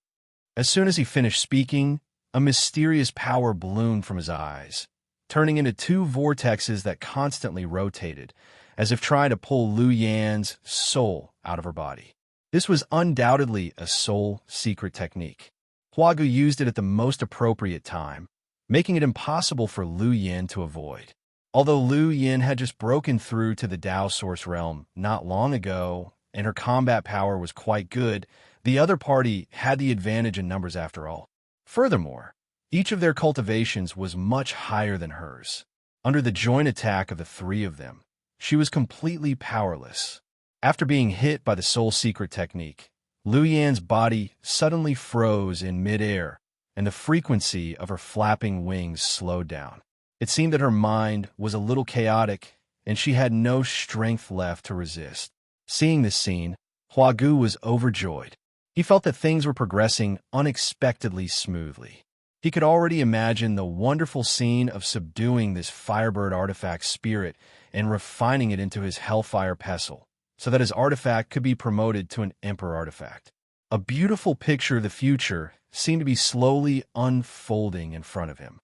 As soon as he finished speaking, a mysterious power bloomed from his eyes, turning into 2 vortexes that constantly rotated, as if trying to pull Lu Yan's soul out of her body. This was undoubtedly a soul secret technique. Hua Gu used it at the most appropriate time, making it impossible for Lu Yan to avoid. Although Lu Yan had just broken through to the Dao Source Realm not long ago, and her combat power was quite good, the other party had the advantage in numbers after all. Furthermore, each of their cultivations was much higher than hers. Under the joint attack of the 3 of them, she was completely powerless. After being hit by the soul secret technique, Lu Yan's body suddenly froze in midair, and the frequency of her flapping wings slowed down. It seemed that her mind was a little chaotic, and she had no strength left to resist. Seeing this scene, Hua Gu was overjoyed. He felt that things were progressing unexpectedly smoothly. He could already imagine the wonderful scene of subduing this Firebird artifact spirit and refining it into his Hellfire Pestle, so that his artifact could be promoted to an Emperor artifact. A beautiful picture of the future seemed to be slowly unfolding in front of him.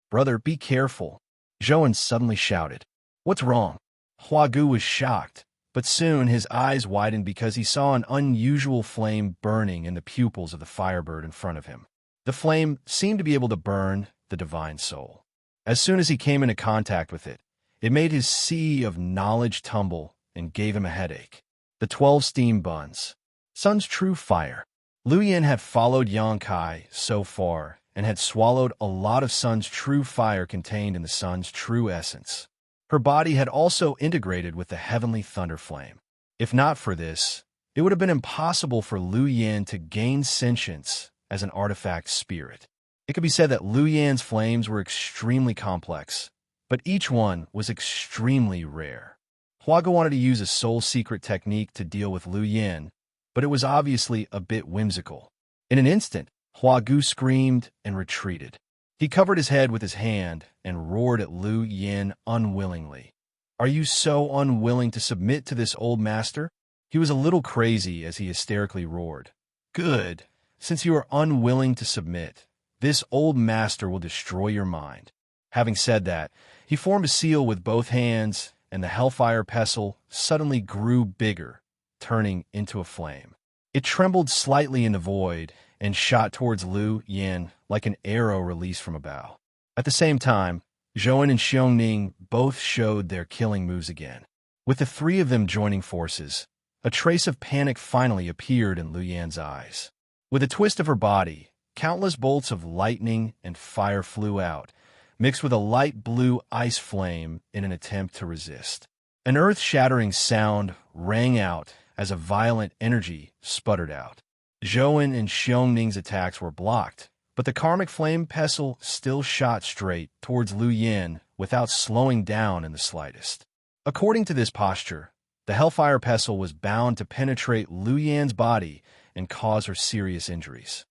"Brother, be careful," Zhou suddenly shouted. "What's wrong?" Hua Gu was shocked, but soon his eyes widened because he saw an unusual flame burning in the pupils of the Firebird in front of him. The flame seemed to be able to burn the divine soul. As soon as he came into contact with it, it made his sea of knowledge tumble and gave him a headache. The 12 steam buns. Sun's true fire. Lu Yan had followed Xianxia so far and had swallowed a lot of Sun's true fire contained in the Sun's true essence. Her body had also integrated with the heavenly thunder flame. If not for this, it would have been impossible for Lu Yan to gain sentience as an artifact spirit. It could be said that Lu Yan's flames were extremely complex, but each one was extremely rare. Huagu wanted to use a soul-secret technique to deal with Lu Yin, but it was obviously a bit whimsical. In an instant, Huagu screamed and retreated. He covered his head with his hand and roared at Lu Yin unwillingly. "Are you so unwilling to submit to this old master?" He was a little crazy as he hysterically roared. "Good. Since you are unwilling to submit, this old master will destroy your mind." Having said that, he formed a seal with both hands, and the hellfire pestle suddenly grew bigger, turning into a flame. It trembled slightly in the void and shot towards Lu Yin like an arrow released from a bow. At the same time, Zhou and Xiongning both showed their killing moves again. With the three of them joining forces, a trace of panic finally appeared in Lu Yan's eyes. With a twist of her body, countless bolts of lightning and fire flew out, mixed with a light blue ice flame in an attempt to resist. An earth-shattering sound rang out as a violent energy sputtered out. Zhou and Xiongning's attacks were blocked, but the karmic flame pestle still shot straight towards Lu Yin without slowing down in the slightest. According to this posture, the hellfire pestle was bound to penetrate Lu Yan's body and cause her serious injuries.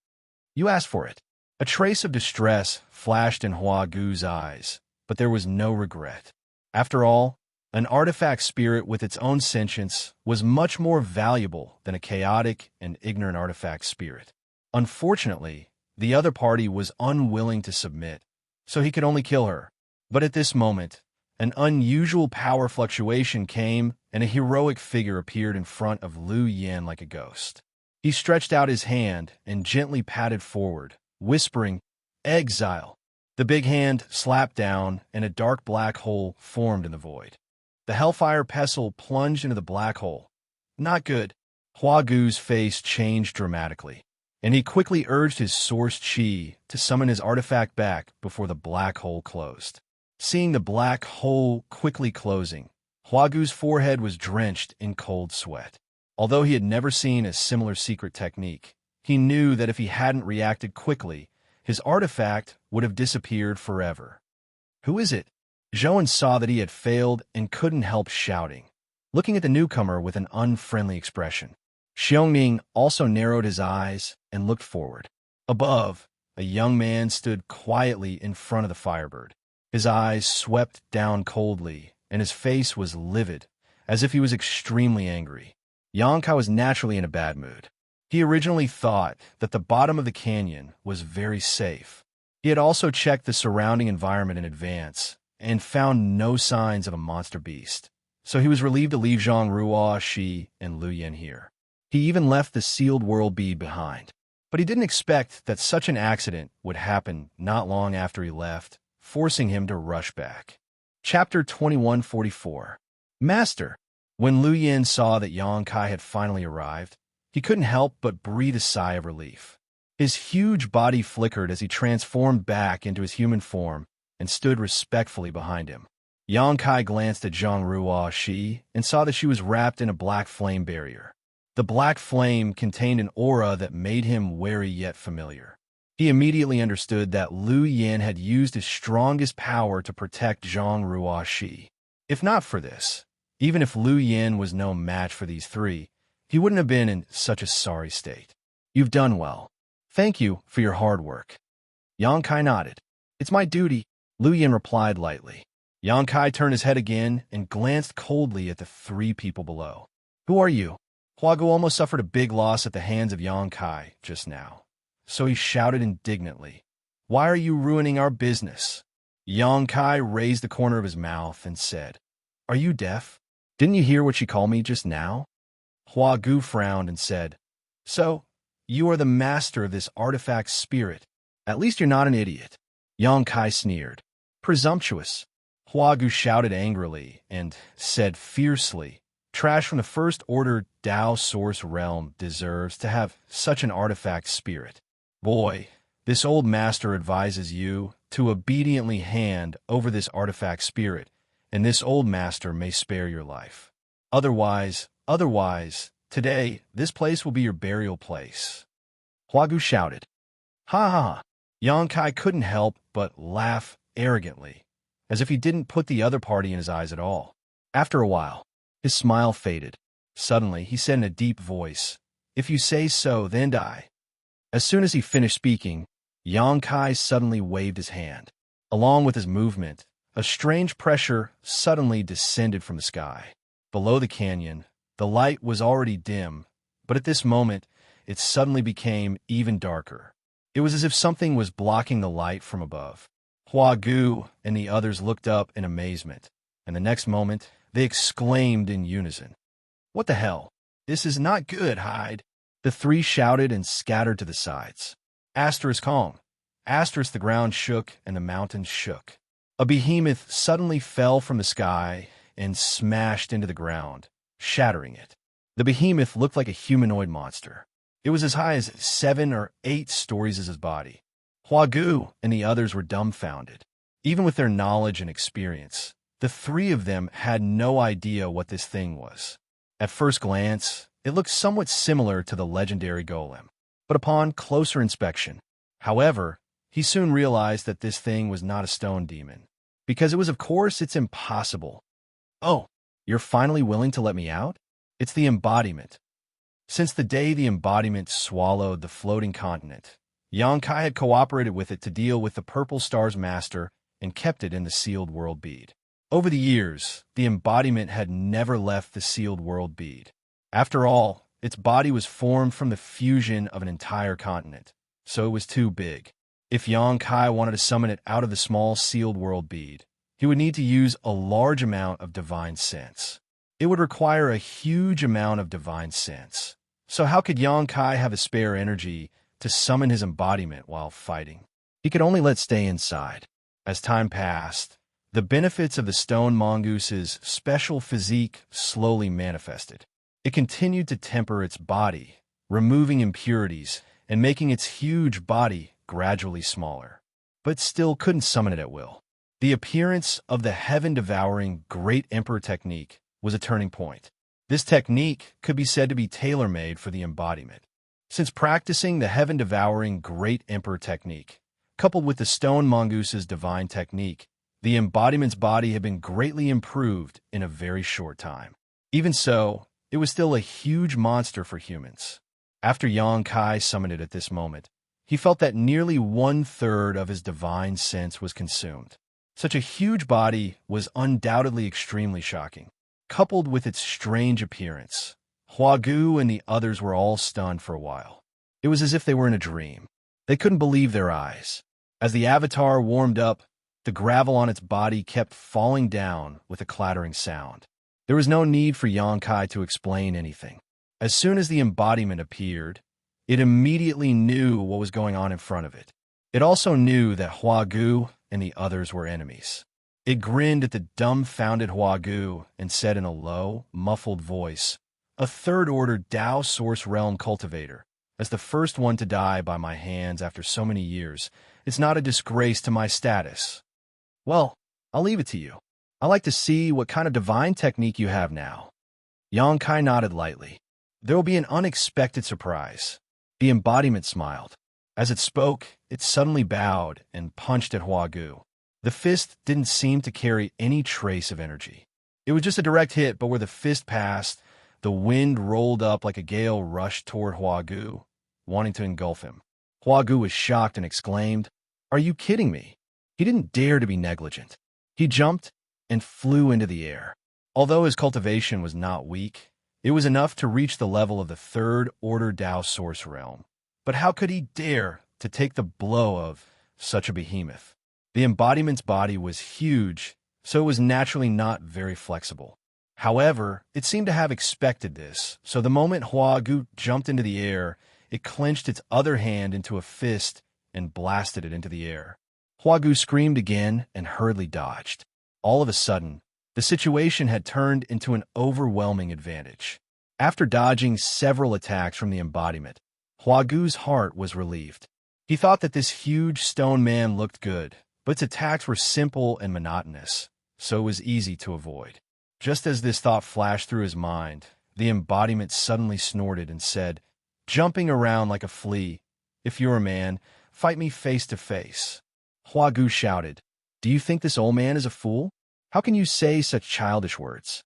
"You asked for it." A trace of distress flashed in Huagu's eyes, but there was no regret. After all, an artifact spirit with its own sentience was much more valuable than a chaotic and ignorant artifact spirit. Unfortunately, the other party was unwilling to submit, so he could only kill her. But at this moment, an unusual power fluctuation came, and a heroic figure appeared in front of Lu Yin like a ghost. He stretched out his hand and gently patted forward, whispering, "Exile." The big hand slapped down, and a dark black hole formed in the void. The hellfire pestle plunged into the black hole. Not good. Huagu's face changed dramatically, and he quickly urged his source chi to summon his artifact back before the black hole closed. Seeing the black hole quickly closing, Huagu's forehead was drenched in cold sweat. Although he had never seen a similar secret technique, he knew that if he hadn't reacted quickly, his artifact would have disappeared forever. "Who is it?" Zhou saw that he had failed and couldn't help shouting, looking at the newcomer with an unfriendly expression. Xiongning also narrowed his eyes and looked forward. Above, a young man stood quietly in front of the Firebird. His eyes swept down coldly, and his face was livid, as if he was extremely angry. Xianxia was naturally in a bad mood. He originally thought that the bottom of the canyon was very safe. He had also checked the surrounding environment in advance and found no signs of a monster beast, so he was relieved to leave Zhang Shi, and Lu Yin here. He even left the sealed world bead behind. But he didn't expect that such an accident would happen not long after he left, forcing him to rush back. Chapter 2144. Master. When Lu Yin saw that Xianxia had finally arrived, he couldn't help but breathe a sigh of relief. His huge body flickered as he transformed back into his human form and stood respectfully behind him. Xianxia glanced at Zhang Shi and saw that she was wrapped in a black flame barrier. The black flame contained an aura that made him wary yet familiar. He immediately understood that Lu Yin had used his strongest power to protect Zhang Shi. If not for this, even if Lu Yin was no match for these three, he wouldn't have been in such a sorry state. "You've done well. Thank you for your hard work." Xianxia nodded. "It's my duty," Lu Yin replied lightly. Xianxia turned his head again and glanced coldly at the three people below. "Who are you?" Huagu almost suffered a big loss at the hands of Xianxia just now, so he shouted indignantly, "Why are you ruining our business?" Xianxia raised the corner of his mouth and said, "Are you deaf? Didn't you hear what she called me just now?" Huagu frowned and said, "So, you are the master of this artifact spirit. At least you're not an idiot." Xianxia sneered. "Presumptuous." Huagu shouted angrily and said fiercely, "Trash from the First Order Dao Source Realm deserves to have such an artifact spirit. Boy, this old master advises you to obediently hand over this artifact spirit, and this old master may spare your life. Otherwise, today, this place will be your burial place." Huagu shouted. "Ha ha ha." Xianxia couldn't help but laugh arrogantly, as if he didn't put the other party in his eyes at all. After a while, His smile faded. Suddenly, he said in a deep voice, "If you say so, then die." As soon as he finished speaking, Yang Kai suddenly waved his hand. Along with his movement, a strange pressure suddenly descended from the sky. Below the canyon, the light was already dim, but at this moment, it suddenly became even darker. It was as if something was blocking the light from above. Hua Gu and the others looked up in amazement, and the next moment, they exclaimed in unison, "What the hell? This is not good, Hyde." The three shouted and scattered to the sides. Asterisk calm. Asterisk the ground shook and the mountains shook. A behemoth suddenly fell from the sky and smashed into the ground, shattering it. The behemoth looked like a humanoid monster. It was as high as 7 or 8 stories as his body. Hua Gu and the others were dumbfounded. Even with their knowledge and experience, the three of them had no idea what this thing was. At first glance, it looked somewhat similar to the legendary golem. But upon closer inspection, however, he soon realized that this thing was not a stone demon. Because it was, of course, it's impossible. "Oh, you're finally willing to let me out? It's the embodiment." Since the day the embodiment swallowed the floating continent, Yang Kai had cooperated with it to deal with the Purple Star's master and kept it in the sealed world bead. Over the years, the embodiment had never left the sealed world bead. After all, its body was formed from the fusion of an entire continent, so it was too big. If Yang Kai wanted to summon it out of the small sealed world bead, he would need to use a large amount of divine sense. It would require a huge amount of divine sense. So how could Yang Kai have a spare energy to summon his embodiment while fighting? He could only let stay inside. As time passed, the benefits of the stone mongoose's special physique slowly manifested. It continued to temper its body, removing impurities and making its huge body gradually smaller, but still couldn't summon it at will. The appearance of the heaven-devouring Great Emperor technique was a turning point. This technique could be said to be tailor-made for the embodiment. Since practicing the heaven-devouring Great Emperor technique, coupled with the stone mongoose's divine technique, the embodiment's body had been greatly improved in a very short time. Even so, it was still a huge monster for humans. After Yang Kai summoned it at this moment, he felt that nearly 1/3 of his divine sense was consumed. Such a huge body was undoubtedly extremely shocking. Coupled with its strange appearance, Hua Gu and the others were all stunned for a while. It was as if they were in a dream. They couldn't believe their eyes. As the avatar warmed up, the gravel on its body kept falling down with a clattering sound. There was no need for Yang Kai to explain anything. As soon as the embodiment appeared, it immediately knew what was going on in front of it. It also knew that Hua Gu and the others were enemies. It grinned at the dumbfounded Hua Gu and said in a low, muffled voice, "A third-order Tao Source Realm cultivator. As the first one to die by my hands after so many years, it's not a disgrace to my status. Well, I'll leave it to you. I'd like to see what kind of divine technique you have now." Yang Kai nodded lightly. "There will be an unexpected surprise." The embodiment smiled. As it spoke, it suddenly bowed and punched at Hua Gu. The fist didn't seem to carry any trace of energy. It was just a direct hit, but where the fist passed, the wind rolled up like a gale rushed toward Hua Gu, wanting to engulf him. Hua Gu was shocked and exclaimed, "Are you kidding me?" He didn't dare to be negligent. He jumped and flew into the air. Although his cultivation was not weak, it was enough to reach the level of the third-order Tao Source Realm. But how could he dare to take the blow of such a behemoth? The embodiment's body was huge, so it was naturally not very flexible. However, it seemed to have expected this, so the moment Hua Gu jumped into the air, it clenched its other hand into a fist and blasted it into the air. Hua Gu screamed again and hurriedly dodged. All of a sudden, the situation had turned into an overwhelming advantage. After dodging several attacks from the embodiment, Hua Gu's heart was relieved. He thought that this huge stone man looked good, but its attacks were simple and monotonous, so it was easy to avoid. Just as this thought flashed through his mind, the embodiment suddenly snorted and said, jumping around like a flea, "If you're a man, fight me face to face." Hua Gu shouted, "Do you think this old man is a fool? How can you say such childish words?"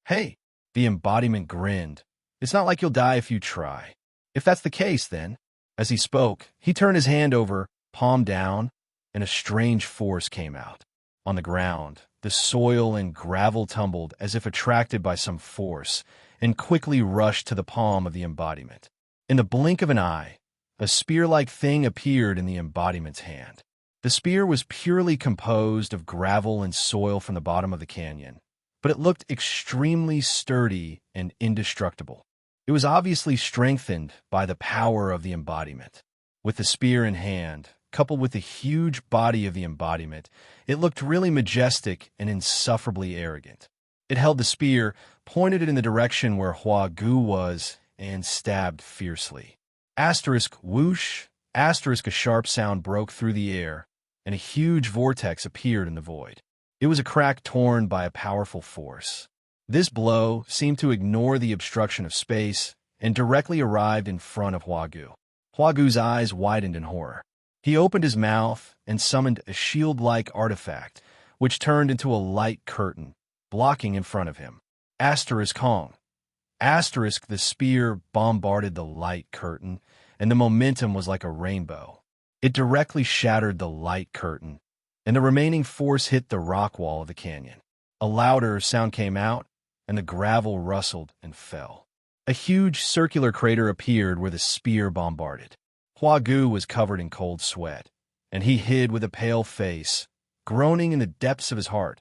"Hey, The embodiment grinned. "It's not like you'll die if you try." "If that's the case, then." As he spoke, he turned his hand over, palm down, and a strange force came out. On the ground, the soil and gravel tumbled as if attracted by some force, and quickly rushed to the palm of the embodiment. In the blink of an eye, a spear-like thing appeared in the embodiment's hand. The spear was purely composed of gravel and soil from the bottom of the canyon, but it looked extremely sturdy and indestructible. It was obviously strengthened by the power of the embodiment. With the spear in hand, coupled with the huge body of the embodiment, it looked really majestic and insufferably arrogant. It held the spear, pointed it in the direction where Hua Gu was, and stabbed fiercely. Asterisk whoosh, asterisk a sharp sound broke through the air, and a huge vortex appeared in the void. It was a crack torn by a powerful force. This blow seemed to ignore the obstruction of space and directly arrived in front of Hua Gu. Hua Gu's eyes widened in horror. He opened his mouth and summoned a shield-like artifact, which turned into a light curtain, blocking in front of him. Asterisk Hong. Asterisk the spear bombarded the light curtain, and the momentum was like a rainbow. It directly shattered the light curtain, and the remaining force hit the rock wall of the canyon. A louder sound came out, and the gravel rustled and fell. A huge circular crater appeared where the spear bombarded. Hua Gu was covered in cold sweat, and he hid with a pale face, groaning in the depths of his heart.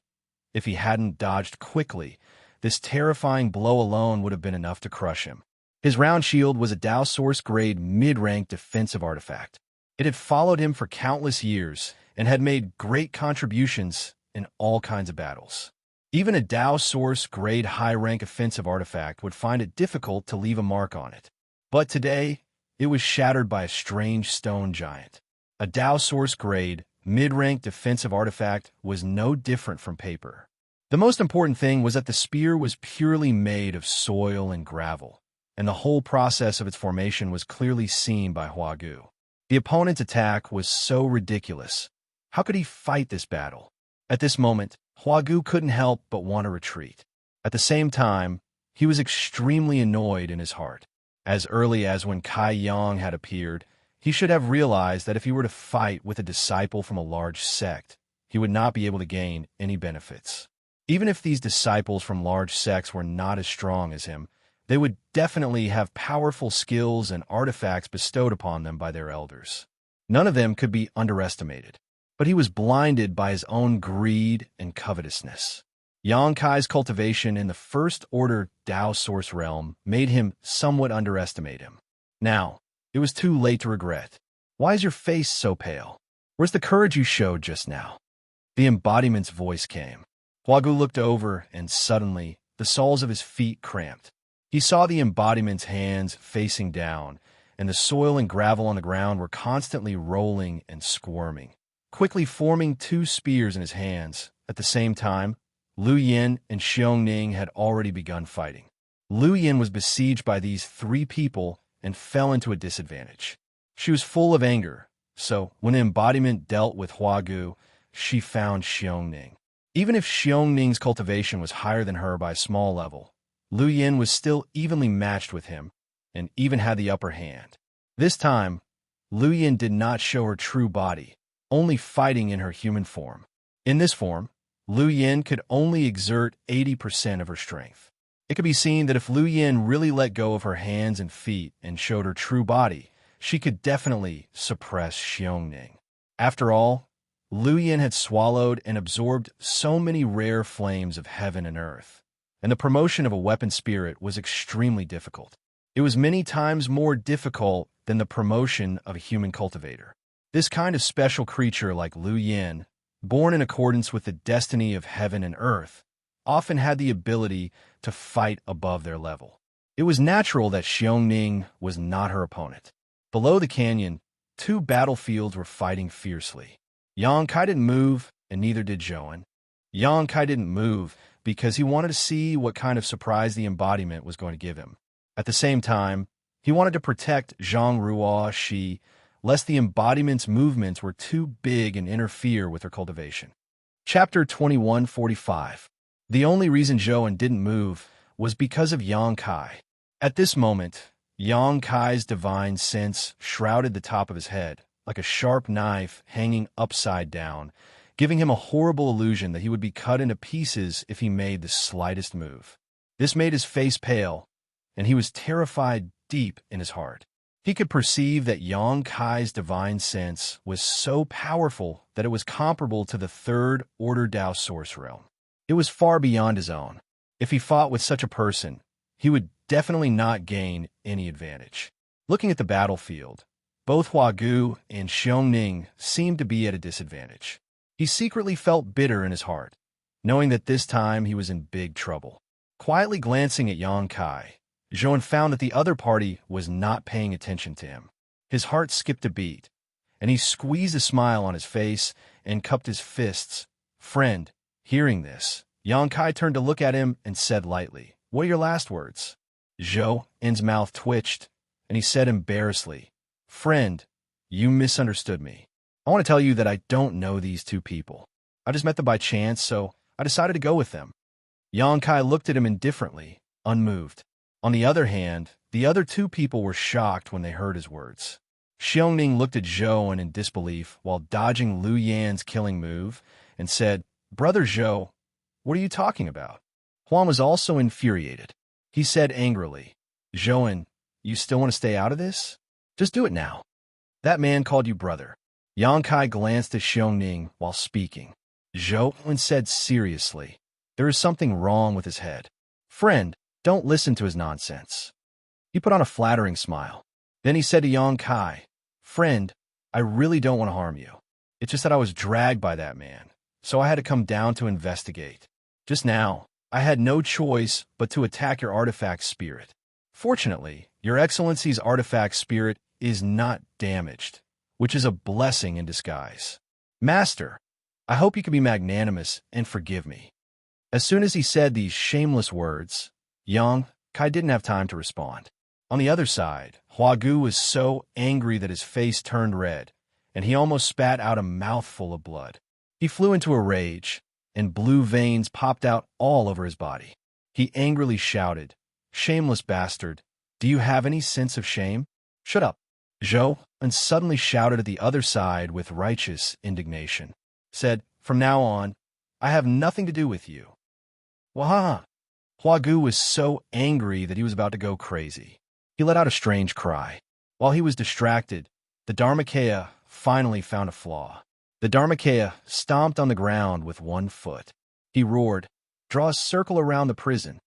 If he hadn't dodged quickly, this terrifying blow alone would have been enough to crush him. His round shield was a Dao Source-grade mid-rank defensive artifact. It had followed him for countless years and had made great contributions in all kinds of battles. Even a Dao Source-grade high-rank offensive artifact would find it difficult to leave a mark on it. But today, it was shattered by a strange stone giant. A Dao Source-grade, mid-rank defensive artifact was no different from paper. The most important thing was that the spear was purely made of soil and gravel, and the whole process of its formation was clearly seen by Hua Gu. The opponent's attack was so ridiculous. How could he fight this battle? At this moment, Hua Gu couldn't help but want to retreat. At the same time, he was extremely annoyed in his heart. As early as when Kai Yang had appeared, he should have realized that if he were to fight with a disciple from a large sect, he would not be able to gain any benefits. Even if these disciples from large sects were not as strong as him, they would definitely have powerful skills and artifacts bestowed upon them by their elders. None of them could be underestimated, but he was blinded by his own greed and covetousness. Yang Kai's cultivation in the First Order Dao Source realm made him somewhat underestimate him. Now, it was too late to regret. Why is your face so pale? Where's the courage you showed just now? The embodiment's voice came. Hua Gu looked over, and suddenly, the soles of his feet cramped. He saw the embodiment's hands facing down, and the soil and gravel on the ground were constantly rolling and squirming, quickly forming two spears in his hands. At the same time, Lu Yin and Xiongning had already begun fighting. Lu Yin was besieged by these three people and fell into a disadvantage. She was full of anger, so when the embodiment dealt with Hua Gu, she found Xiongning. Even if Xiongning's cultivation was higher than her by a small level, Lu Yin was still evenly matched with him and even had the upper hand. This time, Lu Yin did not show her true body, only fighting in her human form. In this form, Lu Yin could only exert 80% of her strength. It could be seen that if Lu Yin really let go of her hands and feet and showed her true body, she could definitely suppress Xiongning. After all, Lu Yin had swallowed and absorbed so many rare flames of heaven and earth, and the promotion of a weapon spirit was extremely difficult. It was many times more difficult than the promotion of a human cultivator. This kind of special creature like Lu Yin, born in accordance with the destiny of heaven and earth, often had the ability to fight above their level. It was natural that Xiongning was not her opponent. Below the canyon, two battlefields were fighting fiercely. Yang Kai didn't move, and neither did Zhouan. Yang Kai didn't move because he wanted to see what kind of surprise the embodiment was going to give him. At the same time, he wanted to protect Zhang Ruo Shi, lest the embodiment's movements were too big and interfere with her cultivation. Chapter 2145. The only reason Zhouan didn't move was because of Yang Kai. At this moment, Yang Kai's divine sense shrouded the top of his head, like a sharp knife hanging upside down, giving him a horrible illusion that he would be cut into pieces if he made the slightest move. This made his face pale, and he was terrified deep in his heart. He could perceive that Yang Kai's divine sense was so powerful that it was comparable to the third order Dao source realm. It was far beyond his own. If he fought with such a person, he would definitely not gain any advantage. Looking at the battlefield, both Huagu and Xiongning seemed to be at a disadvantage. He secretly felt bitter in his heart, knowing that this time he was in big trouble. Quietly glancing at Yang Kai, Zhou found that the other party was not paying attention to him. His heart skipped a beat, and he squeezed a smile on his face and cupped his fists. "Friend," hearing this, Yang Kai turned to look at him and said lightly, "What are your last words?" Zhou's mouth twitched, and he said embarrassedly, "Friend, you misunderstood me. I want to tell you that I don't know these two people. I just met them by chance, so I decided to go with them." Yang Kai looked at him indifferently, unmoved. On the other hand, the other two people were shocked when they heard his words. Xiongning looked at Zhou in disbelief while dodging Lu Yan's killing move and said, "Brother Zhou, what are you talking about?" Huan was also infuriated. He said angrily, "Zhou, you still want to stay out of this? Just do it now." "That man called you brother." Yang Kai glanced at Xiongning while speaking. Zhou said seriously, "There is something wrong with his head. Friend, don't listen to his nonsense." He put on a flattering smile. Then he said to Yang Kai, "Friend, I really don't want to harm you. It's just that I was dragged by that man, so I had to come down to investigate. Just now, I had no choice but to attack your artifact spirit. Fortunately, Your Excellency's artifact spirit is not damaged, which is a blessing in disguise. Master, I hope you can be magnanimous and forgive me." As soon as he said these shameless words, Yang Kai didn't have time to respond. On the other side, Huagu was so angry that his face turned red, and he almost spat out a mouthful of blood. He flew into a rage, and blue veins popped out all over his body. He angrily shouted, "Shameless bastard, do you have any sense of shame? Shut up." Zhou, and suddenly shouted at the other side with righteous indignation, said, "From now on, I have nothing to do with you." Wahaha! Huagu was so angry that he was about to go crazy. He let out a strange cry. While he was distracted, the Dharmakaya finally found a flaw. The Dharmakaya stomped on the ground with one foot. He roared, "Draw a circle around the prison."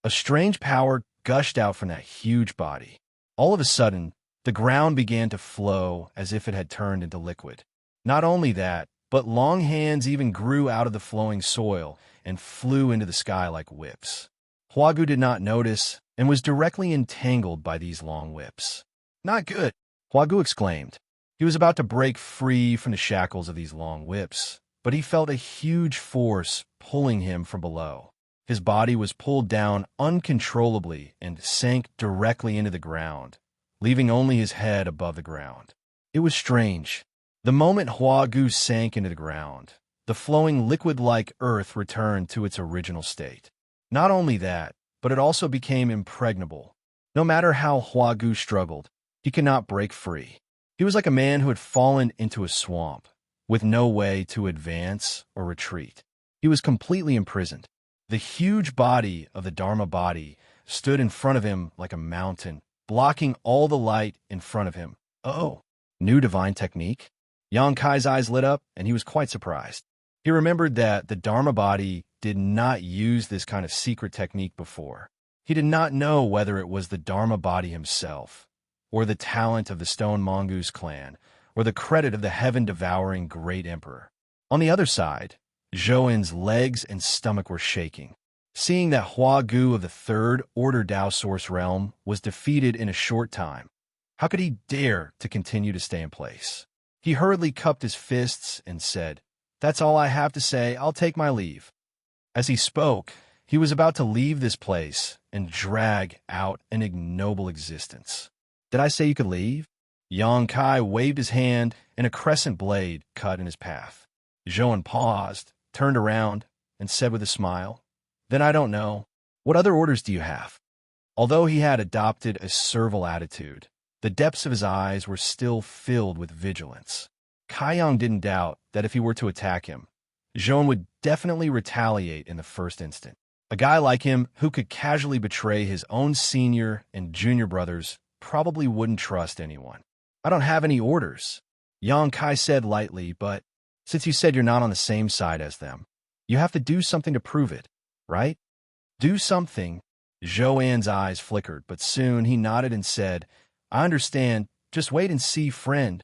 A strange power gushed out from that huge body. All of a sudden, the ground began to flow as if it had turned into liquid. Not only that, but long hands even grew out of the flowing soil and flew into the sky like whips. Huagu did not notice and was directly entangled by these long whips. "Not good," Huagu exclaimed. He was about to break free from the shackles of these long whips, but he felt a huge force pulling him from below. His body was pulled down uncontrollably and sank directly into the ground, leaving only his head above the ground. It was strange. The moment Huagu sank into the ground, the flowing liquid-like earth returned to its original state. Not only that, but it also became impregnable. No matter how Huagu struggled, he could not break free. He was like a man who had fallen into a swamp, with no way to advance or retreat. He was completely imprisoned. The huge body of the Dharma body stood in front of him like a mountain, blocking all the light in front of him. Oh, new divine technique? Yang Kai's eyes lit up, and he was quite surprised. He remembered that the Dharma body did not use this kind of secret technique before. He did not know whether it was the Dharma body himself, or the talent of the Stone Mongoose clan, or the credit of the heaven-devouring Great Emperor. On the other side, Zhou's legs and stomach were shaking. Seeing that Huagu of the Third Order Dao Source Realm was defeated in a short time, how could he dare to continue to stay in place? He hurriedly cupped his fists and said, "That's all I have to say. I'll take my leave." As he spoke, he was about to leave this place and drag out an ignoble existence. "Did I say you could leave?" Yang Kai waved his hand, and a crescent blade cut in his path. Zhou paused, turned around, and said with a smile, "Then I don't know. What other orders do you have? Although he had adopted a servile attitude, the depths of his eyes were still filled with vigilance. Kaiyang didn't doubt that if he were to attack him, Zhou would definitely retaliate in the first instant. A guy like him, who could casually betray his own senior and junior brothers, probably wouldn't trust anyone. I don't have any orders, Yang Kai said lightly, but since you said you're not on the same side as them, you have to do something to prove it, right? Do something. Zhou An's eyes flickered, but soon he nodded and said, I understand. Just wait and see, friend.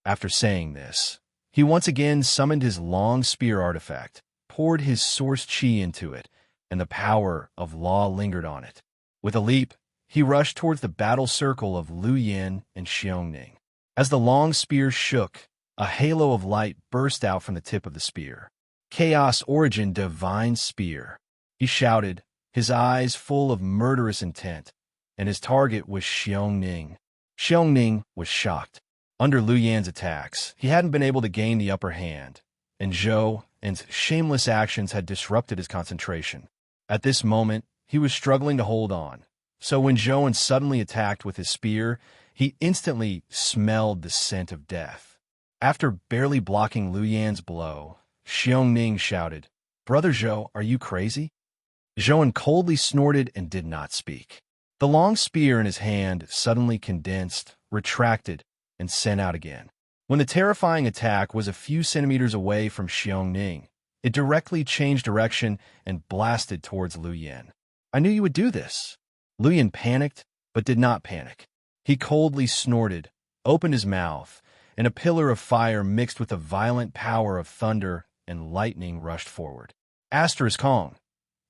After saying this, he once again summoned his long spear artifact, poured his source chi into it, and the power of law lingered on it. With a leap, he rushed towards the battle circle of Lu Yin and Xiongning. As the long spear shook, a halo of light burst out from the tip of the spear. Chaos Origin Divine Spear. He shouted, his eyes full of murderous intent, and his target was Xiongning. Xiongning was shocked. Under Lu Yan's attacks, he hadn't been able to gain the upper hand, and Zhou An's shameless actions had disrupted his concentration. At this moment, he was struggling to hold on, so when Zhou An suddenly attacked with his spear, he instantly smelled the scent of death. After barely blocking Lu Yan's blow, Xiongning shouted, Brother Zhou, are you crazy? Zhou An coldly snorted and did not speak. The long spear in his hand suddenly condensed, retracted, and sent out again. When the terrifying attack was a few centimeters away from Xiongning, it directly changed direction and blasted towards Lu Yan. I knew you would do this. Lu Yan panicked, but did not panic. He coldly snorted, opened his mouth, and a pillar of fire mixed with the violent power of thunder and lightning rushed forward. Asterisk Kong.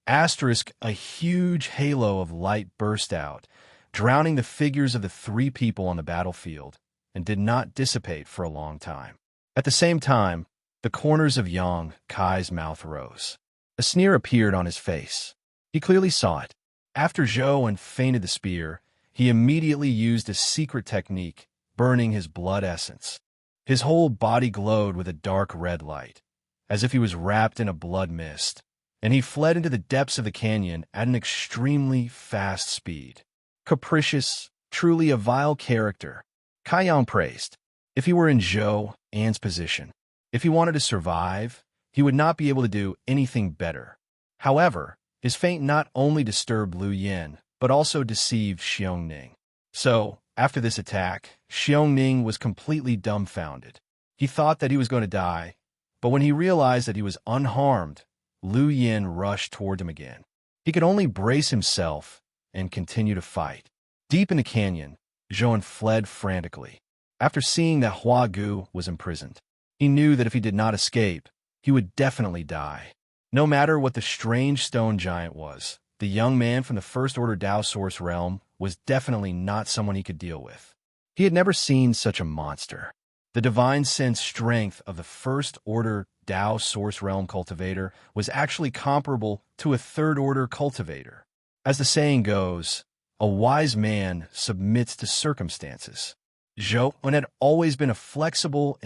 Asterisk, a huge halo of light burst out, drowning the figures of the three people on the battlefield, and did not dissipate for a long time. At the same time, the corners of Yang Kai's mouth rose. A sneer appeared on his face. He clearly saw it. After Zhou An feinted the spear, he immediately used a secret technique, burning his blood essence. His whole body glowed with a dark red light, as if he was wrapped in a blood mist, and he fled into the depths of the canyon at an extremely fast speed. Capricious, truly a vile character, Kaiyang praised. If he were in Zhou An's position, if he wanted to survive, he would not be able to do anything better. However, his feint not only disturbed Lu Yan, but also deceived Xiongning. So, after this attack, Xiongning was completely dumbfounded. He thought that he was going to die, but when he realized that he was unharmed, Lu Yan rushed toward him again. He could only brace himself and continue to fight. Deep in the canyon, Zhou An fled frantically. After seeing that Hua Gu was imprisoned, he knew that if he did not escape, he would definitely die. No matter what the strange stone giant was, the young man from the First Order Dao Source Realm was definitely not someone he could deal with. He had never seen such a monster. The divine sense strength of the First Order Dao Source Realm cultivator was actually comparable to a Third Order cultivator. As the saying goes, a wise man submits to circumstances. Zhou An had always been a flexible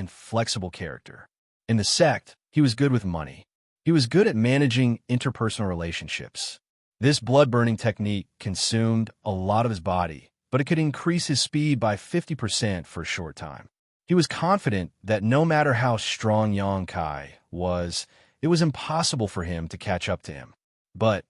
character. In the sect, he was good with money. He was good at managing interpersonal relationships. This blood-burning technique consumed a lot of his body, but it could increase his speed by 50% for a short time. He was confident that no matter how strong Yang Kai was, it was impossible for him to catch up to him. But,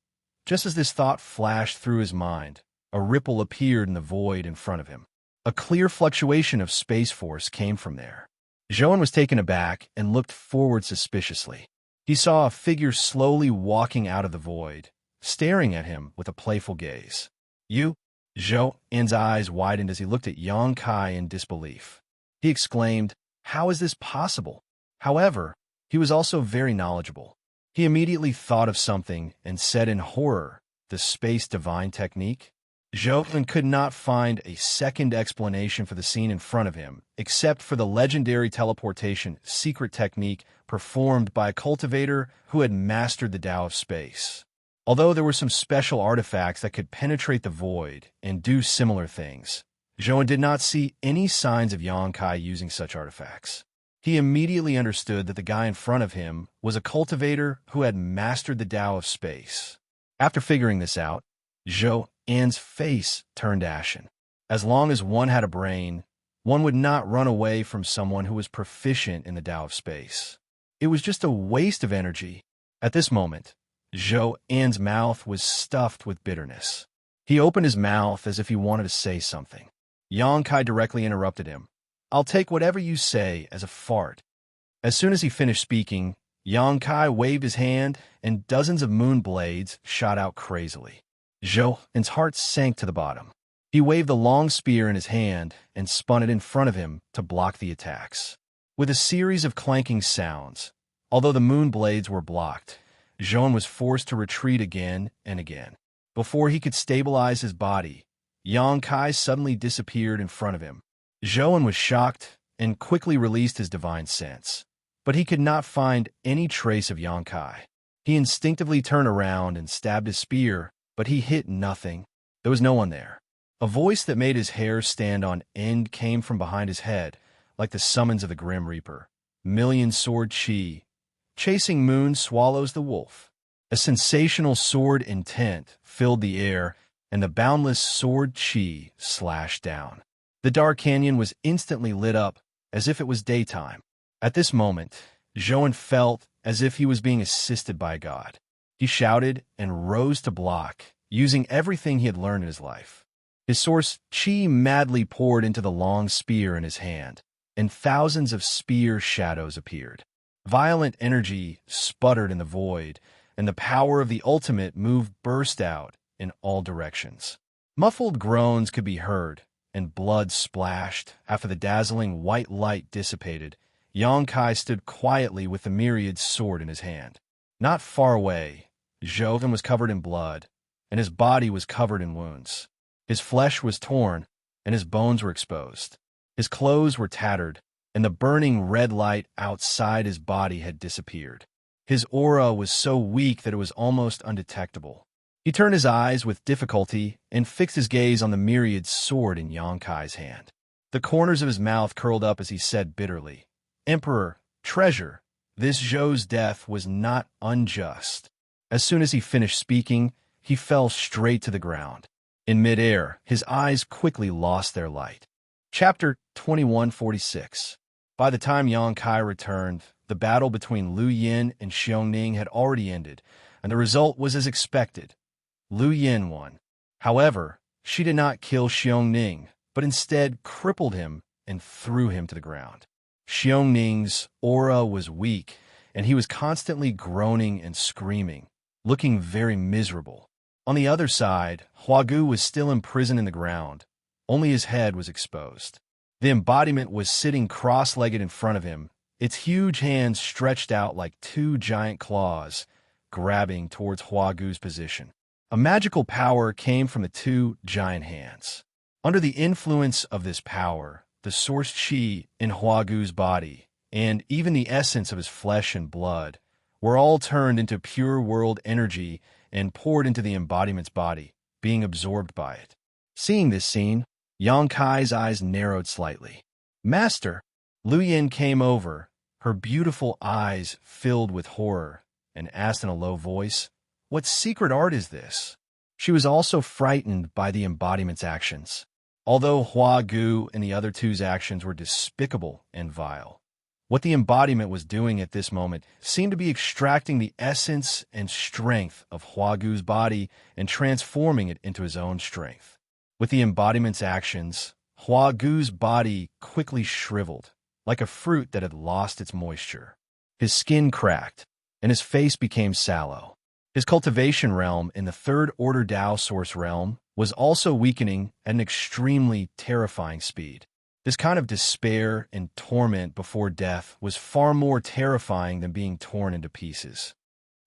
just as this thought flashed through his mind, a ripple appeared in the void in front of him. A clear fluctuation of space force came from there. Zhou An was taken aback and looked forward suspiciously. He saw a figure slowly walking out of the void, staring at him with a playful gaze. You? Zhou An's eyes widened as he looked at Yang Kai in disbelief. He exclaimed, how is this possible? However, he was also very knowledgeable. He immediately thought of something and said in horror, the space divine technique? Zhou An could not find a second explanation for the scene in front of him, except for the legendary teleportation secret technique performed by a cultivator who had mastered the Tao of space. Although there were some special artifacts that could penetrate the void and do similar things, Zhou An did not see any signs of Yang Kai using such artifacts. He immediately understood that the guy in front of him was a cultivator who had mastered the Tao of space. After figuring this out, Zhou An's face turned ashen. As long as one had a brain, one would not run away from someone who was proficient in the Tao of space. It was just a waste of energy. At this moment, Zhou An's mouth was stuffed with bitterness. He opened his mouth as if he wanted to say something. Yang Kai directly interrupted him. "I'll take whatever you say as a fart." As soon as he finished speaking, Yang Kai waved his hand, and dozens of moon blades shot out crazily. Zhou An's heart sank to the bottom. He waved the long spear in his hand and spun it in front of him to block the attacks. With a series of clanking sounds, although the moon blades were blocked, Zhou An was forced to retreat again and again. Before he could stabilize his body, Yang Kai suddenly disappeared in front of him. Zhou An was shocked and quickly released his divine sense, but he could not find any trace of Yang Kai. He instinctively turned around and stabbed his spear, but he hit nothing. There was no one there. A voice that made his hair stand on end came from behind his head, like the summons of the Grim Reaper. "Million sword chi. Chasing moon swallows the wolf." A sensational sword intent filled the air, and the boundless sword chi slashed down. The dark canyon was instantly lit up, as if it was daytime. At this moment, Zhou An felt as if he was being assisted by God. He shouted and rose to block, using everything he had learned in his life. His source chi madly poured into the long spear in his hand, and thousands of spear shadows appeared. Violent energy sputtered in the void, and the power of the ultimate move burst out in all directions. Muffled groans could be heard, and blood splashed. After the dazzling white light dissipated, Yang Kai stood quietly with the myriad sword in his hand. Not far away, Zhou An was covered in blood, and his body was covered in wounds. His flesh was torn, and his bones were exposed. His clothes were tattered, and the burning red light outside his body had disappeared. His aura was so weak that it was almost undetectable. He turned his eyes with difficulty and fixed his gaze on the myriad sword in Yang Kai's hand. The corners of his mouth curled up as he said bitterly, "Emperor, treasure, this Zhou's death was not unjust." As soon as he finished speaking, he fell straight to the ground. In midair, his eyes quickly lost their light. Chapter 2146. By the time Yang Kai returned, the battle between Lu Yin and Xiongning had already ended, and the result was as expected. Lu Yin won. However, she did not kill Xiongning, but instead crippled him and threw him to the ground. Xiongning's aura was weak, and he was constantly groaning and screaming, looking very miserable. On the other side, Huagu was still imprisoned in the ground. Only his head was exposed. The embodiment was sitting cross-legged in front of him, its huge hands stretched out like two giant claws, grabbing towards Huagu's position. A magical power came from the two giant hands. Under the influence of this power, the source chi in Huagu's body, and even the essence of his flesh and blood, were all turned into pure world energy and poured into the embodiment's body, being absorbed by it. Seeing this scene, Yang Kai's eyes narrowed slightly. "Master!" Lu Yin came over, her beautiful eyes filled with horror, and asked in a low voice, "What secret art is this?" She was also frightened by the embodiment's actions. Although Huagu and the other two's actions were despicable and vile, what the embodiment was doing at this moment seemed to be extracting the essence and strength of Huagu's body and transforming it into his own strength. With the embodiment's actions, Huagu's body quickly shriveled, like a fruit that had lost its moisture. His skin cracked, and his face became sallow. His cultivation realm in the third-order Tao source realm was also weakening at an extremely terrifying speed. This kind of despair and torment before death was far more terrifying than being torn into pieces.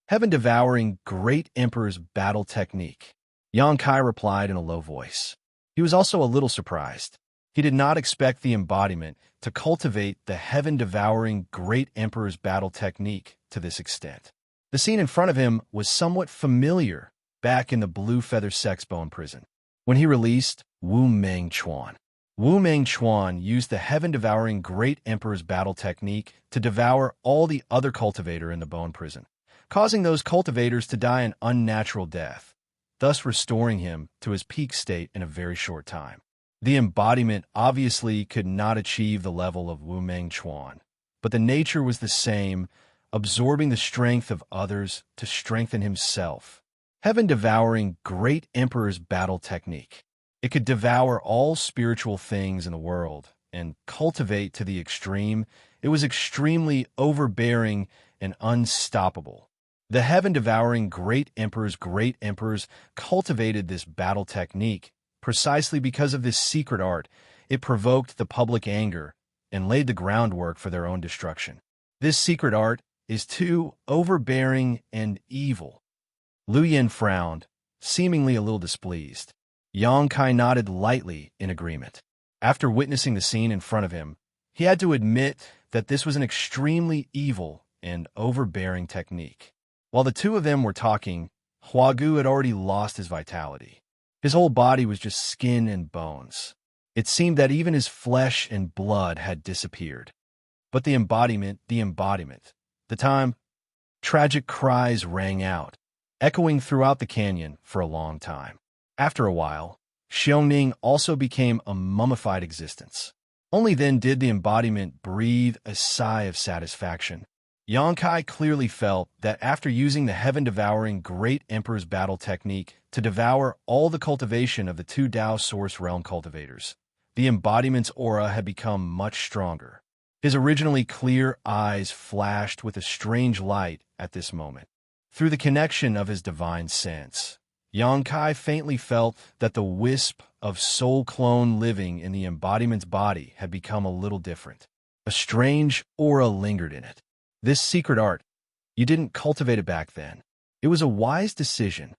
"Heaven-devouring Great Emperor's battle technique," Yang Kai replied in a low voice. He was also a little surprised. He did not expect the embodiment to cultivate the heaven-devouring Great Emperor's battle technique to this extent. The scene in front of him was somewhat familiar back in the Blue Feather Sex Bone prison, when he released Wu Meng Chuan. Wu Meng Chuan used the heaven-devouring Great Emperor's battle technique to devour all the other cultivator in the bone prison, causing those cultivators to die an unnatural death, thus restoring him to his peak state in a very short time. The embodiment obviously could not achieve the level of Wu Meng Chuan, but the nature was the same, absorbing the strength of others to strengthen himself. Heaven-devouring Great Emperor's battle technique. It could devour all spiritual things in the world and cultivate to the extreme. It was extremely overbearing and unstoppable. The heaven-devouring Great Emperors cultivated this battle technique precisely because of this secret art. It provoked the public anger and laid the groundwork for their own destruction. This secret art is too overbearing and evil. Lu Yin frowned, seemingly a little displeased. Yang Kai nodded lightly in agreement. After witnessing the scene in front of him, he had to admit that this was an extremely evil and overbearing technique. While the two of them were talking, Huagu had already lost his vitality. His whole body was just skin and bones. It seemed that even his flesh and blood had disappeared. But the embodiment, the time, tragic cries rang out, echoing throughout the canyon for a long time. After a while, Xiongning also became a mummified existence. Only then did the embodiment breathe a sigh of satisfaction. Yang Kai clearly felt that after using the heaven-devouring Great Emperor's battle technique to devour all the cultivation of the two Dao Source Realm cultivators, the embodiment's aura had become much stronger. His originally clear eyes flashed with a strange light at this moment. Through the connection of his divine sense, Yang Kai faintly felt that the wisp of soul clone living in the embodiment's body had become a little different. A strange aura lingered in it. This secret art, you didn't cultivate it back then. It was a wise decision,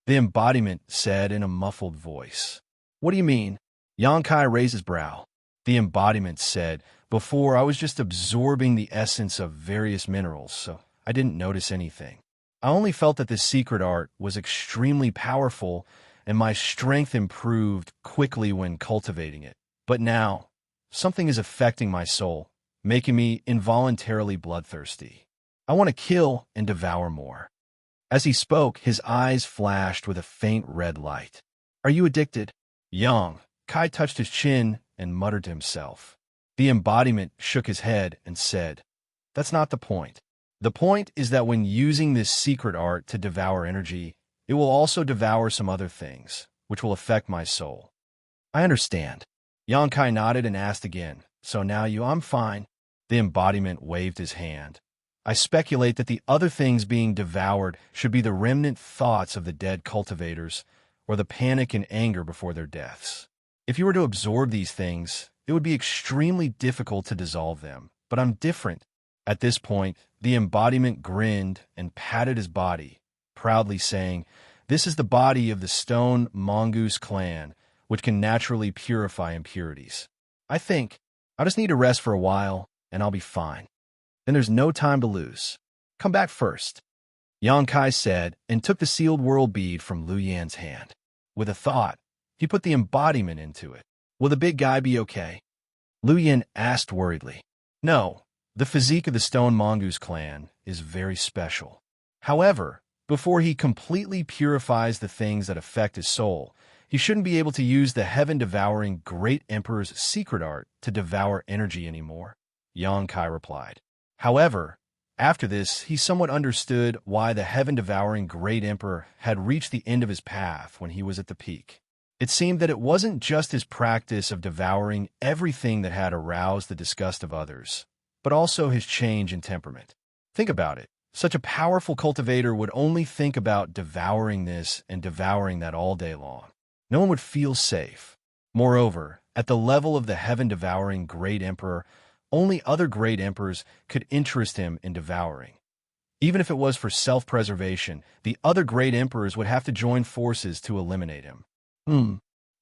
the embodiment said in a muffled voice. What do you mean? Yang Kai raised his brow. The embodiment said, before I was just absorbing the essence of various minerals, so I didn't notice anything. I only felt that this secret art was extremely powerful and my strength improved quickly when cultivating it. But now, something is affecting my soul, making me involuntarily bloodthirsty. I want to kill and devour more. As he spoke, his eyes flashed with a faint red light. Are you addicted? Yang Kai touched his chin and muttered to himself. The embodiment shook his head and said, that's not the point. The point is that when using this secret art to devour energy, it will also devour some other things, which will affect my soul. I understand. Yang Kai nodded and asked again, so now I'm fine. The embodiment waved his hand. I speculate that the other things being devoured should be the remnant thoughts of the dead cultivators, or the panic and anger before their deaths. If you were to absorb these things, it would be extremely difficult to dissolve them, but I'm different. At this point, the embodiment grinned and patted his body, proudly saying, this is the body of the Stone Mongoose clan, which can naturally purify impurities. I think I'll just need to rest for a while, and I'll be fine. Then there's no time to lose. Come back first, Yang Kai said, and took the sealed world bead from Lu Yan's hand. With a thought, he put the embodiment into it. Will the big guy be okay? Lu Yan asked worriedly. No, the physique of the Stone Mongoose clan is very special. However, before he completely purifies the things that affect his soul, he shouldn't be able to use the heaven-devouring Great Emperor's secret art to devour energy anymore, Yang Kai replied. However, after this, he somewhat understood why the heaven-devouring Great Emperor had reached the end of his path when he was at the peak. It seemed that it wasn't just his practice of devouring everything that had aroused the disgust of others, but also his change in temperament. Think about it. Such a powerful cultivator would only think about devouring this and devouring that all day long. No one would feel safe. Moreover, at the level of the heaven-devouring Great Emperor, only other Great Emperors could interest him in devouring. Even if it was for self-preservation, the other Great Emperors would have to join forces to eliminate him.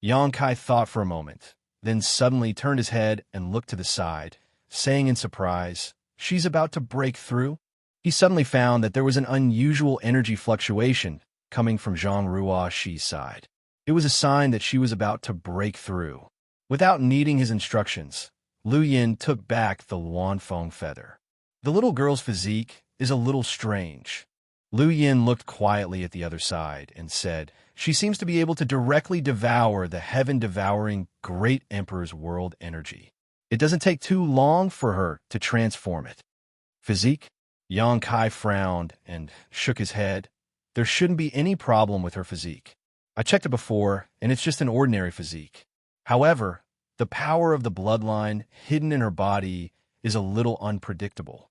Yang Kai thought for a moment, then suddenly turned his head and looked to the side, saying in surprise, she's about to break through? He suddenly found that there was an unusual energy fluctuation coming from Zhang Ruoxi's side. It was a sign that she was about to break through. Without needing his instructions, Lu Yin took back the Luanfeng feather. The little girl's physique is a little strange. Lu Yin looked quietly at the other side and said, "She seems to be able to directly devour the heaven-devouring Great Emperor's world energy. It doesn't take too long for her to transform it." Physique? Yang Kai frowned and shook his head. "There shouldn't be any problem with her physique. I checked it before, and it's just an ordinary physique. However, the power of the bloodline hidden in her body is a little unpredictable."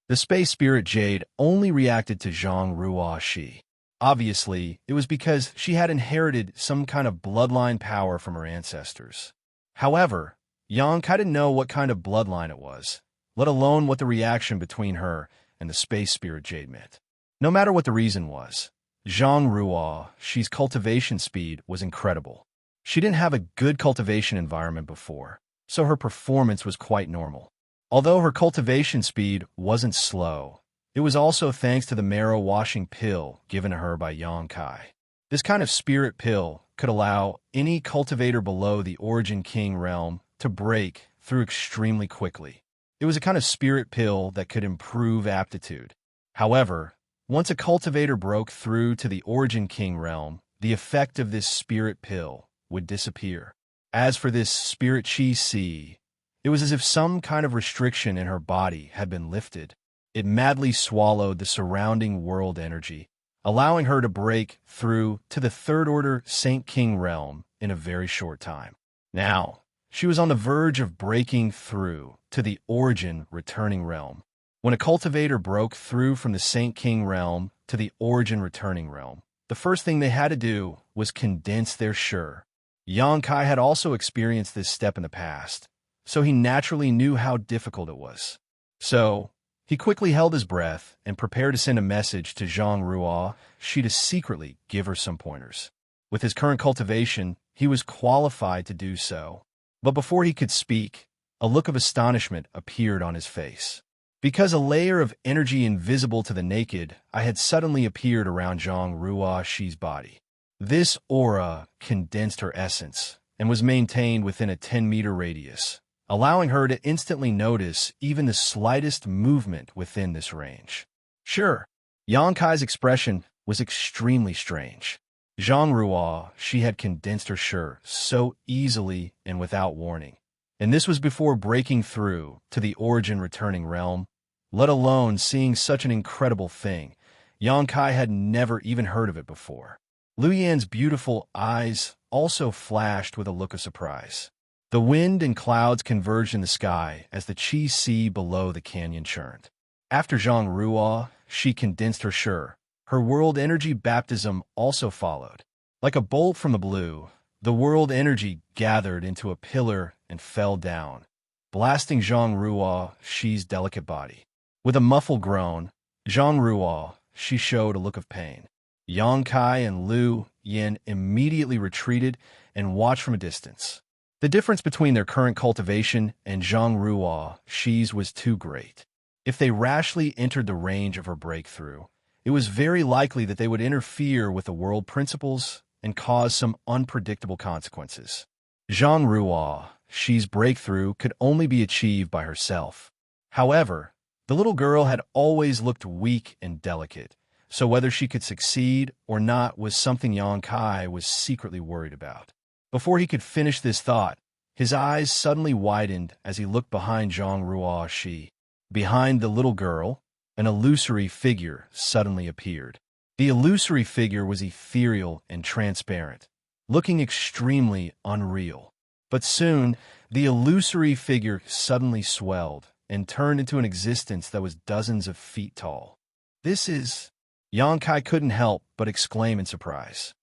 The space spirit Jade only reacted to Zhang Ruo Shi. Obviously, it was because she had inherited some kind of bloodline power from her ancestors. However, Yang Kai didn't know what kind of bloodline it was, let alone what the reaction between her and the space spirit Jade meant. No matter what the reason was, Zhang Ruo Shi's cultivation speed was incredible. She didn't have a good cultivation environment before, so her performance was quite normal. Although her cultivation speed wasn't slow, it was also thanks to the marrow-washing pill given to her by Yang Kai. This kind of spirit pill could allow any cultivator below the Origin King realm to break through extremely quickly. It was a kind of spirit pill that could improve aptitude. However, once a cultivator broke through to the Origin King realm, the effect of this spirit pill would disappear. As for this spirit Qi Si, it was as if some kind of restriction in her body had been lifted. It madly swallowed the surrounding world energy, allowing her to break through to the third-order Saint King realm in a very short time. Now, she was on the verge of breaking through to the Origin Returning realm. When a cultivator broke through from the Saint King realm to the Origin Returning realm, the first thing they had to do was condense their Shi. Yang Kai had also experienced this step in the past, so he naturally knew how difficult it was. So, he quickly held his breath and prepared to send a message to Zhang Ruo Shi to secretly give her some pointers. With his current cultivation, he was qualified to do so. But before he could speak, a look of astonishment appeared on his face. Because a layer of energy invisible to the naked eye had suddenly appeared around Zhang Ruo Shi's body. This aura condensed her essence and was maintained within a 10-meter radius, allowing her to instantly notice even the slightest movement within this range. Sure, Yang Kai's expression was extremely strange. Zhang Ruo Shi had condensed her Shi so easily and without warning, and this was before breaking through to the Origin Returning realm. Let alone seeing such an incredible thing, Yang Kai had never even heard of it before. Lu Yan's beautiful eyes also flashed with a look of surprise. The wind and clouds converged in the sky as the Qi Si below the canyon churned. After Zhang Ruo Shi condensed her Shi, her world energy baptism also followed. Like a bolt from the blue, the world energy gathered into a pillar and fell down, blasting Zhang Ruo Shi's delicate body. With a muffled groan, Zhang Ruo Shi showed a look of pain. Yang Kai and Lu Yin immediately retreated and watched from a distance. The difference between their current cultivation and Zhang Ruo Shi's was too great. If they rashly entered the range of her breakthrough, it was very likely that they would interfere with the world principles and cause some unpredictable consequences. Zhang Ruo Shi's breakthrough could only be achieved by herself. However, the little girl had always looked weak and delicate, so whether she could succeed or not was something Yang Kai was secretly worried about. Before he could finish this thought, his eyes suddenly widened as he looked behind Zhang Ruo Shi. Behind the little girl, an illusory figure suddenly appeared. The illusory figure was ethereal and transparent, looking extremely unreal. But soon, the illusory figure suddenly swelled and turned into an existence that was dozens of feet tall. "This is..." Yang Kai couldn't help but exclaim in surprise.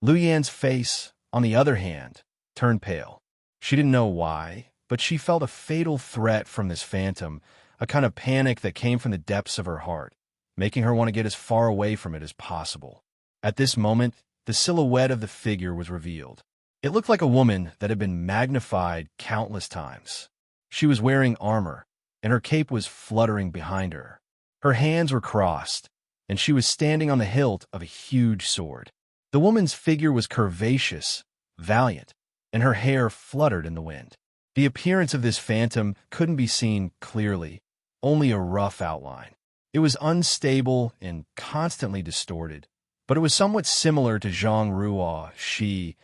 Lu Yan's face, on the other hand, turned pale. She didn't know why, but she felt a fatal threat from this phantom, a kind of panic that came from the depths of her heart, making her want to get as far away from it as possible. At this moment, the silhouette of the figure was revealed. It looked like a woman that had been magnified countless times. She was wearing armor, and her cape was fluttering behind her. Her hands were crossed, and she was standing on the hilt of a huge sword. The woman's figure was curvaceous, valiant, and her hair fluttered in the wind. The appearance of this phantom couldn't be seen clearly, only a rough outline. It was unstable and constantly distorted, but it was somewhat similar to Zhang Ruo Shi,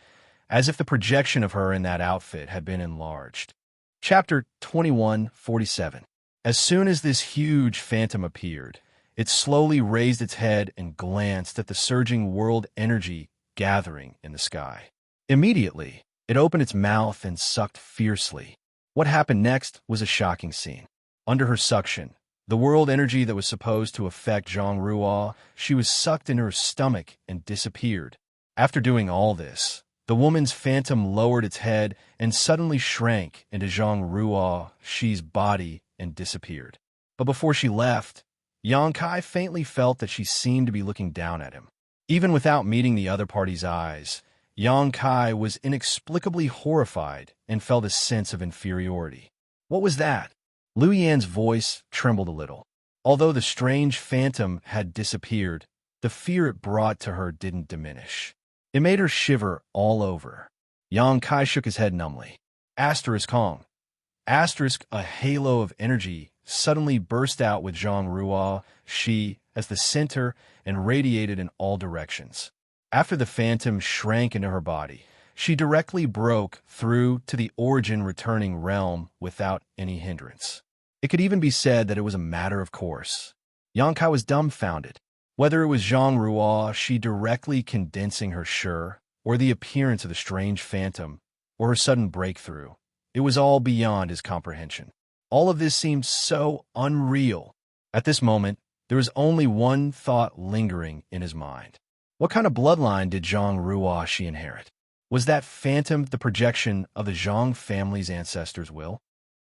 as if the projection of her in that outfit had been enlarged. Chapter 2147. As soon as this huge phantom appeared, it slowly raised its head and glanced at the surging world energy gathering in the sky. Immediately, it opened its mouth and sucked fiercely. What happened next was a shocking scene. Under her suction, the world energy that was supposed to affect Zhang Ruo, she was sucked into her stomach and disappeared. After doing all this, the woman's phantom lowered its head and suddenly shrank into Zhang Ruo Shi's body and disappeared. But before she left, Yang Kai faintly felt that she seemed to be looking down at him. Even without meeting the other party's eyes, Yang Kai was inexplicably horrified and felt a sense of inferiority. What was that? Lu Yan's voice trembled a little. Although the strange phantom had disappeared, the fear it brought to her didn't diminish. It made her shiver all over. Yang Kai shook his head numbly. Asterisk Hong. Asterisk, a halo of energy suddenly burst out with Zhang Ruo Shi as the center and radiated in all directions. After the phantom shrank into her body, she directly broke through to the origin returning realm without any hindrance. It could even be said that it was a matter of course. Yang Kai was dumbfounded. Whether it was Zhang Ruo Shi directly condensing her shi, or the appearance of the strange phantom, or her sudden breakthrough, it was all beyond his comprehension. All of this seemed so unreal. At this moment, there was only one thought lingering in his mind. What kind of bloodline did Zhang Ruo Shi inherit? Was that phantom the projection of the Zhang family's ancestors' will?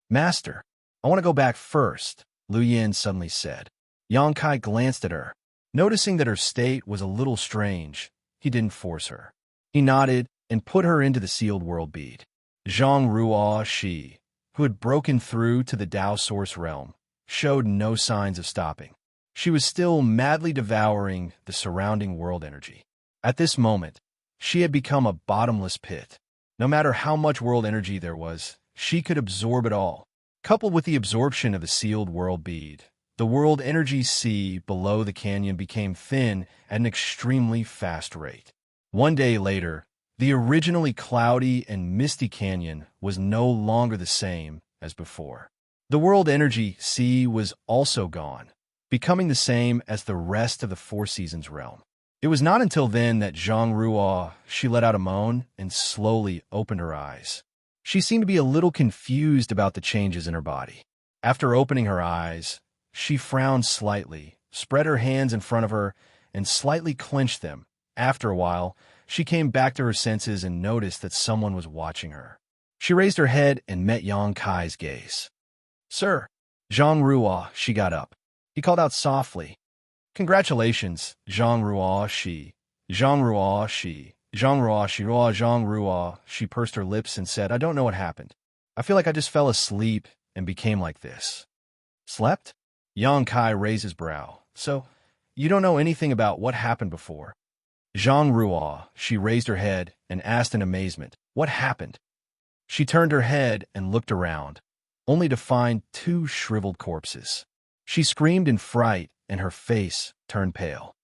Master, I want to go back first, Lu Yan suddenly said. Yang Kai glanced at her. Noticing that her state was a little strange, he didn't force her. He nodded and put her into the sealed world bead. Zhang Ruo Shi, who had broken through to the Tao Source realm, showed no signs of stopping. She was still madly devouring the surrounding world energy. At this moment, she had become a bottomless pit. No matter how much world energy there was, she could absorb it all. Coupled with the absorption of the sealed world bead, the world energy sea below the canyon became thin at an extremely fast rate. One day later, the originally cloudy and misty canyon was no longer the same as before. The world energy sea was also gone, becoming the same as the rest of the Four Seasons realm. It was not until then that Zhang Ruo Shi let out a moan and slowly opened her eyes. She seemed to be a little confused about the changes in her body. After opening her eyes, she frowned slightly, spread her hands in front of her, and slightly clenched them. After a while, she came back to her senses and noticed that someone was watching her. She raised her head and met Yang Kai's gaze. Sir, Zhang Ruo Shi got up. He called out softly, Congratulations, Zhang Ruo Shi. Zhang Ruo Shi. Zhang Ruo Shi. Zhang Ruo. She pursed her lips and said, I don't know what happened. I feel like I just fell asleep and became like this. Slept? Yang Kai raised his brow. So, you don't know anything about what happened before? Zhang Ruo, she raised her head and asked in amazement, What happened? She turned her head and looked around, only to find two shriveled corpses. She screamed in fright and her face turned pale.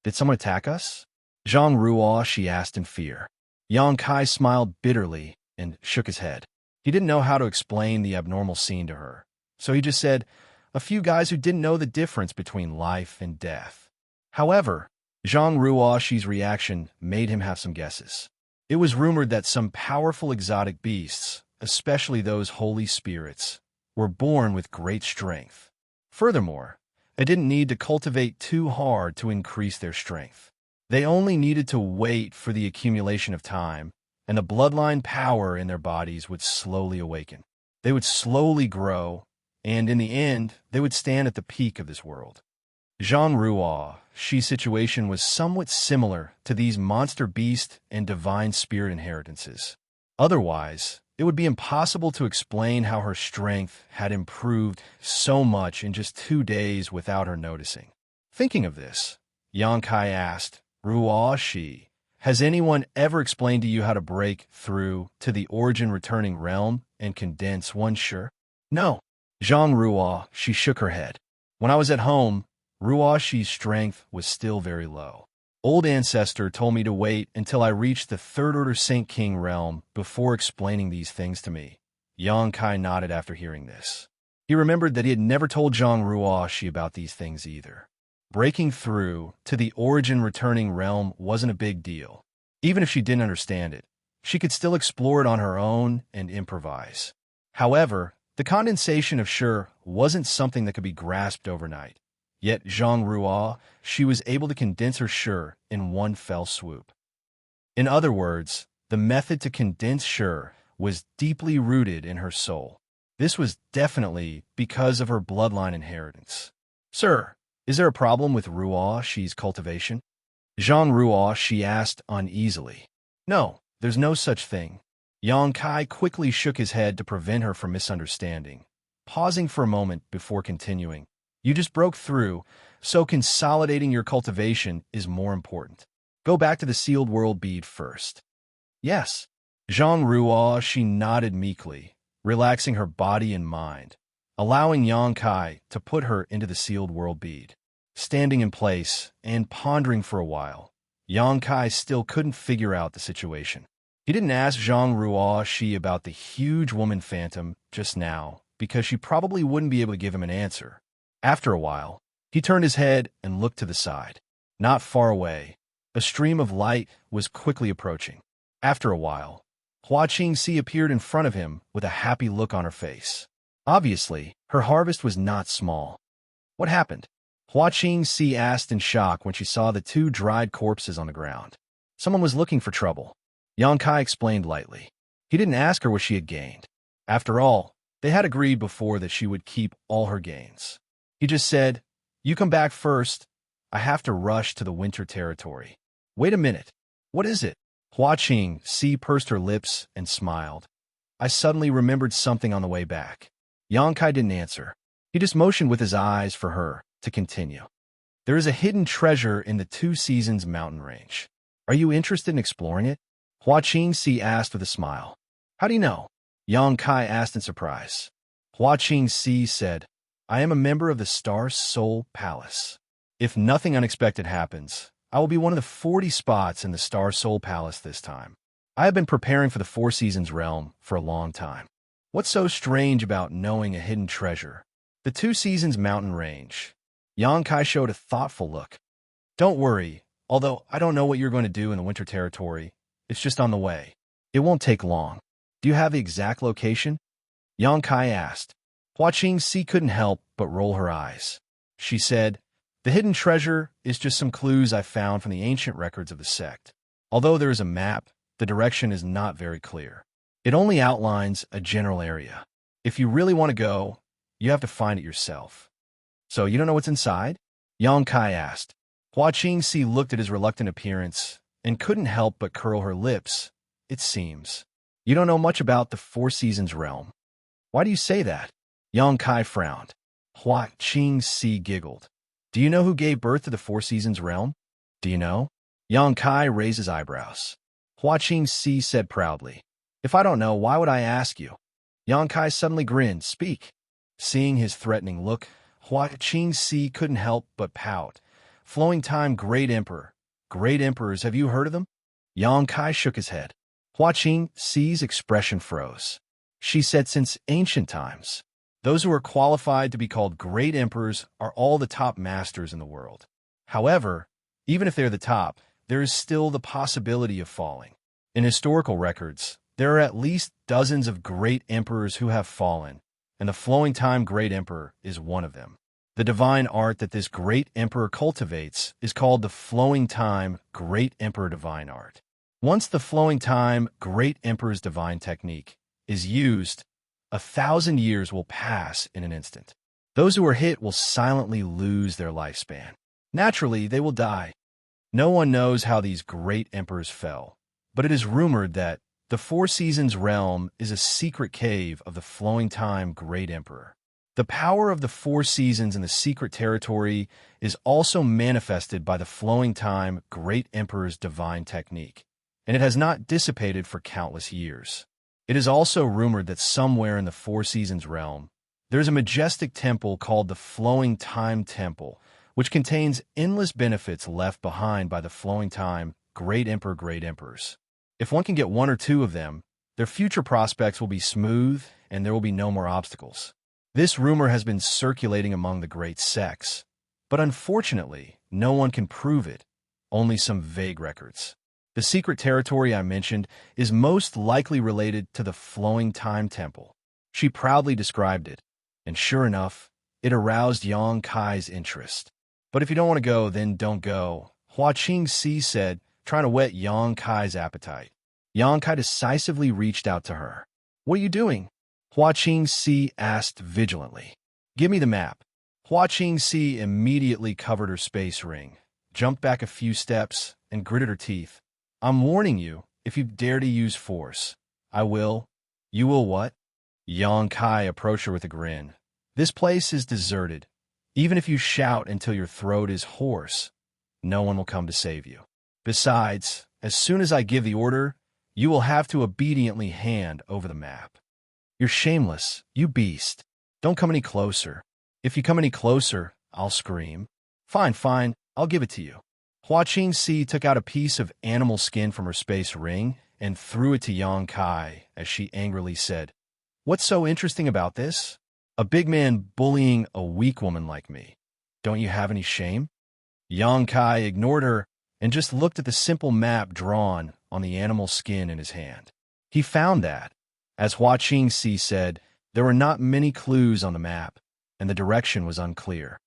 Did someone attack us? Zhang Ruo, she asked in fear. Yang Kai smiled bitterly and shook his head. He didn't know how to explain the abnormal scene to her, so he just said, a few guys who didn't know the difference between life and death. However, Zhang Ruo Shi's reaction made him have some guesses. It was rumored that some powerful exotic beasts, especially those holy spirits, were born with great strength. Furthermore, they didn't need to cultivate too hard to increase their strength. They only needed to wait for the accumulation of time, and the bloodline power in their bodies would slowly awaken. They would slowly grow, and in the end, they would stand at the peak of this world. Zhang Ruo Shi's situation was somewhat similar to these monster beast and divine spirit inheritances. Otherwise, it would be impossible to explain how her strength had improved so much in just 2 days without her noticing. Thinking of this, Yang Kai asked, Ruo Shi, has anyone ever explained to you how to break through to the origin returning realm and condense one shi? No. Zhang Ruo, she shook her head. When I was at home, Ruoxi's strength was still very low. Old Ancestor told me to wait until I reached the Third Order Saint King realm before explaining these things to me. Yang Kai nodded after hearing this. He remembered that he had never told Zhang Ruoxi about these things either. Breaking through to the origin returning realm wasn't a big deal. Even if she didn't understand it, she could still explore it on her own and improvise. However, the condensation of Shi wasn't something that could be grasped overnight. Yet Zhang Ruo, she was able to condense her Shi in one fell swoop. In other words, the method to condense Shi was deeply rooted in her soul. This was definitely because of her bloodline inheritance. Sir, is there a problem with Ruoxi's cultivation? Zhang Ruoxi asked uneasily. No, there's no such thing. Yang Kai quickly shook his head to prevent her from misunderstanding, pausing for a moment before continuing. You just broke through, so consolidating your cultivation is more important. Go back to the sealed world bead first. Yes. Zhang Ruoxi nodded meekly, relaxing her body and mind, allowing Yang Kai to put her into the sealed world bead. Standing in place and pondering for a while, Yang Kai still couldn't figure out the situation. He didn't ask Zhang Ruoxi about the huge woman phantom just now, because she probably wouldn't be able to give him an answer. After a while, he turned his head and looked to the side. Not far away, a stream of light was quickly approaching. After a while, Xianxia appeared in front of him with a happy look on her face. Obviously, her harvest was not small. What happened? Xianxia asked in shock when she saw the two dried corpses on the ground. Someone was looking for trouble. Yang Kai explained lightly. He didn't ask her what she had gained. After all, they had agreed before that she would keep all her gains. He just said, "You come back first. I have to rush to the winter territory." Wait a minute. What is it? Xianxia pursed her lips and smiled. I suddenly remembered something on the way back. Yang Kai didn't answer. He just motioned with his eyes for her to continue. There is a hidden treasure in the Two Seasons mountain range. Are you interested in exploring it? Xianxia asked with a smile. How do you know? Yang Kai asked in surprise. Xianxia said, I am a member of the Star Soul Palace. If nothing unexpected happens, I will be one of the 40 spots in the Star Soul Palace this time. I have been preparing for the Four Seasons realm for a long time. What's so strange about knowing a hidden treasure? The Two Seasons mountain range. Yang Kai showed a thoughtful look. Don't worry, although I don't know what you're going to do in the winter territory. It's just on the way. It won't take long. Do you have the exact location? Yang Kai asked. Xianxia couldn't help but roll her eyes. She said, the hidden treasure is just some clues I found from the ancient records of the sect. Although there is a map, the direction is not very clear. It only outlines a general area. If you really want to go, you have to find it yourself. So you don't know what's inside? Yang Kai asked. Xianxia looked at his reluctant appearance and couldn't help but curl her lips. It seems. You don't know much about the Four Seasons realm. Why do you say that? Yang Kai frowned. Xianxia giggled. Do you know who gave birth to the Four Seasons realm? Do you know? Yang Kai raised his eyebrows. Xianxia said proudly. If I don't know, why would I ask you? Yang Kai suddenly grinned. Speak. Seeing his threatening look, Xianxia couldn't help but pout. Flowing Time Great Emperor. Great Emperors, have you heard of them? Yang Kai shook his head. Xianxia's expression froze. She said since ancient times. Those who are qualified to be called Great Emperors are all the top masters in the world. However, even if they're the top, there is still the possibility of falling. In historical records, there are at least dozens of Great Emperors who have fallen, and the Flowing Time Great Emperor is one of them. The divine art that this Great Emperor cultivates is called the Flowing Time Great Emperor Divine Art. Once the Flowing Time Great Emperor's divine technique is used, 1,000 years will pass in an instant. Those who are hit will silently lose their lifespan. Naturally, they will die. No one knows how these great emperors fell, but it is rumored that the Four Seasons realm is a secret cave of the Flowing Time Great Emperor. The power of the Four Seasons in the secret territory is also manifested by the Flowing Time Great Emperor's divine technique, and it has not dissipated for countless years. It is also rumored that somewhere in the Four Seasons realm, there is a majestic temple called the Flowing Time Temple, which contains endless benefits left behind by the flowing time great emperor great emperors. If one can get one or two of them, their future prospects will be smooth and there will be no more obstacles. This rumor has been circulating among the great sects, but unfortunately, no one can prove it, only some vague records. The secret territory I mentioned is most likely related to the Flowing Time Temple. She proudly described it, and sure enough, it aroused Yang Kai's interest. But if you don't want to go, then don't go, Hua Qingxi said, trying to whet Yang Kai's appetite. Yang Kai decisively reached out to her. What are you doing? Hua Qingxi asked vigilantly. Give me the map. Hua Qingxi immediately covered her space ring, jumped back a few steps, and gritted her teeth. I'm warning you, if you dare to use force, I will. You will what? Yang Kai approached her with a grin. This place is deserted. Even if you shout until your throat is hoarse, no one will come to save you. Besides, as soon as I give the order, you will have to obediently hand over the map. You're shameless, you beast. Don't come any closer. If you come any closer, I'll scream. Fine, I'll give it to you. Hua Qingxi took out a piece of animal skin from her space ring and threw it to Yang Kai as she angrily said, What's so interesting about this? A big man bullying a weak woman like me. Don't you have any shame? Yang Kai ignored her and just looked at the simple map drawn on the animal skin in his hand. He found that, as Hua Qingxi said, there were not many clues on the map, and the direction was unclear.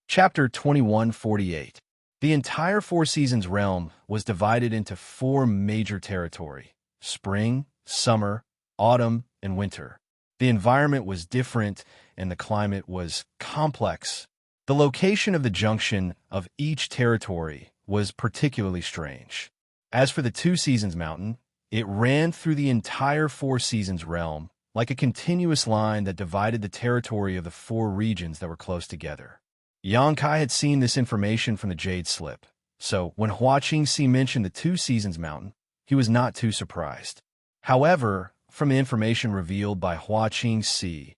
Chapter 2148. The entire Four Seasons realm was divided into 4 major territory: spring, summer, autumn, and winter. The environment was different, and the climate was complex. The location of the junction of each territory was particularly strange. As for the Two Seasons Mountain, it ran through the entire Four Seasons realm, like a continuous line that divided the territory of the 4 regions that were close together. Yang Kai had seen this information from the Jade Slip, so when Hua Qingxi mentioned the Two Seasons Mountain, he was not too surprised. However, from the information revealed by Hua Qingxi,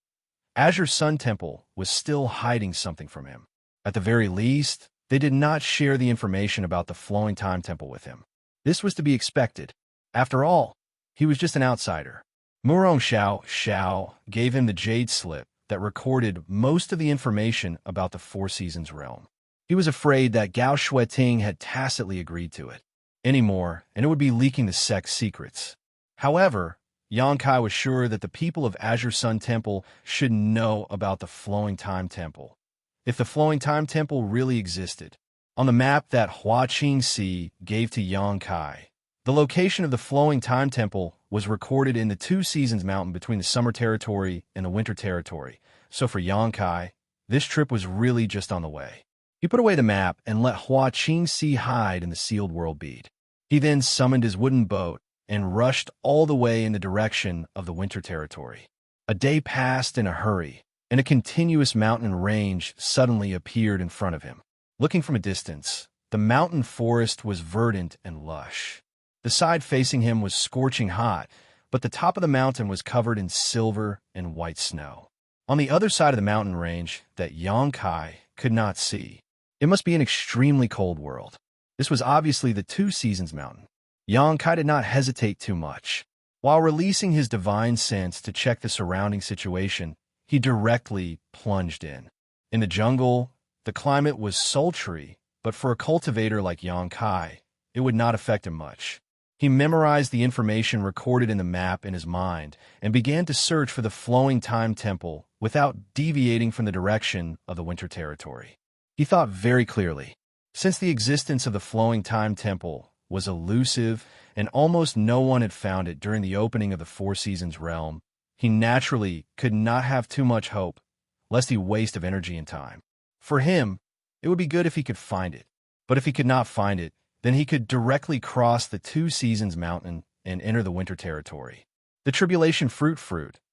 Azure Sun Temple was still hiding something from him. At the very least, they did not share the information about the Flowing Time Temple with him. This was to be expected. After all, he was just an outsider. Murong Xiao gave him the Jade Slip that recorded most of the information about the Four Seasons realm. He was afraid that Gao Shueting had tacitly agreed to it anymore, and it would be leaking the sect's secrets. However, Yang Kai was sure that the people of Azure Sun Temple should know about the Flowing Time Temple. If the Flowing Time Temple really existed, on the map that Hua Qingxi gave to Yang Kai, the location of the Flowing Time Temple was recorded in the Two Seasons Mountain between the Summer Territory and the Winter Territory, so for Yang Kai, this trip was really just on the way. He put away the map and let Hua Qingxi hide in the sealed world bead. He then summoned his wooden boat and rushed all the way in the direction of the Winter Territory. A day passed in a hurry, and a continuous mountain range suddenly appeared in front of him. Looking from a distance, the mountain forest was verdant and lush. The side facing him was scorching hot, but the top of the mountain was covered in silver and white snow. On the other side of the mountain range that Yang Kai could not see, it must be an extremely cold world. This was obviously the Two Seasons Mountain. Yang Kai did not hesitate too much. While releasing his divine sense to check the surrounding situation, he directly plunged in. In the jungle, the climate was sultry, but for a cultivator like Yang Kai, it would not affect him much. He memorized the information recorded in the map in his mind and began to search for the Flowing Time Temple without deviating from the direction of the Winter Territory. He thought very clearly. Since the existence of the Flowing Time Temple was elusive and almost no one had found it during the opening of the Four Seasons realm, he naturally could not have too much hope, lest he waste of energy and time. For him, it would be good if he could find it, but if he could not find it, then he could directly cross the Two Seasons Mountain and enter the Winter Territory. The Tribulation Fruit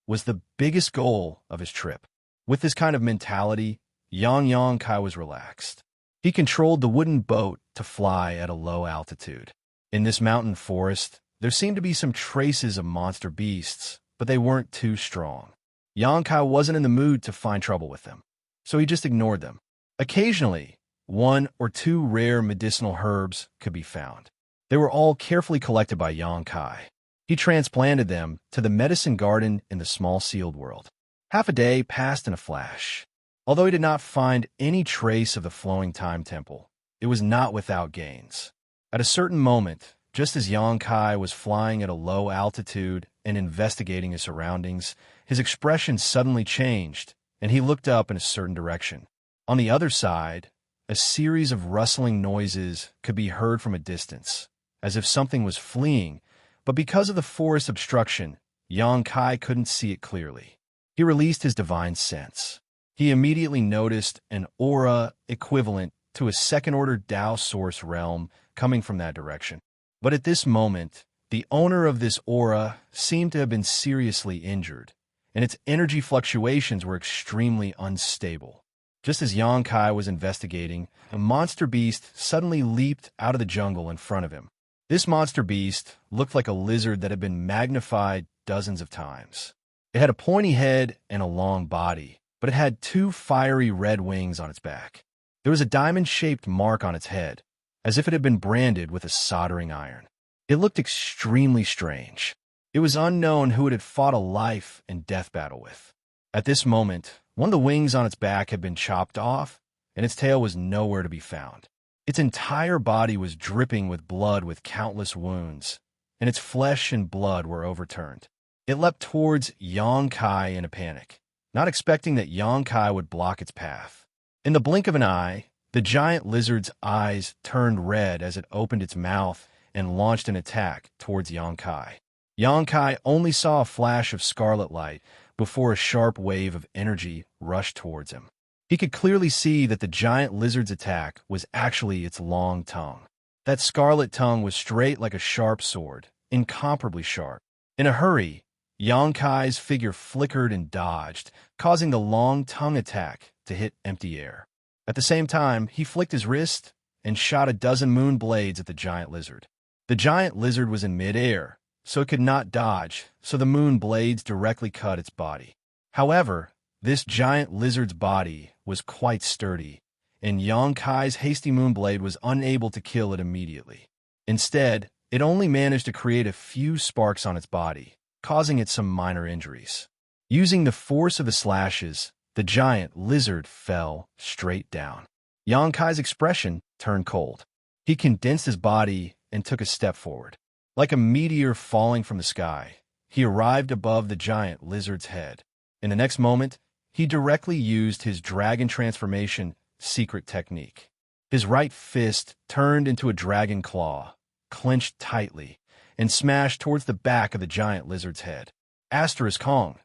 was the biggest goal of his trip. With this kind of mentality, Yang Kai was relaxed. He controlled the wooden boat to fly at a low altitude. In this mountain forest, there seemed to be some traces of monster beasts, but they weren't too strong. Yang Kai wasn't in the mood to find trouble with them, so he just ignored them. Occasionally, 1 or 2 rare medicinal herbs could be found. They were all carefully collected by Yang Kai. He transplanted them to the medicine garden in the small sealed world. Half a day passed in a flash. Although he did not find any trace of the flowing time temple, it was not without gains. At a certain moment, just as Yang Kai was flying at a low altitude and investigating his surroundings, his expression suddenly changed, and he looked up in a certain direction. On the other side, a series of rustling noises could be heard from a distance, as if something was fleeing, but because of the forest obstruction, Yang Kai couldn't see it clearly. He released his divine sense. He immediately noticed an aura equivalent to a second-order Tao source realm coming from that direction. But at this moment, the owner of this aura seemed to have been seriously injured, and its energy fluctuations were extremely unstable. Just as Yang Kai was investigating, a monster beast suddenly leaped out of the jungle in front of him. This monster beast looked like a lizard that had been magnified dozens of times. It had a pointy head and a long body, but it had 2 fiery red wings on its back. There was a diamond-shaped mark on its head, as if it had been branded with a soldering iron. It looked extremely strange. It was unknown who it had fought a life and death battle with. At this moment, one of the wings on its back had been chopped off, and its tail was nowhere to be found. Its entire body was dripping with blood with countless wounds, and its flesh and blood were overturned. It leapt towards Yang Kai in a panic, not expecting that Yang Kai would block its path. In the blink of an eye, the giant lizard's eyes turned red as it opened its mouth and launched an attack towards Yang Kai. Yang Kai only saw a flash of scarlet light before a sharp wave of energy rushed towards him. He could clearly see that the giant lizard's attack was actually its long tongue. That scarlet tongue was straight like a sharp sword, incomparably sharp. In a hurry, Yang Kai's figure flickered and dodged, causing the long tongue attack to hit empty air. At the same time, he flicked his wrist and shot a dozen moon blades at the giant lizard. The giant lizard was in mid-air, so it could not dodge, so the moon blades directly cut its body. However, this giant lizard's body was quite sturdy, and Yang Kai's hasty moonblade was unable to kill it immediately. Instead, it only managed to create a few sparks on its body, causing it some minor injuries. Using the force of the slashes, the giant lizard fell straight down. Yang Kai's expression turned cold. He condensed his body and took a step forward. Like a meteor falling from the sky, he arrived above the giant lizard's head. In the next moment, he directly used his dragon transformation secret technique. His right fist turned into a dragon claw, clenched tightly, and smashed towards the back of the giant lizard's head. Asterisk Hong.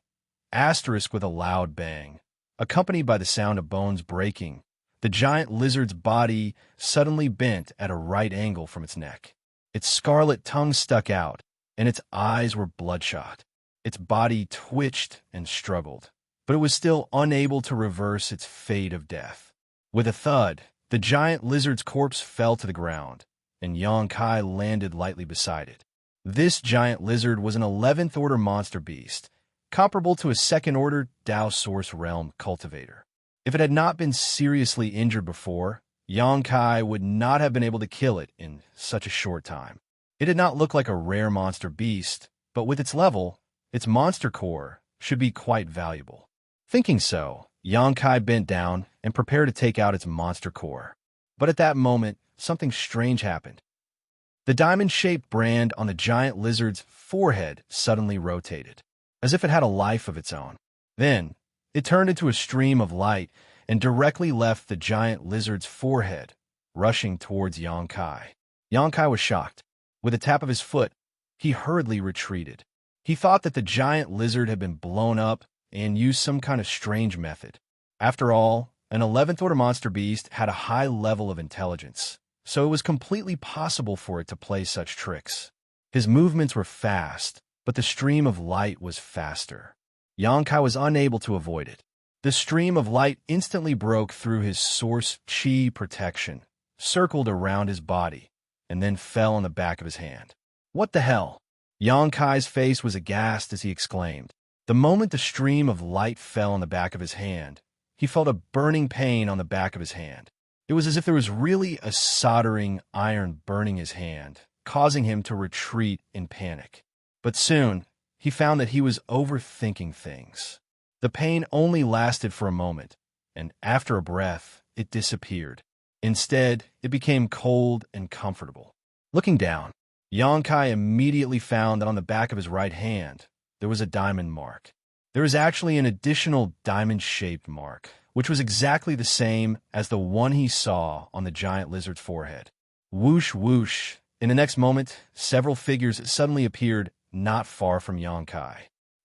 Asterisk with a loud bang. Accompanied by the sound of bones breaking, the giant lizard's body suddenly bent at a right angle from its neck. Its scarlet tongue stuck out, and its eyes were bloodshot. Its body twitched and struggled, but it was still unable to reverse its fate of death. With a thud, the giant lizard's corpse fell to the ground, and Yang Kai landed lightly beside it. This giant lizard was an 11th order monster beast, comparable to a second-order Tao Source Realm cultivator. If it had not been seriously injured before, Yang Kai would not have been able to kill it in such a short time. It did not look like a rare monster beast, but with its level, its monster core should be quite valuable. Thinking so, Yang Kai bent down and prepared to take out its monster core. But at that moment, something strange happened. The diamond-shaped brand on the giant lizard's forehead suddenly rotated, as if it had a life of its own. Then, it turned into a stream of light and directly left the giant lizard's forehead, rushing towards Yang Kai. Yang Kai was shocked. With a tap of his foot, he hurriedly retreated. He thought that the giant lizard had been blown up and used some kind of strange method. After all, an 11th order monster beast had a high level of intelligence, so it was completely possible for it to play such tricks. His movements were fast, but the stream of light was faster. Yang Kai was unable to avoid it. The stream of light instantly broke through his source chi protection, circled around his body, and then fell on the back of his hand. What the hell? Yang Kai's face was aghast as he exclaimed. The moment the stream of light fell on the back of his hand, he felt a burning pain on the back of his hand. It It was as if there was really a soldering iron burning his hand, causing him to retreat in panic. But soon, he found that he was overthinking things. The pain only lasted for a moment, and after a breath, it disappeared. Instead, it became cold and comfortable. Looking down, Xianxia immediately found that on the back of his right hand, there was a diamond mark. There was actually an additional diamond-shaped mark, which was exactly the same as the one he saw on the giant lizard's forehead. Whoosh, whoosh. In the next moment, several figures suddenly appeared not far from Xianxia.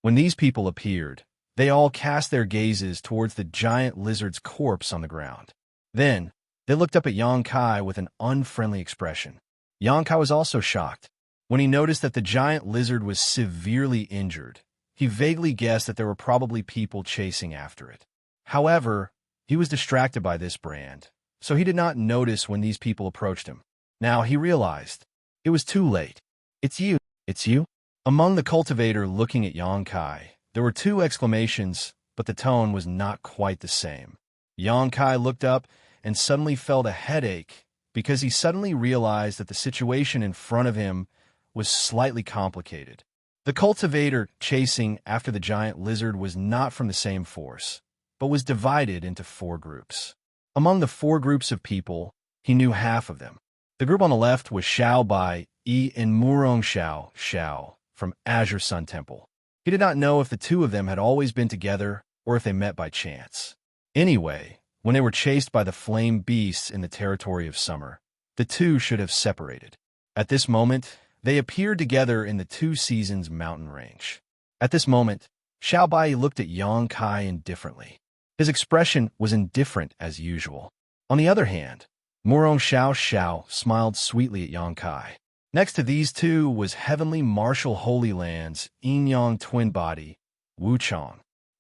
When these people appeared, they all cast their gazes towards the giant lizard's corpse on the ground. Then, they looked up at Xianxia with an unfriendly expression. Xianxia was also shocked. When he noticed that the giant lizard was severely injured, he vaguely guessed that there were probably people chasing after it. However, he was distracted by this brand, so he did not notice when these people approached him. Now he realized. It was too late. It's you. It's you? Among the cultivator looking at Xianxia, there were two exclamations, but the tone was not quite the same. Xianxia looked up and suddenly felt a headache because he suddenly realized that the situation in front of him was slightly complicated. The cultivator chasing after the giant lizard was not from the same force, but was divided into 4 groups. Among the 4 groups of people, he knew half of them. The group on the left was Xiao Bai Yi and Murong Xiao from Azure Sun Temple. He did not know if the 2 of them had always been together or if they met by chance. Anyway, when they were chased by the flame beasts in the territory of summer, the 2 should have separated. At this moment, they appeared together in the 2 Seasons mountain range. At this moment, Xiao Bai looked at Xianxia indifferently. His expression was indifferent as usual. On the other hand, Murong Xiao smiled sweetly at Xianxia. Next to these 2 was Heavenly Martial Holy Land's yin-yang twin body, Wuxia.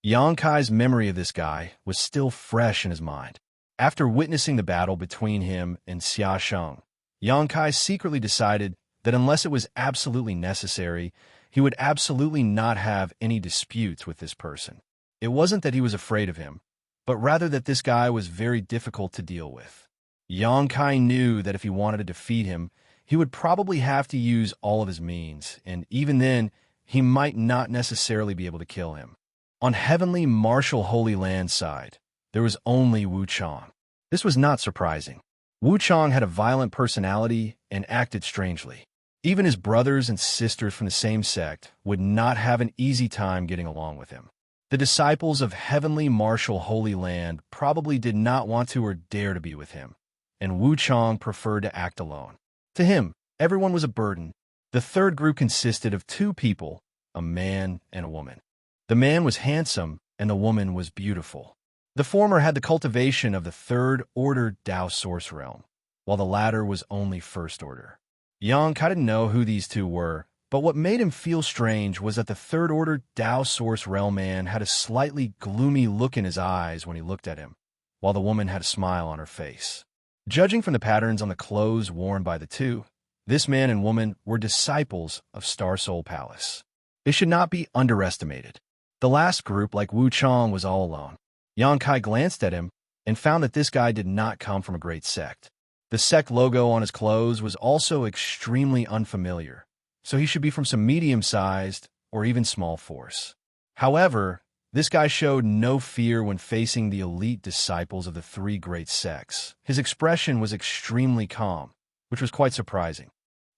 Xianxia's memory of this guy was still fresh in his mind. After witnessing the battle between him and Xianxia, Xianxia secretly decided that unless it was absolutely necessary, he would absolutely not have any disputes with this person. It wasn't that he was afraid of him, but rather that this guy was very difficult to deal with. Xianxia knew that if he wanted to defeat him, he would probably have to use all of his means, and even then, he might not necessarily be able to kill him. On Heavenly Martial Holy Land's side, there was only Wuxia. This was not surprising. Wuxia had a violent personality and acted strangely. Even his brothers and sisters from the same sect would not have an easy time getting along with him. The disciples of Heavenly Martial Holy Land probably did not want to or dare to be with him, and Wuxia preferred to act alone. To him, everyone was a burden. The 3rd group consisted of 2 people, a man and a woman. The man was handsome, and the woman was beautiful. The former had the cultivation of the 3rd order Dao Source Realm, while the latter was only 1st order. Xianxia didn't know who these 2 were, but what made him feel strange was that the 3rd order Dao Source Realm man had a slightly gloomy look in his eyes when he looked at him, while the woman had a smile on her face. Judging from the patterns on the clothes worn by the 2, this man and woman were disciples of Star Soul Palace. They should not be underestimated. The last group, like Wuxia, was all alone. Xianxia glanced at him and found that this guy did not come from a great sect. The sect logo on his clothes was also extremely unfamiliar, so he should be from some medium-sized or even small force. However, this guy showed no fear when facing the elite disciples of the 3 great sects. His expression was extremely calm, which was quite surprising.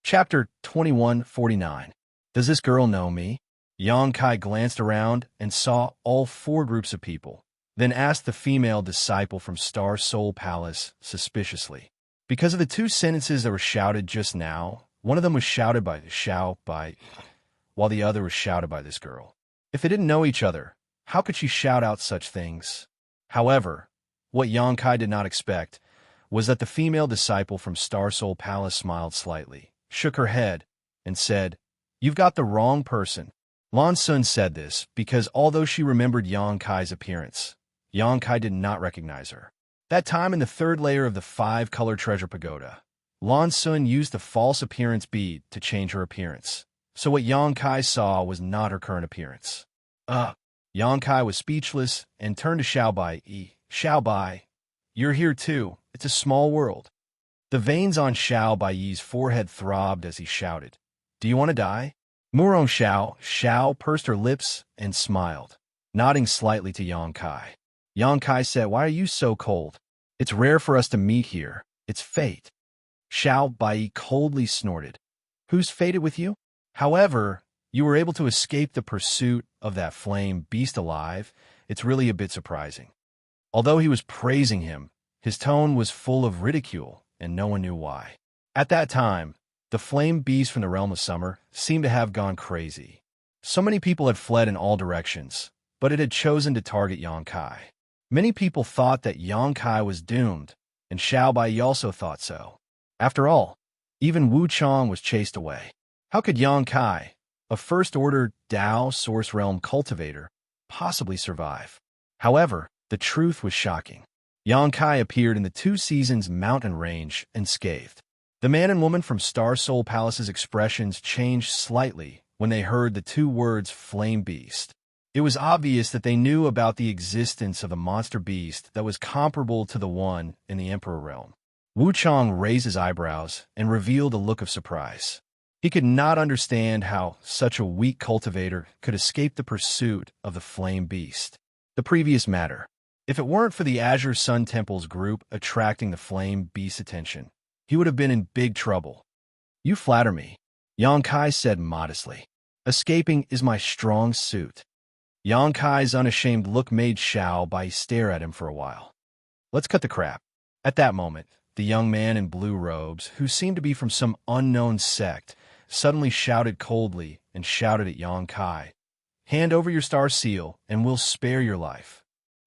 Chapter 2149. Does this girl know me? Xianxia glanced around and saw all 4 groups of people, then asked the female disciple from Star Soul Palace suspiciously. Because of the 2 sentences that were shouted just now, one of them was shouted by Xiao Bai, while the other was shouted by this girl. If they didn't know each other, how could she shout out such things? However, what Xianxia did not expect was that the female disciple from Star Soul Palace smiled slightly, shook her head, and said, "You've got the wrong person." Lan Sun said this because although she remembered Xianxia's appearance, Xianxia did not recognize her. That time in the 3rd layer of the 5-color treasure pagoda, Lan Sun used the false appearance bead to change her appearance, so what Xianxia saw was not her current appearance. Xianxia was speechless and turned to Xiao Bai. Xiao Bai, You're here too. It's a small world. The veins on Xiao Baiyi's forehead throbbed as he shouted, Do you want to die? Murong Xiao pursed her lips and smiled, nodding slightly to Yang Kai. Yang Kai said, Why are you so cold? It's rare for us to meet here. It's fate. Xiao Baiyi coldly snorted. Who's fated with you? However, you were able to escape the pursuit of that flame beast alive. It's really a bit surprising. Although he was praising him, his tone was full of ridicule, and no one knew why. At that time, the flame beast from the realm of summer seemed to have gone crazy. So many people had fled in all directions, but it had chosen to target Yang Kai. Many people thought that Yang Kai was doomed, and Xiao Baiyi also thought so. After all, even Wu Chong was chased away. How could Yang Kai, a first-order Dao Source Realm cultivator, possibly survive? However, the truth was shocking. Yang Kai appeared in the 2 Seasons mountain range unscathed. The man and woman from Star Soul Palace's expressions changed slightly when they heard the 2 words flame beast. It was obvious that they knew about the existence of a monster beast that was comparable to the one in the Emperor realm. Wu Chong raised his eyebrows and revealed a look of surprise. He could not understand how such a weak cultivator could escape the pursuit of the flame beast. The previous matter. If it weren't for the Azure Sun Temple's group attracting the flame beast's attention, he would have been in big trouble. You flatter me, Yang Kai said modestly. Escaping is my strong suit. Yang Kai's unashamed look made Xiao Baiyi stare at him for a while. Let's cut the crap. At that moment, the young man in blue robes, who seemed to be from some unknown sect, suddenly shouted coldly and shouted at Yang Kai, Hand over your star seal, and we'll spare your life.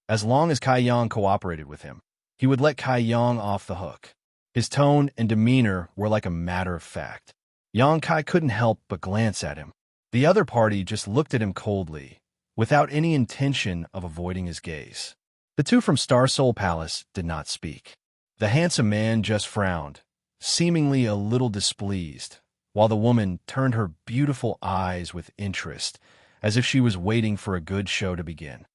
As long as Kai Yang cooperated with him, he would let Kai Yang off the hook. His tone and demeanor were like a matter of fact. Yang Kai couldn't help but glance at him. The other party just looked at him coldly, without any intention of avoiding his gaze. The 2 from Star Soul Palace did not speak. The handsome man just frowned, seemingly a little displeased, while the woman turned her beautiful eyes with interest, as if she was waiting for a good show to begin.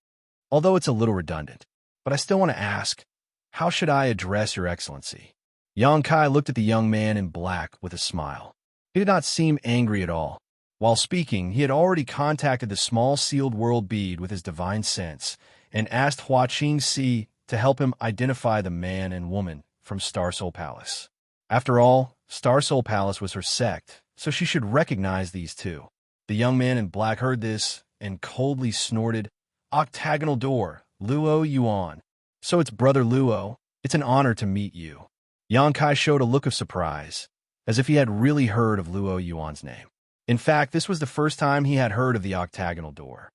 Although it's a little redundant, but I still want to ask, how should I address your excellency? Yang Kai looked at the young man in black with a smile. He did not seem angry at all. While speaking, he had already contacted the small sealed world bead with his divine sense and asked Xianxia to help him identify the man and woman from Star Soul Palace. After all, Star Soul Palace was her sect, so she should recognize these 2. The young man in black heard this and coldly snorted, Octagonal door, Luo Yuan. So it's Brother Luo. It's an honor to meet you. Yang Kai showed a look of surprise, as if he had really heard of Luo Yuan's name. In fact, this was the first time he had heard of the octagonal door.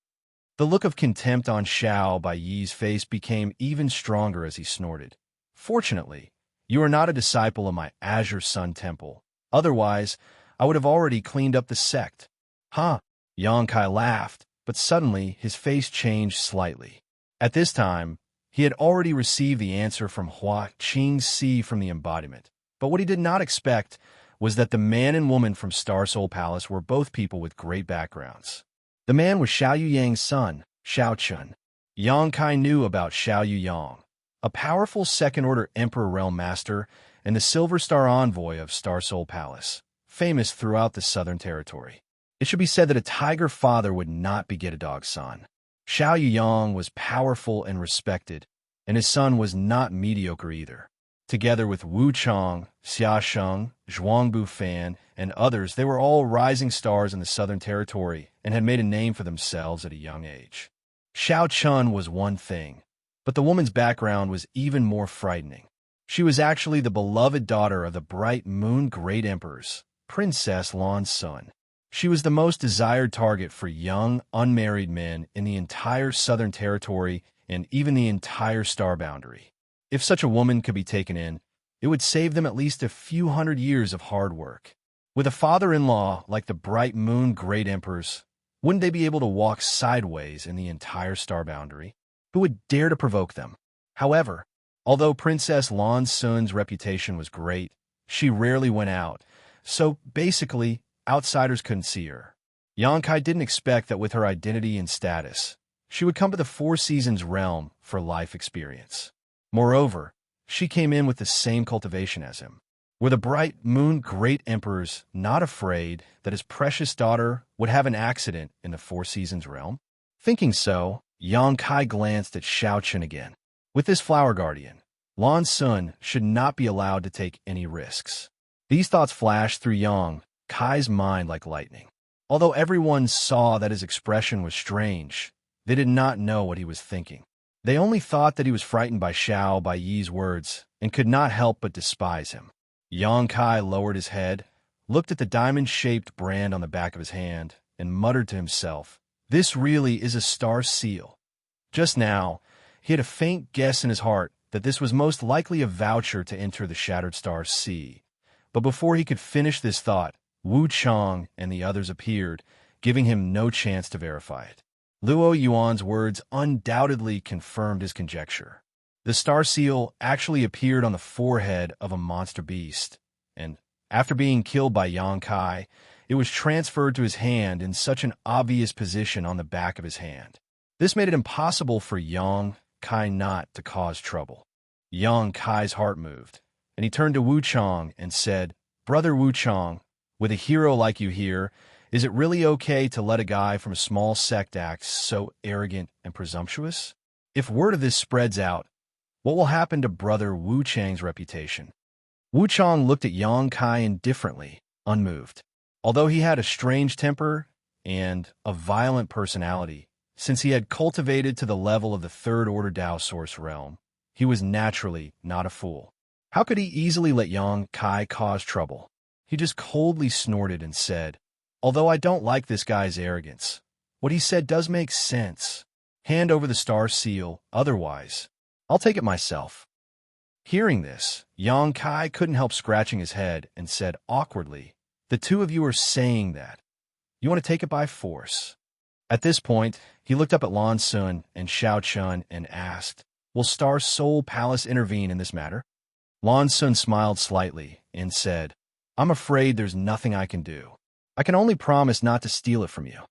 The look of contempt on Xiao Baiyi's face became even stronger as he snorted. Fortunately, you are not a disciple of my Azure Sun Temple. Otherwise, I would have already cleaned up the sect. Huh? Yang Kai laughed, but suddenly his face changed slightly. At this time, he had already received the answer from Xianxia from the embodiment. But what he did not expect was that the man and woman from Star Soul Palace were both people with great backgrounds. The man was Xiao Yuyang's son, Xiao Chun. Yang Kai knew about Xiao Yuyang, a powerful second-order Emperor Realm Master and the Silver Star Envoy of Star Soul Palace, famous throughout the Southern Territory. It should be said that a tiger father would not beget a dog son. Xiao Yuyang was powerful and respected, and his son was not mediocre either. Together with Wu Chong, Xia Sheng, Zhuangbu Fan, and others, they were all rising stars in the Southern Territory and had made a name for themselves at a young age. Xiao Chun was one thing, but the woman's background was even more frightening. She was actually the beloved daughter of the Bright Moon Great Emperors, Princess Lan Sun. She was the most desired target for young, unmarried men in the entire Southern Territory and even the entire star boundary. If such a woman could be taken in, it would save them at least a few hundred years of hard work. With a father-in-law like the Bright Moon Great Emperors, wouldn't they be able to walk sideways in the entire star boundary? Who would dare to provoke them? However, although Princess Lan Sun's reputation was great, she rarely went out, so basically, outsiders couldn't see her. Yang Kai didn't expect that with her identity and status, she would come to the 4 Seasons realm for life experience. Moreover, she came in with the same cultivation as him. Were the bright moon great emperors not afraid that his precious daughter would have an accident in the Four Seasons realm? Thinking so, Yang Kai glanced at Xianxia again. With this flower guardian, Lan Sun should not be allowed to take any risks. These thoughts flashed through Yang Kai's mind like lightning. Although everyone saw that his expression was strange, they did not know what he was thinking. They only thought that he was frightened by Xiao Bai Yi's words and could not help but despise him. Yang Kai lowered his head, looked at the diamond-shaped brand on the back of his hand, and muttered to himself, "This really is a star seal." Just now, he had a faint guess in his heart that this was most likely a voucher to enter the Shattered Star's sea. But before he could finish this thought, Wu Chang and the others appeared, giving him no chance to verify it. Luo Yuan's words undoubtedly confirmed his conjecture. The star seal actually appeared on the forehead of a monster beast, and after being killed by Yang Kai, it was transferred to his hand in such an obvious position on the back of his hand. This made it impossible for Yang Kai not to cause trouble. Yang Kai's heart moved, and he turned to Wu Chang and said, "Brother Wu Chang, with a hero like you here, is it really okay to let a guy from a small sect act so arrogant and presumptuous? If word of this spreads out, what will happen to Brother Wu Chang's reputation?" Wu Chang looked at Yang Kai indifferently, unmoved. Although he had a strange temper and a violent personality, since he had cultivated to the level of the Third Order Dao Source realm, he was naturally not a fool. How could he easily let Yang Kai cause trouble? He just coldly snorted and said, "Although I don't like this guy's arrogance, what he said does make sense. Hand over the star seal, otherwise I'll take it myself." Hearing this, Yang Kai couldn't help scratching his head and said awkwardly, "The two of you are saying that. You want to take it by force." At this point, he looked up at Lan Sun and Xiao Chun and asked, "Will Star Soul Palace intervene in this matter?" Lan Sun smiled slightly and said, "I'm afraid there's nothing I can do. I can only promise not to steal it from you."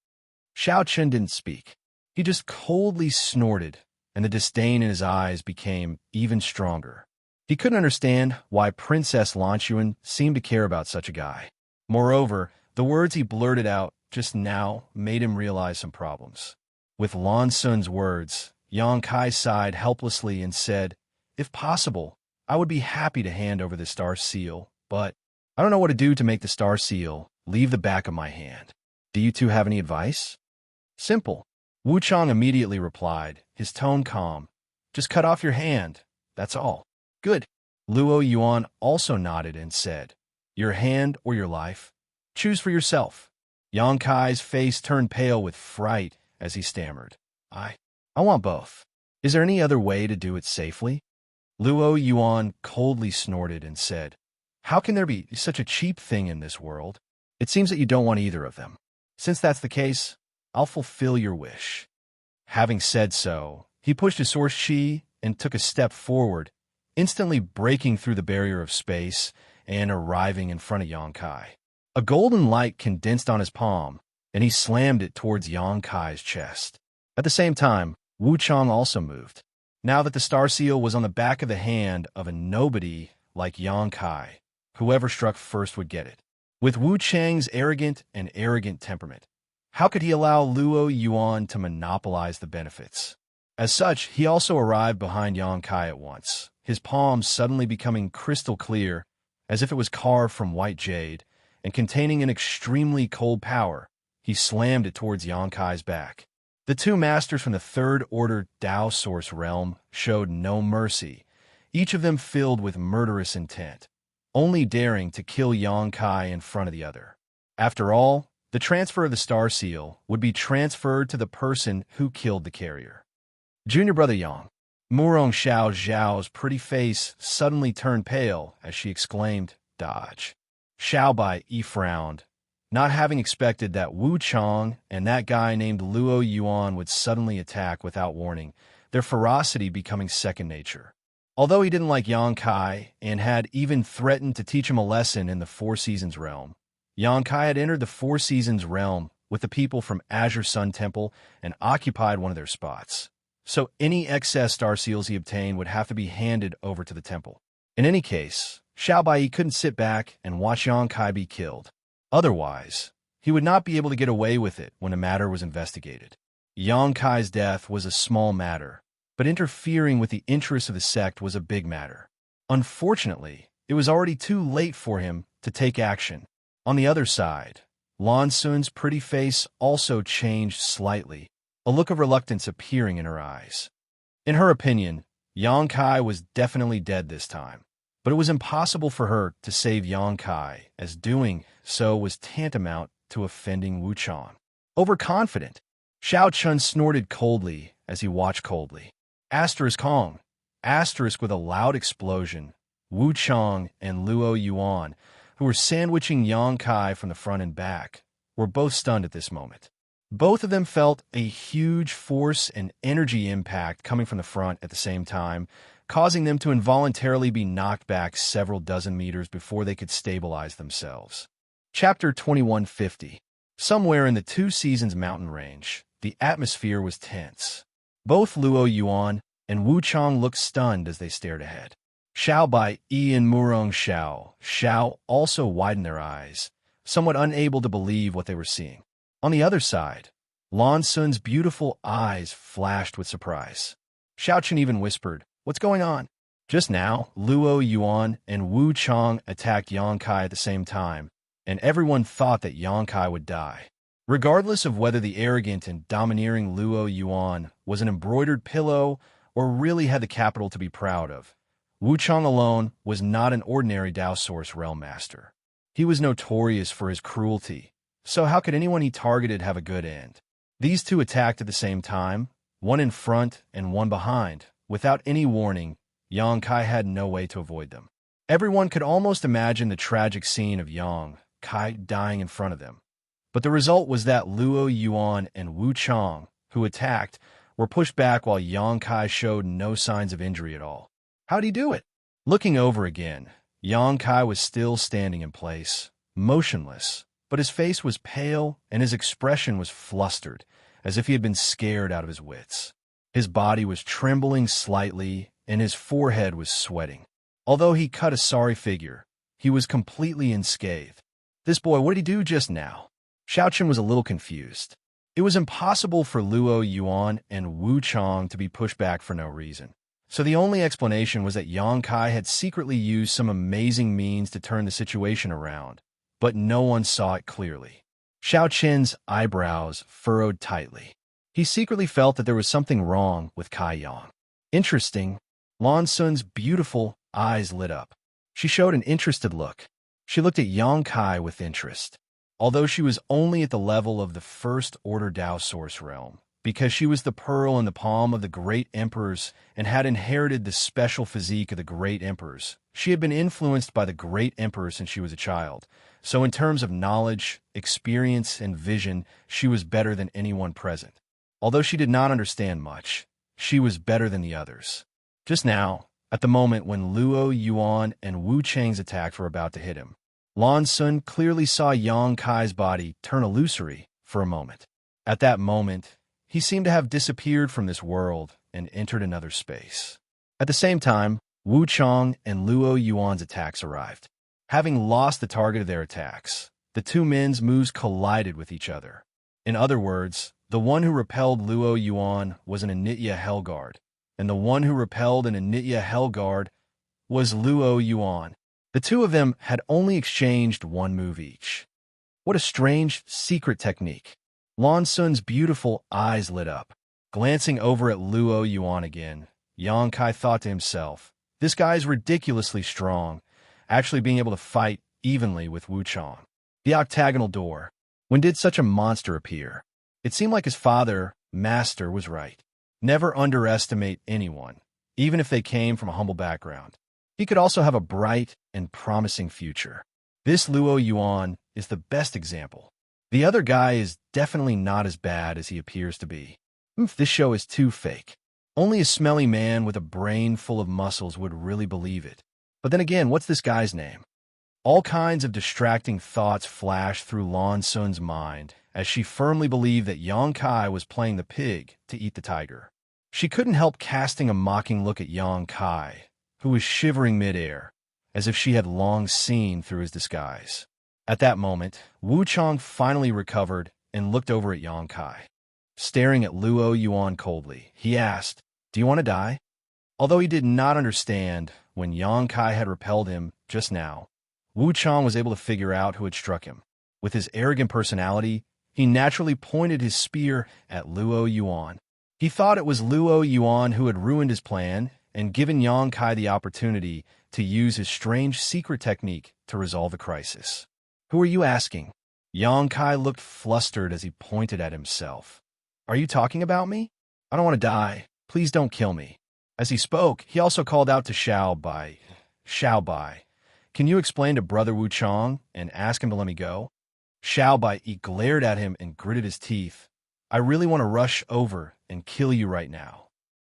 Xiao Chun didn't speak. He just coldly snorted, and the disdain in his eyes became even stronger. He couldn't understand why Princess Lan Xuan seemed to care about such a guy. Moreover, the words he blurted out just now made him realize some problems. With Lan Sun's words, Yang Kai sighed helplessly and said, "If possible, I would be happy to hand over the star seal, but I don't know what to do to make the star seal leave the back of my hand. Do you two have any advice?" "Simple." Wu Chang immediately replied, his tone calm. "Just cut off your hand, that's all." "Good." Luo Yuan also nodded and said, "Your hand or your life? Choose for yourself." Yang Kai's face turned pale with fright as he stammered, I want both. Is there any other way to do it safely?" Luo Yuan coldly snorted and said, "How can there be such a cheap thing in this world? It seems that you don't want either of them. Since that's the case, I'll fulfill your wish." Having said so, he pushed his source chi and took a step forward, instantly breaking through the barrier of space and arriving in front of Yang Kai. A golden light condensed on his palm, and he slammed it towards Yang Kai's chest. At the same time, Wu Chang also moved. Now that the star seal was on the back of the hand of a nobody like Yang Kai, whoever struck first would get it. With Wu Chang's arrogant temperament, how could he allow Luo Yuan to monopolize the benefits? As such, he also arrived behind Yang Kai at once, his palm suddenly becoming crystal clear, as if it was carved from white jade, and containing an extremely cold power. He slammed it towards Yang Kai's back. The two masters from the Third Order Dao Source realm showed no mercy, each of them filled with murderous intent, only daring to kill Yang Kai in front of the other. After all, the transfer of the star seal would be transferred to the person who killed the carrier. Junior brother Yang. Murong Xiao Zhao's pretty face suddenly turned pale as she exclaimed, "Dodge." Xiao Bai Yi frowned, not having expected that Wu Chang and that guy named Luo Yuan would suddenly attack without warning, their ferocity becoming second nature. Although he didn't like Yang Kai and had even threatened to teach him a lesson in the Four Seasons realm, Yang Kai had entered the Four Seasons realm with the people from Azure Sun Temple and occupied one of their spots. so any excess starseals he obtained would have to be handed over to the temple. In any case, Xiao Bai couldn't sit back and watch Yang Kai be killed. Otherwise, he would not be able to get away with it when the matter was investigated. Yang Kai's death was a small matter, but interfering with the interests of the sect was a big matter. Unfortunately, it was already too late for him to take action. On the other side, Lan Sun's pretty face also changed slightly, a look of reluctance appearing in her eyes. In her opinion, Yang Kai was definitely dead this time, but it was impossible for her to save Yang Kai, as doing so was tantamount to offending Wu Chang. Overconfident, Xiao Chun snorted coldly as he watched coldly. Asterisk Hong, asterisk with a loud explosion, Wu Chang and Luo Yuan, who were sandwiching Yang Kai from the front and back, were both stunned at this moment. Both of them felt a huge force and energy impact coming from the front at the same time, causing them to involuntarily be knocked back several dozen meters before they could stabilize themselves. Chapter 2150. Somewhere in the Two Seasons mountain range, the atmosphere was tense. Both Luo Yuan and Wu Chang looked stunned as they stared ahead. Xiao Bai and Murong Xiao also widened their eyes, somewhat unable to believe what they were seeing. On the other side, Lan Sun's beautiful eyes flashed with surprise. Xiao Chen even whispered, "What's going on?" Just now, Luo Yuan and Wu Chang attacked Yang Kai at the same time, and everyone thought that Yang Kai would die. Regardless of whether the arrogant and domineering Luo Yuan was an embroidered pillow or really had the capital to be proud of, Wu Chang alone was not an ordinary Dao Source Realm Master. He was notorious for his cruelty, so how could anyone he targeted have a good end? These two attacked at the same time, one in front and one behind. Without any warning, Yang Kai had no way to avoid them. Everyone could almost imagine the tragic scene of Yang Kai dying in front of them. But the result was that Luo Yuan and Wu Chang, who attacked, were pushed back while Yang Kai showed no signs of injury at all. How'd he do it? Looking over again, Yang Kai was still standing in place, motionless, but his face was pale and his expression was flustered, as if he had been scared out of his wits. His body was trembling slightly and his forehead was sweating. Although he cut a sorry figure, he was completely unscathed. This boy, what did he do just now? Xiao Chen was a little confused. It was impossible for Luo Yuan and Wu Chang to be pushed back for no reason. So the only explanation was that Yang Kai had secretly used some amazing means to turn the situation around, but no one saw it clearly. Xiao Chen's eyebrows furrowed tightly. He secretly felt that there was something wrong with Kai Yang. Interesting. Lan Sun's beautiful eyes lit up. She showed an interested look. She looked at Yang Kai with interest. Although she was only at the level of the First Order Dao Source Realm, because she was the pearl in the palm of the great emperors and had inherited the special physique of the great emperors, she had been influenced by the great emperor since she was a child. So in terms of knowledge, experience, and vision, she was better than anyone present. Although she did not understand much, she was better than the others. Just now, at the moment when Luo Yuan and Wu Chang's attacks were about to hit him, Lan Sun clearly saw Yang Kai's body turn illusory for a moment. At that moment, he seemed to have disappeared from this world and entered another space. At the same time, Wu Chang and Luo Yuan's attacks arrived. Having lost the target of their attacks, the two men's moves collided with each other. In other words, the one who repelled Luo Yuan was an Anitya Hellguard, and the one who repelled an Anitya Hellguard was Luo Yuan. The two of them had only exchanged one move each. What a strange, secret technique. Lan Sun's beautiful eyes lit up. Glancing over at Luo Yuan again, Yang Kai thought to himself, this guy's ridiculously strong, actually being able to fight evenly with Wu Chang. The octagonal door. When did such a monster appear? It seemed like his father, Master, was right. Never underestimate anyone, even if they came from a humble background. He could also have a bright and promising future. This Luo Yuan is the best example. The other guy is definitely not as bad as he appears to be. This show is too fake. Only a smelly man with a brain full of muscles would really believe it. But then again, what's this guy's name? All kinds of distracting thoughts flashed through Lan Sun's mind as she firmly believed that Yang Kai was playing the pig to eat the tiger. She couldn't help casting a mocking look at Yang Kai, who was shivering midair, as if she had long seen through his disguise. At that moment, Wu Chang finally recovered and looked over at Yang Kai. Staring at Luo Yuan coldly, he asked, "Do you want to die?" Although he did not understand when Yang Kai had repelled him just now, Wu Chang was able to figure out who had struck him. With his arrogant personality, he naturally pointed his spear at Luo Yuan. He thought it was Luo Yuan who had ruined his plan and given Yang Kai the opportunity to use his strange secret technique to resolve the crisis. "Who are you asking?" Yang Kai looked flustered as he pointed at himself. "Are you talking about me? I don't want to die. Please don't kill me." As he spoke, he also called out to Xiao Bai. "Xiao Bai, can you explain to Brother Wu Chang and ask him to let me go?" Xiao Bai glared at him and gritted his teeth. "I really want to rush over and kill you right now."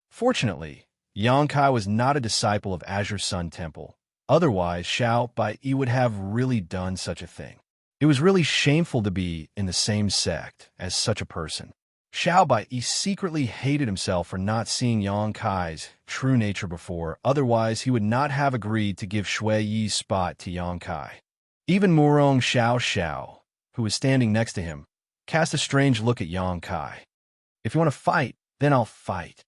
Fortunately, Yang Kai was not a disciple of Azure Sun Temple. Otherwise, Xiao Bai would have really done such a thing. It was really shameful to be in the same sect as such a person. Xiao Bai secretly hated himself for not seeing Yang Kai's true nature before, otherwise he would not have agreed to give Shui Yi's spot to Yang Kai. Even Murong Xiao Xiao, who was standing next to him, cast a strange look at Yang Kai. "If you want to fight, then I'll fight."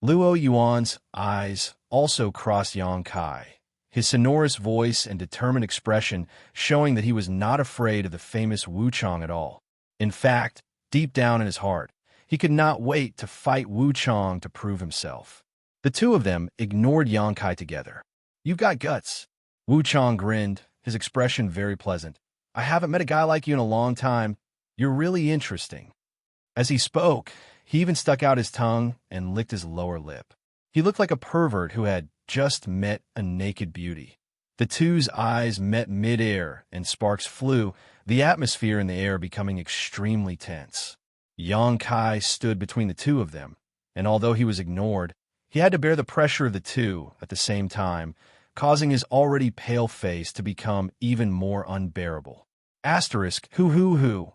Luo Yuan's eyes also crossed Yang Kai, his sonorous voice and determined expression showing that he was not afraid of the famous Wu Chang at all. In fact, deep down in his heart, he could not wait to fight Wu Chang to prove himself. The two of them ignored Yang Kai together. "You've got guts." Wu Chang grinned, his expression very pleasant. "I haven't met a guy like you in a long time. You're really interesting." As he spoke, he even stuck out his tongue and licked his lower lip. He looked like a pervert who had just met a naked beauty. The two's eyes met midair and sparks flew, the atmosphere in the air becoming extremely tense. Yang Kai stood between the two of them, and although he was ignored, he had to bear the pressure of the two at the same time, causing his already pale face to become even more unbearable. Asterisk, hoo.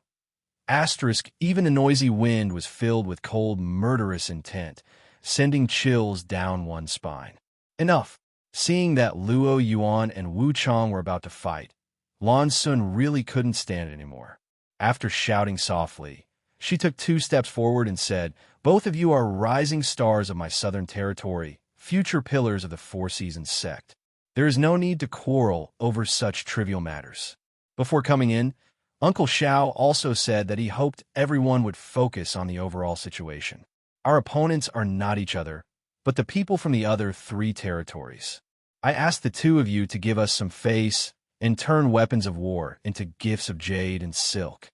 Asterisk, even a noisy wind was filled with cold, murderous intent, sending chills down one's spine. Enough. Seeing that Luo Yuan and Wu Chang were about to fight, Lan Sun really couldn't stand it anymore. After shouting softly, she took 2 steps forward and said, "Both of you are rising stars of my southern territory, future pillars of the Four Seasons sect. There is no need to quarrel over such trivial matters." Before coming in, Uncle Xiao also said that he hoped everyone would focus on the overall situation. "Our opponents are not each other, but the people from the other 3 territories. I ask the 2 of you to give us some face and turn weapons of war into gifts of jade and silk."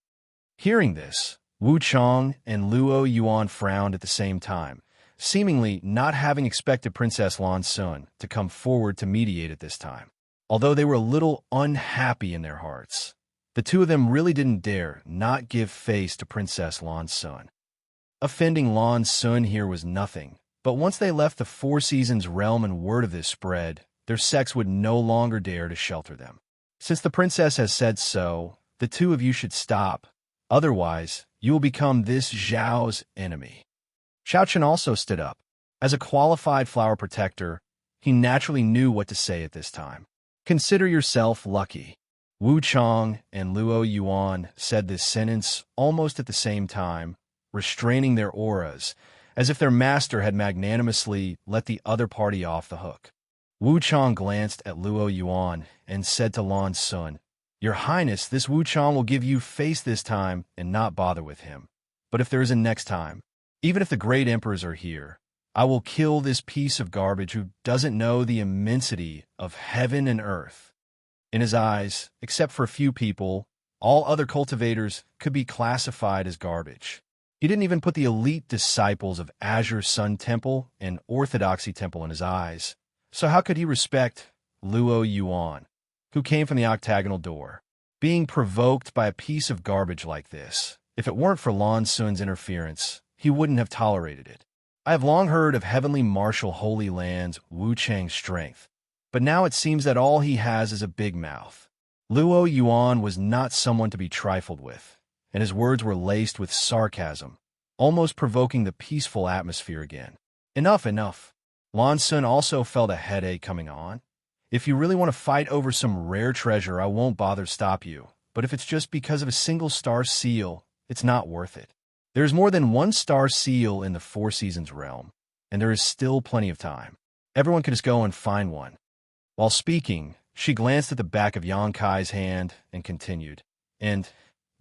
Hearing this, Wu Chang and Luo Yuan frowned at the same time, seemingly not having expected Princess Lan Sun to come forward to mediate at this time. Although they were a little unhappy in their hearts, the 2 of them really didn't dare not give face to Princess Lan Sun. Offending Lan Sun here was nothing, but once they left the Four Seasons realm and word of this spread, their sex would no longer dare to shelter them. "Since the princess has said so, the 2 of you should stop. Otherwise, you will become this Zhao's enemy." Xiao Chen also stood up. As a qualified flower protector, he naturally knew what to say at this time. "Consider yourself lucky." Wu Chang and Luo Yuan said this sentence almost at the same time, restraining their auras, as if their master had magnanimously let the other party off the hook. Wu Chang glanced at Luo Yuan and said to Lan Sun, "Your Highness, this Wu Chang will give you face this time and not bother with him. But if there is a next time, even if the great emperors are here, I will kill this piece of garbage who doesn't know the immensity of heaven and earth." In his eyes, except for a few people, all other cultivators could be classified as garbage. He didn't even put the elite disciples of Azure Sun Temple and Orthodoxy Temple in his eyes. So how could he respect Luo Yuan, who came from the octagonal door, being provoked by a piece of garbage like this? If it weren't for Lan Sun's interference, he wouldn't have tolerated it. I have long heard of Heavenly Marshal Holy Land's Wu Chang's strength, but now it seems that all he has is a big mouth. Luo Yuan was not someone to be trifled with, and his words were laced with sarcasm, almost provoking the peaceful atmosphere again. Enough, enough. Lan Sun also felt a headache coming on. If you really want to fight over some rare treasure, I won't bother stop you. But if it's just because of a single star seal, it's not worth it. There's more than one star seal in the Four Seasons realm, and there is still plenty of time. Everyone could just go and find one. While speaking, she glanced at the back of Xianxia's hand and continued. And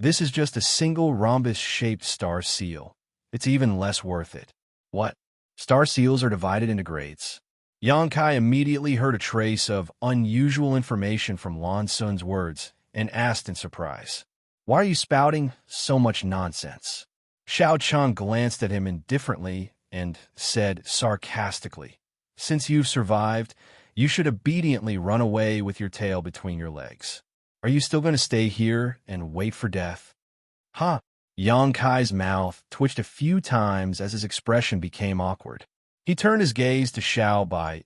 this is just a single rhombus-shaped star seal. It's even less worth it. What? Star seals are divided into grades. Xianxia immediately heard a trace of unusual information from Lan Sun's words and asked in surprise, "Why are you spouting so much nonsense?" Xiao Chang glanced at him indifferently and said sarcastically, "Since you've survived, you should obediently run away with your tail between your legs. Are you still going to stay here and wait for death?" Huh? Xianxia's mouth twitched a few times as his expression became awkward. He turned his gaze to Xiao Bai,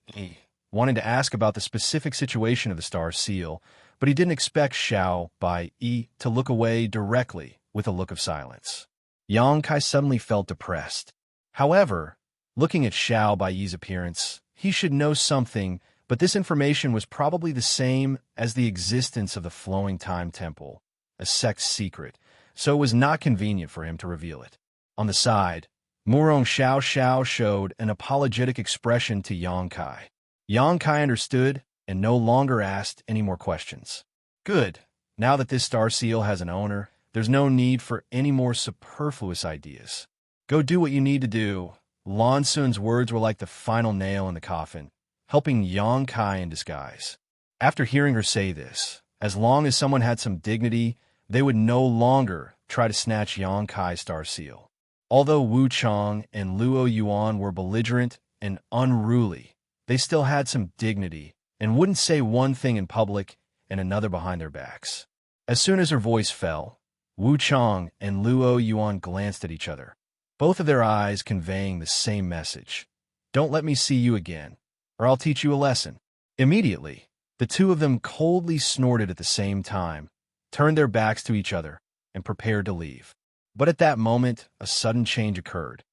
wanting to ask about the specific situation of the star seal, but he didn't expect Xiao Bai to look away directly with a look of silence. Xianxia suddenly felt depressed. However, looking at Xiao Bai's appearance, he should know something, but this information was probably the same as the existence of the Flowing Time Temple, a sect secret, so it was not convenient for him to reveal it. On the side, Murong Xiao showed an apologetic expression to Xianxia. Xianxia understood and no longer asked any more questions. Good. Now that this star seal has an owner, there's no need for any more superfluous ideas. Go do what you need to do. Lan Sun's words were like the final nail in the coffin, helping Xianxia in disguise. After hearing her say this, as long as someone had some dignity, they would no longer try to snatch Xianxia's star seal. Although Wu Chang and Luo Yuan were belligerent and unruly, they still had some dignity and wouldn't say one thing in public and another behind their backs. As soon as her voice fell, Wu Chang and Luo Yuan glanced at each other, both of their eyes conveying the same message. "Don't let me see you again, or I'll teach you a lesson." Immediately, the two of them coldly snorted at the same time, turned their backs to each other, and prepared to leave. But at that moment, a sudden change occurred.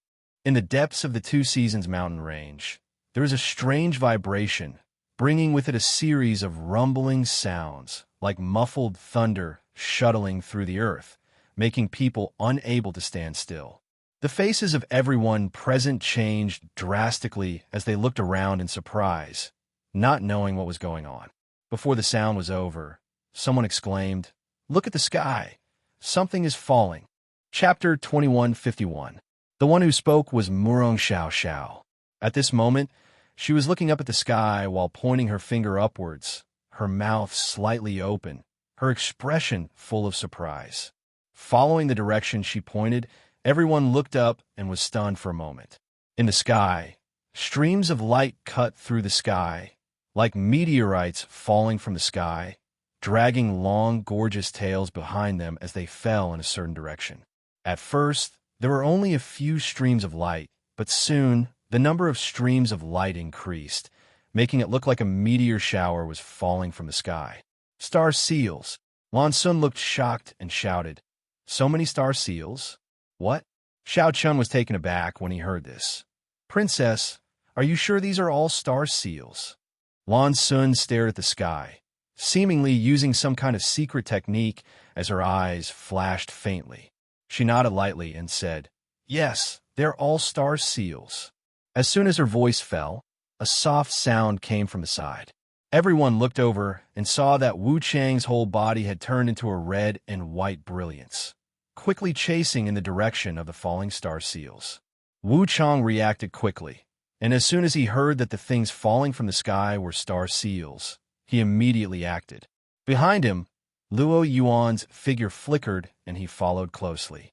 In the depths of the Two Seasons mountain range, there was a strange vibration, bringing with it a series of rumbling sounds, like muffled thunder shuttling through the earth, making people unable to stand still. The faces of everyone present changed drastically as they looked around in surprise, not knowing what was going on. Before the sound was over, someone exclaimed, "Look at the sky! Something is falling." Chapter 2151. The one who spoke was Murong Xiao. At this moment, she was looking up at the sky while pointing her finger upwards, her mouth slightly open, her expression full of surprise. Following the direction she pointed, everyone looked up and was stunned for a moment. In the sky, streams of light cut through the sky, like meteorites falling from the sky, dragging long, gorgeous tails behind them as they fell in a certain direction. At first, there were only a few streams of light, but soon the number of streams of light increased, making it look like a meteor shower was falling from the sky. Star seals. Lan Sun looked shocked and shouted, "So many star seals? What?" Xiao Chun was taken aback when he heard this. "Princess, are you sure these are all star seals?" Lan Sun stared at the sky, seemingly using some kind of secret technique as her eyes flashed faintly. She nodded lightly and said, "Yes, they're all star seals." As soon as her voice fell, a soft sound came from the side. Everyone looked over and saw that Wu Chang's whole body had turned into a red and white brilliance, quickly chasing in the direction of the falling star seals. Wu Chang reacted quickly, and as soon as he heard that the things falling from the sky were star seals, he immediately acted. Behind him, Luo Yuan's figure flickered, and he followed closely.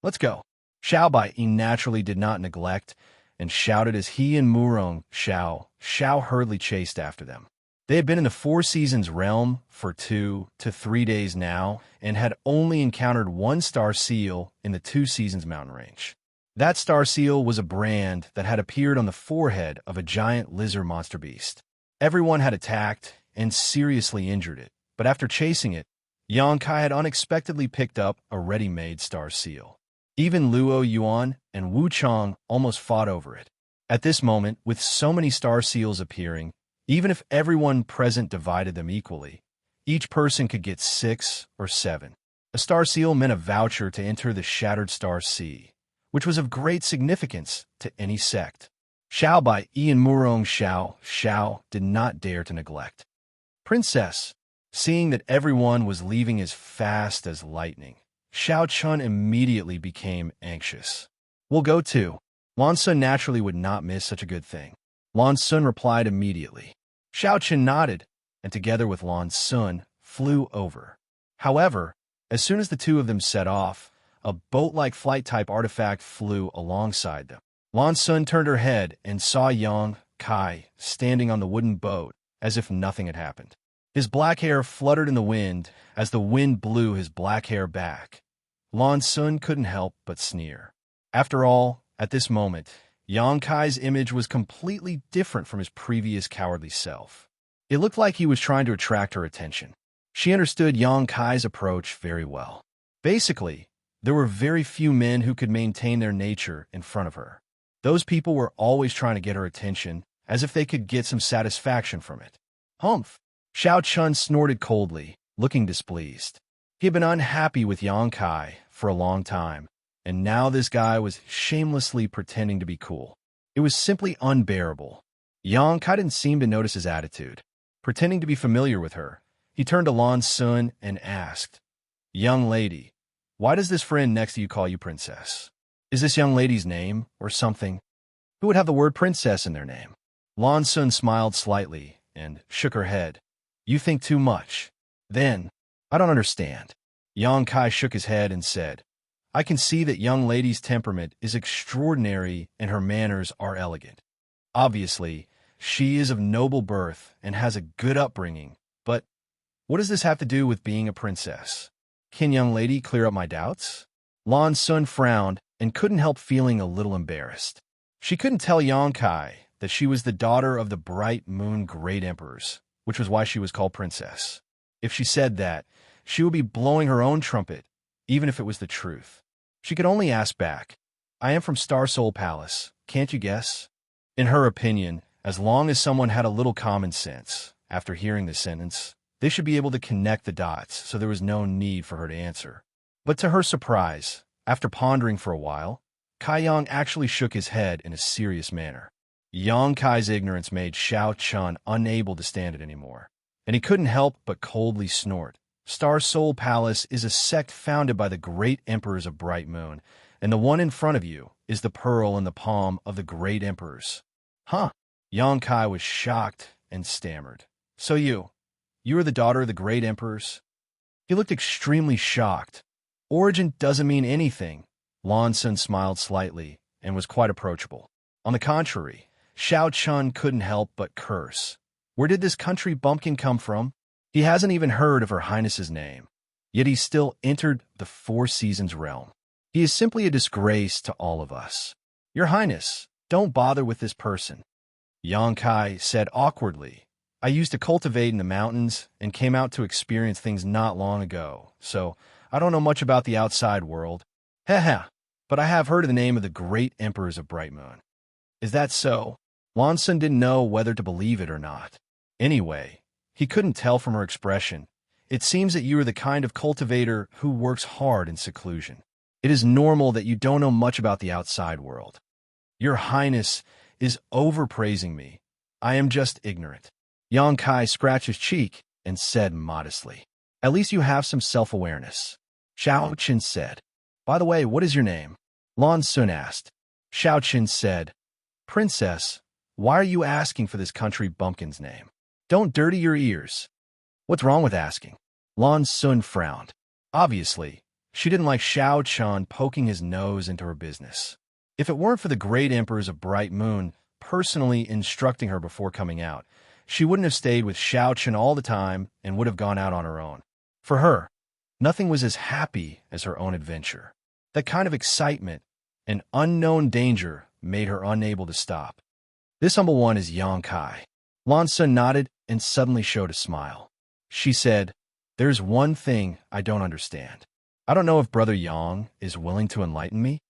"Let's go." Xiao Bai naturally did not neglect and shouted as he and Murong Xiao hurriedly chased after them. They had been in the Four Seasons realm for 2 to 3 days now and had only encountered one star seal in the Two Seasons mountain range. That star seal was a brand that had appeared on the forehead of a giant lizard monster beast. Everyone had attacked and seriously injured it, but after chasing it, Xianxia had unexpectedly picked up a ready-made star seal. Even Luo Yuan and Wu Chang almost fought over it. At this moment, with so many star seals appearing, even if everyone present divided them equally, each person could get 6 or 7. A star seal meant a voucher to enter the Shattered Star Sea, which was of great significance to any sect. Xiao by Ian Murong Xiao did not dare to neglect. Princess, seeing that everyone was leaving as fast as lightning, Xiao Chun immediately became anxious. We'll go too. Lan Sun naturally would not miss such a good thing. Lan Sun replied immediately. Xiao Chun nodded, and together with Lan Sun, flew over. However, as soon as the two of them set off, a boat-like flight-type artifact flew alongside them. Lan Sun turned her head and saw Yang Kai standing on the wooden boat as if nothing had happened. His black hair fluttered in the wind as the wind blew his black hair back. Lan Sun couldn't help but sneer. After all, at this moment, Yang Kai's image was completely different from his previous cowardly self. It looked like he was trying to attract her attention. She understood Yang Kai's approach very well. Basically, there were very few men who could maintain their nature in front of her. Those people were always trying to get her attention, as if they could get some satisfaction from it. Humph! Xiao Chun snorted coldly, looking displeased. He had been unhappy with Yang Kai for a long time, and now this guy was shamelessly pretending to be cool. It was simply unbearable. Yang Kai didn't seem to notice his attitude. Pretending to be familiar with her, he turned to Lan Sun and asked, "Young lady, why does this friend next to you call you princess? Is this young lady's name or something? Who would have the word princess in their name?" Lan Sun smiled slightly and shook her head. "You think too much. Then, I don't understand." Yang Kai shook his head and said, "I can see that young lady's temperament is extraordinary and her manners are elegant. Obviously, she is of noble birth and has a good upbringing, but what does this have to do with being a princess? Can young lady clear up my doubts?" Lan Sun frowned and couldn't help feeling a little embarrassed. She couldn't tell Yang Kai that she was the daughter of the Bright Moon Great Emperors, which was why she was called princess. If she said that, she would be blowing her own trumpet, even if it was the truth. She could only ask back, "I am from Star Soul Palace. Can't you guess?" In her opinion, as long as someone had a little common sense, after hearing this sentence, they should be able to connect the dots, so there was no need for her to answer. But to her surprise, after pondering for a while, Kai Yang actually shook his head in a serious manner. Yang Kai's ignorance made Xiao Chun unable to stand it anymore, and he couldn't help but coldly snort. Star Soul Palace is a sect founded by the great emperors of Bright Moon, and the one in front of you is the pearl in the palm of the great emperors. Huh? Yang Kai was shocked and stammered. "So you are the daughter of the great emperors?" He looked extremely shocked. "Origin doesn't mean anything." Lan Sun smiled slightly and was quite approachable. On the contrary, Xiao Chun couldn't help but curse. Where did this country bumpkin come from? He hasn't even heard of Her Highness's name, yet he still entered the Four Seasons realm. He is simply a disgrace to all of us. "Your Highness, don't bother with this person," Yang Kai said awkwardly. "I used to cultivate in the mountains and came out to experience things not long ago, so I don't know much about the outside world. Heh, but I have heard of the name of the great emperors of Bright Moon." "Is that so?" Lan Sun didn't know whether to believe it or not. Anyway, he couldn't tell from her expression. "It seems that you are the kind of cultivator who works hard in seclusion. It is normal that you don't know much about the outside world." "Your Highness is overpraising me. I am just ignorant." Yang Kai scratched his cheek and said modestly, "At least you have some self-awareness." Xiao Qin said, "By the way, what is your name?" Lan Sun asked. Xiao Qin said, "Princess, why are you asking for this country bumpkin's name? Don't dirty your ears." "What's wrong with asking?" Lan Sun frowned. Obviously, she didn't like Xiao Chun poking his nose into her business. If it weren't for the great emperors of Bright Moon personally instructing her before coming out, she wouldn't have stayed with Xiao Chun all the time and would have gone out on her own. For her, nothing was as happy as her own adventure. That kind of excitement and unknown danger made her unable to stop. "This humble one is Yang Kai." Lan Sun nodded and suddenly showed a smile. She said, "There's one thing I don't understand. I don't know if Brother Yang is willing to enlighten me."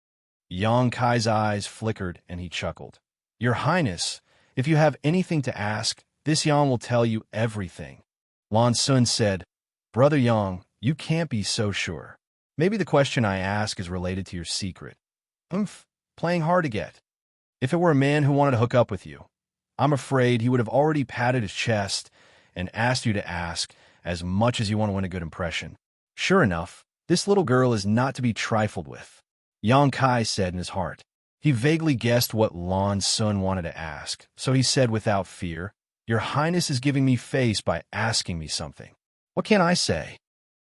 Yang Kai's eyes flickered and he chuckled. Your Highness, if you have anything to ask, this Yang will tell you everything. Lan Sun said, Brother Yang, you can't be so sure. Maybe the question I ask is related to your secret. Playing hard to get. If it were a man who wanted to hook up with you, I'm afraid he would have already patted his chest and asked you to ask as much as you want to win a good impression. Sure enough, this little girl is not to be trifled with, Yang Kai said in his heart. He vaguely guessed what Lan Sun wanted to ask, so he said without fear, Your Highness is giving me face by asking me something. What can I say?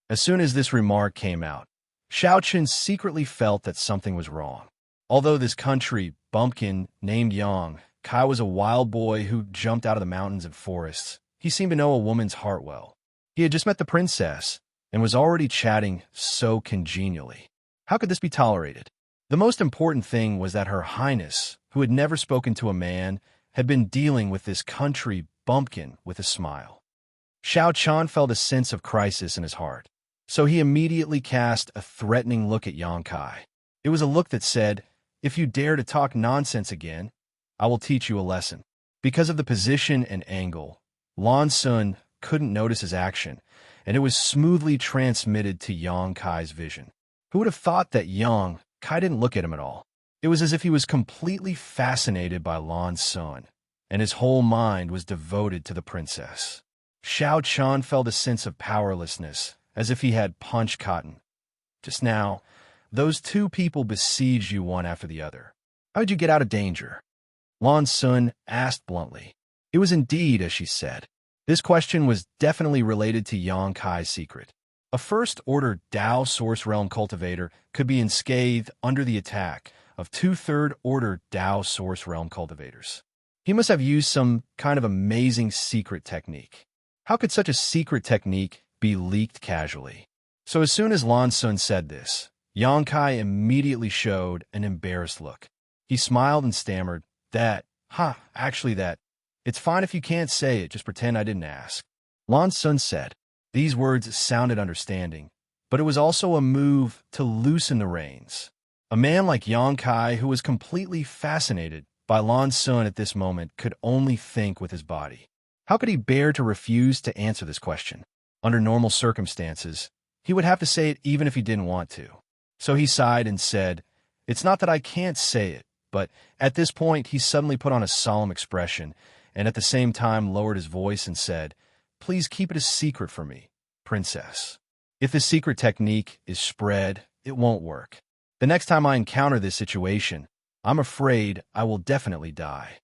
As soon as this remark came out, Xianxia secretly felt that something was wrong. Although this country bumpkin named Yang Kai was a wild boy who jumped out of the mountains and forests, he seemed to know a woman's heart well. He had just met the princess and was already chatting so congenially. How could this be tolerated? The most important thing was that Her Highness, who had never spoken to a man, had been dealing with this country bumpkin with a smile. Xiao Chan felt a sense of crisis in his heart, so he immediately cast a threatening look at Yang Kai. It was a look that said, If you dare to talk nonsense again, I will teach you a lesson. Because of the position and angle, Lan Sun couldn't notice his action, and it was smoothly transmitted to Yang Kai's vision. Who would have thought that Yang Kai didn't look at him at all? It was as if he was completely fascinated by Lan Sun, and his whole mind was devoted to the princess. Xiao Chan felt a sense of powerlessness, as if he had punch cotton. Just now, those two people besieged you one after the other. How did you get out of danger? Lan Sun asked bluntly. It was indeed, as she said. This question was definitely related to Yang Kai's secret. A first-order Dao Source Realm cultivator could be unscathed under the attack of two third-order Dao Source Realm cultivators. He must have used some kind of amazing secret technique. How could such a secret technique be leaked casually? So as soon as Lan Sun said this, Yang Kai immediately showed an embarrassed look. He smiled and stammered, actually that. It's fine if you can't say it, just pretend I didn't ask. Lan Sun said. These words sounded understanding, but it was also a move to loosen the reins. A man like Yang Kai, who was completely fascinated by Lan Sun at this moment, could only think with his body. How could he bear to refuse to answer this question? Under normal circumstances, he would have to say it even if he didn't want to. So he sighed and said, It's not that I can't say it, but at this point he suddenly put on a solemn expression and at the same time lowered his voice and said, Please keep it a secret for me, princess. If the secret technique is spread, it won't work. The next time I encounter this situation, I'm afraid I will definitely die.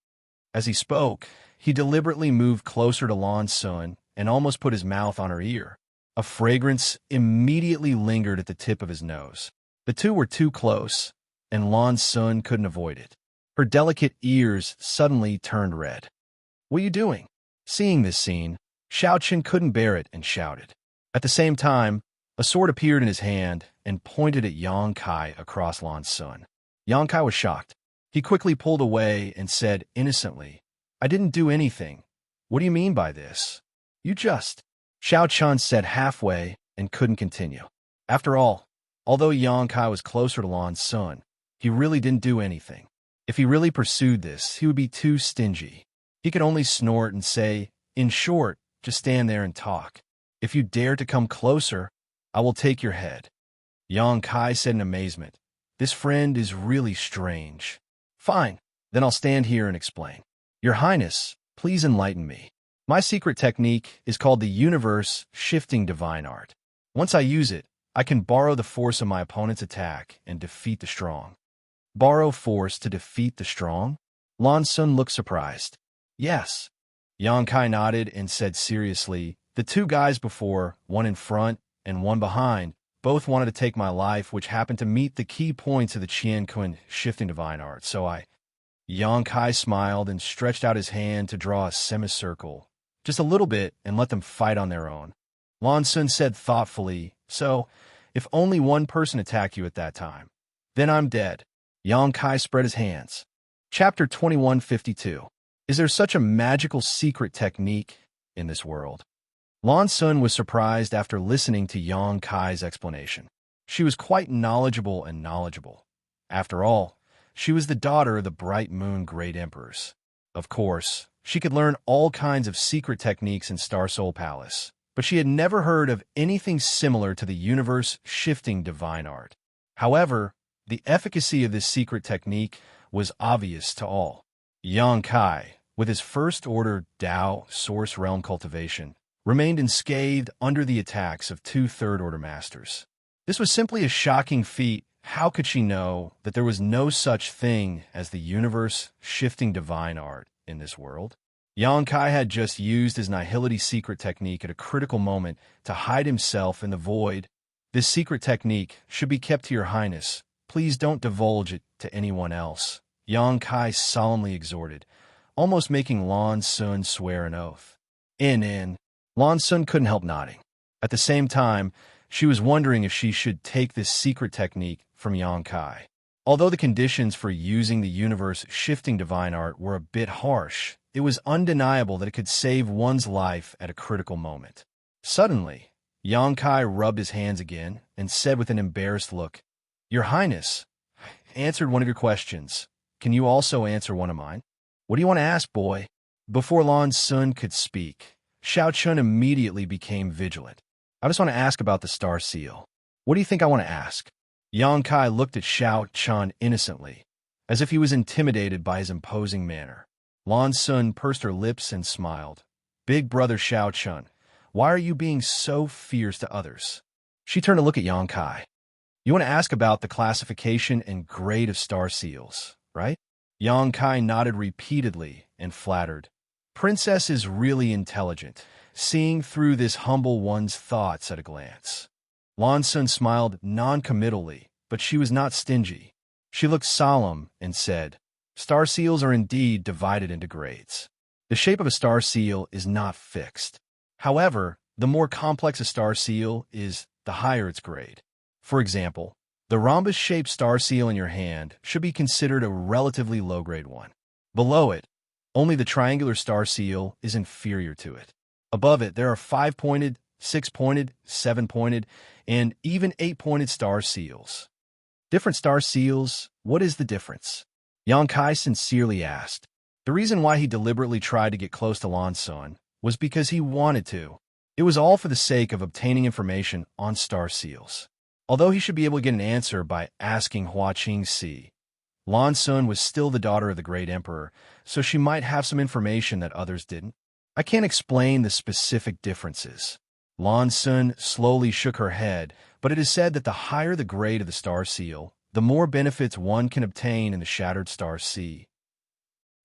As he spoke, he deliberately moved closer to Lan Sun and almost put his mouth on her ear. A fragrance immediately lingered at the tip of his nose. The two were too close, and Lan Sun couldn't avoid it. Her delicate ears suddenly turned red. What are you doing? Seeing this scene, Xiaoqin couldn't bear it and shouted. At the same time, a sword appeared in his hand and pointed at Yang Kai across Lan Sun. Yang Kai was shocked. He quickly pulled away and said innocently, I didn't do anything. What do you mean by this? You just... Xiao Chun said halfway and couldn't continue. After all, although Yang Kai was closer to Lan Sun, he really didn't do anything. If he really pursued this, he would be too stingy. He could only snort and say, in short, just stand there and talk. If you dare to come closer, I will take your head. Yang Kai said in amazement, this friend is really strange. Fine, then I'll stand here and explain. Your Highness, please enlighten me. My secret technique is called the Universe Shifting Divine Art. Once I use it, I can borrow the force of my opponent's attack and defeat the strong. Borrow force to defeat the strong? Lan Sun looked surprised. Yes. Yang Kai nodded and said seriously, the two guys before, one in front and one behind, both wanted to take my life, which happened to meet the key points of the Qian Kun Shifting Divine Art, so I... Yang Kai smiled and stretched out his hand to draw a semicircle, just a little bit, and let them fight on their own. Lan Sun said thoughtfully, so, if only one person attacked you at that time, then I'm dead. Yang Kai spread his hands. Chapter 2152. Is there such a magical secret technique in this world? Lan Sun was surprised after listening to Yang Kai's explanation. She was quite knowledgeable. After all, She was the daughter of the Bright Moon Great Emperors. Of course, she could learn all kinds of secret techniques in Star Soul Palace, but she had never heard of anything similar to the universe-shifting divine art. However, the efficacy of this secret technique was obvious to all. Yang Kai, with his first order Dao Source Realm Cultivation, remained unscathed under the attacks of two third-order masters. This was simply a shocking feat. How could she know that there was no such thing as the universe-shifting divine art in this world? Yang Kai had just used his nihility secret technique at a critical moment to hide himself in the void. This secret technique should be kept to your highness. Please don't divulge it to anyone else, Yang Kai solemnly exhorted, almost making Lan Sun swear an oath. Lan Sun couldn't help nodding. At the same time, she was wondering if she should take this secret technique from Yang Kai. Although the conditions for using the universe-shifting divine art were a bit harsh, it was undeniable that it could save one's life at a critical moment. Suddenly, Yang Kai rubbed his hands again and said with an embarrassed look, "Your Highness, I answered one of your questions. Can you also answer one of mine?" "What do you want to ask, boy?" Before Lan Sun could speak, Xiao Chun immediately became vigilant. "I just want to ask about the Star Seal." "What do you think I want to ask?" Yang Kai looked at Xiao Chun innocently, as if he was intimidated by his imposing manner. Lan Sun pursed her lips and smiled. "Big brother Xiao Chun, why are you being so fierce to others?" She turned to look at Yang Kai. "You want to ask about the classification and grade of Star Seals, right?" Yang Kai nodded repeatedly and flattered. Princess is really intelligent, seeing through this humble one's thoughts at a glance. Lan Sun smiled non-committally, but she was not stingy. She looked solemn and said, "Star seals are indeed divided into grades. The shape of a star seal is not fixed. However, the more complex a star seal is, the higher its grade. For example, the rhombus-shaped star seal in your hand should be considered a relatively low-grade one. Below it, only the triangular star seal is inferior to it. Above it, there are 5-pointed, 6-pointed, 7-pointed, and even 8-pointed star seals." "Different star seals, what is the difference?" Yang Kai sincerely asked. The reason why he deliberately tried to get close to Lan Sun was because he wanted to. It was all for the sake of obtaining information on star seals. Although he should be able to get an answer by asking Hua Qingxi, Lan Sun was still the daughter of the Great Emperor, so she might have some information that others didn't. "I can't explain the specific differences." Lan Sun slowly shook her head, but it is said that the higher the grade of the star seal, the more benefits one can obtain in the Shattered Star Sea.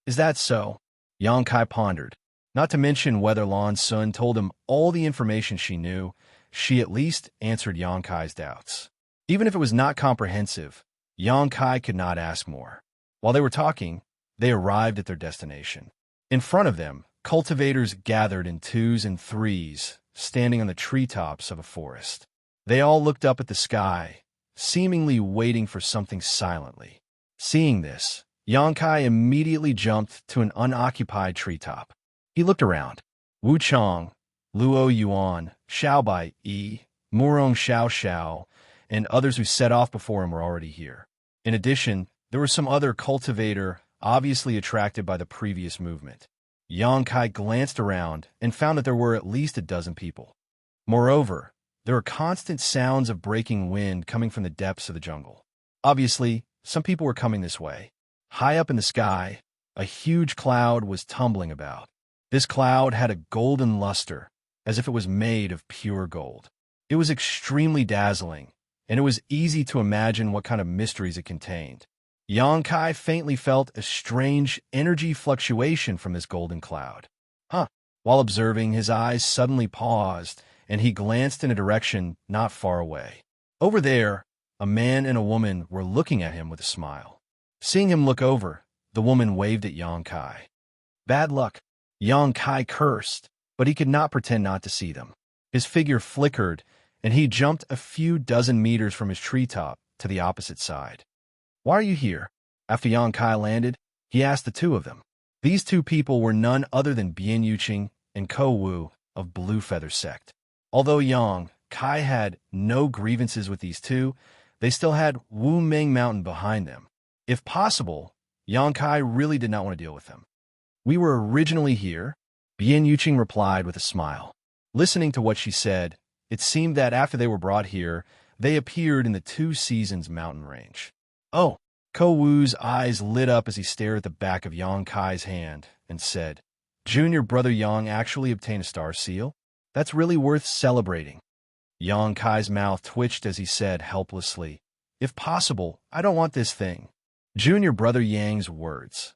"Is that so?" Yang Kai pondered. Not to mention whether Lan Sun told him all the information she knew, she at least answered Yang Kai's doubts. Even if it was not comprehensive, Yang Kai could not ask more. While they were talking, they arrived at their destination. In front of them, cultivators gathered in 2s and 3s, standing on the treetops of a forest. They all looked up at the sky, seemingly waiting for something silently. Seeing this, Yang Kai immediately jumped to an unoccupied treetop. He looked around. Wu Chang, Luo Yuan, Xiao Bai Yi, Murong Xiao Xiao, and others who set off before him were already here. In addition, there was some other cultivator, obviously attracted by the previous movement. Yang Kai glanced around and found that there were at least a dozen people. Moreover, there were constant sounds of breaking wind coming from the depths of the jungle. Obviously, some people were coming this way. High up in the sky, a huge cloud was tumbling about. This cloud had a golden luster, as if it was made of pure gold. It was extremely dazzling, and it was easy to imagine what kind of mysteries it contained. Yang Kai faintly felt a strange energy fluctuation from this golden cloud. While observing, his eyes suddenly paused, and he glanced in a direction not far away. Over there, a man and a woman were looking at him with a smile. Seeing him look over, the woman waved at Yang Kai. "Bad luck." Yang Kai cursed, but he could not pretend not to see them. His figure flickered, and he jumped a few dozen meters from his treetop to the opposite side. "Why are you here?" After Yang Kai landed, he asked the two of them. These two people were none other than Bian Yuqing and Ko Wu of Blue Feather Sect. Although Yang Kai had no grievances with these two, they still had Wu Ming Mountain behind them. If possible, Yang Kai really did not want to deal with them. We were originally here, Bian Yuqing replied with a smile. Listening to what she said, it seemed that after they were brought here, they appeared in the Two Seasons mountain range. Oh, Ko Wu's eyes lit up as he stared at the back of Yang Kai's hand and said, Junior brother Yang actually obtained a star seal? That's really worth celebrating. Yang Kai's mouth twitched as he said helplessly, If possible, I don't want this thing. Junior brother Yang's words.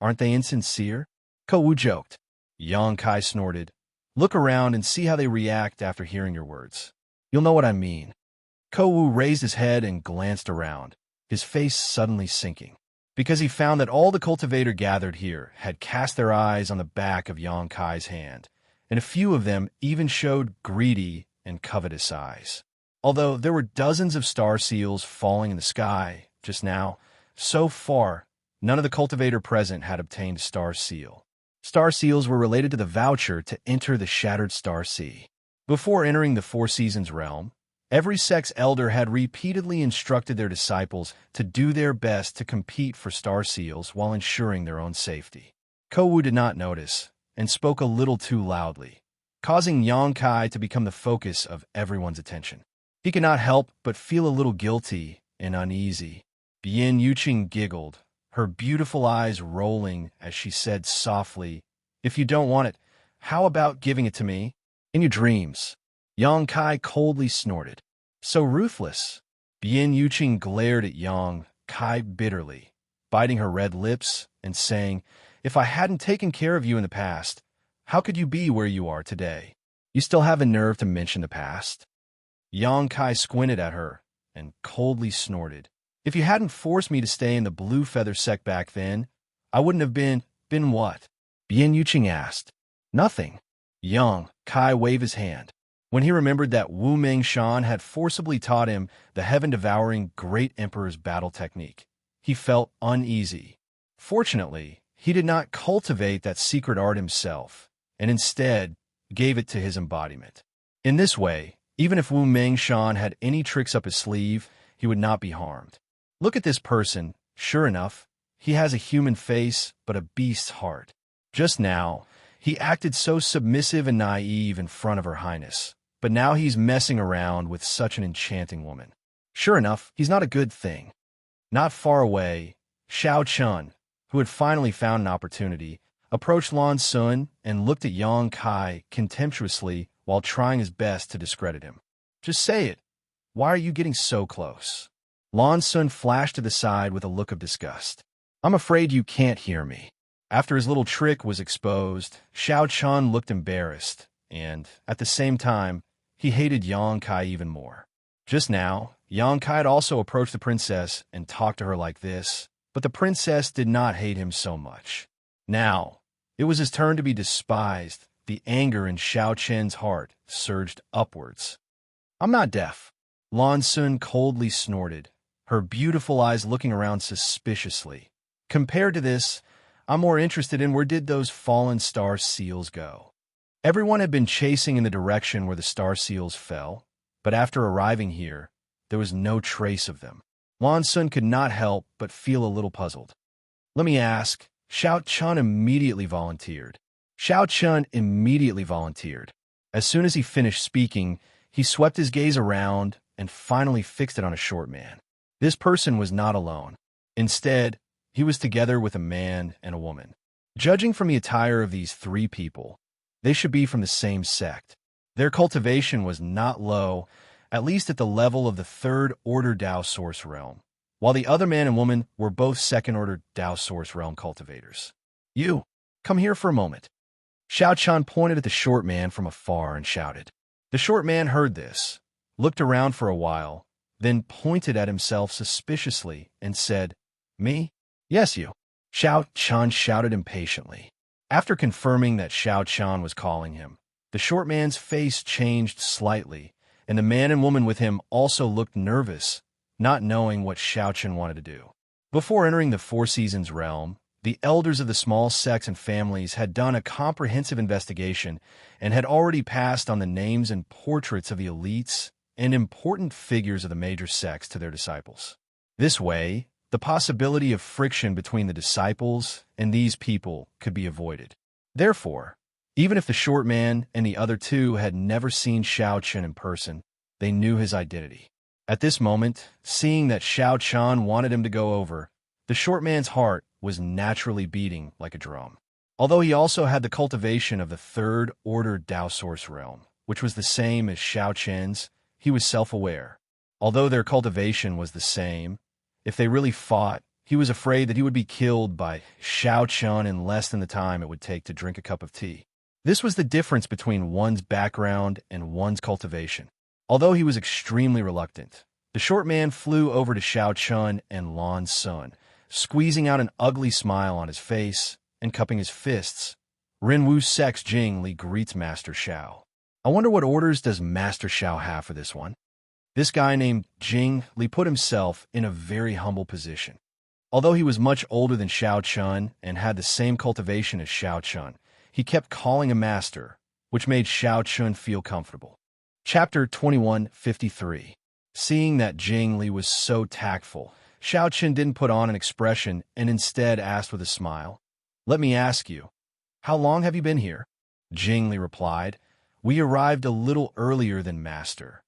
Aren't they insincere? Ko Wu joked. Yang Kai snorted. Look around and see how they react after hearing your words. You'll know what I mean. Ko Wu raised his head and glanced around, his face suddenly sinking, because he found that all the cultivator gathered here had cast their eyes on the back of Yang Kai's hand, and a few of them even showed greedy and covetous eyes. Although there were dozens of star seals falling in the sky just now, so far, none of the cultivator present had obtained a star seal. Star seals were related to the voucher to enter the Shattered Star Sea. Before entering the Four Seasons realm, every sect's elder had repeatedly instructed their disciples to do their best to compete for star seals while ensuring their own safety. Ko Wu did not notice and spoke a little too loudly, causing Yang Kai to become the focus of everyone's attention. He could not help but feel a little guilty and uneasy. Bian Yuqing giggled, her beautiful eyes rolling as she said softly, If you don't want it, how about giving it to me? In your dreams. Yang Kai coldly snorted. So ruthless. Bian Yuqing glared at Yang Kai bitterly, biting her red lips and saying, If I hadn't taken care of you in the past, how could you be where you are today? You still have a nerve to mention the past? Yang Kai squinted at her and coldly snorted. If you hadn't forced me to stay in the Blue Feather sect back then, I wouldn't have been what? Bian Yuqing asked. Nothing. Yang Kai waved his hand. When he remembered that Wu Mengshan had forcibly taught him the heaven-devouring Great Emperor's battle technique, he felt uneasy. Fortunately, he did not cultivate that secret art himself, and instead gave it to his embodiment. In this way, even if Wu Mengshan had any tricks up his sleeve, he would not be harmed. Look at this person. Sure enough, he has a human face, but a beast's heart. Just now, he acted so submissive and naive in front of Her Highness, but now he's messing around with such an enchanting woman. Sure enough, he's not a good thing. Not far away, Xiao Chun, who had finally found an opportunity, approached Lan Sun and looked at Yang Kai contemptuously while trying his best to discredit him. Just say it. Why are you getting so close? Lan Sun flashed to the side with a look of disgust. I'm afraid you can't hear me. After his little trick was exposed, Xiao Chun looked embarrassed, and, at the same time, he hated Yang Kai even more. Just now, Yang Kai had also approached the princess and talked to her like this, but the princess did not hate him so much. Now, it was his turn to be despised. The anger in Xiao Chen's heart surged upwards. I'm not deaf. Lan Sun coldly snorted, her beautiful eyes looking around suspiciously. Compared to this, I'm more interested in where did those fallen star seals go. Everyone had been chasing in the direction where the star seals fell, but after arriving here, there was no trace of them. Lan Sun could not help but feel a little puzzled. Let me ask. Xiao Chun immediately volunteered. As soon as he finished speaking, he swept his gaze around and finally fixed it on a short man. This person was not alone. Instead, he was together with a man and a woman. Judging from the attire of these three people, they should be from the same sect. Their cultivation was not low, at least at the level of the third-order Dao Source realm, while the other man and woman were both second-order Dao Source realm cultivators. You, come here for a moment. Xiao Chan pointed at the short man from afar and shouted. The short man heard this, looked around for a while, then pointed at himself suspiciously and said, Me? Yes, you. Xiao Chan shouted impatiently. After confirming that Xiao Chan was calling him, the short man's face changed slightly, and the man and woman with him also looked nervous, not knowing what Xiao Chan wanted to do. Before entering the Four Seasons realm, the elders of the small sects and families had done a comprehensive investigation and had already passed on the names and portraits of the elites and important figures of the major sects to their disciples. This way, the possibility of friction between the disciples and these people could be avoided. Therefore, even if the short man and the other two had never seen Xiaochen in person, they knew his identity. At this moment, seeing that Xiaochen wanted him to go over, the short man's heart was naturally beating like a drum. Although he also had the cultivation of the third-order Tao Source realm, which was the same as Xiaochen's, he was self-aware. Although their cultivation was the same, if they really fought, he was afraid that he would be killed by Xiaochen in less than the time it would take to drink a cup of tea. This was the difference between one's background and one's cultivation. Although he was extremely reluctant, the short man flew over to Xiaochen and Lan Sun, squeezing out an ugly smile on his face and cupping his fists. Rinwu Sex Jing Li greets Master Xiao. I wonder what orders does Master Xiao have for this one? This guy named Jing Li put himself in a very humble position. Although he was much older than Xiaochen and had the same cultivation as Xiaochen, he kept calling him master, which made Xiaochen feel comfortable. Chapter 2153. Seeing that Jing Li was so tactful, Xiaochen didn't put on an expression and instead asked with a smile, "Let me ask you, how long have you been here?" Jing Li replied, "We arrived a little earlier than master."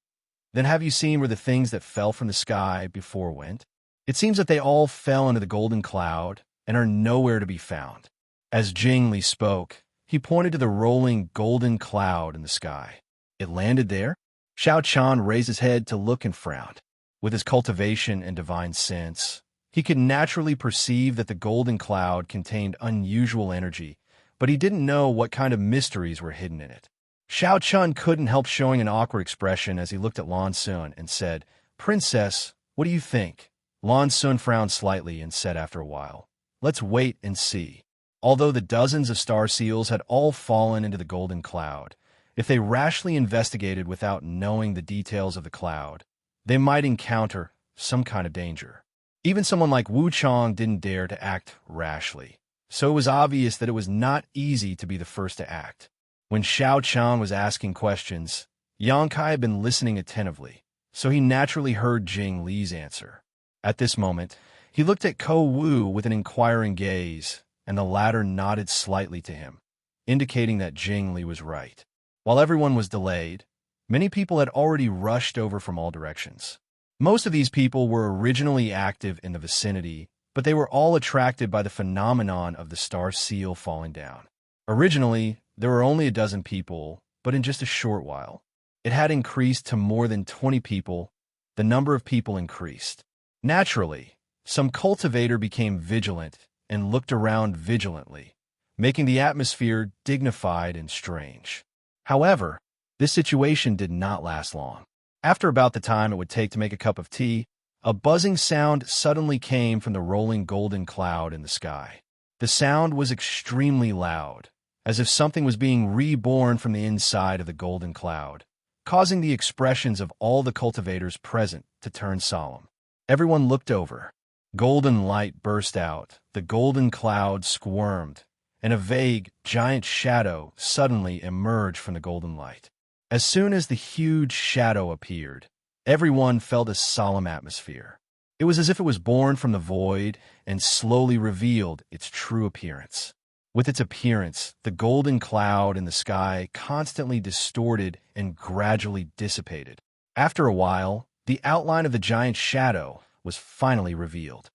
"Then have you seen where the things that fell from the sky before went?" "It seems that they all fell into the golden cloud and are nowhere to be found." As Jing Li spoke, he pointed to the rolling golden cloud in the sky. "It landed there?" Xiaochen raised his head to look and frowned. With his cultivation and divine sense, he could naturally perceive that the golden cloud contained unusual energy, but he didn't know what kind of mysteries were hidden in it. Xiaochen couldn't help showing an awkward expression as he looked at Lan Sun and said, "Princess, what do you think?" Lan Sun frowned slightly and said after a while, "Let's wait and see." Although the dozens of star seals had all fallen into the golden cloud, if they rashly investigated without knowing the details of the cloud, they might encounter some kind of danger. Even someone like Wu Chong didn't dare to act rashly, so it was obvious that it was not easy to be the first to act. When Xiaochen was asking questions, Xianxia had been listening attentively, so he naturally heard Jing Li's answer. At this moment, he looked at Ko Wu with an inquiring gaze, and the latter nodded slightly to him, indicating that Jing Li was right. While everyone was delayed, many people had already rushed over from all directions. Most of these people were originally active in the vicinity, but they were all attracted by the phenomenon of the star seal falling down. Originally, there were only a dozen people, but in just a short while, it had increased to more than 20 people. The number of people increased. Naturally, some cultivator became vigilant and looked around vigilantly, making the atmosphere dignified and strange. However, this situation did not last long. After about the time it would take to make a cup of tea, a buzzing sound suddenly came from the rolling golden cloud in the sky. The sound was extremely loud, as if something was being reborn from the inside of the golden cloud, causing the expressions of all the cultivators present to turn solemn. Everyone looked over. Golden light burst out, the golden cloud squirmed, and a vague, giant shadow suddenly emerged from the golden light. As soon as the huge shadow appeared, everyone felt a solemn atmosphere. It was as if it was born from the void and slowly revealed its true appearance. With its appearance, the golden cloud in the sky constantly distorted and gradually dissipated. After a while, the outline of the giant shadow was finally revealed.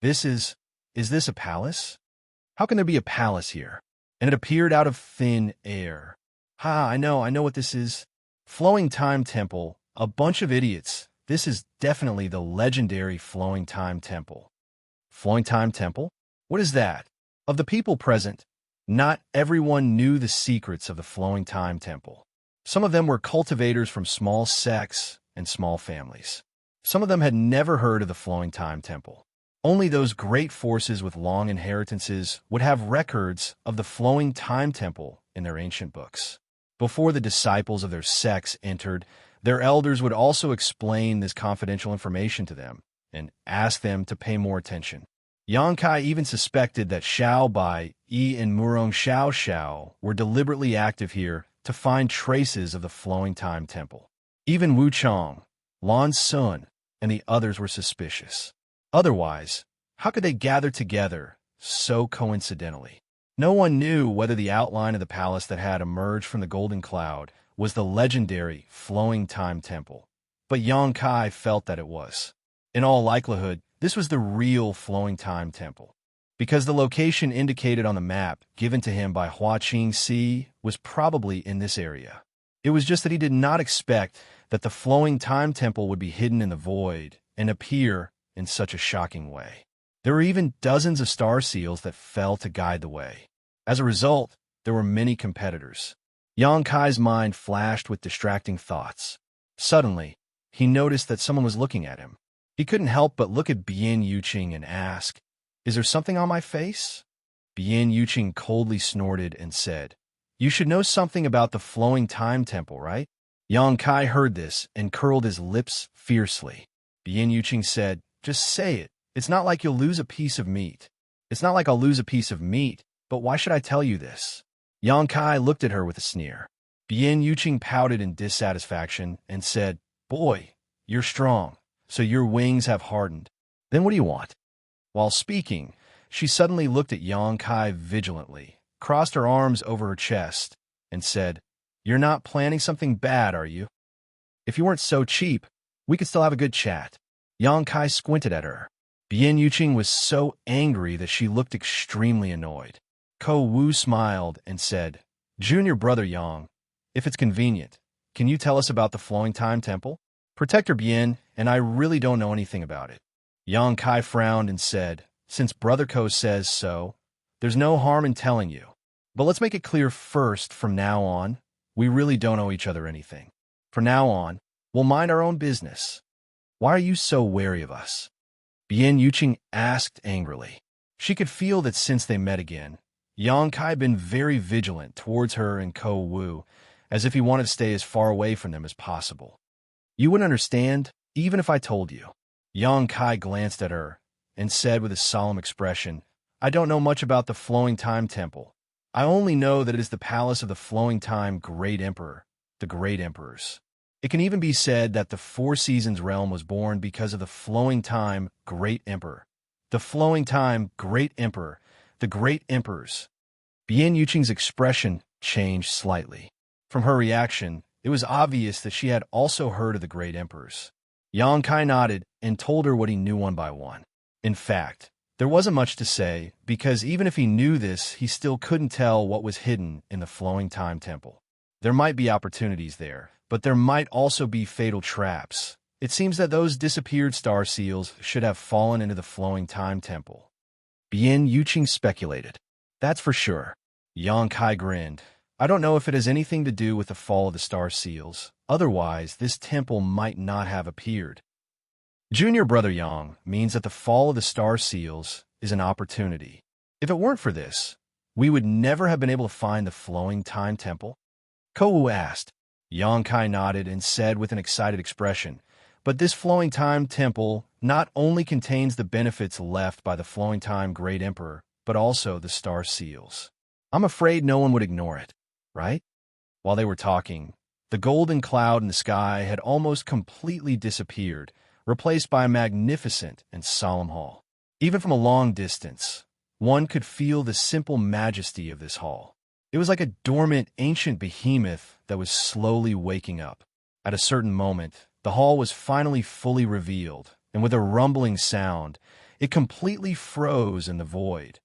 Is this a palace? How can there be a palace here? And it appeared out of thin air. I know what this is. Flowing Time Temple, a bunch of idiots. This is definitely the legendary Flowing Time Temple. Flowing Time Temple? What is that? Of the people present, not everyone knew the secrets of the Flowing Time Temple. Some of them were cultivators from small sects and small families. Some of them had never heard of the Flowing Time Temple. Only those great forces with long inheritances would have records of the Flowing Time Temple in their ancient books. Before the disciples of their sects entered, their elders would also explain this confidential information to them and ask them to pay more attention. Xianxia even suspected that Xiao Bai, Yi, and Murong Xiao were deliberately active here to find traces of the Flowing Time Temple. Even Wu Chong, Lan Sun, and the others were suspicious. Otherwise, how could they gather together so coincidentally? No one knew whether the outline of the palace that had emerged from the golden cloud was the legendary Flowing Time Temple, but Yang Kai felt that it was. In all likelihood, this was the real Flowing Time Temple, because the location indicated on the map given to him by Xianxia was probably in this area. It was just that he did not expect that the Flowing Time Temple would be hidden in the void and appear in such a shocking way. There were even dozens of star seals that fell to guide the way. As a result, there were many competitors. Yang Kai's mind flashed with distracting thoughts. Suddenly, he noticed that someone was looking at him. He couldn't help but look at Bian Yuqing and ask, "Is there something on my face?" Bian Yuqing coldly snorted and said, "You should know something about the Flowing Time Temple, right?" Yang Kai heard this and curled his lips fiercely. Bian Yuqing said, "Just say it. It's not like you'll lose a piece of meat." "It's not like I'll lose a piece of meat, but why should I tell you this?" Yang Kai looked at her with a sneer. Bian Yuqing pouted in dissatisfaction and said, "Boy, you're strong, so your wings have hardened. Then what do you want?" While speaking, she suddenly looked at Yang Kai vigilantly, crossed her arms over her chest, and said, "You're not planning something bad, are you? If you weren't so cheap, we could still have a good chat." Yang Kai squinted at her. Bian Yuqing was so angry that she looked extremely annoyed. Ko Wu smiled and said, "Junior brother Yang, if it's convenient, can you tell us about the Flowing Time Temple?" "Protector Bian, and I really don't know anything about it." Yang Kai frowned and said, "Since Brother Ko says so, there's no harm in telling you. But let's make it clear first, from now on, we really don't owe each other anything. From now on, we'll mind our own business. Why are you so wary of us?" Bian Yuqing asked angrily. She could feel that since they met again, Yang Kai had been very vigilant towards her and Ko Wu, as if he wanted to stay as far away from them as possible. "You wouldn't understand, even if I told you." Yang Kai glanced at her and said with a solemn expression, "I don't know much about the Flowing Time Temple. I only know that it is the palace of the Flowing Time Great Emperor, the Great Emperors. It can even be said that the Four Seasons realm was born because of the Flowing Time Great Emperor. The Flowing Time Great Emperor, the Great Emperors." Bian Yuqing's expression changed slightly. From her reaction, it was obvious that she had also heard of the Great Emperors. Yang Kai nodded and told her what he knew one by one. In fact, there wasn't much to say, because even if he knew this, he still couldn't tell what was hidden in the Flowing Time Temple. There might be opportunities there, but there might also be fatal traps. It seems that those disappeared star seals should have fallen into the Flowing Time Temple. Bian Yuqing speculated. "That's for sure." Yang Kai grinned. "I don't know if it has anything to do with the fall of the star seals. Otherwise, this temple might not have appeared. Junior brother Yang means that the fall of the star seals is an opportunity. If it weren't for this, we would never have been able to find the Flowing Time Temple." Ko Wu asked. Yang Kai nodded and said with an excited expression, "But this Flowing Time Temple not only contains the benefits left by the Flowing Time Great Emperor, but also the star seals. I'm afraid no one would ignore it, right?" While they were talking, the golden cloud in the sky had almost completely disappeared, replaced by a magnificent and solemn hall. Even from a long distance, one could feel the simple majesty of this hall. It was like a dormant, ancient behemoth that was slowly waking up. At a certain moment, the hall was finally fully revealed, and with a rumbling sound, it completely froze in the void.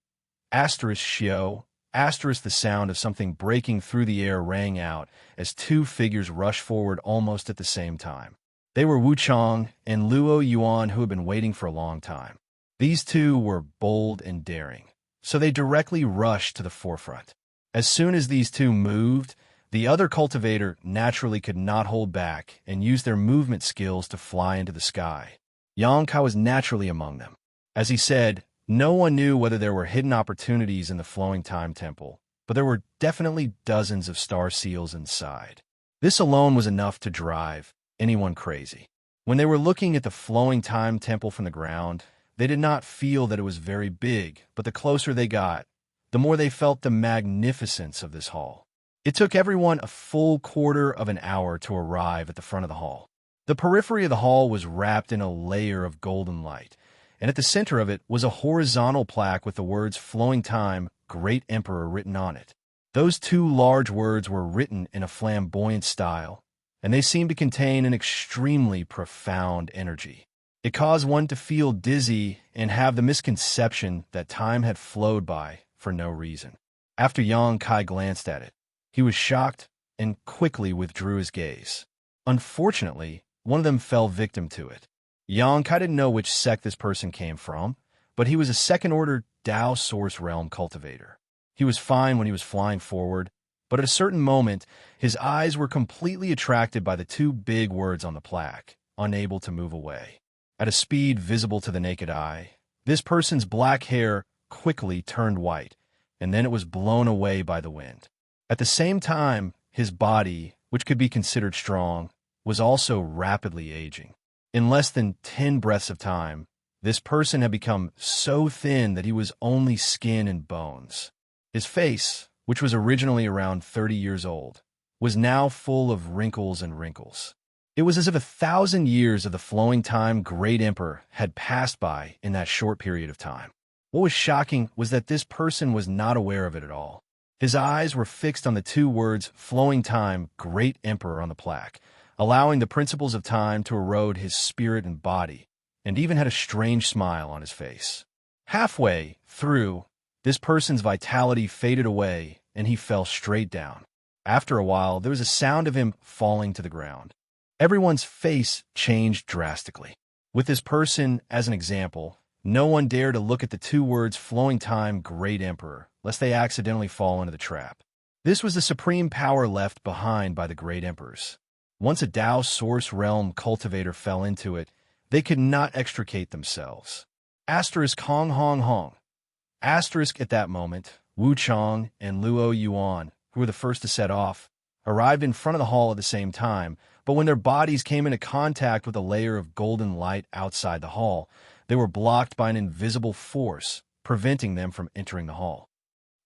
Asterisk Shio, asterisk the sound of something breaking through the air rang out as two figures rushed forward almost at the same time. They were Wu Chang and Luo Yuan, who had been waiting for a long time. These two were bold and daring, so they directly rushed to the forefront. As soon as these two moved, the other cultivator naturally could not hold back and used their movement skills to fly into the sky. Yang Kai was naturally among them. As he said, no one knew whether there were hidden opportunities in the Flowing Time Temple, but there were definitely dozens of star seals inside. This alone was enough to drive anyone crazy. When they were looking at the Flowing Time Temple from the ground, they did not feel that it was very big, but the closer they got, the more they felt the magnificence of this hall. It took everyone a full quarter of an hour to arrive at the front of the hall. The periphery of the hall was wrapped in a layer of golden light, and at the center of it was a horizontal plaque with the words "Flowing Time, Great Emperor" written on it. Those two large words were written in a flamboyant style, and they seemed to contain an extremely profound energy. It caused one to feel dizzy and have the misconception that time had flowed by for no reason. After Yang Kai glanced at it, he was shocked and quickly withdrew his gaze. Unfortunately, one of them fell victim to it. Yang Kai didn't know which sect this person came from, but he was a second-order Dao Source Realm cultivator. He was fine when he was flying forward, but at a certain moment, his eyes were completely attracted by the two big words on the plaque, unable to move away. At a speed visible to the naked eye, this person's black hair quickly turned white, and then it was blown away by the wind. At the same time, his body, which could be considered strong, was also rapidly aging. In less than 10 breaths of time, this person had become so thin that he was only skin and bones. His face, which was originally around 30 years old, was now full of wrinkles and wrinkles. It was as if 1,000 years of the flowing time Great Emperor had passed by in that short period of time. What was shocking was that this person was not aware of it at all. His eyes were fixed on the two words "Flowing Time, Great Emperor" on the plaque, allowing the principles of time to erode his spirit and body, and even had a strange smile on his face. Halfway through, this person's vitality faded away, and he fell straight down. After a while, there was a sound of him falling to the ground. Everyone's face changed drastically. With this person as an example, no one dared to look at the two words "Flowing Time, Great Emperor," lest they accidentally fall into the trap. This was the supreme power left behind by the Great Emperors. Once a Dao Source Realm cultivator fell into it, they could not extricate themselves. Asterisk Hong Hong Hong. Asterisk at that moment, Wu Chang and Luo Yuan, who were the first to set off, arrived in front of the hall at the same time, but when their bodies came into contact with a layer of golden light outside the hall, they were blocked by an invisible force, preventing them from entering the hall.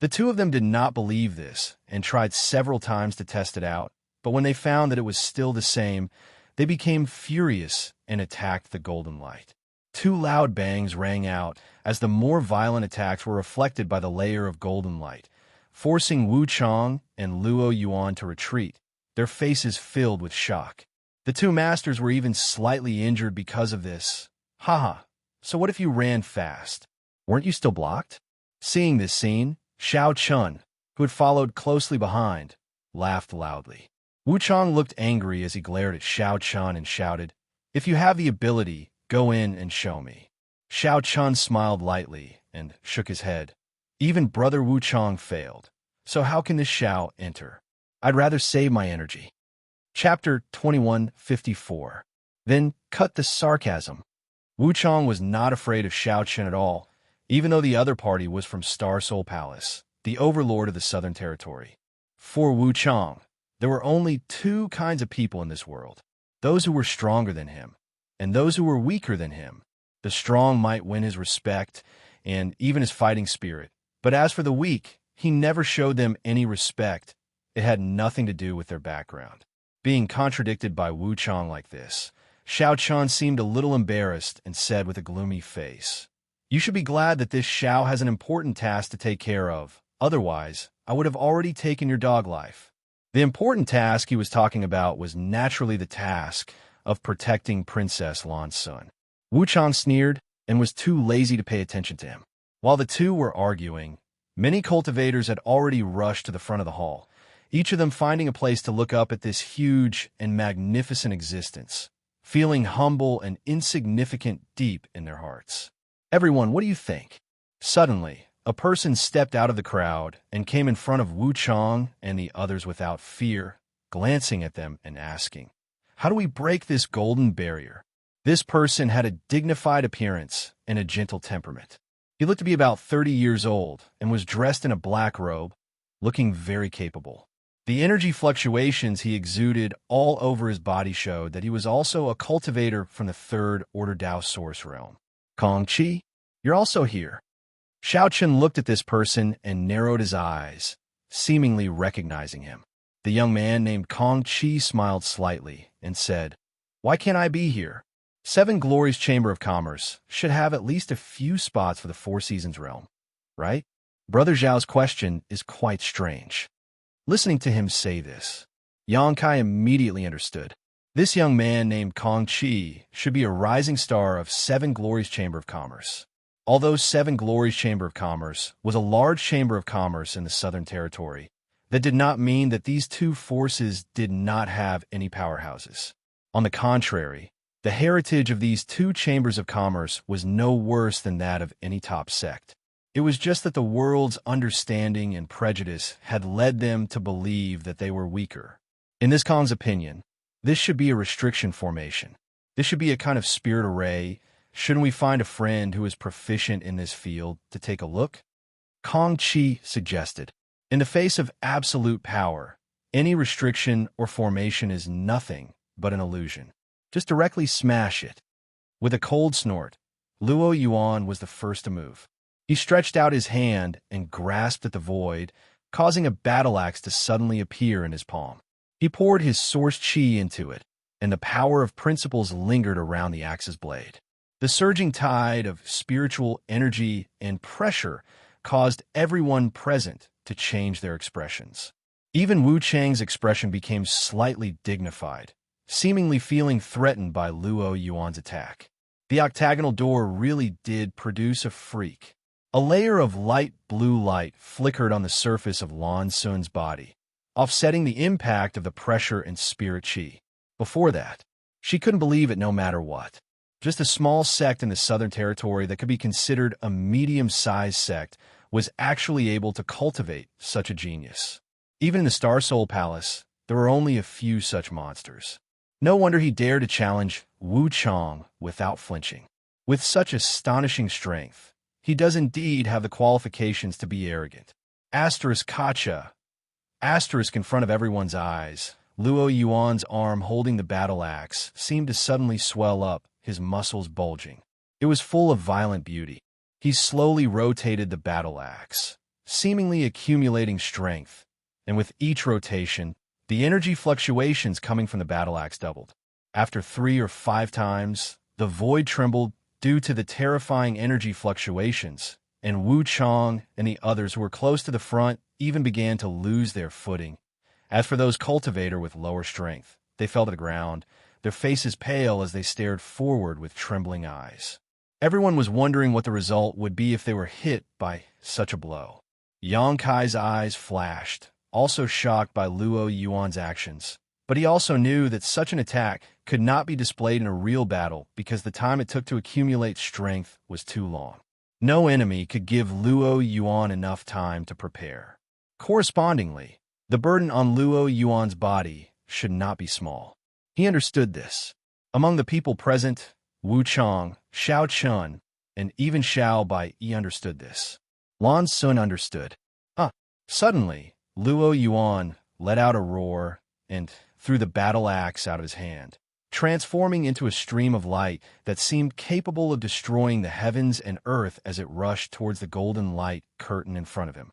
The two of them did not believe this and tried several times to test it out, but when they found that it was still the same, they became furious and attacked the golden light. Two loud bangs rang out as the more violent attacks were reflected by the layer of golden light, forcing Wu Chang and Luo Yuan to retreat, their faces filled with shock. The two masters were even slightly injured because of this. Haha, so what if you ran fast? Weren't you still blocked? Seeing this scene, Xiao Chun, who had followed closely behind, laughed loudly. Wu Chang looked angry as he glared at Xiao Chun and shouted, "If you have the ability, go in and show me." Xiao Chun smiled lightly and shook his head. Even brother Wu Chang failed, so how can this Xiao enter? I'd rather save my energy. Chapter 2154. Then cut the sarcasm. Wu Chang was not afraid of Xiao Chun at all, even though the other party was from Star Soul Palace, the overlord of the Southern Territory. For Wu Chang, there were only two kinds of people in this world: those who were stronger than him, and those who were weaker than him. The strong might win his respect and even his fighting spirit, but as for the weak, he never showed them any respect. It had nothing to do with their background. Being contradicted by Wu Chang like this, Xiao Chun seemed a little embarrassed and said with a gloomy face, "You should be glad that this Xiao has an important task to take care of. Otherwise, I would have already taken your dog life." The important task he was talking about was naturally the task of protecting Princess Lan's son. Wu Chang sneered and was too lazy to pay attention to him. While the two were arguing, many cultivators had already rushed to the front of the hall, each of them finding a place to look up at this huge and magnificent existence, feeling humble and insignificant deep in their hearts. "Everyone, what do you think?" Suddenly, a person stepped out of the crowd and came in front of Wu Chang and the others without fear, glancing at them and asking, "How do we break this golden barrier?" This person had a dignified appearance and a gentle temperament. He looked to be about 30 years old and was dressed in a black robe, looking very capable. The energy fluctuations he exuded all over his body showed that he was also a cultivator from the Third Order Dao Source Realm. "Kong Chi, you're also here." Xiao Chun looked at this person and narrowed his eyes, seemingly recognizing him. The young man named Kong Chi smiled slightly and said, "Why can't I be here?" Seven Glories Chamber of Commerce should have at least a few spots for the Four Seasons realm, right? Brother Zhao's question is quite strange. Listening to him say this, Yang Kai immediately understood. This young man named Kong Qi should be a rising star of Seven Glories Chamber of Commerce. Although Seven Glories Chamber of Commerce was a large chamber of commerce in the Southern Territory, that did not mean that these two forces did not have any powerhouses. On the contrary, the heritage of these two chambers of commerce was no worse than that of any top sect. It was just that the world's understanding and prejudice had led them to believe that they were weaker. In this Kong's opinion, this should be a restriction formation. This should be a kind of spirit array. Shouldn't we find a friend who is proficient in this field to take a look? Kong Qi suggested. In the face of absolute power, any restriction or formation is nothing but an illusion. Just directly smash it. With a cold snort, Luo Yuan was the first to move. He stretched out his hand and grasped at the void, causing a battle axe to suddenly appear in his palm. He poured his source qi into it, and the power of principles lingered around the axe's blade. The surging tide of spiritual energy and pressure caused everyone present to change their expressions. Even Wu Chang's expression became slightly dignified, seemingly feeling threatened by Luo Yuan's attack. The octagonal door really did produce a freak. A layer of light blue light flickered on the surface of Lan Sun's body, offsetting the impact of the pressure and spirit qi. Before that, she couldn't believe it no matter what. Just a small sect in the Southern Territory that could be considered a medium-sized sect was actually able to cultivate such a genius. Even in the Star Soul Palace, there were only a few such monsters. No wonder he dared to challenge Wu Chang without flinching. With such astonishing strength, he does indeed have the qualifications to be arrogant. Asterisk Kacha. Asterisk in front of everyone's eyes. Luo Yuan's arm holding the battle axe seemed to suddenly swell up, his muscles bulging. It was full of violent beauty. He slowly rotated the battle axe, seemingly accumulating strength, and with each rotation, the energy fluctuations coming from the battle axe doubled. After 3 or 5 times, the void trembled due to the terrifying energy fluctuations, and Wu Chang and the others who were close to the front even began to lose their footing. As for those cultivators with lower strength, they fell to the ground, their faces pale as they stared forward with trembling eyes. Everyone was wondering what the result would be if they were hit by such a blow. Yang Kai's eyes flashed, also shocked by Luo Yuan's actions. But he also knew that such an attack could not be displayed in a real battle because the time it took to accumulate strength was too long. No enemy could give Luo Yuan enough time to prepare. Correspondingly, the burden on Luo Yuan's body should not be small. He understood this. Among the people present, Wu Chang, Xiao Chun, and even Xiao Bai understood this. Lan Sun understood. Suddenly, Luo Yuan let out a roar and threw the battle axe out of his hand, transforming into a stream of light that seemed capable of destroying the heavens and earth as it rushed towards the golden light curtain in front of him.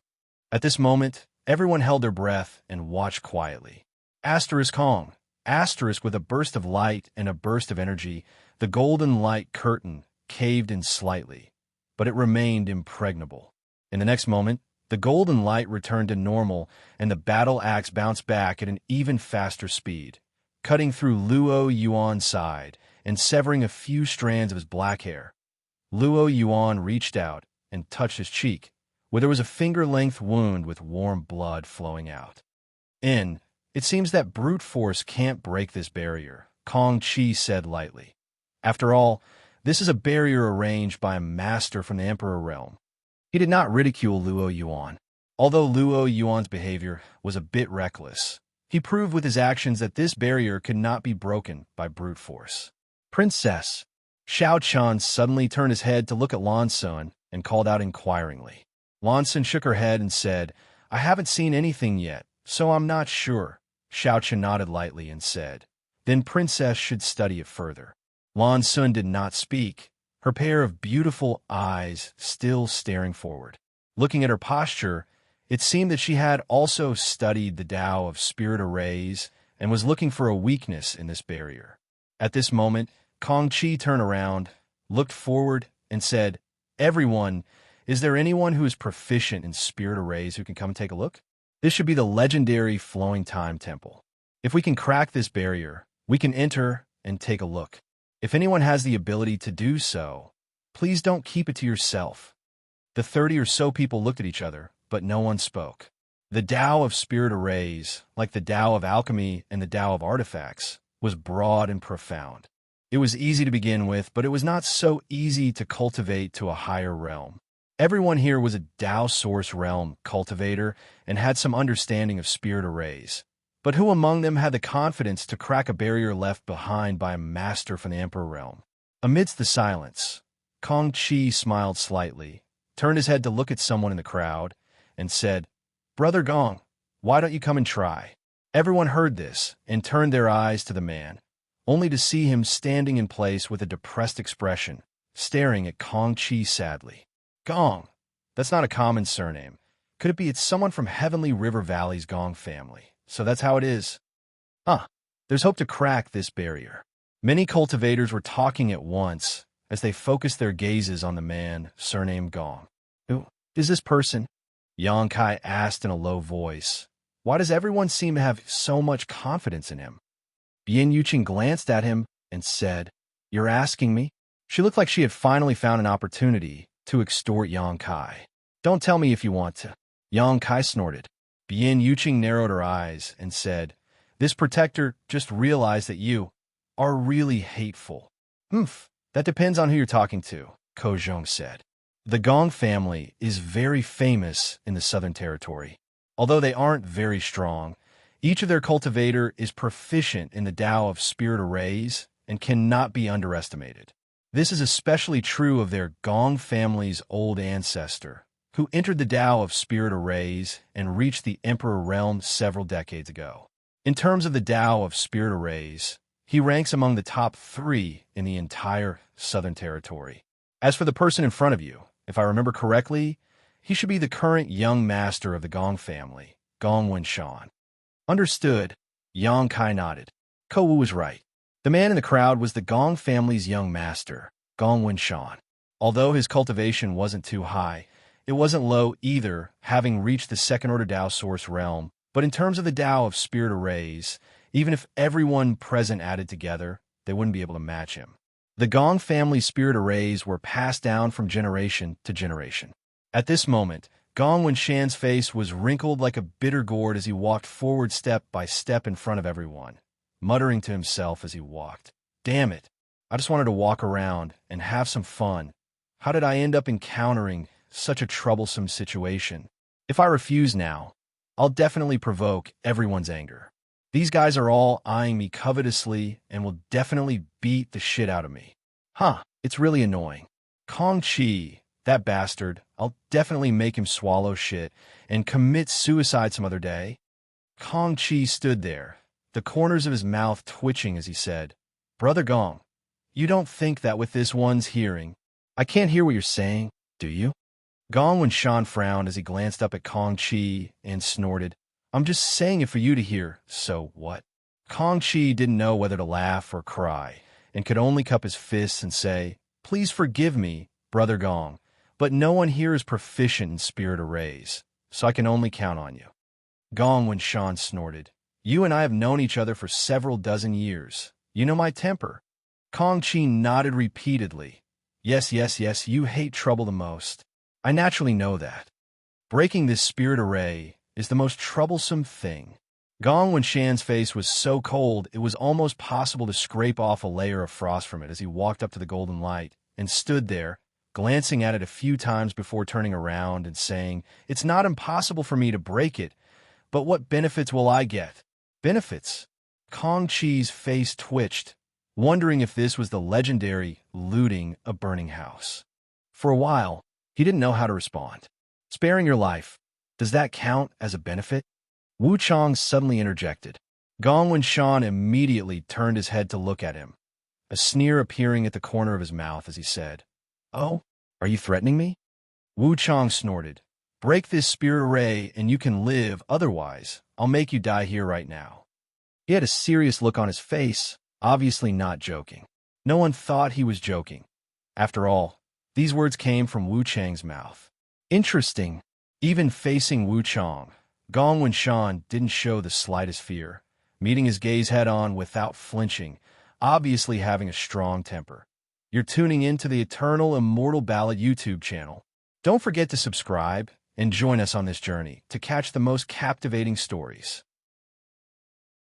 At this moment, everyone held their breath and watched quietly. Asterisk Kong. Asterisk with a burst of light and a burst of energy, the golden light curtain caved in slightly, but it remained impregnable. In the next moment, the golden light returned to normal, and the battle axe bounced back at an even faster speed, cutting through Luo Yuan's side and severing a few strands of his black hair. Luo Yuan reached out and touched his cheek, where there was a finger-length wound with warm blood flowing out. It seems that brute force can't break this barrier, Kong Qi said lightly. After all, this is a barrier arranged by a master from the Emperor realm. He did not ridicule Luo Yuan. Although Luo Yuan's behavior was a bit reckless, he proved with his actions that this barrier could not be broken by brute force. Princess! Xiao Chun suddenly turned his head to look at Lan Sun and called out inquiringly. Lan Sun shook her head and said, I haven't seen anything yet, so I'm not sure. Xiao Chun nodded lightly and said, Then Princess should study it further. Lan Sun did not speak, her pair of beautiful eyes still staring forward. Looking at her posture, it seemed that she had also studied the Tao of spirit arrays and was looking for a weakness in this barrier. At this moment, Kong Chi turned around, looked forward, and said, "Everyone, is there anyone who is proficient in spirit arrays who can come take a look? This should be the legendary Flowing Time Temple. If we can crack this barrier, we can enter and take a look. If anyone has the ability to do so, please don't keep it to yourself." The 30 or so people looked at each other, but no one spoke. The Tao of spirit arrays, like the Tao of alchemy and the Tao of artifacts, was broad and profound. It was easy to begin with, but it was not so easy to cultivate to a higher realm. Everyone here was a Tao source realm cultivator and had some understanding of spirit arrays. But who among them had the confidence to crack a barrier left behind by a master from the Emperor realm? Amidst the silence, Kong Chi smiled slightly, turned his head to look at someone in the crowd, and said, "Brother Gong, why don't you come and try?" Everyone heard this and turned their eyes to the man, only to see him standing in place with a depressed expression, staring at Kong Chi sadly. Gong, that's not a common surname. Could it be it's someone from Heavenly River Valley's Gong family? So that's how it is. There's hope to crack this barrier. Many cultivators were talking at once as they focused their gazes on the man surnamed Gong. "Who is this person?" Xianxia asked in a low voice. "Why does everyone seem to have so much confidence in him?" Bian Yuqing glanced at him and said, "You're asking me?" She looked like she had finally found an opportunity to extort Xianxia. "Don't tell me if you want to." Xianxia snorted. Bian Yuqing narrowed her eyes and said, "This protector just realized that you are really hateful." That depends on who you're talking to," Ko Zhong said. "The Gong family is very famous in the Southern Territory. Although they aren't very strong, each of their cultivator is proficient in the Tao of spirit arrays and cannot be underestimated. This is especially true of their Gong family's old ancestor, who entered the Tao of spirit arrays and reached the Emperor realm several decades ago. In terms of the Tao of spirit arrays, he ranks among the top 3 in the entire Southern Territory. As for the person in front of you, if I remember correctly, he should be the current young master of the Gong family, Gong Wenshan." "Understood," Xianxia nodded. Ko Wu was right. The man in the crowd was the Gong family's young master, Gong Wenshan. Although his cultivation wasn't too high, it wasn't low either, having reached the second-order Tao source realm. But in terms of the Tao of spirit arrays, even if everyone present added together, they wouldn't be able to match him. The Gong family's spirit arrays were passed down from generation to generation. At this moment, Gong Wenshan's face was wrinkled like a bitter gourd as he walked forward step by step in front of everyone, muttering to himself as he walked, "Damn it, I just wanted to walk around and have some fun. How did I end up encountering such a troublesome situation? If I refuse now, I'll definitely provoke everyone's anger. These guys are all eyeing me covetously and will definitely beat the shit out of me. It's really annoying. Kong Chi, that bastard, I'll definitely make him swallow shit and commit suicide some other day." Kong Chi stood there, the corners of his mouth twitching as he said, "Brother Gong, you don't think that with this one's hearing, I can't hear what you're saying, do you?" Gong Wenshan frowned as he glanced up at Kong Chi and snorted, "I'm just saying it for you to hear, so what?" Kong Chi didn't know whether to laugh or cry, and could only cup his fists and say, "Please forgive me, Brother Gong, but no one here is proficient in spirit arrays, so I can only count on you." Gong Wenshan snorted, "You and I have known each other for several dozen years. You know my temper." Kong Chi nodded repeatedly. Yes, you hate trouble the most. I naturally know that. Breaking this spirit array is the most troublesome thing." Gong Wenshan's face was so cold it was almost possible to scrape off a layer of frost from it as he walked up to the golden light and stood there, glancing at it a few times before turning around and saying, "It's not impossible for me to break it, but what benefits will I get?" "Benefits?" Kong Chi's face twitched, wondering if this was the legendary looting a burning house. For a while, he didn't know how to respond. "Sparing your life, does that count as a benefit?" Wu Chang suddenly interjected. Gong Wenshan immediately turned his head to look at him, a sneer appearing at the corner of his mouth as he said, "Oh, are you threatening me?" Wu Chang snorted, "Break this spirit array and you can live, otherwise I'll make you die here right now." He had a serious look on his face, obviously not joking. No one thought he was joking. After all, these words came from Wu Chang's mouth. Interesting. Even facing Wu Chang, Gong Wenshan didn't show the slightest fear, meeting his gaze head-on without flinching, obviously having a strong temper. You're tuning in to the Eternal Immortal Ballad YouTube channel. Don't forget to subscribe and join us on this journey to catch the most captivating stories.